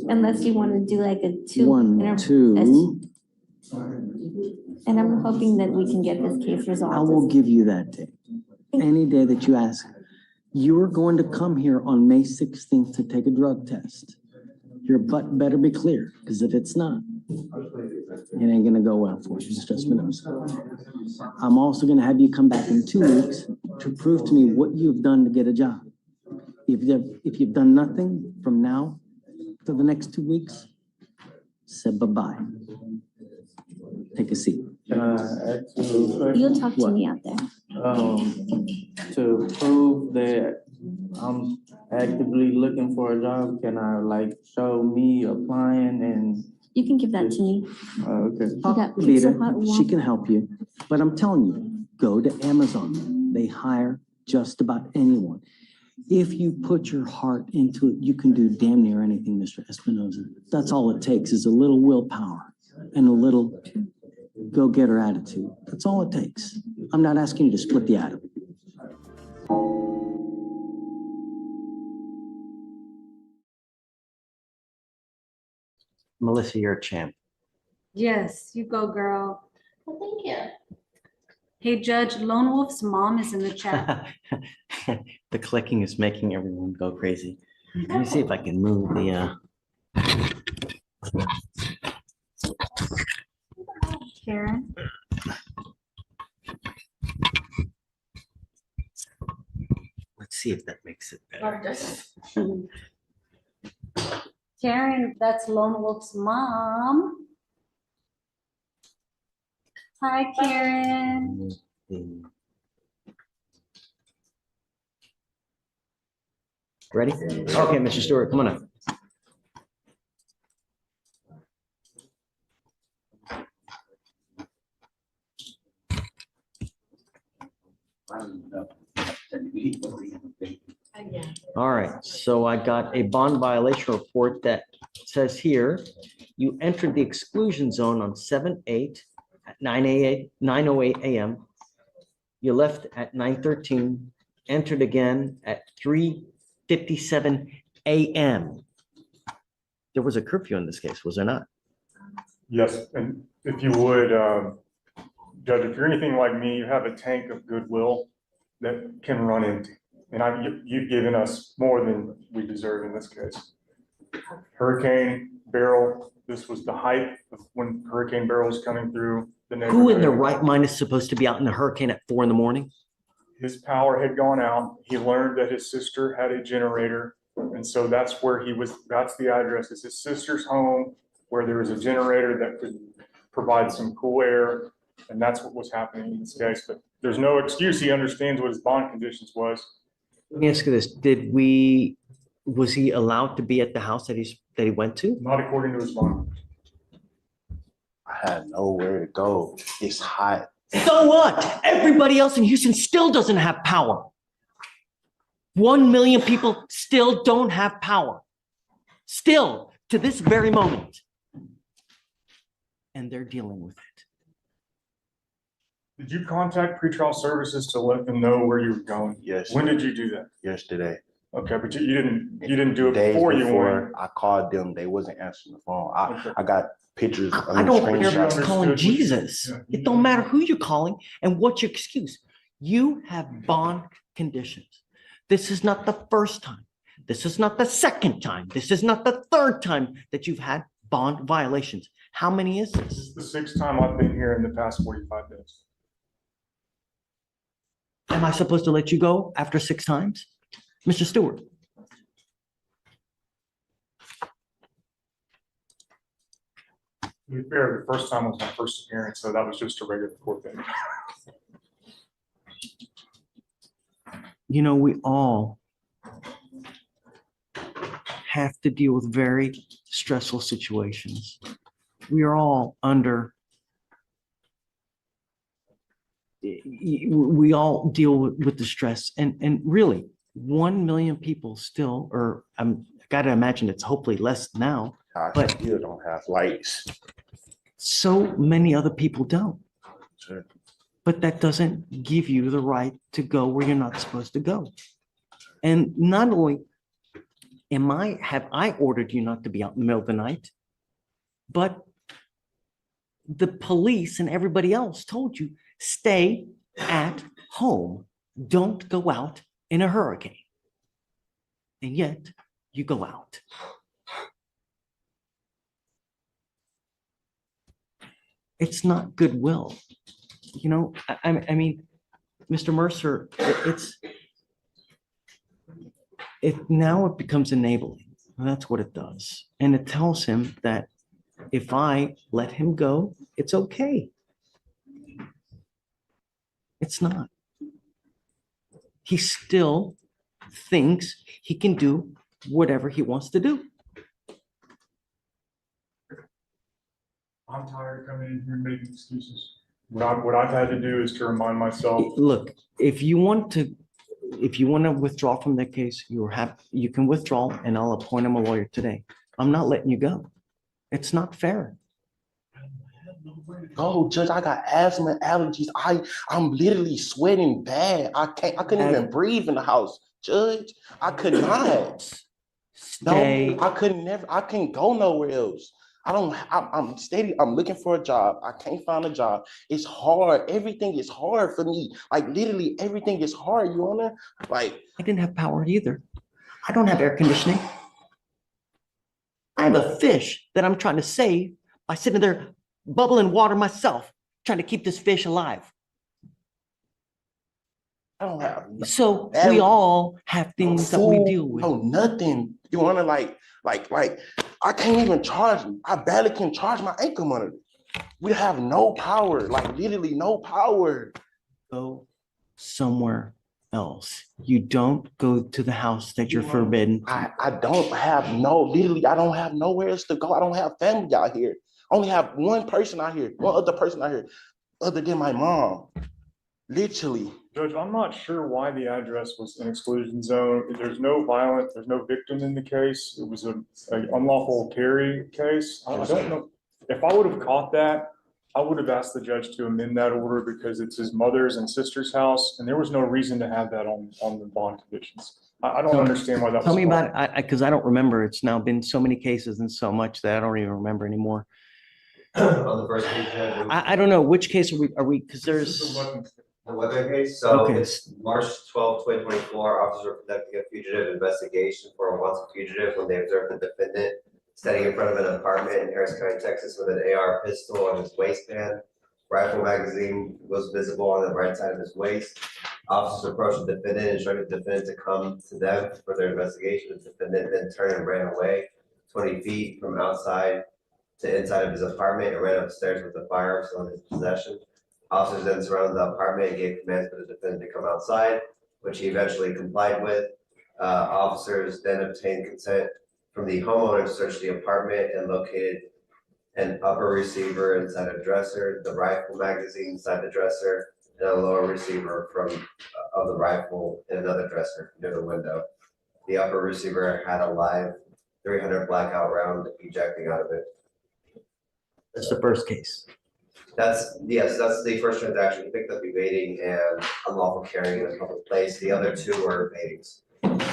Unless you want to do like a 2. 1, 2. And I'm hoping that we can get this case resolved. I will give you that day. Any day that you ask. You're going to come here on May 16th to take a drug test. Your butt better be clear, because if it's not, it ain't gonna go well for you, Mr. Espinoza. I'm also gonna have you come back in 2 weeks to prove to me what you've done to get a job. If you've done nothing from now to the next 2 weeks, say bye-bye. Take a seat. Can I ask you a question? You'll talk to me out there. To prove that I'm actively looking for a job, can I show me applying and? You can give that to me. Okay. Lita, she can help you, but I'm telling you, go to Amazon. They hire just about anyone. If you put your heart into it, you can do damn near anything, Mr. Espinoza. That's all it takes is a little willpower and a little go-getter attitude. That's all it takes. I'm not asking you to split the atom. Melissa, you're a champ. Yes, you go, girl. Well, thank you. Hey, Judge, Lone Wolf's mom is in the chat. The clicking is making everyone go crazy. Let me see if I can move the, Karen. let's see if that makes it better. Karen, that's Lone Wolf's mom. Hi, Karen. Ready? Okay, Mr. Stewart, come on up. All right, so I got a bond violation report that says here, you entered the exclusion zone on 7/8 at 9:08 a.m. You left at 9:13, entered again at 3:57 a.m. There was a curfew in this case, was there not? Yes, and if you would, Judge, if you're anything like me, you have a tank of goodwill that can run empty. And you've given us more than we deserve in this case. Hurricane Beryl, this was the height of when Hurricane Beryl was coming through the neighborhood. Who in their right mind is supposed to be out in a hurricane at 4 a.m? His power had gone out. He learned that his sister had a generator. And so that's where he was, that's the address. It's his sister's home where there was a generator that could provide some cool air. And that's what was happening in this case. But there's no excuse. He understands what his bond conditions was. Let me ask you this, was he allowed to be at the house that he went to? Not according to his bond. I had nowhere to go. It's hot. So what? Everybody else in Houston still doesn't have power. 1 million people still don't have power. Still, to this very moment. And they're dealing with it. Did you contact pretrial services to let them know where you were going? Yes. When did you do that? Yesterday. Okay, but you didn't do it Days before you went. I called them, they wasn't answering the phone. I got pictures. I don't care screenshots. about calling Jesus. It don't matter who you're calling and what's your excuse. You have bond conditions. This is not the first time. This is not the second time. This is not the third time that you've had bond violations. How many is This this? is the sixth time I've been here in the past 45 days. Am I supposed to let you go after 6 times? Mr. Stewart? To be fair, the first time was my first appearance, so that was just a regular court date. You know, we all have to deal with very stressful situations. We are all under, we all deal with the stress, and really 1 million people still, or I gotta imagine it's hopefully less now, but still don't have lights. so many other people don't. Sure. But that doesn't give you the right to go where you're not supposed to go. And not only have I ordered you not to be out in the middle of the night, but the police and everybody else told you, stay at home. Don't go out in a hurricane. And yet you go out. It's not goodwill. You know, I mean, Mr. Mercer, now it becomes enabling. That's what it does. And it tells him that if I let him go, it's okay. It's not. He still thinks he can do whatever he wants to do. I'm tired of coming in here and making excuses. What I've had to do is to remind myself. Look, if you want to withdraw from that case, you can withdraw and I'll appoint him a lawyer today. I'm not letting you go. It's not fair. Oh, Judge, I got asthma and allergies. I'm literally sweating bad. I couldn't even breathe in the house. Judge, I could not. Stay. No, I couldn't go nowhere else. I'm steady. I'm looking for a job. I can't find a job. It's hard. Everything is hard for me. Like literally everything is hard, Your Honor. Like I didn't have power either. I don't have air conditioning. I have a fish that I'm trying to save by sitting there bubbling water myself, trying to keep this fish alive. I don't have. So we all have things that we deal with. No, nothing. You wanna like I can't even charge. I barely can charge my ankle monitor. We have no power, like literally no power. Go somewhere else. You don't go to the house that you're forbidden. I don't have literally I don't have nowhere else to go. I don't have family out here. I only have one person out here, one other person out here, other than my mom. Literally. Judge, I'm not sure why the address was an exclusion zone. There's no victim in the case. It was an unlawful carry case. I don't know. If I would have caught that, I would have asked the judge to amend that order because it's his mother's and sister's house, and there was no reason to have that on the bond conditions. I don't understand why that was. Tell me about it, because I don't remember. It's now been so many cases and so much that I don't even remember anymore. On the first case, I don't know, which case are we, because there's. the weather case, so Okay. it's March 12, 2024. Officers were conducting a fugitive investigation for a wanted fugitive when they observed the defendant standing in front of an apartment in Harris County, Texas, with an AR pistol on his waistband. Rifle magazine was visible on the right side of his waist. Officers approached the defendant and instructed the defendant to come to them for their investigation. The defendant then turned and ran away 20 feet from outside to inside of his apartment and ran upstairs with the firearm still in his possession. Officers then surrounded the apartment and gave commands for the defendant to come outside, which he eventually complied with. Officers then obtained consent from the homeowner to search the apartment and located an upper receiver inside a dresser, the rifle magazine inside the dresser, and a lower receiver of the rifle in another dresser near the window. The upper receiver had a live 300 blackout round ejecting out of it. That's the first case. Yes, that's the first transaction. He picked up evading and unlawful carrying in a public place. The other two were evadings.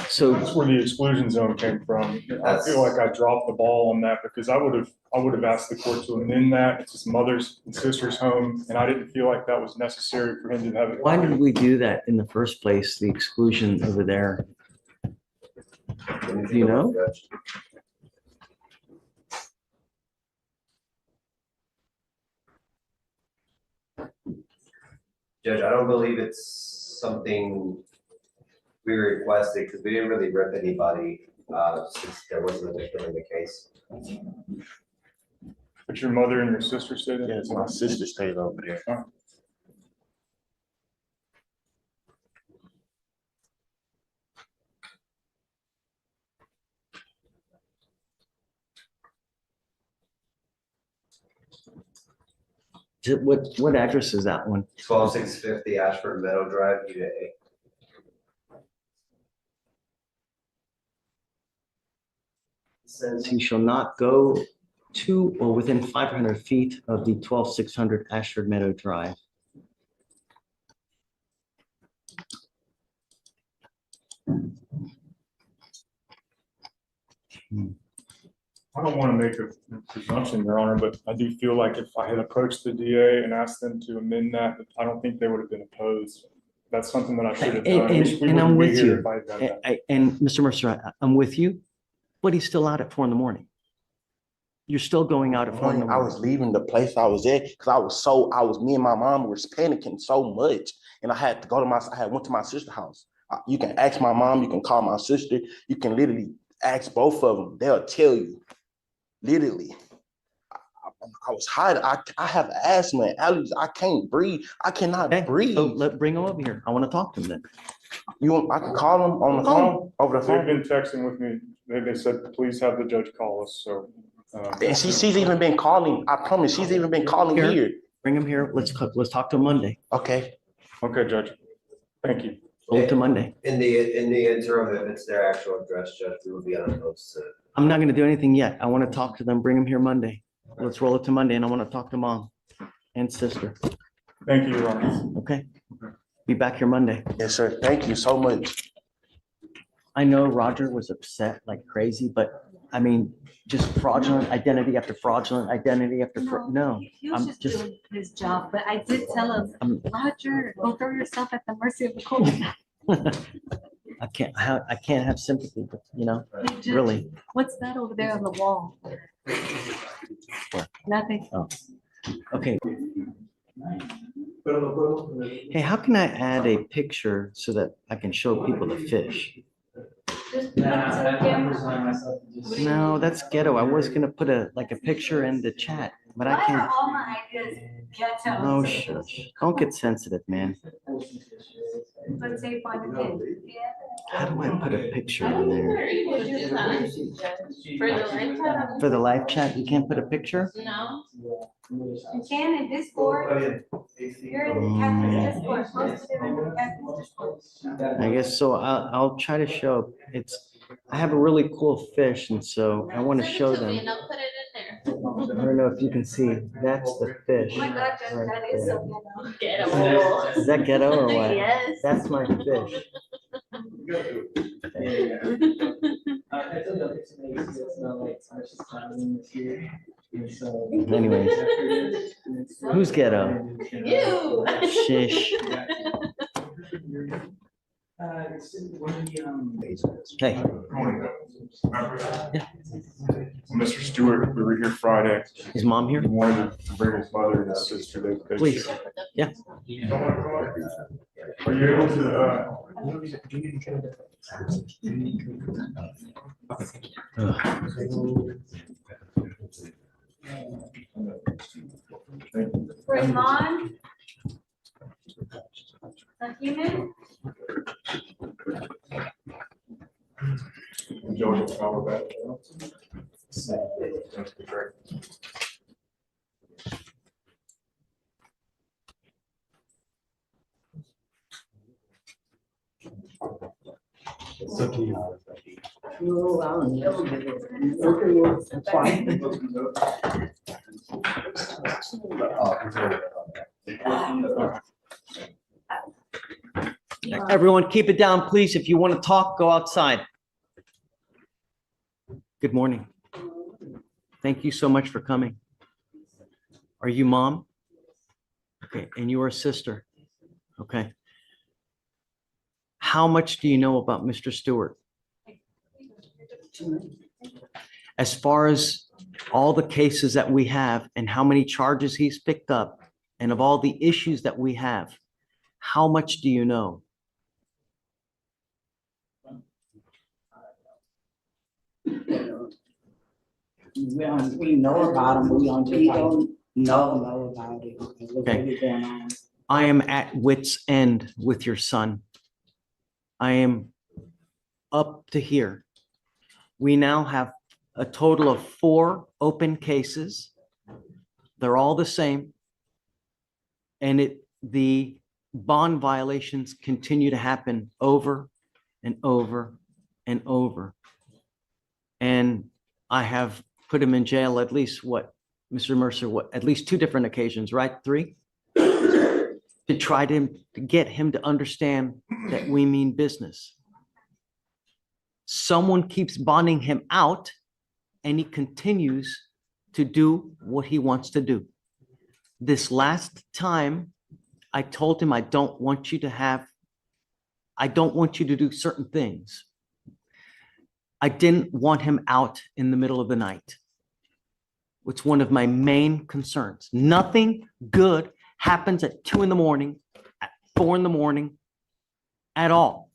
So that's where the exclusion zone came from. I feel like I dropped the ball on that because I would have asked the court to amend that. It's his mother's and sister's home, and I didn't feel like that was necessary for him to have it. Why did we do that in the first place, the exclusion over there? Do you know? Judge, I don't believe it's something we requested because we didn't really rip anybody since there wasn't a victim in the case. But your mother and your sister stayed there? Yes, my sister stayed over there. Huh. What address is that one? 12650 Ashford Meadow Drive, Unit A. Says he shall not go to or within 500 feet of the 12600 Ashford Meadow Drive. I don't want to make a presumption, Your Honor, but I do feel like if I had approached the DA and asked them to amend that, I don't think they would have been opposed. That's something that I should have done. And I'm with you. If I had done that. And Mr. Mercer, I'm with you, but he's still out at 4 a.m. You're still going out at 4 a.m. I was leaving the place I was at because me and my mom were panicking so much. And I had to go to went to my sister's house. You can ask my mom, you can call my sister, you can literally ask both of them. They'll tell you. Literally. I was hiding. I have asthma and allergies. I can't breathe. I cannot breathe. So bring them over here. I want to talk to them then. I can call them on the phone, over the phone. They've been texting with me. They said, please have the judge call us, so. And she's even been calling. I promise, she's even been calling here. Bring them here. Let's talk to them Monday. Okay. Okay, Judge. Thank you. Hold to Monday. In the interim, if it's their actual address, Judge, we will be unopposed to. I'm not going to do anything yet. I want to talk to them. Bring them here Monday. Let's roll it to Monday, and I want to talk to mom and sister. Thank you, Your Honor. Okay. Be back here Monday. Yes, sir. Thank you so much. I know Roger was upset like crazy, but I mean, just fraudulent identity after fraudulent identity after no. He was just doing his job, but I did tell him, Roger, don't throw yourself at the mercy of the court. I can't have sympathy, but really. What's that over there on the wall? Nothing. Oh, okay. Hey, how can I add a picture so that I can show people the fish? No, that's ghetto. I was gonna put a picture in the chat, but I Why can't. are all my ideas ghetto? Oh, shush. Don't get sensitive, man. Let's say find a thing. How do I put a picture in there? For the live chat? For the live chat, you can't put a picture? No. You can in Discord. You're in the Captain's Discord. Post it in the Captain's Discord. I guess so. I'll try to show. I have a really cool fish, and so I want to show them. And I'll put it in I there. don't know if you can see. That's the fish. Oh my God, Judge, right that is there. so ghetto. Is that ghetto or what? Yes. That's my fish. Anyways, who's ghetto? You. Shish. Okay. Yeah. Mr. Stewart, we were here Friday. Is mom here? He wanted to bring his mother and his sister. Please. Yeah. Are you able to, Raymond? A human? enjoy all of that? That's great. It's up to you. Oh, I don't know. Okay, well, that's fine. Everyone, keep it down, please. If you want to talk, go outside. Good morning. Thank you so much for coming. Are you mom? Okay, and you are a sister? Okay. How much do you know about Mr. Stewart? As far as all the cases that we have and how many charges he's picked up and of all the issues that we have, how much do you know? We know about them, but we don't know about it. What's Okay. really going on. I am at wit's end with your son. I am up to here. We now have a total of 4 open cases. They're all the same. And the bond violations continue to happen over and over and over. And I have put him in jail at least Mr. Mercer, at least 2 different occasions, right? 3? To try to get him to understand that we mean business. Someone keeps bonding him out and he continues to do what he wants to do. This last time I told him, I don't want you to do certain things. I didn't want him out in the middle of the night. It's one of my main concerns. Nothing good happens at 2 a.m, at 4 a.m, at all.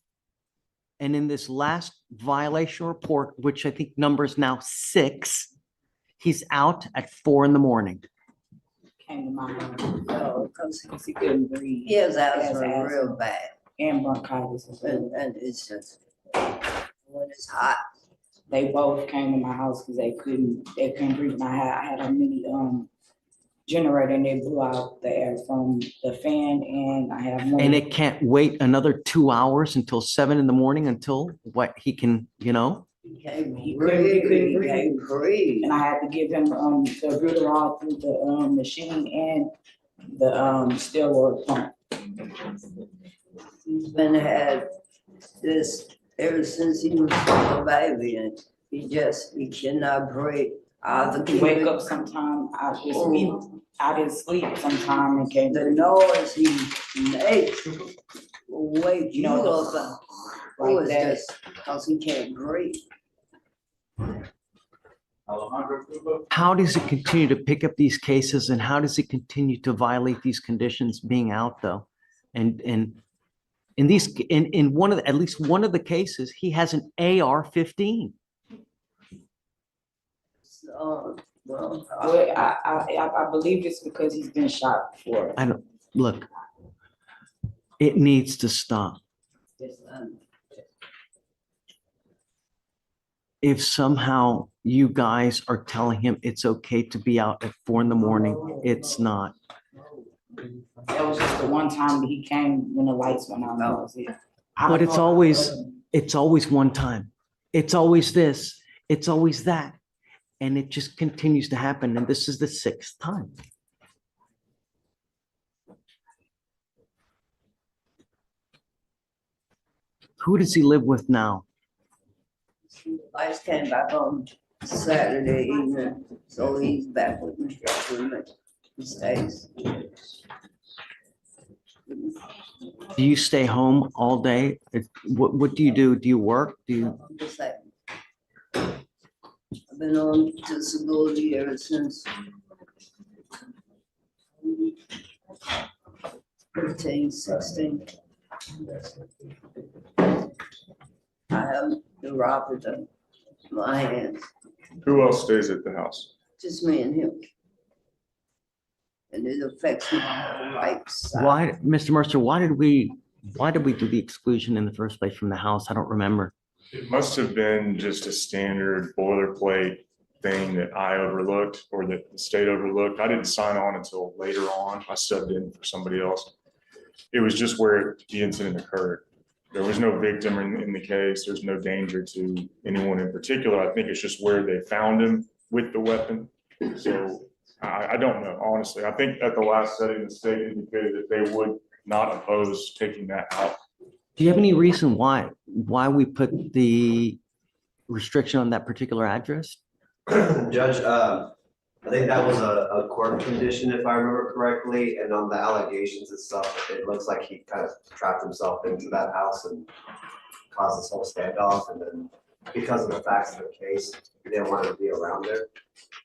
And in this last violation report, which I think numbers now 6, he's out at 4 a.m. Came to my house, because he couldn't breathe. He has asthma asthma real bad. And bronchitis. And it's just, when it's hot. They both came to my house because they couldn't breathe. And I had a mini generator and they blew out the air from the fan, and I have no. And it can't wait another 2 hours until 7 a.m. until what he can, He couldn't breathe. And I had to give him the Albuterol through the machine and the steroid pump. He's been had this ever since he was a baby, and he cannot breathe. He wake up sometime, I just sleep sometime and can't. The noise he makes will wake you up. Like that. Because he can't breathe. how does it continue to pick up these cases and how does it continue to violate these conditions being out though? And in at least one of the cases, he has an AR-15. Well, I believe it's because he's been shot before. Look, it needs to stop. If somehow you guys are telling him it's okay to be out at 4 a.m, it's not. That was just the one time that he came when the lights went out. That was it. But it's always one time. It's always this, it's always that. And it just continues to happen. And this is the 6th time. Who does he live with now? I just came back on Saturday evening, so he's back with me. He stays. Do you stay home all day? What do you do? Do you work? Just like, I've been on disability ever since 15, 16. I have neuropathy in my hands, Who else stays at the house? just me and him. And it affects my right side. Why, Mr. Mercer, why did we do the exclusion in the first place from the house? I don't remember. It must have been just a standard boilerplate thing that I overlooked or that the state overlooked. I didn't sign on until later on. I subbed in for somebody else. It was just where the incident occurred. There was no victim in the case. There's no danger to anyone in particular. I think it's just where they found him with the weapon. So I don't know, honestly. I think at the last setting, the state indicated that they would not oppose taking that out. Do you have any reason why we put the restriction on that particular address? Judge, I think that was a court condition, if I remember correctly, and on the allegations and stuff, it looks like he kind of trapped himself into that house and caused this whole standoff, and then because of the facts of the case, he didn't want to be around there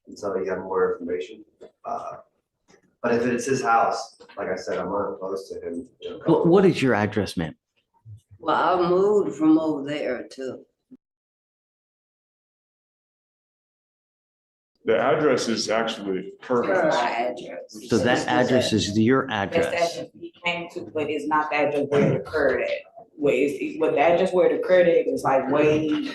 until he had more information. But if it's his house, like I said, I'm not opposed to him. What is your address, ma'am? Well, I moved from over there to, The address is actually Her perfect. address. So that address is your That's the address. address he came to, but it's not the address where it occurred at. What the address where it occurred at is like way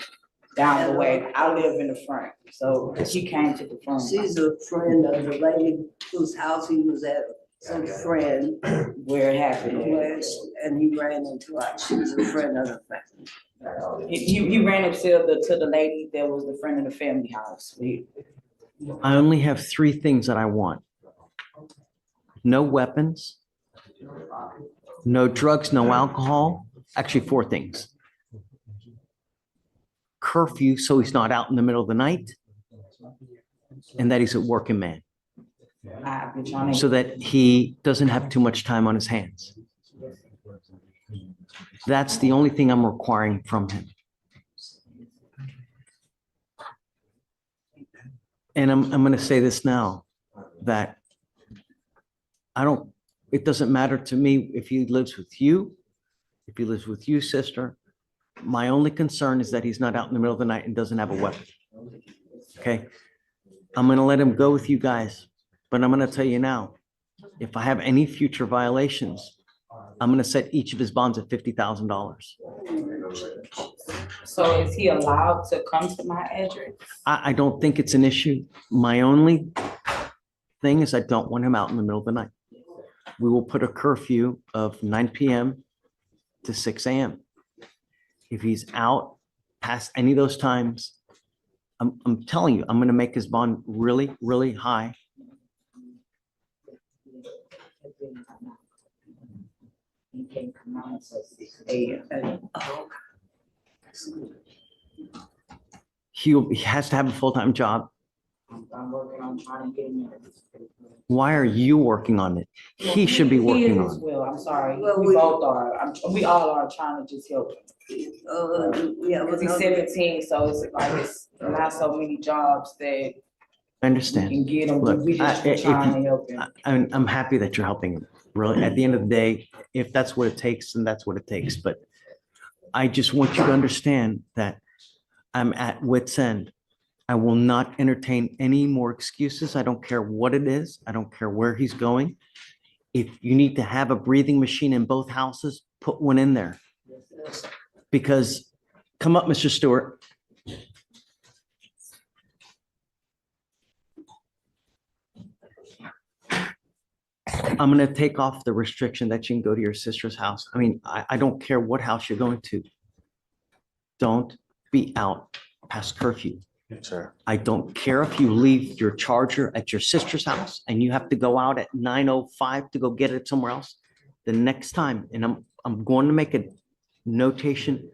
down the way. I live in the front, so she came to the front. she's a friend of the lady whose house he was at, some friend. Where it happened. And he ran into her, she was a friend of the family. He ran up to the lady that was the friend of the family house. I only have three things that I want. No weapons, no drugs, no alcohol. Actually, four things. Curfew, so he's not out in the middle of the night, and that he's a working man, so that he doesn't have too much time on his hands. That's the only thing I'm requiring from him. And I'm going to say this now, that it doesn't matter to me if he lives with you, sister. My only concern is that he's not out in the middle of the night and doesn't have a weapon. Okay? I'm going to let him go with you guys, but I'm going to tell you now, if I have any future violations, I'm going to set each of his bonds at $50,000. So is he allowed to come to my address? I don't think it's an issue. My only thing is I don't want him out in the middle of the night. We will put a curfew of 9 p.m. to 6 a.m. If he's out past any of those times, I'm telling you, I'm going to make his bond really, really high. He has to have a full-time job. I'm working on trying to get him. Why are you working on it? He should be working on it. Well, I'm sorry. Well, We we- both are. We all are trying to just help him. Yeah, Because he's 17, so it's like it's not so many jobs that I understand. can get him. Look, We just if trying to you- help him. I'm happy that you're helping him. Really, at the end of the day, if that's what it takes, then that's what it takes. But I just want you to understand that I'm at wit's end. I will not entertain any more excuses. I don't care what it is. I don't care where he's going. If you need to have a breathing machine in both houses, put one in there. Because, come up, Mr. Stewart. I'm going to take off the restriction that you can go to your sister's house. I mean, I don't care what house you're going to. Don't be out past curfew. Yes, sir. I don't care if you leave your charger at your sister's house and you have to go out at 9:05 to go get it somewhere else. The next time, and I'm going to make a notation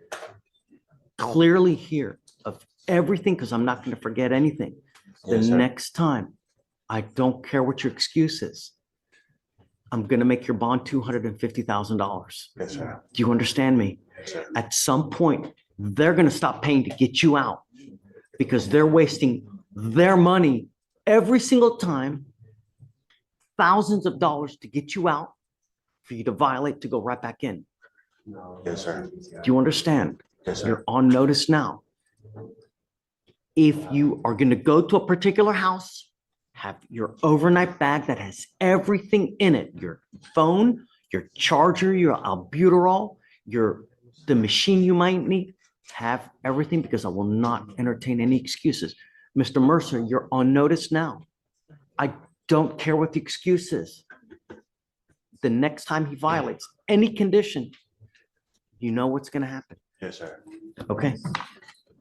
clearly here of everything, because I'm not going to forget anything. The Yes, sir. next time, I don't care what your excuse is. I'm going to make your bond $250,000. Yes, sir. Do you understand me? Yes, sir. At some point, they're going to stop paying to get you out because they're wasting their money every single time, thousands of dollars to get you out for you to violate, to go right back in. Yes, sir. Do you understand? Yes, sir. You're on notice now. If you are going to go to a particular house, have your overnight bag that has everything in it, your phone, your charger, your albuterol, the machine you might need, have everything, because I will not entertain any excuses. Mr. Mercer, you're on notice now. I don't care what the excuse is. The next time he violates any condition, you know what's going to happen. Yes, sir. Okay?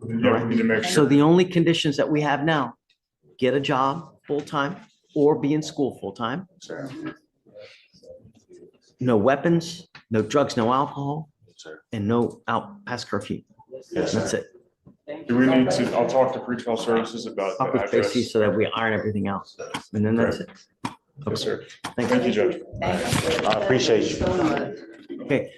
Yeah, we need to make So sure. the only conditions that we have now, get a job full-time, or be in school full-time. Sir. No weapons, no drugs, no alcohol, Sir. and no out past curfew. Yes, That's sir. it. Do we need to, I'll talk to pretrial services about Talk the with Tracy address. so that we iron everything out. And then that's it. Yes, sir. Thank you, Judge. I appreciate you. Okay.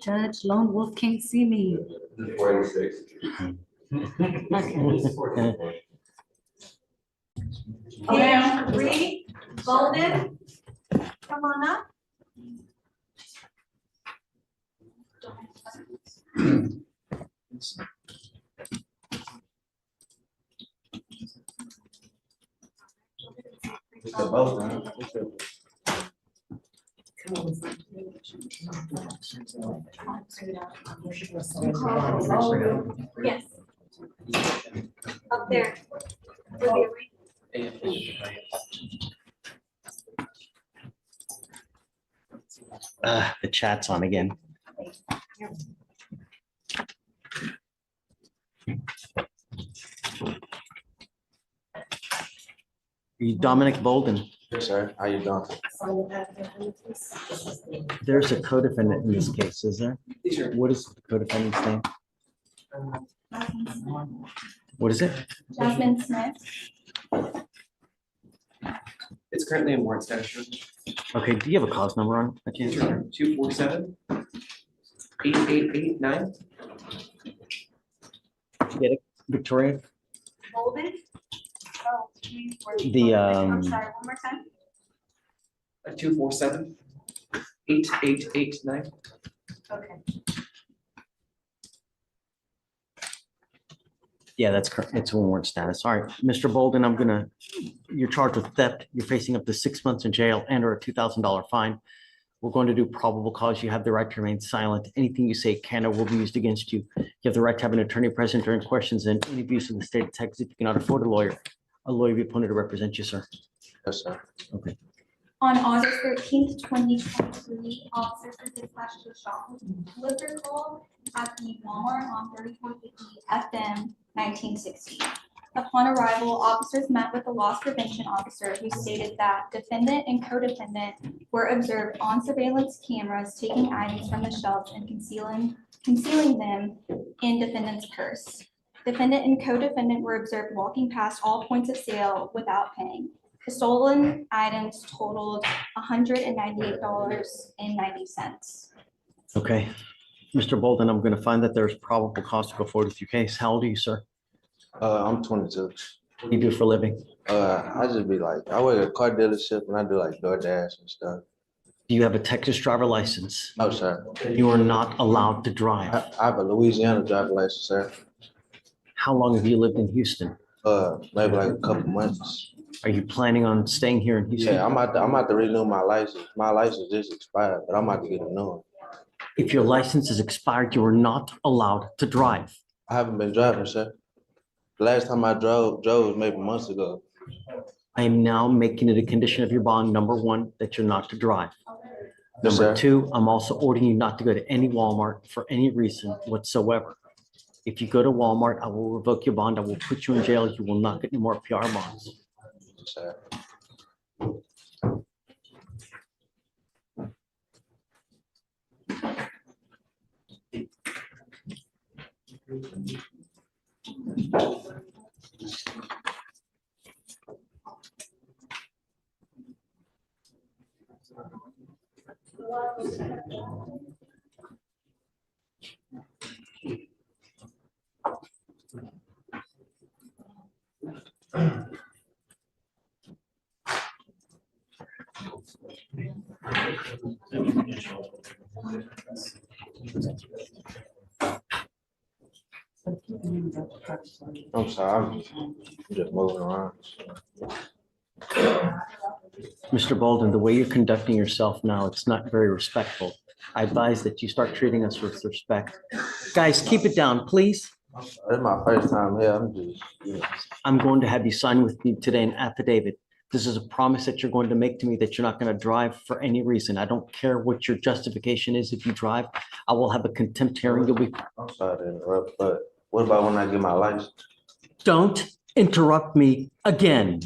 Judge, Lone Wolf can't see me. 46. Okay, Reed, Golden, come on up. Yes. Up there. The chat's on again. You Dominic Bolden. Yes, sir. How you doing? There's a co-defendant in this case, is there? What is the co-defendant's name? What is it? Jasmine Smith. It's currently in warrant status. Okay, do you have a cause number on it? I can't. 247-8889. Get it, Victoria? Golden. Oh, The, I'm sorry, one more time. 247-8889. Okay. Yeah, that's correct. It's a warrant status. All right, Mr. Bolden, you're charged with theft. You're facing up to 6 months in jail and or a $2,000 fine. We're going to do probable cause. You have the right to remain silent. Anything you say can or will be used against you. You have the right to have an attorney present during questions and any abuse of the state of Texas. If you cannot afford a lawyer will be appointed to represent you, sir. Yes, sir. Okay. On August 13th, 2023, officers were dispatched to a shop liquor call at the Walmart on 3450 FM 1960. Upon arrival, officers met with the loss prevention officer who stated that defendant and co-defendant were observed on surveillance cameras taking items from the shelves and concealing them in defendant's purse. Defendant and co-defendant were observed walking past all points of sale without paying. The stolen items totaled $198.90. Okay. Mr. Bolden, I'm going to find that there's probable cause to go forward with your case. How old are you, sir? I'm 22. What do you do for a living? I just be like, I work at a car dealership and I do like DoorDash and stuff. Do you have a Texas driver license? No, sir. You are not allowed to drive. I have a Louisiana driver license, sir. How long have you lived in Houston? Maybe like a couple months. Are you planning on staying here in Houston? Yeah, I'm about to renew my license. My license is expired, but I'm about to get a new one. If your license is expired, you are not allowed to drive. I haven't been driving, sir. The last time I drove was maybe months ago. I am now making it a condition of your bond, number one, that you're not to drive. Yes, Number sir. two, I'm also ordering you not to go to any Walmart for any reason whatsoever. If you go to Walmart, I will revoke your bond. I will put you in jail. You will not get any more PR bonds. Yes, sir. I'm sorry, I'm just moving around. Mr. Bolden, the way you're conducting yourself now, it's not very respectful. I advise that you start treating us with respect. Guys, keep it down, please. It's my first time here. I'm just, I'm going to have you sign with me today an affidavit This is a promise that you're going to make to me that you're not going to drive for any reason. I don't care what your justification is. If you drive, I will have a contempt hearing. You'll be. I'm sorry to interrupt, but what about when I get my license? Don't interrupt me again.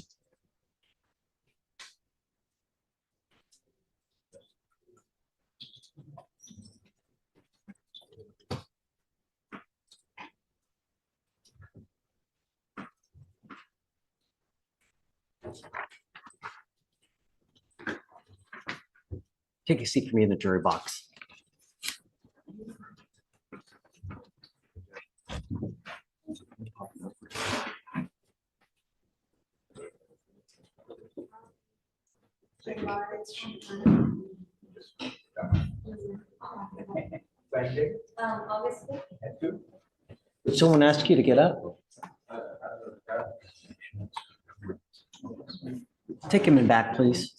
Take a seat for me in the jury box. Did someone ask you to get up? Take him in back, please.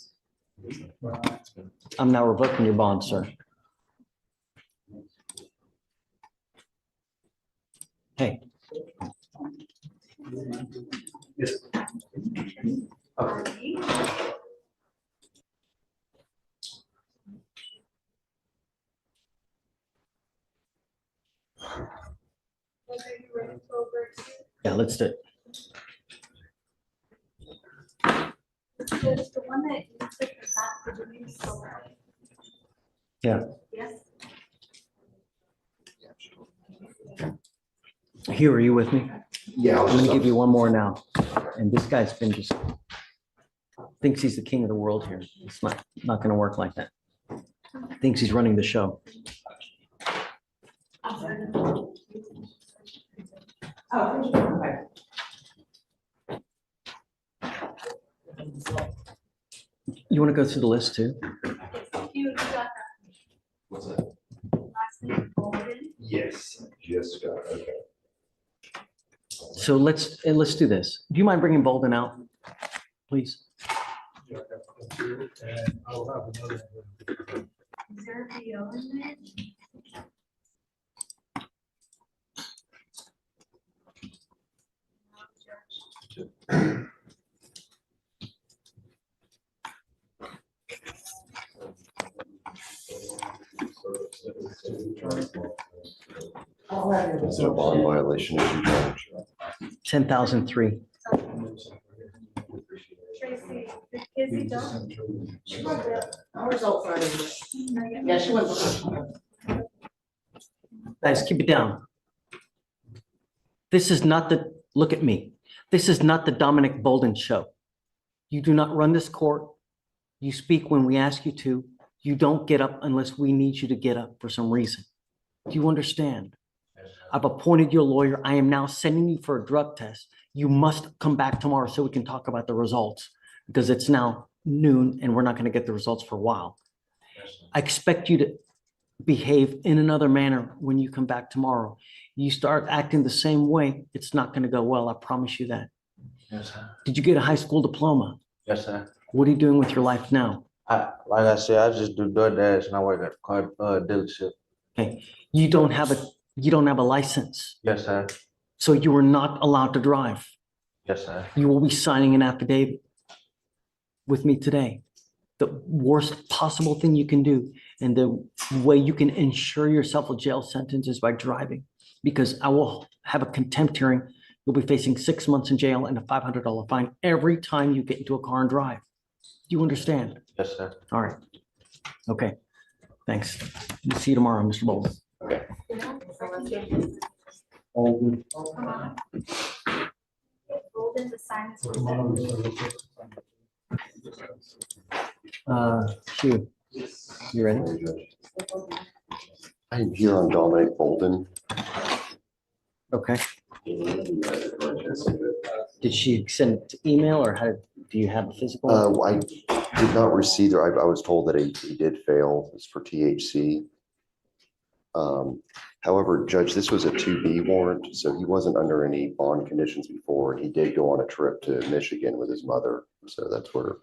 I'm now revoking your bond, sir. Hey. Yeah, let's do it. The one that you took the back for the new store. Yeah. Yes. Hugh, are you with me? Yeah. I'm gonna give you one more now. And this guy's been just thinks he's the king of the world here. It's not gonna work like that. Thinks he's running the show. You want to go through the list too? You got that. What's that? Last name, Mogen. Yes, just got it, okay. So let's do this. Do you mind bringing Bolden out, please? Is there a PO in there? Is it a bond violation issue, Judge? 10,003. Tracy, the kids you don't. Our results are in. Yeah, she went. Guys, keep it down. This is not the, look at me. This is not the Dominic Bolden show. You do not run this court. You speak when we ask you to. You don't get up unless we need you to get up for some reason. Do you understand? I've appointed your lawyer. I am now sending you for a drug test. You must come back tomorrow so we can talk about the results because it's now noon and we're not going to get the results for a while. I expect you to behave in another manner when you come back tomorrow. You start acting the same way, it's not going to go well. I promise you that. Yes, sir. Did you get a high school diploma? Yes, sir. What are you doing with your life now? Like I said, I just do DoorDash and I work at a car dealership. Okay, you don't have a license. Yes, sir. So you are not allowed to drive. Yes, sir. You will be signing an affidavit with me today. The worst possible thing you can do and the way you can ensure yourself a jail sentence is by driving, because I will have a contempt hearing. You'll be facing 6 months in jail and a $500 fine every time you get into a car and drive. Do you understand? Yes, sir. All right. Okay. Thanks. We'll see you tomorrow, Mr. Bolden. Okay. Bolden. Golden, the sign is. Hugh, you ready? I'm here on Dominic Bolden. Okay. Did she send it to email or do you have a physical? I did not receive it. I was told that he did fail. It's for THC. However, Judge, this was a 2B warrant, so he wasn't under any bond conditions before. He did go on a trip to Michigan with his mother, so that's where.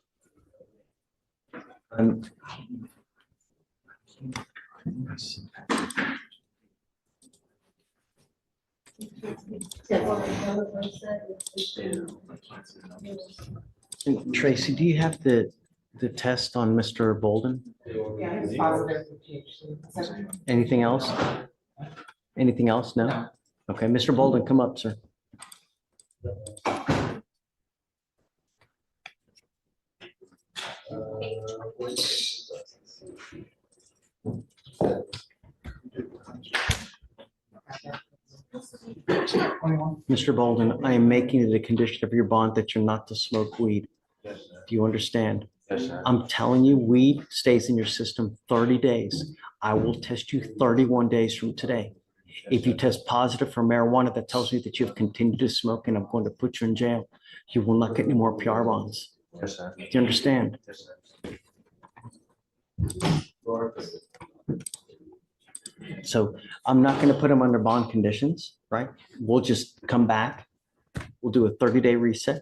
And Tracy, do you have the test on Mr. Bolden? Yeah, it's positive. Anything else? Anything else? No? Okay, Mr. Bolden, come up, sir. Mr. Bolden, I am making it a condition of your bond that you're not to smoke weed. Do you understand? Yes, sir. I'm telling you, weed stays in your system 30 days. I will test you 31 days from today. If you test positive for marijuana, that tells me that you've continued to smoke and I'm going to put you in jail. You will not get any more PR bonds. Yes, sir. Do you understand? Yes, sir. So I'm not going to put them under bond conditions, right? We'll just come back. We'll do a 30-day reset.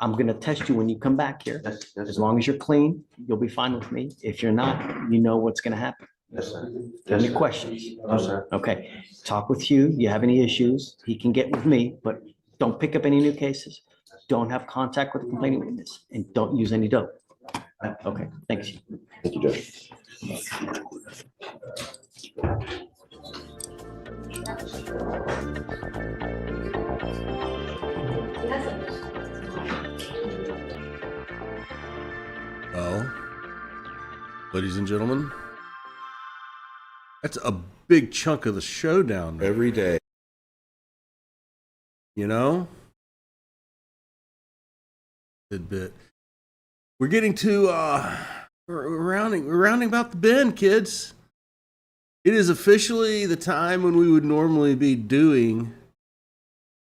I'm going to test you when you come back here. Yes, yes, As sir. long as you're clean, you'll be fine with me. If you're not, you know what's going to happen. Yes, sir. Any Yes, sir. questions? No, sir. Okay. Talk with Hugh. You have any issues, he can get with me, but don't pick up any new cases. Don't have contact with the complaining witness and don't use any dope. Okay, thanks. Thank you, Judge. Well, ladies and gentlemen, that's a big chunk of the showdown every day. You know? Good bit. We're getting to we're rounding about the bend, kids. It is officially the time when we would normally be doing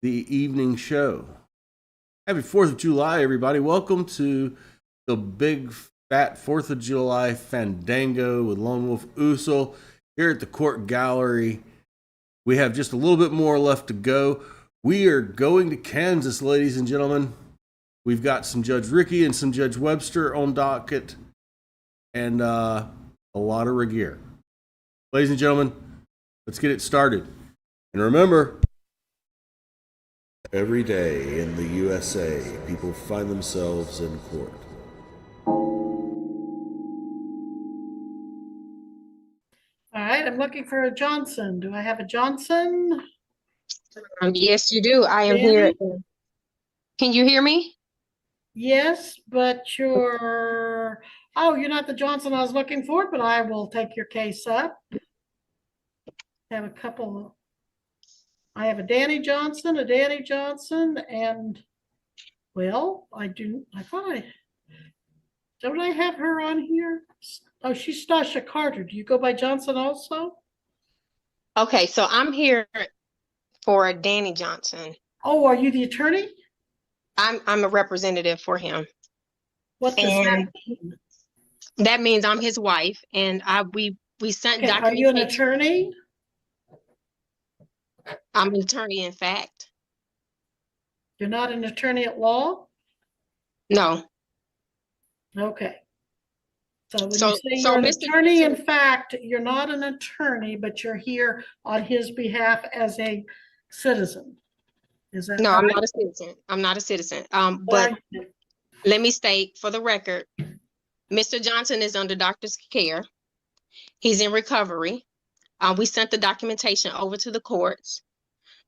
the evening show. Happy 4th of July, everybody. Welcome to the big fat 4th of July Fandango with Lone Wolf Usul here at the Court Gallery. We have just a little bit more left to go. We are going to Kansas, ladies and gentlemen. We've got some Judge Ricky and some Judge Webster on docket and a lot of regear. Ladies and gentlemen, let's get it started. And remember, every day in the USA, people find themselves in court. All right, I'm looking for a Johnson. Do I have a Johnson? Yes, you do. I am Danny? here. Can you hear me? Yes, but you're not the Johnson I was looking for, but I will take your case up. I have a couple. I have a Danny Johnson, and well, don't I have her on here? Oh, she's Stasha Carter. Do you go by Johnson also? Okay, so I'm here for Danny Johnson. Oh, are you the attorney? I'm a representative for him. What does that mean? That means I'm his wife, and we sent Okay, are you an documentation. attorney? I'm an attorney, in fact. You're not an attorney at law? No. Okay. So when So- you say so you're an Mr. attorney, in fact, you're not an attorney, but you're here on his behalf as a citizen. Is that No, I'm right? not a citizen. I'm not a citizen. What But are you? let me state for the record, Mr. Johnson is under doctor's care. He's in recovery. We sent the documentation over to the courts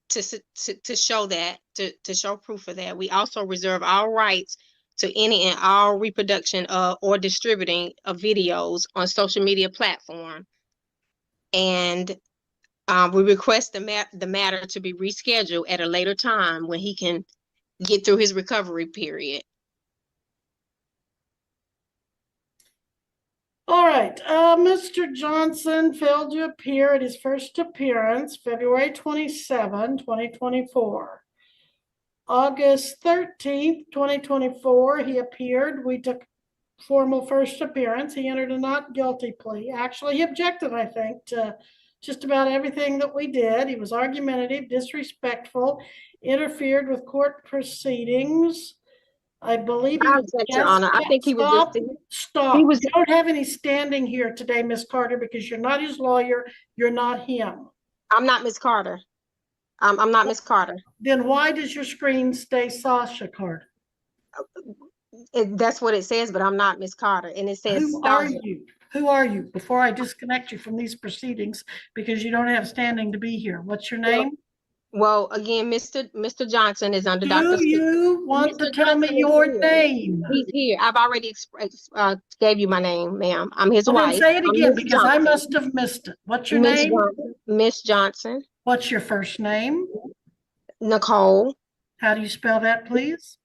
to show that, to show proof of that. We also reserve our rights to any and all reproduction of or distributing of videos on social media platform. And we request the matter to be rescheduled at a later time when he can get through his recovery period. All right, Mr. Johnson failed to appear at his first appearance, February 27, 2024. August 13th, 2024, he appeared. We took formal first appearance. He entered a not guilty plea. Actually, he objected, I think, to just about everything that we did. He was argumentative, disrespectful, interfered with court proceedings. I believe he was. Your Honor, I think he was Stop, just. stop. He was. You don't have any standing here today, Miss Carter, because you're not his lawyer. You're not him. I'm not Miss Carter. I'm not Miss Carter. Then why does your screen say Sasha Carter? That's what it says, but I'm not Miss Carter, and it says Who are sergeant. you? Who are you? Before I disconnect you from these proceedings, because you don't have standing to be here. What's your name? Well, again, Mr. Johnson is under Do Dr. you want to tell me your name? He's here. I've already gave you my name, ma'am. I'm his Well, then wife. say it I'm again, Miss because I Johnson. must have missed it. What's your Miss name? Johnson. Miss Johnson. What's your first name? Nicole. How do you spell that, please?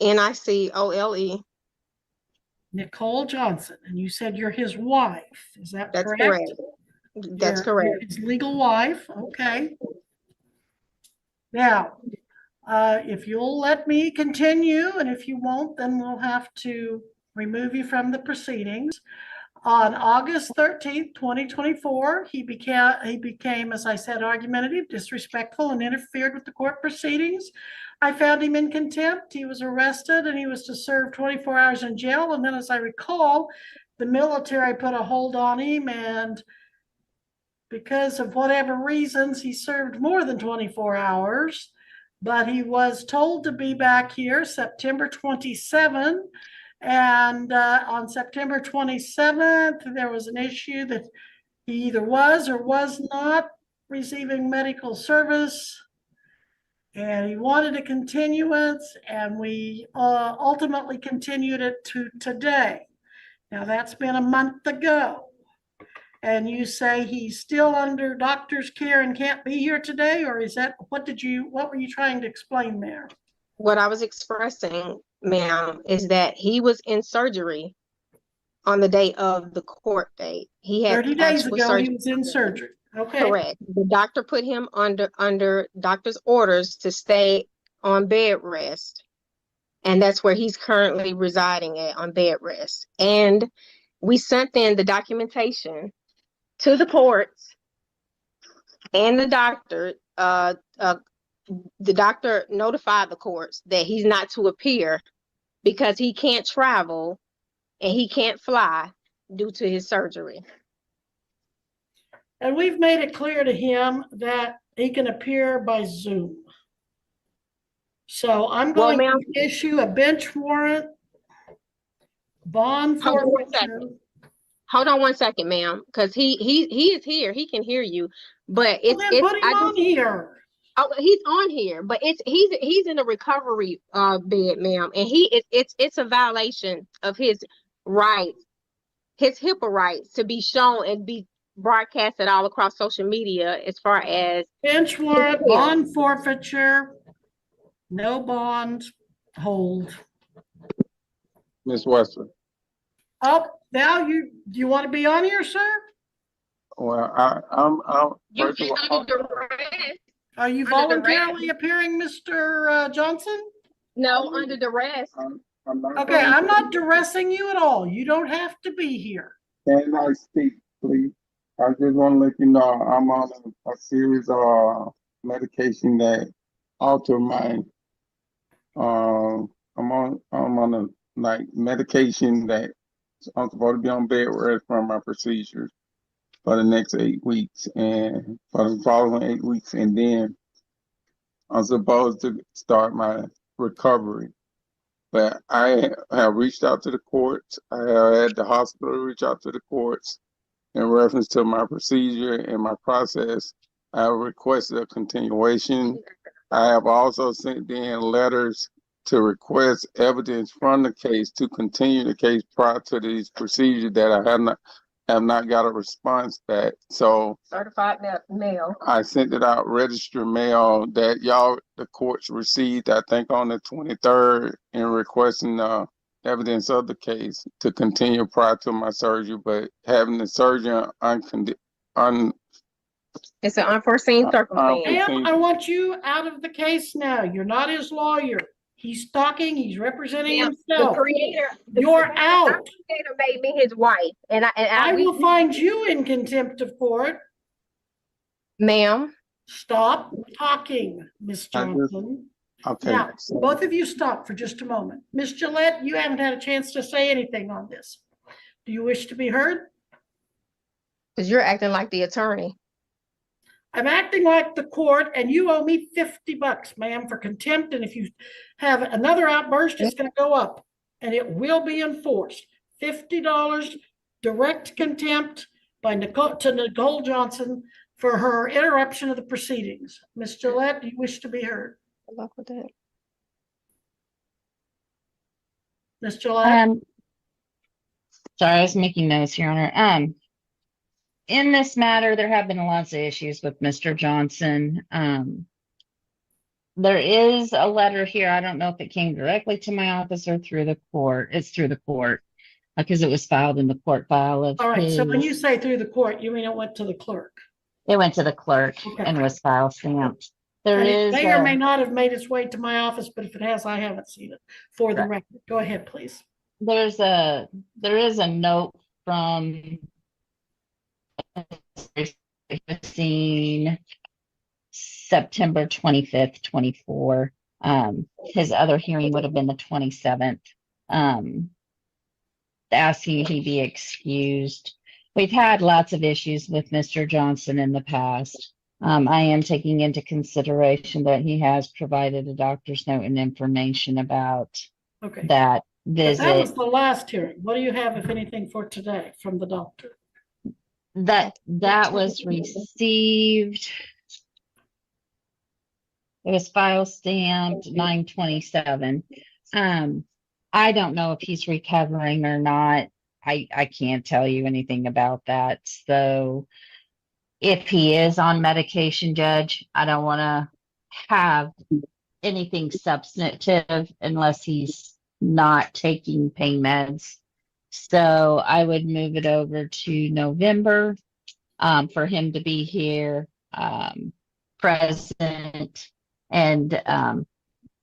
Nicole. Nicole Johnson, and you said you're his wife. Is that That's correct? correct. That's correct. You're his legal wife. Okay. Now, if you'll let me continue, and if you won't, then we'll have to remove you from the proceedings. On August 13th, 2024, he became, as I said, argumentative, disrespectful, and interfered with the court proceedings. I found him in contempt. He was arrested and he was to serve 24 hours in jail. And then, as I recall, the military put a hold on him, and because of whatever reasons, he served more than 24 hours. But he was told to be back here September 27. And on September 27th, there was an issue that he either was or was not receiving medical service. And he wanted a continuance, and we ultimately continued it to today. Now, that's been a month ago. And you say he's still under doctor's care and can't be here today, or is that, what were you trying to explain there? What I was expressing, ma'am, is that he was in surgery on the day of the court date. He had 30 days actual ago, surgery. he was in surgery. Okay. Correct. The doctor put him under doctor's orders to stay on bed rest. And that's where he's currently residing at, on bed rest. And we sent in the documentation to the courts and the doctor. The doctor notified the courts that he's not to appear because he can't travel and he can't fly due to his surgery. And we've made it clear to him that he can appear by Zoom. So I'm going to issue a bench warrant, bond forfeiture. Hold on one second, ma'am, because he is here. He can hear you, but it's put him on here. Oh, he's on here, but he's in a recovery bed, ma'am, and it's a violation of his rights, his HIPAA rights, to be shown and be broadcasted all across social media as far as bench warrant, bond forfeiture, no bond hold. Ms. Western. Oh, now do you want to be on here, sir? Well, I'm first of all, are you voluntarily appearing, Mr. Johnson? No, under duress. Okay, I'm not duressing you at all. You don't have to be here. Can I speak, please? I just want to let you know I'm on a series of medication that alter my I'm on a medication that I'm supposed to be on bed rest from my procedures for the next 8 weeks and for the following 8 weeks, and then I'm supposed to start my recovery. But I have reached out to the courts. I have had the hospital reach out to the courts in reference to my procedure and my process. I have requested a continuation. I have also sent in letters to request evidence from the case to continue the case prior to these procedures that I have not got a response back. So certified mail. I sent it out registered mail that the courts received, I think on the 23rd, in requesting evidence of the case to continue prior to my surgery, but having the surgery it's an unforeseen circumstance. Ma'am, I want you out of the case now. You're not his lawyer. He's talking. He's representing himself. You're out. The creator made me his wife, and I will find you in contempt of court. Ma'am, stop talking, Miss Johnson. Okay. Now, both of you stop for just a moment. Miss Gillette, you haven't had a chance to say anything on this. Do you wish to be heard? Because you're acting like the attorney. I'm acting like the court and you owe me $50, ma'am, for contempt. And if you have another outburst, it's gonna go up and it will be enforced. $50 direct contempt by Nicole Johnson for her interruption of the proceedings. Ms. Gillette, do you wish to be heard? Good luck with that. Ms. Gillette? Sorry, I was making notes, Your Honor. In this matter, there have been lots of issues with Mr. Johnson. There is a letter here. I don't know if it came directly to my office or through the court. It's through the court because it was filed in the court file of All right, so when you his. say through the court, you mean it went to the clerk? It went to the clerk Okay. and was file stamped. There And it is may or may not have made its way to my office, but if it has, I haven't seen it for the record. Go ahead, please. there is a note from 15 September 25th, 24. His other hearing would have been the 27th. Asking he be excused. We've had lots of issues with Mr. Johnson in the past. I am taking into consideration that he has provided a doctor's note and information about Okay. that But visit. that was the last hearing. What do you have, if anything, for today from the doctor? That was received. It was file stamped 9/27. I don't know if he's recovering or not. I can't tell you anything about that. So if he is on medication, Judge, I don't want to have anything substantive unless he's not taking pain meds. So I would move it over to November for him to be here, present, and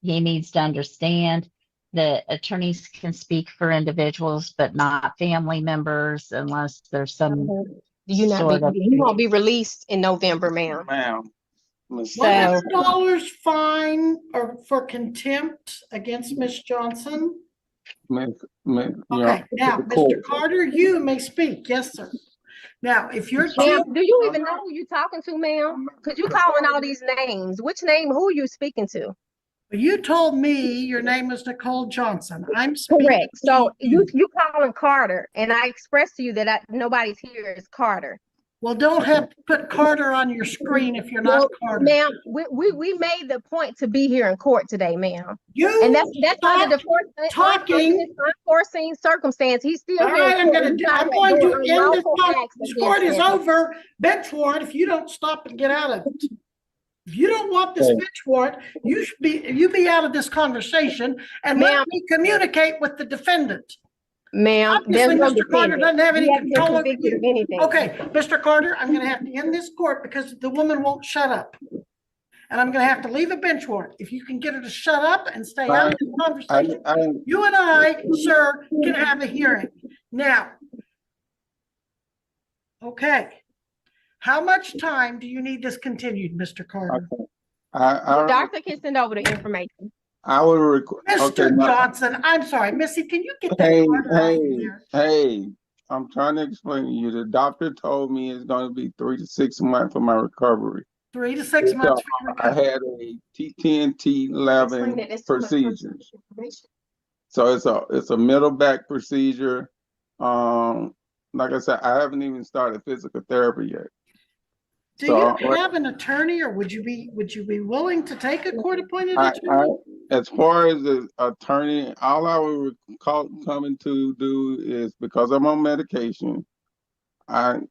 he needs to understand that attorneys can speak for individuals, but not family members unless there's some sort of. He won't be released in November, ma'am. Ma'am. $100 fine or for contempt against Ms. Johnson. Okay, now, Mr. Carter, you may speak. Yes, sir. Now, if you're. Ma'am, do you even know who you're talking to, ma'am? Because you're calling all these names. Which name, who are you speaking to? You told me your name is Nicole Johnson. I'm speaking. Correct. So you calling Carter, and I expressed to you that nobody's here is Carter. Well, don't have to put Carter on your screen if you're not Carter. Ma'am, we made the point to be here in court today, ma'am. And that's under the unforeseen circumstance. He's still all here. right, I'm going to end this talk. This court is over. Bench warrant, if you don't stop and get out of it. If you don't want this bench warrant, you be out of this conversation and let me communicate with the defendant. Ma'am, obviously, Mr. Carter doesn't have any control over you. Anything. Okay, Mr. Carter, I'm going to have to end this court because the woman won't shut up. And I'm going to have to leave a bench warrant. If you can get her to shut up and stay out of the conversation, you and I, sir, can have a hearing. Now, okay. How much time do you need this continued, Mr. Carter? The doctor can send over the information. I would request. Mr. Johnson, I'm sorry, Missy, can you get that? Hey, I'm trying to explain to you. The doctor told me it's going to be 3 to 6 months for my recovery. 3 to 6 months for your recovery. I had a T10, T11 procedure. So it's a middle back procedure. Like I said, I haven't even started physical therapy yet. Do you have an attorney, or would you be willing to take a court-appointed attorney? As far as the attorney, all I would coming to do is, because I'm on medication, I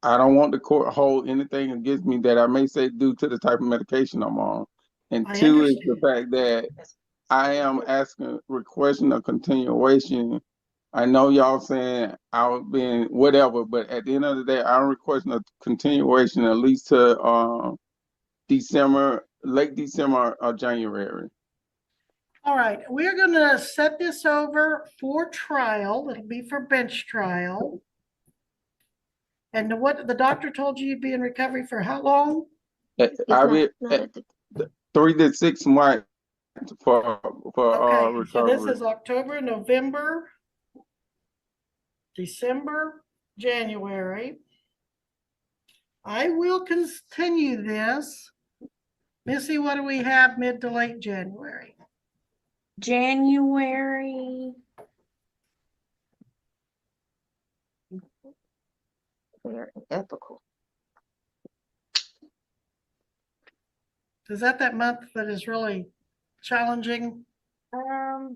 don't want the court hold anything against me that I may say due to the type of medication I'm on. And two is the fact that I am requesting a continuation. I know y'all saying I've been whatever, but at the end of the day, I'm requesting a continuation at least to December, late December or January. All right, we're gonna set this over for trial. It'll be for bench trial. And what the doctor told you, you'd be in recovery for how long? I'll be 3 to 6 months for recovery. So this is October, November, December, January. I will continue this. Missy, what do we have mid to late January? January. Very ethical. Is that month that is really challenging?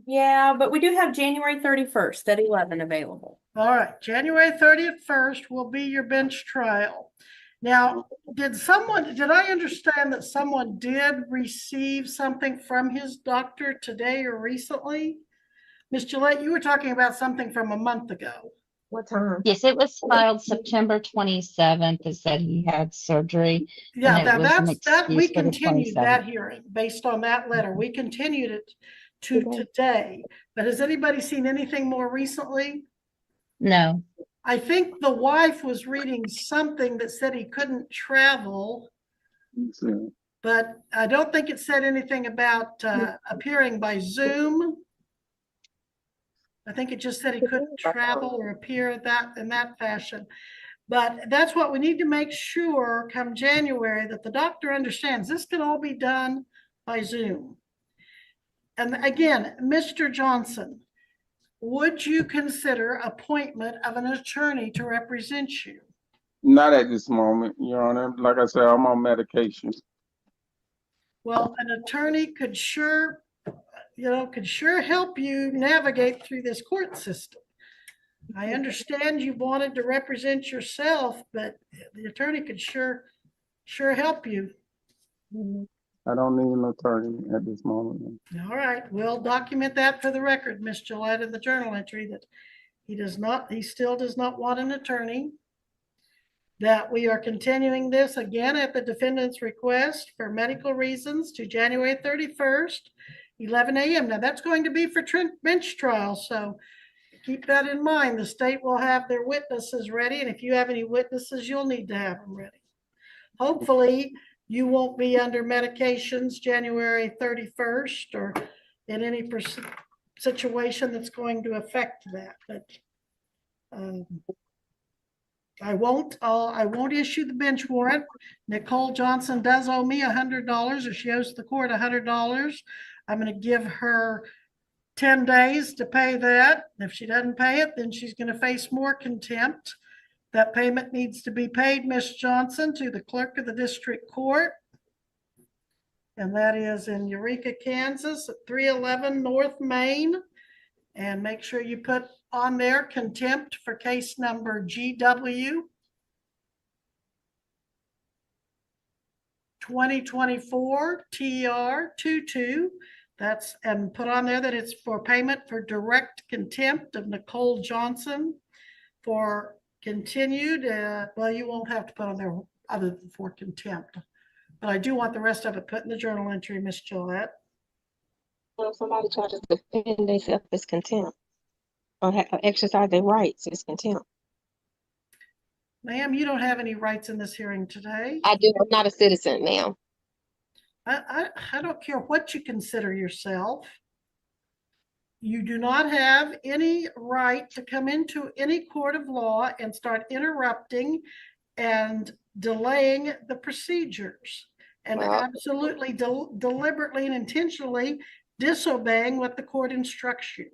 Yeah, but we do have January 31st at 11 available. All right, January 31st will be your bench trial. Now, did I understand that someone did receive something from his doctor today or recently? Ms. Gillette, you were talking about something from a month ago. What time? Yes, it was filed September 27th. It said he had surgery. Yeah, and it was an we excuse for the continued 27th. that hearing based on that letter. We continued it to today. But has anybody seen anything more recently? No. I think the wife was reading something that said he couldn't travel, but I don't think it said anything about appearing by Zoom. I think it just said he couldn't travel or appear in that fashion. But that's what we need to make sure come January, that the doctor understands this can all be done by Zoom. And again, Mr. Johnson, would you consider appointment of an attorney to represent you? Not at this moment, Your Honor. Like I said, I'm on medication. Well, an attorney could sure help you navigate through this court system. I understand you wanted to represent yourself, but the attorney could sure help you. I don't need an attorney at this moment. All right, we'll document that for the record, Ms. Gillette, in the journal entry that he still does not want an attorney. That we are continuing this again at the defendant's request for medical reasons to January 31st, 11 a.m. Now that's going to be for bench trial, so keep that in mind. The state will have their witnesses ready, and if you have any witnesses, you'll need to have them ready. Hopefully, you won't be under medications January 31st or in any situation that's going to affect that. But I won't issue the bench warrant. Nicole Johnson does owe me $100, or she owes the court $100. I'm going to give her 10 days to pay that. If she doesn't pay it, then she's going to face more contempt. That payment needs to be paid, Ms. Johnson, to the clerk of the district court. And that is in Eureka, Kansas, at 311 North Main. And make sure you put on there contempt for case number GW 2024 TR22. And put on there that it's for payment for direct contempt of Nicole Johnson for continued, well, you won't have to put on there other than for contempt, but I do want the rest of it put in the journal entry, Ms. Gillette. Well, if somebody tries to defend themselves, it's contempt. Or exercise their rights, it's contempt. Ma'am, you don't have any rights in this hearing today. I do. I'm not a citizen, ma'am. I don't care what you consider yourself. You do not have any right to come into any court of law and start interrupting and delaying the procedures and absolutely deliberately and intentionally disobeying what the court instructs you.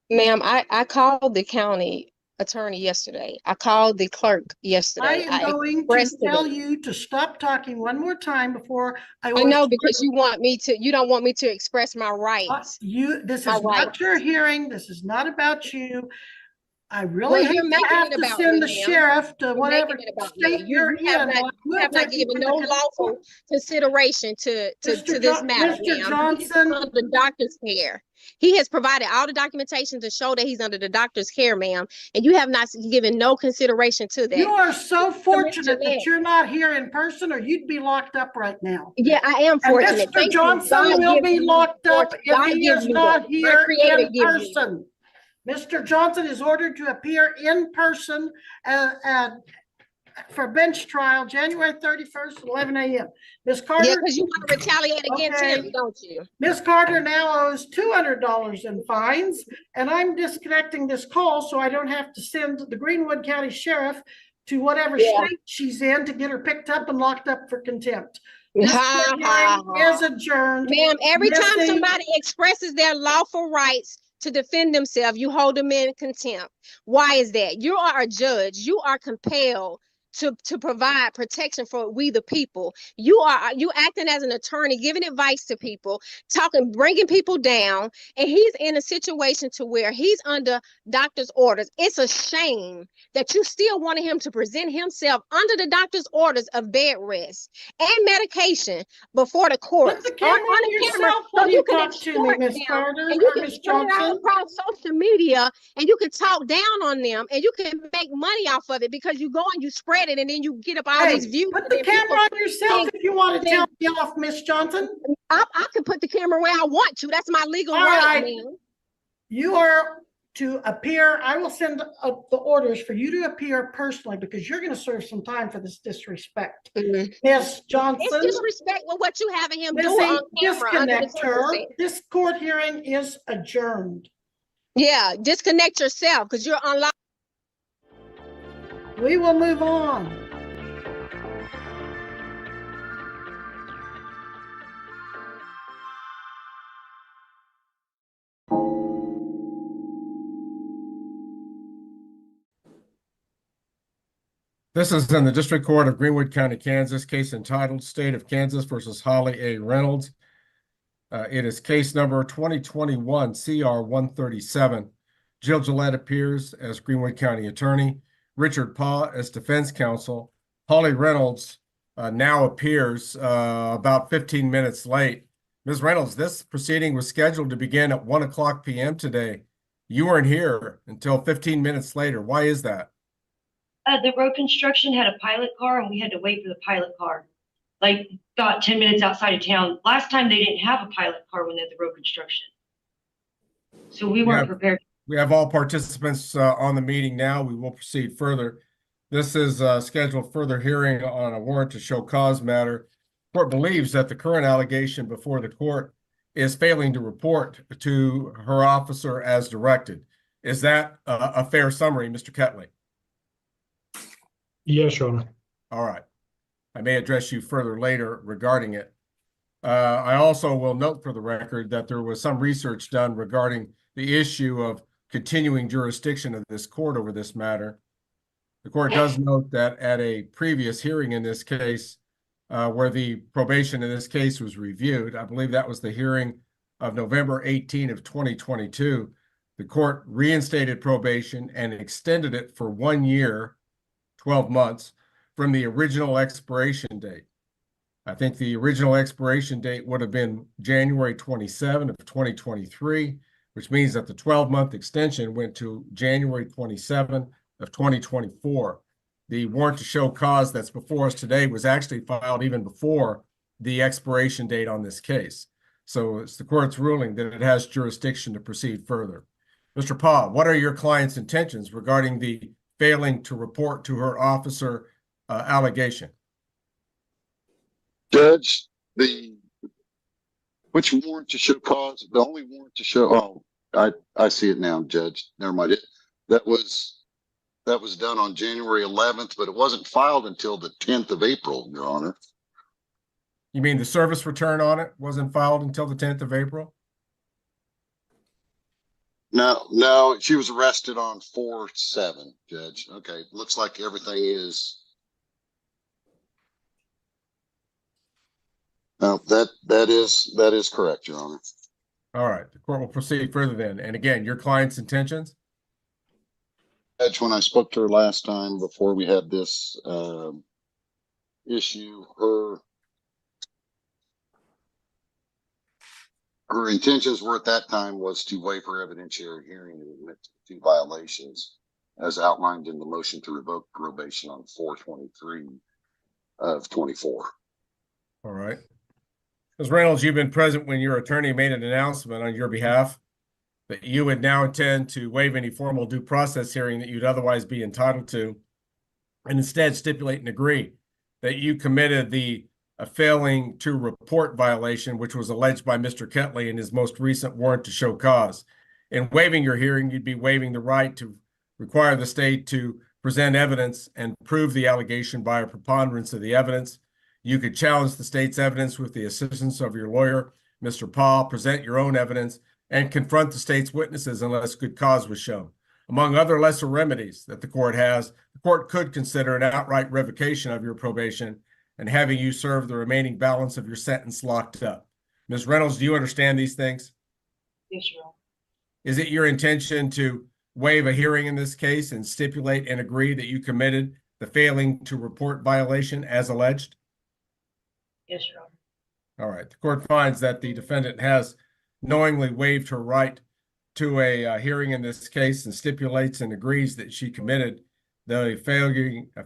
Ma'am, I called the county attorney yesterday. I called the clerk yesterday. I am going to tell you to stop talking one more time before I know, because you don't want me to express my rights. This is not your hearing. This is not about you. I really hate to have to send the sheriff to whatever state you're in. You have not given no lawful consideration to this matter, Mr. Johnson. Under the doctor's care. He has provided all the documentation to show that he's under the doctor's care, ma'am, and you have not given no consideration to that. You are so fortunate that you're not here in person, or you'd be locked up right now. Yeah, I am fortunate. And Mr. Johnson will be locked up if he is not here in person. Mr. Johnson is ordered to appear in person for bench trial January 31st, 11 a.m. Ms. Carter. Yeah, because you want to retaliate against him, don't you? Ms. Carter now owes $200 in fines, and I'm disconnecting this call so I don't have to send the Greenwood County Sheriff to whatever Yeah. state she's in to get her picked up and locked up for contempt. This Ha, court ha, hearing is ha. adjourned. Ma'am, every time Missing- somebody expresses their lawful rights to defend themselves, you hold them in contempt. Why is that? You are a judge. You are compelled to provide protection for we the people. You acting as an attorney, giving advice to people, talking, bringing people down, and he's in a situation to where he's under doctor's orders. It's a shame that you still wanted him to present himself under the doctor's orders of bed rest and medication before the court. Put the camera on yourself so when you you can talk to me, extort Miss them, Carter and you or can Miss spread it out Johnson. across social media, and you can talk down on them, and you can make money off of it because you go and you spread it, and then you get up all Hey, these views. put the camera on yourself if you want to tell me off, Miss Johnson. I can put the camera where I want to. That's my legal All right, right. ma'am. You are to appear, I will send the orders for you to appear personally because you're going to serve some time for this disrespect. Miss Johnson. It's disrespect with what you having him do Missy, on camera under the disconnect her. circumstance. This court hearing is adjourned. Yeah, disconnect yourself because you're unlawful. We will move on. This is in the District Court of Greenwood County, Kansas, case entitled State of Kansas versus Holly A. Reynolds. It is case number 2021 CR 137. Jill Gillette appears as Greenwood County Attorney. Richard Paw as Defense Counsel. Holly Reynolds now appears about 15 minutes late. Ms. Reynolds, this proceeding was scheduled to begin at 1:00 p.m. today. You weren't here until 15 minutes later. Why is that? The road construction had a pilot car and we had to wait for the pilot car. Like got 10 minutes outside of town. Last time they didn't have a pilot car when they had the road construction. So we weren't prepared. We have all participants on the meeting now. We will proceed further. This is scheduled further hearing on a warrant to show cause matter. Court believes that the current allegation before the court is failing to report to her officer as directed. Is that a fair summary, Mr. Ketley? Yes, Your Honor. All right. I may address you further later regarding it. I also will note for the record that there was some research done regarding the issue of continuing jurisdiction of this court over this matter. The court does note that at a previous hearing in this case, where the probation in this case was reviewed, I believe that was the hearing of November 18 of 2022, the court reinstated probation and extended it for 1 year, 12 months from the original expiration date. I think the original expiration date would have been January 27 of 2023, which means that the 12-month extension went to January 27 of 2024. The warrant to show cause that's before us today was actually filed even before the expiration date on this case. So it's the court's ruling that it has jurisdiction to proceed further. Mr. Paw, what are your client's intentions regarding the failing to report to her officer allegation? Judge, which warrant to show cause? The only warrant to show, I see it now, Judge. Never mind. That was done on January 11th, but it wasn't filed until the 10th of April, Your Honor. You mean the service return on it wasn't filed until the 10th of April? No, she was arrested on 4/7, Judge. Okay, looks like everything is. No, that is correct, Your Honor. All right, the court will proceed further then. And again, your client's intentions? Judge, when I spoke to her last time before we had this issue, her intentions were at that time was to waive her evidentiary hearing and admit to 2 violations as outlined in the motion to revoke probation on 4/23 of 24. All right. Ms. Reynolds, you've been present when your attorney made an announcement on your behalf that you would now intend to waive any formal due process hearing that you'd otherwise be entitled to, and instead stipulate and agree that you committed the failing to report violation, which was alleged by Mr. Ketley in his most recent warrant to show cause. In waiving your hearing, you'd be waiving the right to require the state to present evidence and prove the allegation by a preponderance of the evidence. You could challenge the state's evidence with the assistance of your lawyer, Mr. Paul, present your own evidence, and confront the state's witnesses unless good cause was shown. Among other lesser remedies that the court has, the court could consider an outright revocation of your probation and having you serve the remaining balance of your sentence locked up. Ms. Reynolds, do you understand these things? Yes, Your Honor. Is it your intention to waive a hearing in this case and stipulate and agree that you committed the failing to report violation as alleged? Yes, Your Honor. All right. The court finds that the defendant has knowingly waived her right to a hearing in this case and stipulates and agrees that she committed the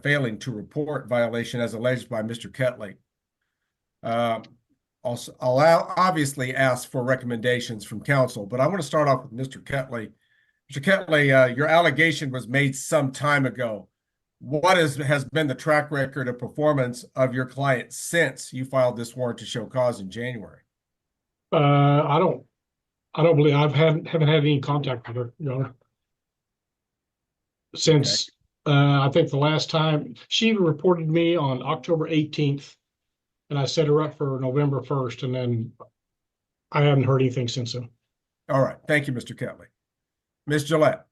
failing to report violation as alleged by Mr. Ketley. Also, I'll obviously ask for recommendations from counsel, but I want to start off with Mr. Ketley. Mr. Ketley, your allegation was made some time ago. What has been the track record of performance of your client since you filed this warrant to show cause in January? I don't believe haven't had any contact with her, Your Honor. Since I think the last time she reported me on October 18th, and I set her up for November 1st, and then I haven't heard anything since then. All right. Thank you, Mr. Ketley. Ms. Gillette,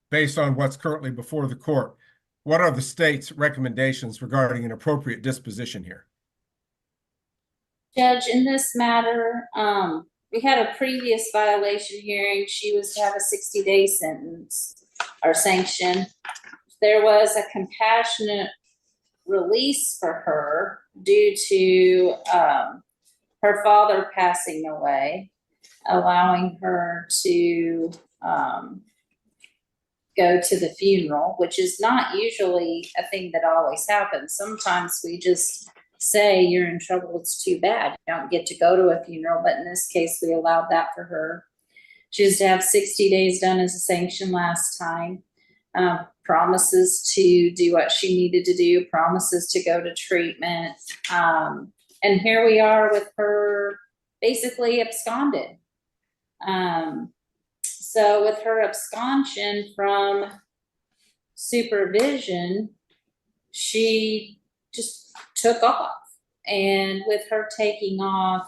based on what's currently before the court, what are the state's recommendations regarding an appropriate disposition here? Judge, in this matter, we had a previous violation hearing. She was to have a 60-day sentence or sanction. There was a compassionate release for her due to her father passing away, allowing her to go to the funeral, which is not usually a thing that always happens. Sometimes we just say you're in trouble, it's too bad, you don't get to go to a funeral, but in this case we allowed that for her. She was to have 60 days done as a sanction last time. Promises to do what she needed to do, promises to go to treatment. And here we are with her basically absconded. So with her absconsion from supervision, she just took off. And with her taking off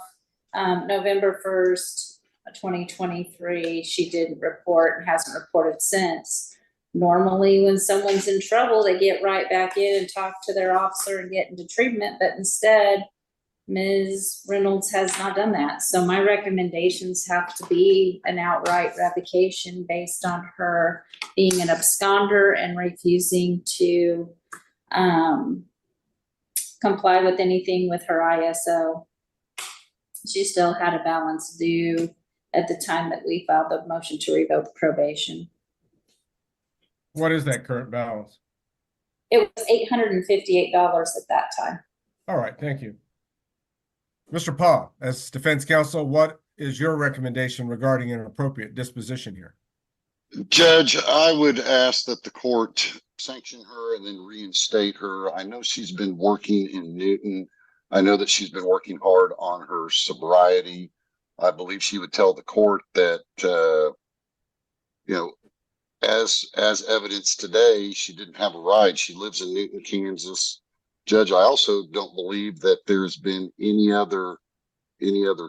November 1st, 2023, she didn't report and hasn't reported since. Normally, when someone's in trouble, they get right back in and talk to their officer and get into treatment. But instead, Ms. Reynolds has not done that. So my recommendations have to be an outright revocation based on her being an absconder and refusing to comply with anything with her ISO. She still had a balance due at the time that we filed the motion to revoke probation. What is that current balance? It was $858 at that time. All right, thank you. Mr. Paul, as defense counsel, what is your recommendation regarding an appropriate disposition here? Judge, I would ask that the court sanction her and then reinstate her. I know she's been working in Newton. I know that she's been working hard on her sobriety. I believe she would tell the court that, you know, as evidence today, she didn't have a ride. She lives in Newton, Kansas. Judge, I also don't believe that there's been any other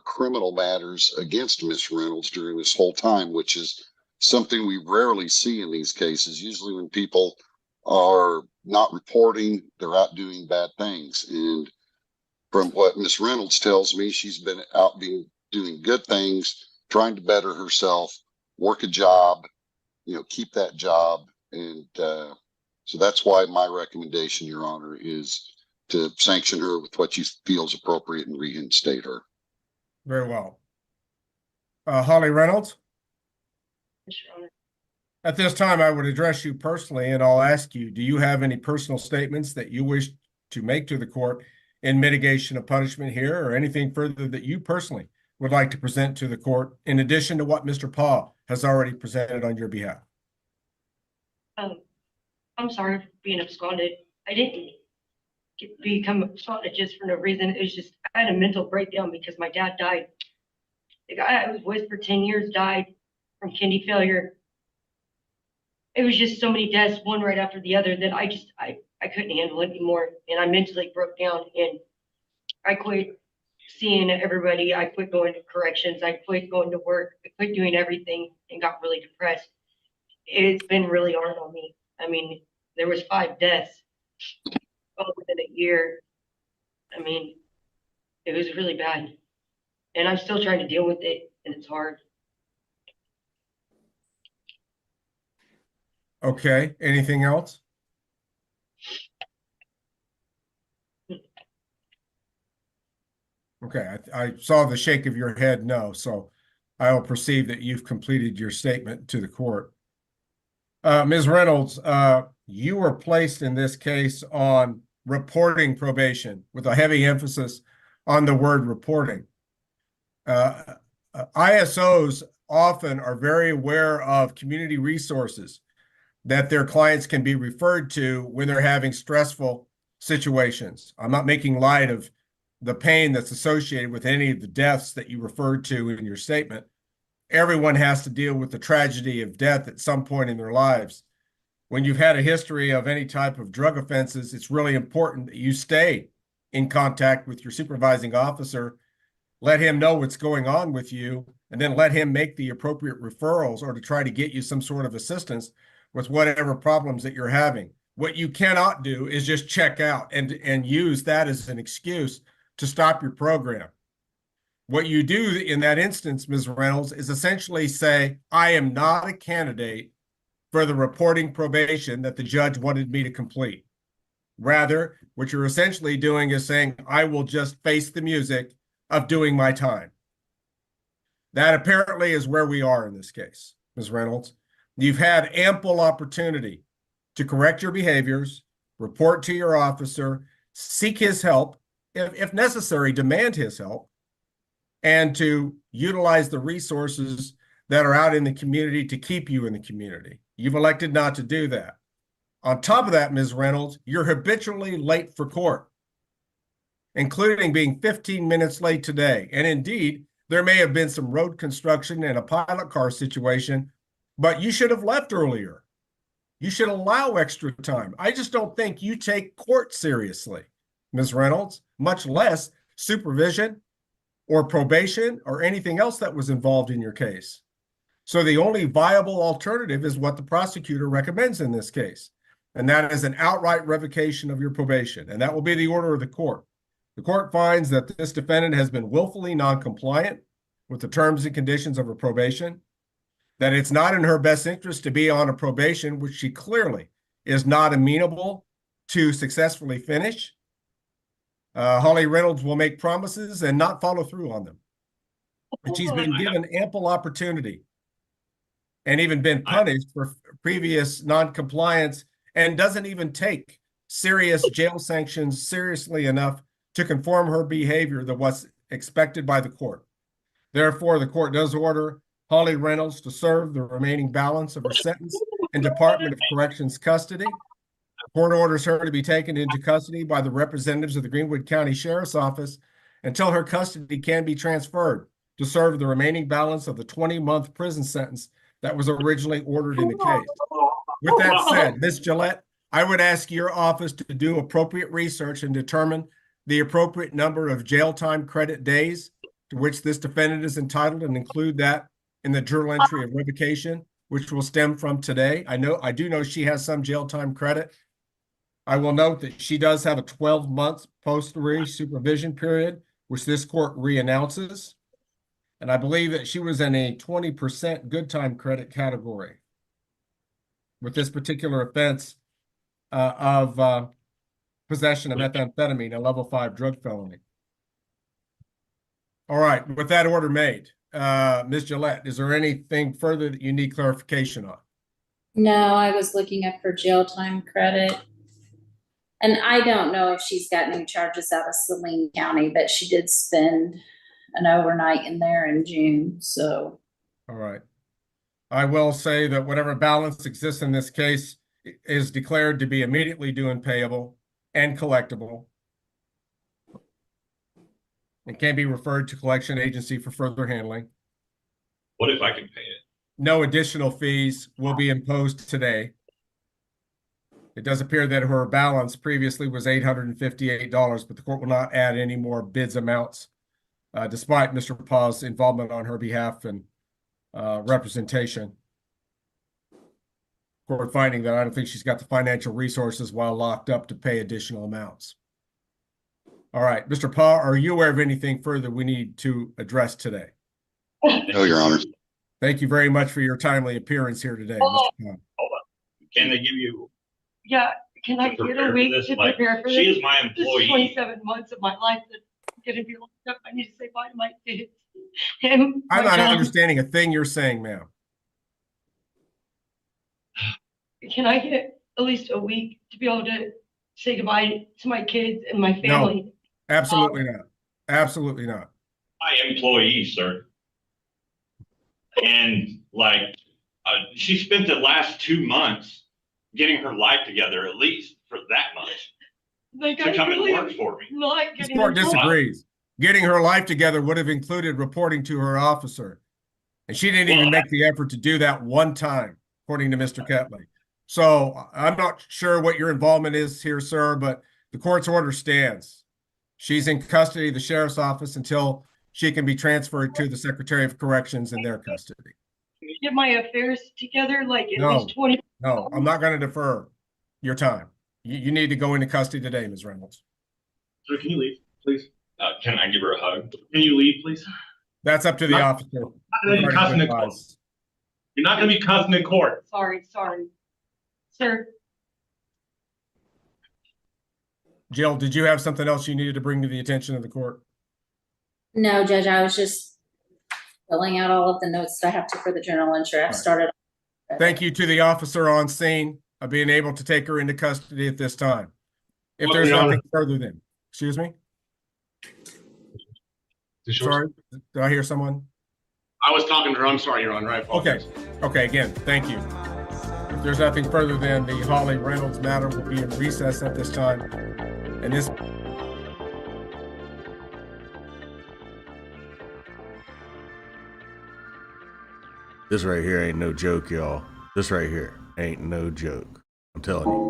criminal matters against Miss Reynolds during this whole time, which is something we rarely see in these cases. Usually when people are not reporting, they're out doing bad things. And from what Miss Reynolds tells me, she's been out doing good things, trying to better herself, work a job, you know, keep that job. And so that's why my recommendation, Your Honor, is to sanction her with what you feel is appropriate and reinstate her. Very well. Holly Reynolds? At this time, I would address you personally, and I'll ask you, do you have any personal statements that you wish to make to the court in mitigation of punishment here, or anything further that you personally would like to present to the court in addition to what Mr. Paul has already presented on your behalf? I'm sorry for being absconded. I didn't become absconded just for no reason. It was just, I had a mental breakdown because my dad died. The guy I was with for 10 years died from kidney failure. it was just so many deaths, one right after the other, that I couldn't handle it anymore. And I mentally broke down and I quit seeing everybody. I quit going to corrections. I quit going to work. I quit doing everything and got really depressed. It's been really hard on me. I mean, there was 5 deaths all within a year. I mean, it was really bad. And I'm still trying to deal with it, and it's hard. Okay, anything else? Okay, I saw the shake of your head, no, so I will perceive that you've completed your statement to the court. Ms. Reynolds, you were placed in this case on reporting probation with a heavy emphasis on the word reporting. ISOs often are very aware of community resources that their clients can be referred to when they're having stressful situations. I'm not making light of the pain that's associated with any of the deaths that you referred to in your statement. Everyone has to deal with the tragedy of death at some point in their lives. When you've had a history of any type of drug offenses, it's really important that you stay in contact with your supervising officer, let him know what's going on with you, and then let him make the appropriate referrals or to try to get you some sort of assistance with whatever problems that you're having. What you cannot do is just check out and use that as an excuse to stop your program. What you do in that instance, Ms. Reynolds, is essentially say, I am not a candidate for the reporting probation that the judge wanted me to complete. Rather, what you're essentially doing is saying, I will just face the music of doing my time. That apparently is where we are in this case, Ms. Reynolds. You've had ample opportunity to correct your behaviors, report to your officer, seek his help, if necessary, demand his help, and to utilize the resources that are out in the community to keep you in the community. You've elected not to do that. On top of that, Ms. Reynolds, you're habitually late for court, including being 15 minutes late today. And indeed, there may have been some road construction and a pilot car situation, but you should have left earlier. You should allow extra time. I just don't think you take court seriously, Ms. Reynolds, much less supervision or probation or anything else that was involved in your case. So the only viable alternative is what the prosecutor recommends in this case, and that is an outright revocation of your probation, and that will be the order of the court. The court finds that this defendant has been willfully non-compliant with the terms and conditions of her probation, that it's not in her best interest to be on a probation, which she clearly is not amenable to successfully finish. Holly Reynolds will make promises and not follow through on them. And she's been given ample opportunity and even been punished for previous non-compliance and doesn't even take serious jail sanctions seriously enough to conform her behavior to what's expected by the court. Therefore, the court does order Holly Reynolds to serve the remaining balance of her sentence in Department of Corrections custody. Court orders her to be taken into custody by the representatives of the Greenwood County Sheriff's Office until her custody can be transferred to serve the remaining balance of the 20-month prison sentence that was originally ordered in the case. With that said, Ms. Gillette, I would ask your office to do appropriate research and determine the appropriate number of jail time credit days to which this defendant is entitled and include that in the journal entry of revocation, which will stem from today. I do know she has some jail time credit. I will note that she does have a 12-month post-release supervision period, which this court reannounces. And I believe that she was in a 20% good time credit category with this particular offense of possession of methamphetamine, a level 5 drug felony. All right, with that order made, Ms. Gillette, is there anything further that you need clarification on? No, I was looking up her jail time credit. And I don't know if she's got any charges out of Saline County, but she did spend an overnight in there in June, so. All right. I will say that whatever balance exists in this case is declared to be immediately due and payable and collectible. It can be referred to collection agency for further handling. What if I can pay it? no additional fees will be imposed today. It does appear that her balance previously was $858, but the court will not add any more bids amounts, despite Mr. Pa's involvement on her behalf and representation. Court finding that I don't think she's got the financial resources while locked up to pay additional amounts. All right, Mr. Pa, are you aware of anything further we need to address today? No, Your Honor. Thank you very much for your timely appearance here today, Hold Mr. Pa. Hold on. Can they give you? Yeah, can I To get prepare a for week this, to like, prepare for this? she is my This employee. is 27 months of my life that's gonna be locked up. I need to say bye to my kids. And I'm my not job. understanding a thing you're saying, ma'am. Can I get at least a week to be able to say goodbye to my kids and my family? No, absolutely not. Absolutely not. My employee, sir. And like, she spent the last 2 months getting her life together, at least for that much, Like, to I come really and work am for me. not This getting court in trouble. disagrees. Getting her life together would have included reporting to her officer. And she didn't even make the effort to do that one time, according to Mr. Ketley. So I'm not sure what your involvement is here, sir, but the court's order stands. She's in custody of the sheriff's office until she can be transferred to the Secretary of Corrections in their custody. Can we get my affairs together, like at No, least 20? no, I'm not going to defer your time. You need to go into custody today, Ms. Reynolds. Sir, can you leave, please? Can I give her a hug? Can you leave, please? That's up to the officer. You're not going to be cussing in court. Sorry, sir. Jill, did you have something else you needed to bring to the attention of the court? No, Judge, I was just filling out all of the notes that I have to for the journal entry. I've started. Thank you to the officer on scene of being able to take her into custody at this time. If Well, there's Your nothing Honor. further then, excuse me? Sorry, did I hear someone? I was talking to her. I'm sorry, Your Honor. I apologize. Okay, again, thank you. If there's nothing further then, the Holly Reynolds matter will be in recess at this time. And this This right here ain't no joke, y'all. This right here ain't no joke. I'm telling you.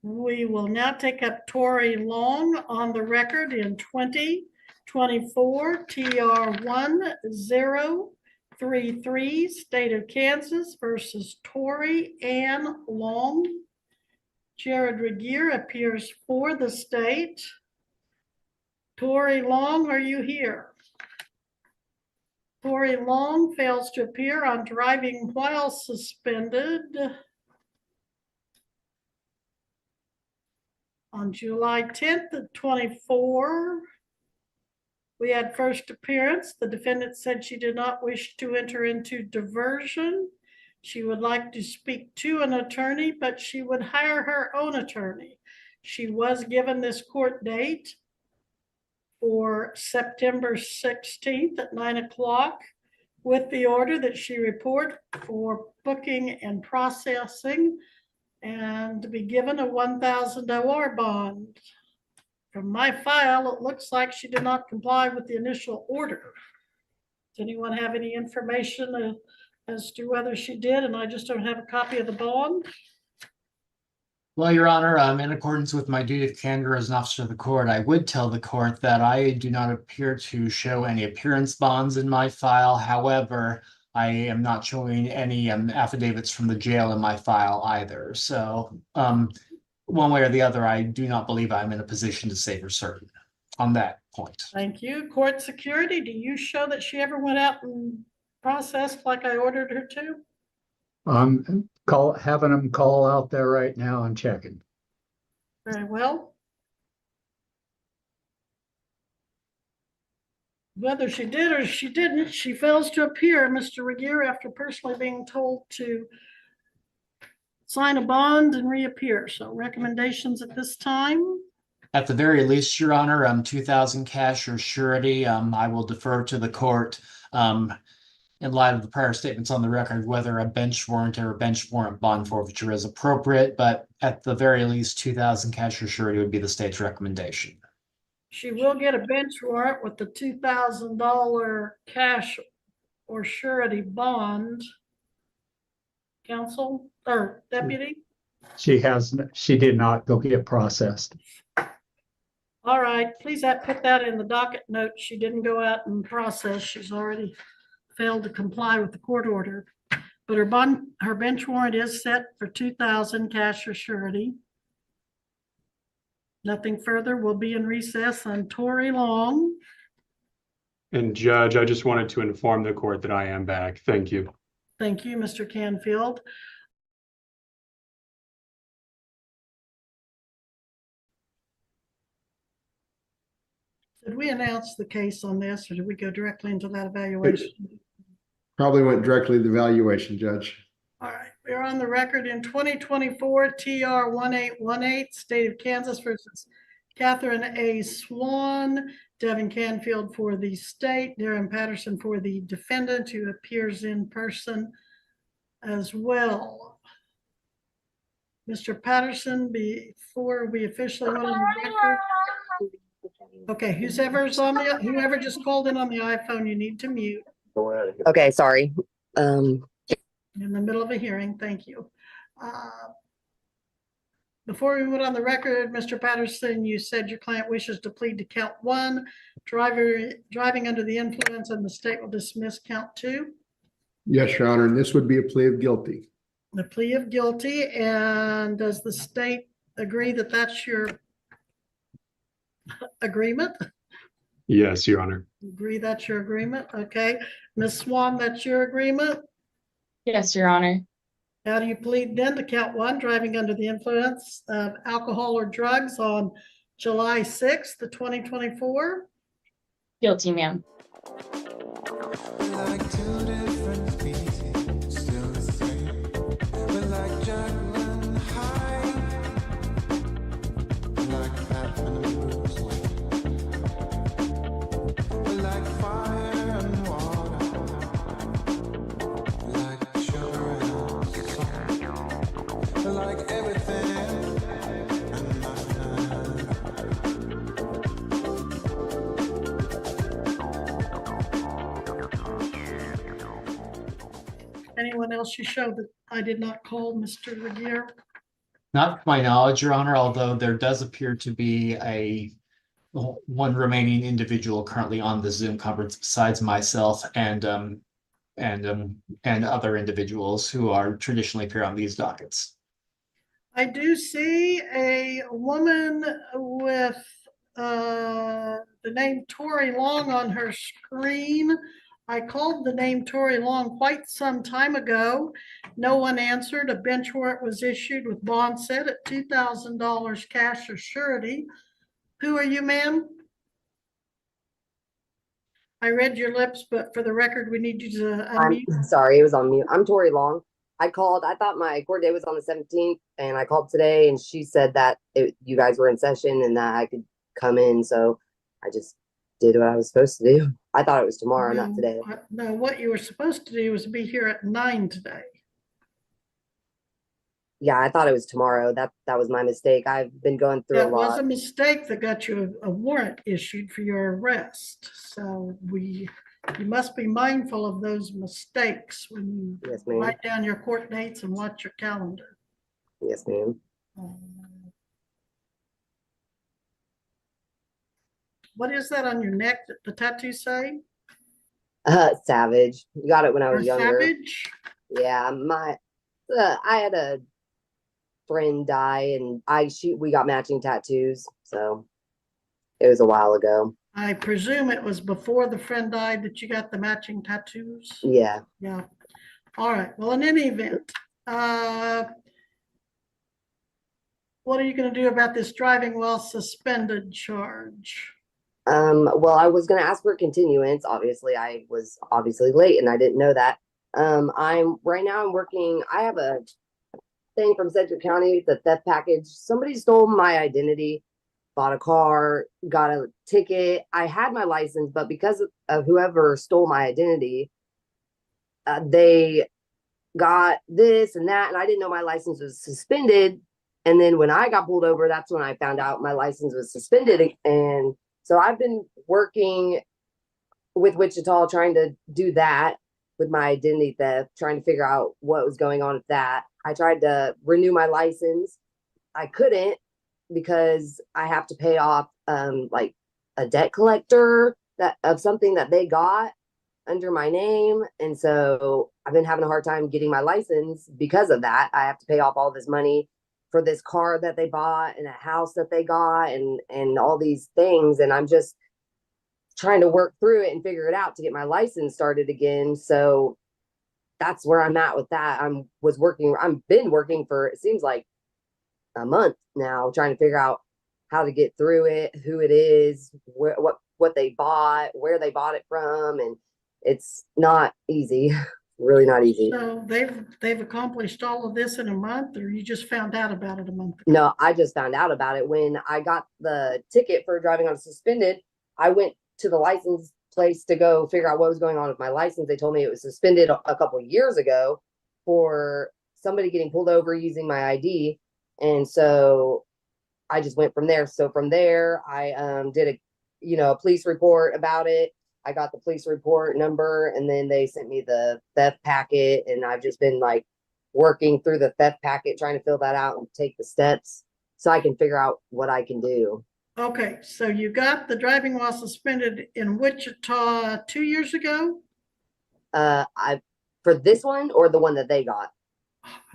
We will now take up Tori Long on the record in 2024 TR 1033, State of Kansas versus Tori Ann Long. Jared Regier appears for the state. Tori Long, are you here? Tori Long fails to appear on driving while suspended. On July 10th of 24, we had first appearance. The defendant said she did not wish to enter into diversion. She would like to speak to an attorney, but she would hire her own attorney. She was given this court date for September 16th at 9 o'clock with the order that she report for booking and processing and to be given a $1,000 bond. From my file, it looks like she did not comply with the initial order. Does anyone have any information as to whether she did, and I just don't have a copy of the bond? Well, Your Honor, in accordance with my duty of candor as an officer of the court, I would tell the court that I do not appear to show any appearance bonds in my file. However, I am not showing any affidavits from the jail in my file either. So one way or the other, I do not believe I'm in a position to say for certain on that point. Thank you. Court security, do you show that she ever went out and processed like I ordered her to? Having them call out there right now and checking. Very well. Whether she did or she didn't, she fails to appear, Mr. Regier, after personally being told to sign a bond and reappear. So recommendations at this time? At the very least, Your Honor, 2,000 cash or surety. I will defer to the court in light of the prior statements on the record, whether a bench warrant or a bench warrant bond forfeiture is appropriate, but at the very least, 2,000 cash or surety would be the state's recommendation. She will get a bench warrant with the $2,000 cash or surety bond. Counsel or deputy? She did not go get processed. All right, please put that in the docket note. She didn't go out and process. She's already failed to comply with the court order. But her bench warrant is set for 2,000 cash or surety. Nothing further. We'll be in recess on Tory Long. And Judge, I just wanted to inform the court that I am back. Thank you. Thank you, Mr. Canfield. Did we announce the case on this, or did we go directly into that evaluation? Probably went directly to the evaluation, Judge. All right, we're on the record in 2024 TR 1818, State of Kansas versus Catherine A. Swan, Devin Canfield for the state, Darren Patterson for the defendant, who appears in person as well. Mr. Patterson, before we officially went on the record. Okay, whoever just called in on the iPhone, you need to mute. Okay, sorry. In the middle of a hearing, thank you. Before we went on the record, Mr. Patterson, you said your client wishes to plead to count 1, driving under the influence, and the state will dismiss count 2. Yes, Your Honor, and this would be a plea of guilty. The plea of guilty, and does the state agree that that's your agreement? Yes, Your Honor. Agree that's your agreement? Okay. Ms. Swan, that's your agreement? Yes, Your Honor. How do you plead then to count 1, driving under the influence of alcohol or drugs on July 6th, 2024? Guilty, ma'am. Anyone else you showed that I did not call, Mr. Regier? Not to my knowledge, Your Honor, although there does appear to be one remaining individual currently on the Zoom conference besides myself and other individuals who are traditionally appear on these dockets. I do see a woman with the name Tory Long on her screen. I called the name Tory Long quite some time ago. No one answered. A bench warrant was issued with bond set at $2,000 cash or surety. Who are you, ma'am? I read your lips, but for the record, we need you to unmute. I'm sorry, it was on mute. I'm Tory Long. I thought my court date was on the 17th, and I called today, and she said that you guys were in session and that I could come in, so I just did what I was supposed to do. I thought it was tomorrow, not today. No, what you were supposed to do was be here at 9 today. Yeah, I thought it was tomorrow. That was my mistake. I've been going through a That was lot. a mistake that got you a warrant issued for your arrest. So you must be mindful of those mistakes when you Yes, ma'am. write down your court dates and watch your calendar. Yes, ma'am. What is that on your neck, the tattoo say? Savage. You got it when I was Or younger. Savage? Yeah, I had a friend die, and we got matching tattoos, so it was a while ago. I presume it was before the friend died that you got the matching tattoos? Yeah. Yeah. All right. Well, in any event, what are you going to do about this driving while suspended charge? Well, I was gonna ask for a continuance. Obviously, I was late and I didn't know that. I'm working. I have a thing from Central County, it's a theft package. Somebody stole my identity, bought a car, got a ticket. I had my license, but because of whoever stole my identity, they got this and that, and I didn't know my license was suspended. And then when I got pulled over, that's when I found out my license was suspended. And so I've been working with Wichita trying to do that with my identity theft, trying to figure out what was going on with that. I tried to renew my license. I couldn't because I have to pay off like a debt collector that of something that they got under my name. And so I've been having a hard time getting my license because of that. I have to pay off all this money for this car that they bought and a house that they got and all these things. And I'm just trying to work through it and figure it out to get my license started again. So that's where I'm at with that. I've been working for, it seems like a month now, trying to figure out how to get through it, who it is, what they bought, where they bought it from. And it's not easy, really not easy. So they've accomplished all of this in a month, or you just found out about it a month ago? No, I just found out about it when I got the ticket for driving on suspended. I went to the license place to go figure out what was going on with my license. They told me it was suspended a couple of years ago for somebody getting pulled over using my ID. And so I just went from there. So from there, I did a police report about it. I got the police report number, and then they sent me the theft packet, and I've just been like working through the theft packet, trying to fill that out and take the steps so I can figure out what I can do. Okay, so you got the driving while suspended in Wichita 2 years ago? For this one or the one that they got?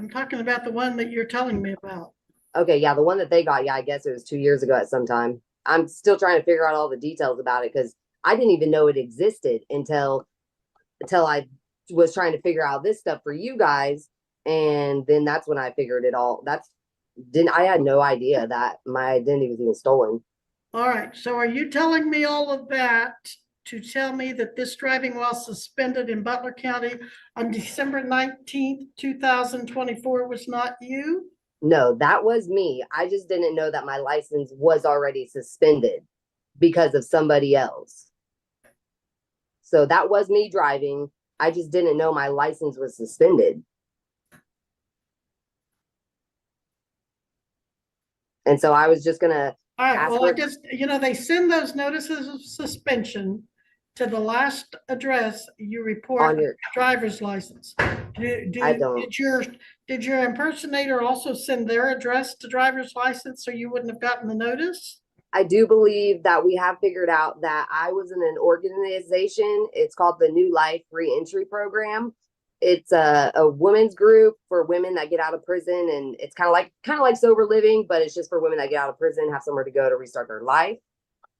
I'm talking about the one that you're telling me about. Okay, yeah, the one that they got, yeah, I guess it was 2 years ago at some time. I'm still trying to figure out all the details about it because I didn't even know it existed until I was trying to figure out this stuff for you guys. And then that's when I figured it all. I had no idea that my identity was even stolen. All right, so are you telling me all of that to tell me that this driving while suspended in Butler County on December 19th, 2024 was not you? No, that was me. I just didn't know that my license was already suspended because of somebody else. So that was me driving. I just didn't know my license was suspended. And so I was just gonna. All right, well, I guess, they send those notices of suspension to the last address you report on your driver's license. I don't. Did your impersonator also send their address to driver's license so you wouldn't have gotten the notice? I do believe that we have figured out that I was in an organization. It's called the New Life Reentry Program. It's a women's group for women that get out of prison, and it's kind of like sober living, but it's just for women that get out of prison, have somewhere to go to restart their life.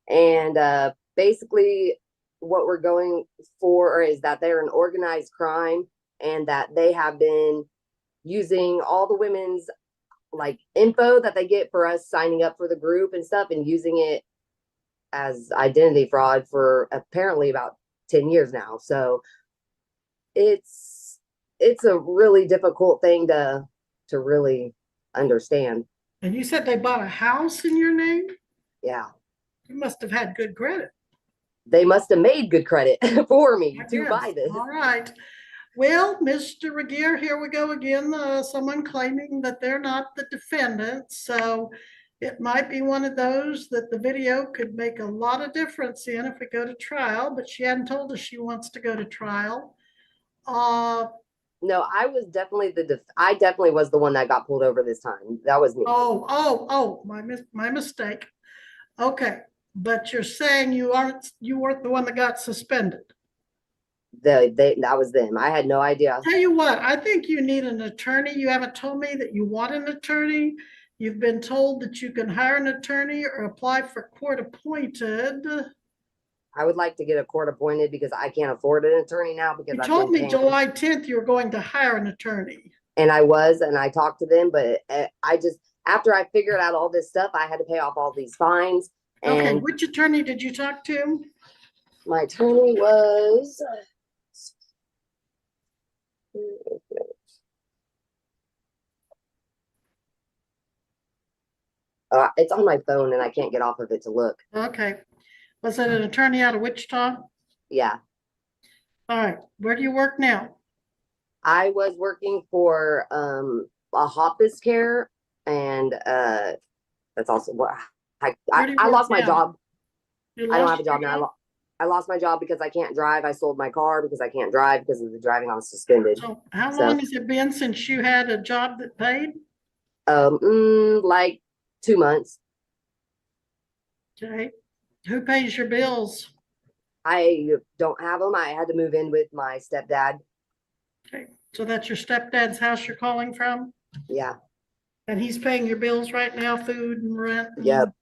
And basically what we're going for is that they're an organized crime and that they have been using all the women's like info that they get for us signing up for the group and stuff and using it as identity fraud for apparently about 10 years now. So it's a really difficult thing to really understand. And you said they bought a house in your name? Yeah. You must have had good credit. They must have made good credit for me to buy this. All right. Well, Mr. Regier, here we go again. Someone claiming that they're not the defendant. So it might be one of those that the video could make a lot of difference in if we go to trial, but she hadn't told us she wants to go to trial. No, I was definitely I definitely was the one that got pulled over this time. That was me. Oh, my mistake. Okay. But you're saying you weren't the one that got suspended. That was them. I had no idea. Tell you what, I think you need an attorney. You haven't told me that you want an attorney. You've been told that you can hire an attorney or apply for court appointed. I would like to get a court appointed because I can't afford an attorney now because you told me July 10th you were going to hire an attorney. And I talked to them, but after I figured out all this stuff, I had to pay off all these fines. Okay, which attorney did you talk to? My attorney was it's on my phone and I can't get off of it to look. Okay. Was it an attorney out of Wichita? Yeah. All right. Where do you work now? I was working for a hospice care, and that's also what Where do you I work lost my now? job. You I don't lost have a job your now. I lost my job because I can't drive. I sold my car because I can't drive because of the driving. I was suspended. So how So, long has it been since you had a job that paid? like 2 months. Okay. Who pays your bills? I don't have them. I had to move in with my stepdad. Okay. So that's your stepdad's house you're calling from? Yeah. And he's paying your bills right now, food and rent? Yep.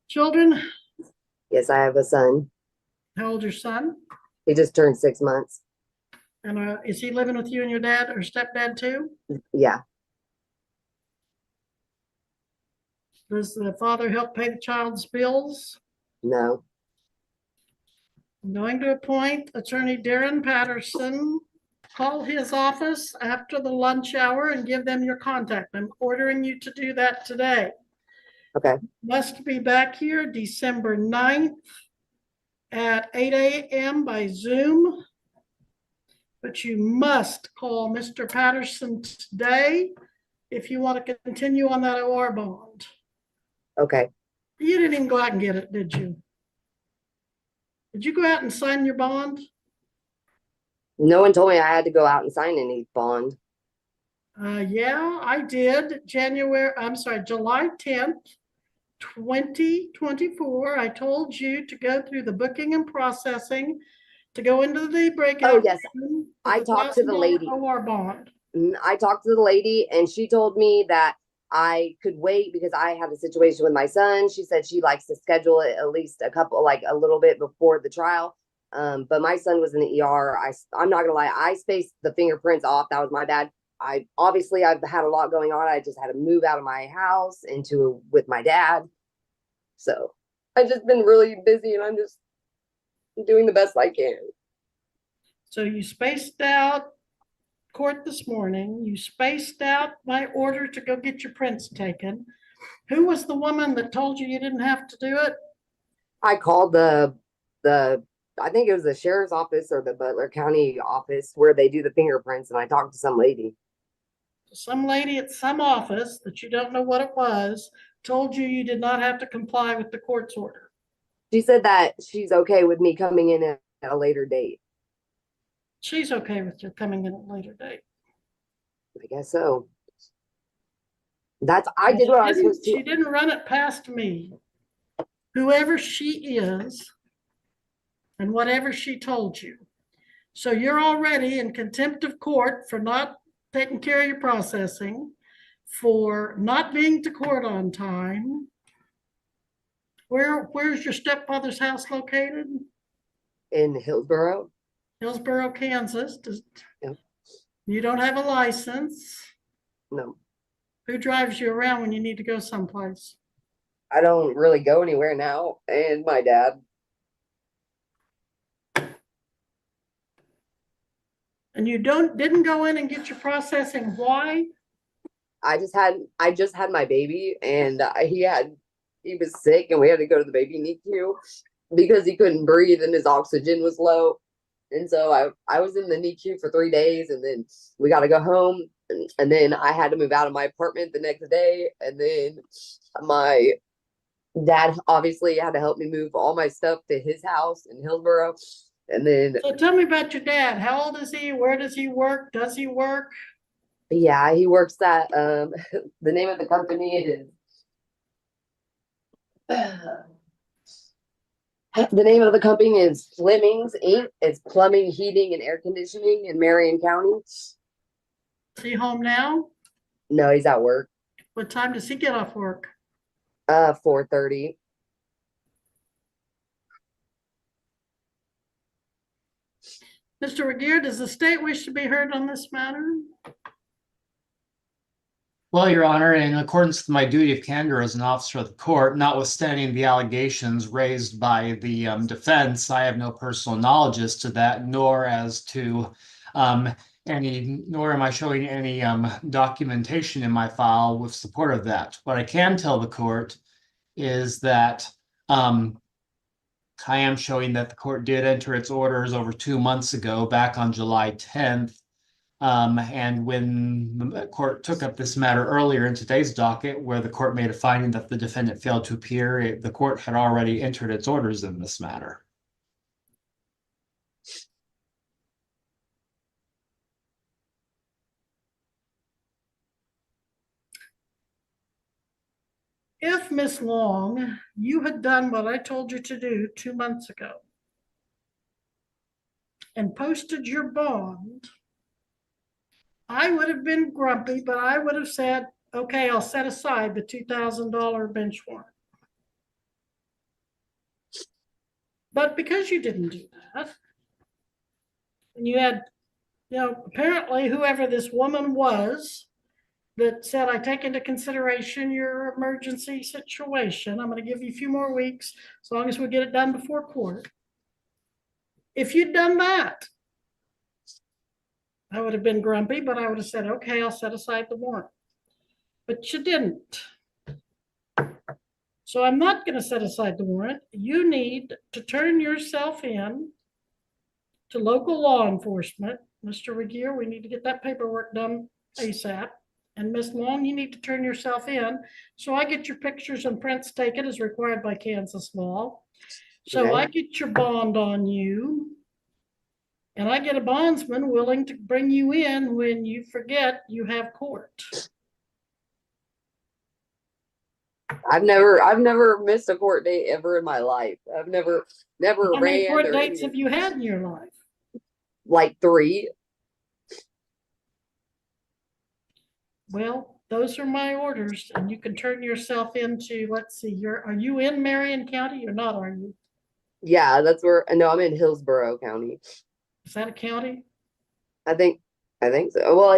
Children? Yes, I have a son. How old's your son? He just turned 6 months. And is he living with you and your dad or stepdad too? Yeah. Does the father help pay the child's bills? No. I'm going to appoint Attorney Darren Patterson. Call his office after the lunch hour and give them your contact. I'm ordering you to do that today. Okay. Must be back here December 9th at 8 a.m. by Zoom. But you must call Mr. Patterson today if you want to continue on that OR bond. Okay. You didn't even go out and get it, did you? Did you go out and sign your bond? No one told me I had to go out and sign any bond. Yeah, I did. July 10th, 2024. I told you to go through the booking and processing, to go into the breakout. Oh, yes. room with I talked to the $1,000 lady. OR bond. I talked to the lady and she told me that I could wait because I have a situation with my son. She said she likes to schedule it at least a little bit before the trial. But my son was in the ER. I'm not gonna lie, I spaced the fingerprints off. That was my bad. I've had a lot going on. I just had to move out of my house with my dad. So I've just been really busy and I'm just doing the best I can. So you spaced out court this morning. You spaced out my order to go get your prints taken. Who was the woman that told you didn't have to do it? I called I think it was the sheriff's office or the Butler County office where they do the fingerprints, and I talked to some lady. Some lady at some office that you don't know what it was told you did not have to comply with the court's order. She said that she's okay with me coming in at a later date. She's okay with you coming in at a later date. I guess so. I did what I was supposed to. She didn't run it past me. Whoever she is and whatever she told you. So you're already in contempt of court for not taking care of your processing, for not being to court on time. Where's your stepfather's house located? In Hillsboro. Hillsboro, Kansas. Yep. You don't have a license. No. Who drives you around when you need to go someplace? I don't really go anywhere now, and my dad. And you didn't go in and get your processing. Why? I just had my baby, and he was sick, and we had to go to the baby NICU because he couldn't breathe and his oxygen was low. And so I was in the NICU for 3 days, and then we got to go home, and then I had to move out of my apartment the next day, and then my dad obviously had to help me move all my stuff to his house in Hillsboro. And then, so tell me about your dad. How old is he? Where does he work? Does he work? Yeah, he works at the name of the company is the name of the company is Fleming's Inc. It's plumbing, heating, and air conditioning in Marion County. Is he home now? No, he's at work. What time does he get off work? 4:30. Mr. Regier, does the state wish to be heard on this matter? Well, Your Honor, in accordance with my duty of candor as an officer of the court, notwithstanding the allegations raised by the defense, I have no personal knowledge as to that, nor am I showing any documentation in my file with support of that. What I can tell the court is that I am showing that the court did enter its orders over 2 months ago, back on July 10th. And when the court took up this matter earlier in today's docket, where the court made a finding that the defendant failed to appear, the court had already entered its orders in this matter. If Miss Long, you had done what I told you to do 2 months ago and posted your bond, I would have been grumpy, but I would have said, okay, I'll set aside the $2,000 bench warrant. But because you didn't do that, and you had, apparently whoever this woman was that said, I take into consideration your emergency situation. I'm going to give you a few more weeks as long as we get it done before court. If you'd done that, I would have been grumpy, but I would have said, okay, I'll set aside the warrant. But you didn't. So I'm not going to set aside the warrant. You need to turn yourself in to local law enforcement. Mr. Regier, we need to get that paperwork done ASAP. And Miss Long, you need to turn yourself in. So I get your pictures and prints taken as required by Kansas law. So Okay. I get your bond on you. And I get a bondsman willing to bring you in when you forget you have court. I've never missed a court date ever in my life. I've never How many ran court or dates anything. have you had in your life? Like 3. Well, those are my orders, and you can turn yourself into, let's see, are you in Marion County or not, are you? Yeah, that's where, no, I'm in Hillsborough County. Is that a county? I think so. Well,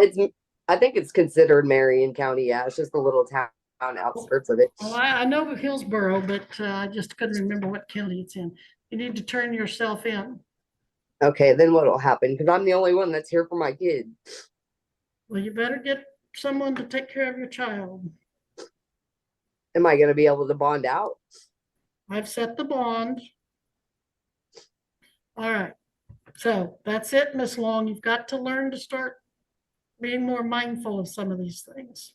I think it's considered Marion County. Yeah, it's just a little town outskirts of it. Well, I know Hillsborough, but I just couldn't remember what county it's in. You need to turn yourself in. Okay, then what will happen? Because I'm the only one that's here for my kid. Well, you better get someone to take care of your child. Am I going to be able to bond out? I've set the bond. All right. So that's it, Miss Long. You've got to learn to start being more mindful of some of these things.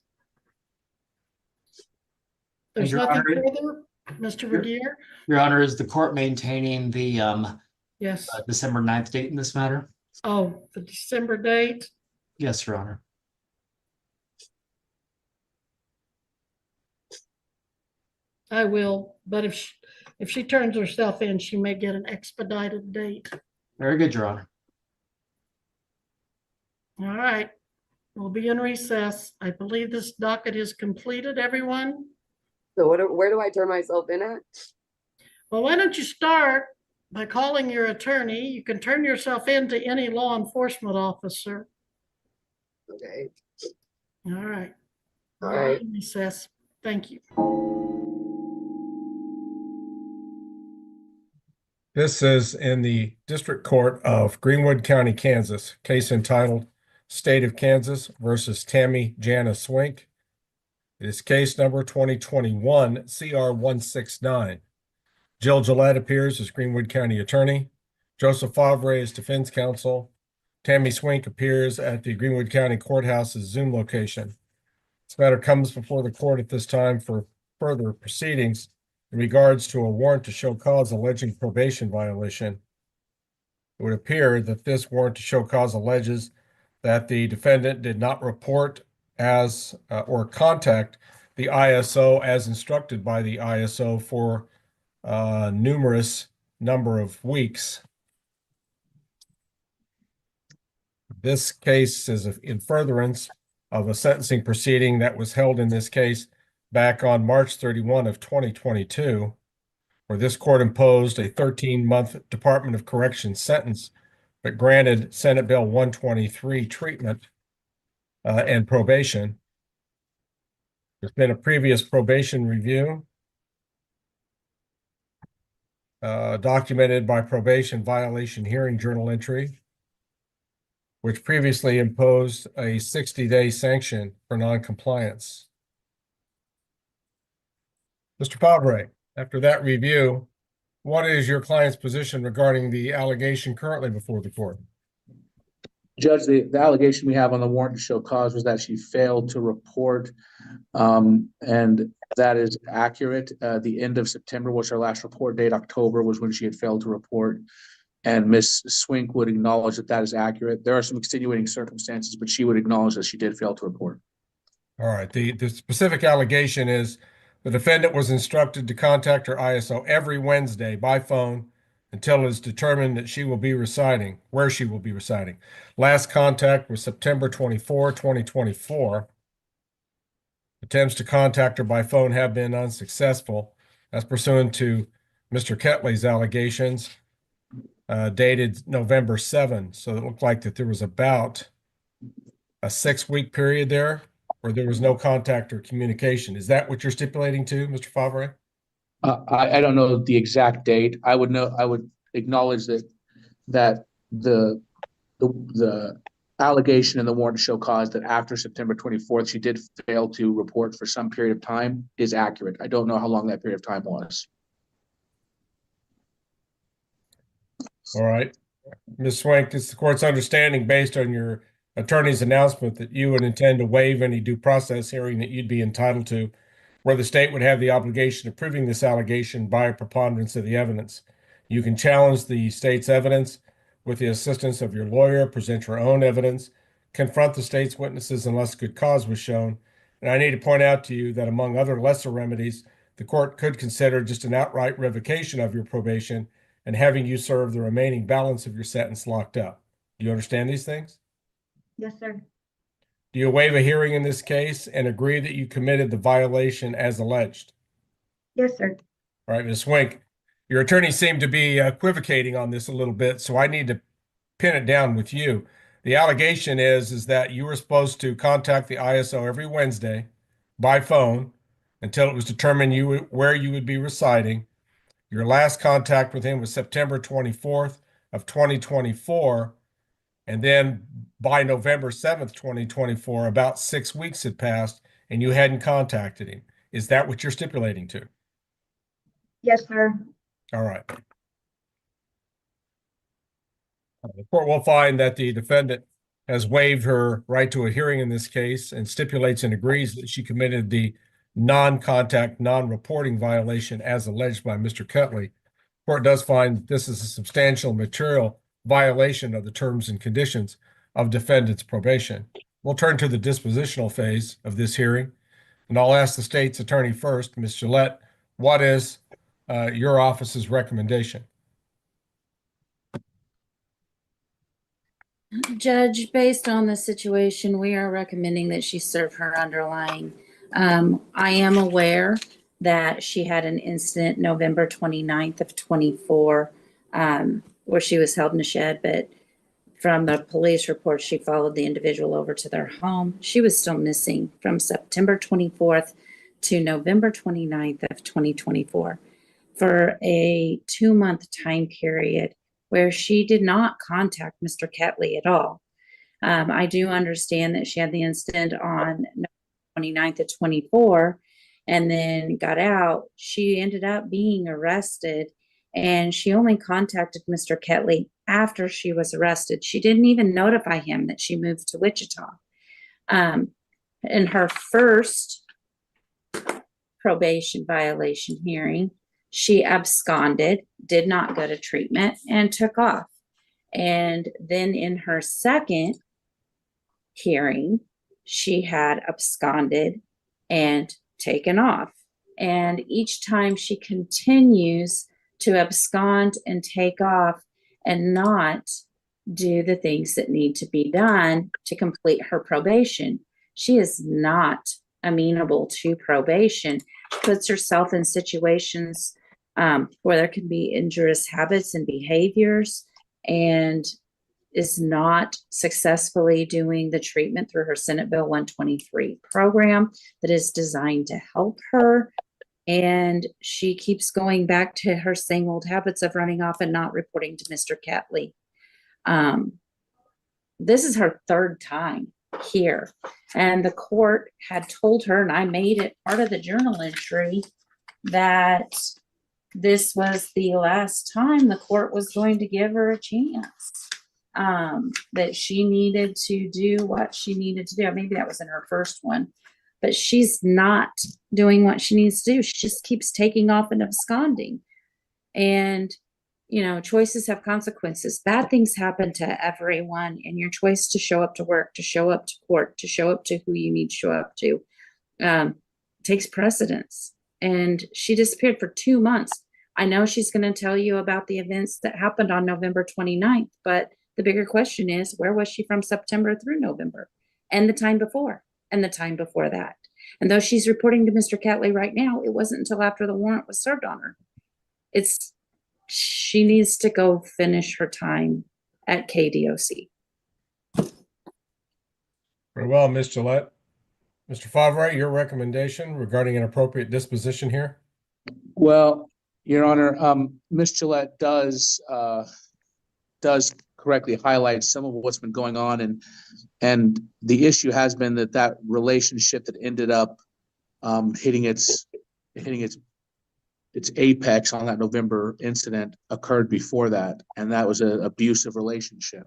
There's Your nothing Honor, further, Mr. Regier? Your Honor, is the court maintaining the Yes. December 9th date in this matter? Oh, the December date? Yes, Your Honor. I will, but if she turns herself in, she may get an expedited date. Very good, Your Honor. All right, we'll be in recess. I believe this docket is completed, everyone. So where do I turn myself in at? Well, why don't you start by calling your attorney? You can turn yourself in to any law enforcement officer. Okay. All right. All right. Recess. Thank you. This is in the District Court of Greenwood County, Kansas, case entitled State of Kansas versus Tammy Jana Swink. It is case number 2021 CR 169. Jill Gillette appears as Greenwood County Attorney. Joseph Favre is Defense Counsel. Tammy Swink appears at the Greenwood County Courthouse's Zoom location. This matter comes before the court at this time for further proceedings in regards to a warrant to show cause alleging probation violation. It would appear that this warrant to show cause alleges that the defendant did not report as or contact the ISO as instructed by the ISO for numerous number of weeks. This case is in furtherance of a sentencing proceeding that was held in this case back on March 31 of 2022, where this court imposed a 13-month Department of Corrections sentence, but granted Senate Bill 123 treatment and probation. There's been a previous probation review documented by probation violation hearing journal entry, which previously imposed a 60-day sanction for noncompliance. Mr. Favre, after that review, what is your client's position regarding the allegation currently before the court? Judge, the allegation we have on the warrant to show cause was that she failed to report, and that is accurate. The end of September was her last report date. October was when she had failed to report. And Ms. Swink would acknowledge that that is accurate. There are some extenuating circumstances, but she would acknowledge that she did fail to report. All right. The specific allegation is the defendant was instructed to contact her ISO every Wednesday by phone until it is determined that she will be residing, where she will be residing. Last contact was September 24, 2024. Attempts to contact her by phone have been unsuccessful. That's pursuant to Mr. Ketley's allegations, dated November 7. So it looked like that there was about a 6-week period there where there was no contact or communication. Is that what you're stipulating to, Mr. Favre? I don't know the exact date. I would acknowledge that the allegation in the warrant to show cause that after September 24th, she did fail to report for some period of time is accurate. I don't know how long that period of time was. All right. Ms. Swank, it's the court's understanding based on your attorney's announcement that you would intend to waive any due process hearing that you'd be entitled to, where the state would have the obligation of proving this allegation by a preponderance of the evidence. You can challenge the state's evidence with the assistance of your lawyer, present your own evidence, confront the state's witnesses unless good cause was shown. And I need to point out to you that among other lesser remedies, the court could consider just an outright revocation of your probation and having you serve the remaining balance of your sentence locked up. Do you understand these things? Yes, sir. Do you waive a hearing in this case and agree that you committed the violation as alleged? Yes, sir. All right, Ms. Swink, your attorney seemed to be equivocating on this a little bit, so I need to pin it down with you. The allegation is that you were supposed to contact the ISO every Wednesday by phone until it was determined where you would be residing. Your last contact with him was September 24th of 2024. And then by November 7th, 2024, about 6 weeks had passed and you hadn't contacted him. Is that what you're stipulating to? Yes, sir. All right. The court will find that the defendant has waived her right to a hearing in this case and stipulates and agrees that she committed the non-contact, non-reporting violation as alleged by Mr. Ketley. Court does find that this is a substantial material violation of the terms and conditions of defendant's probation. We'll turn to the dispositional phase of this hearing, and I'll ask the state's attorney first, Ms. Gillette, what is your office's recommendation? Judge, based on the situation, we are recommending that she serve her underlying. I am aware that she had an incident November 29th of 24 where she was held in a shed, but from the police report, she followed the individual over to their home. She was still missing from September 24th to November 29th of 2024 for a 2-month time period where she did not contact Mr. Ketley at all. I do understand that she had the incident on November 29th of 24 and then got out. She ended up being arrested, and she only contacted Mr. Ketley after she was arrested. She didn't even notify him that she moved to Wichita. In her first probation violation hearing, she absconded, did not go to treatment, and took off. And then in her second hearing, she had absconded and taken off. And each time she continues to abscond and take off and not do the things that need to be done to complete her probation. She is not amenable to probation, puts herself in situations where there can be injurious habits and behaviors, and is not successfully doing the treatment through her Senate Bill 123 program that is designed to help her. And she keeps going back to her same old habits of running off and not reporting to Mr. Ketley. This is her third time here. And the court had told her, and I made it part of the journal entry, that this was the last time the court was going to give her a chance. That she needed to do what she needed to do. Maybe that was in her first one, but she's not doing what she needs to do. She just keeps taking off and absconding. And, you know, choices have consequences. Bad things happen to everyone, and your choice to show up to work, to show up to court, to show up to who you need to show up to, takes precedence. And she disappeared for 2 months. I know she's going to tell you about the events that happened on November 29th, but the bigger question is, where was she from September through November and the time before and the time before that? And though she's reporting to Mr. Catley right now, it wasn't until after the warrant was served on her. She needs to go finish her time at KDOC. Very well, Ms. Gillette. Mr. Favre, your recommendation regarding an appropriate disposition here? Well, Your Honor, Ms. Gillette does correctly highlight some of what's been going on, and the issue has been that relationship that ended up hitting its apex on that November incident occurred before that, and that was an abusive relationship.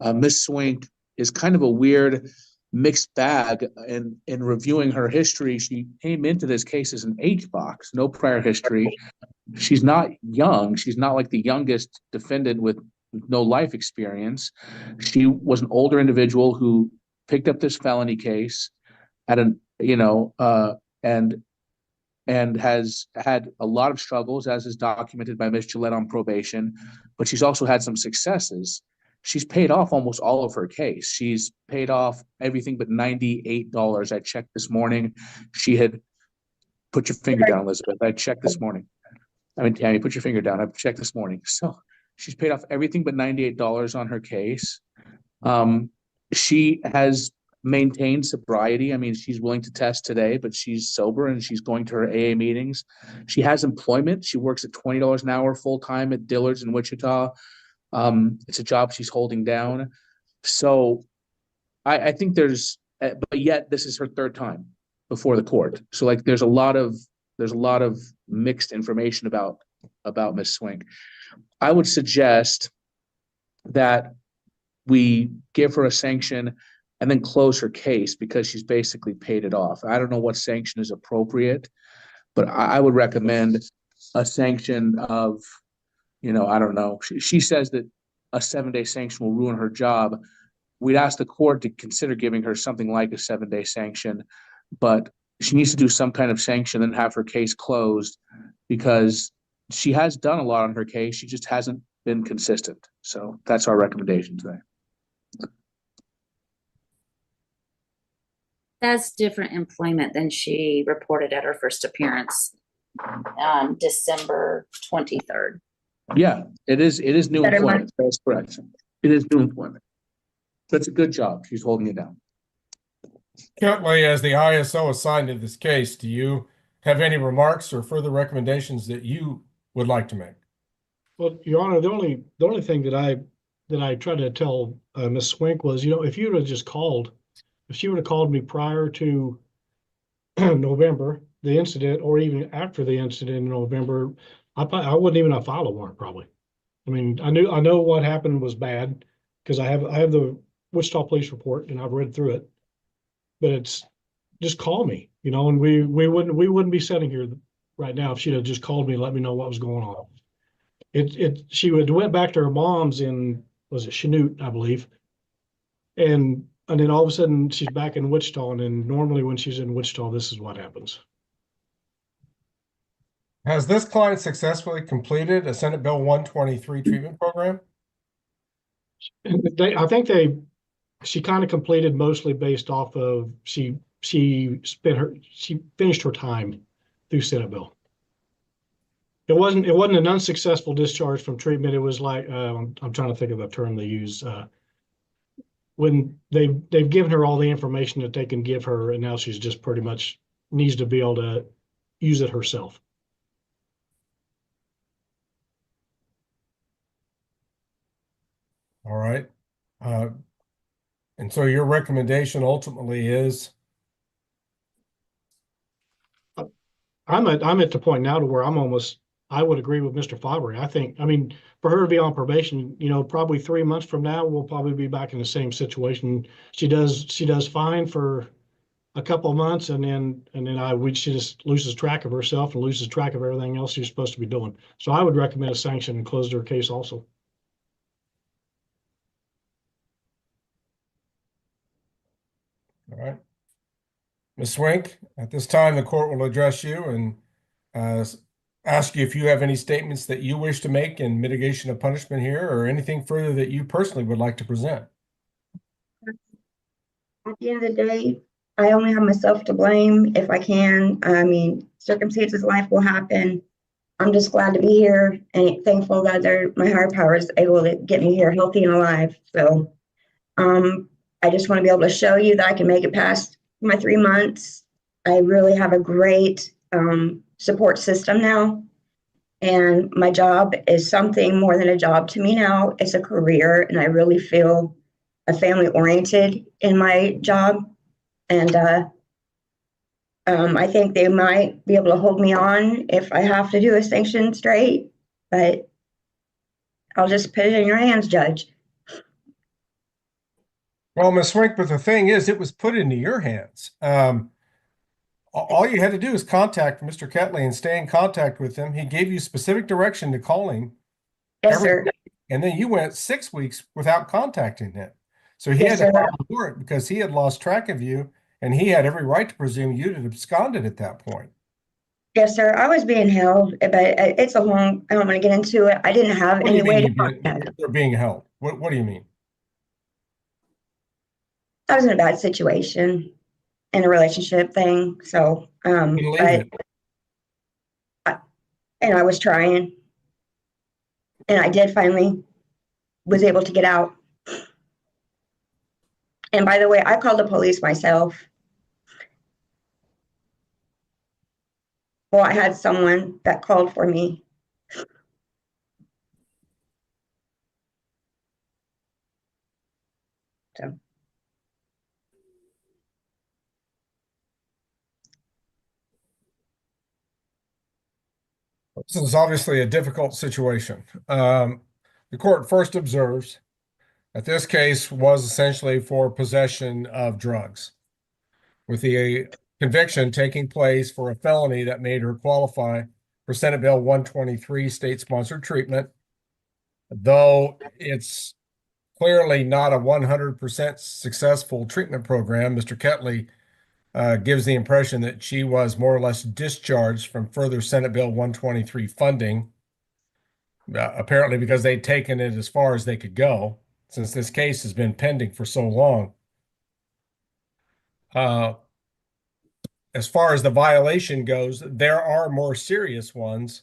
Ms. Swink is kind of a weird mixed bag. In reviewing her history, she came into this case as an H box, no prior history. She's not young. She's not like the youngest defendant with no life experience. She was an older individual who picked up this felony case at and has had a lot of struggles, as is documented by Ms. Gillette on probation, but she's also had some successes. She's paid off almost all of her case. She's paid off everything but $98. I checked this morning. She had put your finger down, Elizabeth. I checked this morning. I mean, Tammy, put your finger down. I've checked this morning. So she's paid off everything but $98 on her case. She has maintained sobriety. I mean, she's willing to test today, but she's sober and she's going to her AA meetings. She has employment. She works at $20 an hour full-time at Dillard's in Wichita. It's a job she's holding down. So I think but yet this is her third time before the court. So like there's a lot of mixed information about Ms. Swink. I would suggest that we give her a sanction and then close her case because she's basically paid it off. I don't know what sanction is appropriate, but I would recommend a sanction of, I don't know. She says that a 7-day sanction will ruin her job. We'd ask the court to consider giving her something like a 7-day sanction, but she needs to do some kind of sanction and have her case closed because she has done a lot on her case. She just hasn't been consistent. So that's our recommendation today. That's different employment than she reported at her first appearance, December 23rd. Yeah, it is new Better employment. That's correct. It is new employment. That's a good job. She's holding it down. Catley, as the ISO assigned to this case, do you have any remarks or further recommendations that you would like to make? Well, Your Honor, the only thing that I tried to tell Ms. Swink was, if you would have just called, if she would have called me prior to November, the incident, or even after the incident in November, I wouldn't even have filed a warrant probably. I mean, I know what happened was bad because I have the Wichita Police report and I've read through it. But it's just call me, and we wouldn't be sitting here right now if she'd have just called me and let me know what was going on. She went back to her mom's in, was it Chanute, I believe, and then all of a sudden she's back in Wichita, and normally when she's in Wichita, this is what happens. Has this client successfully completed a Senate Bill 123 treatment program? I think she kind of completed mostly based off of she finished her time through Senate Bill. It wasn't an unsuccessful discharge from treatment. It was like I'm trying to think of the term they use when they've given her all the information that they can give her, and now she's just pretty much needs to be able to use it herself. All right. And so your recommendation ultimately is? I'm at the point now to where I would agree with Mr. Fabry. I think, I mean, for her to be on probation, probably 3 months from now, we'll probably be back in the same situation. She does fine for a couple of months, and then she just loses track of herself and loses track of everything else she's supposed to be doing. So I would recommend a sanction and close her case also. All right. Ms. Swink, at this time, the court will address you and ask you if you have any statements that you wish to make in mitigation of punishment here, or anything further that you personally would like to present. At the end of the day, I only have myself to blame if I can. I mean, circumstances, life will happen. I'm just glad to be here and thankful that my higher power is able to get me here healthy and alive. So I just want to be able to show you that I can make it past my 3 months. I really have a great support system now. And my job is something more than a job to me now. It's a career, and I really feel family oriented in my job. And I think they might be able to hold me on if I have to do a sanction straight, but I'll just put it in your hands, Judge. Well, Ms. Swink, but the thing is, it was put into your hands. All you had to do is contact Mr. Ketley and stay in contact with him. He gave you specific direction to call him. Yes, sir. And then you went 6 weeks without contacting him. So he Yes, had to sir. file for it because he had lost track of you, and he had every right to presume you'd have absconded at that point. Yes, sir. I was being held, but it's a long, I don't want to get into it. I didn't have What do any you way mean to contact. you're being held? What do you mean? I was in a bad situation in a relationship thing. So, Believe but it. and I was trying, and I did finally was able to get out. And by the way, I called the police myself. Well, I had someone that called for me. So. This is obviously a difficult situation. The court first observes that this case was essentially for possession of drugs, with the conviction taking place for a felony that made her qualify for Senate Bill 123 state-sponsored treatment, though it's clearly not a 100% successful treatment program. Mr. Ketley gives the impression that she was more or less discharged from further Senate Bill 123 funding, apparently because they'd taken it as far as they could go, since this case has been pending for so long. As far as the violation goes, there are more serious ones,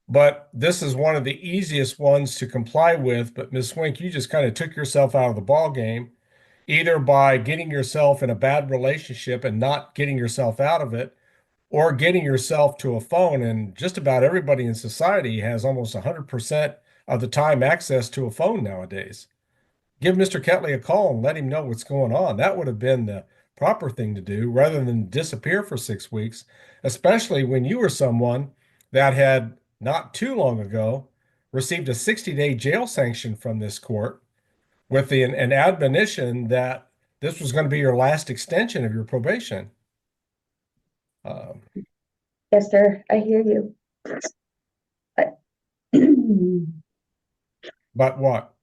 but this is one of the easiest ones to comply with. But Ms. Swink, you just kind of took yourself out of the ball game, either by getting yourself in a bad relationship and not getting yourself out of it, or getting yourself to a phone. And just about everybody in society has almost 100% of the time access to a phone nowadays. Give Mr. Ketley a call and let him know what's going on. That would have been the proper thing to do rather than disappear for 6 weeks, especially when you were someone that had not too long ago received a 60-day jail sanction from this court with an admonition that this was going to be your last extension of your probation. Yes, sir. I hear you. But what?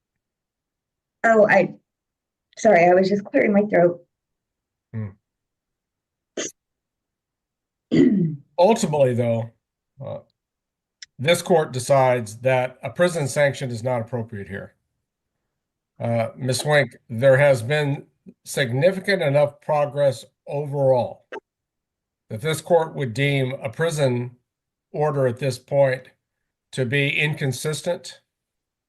Oh, sorry, I was just clearing my throat. Ultimately, though, this court decides that a prison sanction is not appropriate here. Ms. Swink, there has been significant enough progress overall that this court would deem a prison order at this point to be inconsistent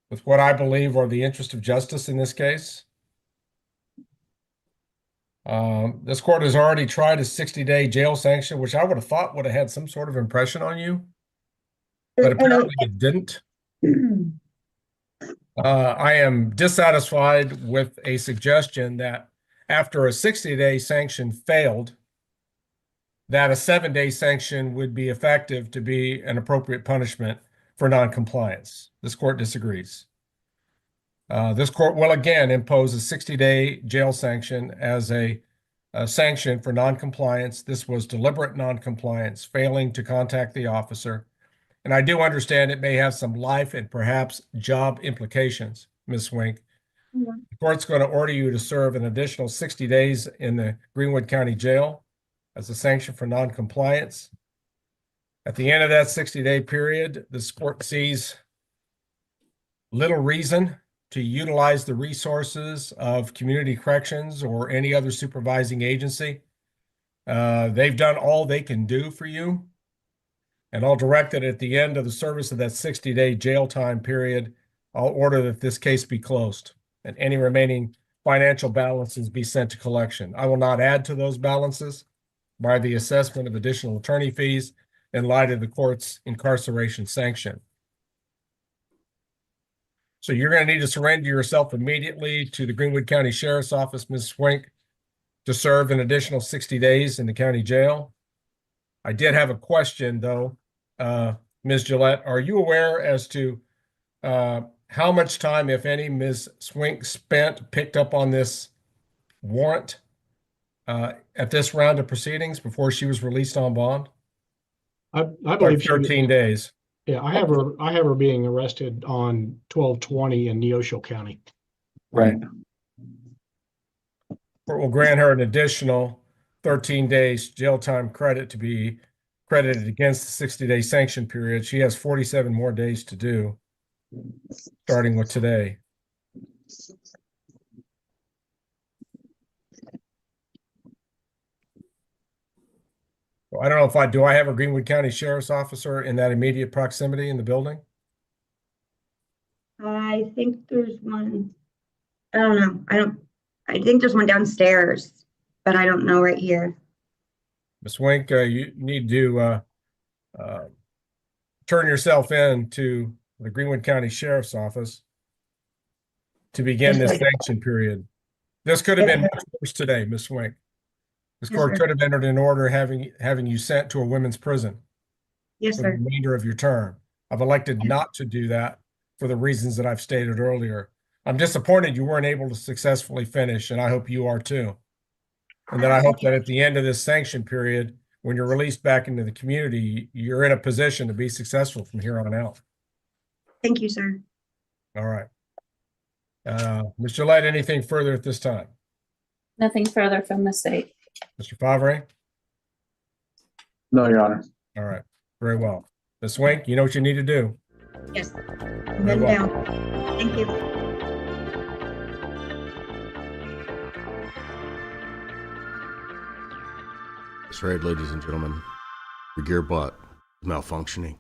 with what I believe are the interest of justice in this case. This court has already tried a 60-day jail sanction, which I would have thought would have had some sort of impression on you, but apparently it didn't. I am dissatisfied with a suggestion that after a 60-day sanction failed, that a 7-day sanction would be effective to be an appropriate punishment for noncompliance. This court disagrees. This court will again impose a 60-day jail sanction as a sanction for noncompliance. This was deliberate noncompliance, failing to contact the officer. And I do understand it may have some life and perhaps job implications, Ms. Swink. The court's going to order you to serve an additional 60 days in the Greenwood County Jail as a sanction for noncompliance. At the end of that 60-day period, this court sees little reason to utilize the resources of community corrections or any other supervising agency. They've done all they can do for you. And I'll direct that at the end of the service of that 60-day jail time period, I'll order that this case be closed and any remaining financial balances be sent to collection. I will not add to those balances by the assessment of additional attorney fees in light of the court's incarceration sanction. So you're going to need to surrender yourself immediately to the Greenwood County Sheriff's Office, Ms. Swink, to serve an additional 60 days in the county jail. I did have a question, though. Ms. Gillette, are you aware as to how much time, if any, Ms. Swink picked up on this warrant at this round of proceedings before she was released on bond? I believe 13 days. Yeah, I have her being arrested on 12/20 in Neosho County. Right. Court will grant her an additional 13 days jail time credit to be credited against the 60-day sanction period. She has 47 more days to do, starting with today. I don't know if do I have a Greenwood County Sheriff's Officer in that immediate proximity in the building? I think there's one. I don't know. I think there's one downstairs, but I don't know right here. Ms. Wink, you need to turn yourself in to the Greenwood County Sheriff's Office to begin this sanction period. This could have been much worse today, Ms. Wink. This court could have entered an order having you sent to a women's prison for the remainder of your term. I've elected not to do that for the reasons that I've stated earlier. I'm disappointed you weren't able to successfully finish, and I hope you are too. And then I hope that at the end of this sanction period, when you're released back into the community, you're in a position to be successful from here on out. Thank you, sir. All right. Ms. Gillette, anything further at this time? Nothing further from the state. Mr. Favre? No, Your Honor. All right. Very well. Ms. Wink, you know what you need to do. Yes. Very Been well. down. Thank you. That's right, ladies and gentlemen. Your gearbot is malfunctioning.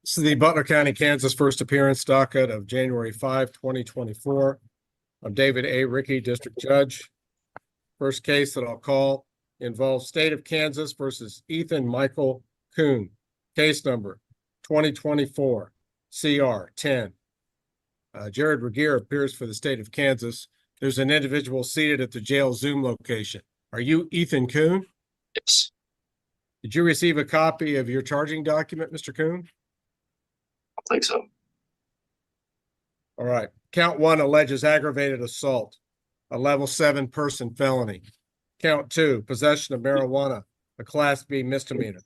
This is the Butler County, Kansas first appearance docket of January 5, 2024. I'm David A. Rickey, District Judge. First case that I'll call involves State of Kansas versus Ethan Michael Kuhn. Case number 2024 CR 10. Jared Regier appears for the State of Kansas. There's an individual seated at the jail Zoom location. Are you Ethan Kuhn? Yes. Did you receive a copy of your charging document, Mr. Kuhn? I think so. All right. Count 1 alleges aggravated assault, a level 7 person felony. Count 2, possession of marijuana, a class B misdemeanor.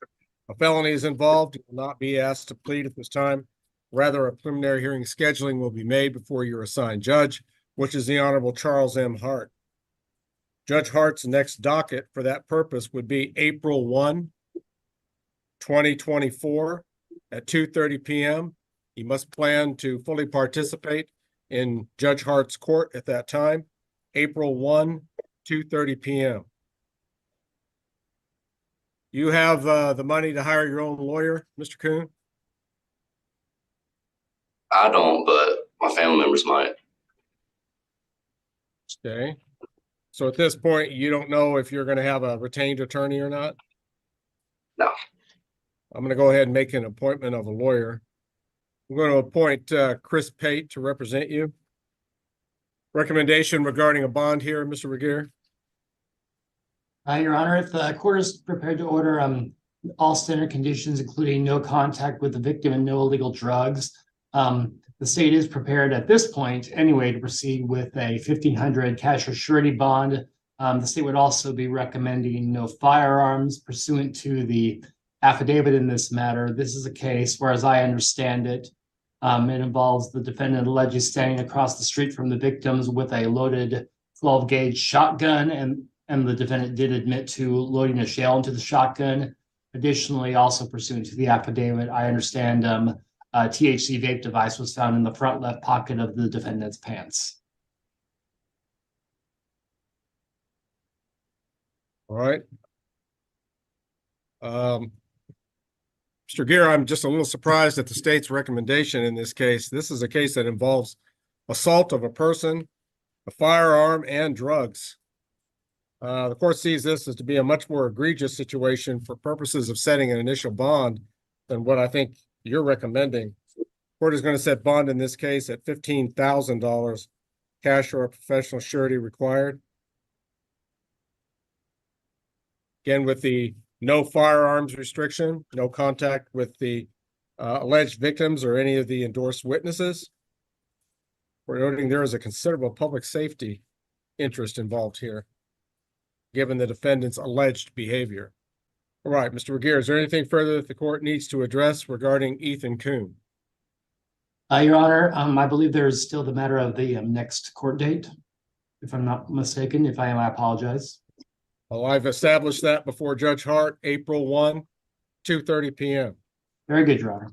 A felony is involved. You will not be asked to plead at this time. Rather, a preliminary hearing scheduling will be made before your assigned judge, which is the Honorable Charles M. Hart. Judge Hart's next docket for that purpose would be April 1, 2024 at 2:30 p.m. He must plan to fully participate in Judge Hart's court at that time, April 1, 2:30 p.m. You have the money to hire your own lawyer, Mr. Kuhn? I don't, but my family members might. Okay. So at this point, you don't know if you're going to have a retained attorney or not? No. I'm going to go ahead and make an appointment of a lawyer. I'm going to appoint Chris Pate to represent you. recommendation regarding a bond here, Mr. Regier? Your Honor, if the court is prepared to order all standard conditions, including no contact with the victim and no illegal drugs, the state is prepared at this point anyway to proceed with a $1,500 cash or surety bond. The state would also be recommending no firearms pursuant to the affidavit in this matter. This is a case where, as I understand it, it involves the defendant allegedly standing across the street from the victims with a loaded 12-gauge shotgun, and the defendant did admit to loading a shell into the shotgun. Additionally, also pursuant to the affidavit, I understand a THC vape device was found in the front left pocket of the defendant's pants. All right. Mr. Gear, I'm just a little surprised at the state's recommendation in this case. This is a case that involves assault of a person, a firearm, and drugs. The court sees this as to be a much more egregious situation for purposes of setting an initial bond than what I think you're recommending. Court is going to set bond in this case at $15,000, cash or a professional surety required. Again, with the no firearms restriction, no contact with the alleged victims or any of the endorsed witnesses. We're noting there is a considerable public safety interest involved here, given the defendant's alleged behavior. All right, Mr. Regier, is there anything further that the court needs to address regarding Ethan Kuhn? Your Honor, I believe there is still the matter of the next court date, if I'm not mistaken. If I am, I apologize. Well, I've established that before Judge Hart, April 1, 2:30 p.m. Very good, Your Honor.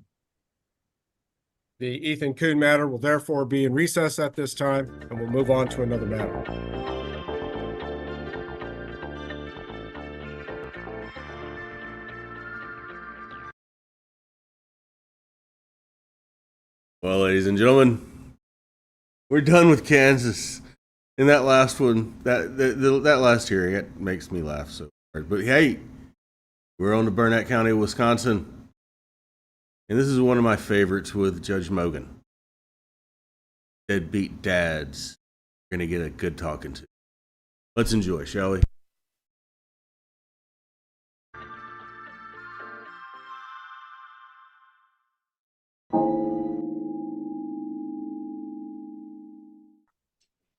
The Ethan Kuhn matter will therefore be in recess at this time, and we'll move on to another matter. Well, ladies and gentlemen, we're done with Kansas. And that last one, that last hearing, it makes me laugh so hard. But hey, we're on to Burnett County, Wisconsin. And this is one of my favorites with Judge Mogen. Deadbeat dads. We're going to get a good talking to. Let's enjoy, shall we?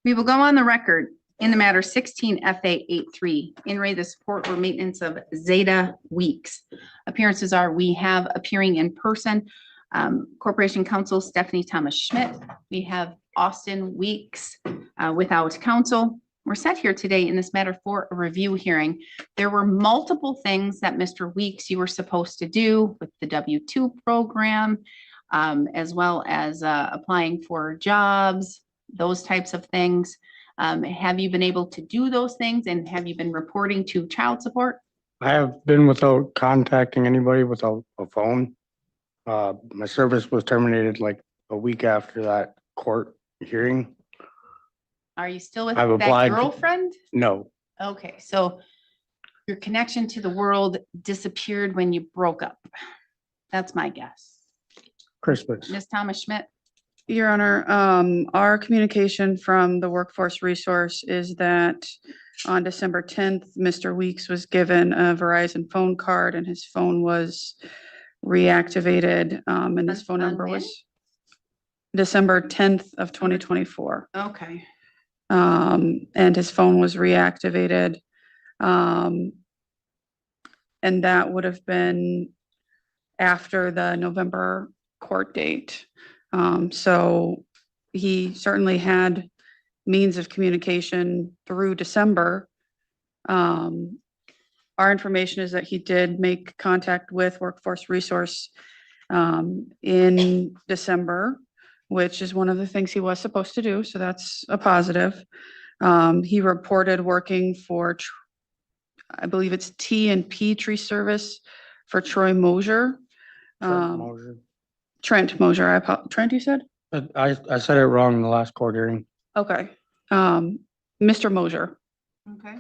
We will go on the record in the matter 16 FA83, in re the support or maintenance of Zeta Weeks. Appearances are, we have appearing in person, Corporation Counsel Stephanie Thomas Schmidt. We have Austin Weeks without counsel. We're set here today in this matter for a review hearing. There were multiple things that Mr. Weeks, you were supposed to do with the W-2 program, as well as applying for jobs, those types of things. Have you been able to do those things, and have you been reporting to child support? I have been without contacting anybody without a phone. My service was terminated like a week after that court hearing. Are you still with I've that applied- girlfriend? No, Okay, so your connection to the world disappeared when you broke up. That's my guess. Christmas. Ms. Thomas Schmidt? Your Honor, our communication from the workforce resource is that on December 10th, Mr. Weeks was given a Verizon phone card and his phone was reactivated, and his phone number was December 10th of 2024. Okay. And his phone was reactivated. And that would have been after the November court date. So he certainly had means of communication through December. Our information is that he did make contact with Workforce Resource in December, which is one of the things he was supposed to do. So that's a positive. He reported working for, I believe it's T&P Tree Service for Troy Mosier. Trent Mosier. Trent, you said? I said it wrong in the last court hearing. Okay. Mr. Mosier. Okay.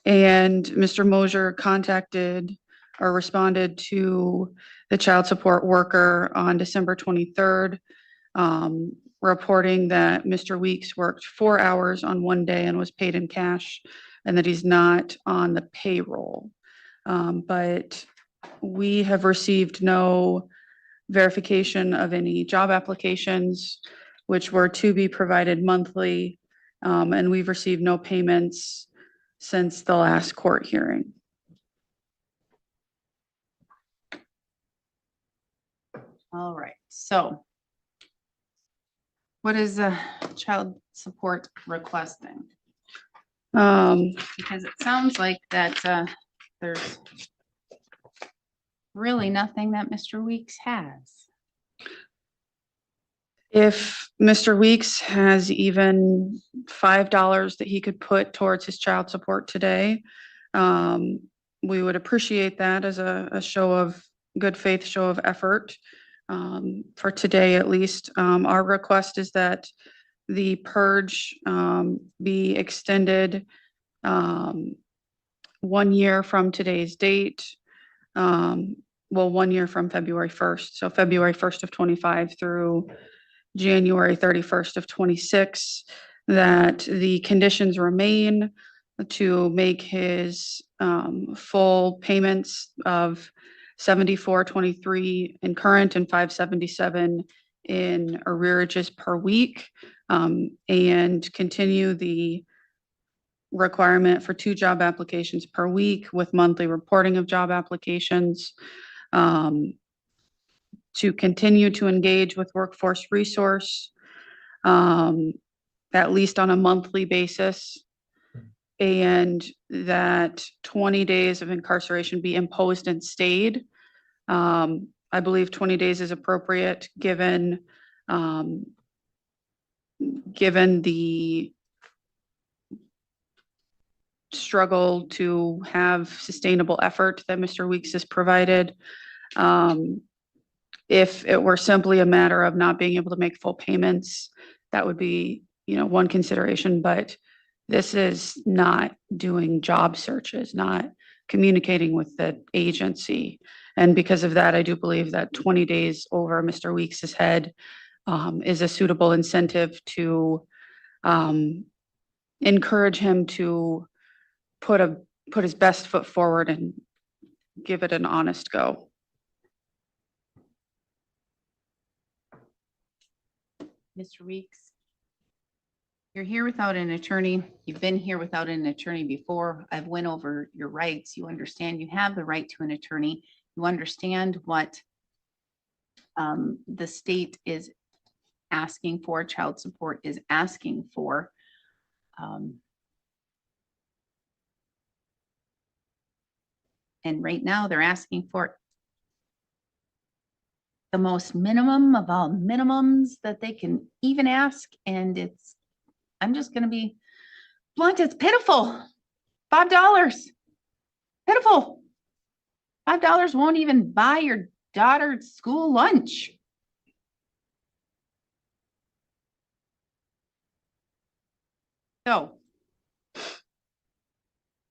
And Mr. Mosier contacted or responded to the child support worker on December 23rd, reporting that Mr. Weeks worked 4 hours on one day and was paid in cash, and that he's not on the payroll. But we have received no verification of any job applications, which were to be provided monthly. And we've received no payments since the last court hearing. All right, so what is child support requesting? Because it sounds like that there's really nothing that Mr. Weeks has. If Mr. Weeks has even $5 that he could put towards his child support today, we would appreciate that as a show of good faith, show of effort. For today, at least, our request is that the purge be extended 1 year from today's date. Well, 1 year from February 1st. So February 1st of 25 through January 31st of 26, that the conditions remain to make his full payments of $74.23 in current and $577 in arrearages per week, and continue the requirement for 2 job applications per week with monthly reporting of job applications, to continue to engage with workforce resource, at least on a monthly basis, and that 20 days of incarceration be imposed and stayed. I believe 20 days is appropriate given the struggle to have sustainable effort that Mr. Weeks has provided. If it were simply a matter of not being able to make full payments, that would be, one consideration, but this is not doing job searches, not communicating with the agency. And because of that, I do believe that 20 days over Mr. Weeks's head is a suitable incentive to encourage him to put his best foot forward and give it an honest go. Mr. Weeks, you're here without an attorney. You've been here without an attorney before. I've went over your rights. You understand you have the right to an attorney. You understand what the state is asking for, child support is asking for. And right now they're asking for the most minimum of all minimums that they can even ask. And I'm just going to be blunt, it's pitiful. $5. Pitiful. $5 won't even buy your daughter's school lunch. So,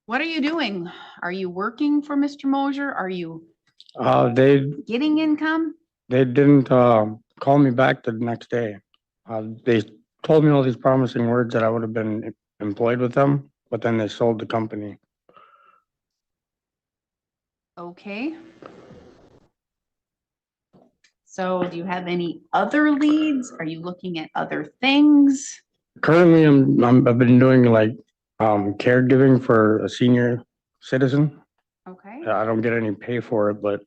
what are you doing? Are you working for Mr. Mosier? Are you getting income? They didn't call me back the next day. They told me all these promising words that I would have been employed with them, but then they sold the company. Okay. So do you have any other leads? Are you looking at other things? Currently, I've been doing like caregiving for a senior citizen. Okay. I don't get any pay for it, but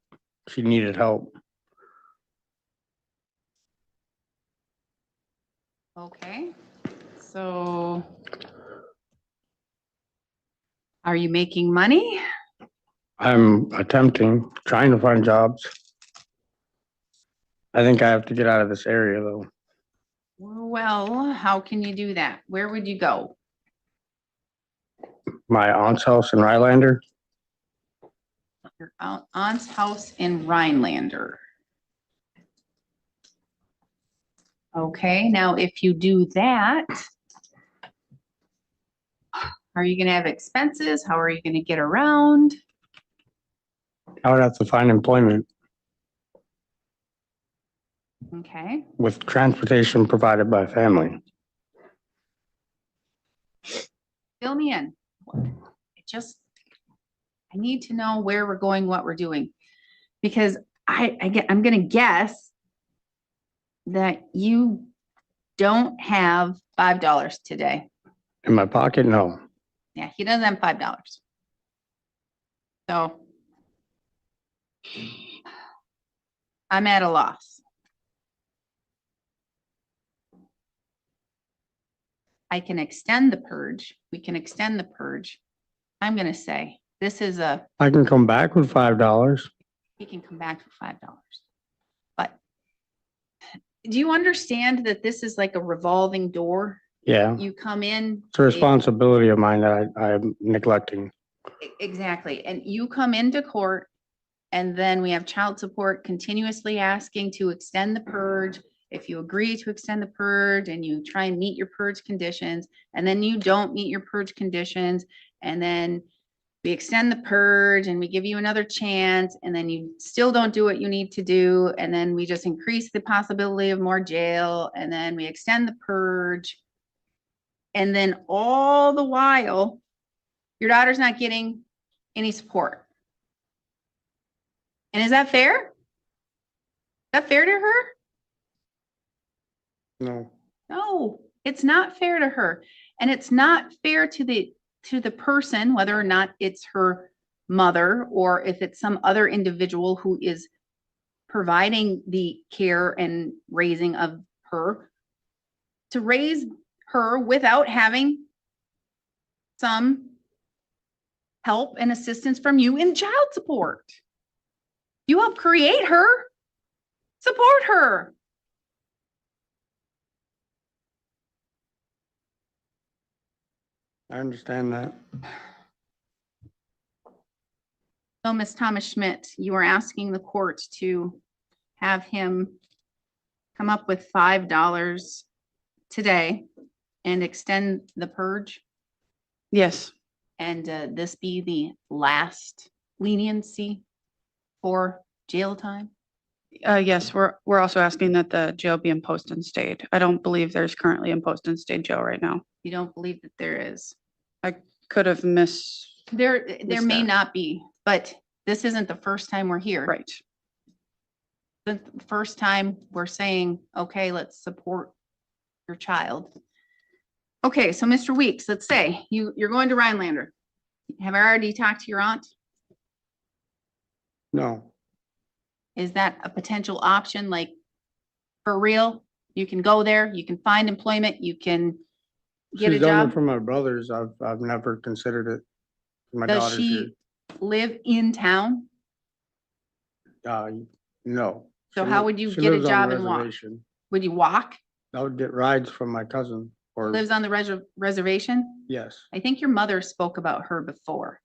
she needed help. Okay. So are you making money? I'm trying to find jobs. I think I have to get out of this area though. Well, how can you do that? Where would you go? My aunt's house in Rhinelander. Your aunt's house in Rhinelander. Okay, now if you do that, are you going to have expenses? How are you going to get around? I would have to find employment. Okay, with transportation provided by family. fill me in. I need to know where we're going, what we're doing. Because I'm gonna guess that you don't have $5 today. In my pocket, no. Yeah, he doesn't have $5. So I'm at a loss. I can extend the purge. We can extend the purge. I'm gonna say this is I can come back with $5. he can come back for $5. But do you understand that this is like a revolving door? Yeah, You come in. it's a responsibility of mine that I'm neglecting. Exactly. And you come into court and then we have child support continuously asking to extend the purge. If you agree to extend the purge and you try and meet your purge conditions, and then you don't meet your purge conditions, and then we extend the purge and we give you another chance, and then you still don't do what you need to do, and then we just increase the possibility of more jail, and then we extend the purge. And then all the while, your daughter's not getting any support. And is that fair? Is that fair to her? No. No, it's not fair to her. And it's not fair to the person, whether or not it's her mother or if it's some other individual who is providing the care and raising of her, to raise her without having some help and assistance from you in child support. You help create her, support her. I understand that. So, Ms. Thomas Schmidt, you are asking the court to have him come up with $5 today and extend the purge? Yes. And this be the last leniency for jail time? Yes, we're also asking that the jail be imposed and stayed. I don't believe there's currently imposed and stayed jail right now. You don't believe that there is? I could have missed. There may that. not be, but this isn't the first time we're here. Right. The first time we're saying, okay, let's support your child. Okay, so Mr. Weeks, let's say you're going to Rhinelander. Have I already talked to your aunt? No. Is that a potential option, like for real? You can go there, you can find employment, you can get a She's done it job. for my brothers. I've never considered it. My Does daughter's here. she live in town? No. So She how li- would you she get a lives on job the and walk? reservation. Would you walk? I would get rides from my cousin or, Lives on the reservation? yes. I think your mother spoke about her before.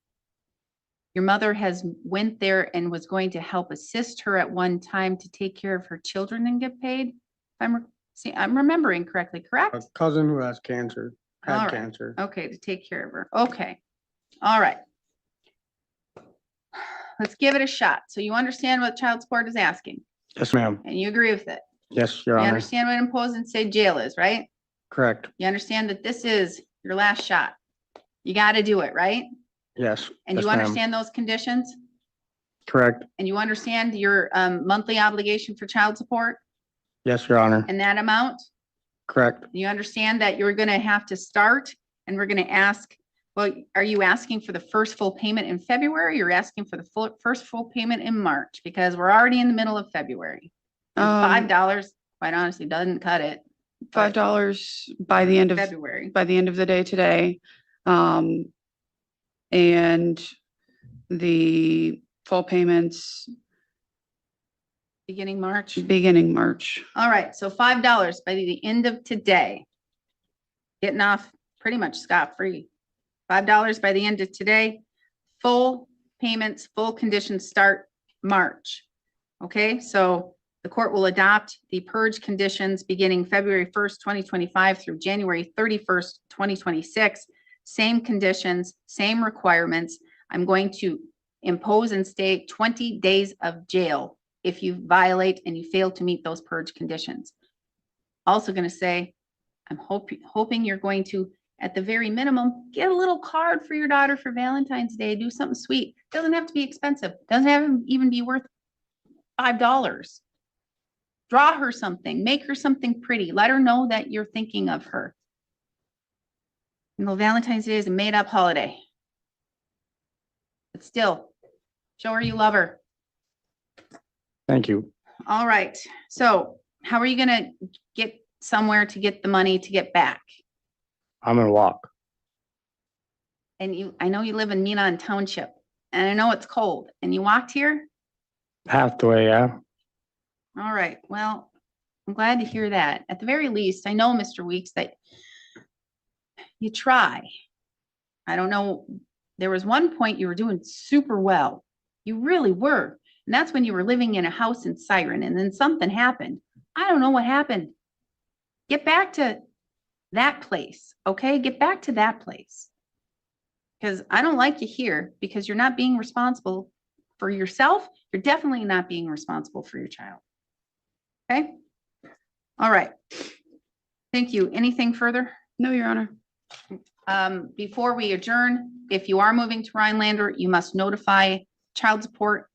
Your mother has went there and was going to help assist her at one time to take care of her children and get paid. I'm remembering correctly, correct? A cousin who has cancer, All had right. cancer. Okay, to take care of her. Okay. All right. Let's give it a shot. So you understand what child support is asking Yes, ma'am. and you agree with it. Yes, Your You Honor. understand what imposed and stay jail is, right? Correct. You understand that this is your last shot. You got to do it, right? Yes. And Yes, you ma'am. understand those conditions? Correct. And you understand your monthly obligation for child support Yes, Your Honor. and that amount? Correct. You understand that you're gonna have to start and we're gonna ask, well, are you asking for the first full payment in February? You're asking for the first full payment in March because we're already in the middle of February. And $5, quite honestly, doesn't cut it. $5 by the end of February. by the end of the day today. And the full payments Beginning March. beginning March. All right, so $5 by the end of today. Getting off pretty much scot-free. $5 by the end of today. Full payments, full conditions start March. Okay, so the court will adopt the purge conditions beginning February 1st, 2025 through January 31st, 2026. Same conditions, same requirements. I'm going to impose and stay 20 days of jail if you violate and you fail to meet those purge conditions. Also going to say, I'm hoping you're going to, at the very minimum, get a little card for your daughter for Valentine's Day. Do something sweet. Doesn't have to be expensive. Doesn't have to even be worth $5. Draw her something. Make her something pretty. Let her know that you're thinking of her. You know, Valentine's Day is a made-up holiday. But still, show her you love her. Thank you. All right. So how are you going to get somewhere to get the money to get back? I'm gonna walk. And I know you live in Menon Township, and I know it's cold, and you walked here? Half the way, yeah. All right. Well, I'm glad to hear that. At the very least, I know, Mr. Weeks, that you try. I don't know. There was one point you were doing super well. You really were. And that's when you were living in a house in Siren, and then something happened. I don't know what happened. Get back to that place, okay? Get back to that place. Because I don't like you here because you're not being responsible for yourself. You're definitely not being responsible for your child. Okay? All right. Thank you. Anything further? No, Your Honor. Before we adjourn, if you are moving to Rhinelander, you must notify child support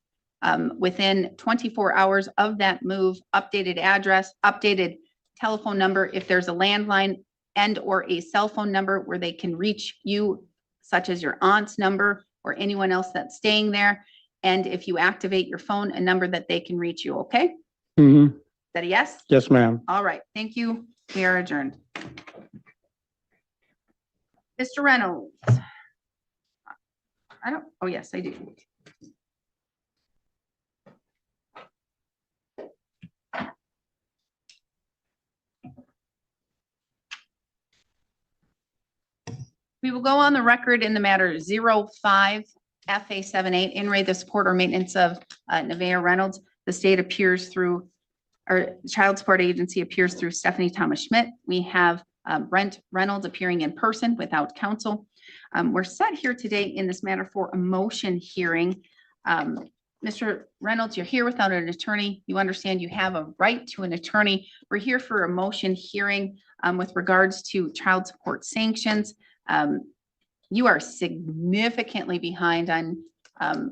within 24 hours of that move, updated address, updated telephone number. If there's a landline and or a cell phone number where they can reach you, such as your aunt's number or anyone else that's staying there. And if you activate your phone, a number that they can reach you, okay? Is that a yes? Yes, ma'am. All right, thank you. We are adjourned. Mr. Reynolds. Oh yes, I do. We will go on the record in the matter 05 FA78 in re the support or maintenance of Nevaeh Reynolds. The state appears through, our child support agency appears through Stephanie Thomas Schmidt. We have Brent Reynolds appearing in person without counsel. We're set here today in this matter for a motion hearing. Mr. Reynolds, you're here without an attorney. You understand you have a right to an attorney. We're here for a motion hearing with regards to child support sanctions. You are significantly behind on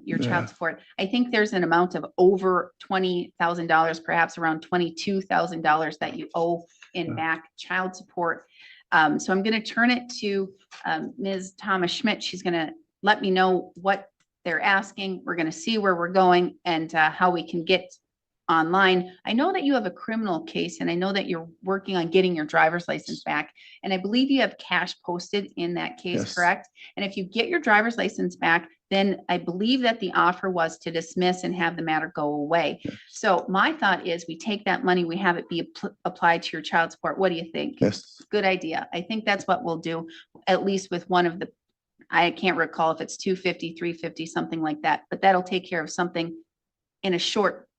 your child support. I think there's an amount of over $20,000, perhaps around $22,000 that you owe in back child support. So I'm going to turn it to Ms. Thomas Schmidt. She's going to let me know what they're asking. We're going to see where we're going and how we can get online. I know that you have a criminal case, and I know that you're working on getting your driver's license back. And I believe you have cash posted in that case, Yes. correct? And if you get your driver's license back, then I believe that the offer was to dismiss and have the matter go away. So my thought is we take that money, we have it be applied to your child support. What do you think? Yes. Good idea. I think that's what we'll do, at least with one of the, I can't recall if it's 250, 350, something like that, but that'll take care of something in a short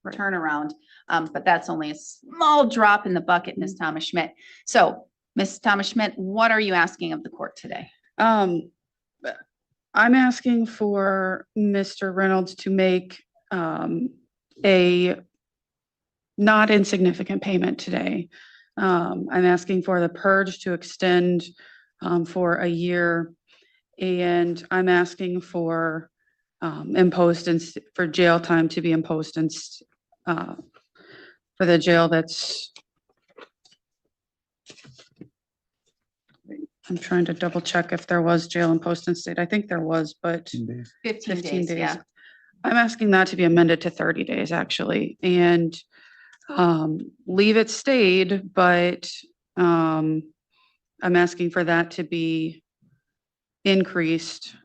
turnaround. But that's only a small drop in the bucket, Ms. Thomas Schmidt. So Ms. Thomas Schmidt, what are you asking of the court today? I'm asking for Mr. Reynolds to make a not insignificant payment today. I'm asking for the purge to extend for a year, and I'm asking for for jail time to be imposed for the jail that's, I'm trying to double check if there was jail imposed in state. I think there was, but 15 days, yeah. I'm asking that to be amended to 30 days actually, and leave it stayed, but I'm asking for that to be increased.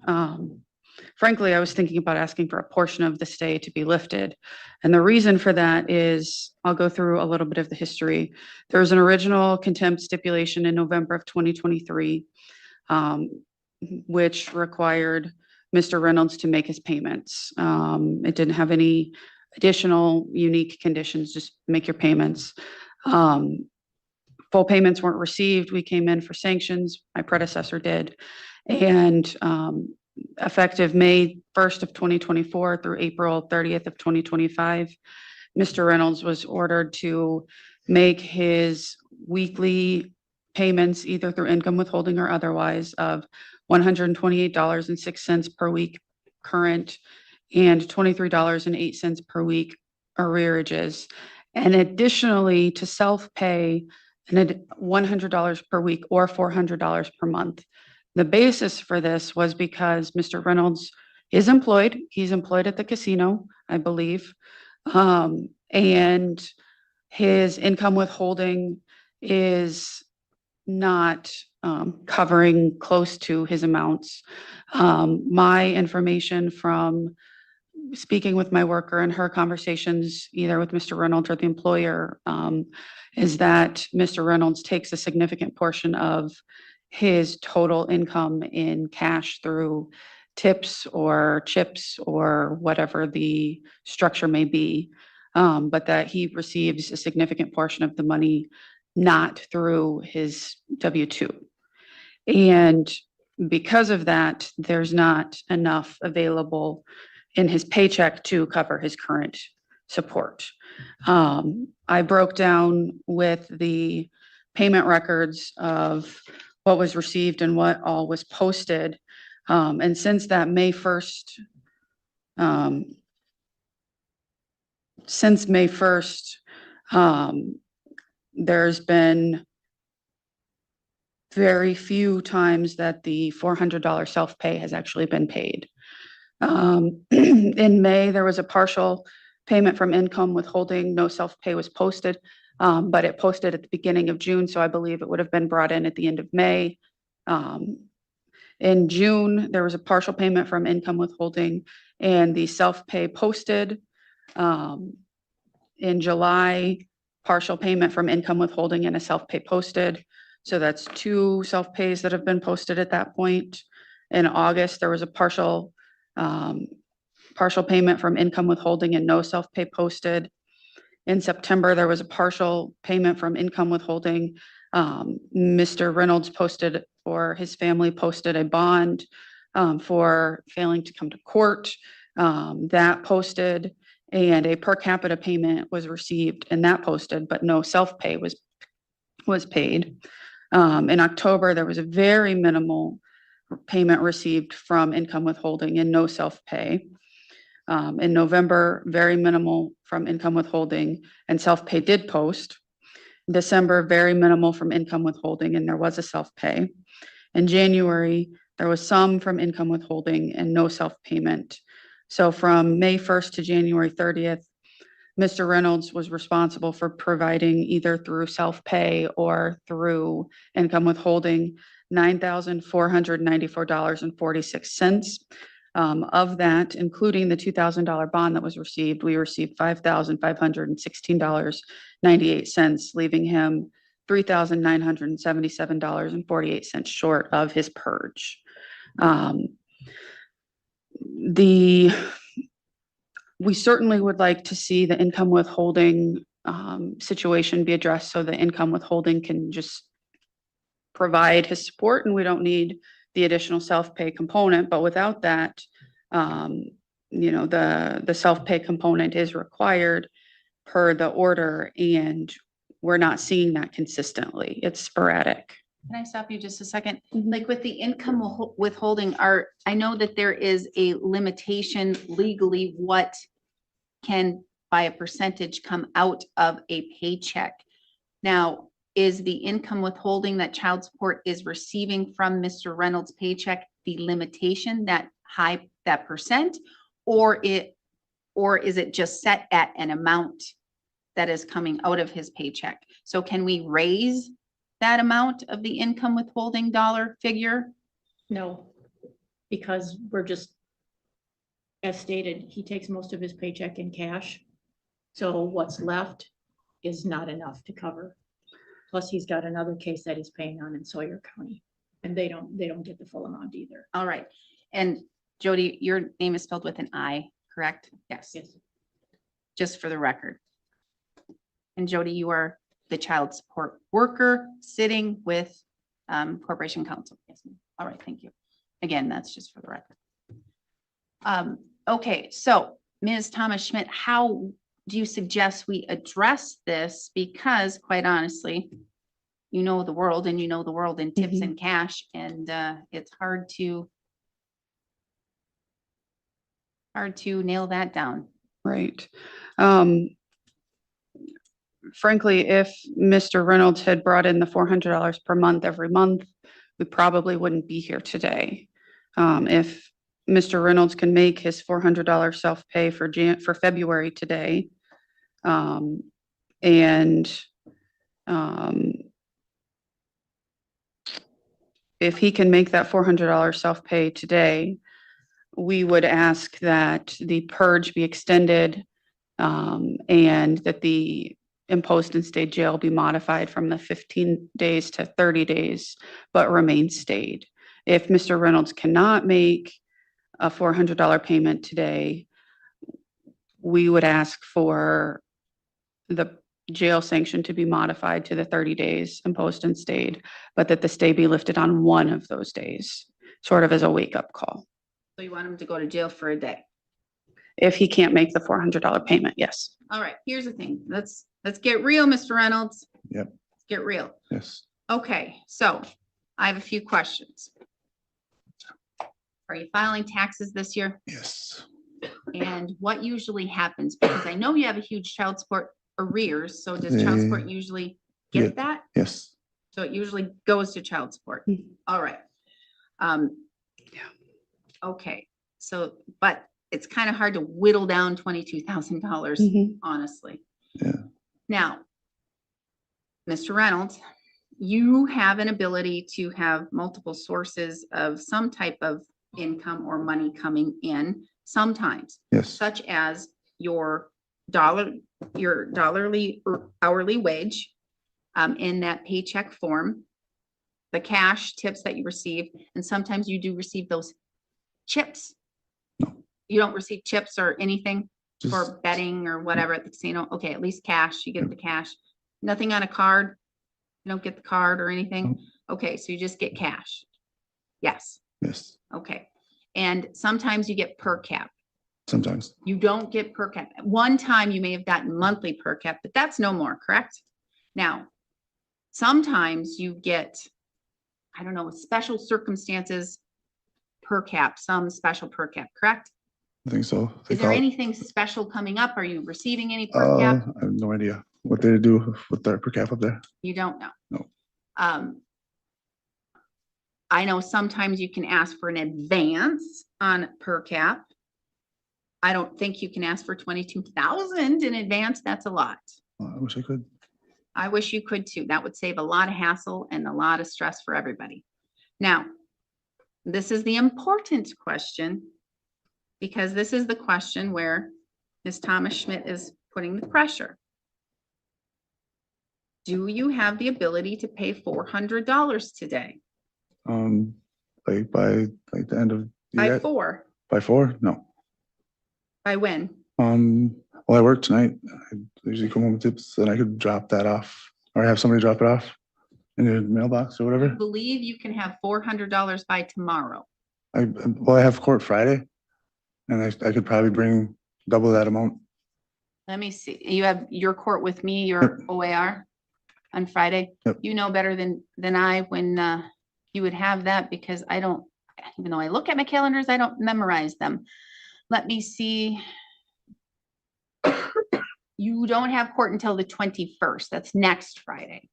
Frankly, I was thinking about asking for a portion of the stay to be lifted. And the reason for that is, I'll go through a little bit of the history. There was an original contempt stipulation in November of 2023, which required Mr. Reynolds to make his payments. It didn't have any additional unique conditions, just make your payments. Full payments weren't received. We came in for sanctions. My predecessor did. And effective May 1st of 2024 through April 30th of 2025, Mr. Reynolds was ordered to make his weekly payments either through income withholding or otherwise of $128.06 per week current and $23.08 per week arrearages. And additionally to self-pay $100 per week or $400 per month. The basis for this was because Mr. Reynolds is employed. He's employed at the casino, I believe. And his income withholding is not covering close to his amounts. My information from speaking with my worker and her conversations, either with Mr. Reynolds or the employer, is that Mr. Reynolds takes a significant portion of his total income in cash through tips or chips or whatever the structure may be, but that he receives a significant portion of the money not through his W-2. And because of that, there's not enough available in his paycheck to cover his current support. I broke down with the payment records of what was received and what all was posted. And since that May 1st, there's been very few times that the $400 self-pay has actually been paid. In May, there was a partial payment from income withholding. No self-pay was posted, but it posted at the beginning of June, so I believe it would have been brought in at the end of May. In June, there was a partial payment from income withholding and the self-pay posted. In July, partial payment from income withholding and a self-pay posted. So that's 2 self-pays that have been posted at that point. In August, there was a partial payment from income withholding and no self-pay posted. In September, there was a partial payment from income withholding. Mr. Reynolds posted, or his family posted, a bond for failing to come to court. That posted, and a per capita payment was received and that posted, but no self-pay was paid. In October, there was a very minimal payment received from income withholding and no self-pay. In November, very minimal from income withholding and self-pay did post. December, very minimal from income withholding and there was a self-pay. In January, there was some from income withholding and no self-payment. So from May 1st to January 30th, Mr. Reynolds was responsible for providing either through self-pay or through income withholding $9,494.46. Of that, including the $2,000 bond that was received, we received $5,516.98, leaving him $3,977.48 short of his purge. We certainly would like to see the income withholding situation be addressed so the income withholding can just provide his support and we don't need the additional self-pay component. But without that, the self-pay component is required per the order, and we're not seeing that consistently. It's sporadic. Can I stop you just a second? Like with the income withholding, I know that there is a limitation legally what can by a percentage come out of a paycheck. Now, is the income withholding that child support is receiving from Mr. Reynolds' paycheck the limitation, that percent, or is it just set at an amount that is coming out of his paycheck? So can we raise that amount of the income withholding dollar figure? No, because we're just, as stated, he takes most of his paycheck in cash. So what's left is not enough to cover. Plus he's got another case that he's paying on in Sawyer County, and they don't get the full amount either. All right. And Jody, your name is spelled with an I, correct? Yes. Yes. Just for the record. And Jody, you are the child support worker sitting with Corporation Counsel. Yes. All right. Thank you. Again, that's just for the record. Okay, so Ms. Thomas Schmidt, how do you suggest we address this? Because quite honestly, you know the world and you know the world in tips and cash, and it's hard to nail that down. Right. Frankly, if Mr. Reynolds had brought in the $400 per month every month, we probably wouldn't be here today. If Mr. Reynolds can make his $400 self-pay for February today, if he can make that $400 self-pay today, we would ask that the purge be extended, and that the imposed and stayed jail be modified from the 15 days to 30 days, but remain stayed. If Mr. Reynolds cannot make a $400 payment today, we would ask for the jail sanction to be modified to the 30 days imposed and stayed, but that the stay be lifted on one of those days, sort of as a wake-up call. So you want him to go to jail for a day? If he can't make the $400 payment, yes. All right, here's the thing. Let's get real, Mr. Reynolds. Yep. Let's get real. Yes. Okay, so I have a few questions. Are you filing taxes this year? Yes. And what usually happens? Because I know you have a huge child support arrears, so does child support usually get that? Yes. So it usually goes to child support. All right. Okay, so, but it's kind of hard to whittle down $22,000, honestly. Yeah. Now, Mr. Reynolds, you have an ability to have multiple sources of some type of income or money coming in sometimes. Yes. Such as your dollarly or hourly wage, in that paycheck form, the cash tips that you receive, and sometimes you do receive those chips. You don't receive chips or anything for betting or whatever at the casino. Okay, at least cash, you get the cash. Nothing on a card. You don't get the card or anything. Okay, so you just get cash. Yes. Yes. Okay. And sometimes you get per cap. Sometimes. You don't get per cap. At one time you may have gotten monthly per cap, but that's no more, correct? Now, sometimes you get, I don't know, with special circumstances, per cap, some special per cap, correct? I think so. Is there anything special coming up? Are you receiving any per cap? I have no idea what they do with their per cap up there. You don't know? No. I know sometimes you can ask for an advance on per cap. I don't think you can ask for 22,000 in advance. That's a lot. I wish I could. I wish you could too. That would save a lot of hassle and a lot of stress for everybody. Now, this is the important question, because this is the question where Ms. Thomas Schmidt is putting the pressure. Do you have the ability to pay $400 today? Like by like the end of the By year? 4? By 4? No. By when? Well, I work tonight. I usually come home with tips, and I could drop that off, or have somebody drop it off in the mailbox or I whatever. believe you can have $400 by tomorrow. Well, I have court Friday, and I could probably bring double that amount. Let me see. You have your court with me, your OAR on Friday. Yep. You know better than I when you would have that, because I don't, even though I look at my calendars, I don't memorize them. Let me see. You don't have court until the 21st. That's next Friday.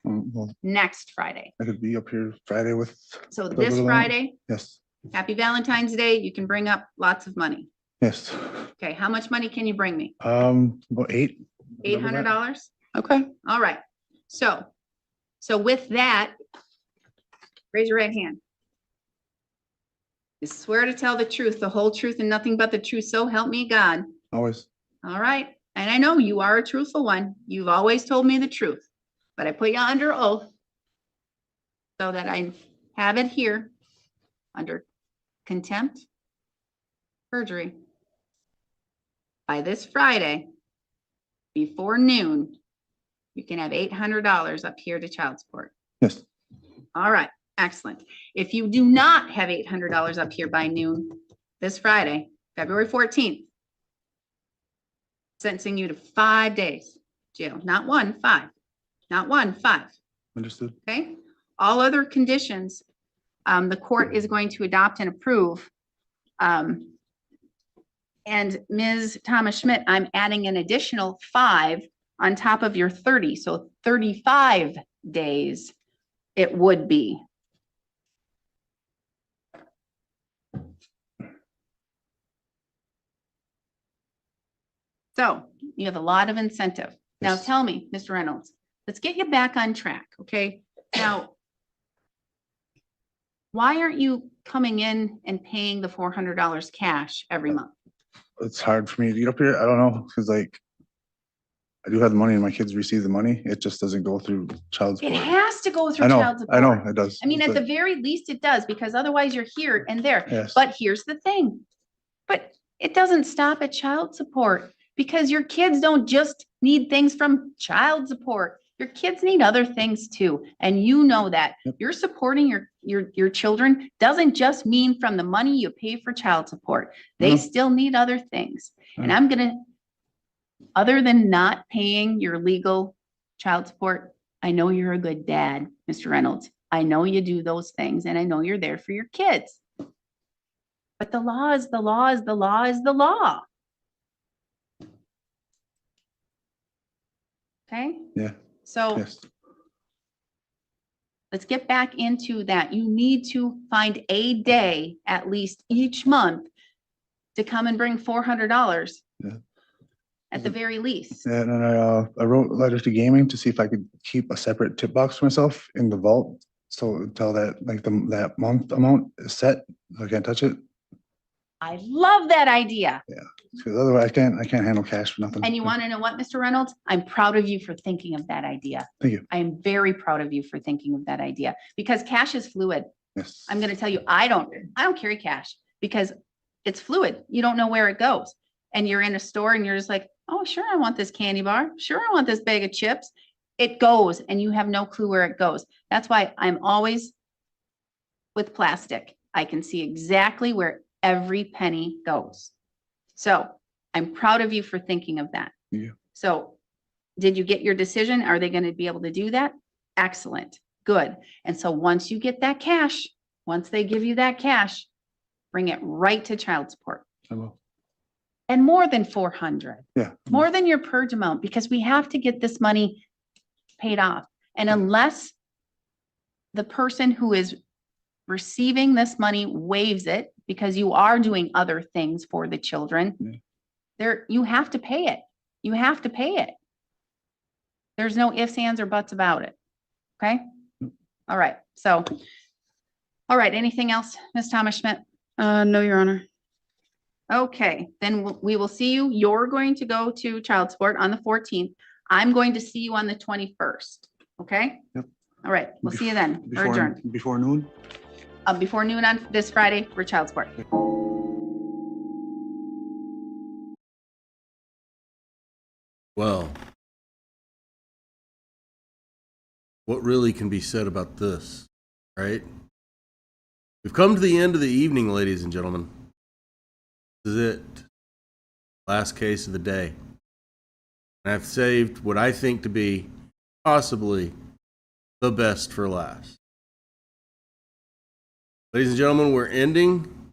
Well, Next Friday. I could be up here Friday with. So double this the amount. Friday, Yes. happy Valentine's Day. You can bring up lots of money. Yes. Okay, how much money can you bring me? About 8. $800? Okay. All right. So with that, raise your right hand. You swear to tell the truth, the whole truth, and nothing but the truth. So help me God. Always. All right. And I know you are a truthful one. You've always told me the truth, but I put you under oath so that I have it here under contempt, perjury. By this Friday, before noon, you can have $800 up here to child support. Yes. All right. Excellent. If you do not have $800 up here by noon, this Friday, February 14th. Sentencing you to 5 days jail, not 1, 5, not 1, 5. Understood. Okay, all other conditions, the court is going to adopt and approve. And Ms. Thomas Schmidt, I'm adding an additional 5 on top of your 30, so 35 days it would be. So you have a lot of incentive. Now Yes. tell me, Mr. Reynolds, let's get you back on track, okay? Now, why aren't you coming in and paying the $400 cash every month? It's hard for me to get up here. I don't know, because like, I do have the money and my kids receive the money. It just doesn't go through child It support. has to go through I know, child support. I know it does. I mean, at but- the very least it does, because otherwise you're here and there. Yes. But here's the thing. But it doesn't stop at child support, because your kids don't just need things from child support. Your kids need other things too. And you know that. Yep. You're supporting your children doesn't just mean from the money you pay for child support. They No. still need other things. And Yeah. I'm gonna, other than not paying your legal child support, I know you're a good dad, Mr. Reynolds. I know you do those things, and I know you're there for your kids. But the law is the law is the law is the law. Okay? Yeah. So Yes. let's get back into that. You need to find a day at least each month to come and bring $400 Yeah. at the very least. And then I wrote letters to gaming to see if I could keep a separate tip box for myself in the vault. So until that, like that month amount is set, I can't touch it. I love that idea. Because otherwise I can't handle cash for nothing. And you want to know what, Mr. Reynolds? I'm proud of you for thinking of that idea. Thank you. I am very proud of you for thinking of that idea, because cash is fluid. Yes. I'm going to tell you, I don't carry cash because it's fluid. You don't know where it goes. And you're in a store and you're just like, oh, sure, I want this candy bar. Sure, I want this bag of chips. It goes and you have no clue where it goes. That's why I'm always with plastic. I can see exactly where every penny goes. So I'm proud of you for thinking of that. Yeah. So did you get your decision? Are they going to be able to do that? Excellent. Good. And so once you get that cash, once they give you that cash, bring it right to child support. I will. And more than 400, Yeah. more than your purge amount, because we have to get this money paid off. And unless the person who is receiving this money waives it, because you are doing other things for the children, you have to pay it. You have to pay it. There's no ifs, ands, or buts about it. Okay? All right. So, all right. Anything else, Ms. Thomas Schmidt? No, Your Honor. Okay, then we will see you. You're going to go to child support on the 14th. I'm going to see you on the 21st. Okay? Yep. All right. We'll see you then. We're adjourned. Before noon? Before noon on this Friday for child support. Well, what really can be said about this, right? We've come to the end of the evening, ladies and gentlemen. This is it. Last case of the day. And I've saved what I think to be possibly the best for last. Ladies and gentlemen, we're ending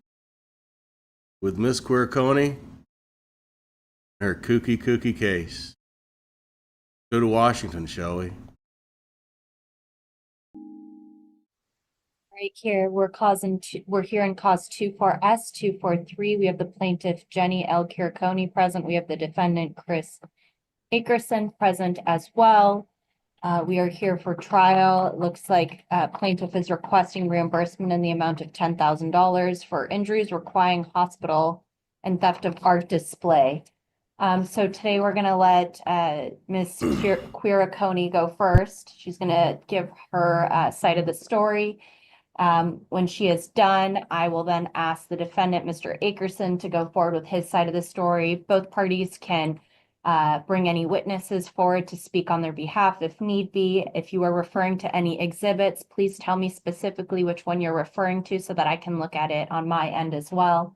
with Miss Quiriconi and her kooky case. Go to Washington, shall we? Right here, we're here in cause 24S243. We have the plaintiff Jenny L. Quiriconi present. We have the defendant Chris Akerson present as well. We are here for trial. It looks like plaintiff is requesting reimbursement in the amount of $10,000 for injuries requiring hospital and theft of art display. So today we're going to let Ms. Quiriconi go first. She's going to give her side of the story. When she is done, I will then ask the defendant, Mr. Akerson, to go forward with his side of the story. Both parties can bring any witnesses forward to speak on their behalf if need be. If you are referring to any exhibits, please tell me specifically which one you're referring to so that I can look at it on my end as well.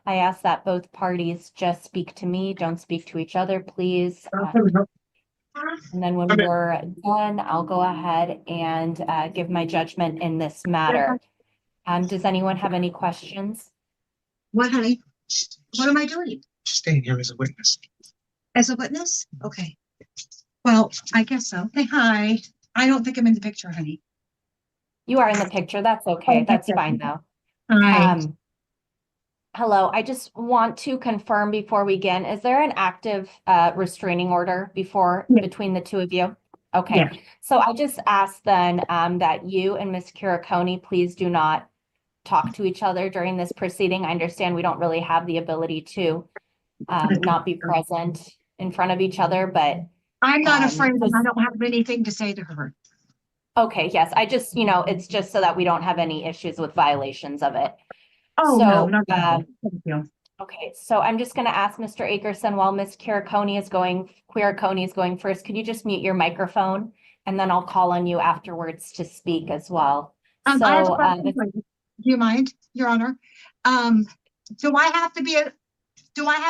I ask that both parties just speak to me, don't speak to each other, please. And then when we're done, I'll go ahead and give my judgment in this matter. Does anyone have any questions? What, honey? What am I doing? Staying here as a witness. As a witness? Okay. Well, I guess so. Hey, hi. I don't think I'm in the picture, honey. You are in the picture. That's okay. That's fine though. Hi. Hello, I just want to confirm before we begin, is there an active restraining order between the two of you? Okay, Yeah. so I just ask then that you and Ms. Quiriconi please do not talk to each other during this proceeding. I understand we don't really have the ability to not be present in front of each other, but I'm not afraid and I don't have anything to say to her. okay, yes, I just, it's just so that we don't have any issues with violations of it. Oh, So, no, not at all. Thank you. Okay, so I'm just gonna ask Mr. Akerson while Ms. Quiriconi is going first, could you just mute your microphone? And then I'll call on you afterwards to speak as well. I have a So, question for you. Do you mind, Your Honor? Do I have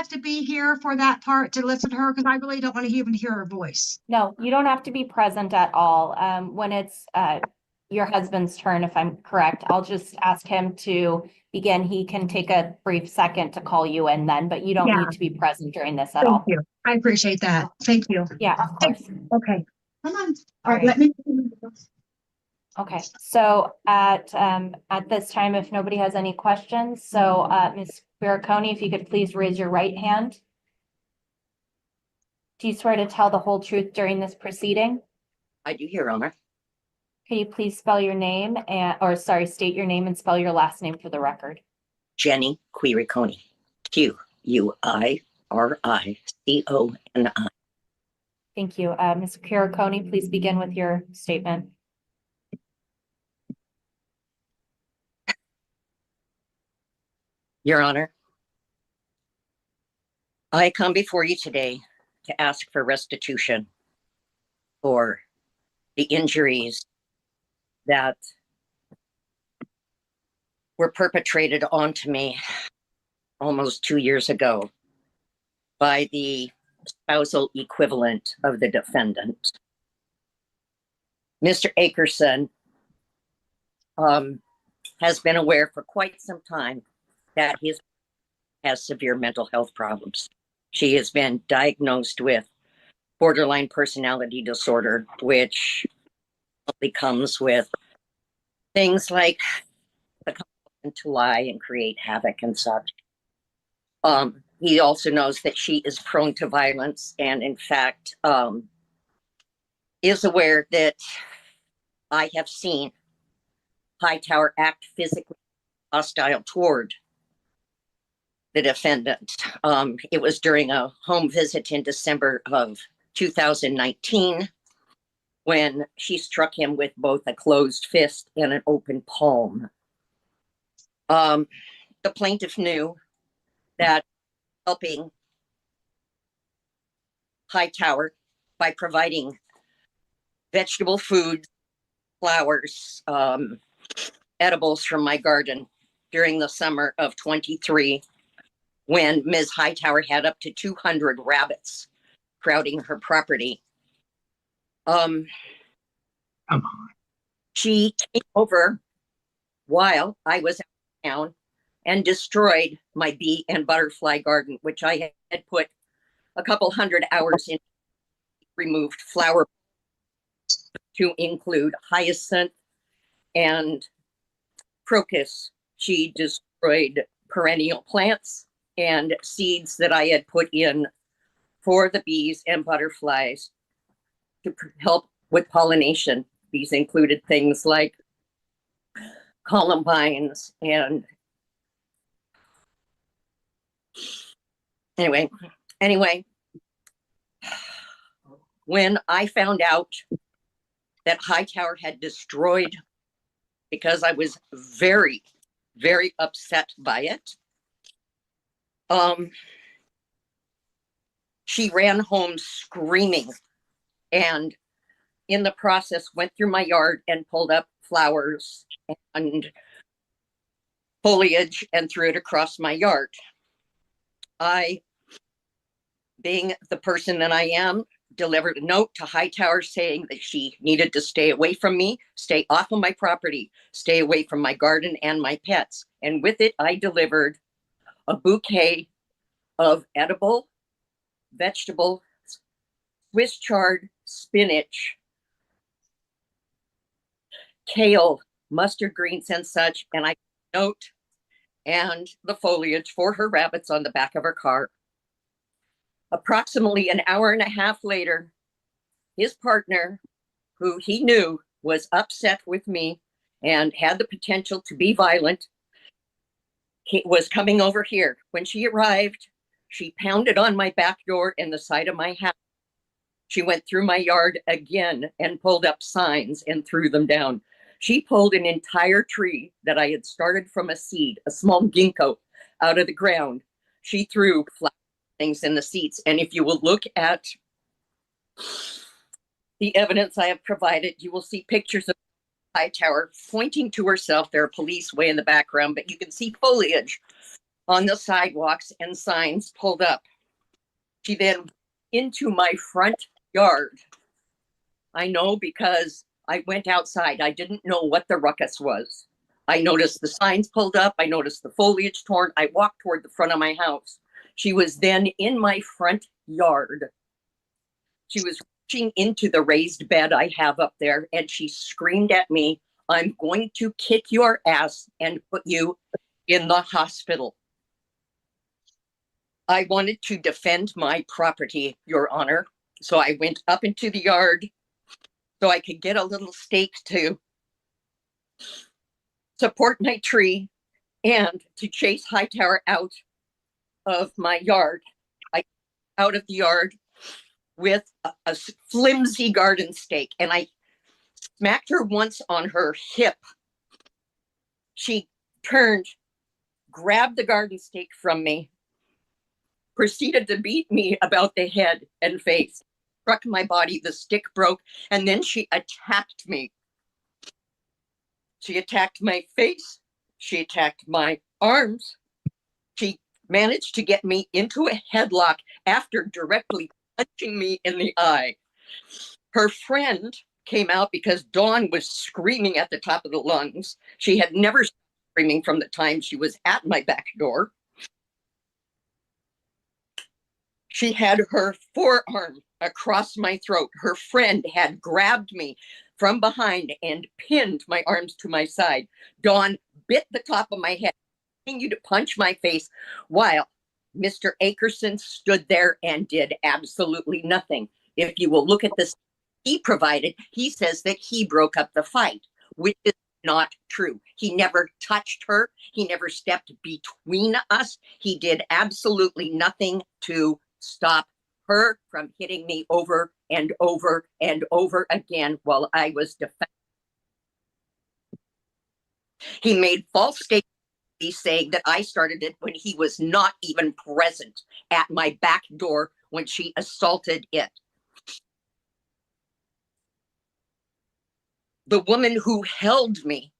to be here for that part to listen to her? Because I really don't want to even hear her voice. no, you don't have to be present at all. When it's your husband's turn, if I'm correct, I'll just ask him to begin. He can take a brief second to call you in then, but you don't need to be present during this at all. Thank you. I appreciate that. Thank you. Yeah, of course. Okay. Come on. All All right, let me. Okay, so at this time, if nobody has any questions, so Ms. Quiriconi, if you could please raise your right hand. Do you swear to tell the whole truth during this proceeding? I do, Your Honor. Can you please spell your name state your name and spell your last name for the record? Jenny Quiriconi. Quiriconi. Thank you. Ms. Quiriconi, please begin with your statement. Your Honor, I come before you today to ask for restitution for the injuries that were perpetrated onto me almost 2 years ago by the spousal equivalent of the defendant. Mr. Akerson has been aware for quite some time that he has severe mental health problems. She has been diagnosed with borderline personality disorder, which comes with things like the compulsion to lie and create havoc and such. He also knows that she is prone to violence and, in fact, is aware that I have seen Hightower act physically hostile toward the defendant. It was during a home visit in December of 2019 when she struck him with both a closed fist and an open palm. The plaintiff knew that helping Hightower by providing vegetable food, flowers, edibles from my garden during the summer of 23, when Ms. Hightower had up to 200 rabbits crowding her property. Come on. She came over while I was out of town and destroyed my bee and butterfly garden, which I had put a couple hundred hours in, removed flower to include hyacinth and crocus. She destroyed perennial plants and seeds that I had put in for the bees and butterflies to help with pollination. These included things like columbines and anyway, when I found out that Hightower had destroyed, because I was very, very upset by it, she ran home screaming and in the process went through my yard and pulled up flowers and foliage and threw it across my yard. I, being the person that I am, delivered a note to Hightower saying that she needed to stay away from me, stay off of my property, stay away from my garden and my pets. And with it, I delivered a bouquet of edible vegetable, Swiss chard, spinach, kale, mustard greens and such. And I note and the foliage for her rabbits on the back of her car. Approximately an hour and a half later, his partner, who he knew was upset with me and had the potential to be violent, he was coming over here. When she arrived, she pounded on my back door and the side of my house. She went through my yard again and pulled up signs and threw them down. She pulled an entire tree that I had started from a seed, a small ginkgo, out of the ground. She threw things in the seats. And if you will look at the evidence I have provided, you will see pictures of Hightower pointing to herself. There are police way in the background, but you can see foliage on the sidewalks and signs pulled up. She then into my front yard. I know because I went outside. I didn't know what the ruckus was. I noticed the signs pulled up. I noticed the foliage torn. I walked toward the front of my house. She was then in my front yard. She was reaching into the raised bed I have up there, and she screamed at me, "I'm going to kick your ass and put you in the hospital." I wanted to defend my property, Your Honor. So I went up into the yard so I could get a little stake to support my tree and to chase Hightower out of my yard. I out of the yard with a flimsy garden stake, and I smacked her once on her hip. She turned, grabbed the garden stake from me, proceeded to beat me about the head and face, struck my body, the stick broke, and then she attacked me. She attacked my face. She attacked my arms. She managed to get me into a headlock after directly punching me in the eye. Her friend came out because Dawn was screaming at the top of the lungs. She had never stopped screaming from the time she was at my back door. She had her forearm across my throat. Her friend had grabbed me from behind and pinned my arms to my side. Dawn bit the top of my head, continued to punch my face, while Mr. Akerson stood there and did absolutely nothing. If you will look at this he provided, he says that he broke up the fight, which is not true. He never touched her. He never stepped between us. He did absolutely nothing to stop her from hitting me over and over and over again while I was defending. He made false statements saying that I started it when he was not even present at my back door when she assaulted it. The woman who held me,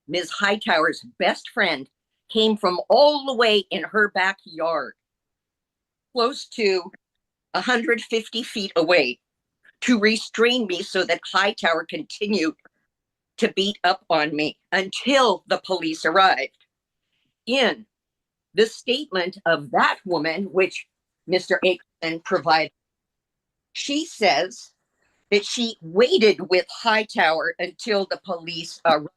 Ms. Hightower's best friend, came from all the way in her backyard, close to 150 feet away, to restrain me so that Hightower continued to beat up on me until the police arrived. In the statement of that woman, which Mr. Akerson provided, she says that she waited with Hightower until the police arrived.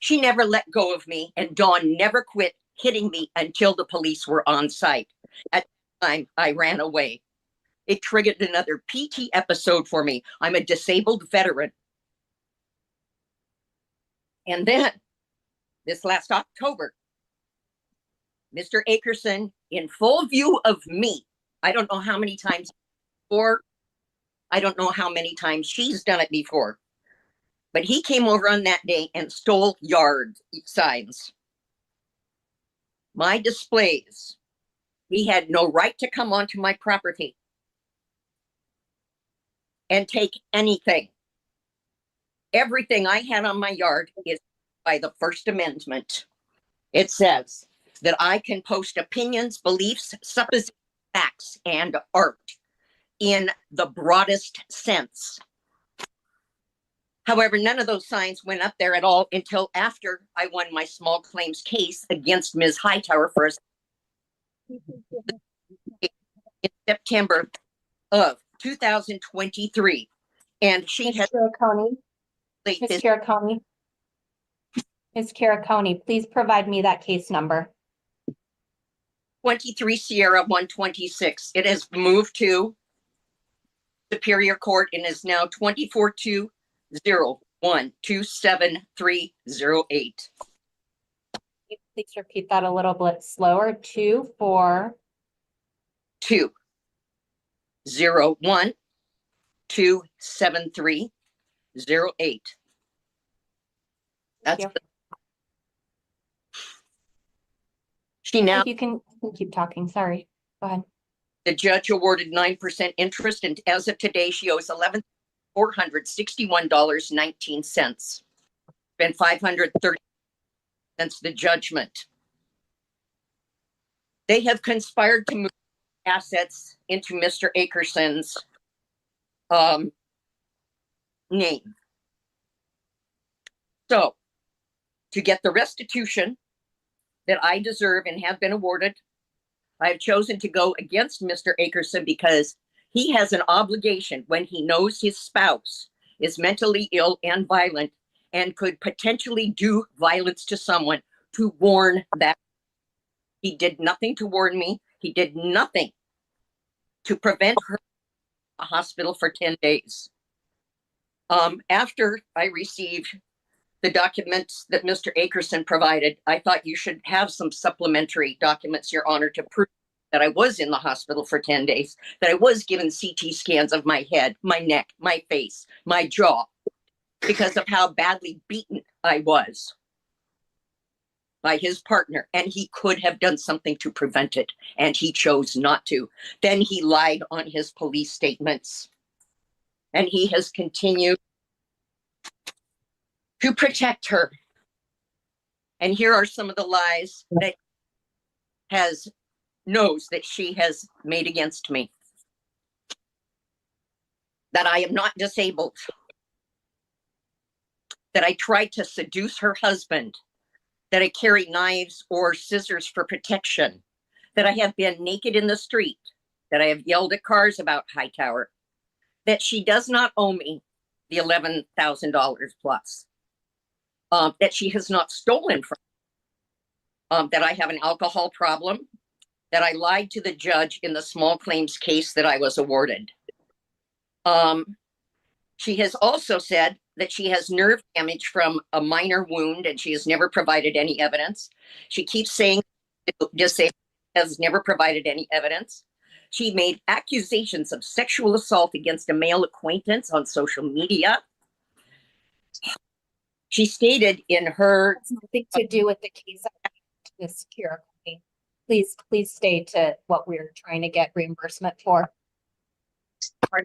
She never let go of me, and Dawn never quit hitting me until the police were on site. At the time, I ran away. It triggered another PT episode for me. I'm a disabled veteran. And then, this last October, Mr. Akerson, in full view of me, I don't know how many times before, I don't know how many times she's done it before, but he came over on that day and stole yard signs. My displays. He had no right to come onto my property and take anything. Everything I had on my yard is by the First Amendment. It says, that I can post opinions, beliefs, suppositions, facts, and art in the broadest sense. However, none of those signs went up there at all until after I won my small claims case against Ms. Hightower for in September of 2023. And she has Ms. Quiriconi. Ms. Quiriconi, please provide me that case number. 23 Sierra 126. It has moved to Superior Court and is now 242012738. Please repeat that a little bit slower. 242012738. That's she now. You can keep talking. Sorry. Go ahead. The judge awarded 9% interest, and as of today, she owes $11,461.19. Been $530 since the judgment. They have conspired to move assets into Mr. Akerson's name. So, to get the restitution that I deserve and have been awarded, I have chosen to go against Mr. Akerson because he has an obligation when he knows his spouse is mentally ill and violent and could potentially do violence to someone to warn that. He did nothing to warn me. He did nothing to prevent her in a hospital for 10 days. After I received the documents that Mr. Akerson provided, I thought you should have some supplementary documents, Your Honor, to prove that I was in the hospital for 10 days, that I was given CT scans of my head, my neck, my face, my jaw, because of how badly beaten I was by his partner, and he could have done something to prevent it, and he chose not to. Then he lied on his police statements, and he has continued to protect her. And here are some of the lies that knows that she has made against me. That I am not disabled. That I tried to seduce her husband. That I carry knives or scissors for protection. That I have been naked in the street. That I have yelled at cars about Hightower. That she does not owe me the $11,000 plus. That she has not stolen from. That I have an alcohol problem. That I lied to the judge in the small claims case that I was awarded. She has also said that she has nerve damage from a minor wound and she has never provided any evidence. She keeps saying disabled, has never provided any evidence. She made accusations of sexual assault against a male acquaintance on social media. She stated in her— It's nothing to do with the case. Ms. Quiriconi. Please stay to what we're trying to get reimbursement for. Are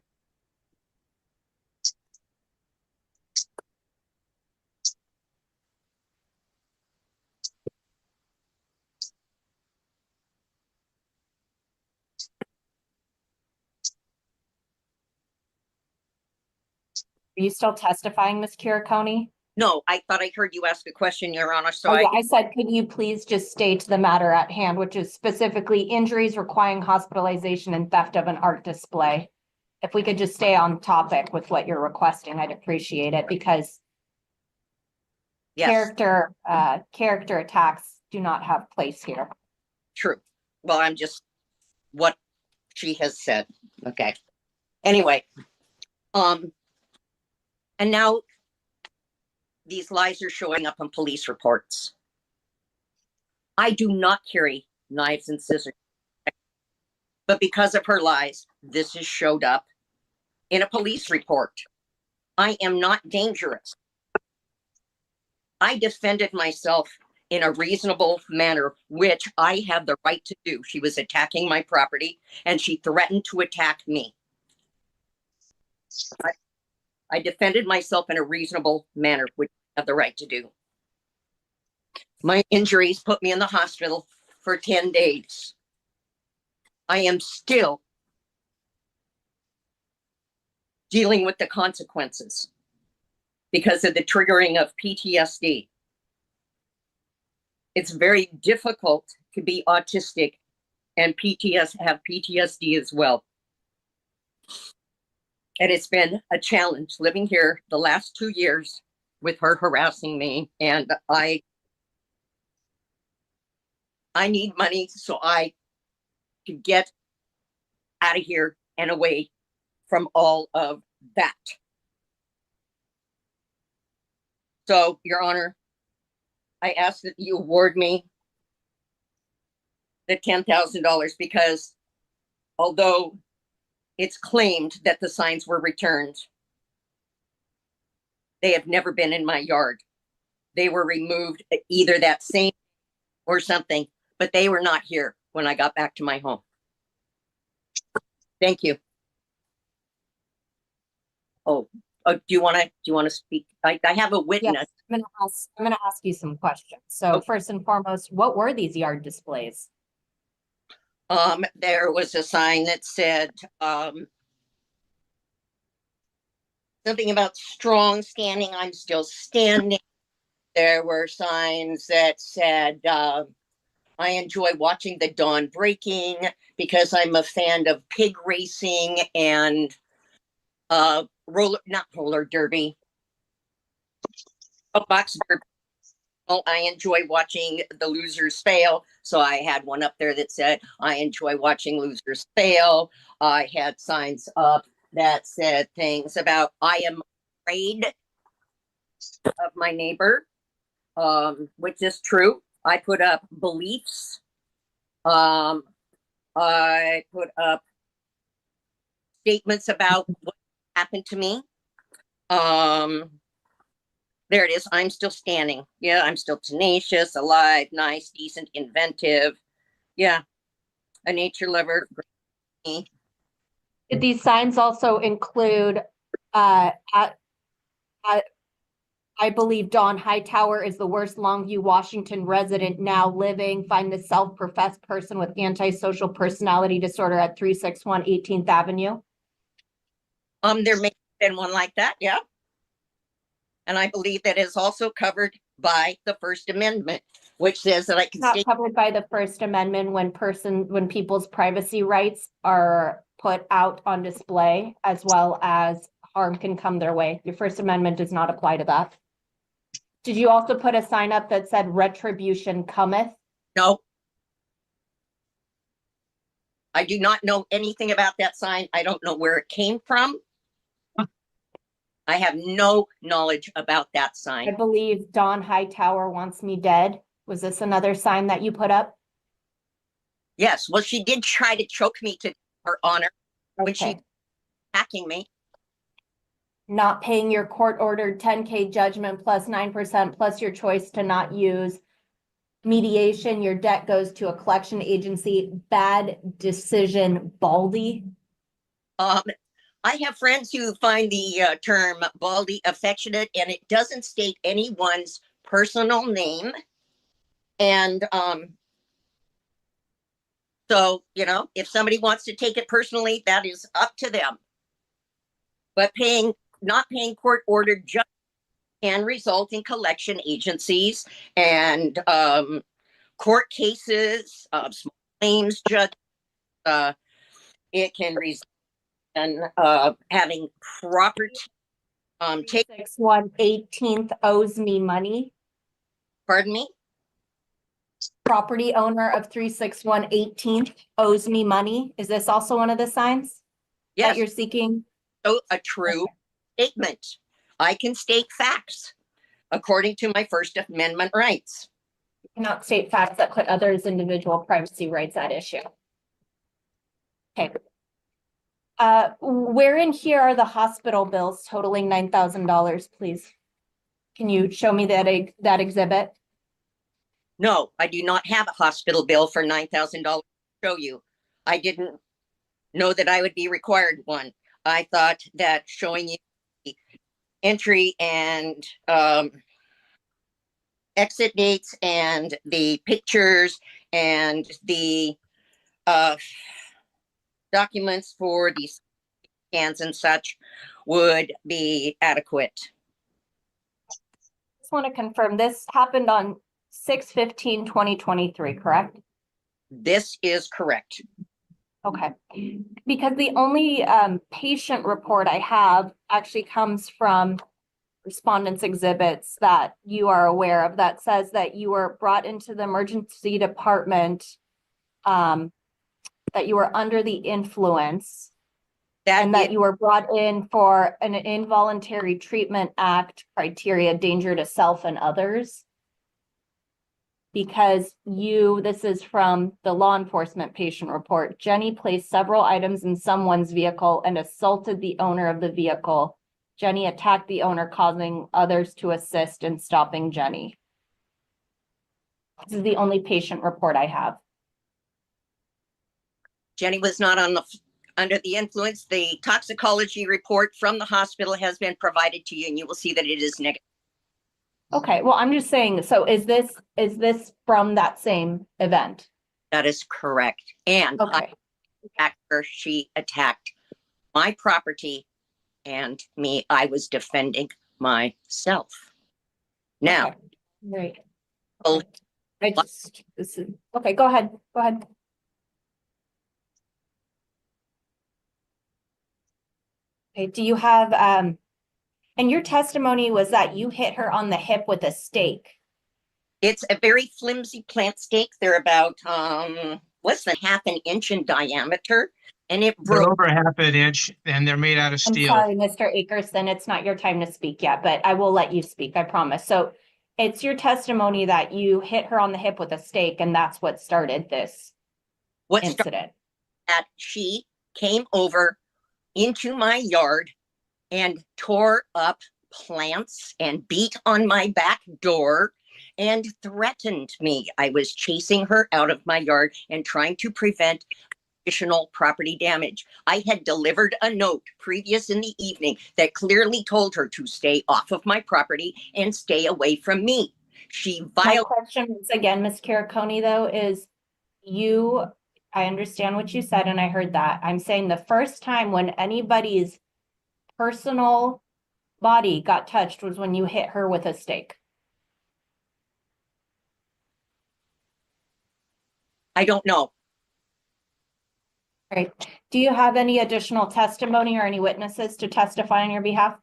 you still testifying, Ms. Quiriconi? No, I thought I heard you ask a question, Your Honor. So I said, could you please just stay to the matter at hand, which is specifically injuries requiring hospitalization and theft of an art display. If we could just stay on topic with what you're requesting, I'd appreciate it, because character attacks do not have place here. True. Well, I'm just what she has said. Okay. Anyway, and now these lies are showing up on police reports. I do not carry knives and scissors, but because of her lies, this has showed up in a police report. I am not dangerous. I defended myself in a reasonable manner, which I have the right to do. She was attacking my property and she threatened to attack me. I defended myself in a reasonable manner, which I have the right to do. My injuries put me in the hospital for 10 days. I am still dealing with the consequences because of the triggering of PTSD. It's very difficult to be autistic and have PTSD as well. And it's been a challenge living here the last 2 years with her harassing me. And I need money so I can get out of here and away from all of that. So, Your Honor, I ask that you award me the $10,000 because although it's claimed that the signs were returned, they have never been in my yard. They were removed either that same or something, but they were not here when I got back to my home. Thank you. Oh, do you want to speak? I have a witness. Yes, I'm gonna ask you some questions. So first and foremost, what were these yard displays? There was a sign that said something about strong standing. I'm still standing. There were signs that said I enjoy watching the dawn breaking because I'm a fan of pig racing and not roller derby. Box derby. Well, I enjoy watching the losers fail. So I had one up there that said, I enjoy watching losers fail. I had signs up that said things about, I am afraid of my neighbor, which is true. I put up beliefs. I put up statements about what happened to me. There it is. I'm still standing. Yeah, I'm still tenacious, alive, nice, decent, inventive. Yeah, a nature lover. Did these signs also include, I believe Dawn Hightower is the worst Longview, Washington resident now living. Find the self-professed person with antisocial personality disorder at 361 18th Avenue. There may have been one like that, yeah. And I believe that is also covered by the First Amendment, which says that I can Not covered by the First Amendment when people's privacy rights are put out on display, as well as harm can come their way. Your First Amendment does not apply to that. Did you also put a sign up that said retribution cometh? No. I do not know anything about that sign. I don't know where it came from. I have no knowledge about that sign. I believe Dawn Hightower wants me dead. Was this another sign that you put up? Yes, well, she did try to choke me to her honor when Okay. she attacking me. Not paying your court-ordered 10K judgment plus 9% plus your choice to not use mediation. Your debt goes to a collection agency. Bad decision, Baldy. I have friends who find the term baldy affectionate, and it doesn't state anyone's personal name. And so, you know, if somebody wants to take it personally, that is up to them. But not paying court-ordered judgment can result in collection agencies and court cases, small claims judge. It can result in having property. 361 18th owes me money. Pardon me? Property owner of 361 18th owes me money. Is this also one of the signs Yes. that you're seeking? So a true statement. I can state facts according to my First Amendment rights. You cannot state facts that put others' individual privacy rights at issue. Okay. Where in here are the hospital bills totaling $9,000, please? Can you show me that exhibit? No, I do not have a hospital bill for $9,000 to show you. I didn't know that I would be required one. I thought that showing you the entry and exit dates and the pictures and the documents for the scans and such would be adequate. Just want to confirm, this happened on 6/15/2023, correct? This is correct. Okay, because the only patient report I have actually comes from respondents exhibits that you are aware of that says that you were brought into the emergency department, that you were under the influence, and that you were brought in for an involuntary treatment act criteria, danger to self and others. Because this is from the law enforcement patient report, Jenny placed several items in someone's vehicle and assaulted the owner of the vehicle. Jenny attacked the owner, causing others to assist in stopping Jenny. This is the only patient report I have. Jenny was not under the influence. The toxicology report from the hospital has been provided to you, and you will see that it is negative. Okay, well, I'm just saying, so is this from that same event? That is correct. And okay. She attacked my property and me. I was defending myself. Now, Right. Oh, Okay, go ahead. Go ahead. Okay, do you have, and your testimony was that you hit her on the hip with a stake? it's a very flimsy plant stake. They're about less than half an inch in diameter, and it They're broke. over half an inch and they're made out of I'm steel. sorry, Mr. Akerson, it's not your time to speak yet, but I will let you speak, I promise. So it's your testimony that you hit her on the hip with a stake, and that's what started this incident. That she came over into my yard and tore up plants and beat on my back door and threatened me. I was chasing her out of my yard and trying to prevent additional property damage. I had delivered a note previous in the evening that clearly told her to stay off of my property and stay away from me. She My violated. question once again, Ms. Quiriconi, though, is I understand what you said and I heard that. I'm saying the first time when anybody's personal body got touched was when you hit her with a stake. I don't know. Right. Do you have any additional testimony or any witnesses to testify on your behalf?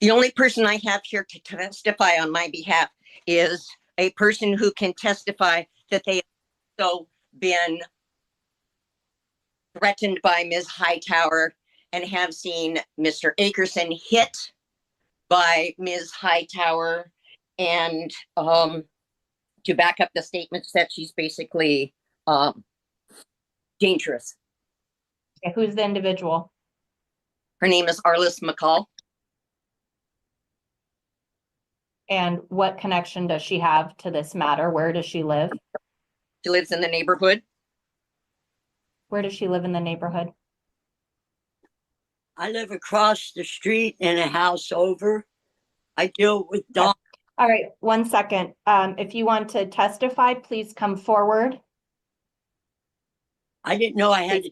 The only person I have here to testify on my behalf is a person who can testify that they have also been threatened by Ms. Hightower and have seen Mr. Akerson hit by Ms. Hightower, and to back up the statements that she's basically dangerous. Okay, who's the individual? Her name is Arliss McCall. And what connection does she have to this matter? Where does she live? She lives in the neighborhood. Where does she live in the neighborhood? I live across the street in a house over. I deal with dogs. All right, one second. If you want to testify, please come forward. I didn't know I had to.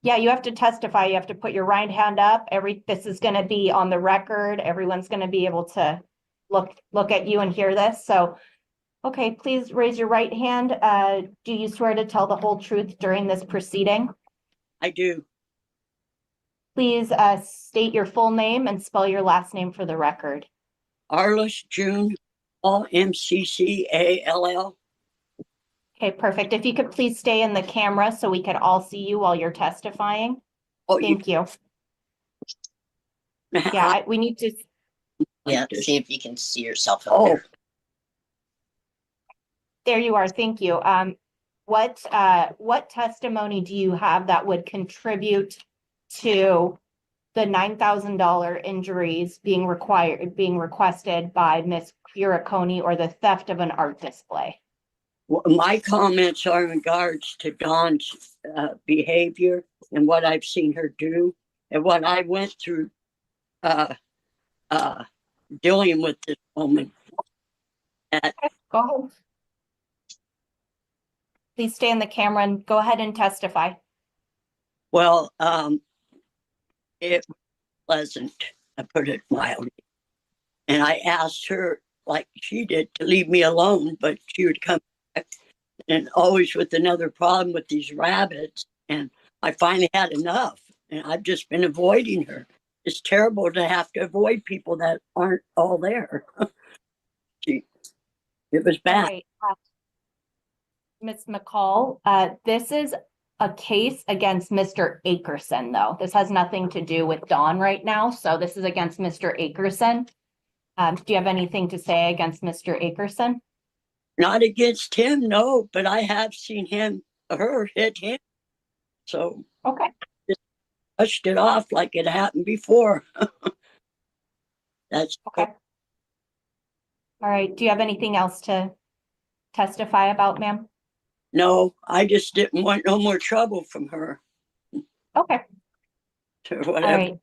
Yeah, you have to testify. You have to put your right hand up. This is going to be on the record. Everyone's going to be able to look at you and hear this. So, okay, please raise your right hand. Do you swear to tell the whole truth during this proceeding? I do. Please state your full name and spell your last name for the record. Arliss June, Mccall. Okay, perfect. If you could please stay in the camera so we could all see you while you're testifying. Oh, thank you. Yeah, we need to. Yeah, see if you can see yourself up Oh. there. There you are. Thank you. What testimony do you have that would contribute to the $9,000 injuries being requested by Ms. Quiriconi, or the theft of an art display? Well, my comments are in regards to Dawn's behavior and what I've seen her do and what I went through dealing with this woman. Go ahead. Please stay in the camera and go ahead and testify. Well, it was pleasant, I put it mildly. And I asked her, like she did, to leave me alone, but she would come back and always with another problem with these rabbits. And I finally had enough, and I've just been avoiding her. It's terrible to have to avoid people that aren't all there. It was All bad. right. Ms. McCall, this is a case against Mr. Akerson, though. This has nothing to do with Dawn right now. So this is against Mr. Akerson. Do you have anything to say against Mr. Akerson? Not against him, no, but I have seen her hit him. So okay, just pushed it off like it happened before. That's okay. All right. Do you have anything else to testify about, ma'am? No, I just didn't want no more trouble from her. Okay. Or All whatever. right.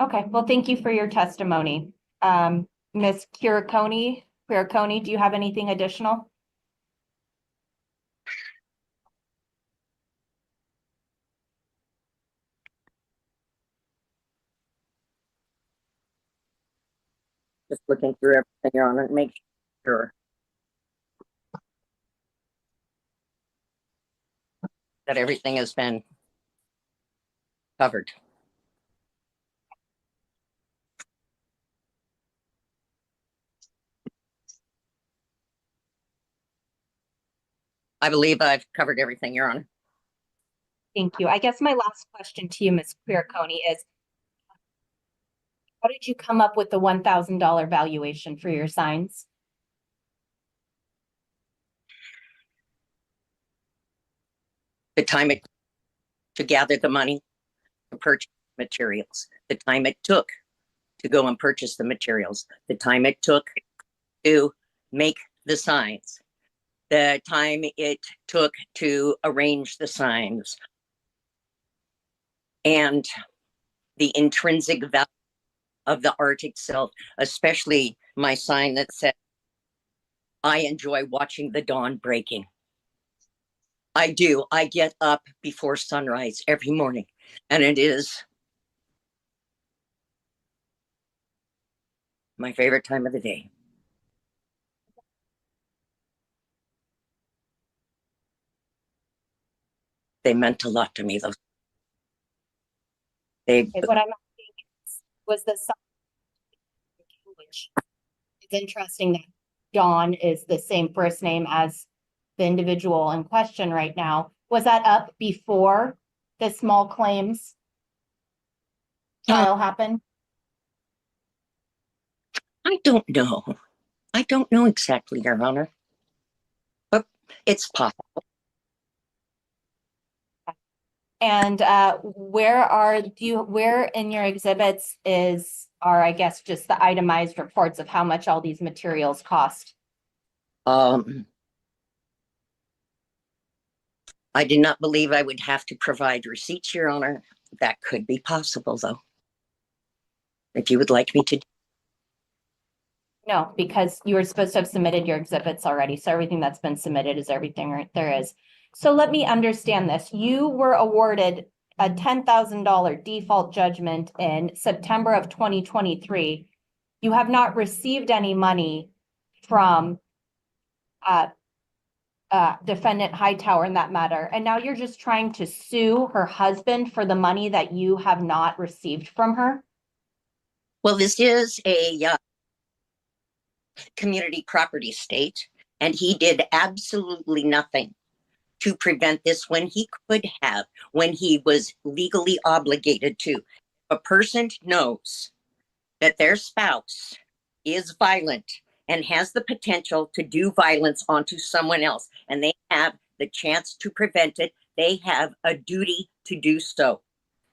Okay. Well, thank you for your testimony. Ms. Quiriconi, do you have anything additional? Just looking through everything, Your Honor, to make sure that everything has been covered. I believe I've covered everything, Your Honor. Thank you. I guess my last question to you, Ms. Quiriconi, is how did you come up with the $1,000 valuation for your signs? The time it to gather the money to purchase materials, the time it took to go and purchase the materials, the time it took to make the signs, the time it took to arrange the signs, and the intrinsic value of the art itself, especially my sign that said, I enjoy watching the dawn breaking. I do. I get up before sunrise every morning, and it is my favorite time of the day. They meant a lot to me, though. What I'm asking is, was the sign, which is interesting that Dawn is the same first name as the individual in question right now. Was that up before the small claims trial happened? I don't know. I don't know exactly, Your Honor, but it's possible. And where in your exhibits are, I guess, just the itemized reports of how much all these materials cost? I did not believe I would have to provide receipts, Your Honor. That could be possible, though. If you would like me to. No, because you were supposed to have submitted your exhibits already. So everything that's been submitted is everything right there is. So let me understand this. You were awarded a $10,000 default judgment in September of 2023. You have not received any money from defendant Hightower in that matter. And now you're just trying to sue her husband for the money that you have not received from her? Well, this is a community property state, and he did absolutely nothing to prevent this when he could have, when he was legally obligated to. If a person knows that their spouse is violent and has the potential to do violence onto someone else, and they have the chance to prevent it, they have a duty to do so.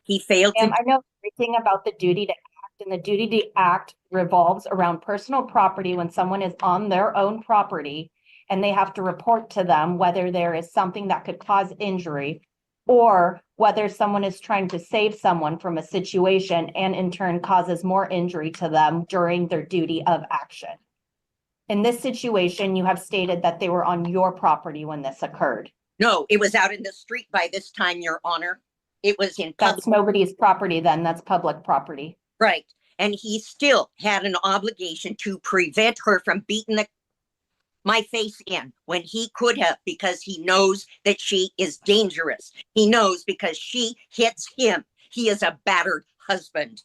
He failed to. I know everything about the duty to act, and the duty to act revolves around personal property when someone is on their own property and they have to report to them whether there is something that could cause injury or whether someone is trying to save someone from a situation and in turn causes more injury to them during their duty of action. In this situation, you have stated that they were on your property when this occurred. No, it was out in the street by this time, Your Honor. It was in public. That's nobody's property then, that's public property. Right. And he still had an obligation to prevent her from beating my face in when he could have, because he knows that she is dangerous. He knows because she hits him. He is a battered husband.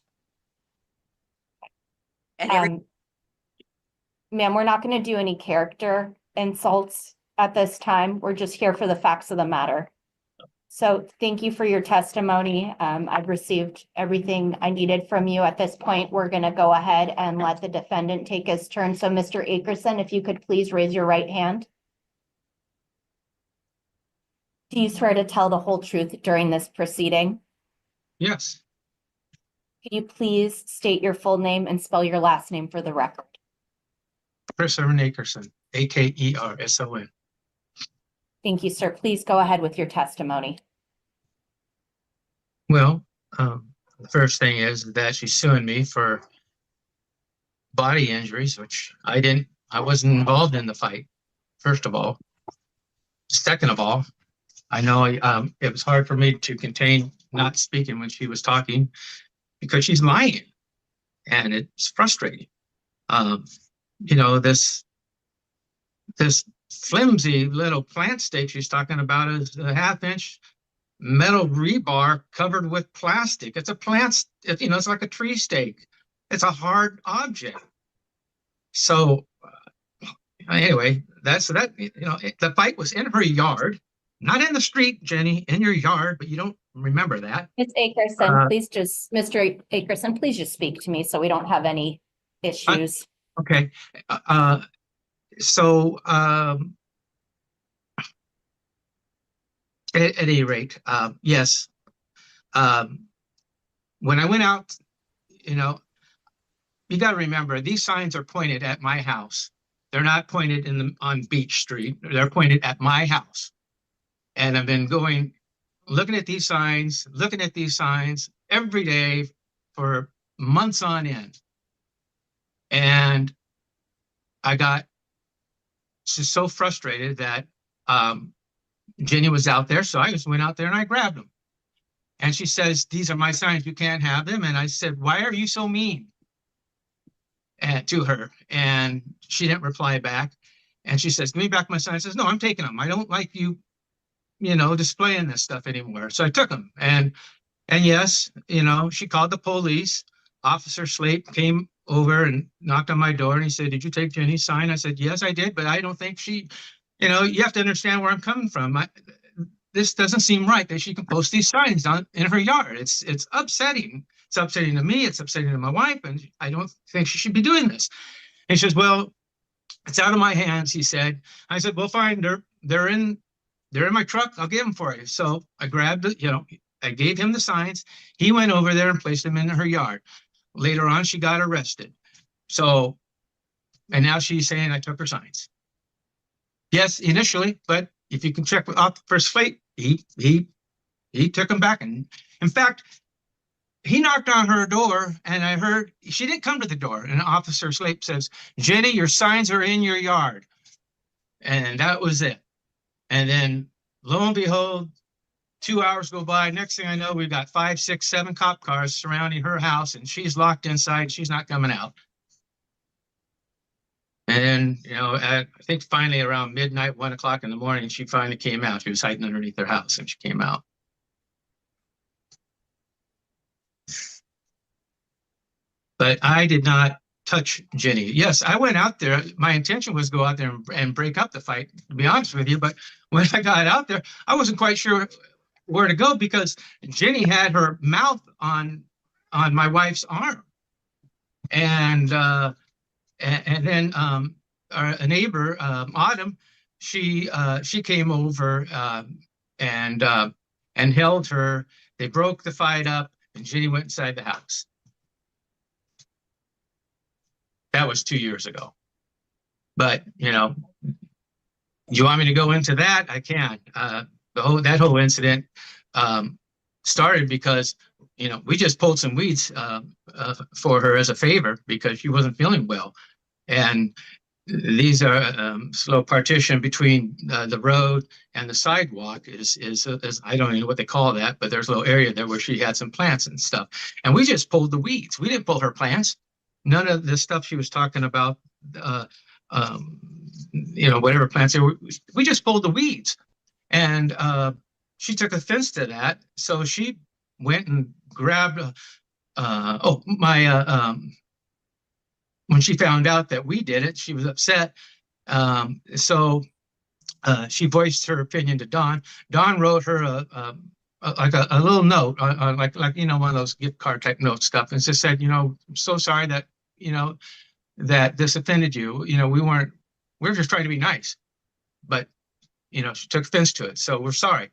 And Ma'am, we're not going to do any character insults at this time. We're just here for the facts of the matter. So thank you for your testimony. I've received everything I needed from you. At this point, we're going to go ahead and let the defendant take his turn. So Mr. Akerson, if you could please raise your right hand. Do you swear to tell the whole truth during this proceeding? Yes. Can you please state your full name and spell your last name for the record? Chris Akerson, Akerson. Thank you, sir. Please go ahead with your testimony. Well, the first thing is that she's suing me for body injuries, which I wasn't involved in the fight, first of all. Second of all, I know it was hard for me to contain not speaking when she was talking because she's lying, and it's frustrating. You know, this flimsy little plant stake she's talking about is a 1/2-inch metal rebar covered with plastic. It's a plant, you know, it's like a tree stake. It's a hard object. So anyway, that's that. You know, the fight was in her yard, not in the street, Jenny, in your yard, but you don't remember that. Ms. Akerson, Mr. Akerson, please just speak to me so we don't have any issues. Okay. So at any rate, yes. When I went out, you know, you got to remember these signs are pointed at my house. They're not pointed on Beach Street. They're pointed at my house. And I've been looking at these signs every day for months on end. And I got just so frustrated that Jenny was out there. So I just went out there and I grabbed them. And she says, "These are my signs. You can't have them." And I said, "Why are you so mean?" To her. And she didn't reply back. And she says, "Give me back my signs." I says, "No, I'm taking them. I don't like you, you know, displaying this stuff anymore." So I took them. And yes, you know, she called the police. Officer Slate came over and knocked on my door and he said, "Did you take Jenny's sign?" I said, "Yes, I did, but I don't think she," you know, you have to understand where I'm coming from. This doesn't seem right that she can post these signs in her yard. It's upsetting. It's upsetting to me. It's upsetting to my wife. And I don't think she should be doing this. And she says, "Well, it's out of my hands," he said. I said, "Well, fine. They're in my truck. I'll get them for you." So I grabbed it, you know, I gave him the signs. He went over there and placed them in her yard. Later on, she got arrested. So, and now she's saying I took her signs. Yes, initially, but if you can check with Officer Slate, he took them back. And in fact, he knocked on her door and I heard, she didn't come to the door. And Officer Slate says, "Jenny, your signs are in your yard." And that was it. And then lo and behold, 2 hours go by. Next thing I know, we've got 5, 6, 7 cop cars surrounding her house and she's locked inside. She's not coming out. And then, you know, I think finally around midnight, 1 o'clock in the morning, she finally came out. She was hiding underneath her house and she came out. But I did not touch Jenny. Yes, I went out there. My intention was to go out there and break up the fight, to be honest with you. But when I got out there, I wasn't quite sure where to go because Jenny had her mouth on my wife's arm. And then a neighbor, Autumn, she came over and held her. They broke the fight up and Jenny went inside the house. That was 2 years ago. But, you know, you want me to go into that? I can. That whole incident started because, you know, we just pulled some weeds for her as a favor because she wasn't feeling well. And these are slow partition between the road and the sidewalk is I don't even know what they call that, but there's a little area there where she had some plants and stuff. And we just pulled the weeds. We didn't pull her plants. None of the stuff she was talking about, whatever plants there were, we just pulled the weeds. And she took offense to that. So she went and grabbed, when she found out that we did it, she was upset. So she voiced her opinion to Dawn. Dawn wrote her a little note, like one of those gift card type note stuff, and just said, I'm so sorry that that this offended you. We were just trying to be nice, but she took offense to it. So we're sorry.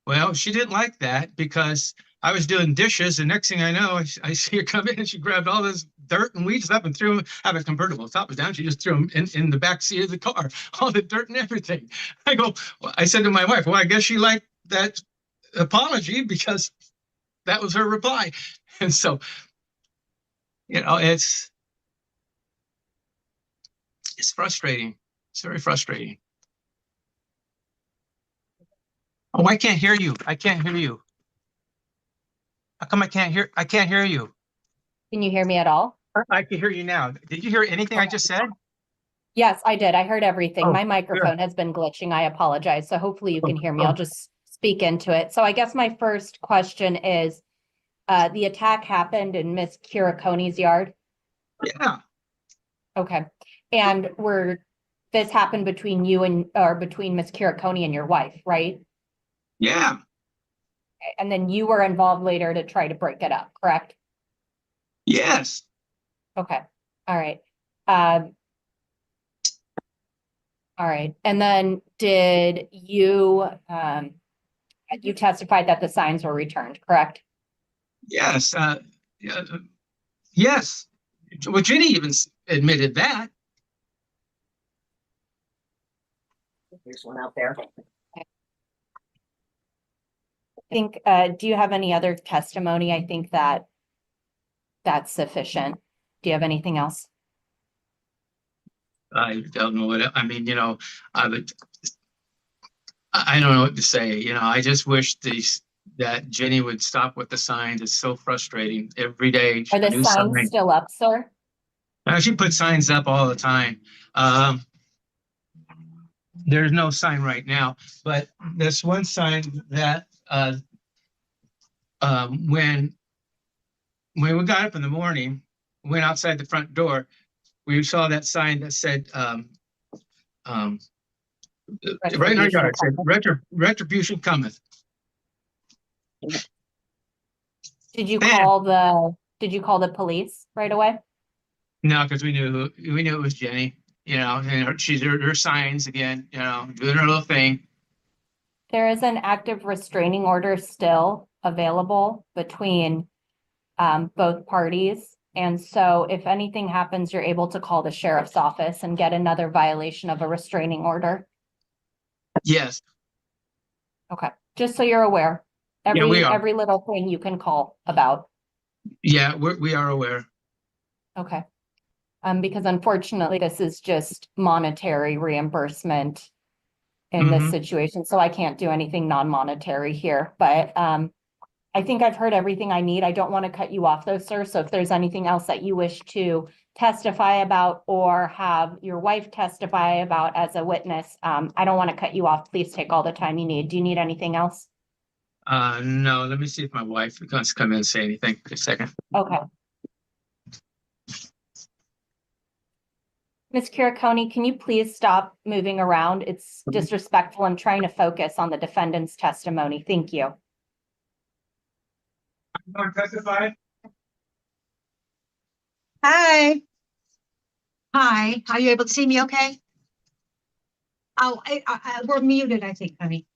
Well, she didn't like that because I was doing dishes, and next thing I know, I see her come in and she grabbed all this dirt and weeds up and threw them. I have a convertible, top was down. She just threw them in the back seat of the car, all the dirt and everything. I said to my wife, well, I guess she liked that apology because that was her reply. And so, it's frustrating. It's very frustrating. Oh, I can't hear you. I can't hear you. How come I can't hear you? Can you hear me at all? I can hear you now. Did you hear anything I just said? Yes, I did. I heard everything. Oh, My microphone has been glitching. I apologize. So hopefully you can hear me. I'll just speak into it. So I guess my first question is, the attack happened in Miss Quiriconi's yard? Yeah. Okay. And this happened between you or between Miss Quiriconi and your wife, right? Yeah. And then you were involved later to try to break it up, correct? Yes. Okay. All right. All right. And then did you testified that the signs were returned, correct? Yes. Yes. Well, Jenny even admitted that. There's one out there. I think, do you have any other testimony? I think that's sufficient. Do you have anything else? I don't know I don't know what to say. I just wish that Jenny would stop with the signs. It's so frustrating every day. Are the signs still up, sir? She puts signs up all the time. There's no sign right now, but there's one sign that when we got up in the morning, went outside the front door, we saw that sign that said right in our yard, said retribution cometh. Did you call the police right away? No, because we knew it was Jenny, and she's her signs again, doing her little thing. There is an active restraining order still available between both parties. And so if anything happens, you're able to call the sheriff's office and get another violation of a restraining order. Yes. Okay, just so you're aware. Every little thing you can call about. Yeah, we are aware. Okay. Because unfortunately, this is just monetary reimbursement in this situation. So I can't do anything non-monetary here, but I think I've heard everything I need. I don't want to cut you off though, sir. So if there's anything else that you wish to testify about or have your wife testify about as a witness, I don't want to cut you off. Please take all the time you need. Do you need anything else? No, let me see if my wife wants to come in and say anything. A second. Okay. Ms. Quiriconi, can you please stop moving around? It's disrespectful. I'm trying to focus on the defendant's testimony. Thank you. Testify. Hi. Hi, are you able to see me okay? Oh, we're muted, I think, honey.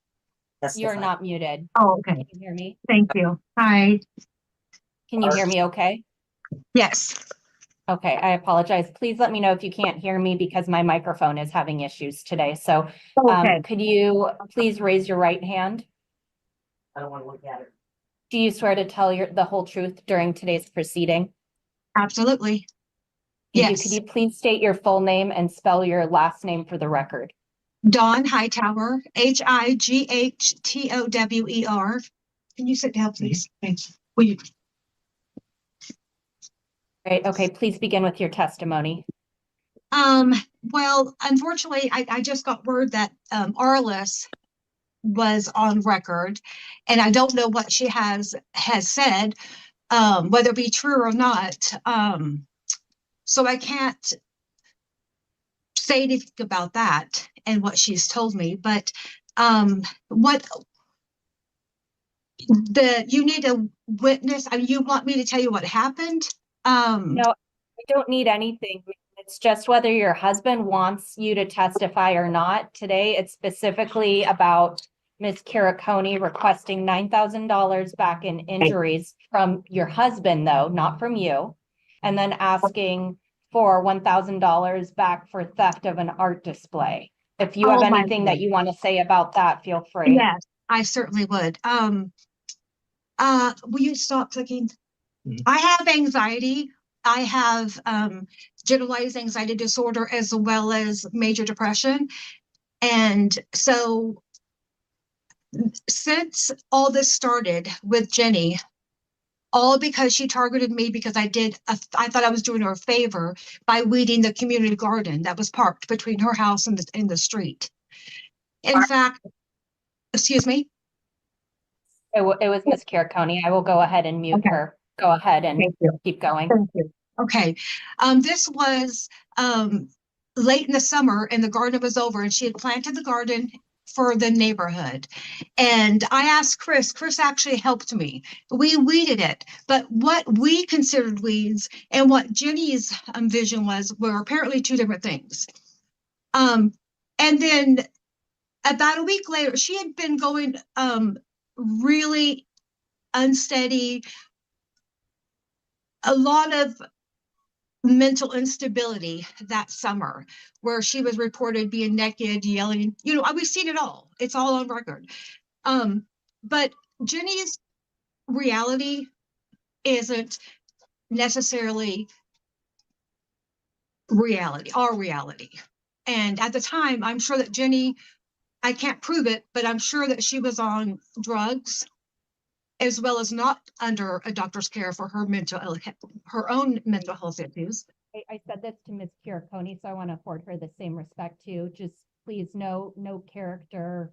You're not muted. Oh, okay. Can you hear me? Thank you. Hi. Can you hear me okay? Yes. Okay, I apologize. Please let me know if you can't hear me because my microphone is having issues today. So could you please raise your right hand? I don't want to look at it. Do you swear to tell the whole truth during today's proceeding? Absolutely. Thank you. Could Yes, you please state your full name and spell your last name for the record? Dawn Hightower, Hightower. Can you sit down, please? Thanks. Will you? Right, okay, please begin with your testimony. Well, unfortunately, I just got word that Arliss was on record, and I don't know what she has said, whether it be true or not. So I can't say anything about that and what she's told me, but what you need a witness. I mean, you want me to tell you what happened? No, I don't need anything. It's just whether your husband wants you to testify or not. Today, it's specifically about Ms. Quiriconi requesting $9,000 back in injuries from your husband, though, not from you. And then asking for $1,000 back for theft of an art display. If you have anything that you want to say about that, feel free. Yes, I certainly would. Will you stop clicking? I have anxiety. I have generalized anxiety disorder as well as major depression. And so since all this started with Jenny, all because she targeted me because I thought I was doing her a favor by weeding the community garden that was parked between her house and the street. In fact, excuse me? It was Ms. Quiriconi. I will go ahead and mute her. Go ahead and keep going. Thank you. Okay. This was late in the summer and the garden was over and she had planted the garden for the neighborhood. And I asked Chris actually helped me. We weeded it, but what we considered weeds and what Jenny's vision were apparently two different things. And then about a week later, she had been going really unsteady, a lot of mental instability that summer, where she was reported being naked, yelling, we've seen it all. It's all on record. But Jenny's reality isn't necessarily our reality. And at the time, I'm sure that Jenny, I can't prove it, but I'm sure that she was on drugs as well as not under a doctor's care for her own mental health issues. I said this to Ms. Quiriconi, so I want to afford her the same respect too. Just please no character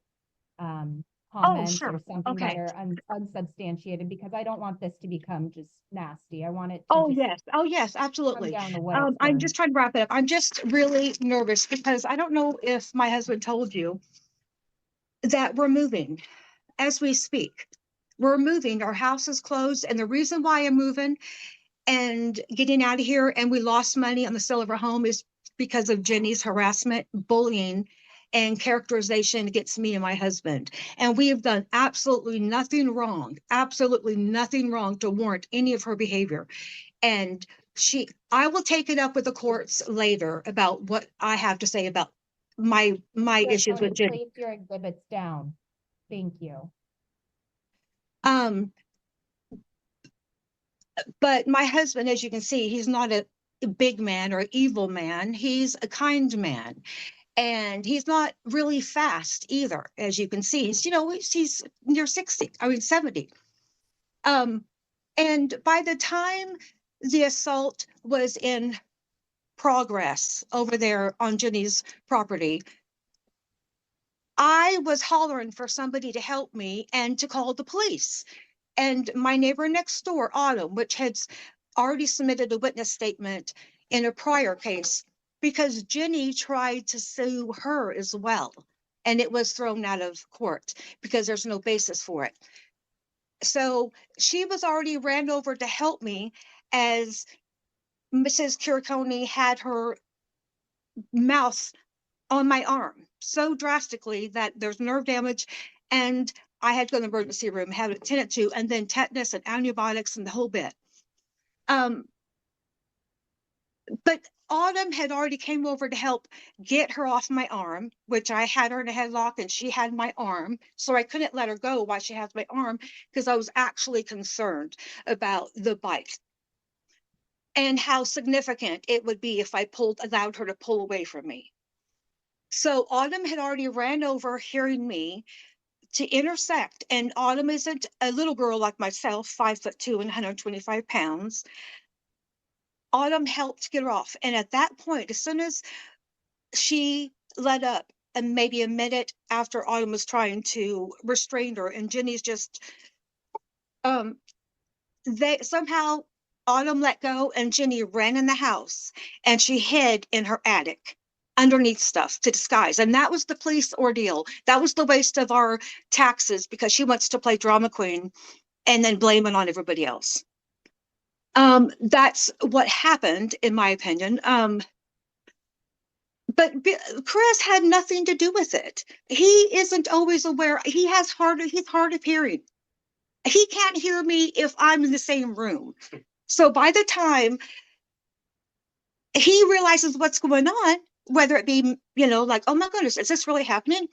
comments or something that are unsubstantiated, because I don't want this to become just nasty. I want it to yes, absolutely. down the way I'm just trying to wrap it up. I'm just really nervous because I don't know if my husband told you that we're moving as we speak. We're moving. Our house is closed. And the reason why I'm moving and getting out of here and we lost money on the sale of our home is because of Jenny's harassment, bullying, and characterization against me and my husband. And we have done absolutely nothing wrong to warrant any of her behavior. And I will take it up with the courts later about what I have to say about my issues with Jenny. Place your exhibits down. Thank you. But my husband, as you can see, he's not a big man or evil man. He's a kind man. And he's not really fast either, as you can see. He's near 70. And by the time the assault was in progress over there on Jenny's property, I was hollering for somebody to help me and to call the police. And my neighbor next door, Autumn, which had already submitted a witness statement in a prior case, because Jenny tried to sue her as well. And it was thrown out of court because there's no basis for it. So she was already ran over to help me as Mrs. Quiriconi had her mouth on my arm so drastically that there's nerve damage, and I had to go to the emergency room, had it attended to, and then tetanus and antibiotics and the whole bit. But Autumn had already came over to help get her off my arm, which I had her in a headlock and she had my arm. So I couldn't let her go while she has my arm because I was actually concerned about the bite. and how significant it would be if I allowed her to pull away from me. So Autumn had already ran over hearing me to intersect, and Autumn isn't a little girl like myself, 5'2" and 125 pounds. Autumn helped get her off. And at that point, as soon as she let up, and maybe a minute after Autumn was trying to restrain her, and Jenny's just, they somehow Autumn let go and Jenny ran in the house and she hid in her attic underneath stuff to disguise. And that was the police ordeal. That was the waste of our taxes because she wants to play drama queen and then blame it on everybody else. That's what happened, in my opinion. But Chris had nothing to do with it. He isn't always aware. He's hard of hearing. He can't hear me if I'm in the same room. So by the time he realizes what's going on, whether it be, like, oh my goodness, is this really happening?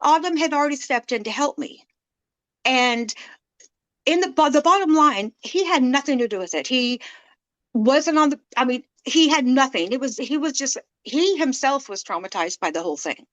Autumn had already stepped in to help me. And in the bottom line, he had nothing to do with it. He wasn't he had nothing. He himself was traumatized by the whole thing.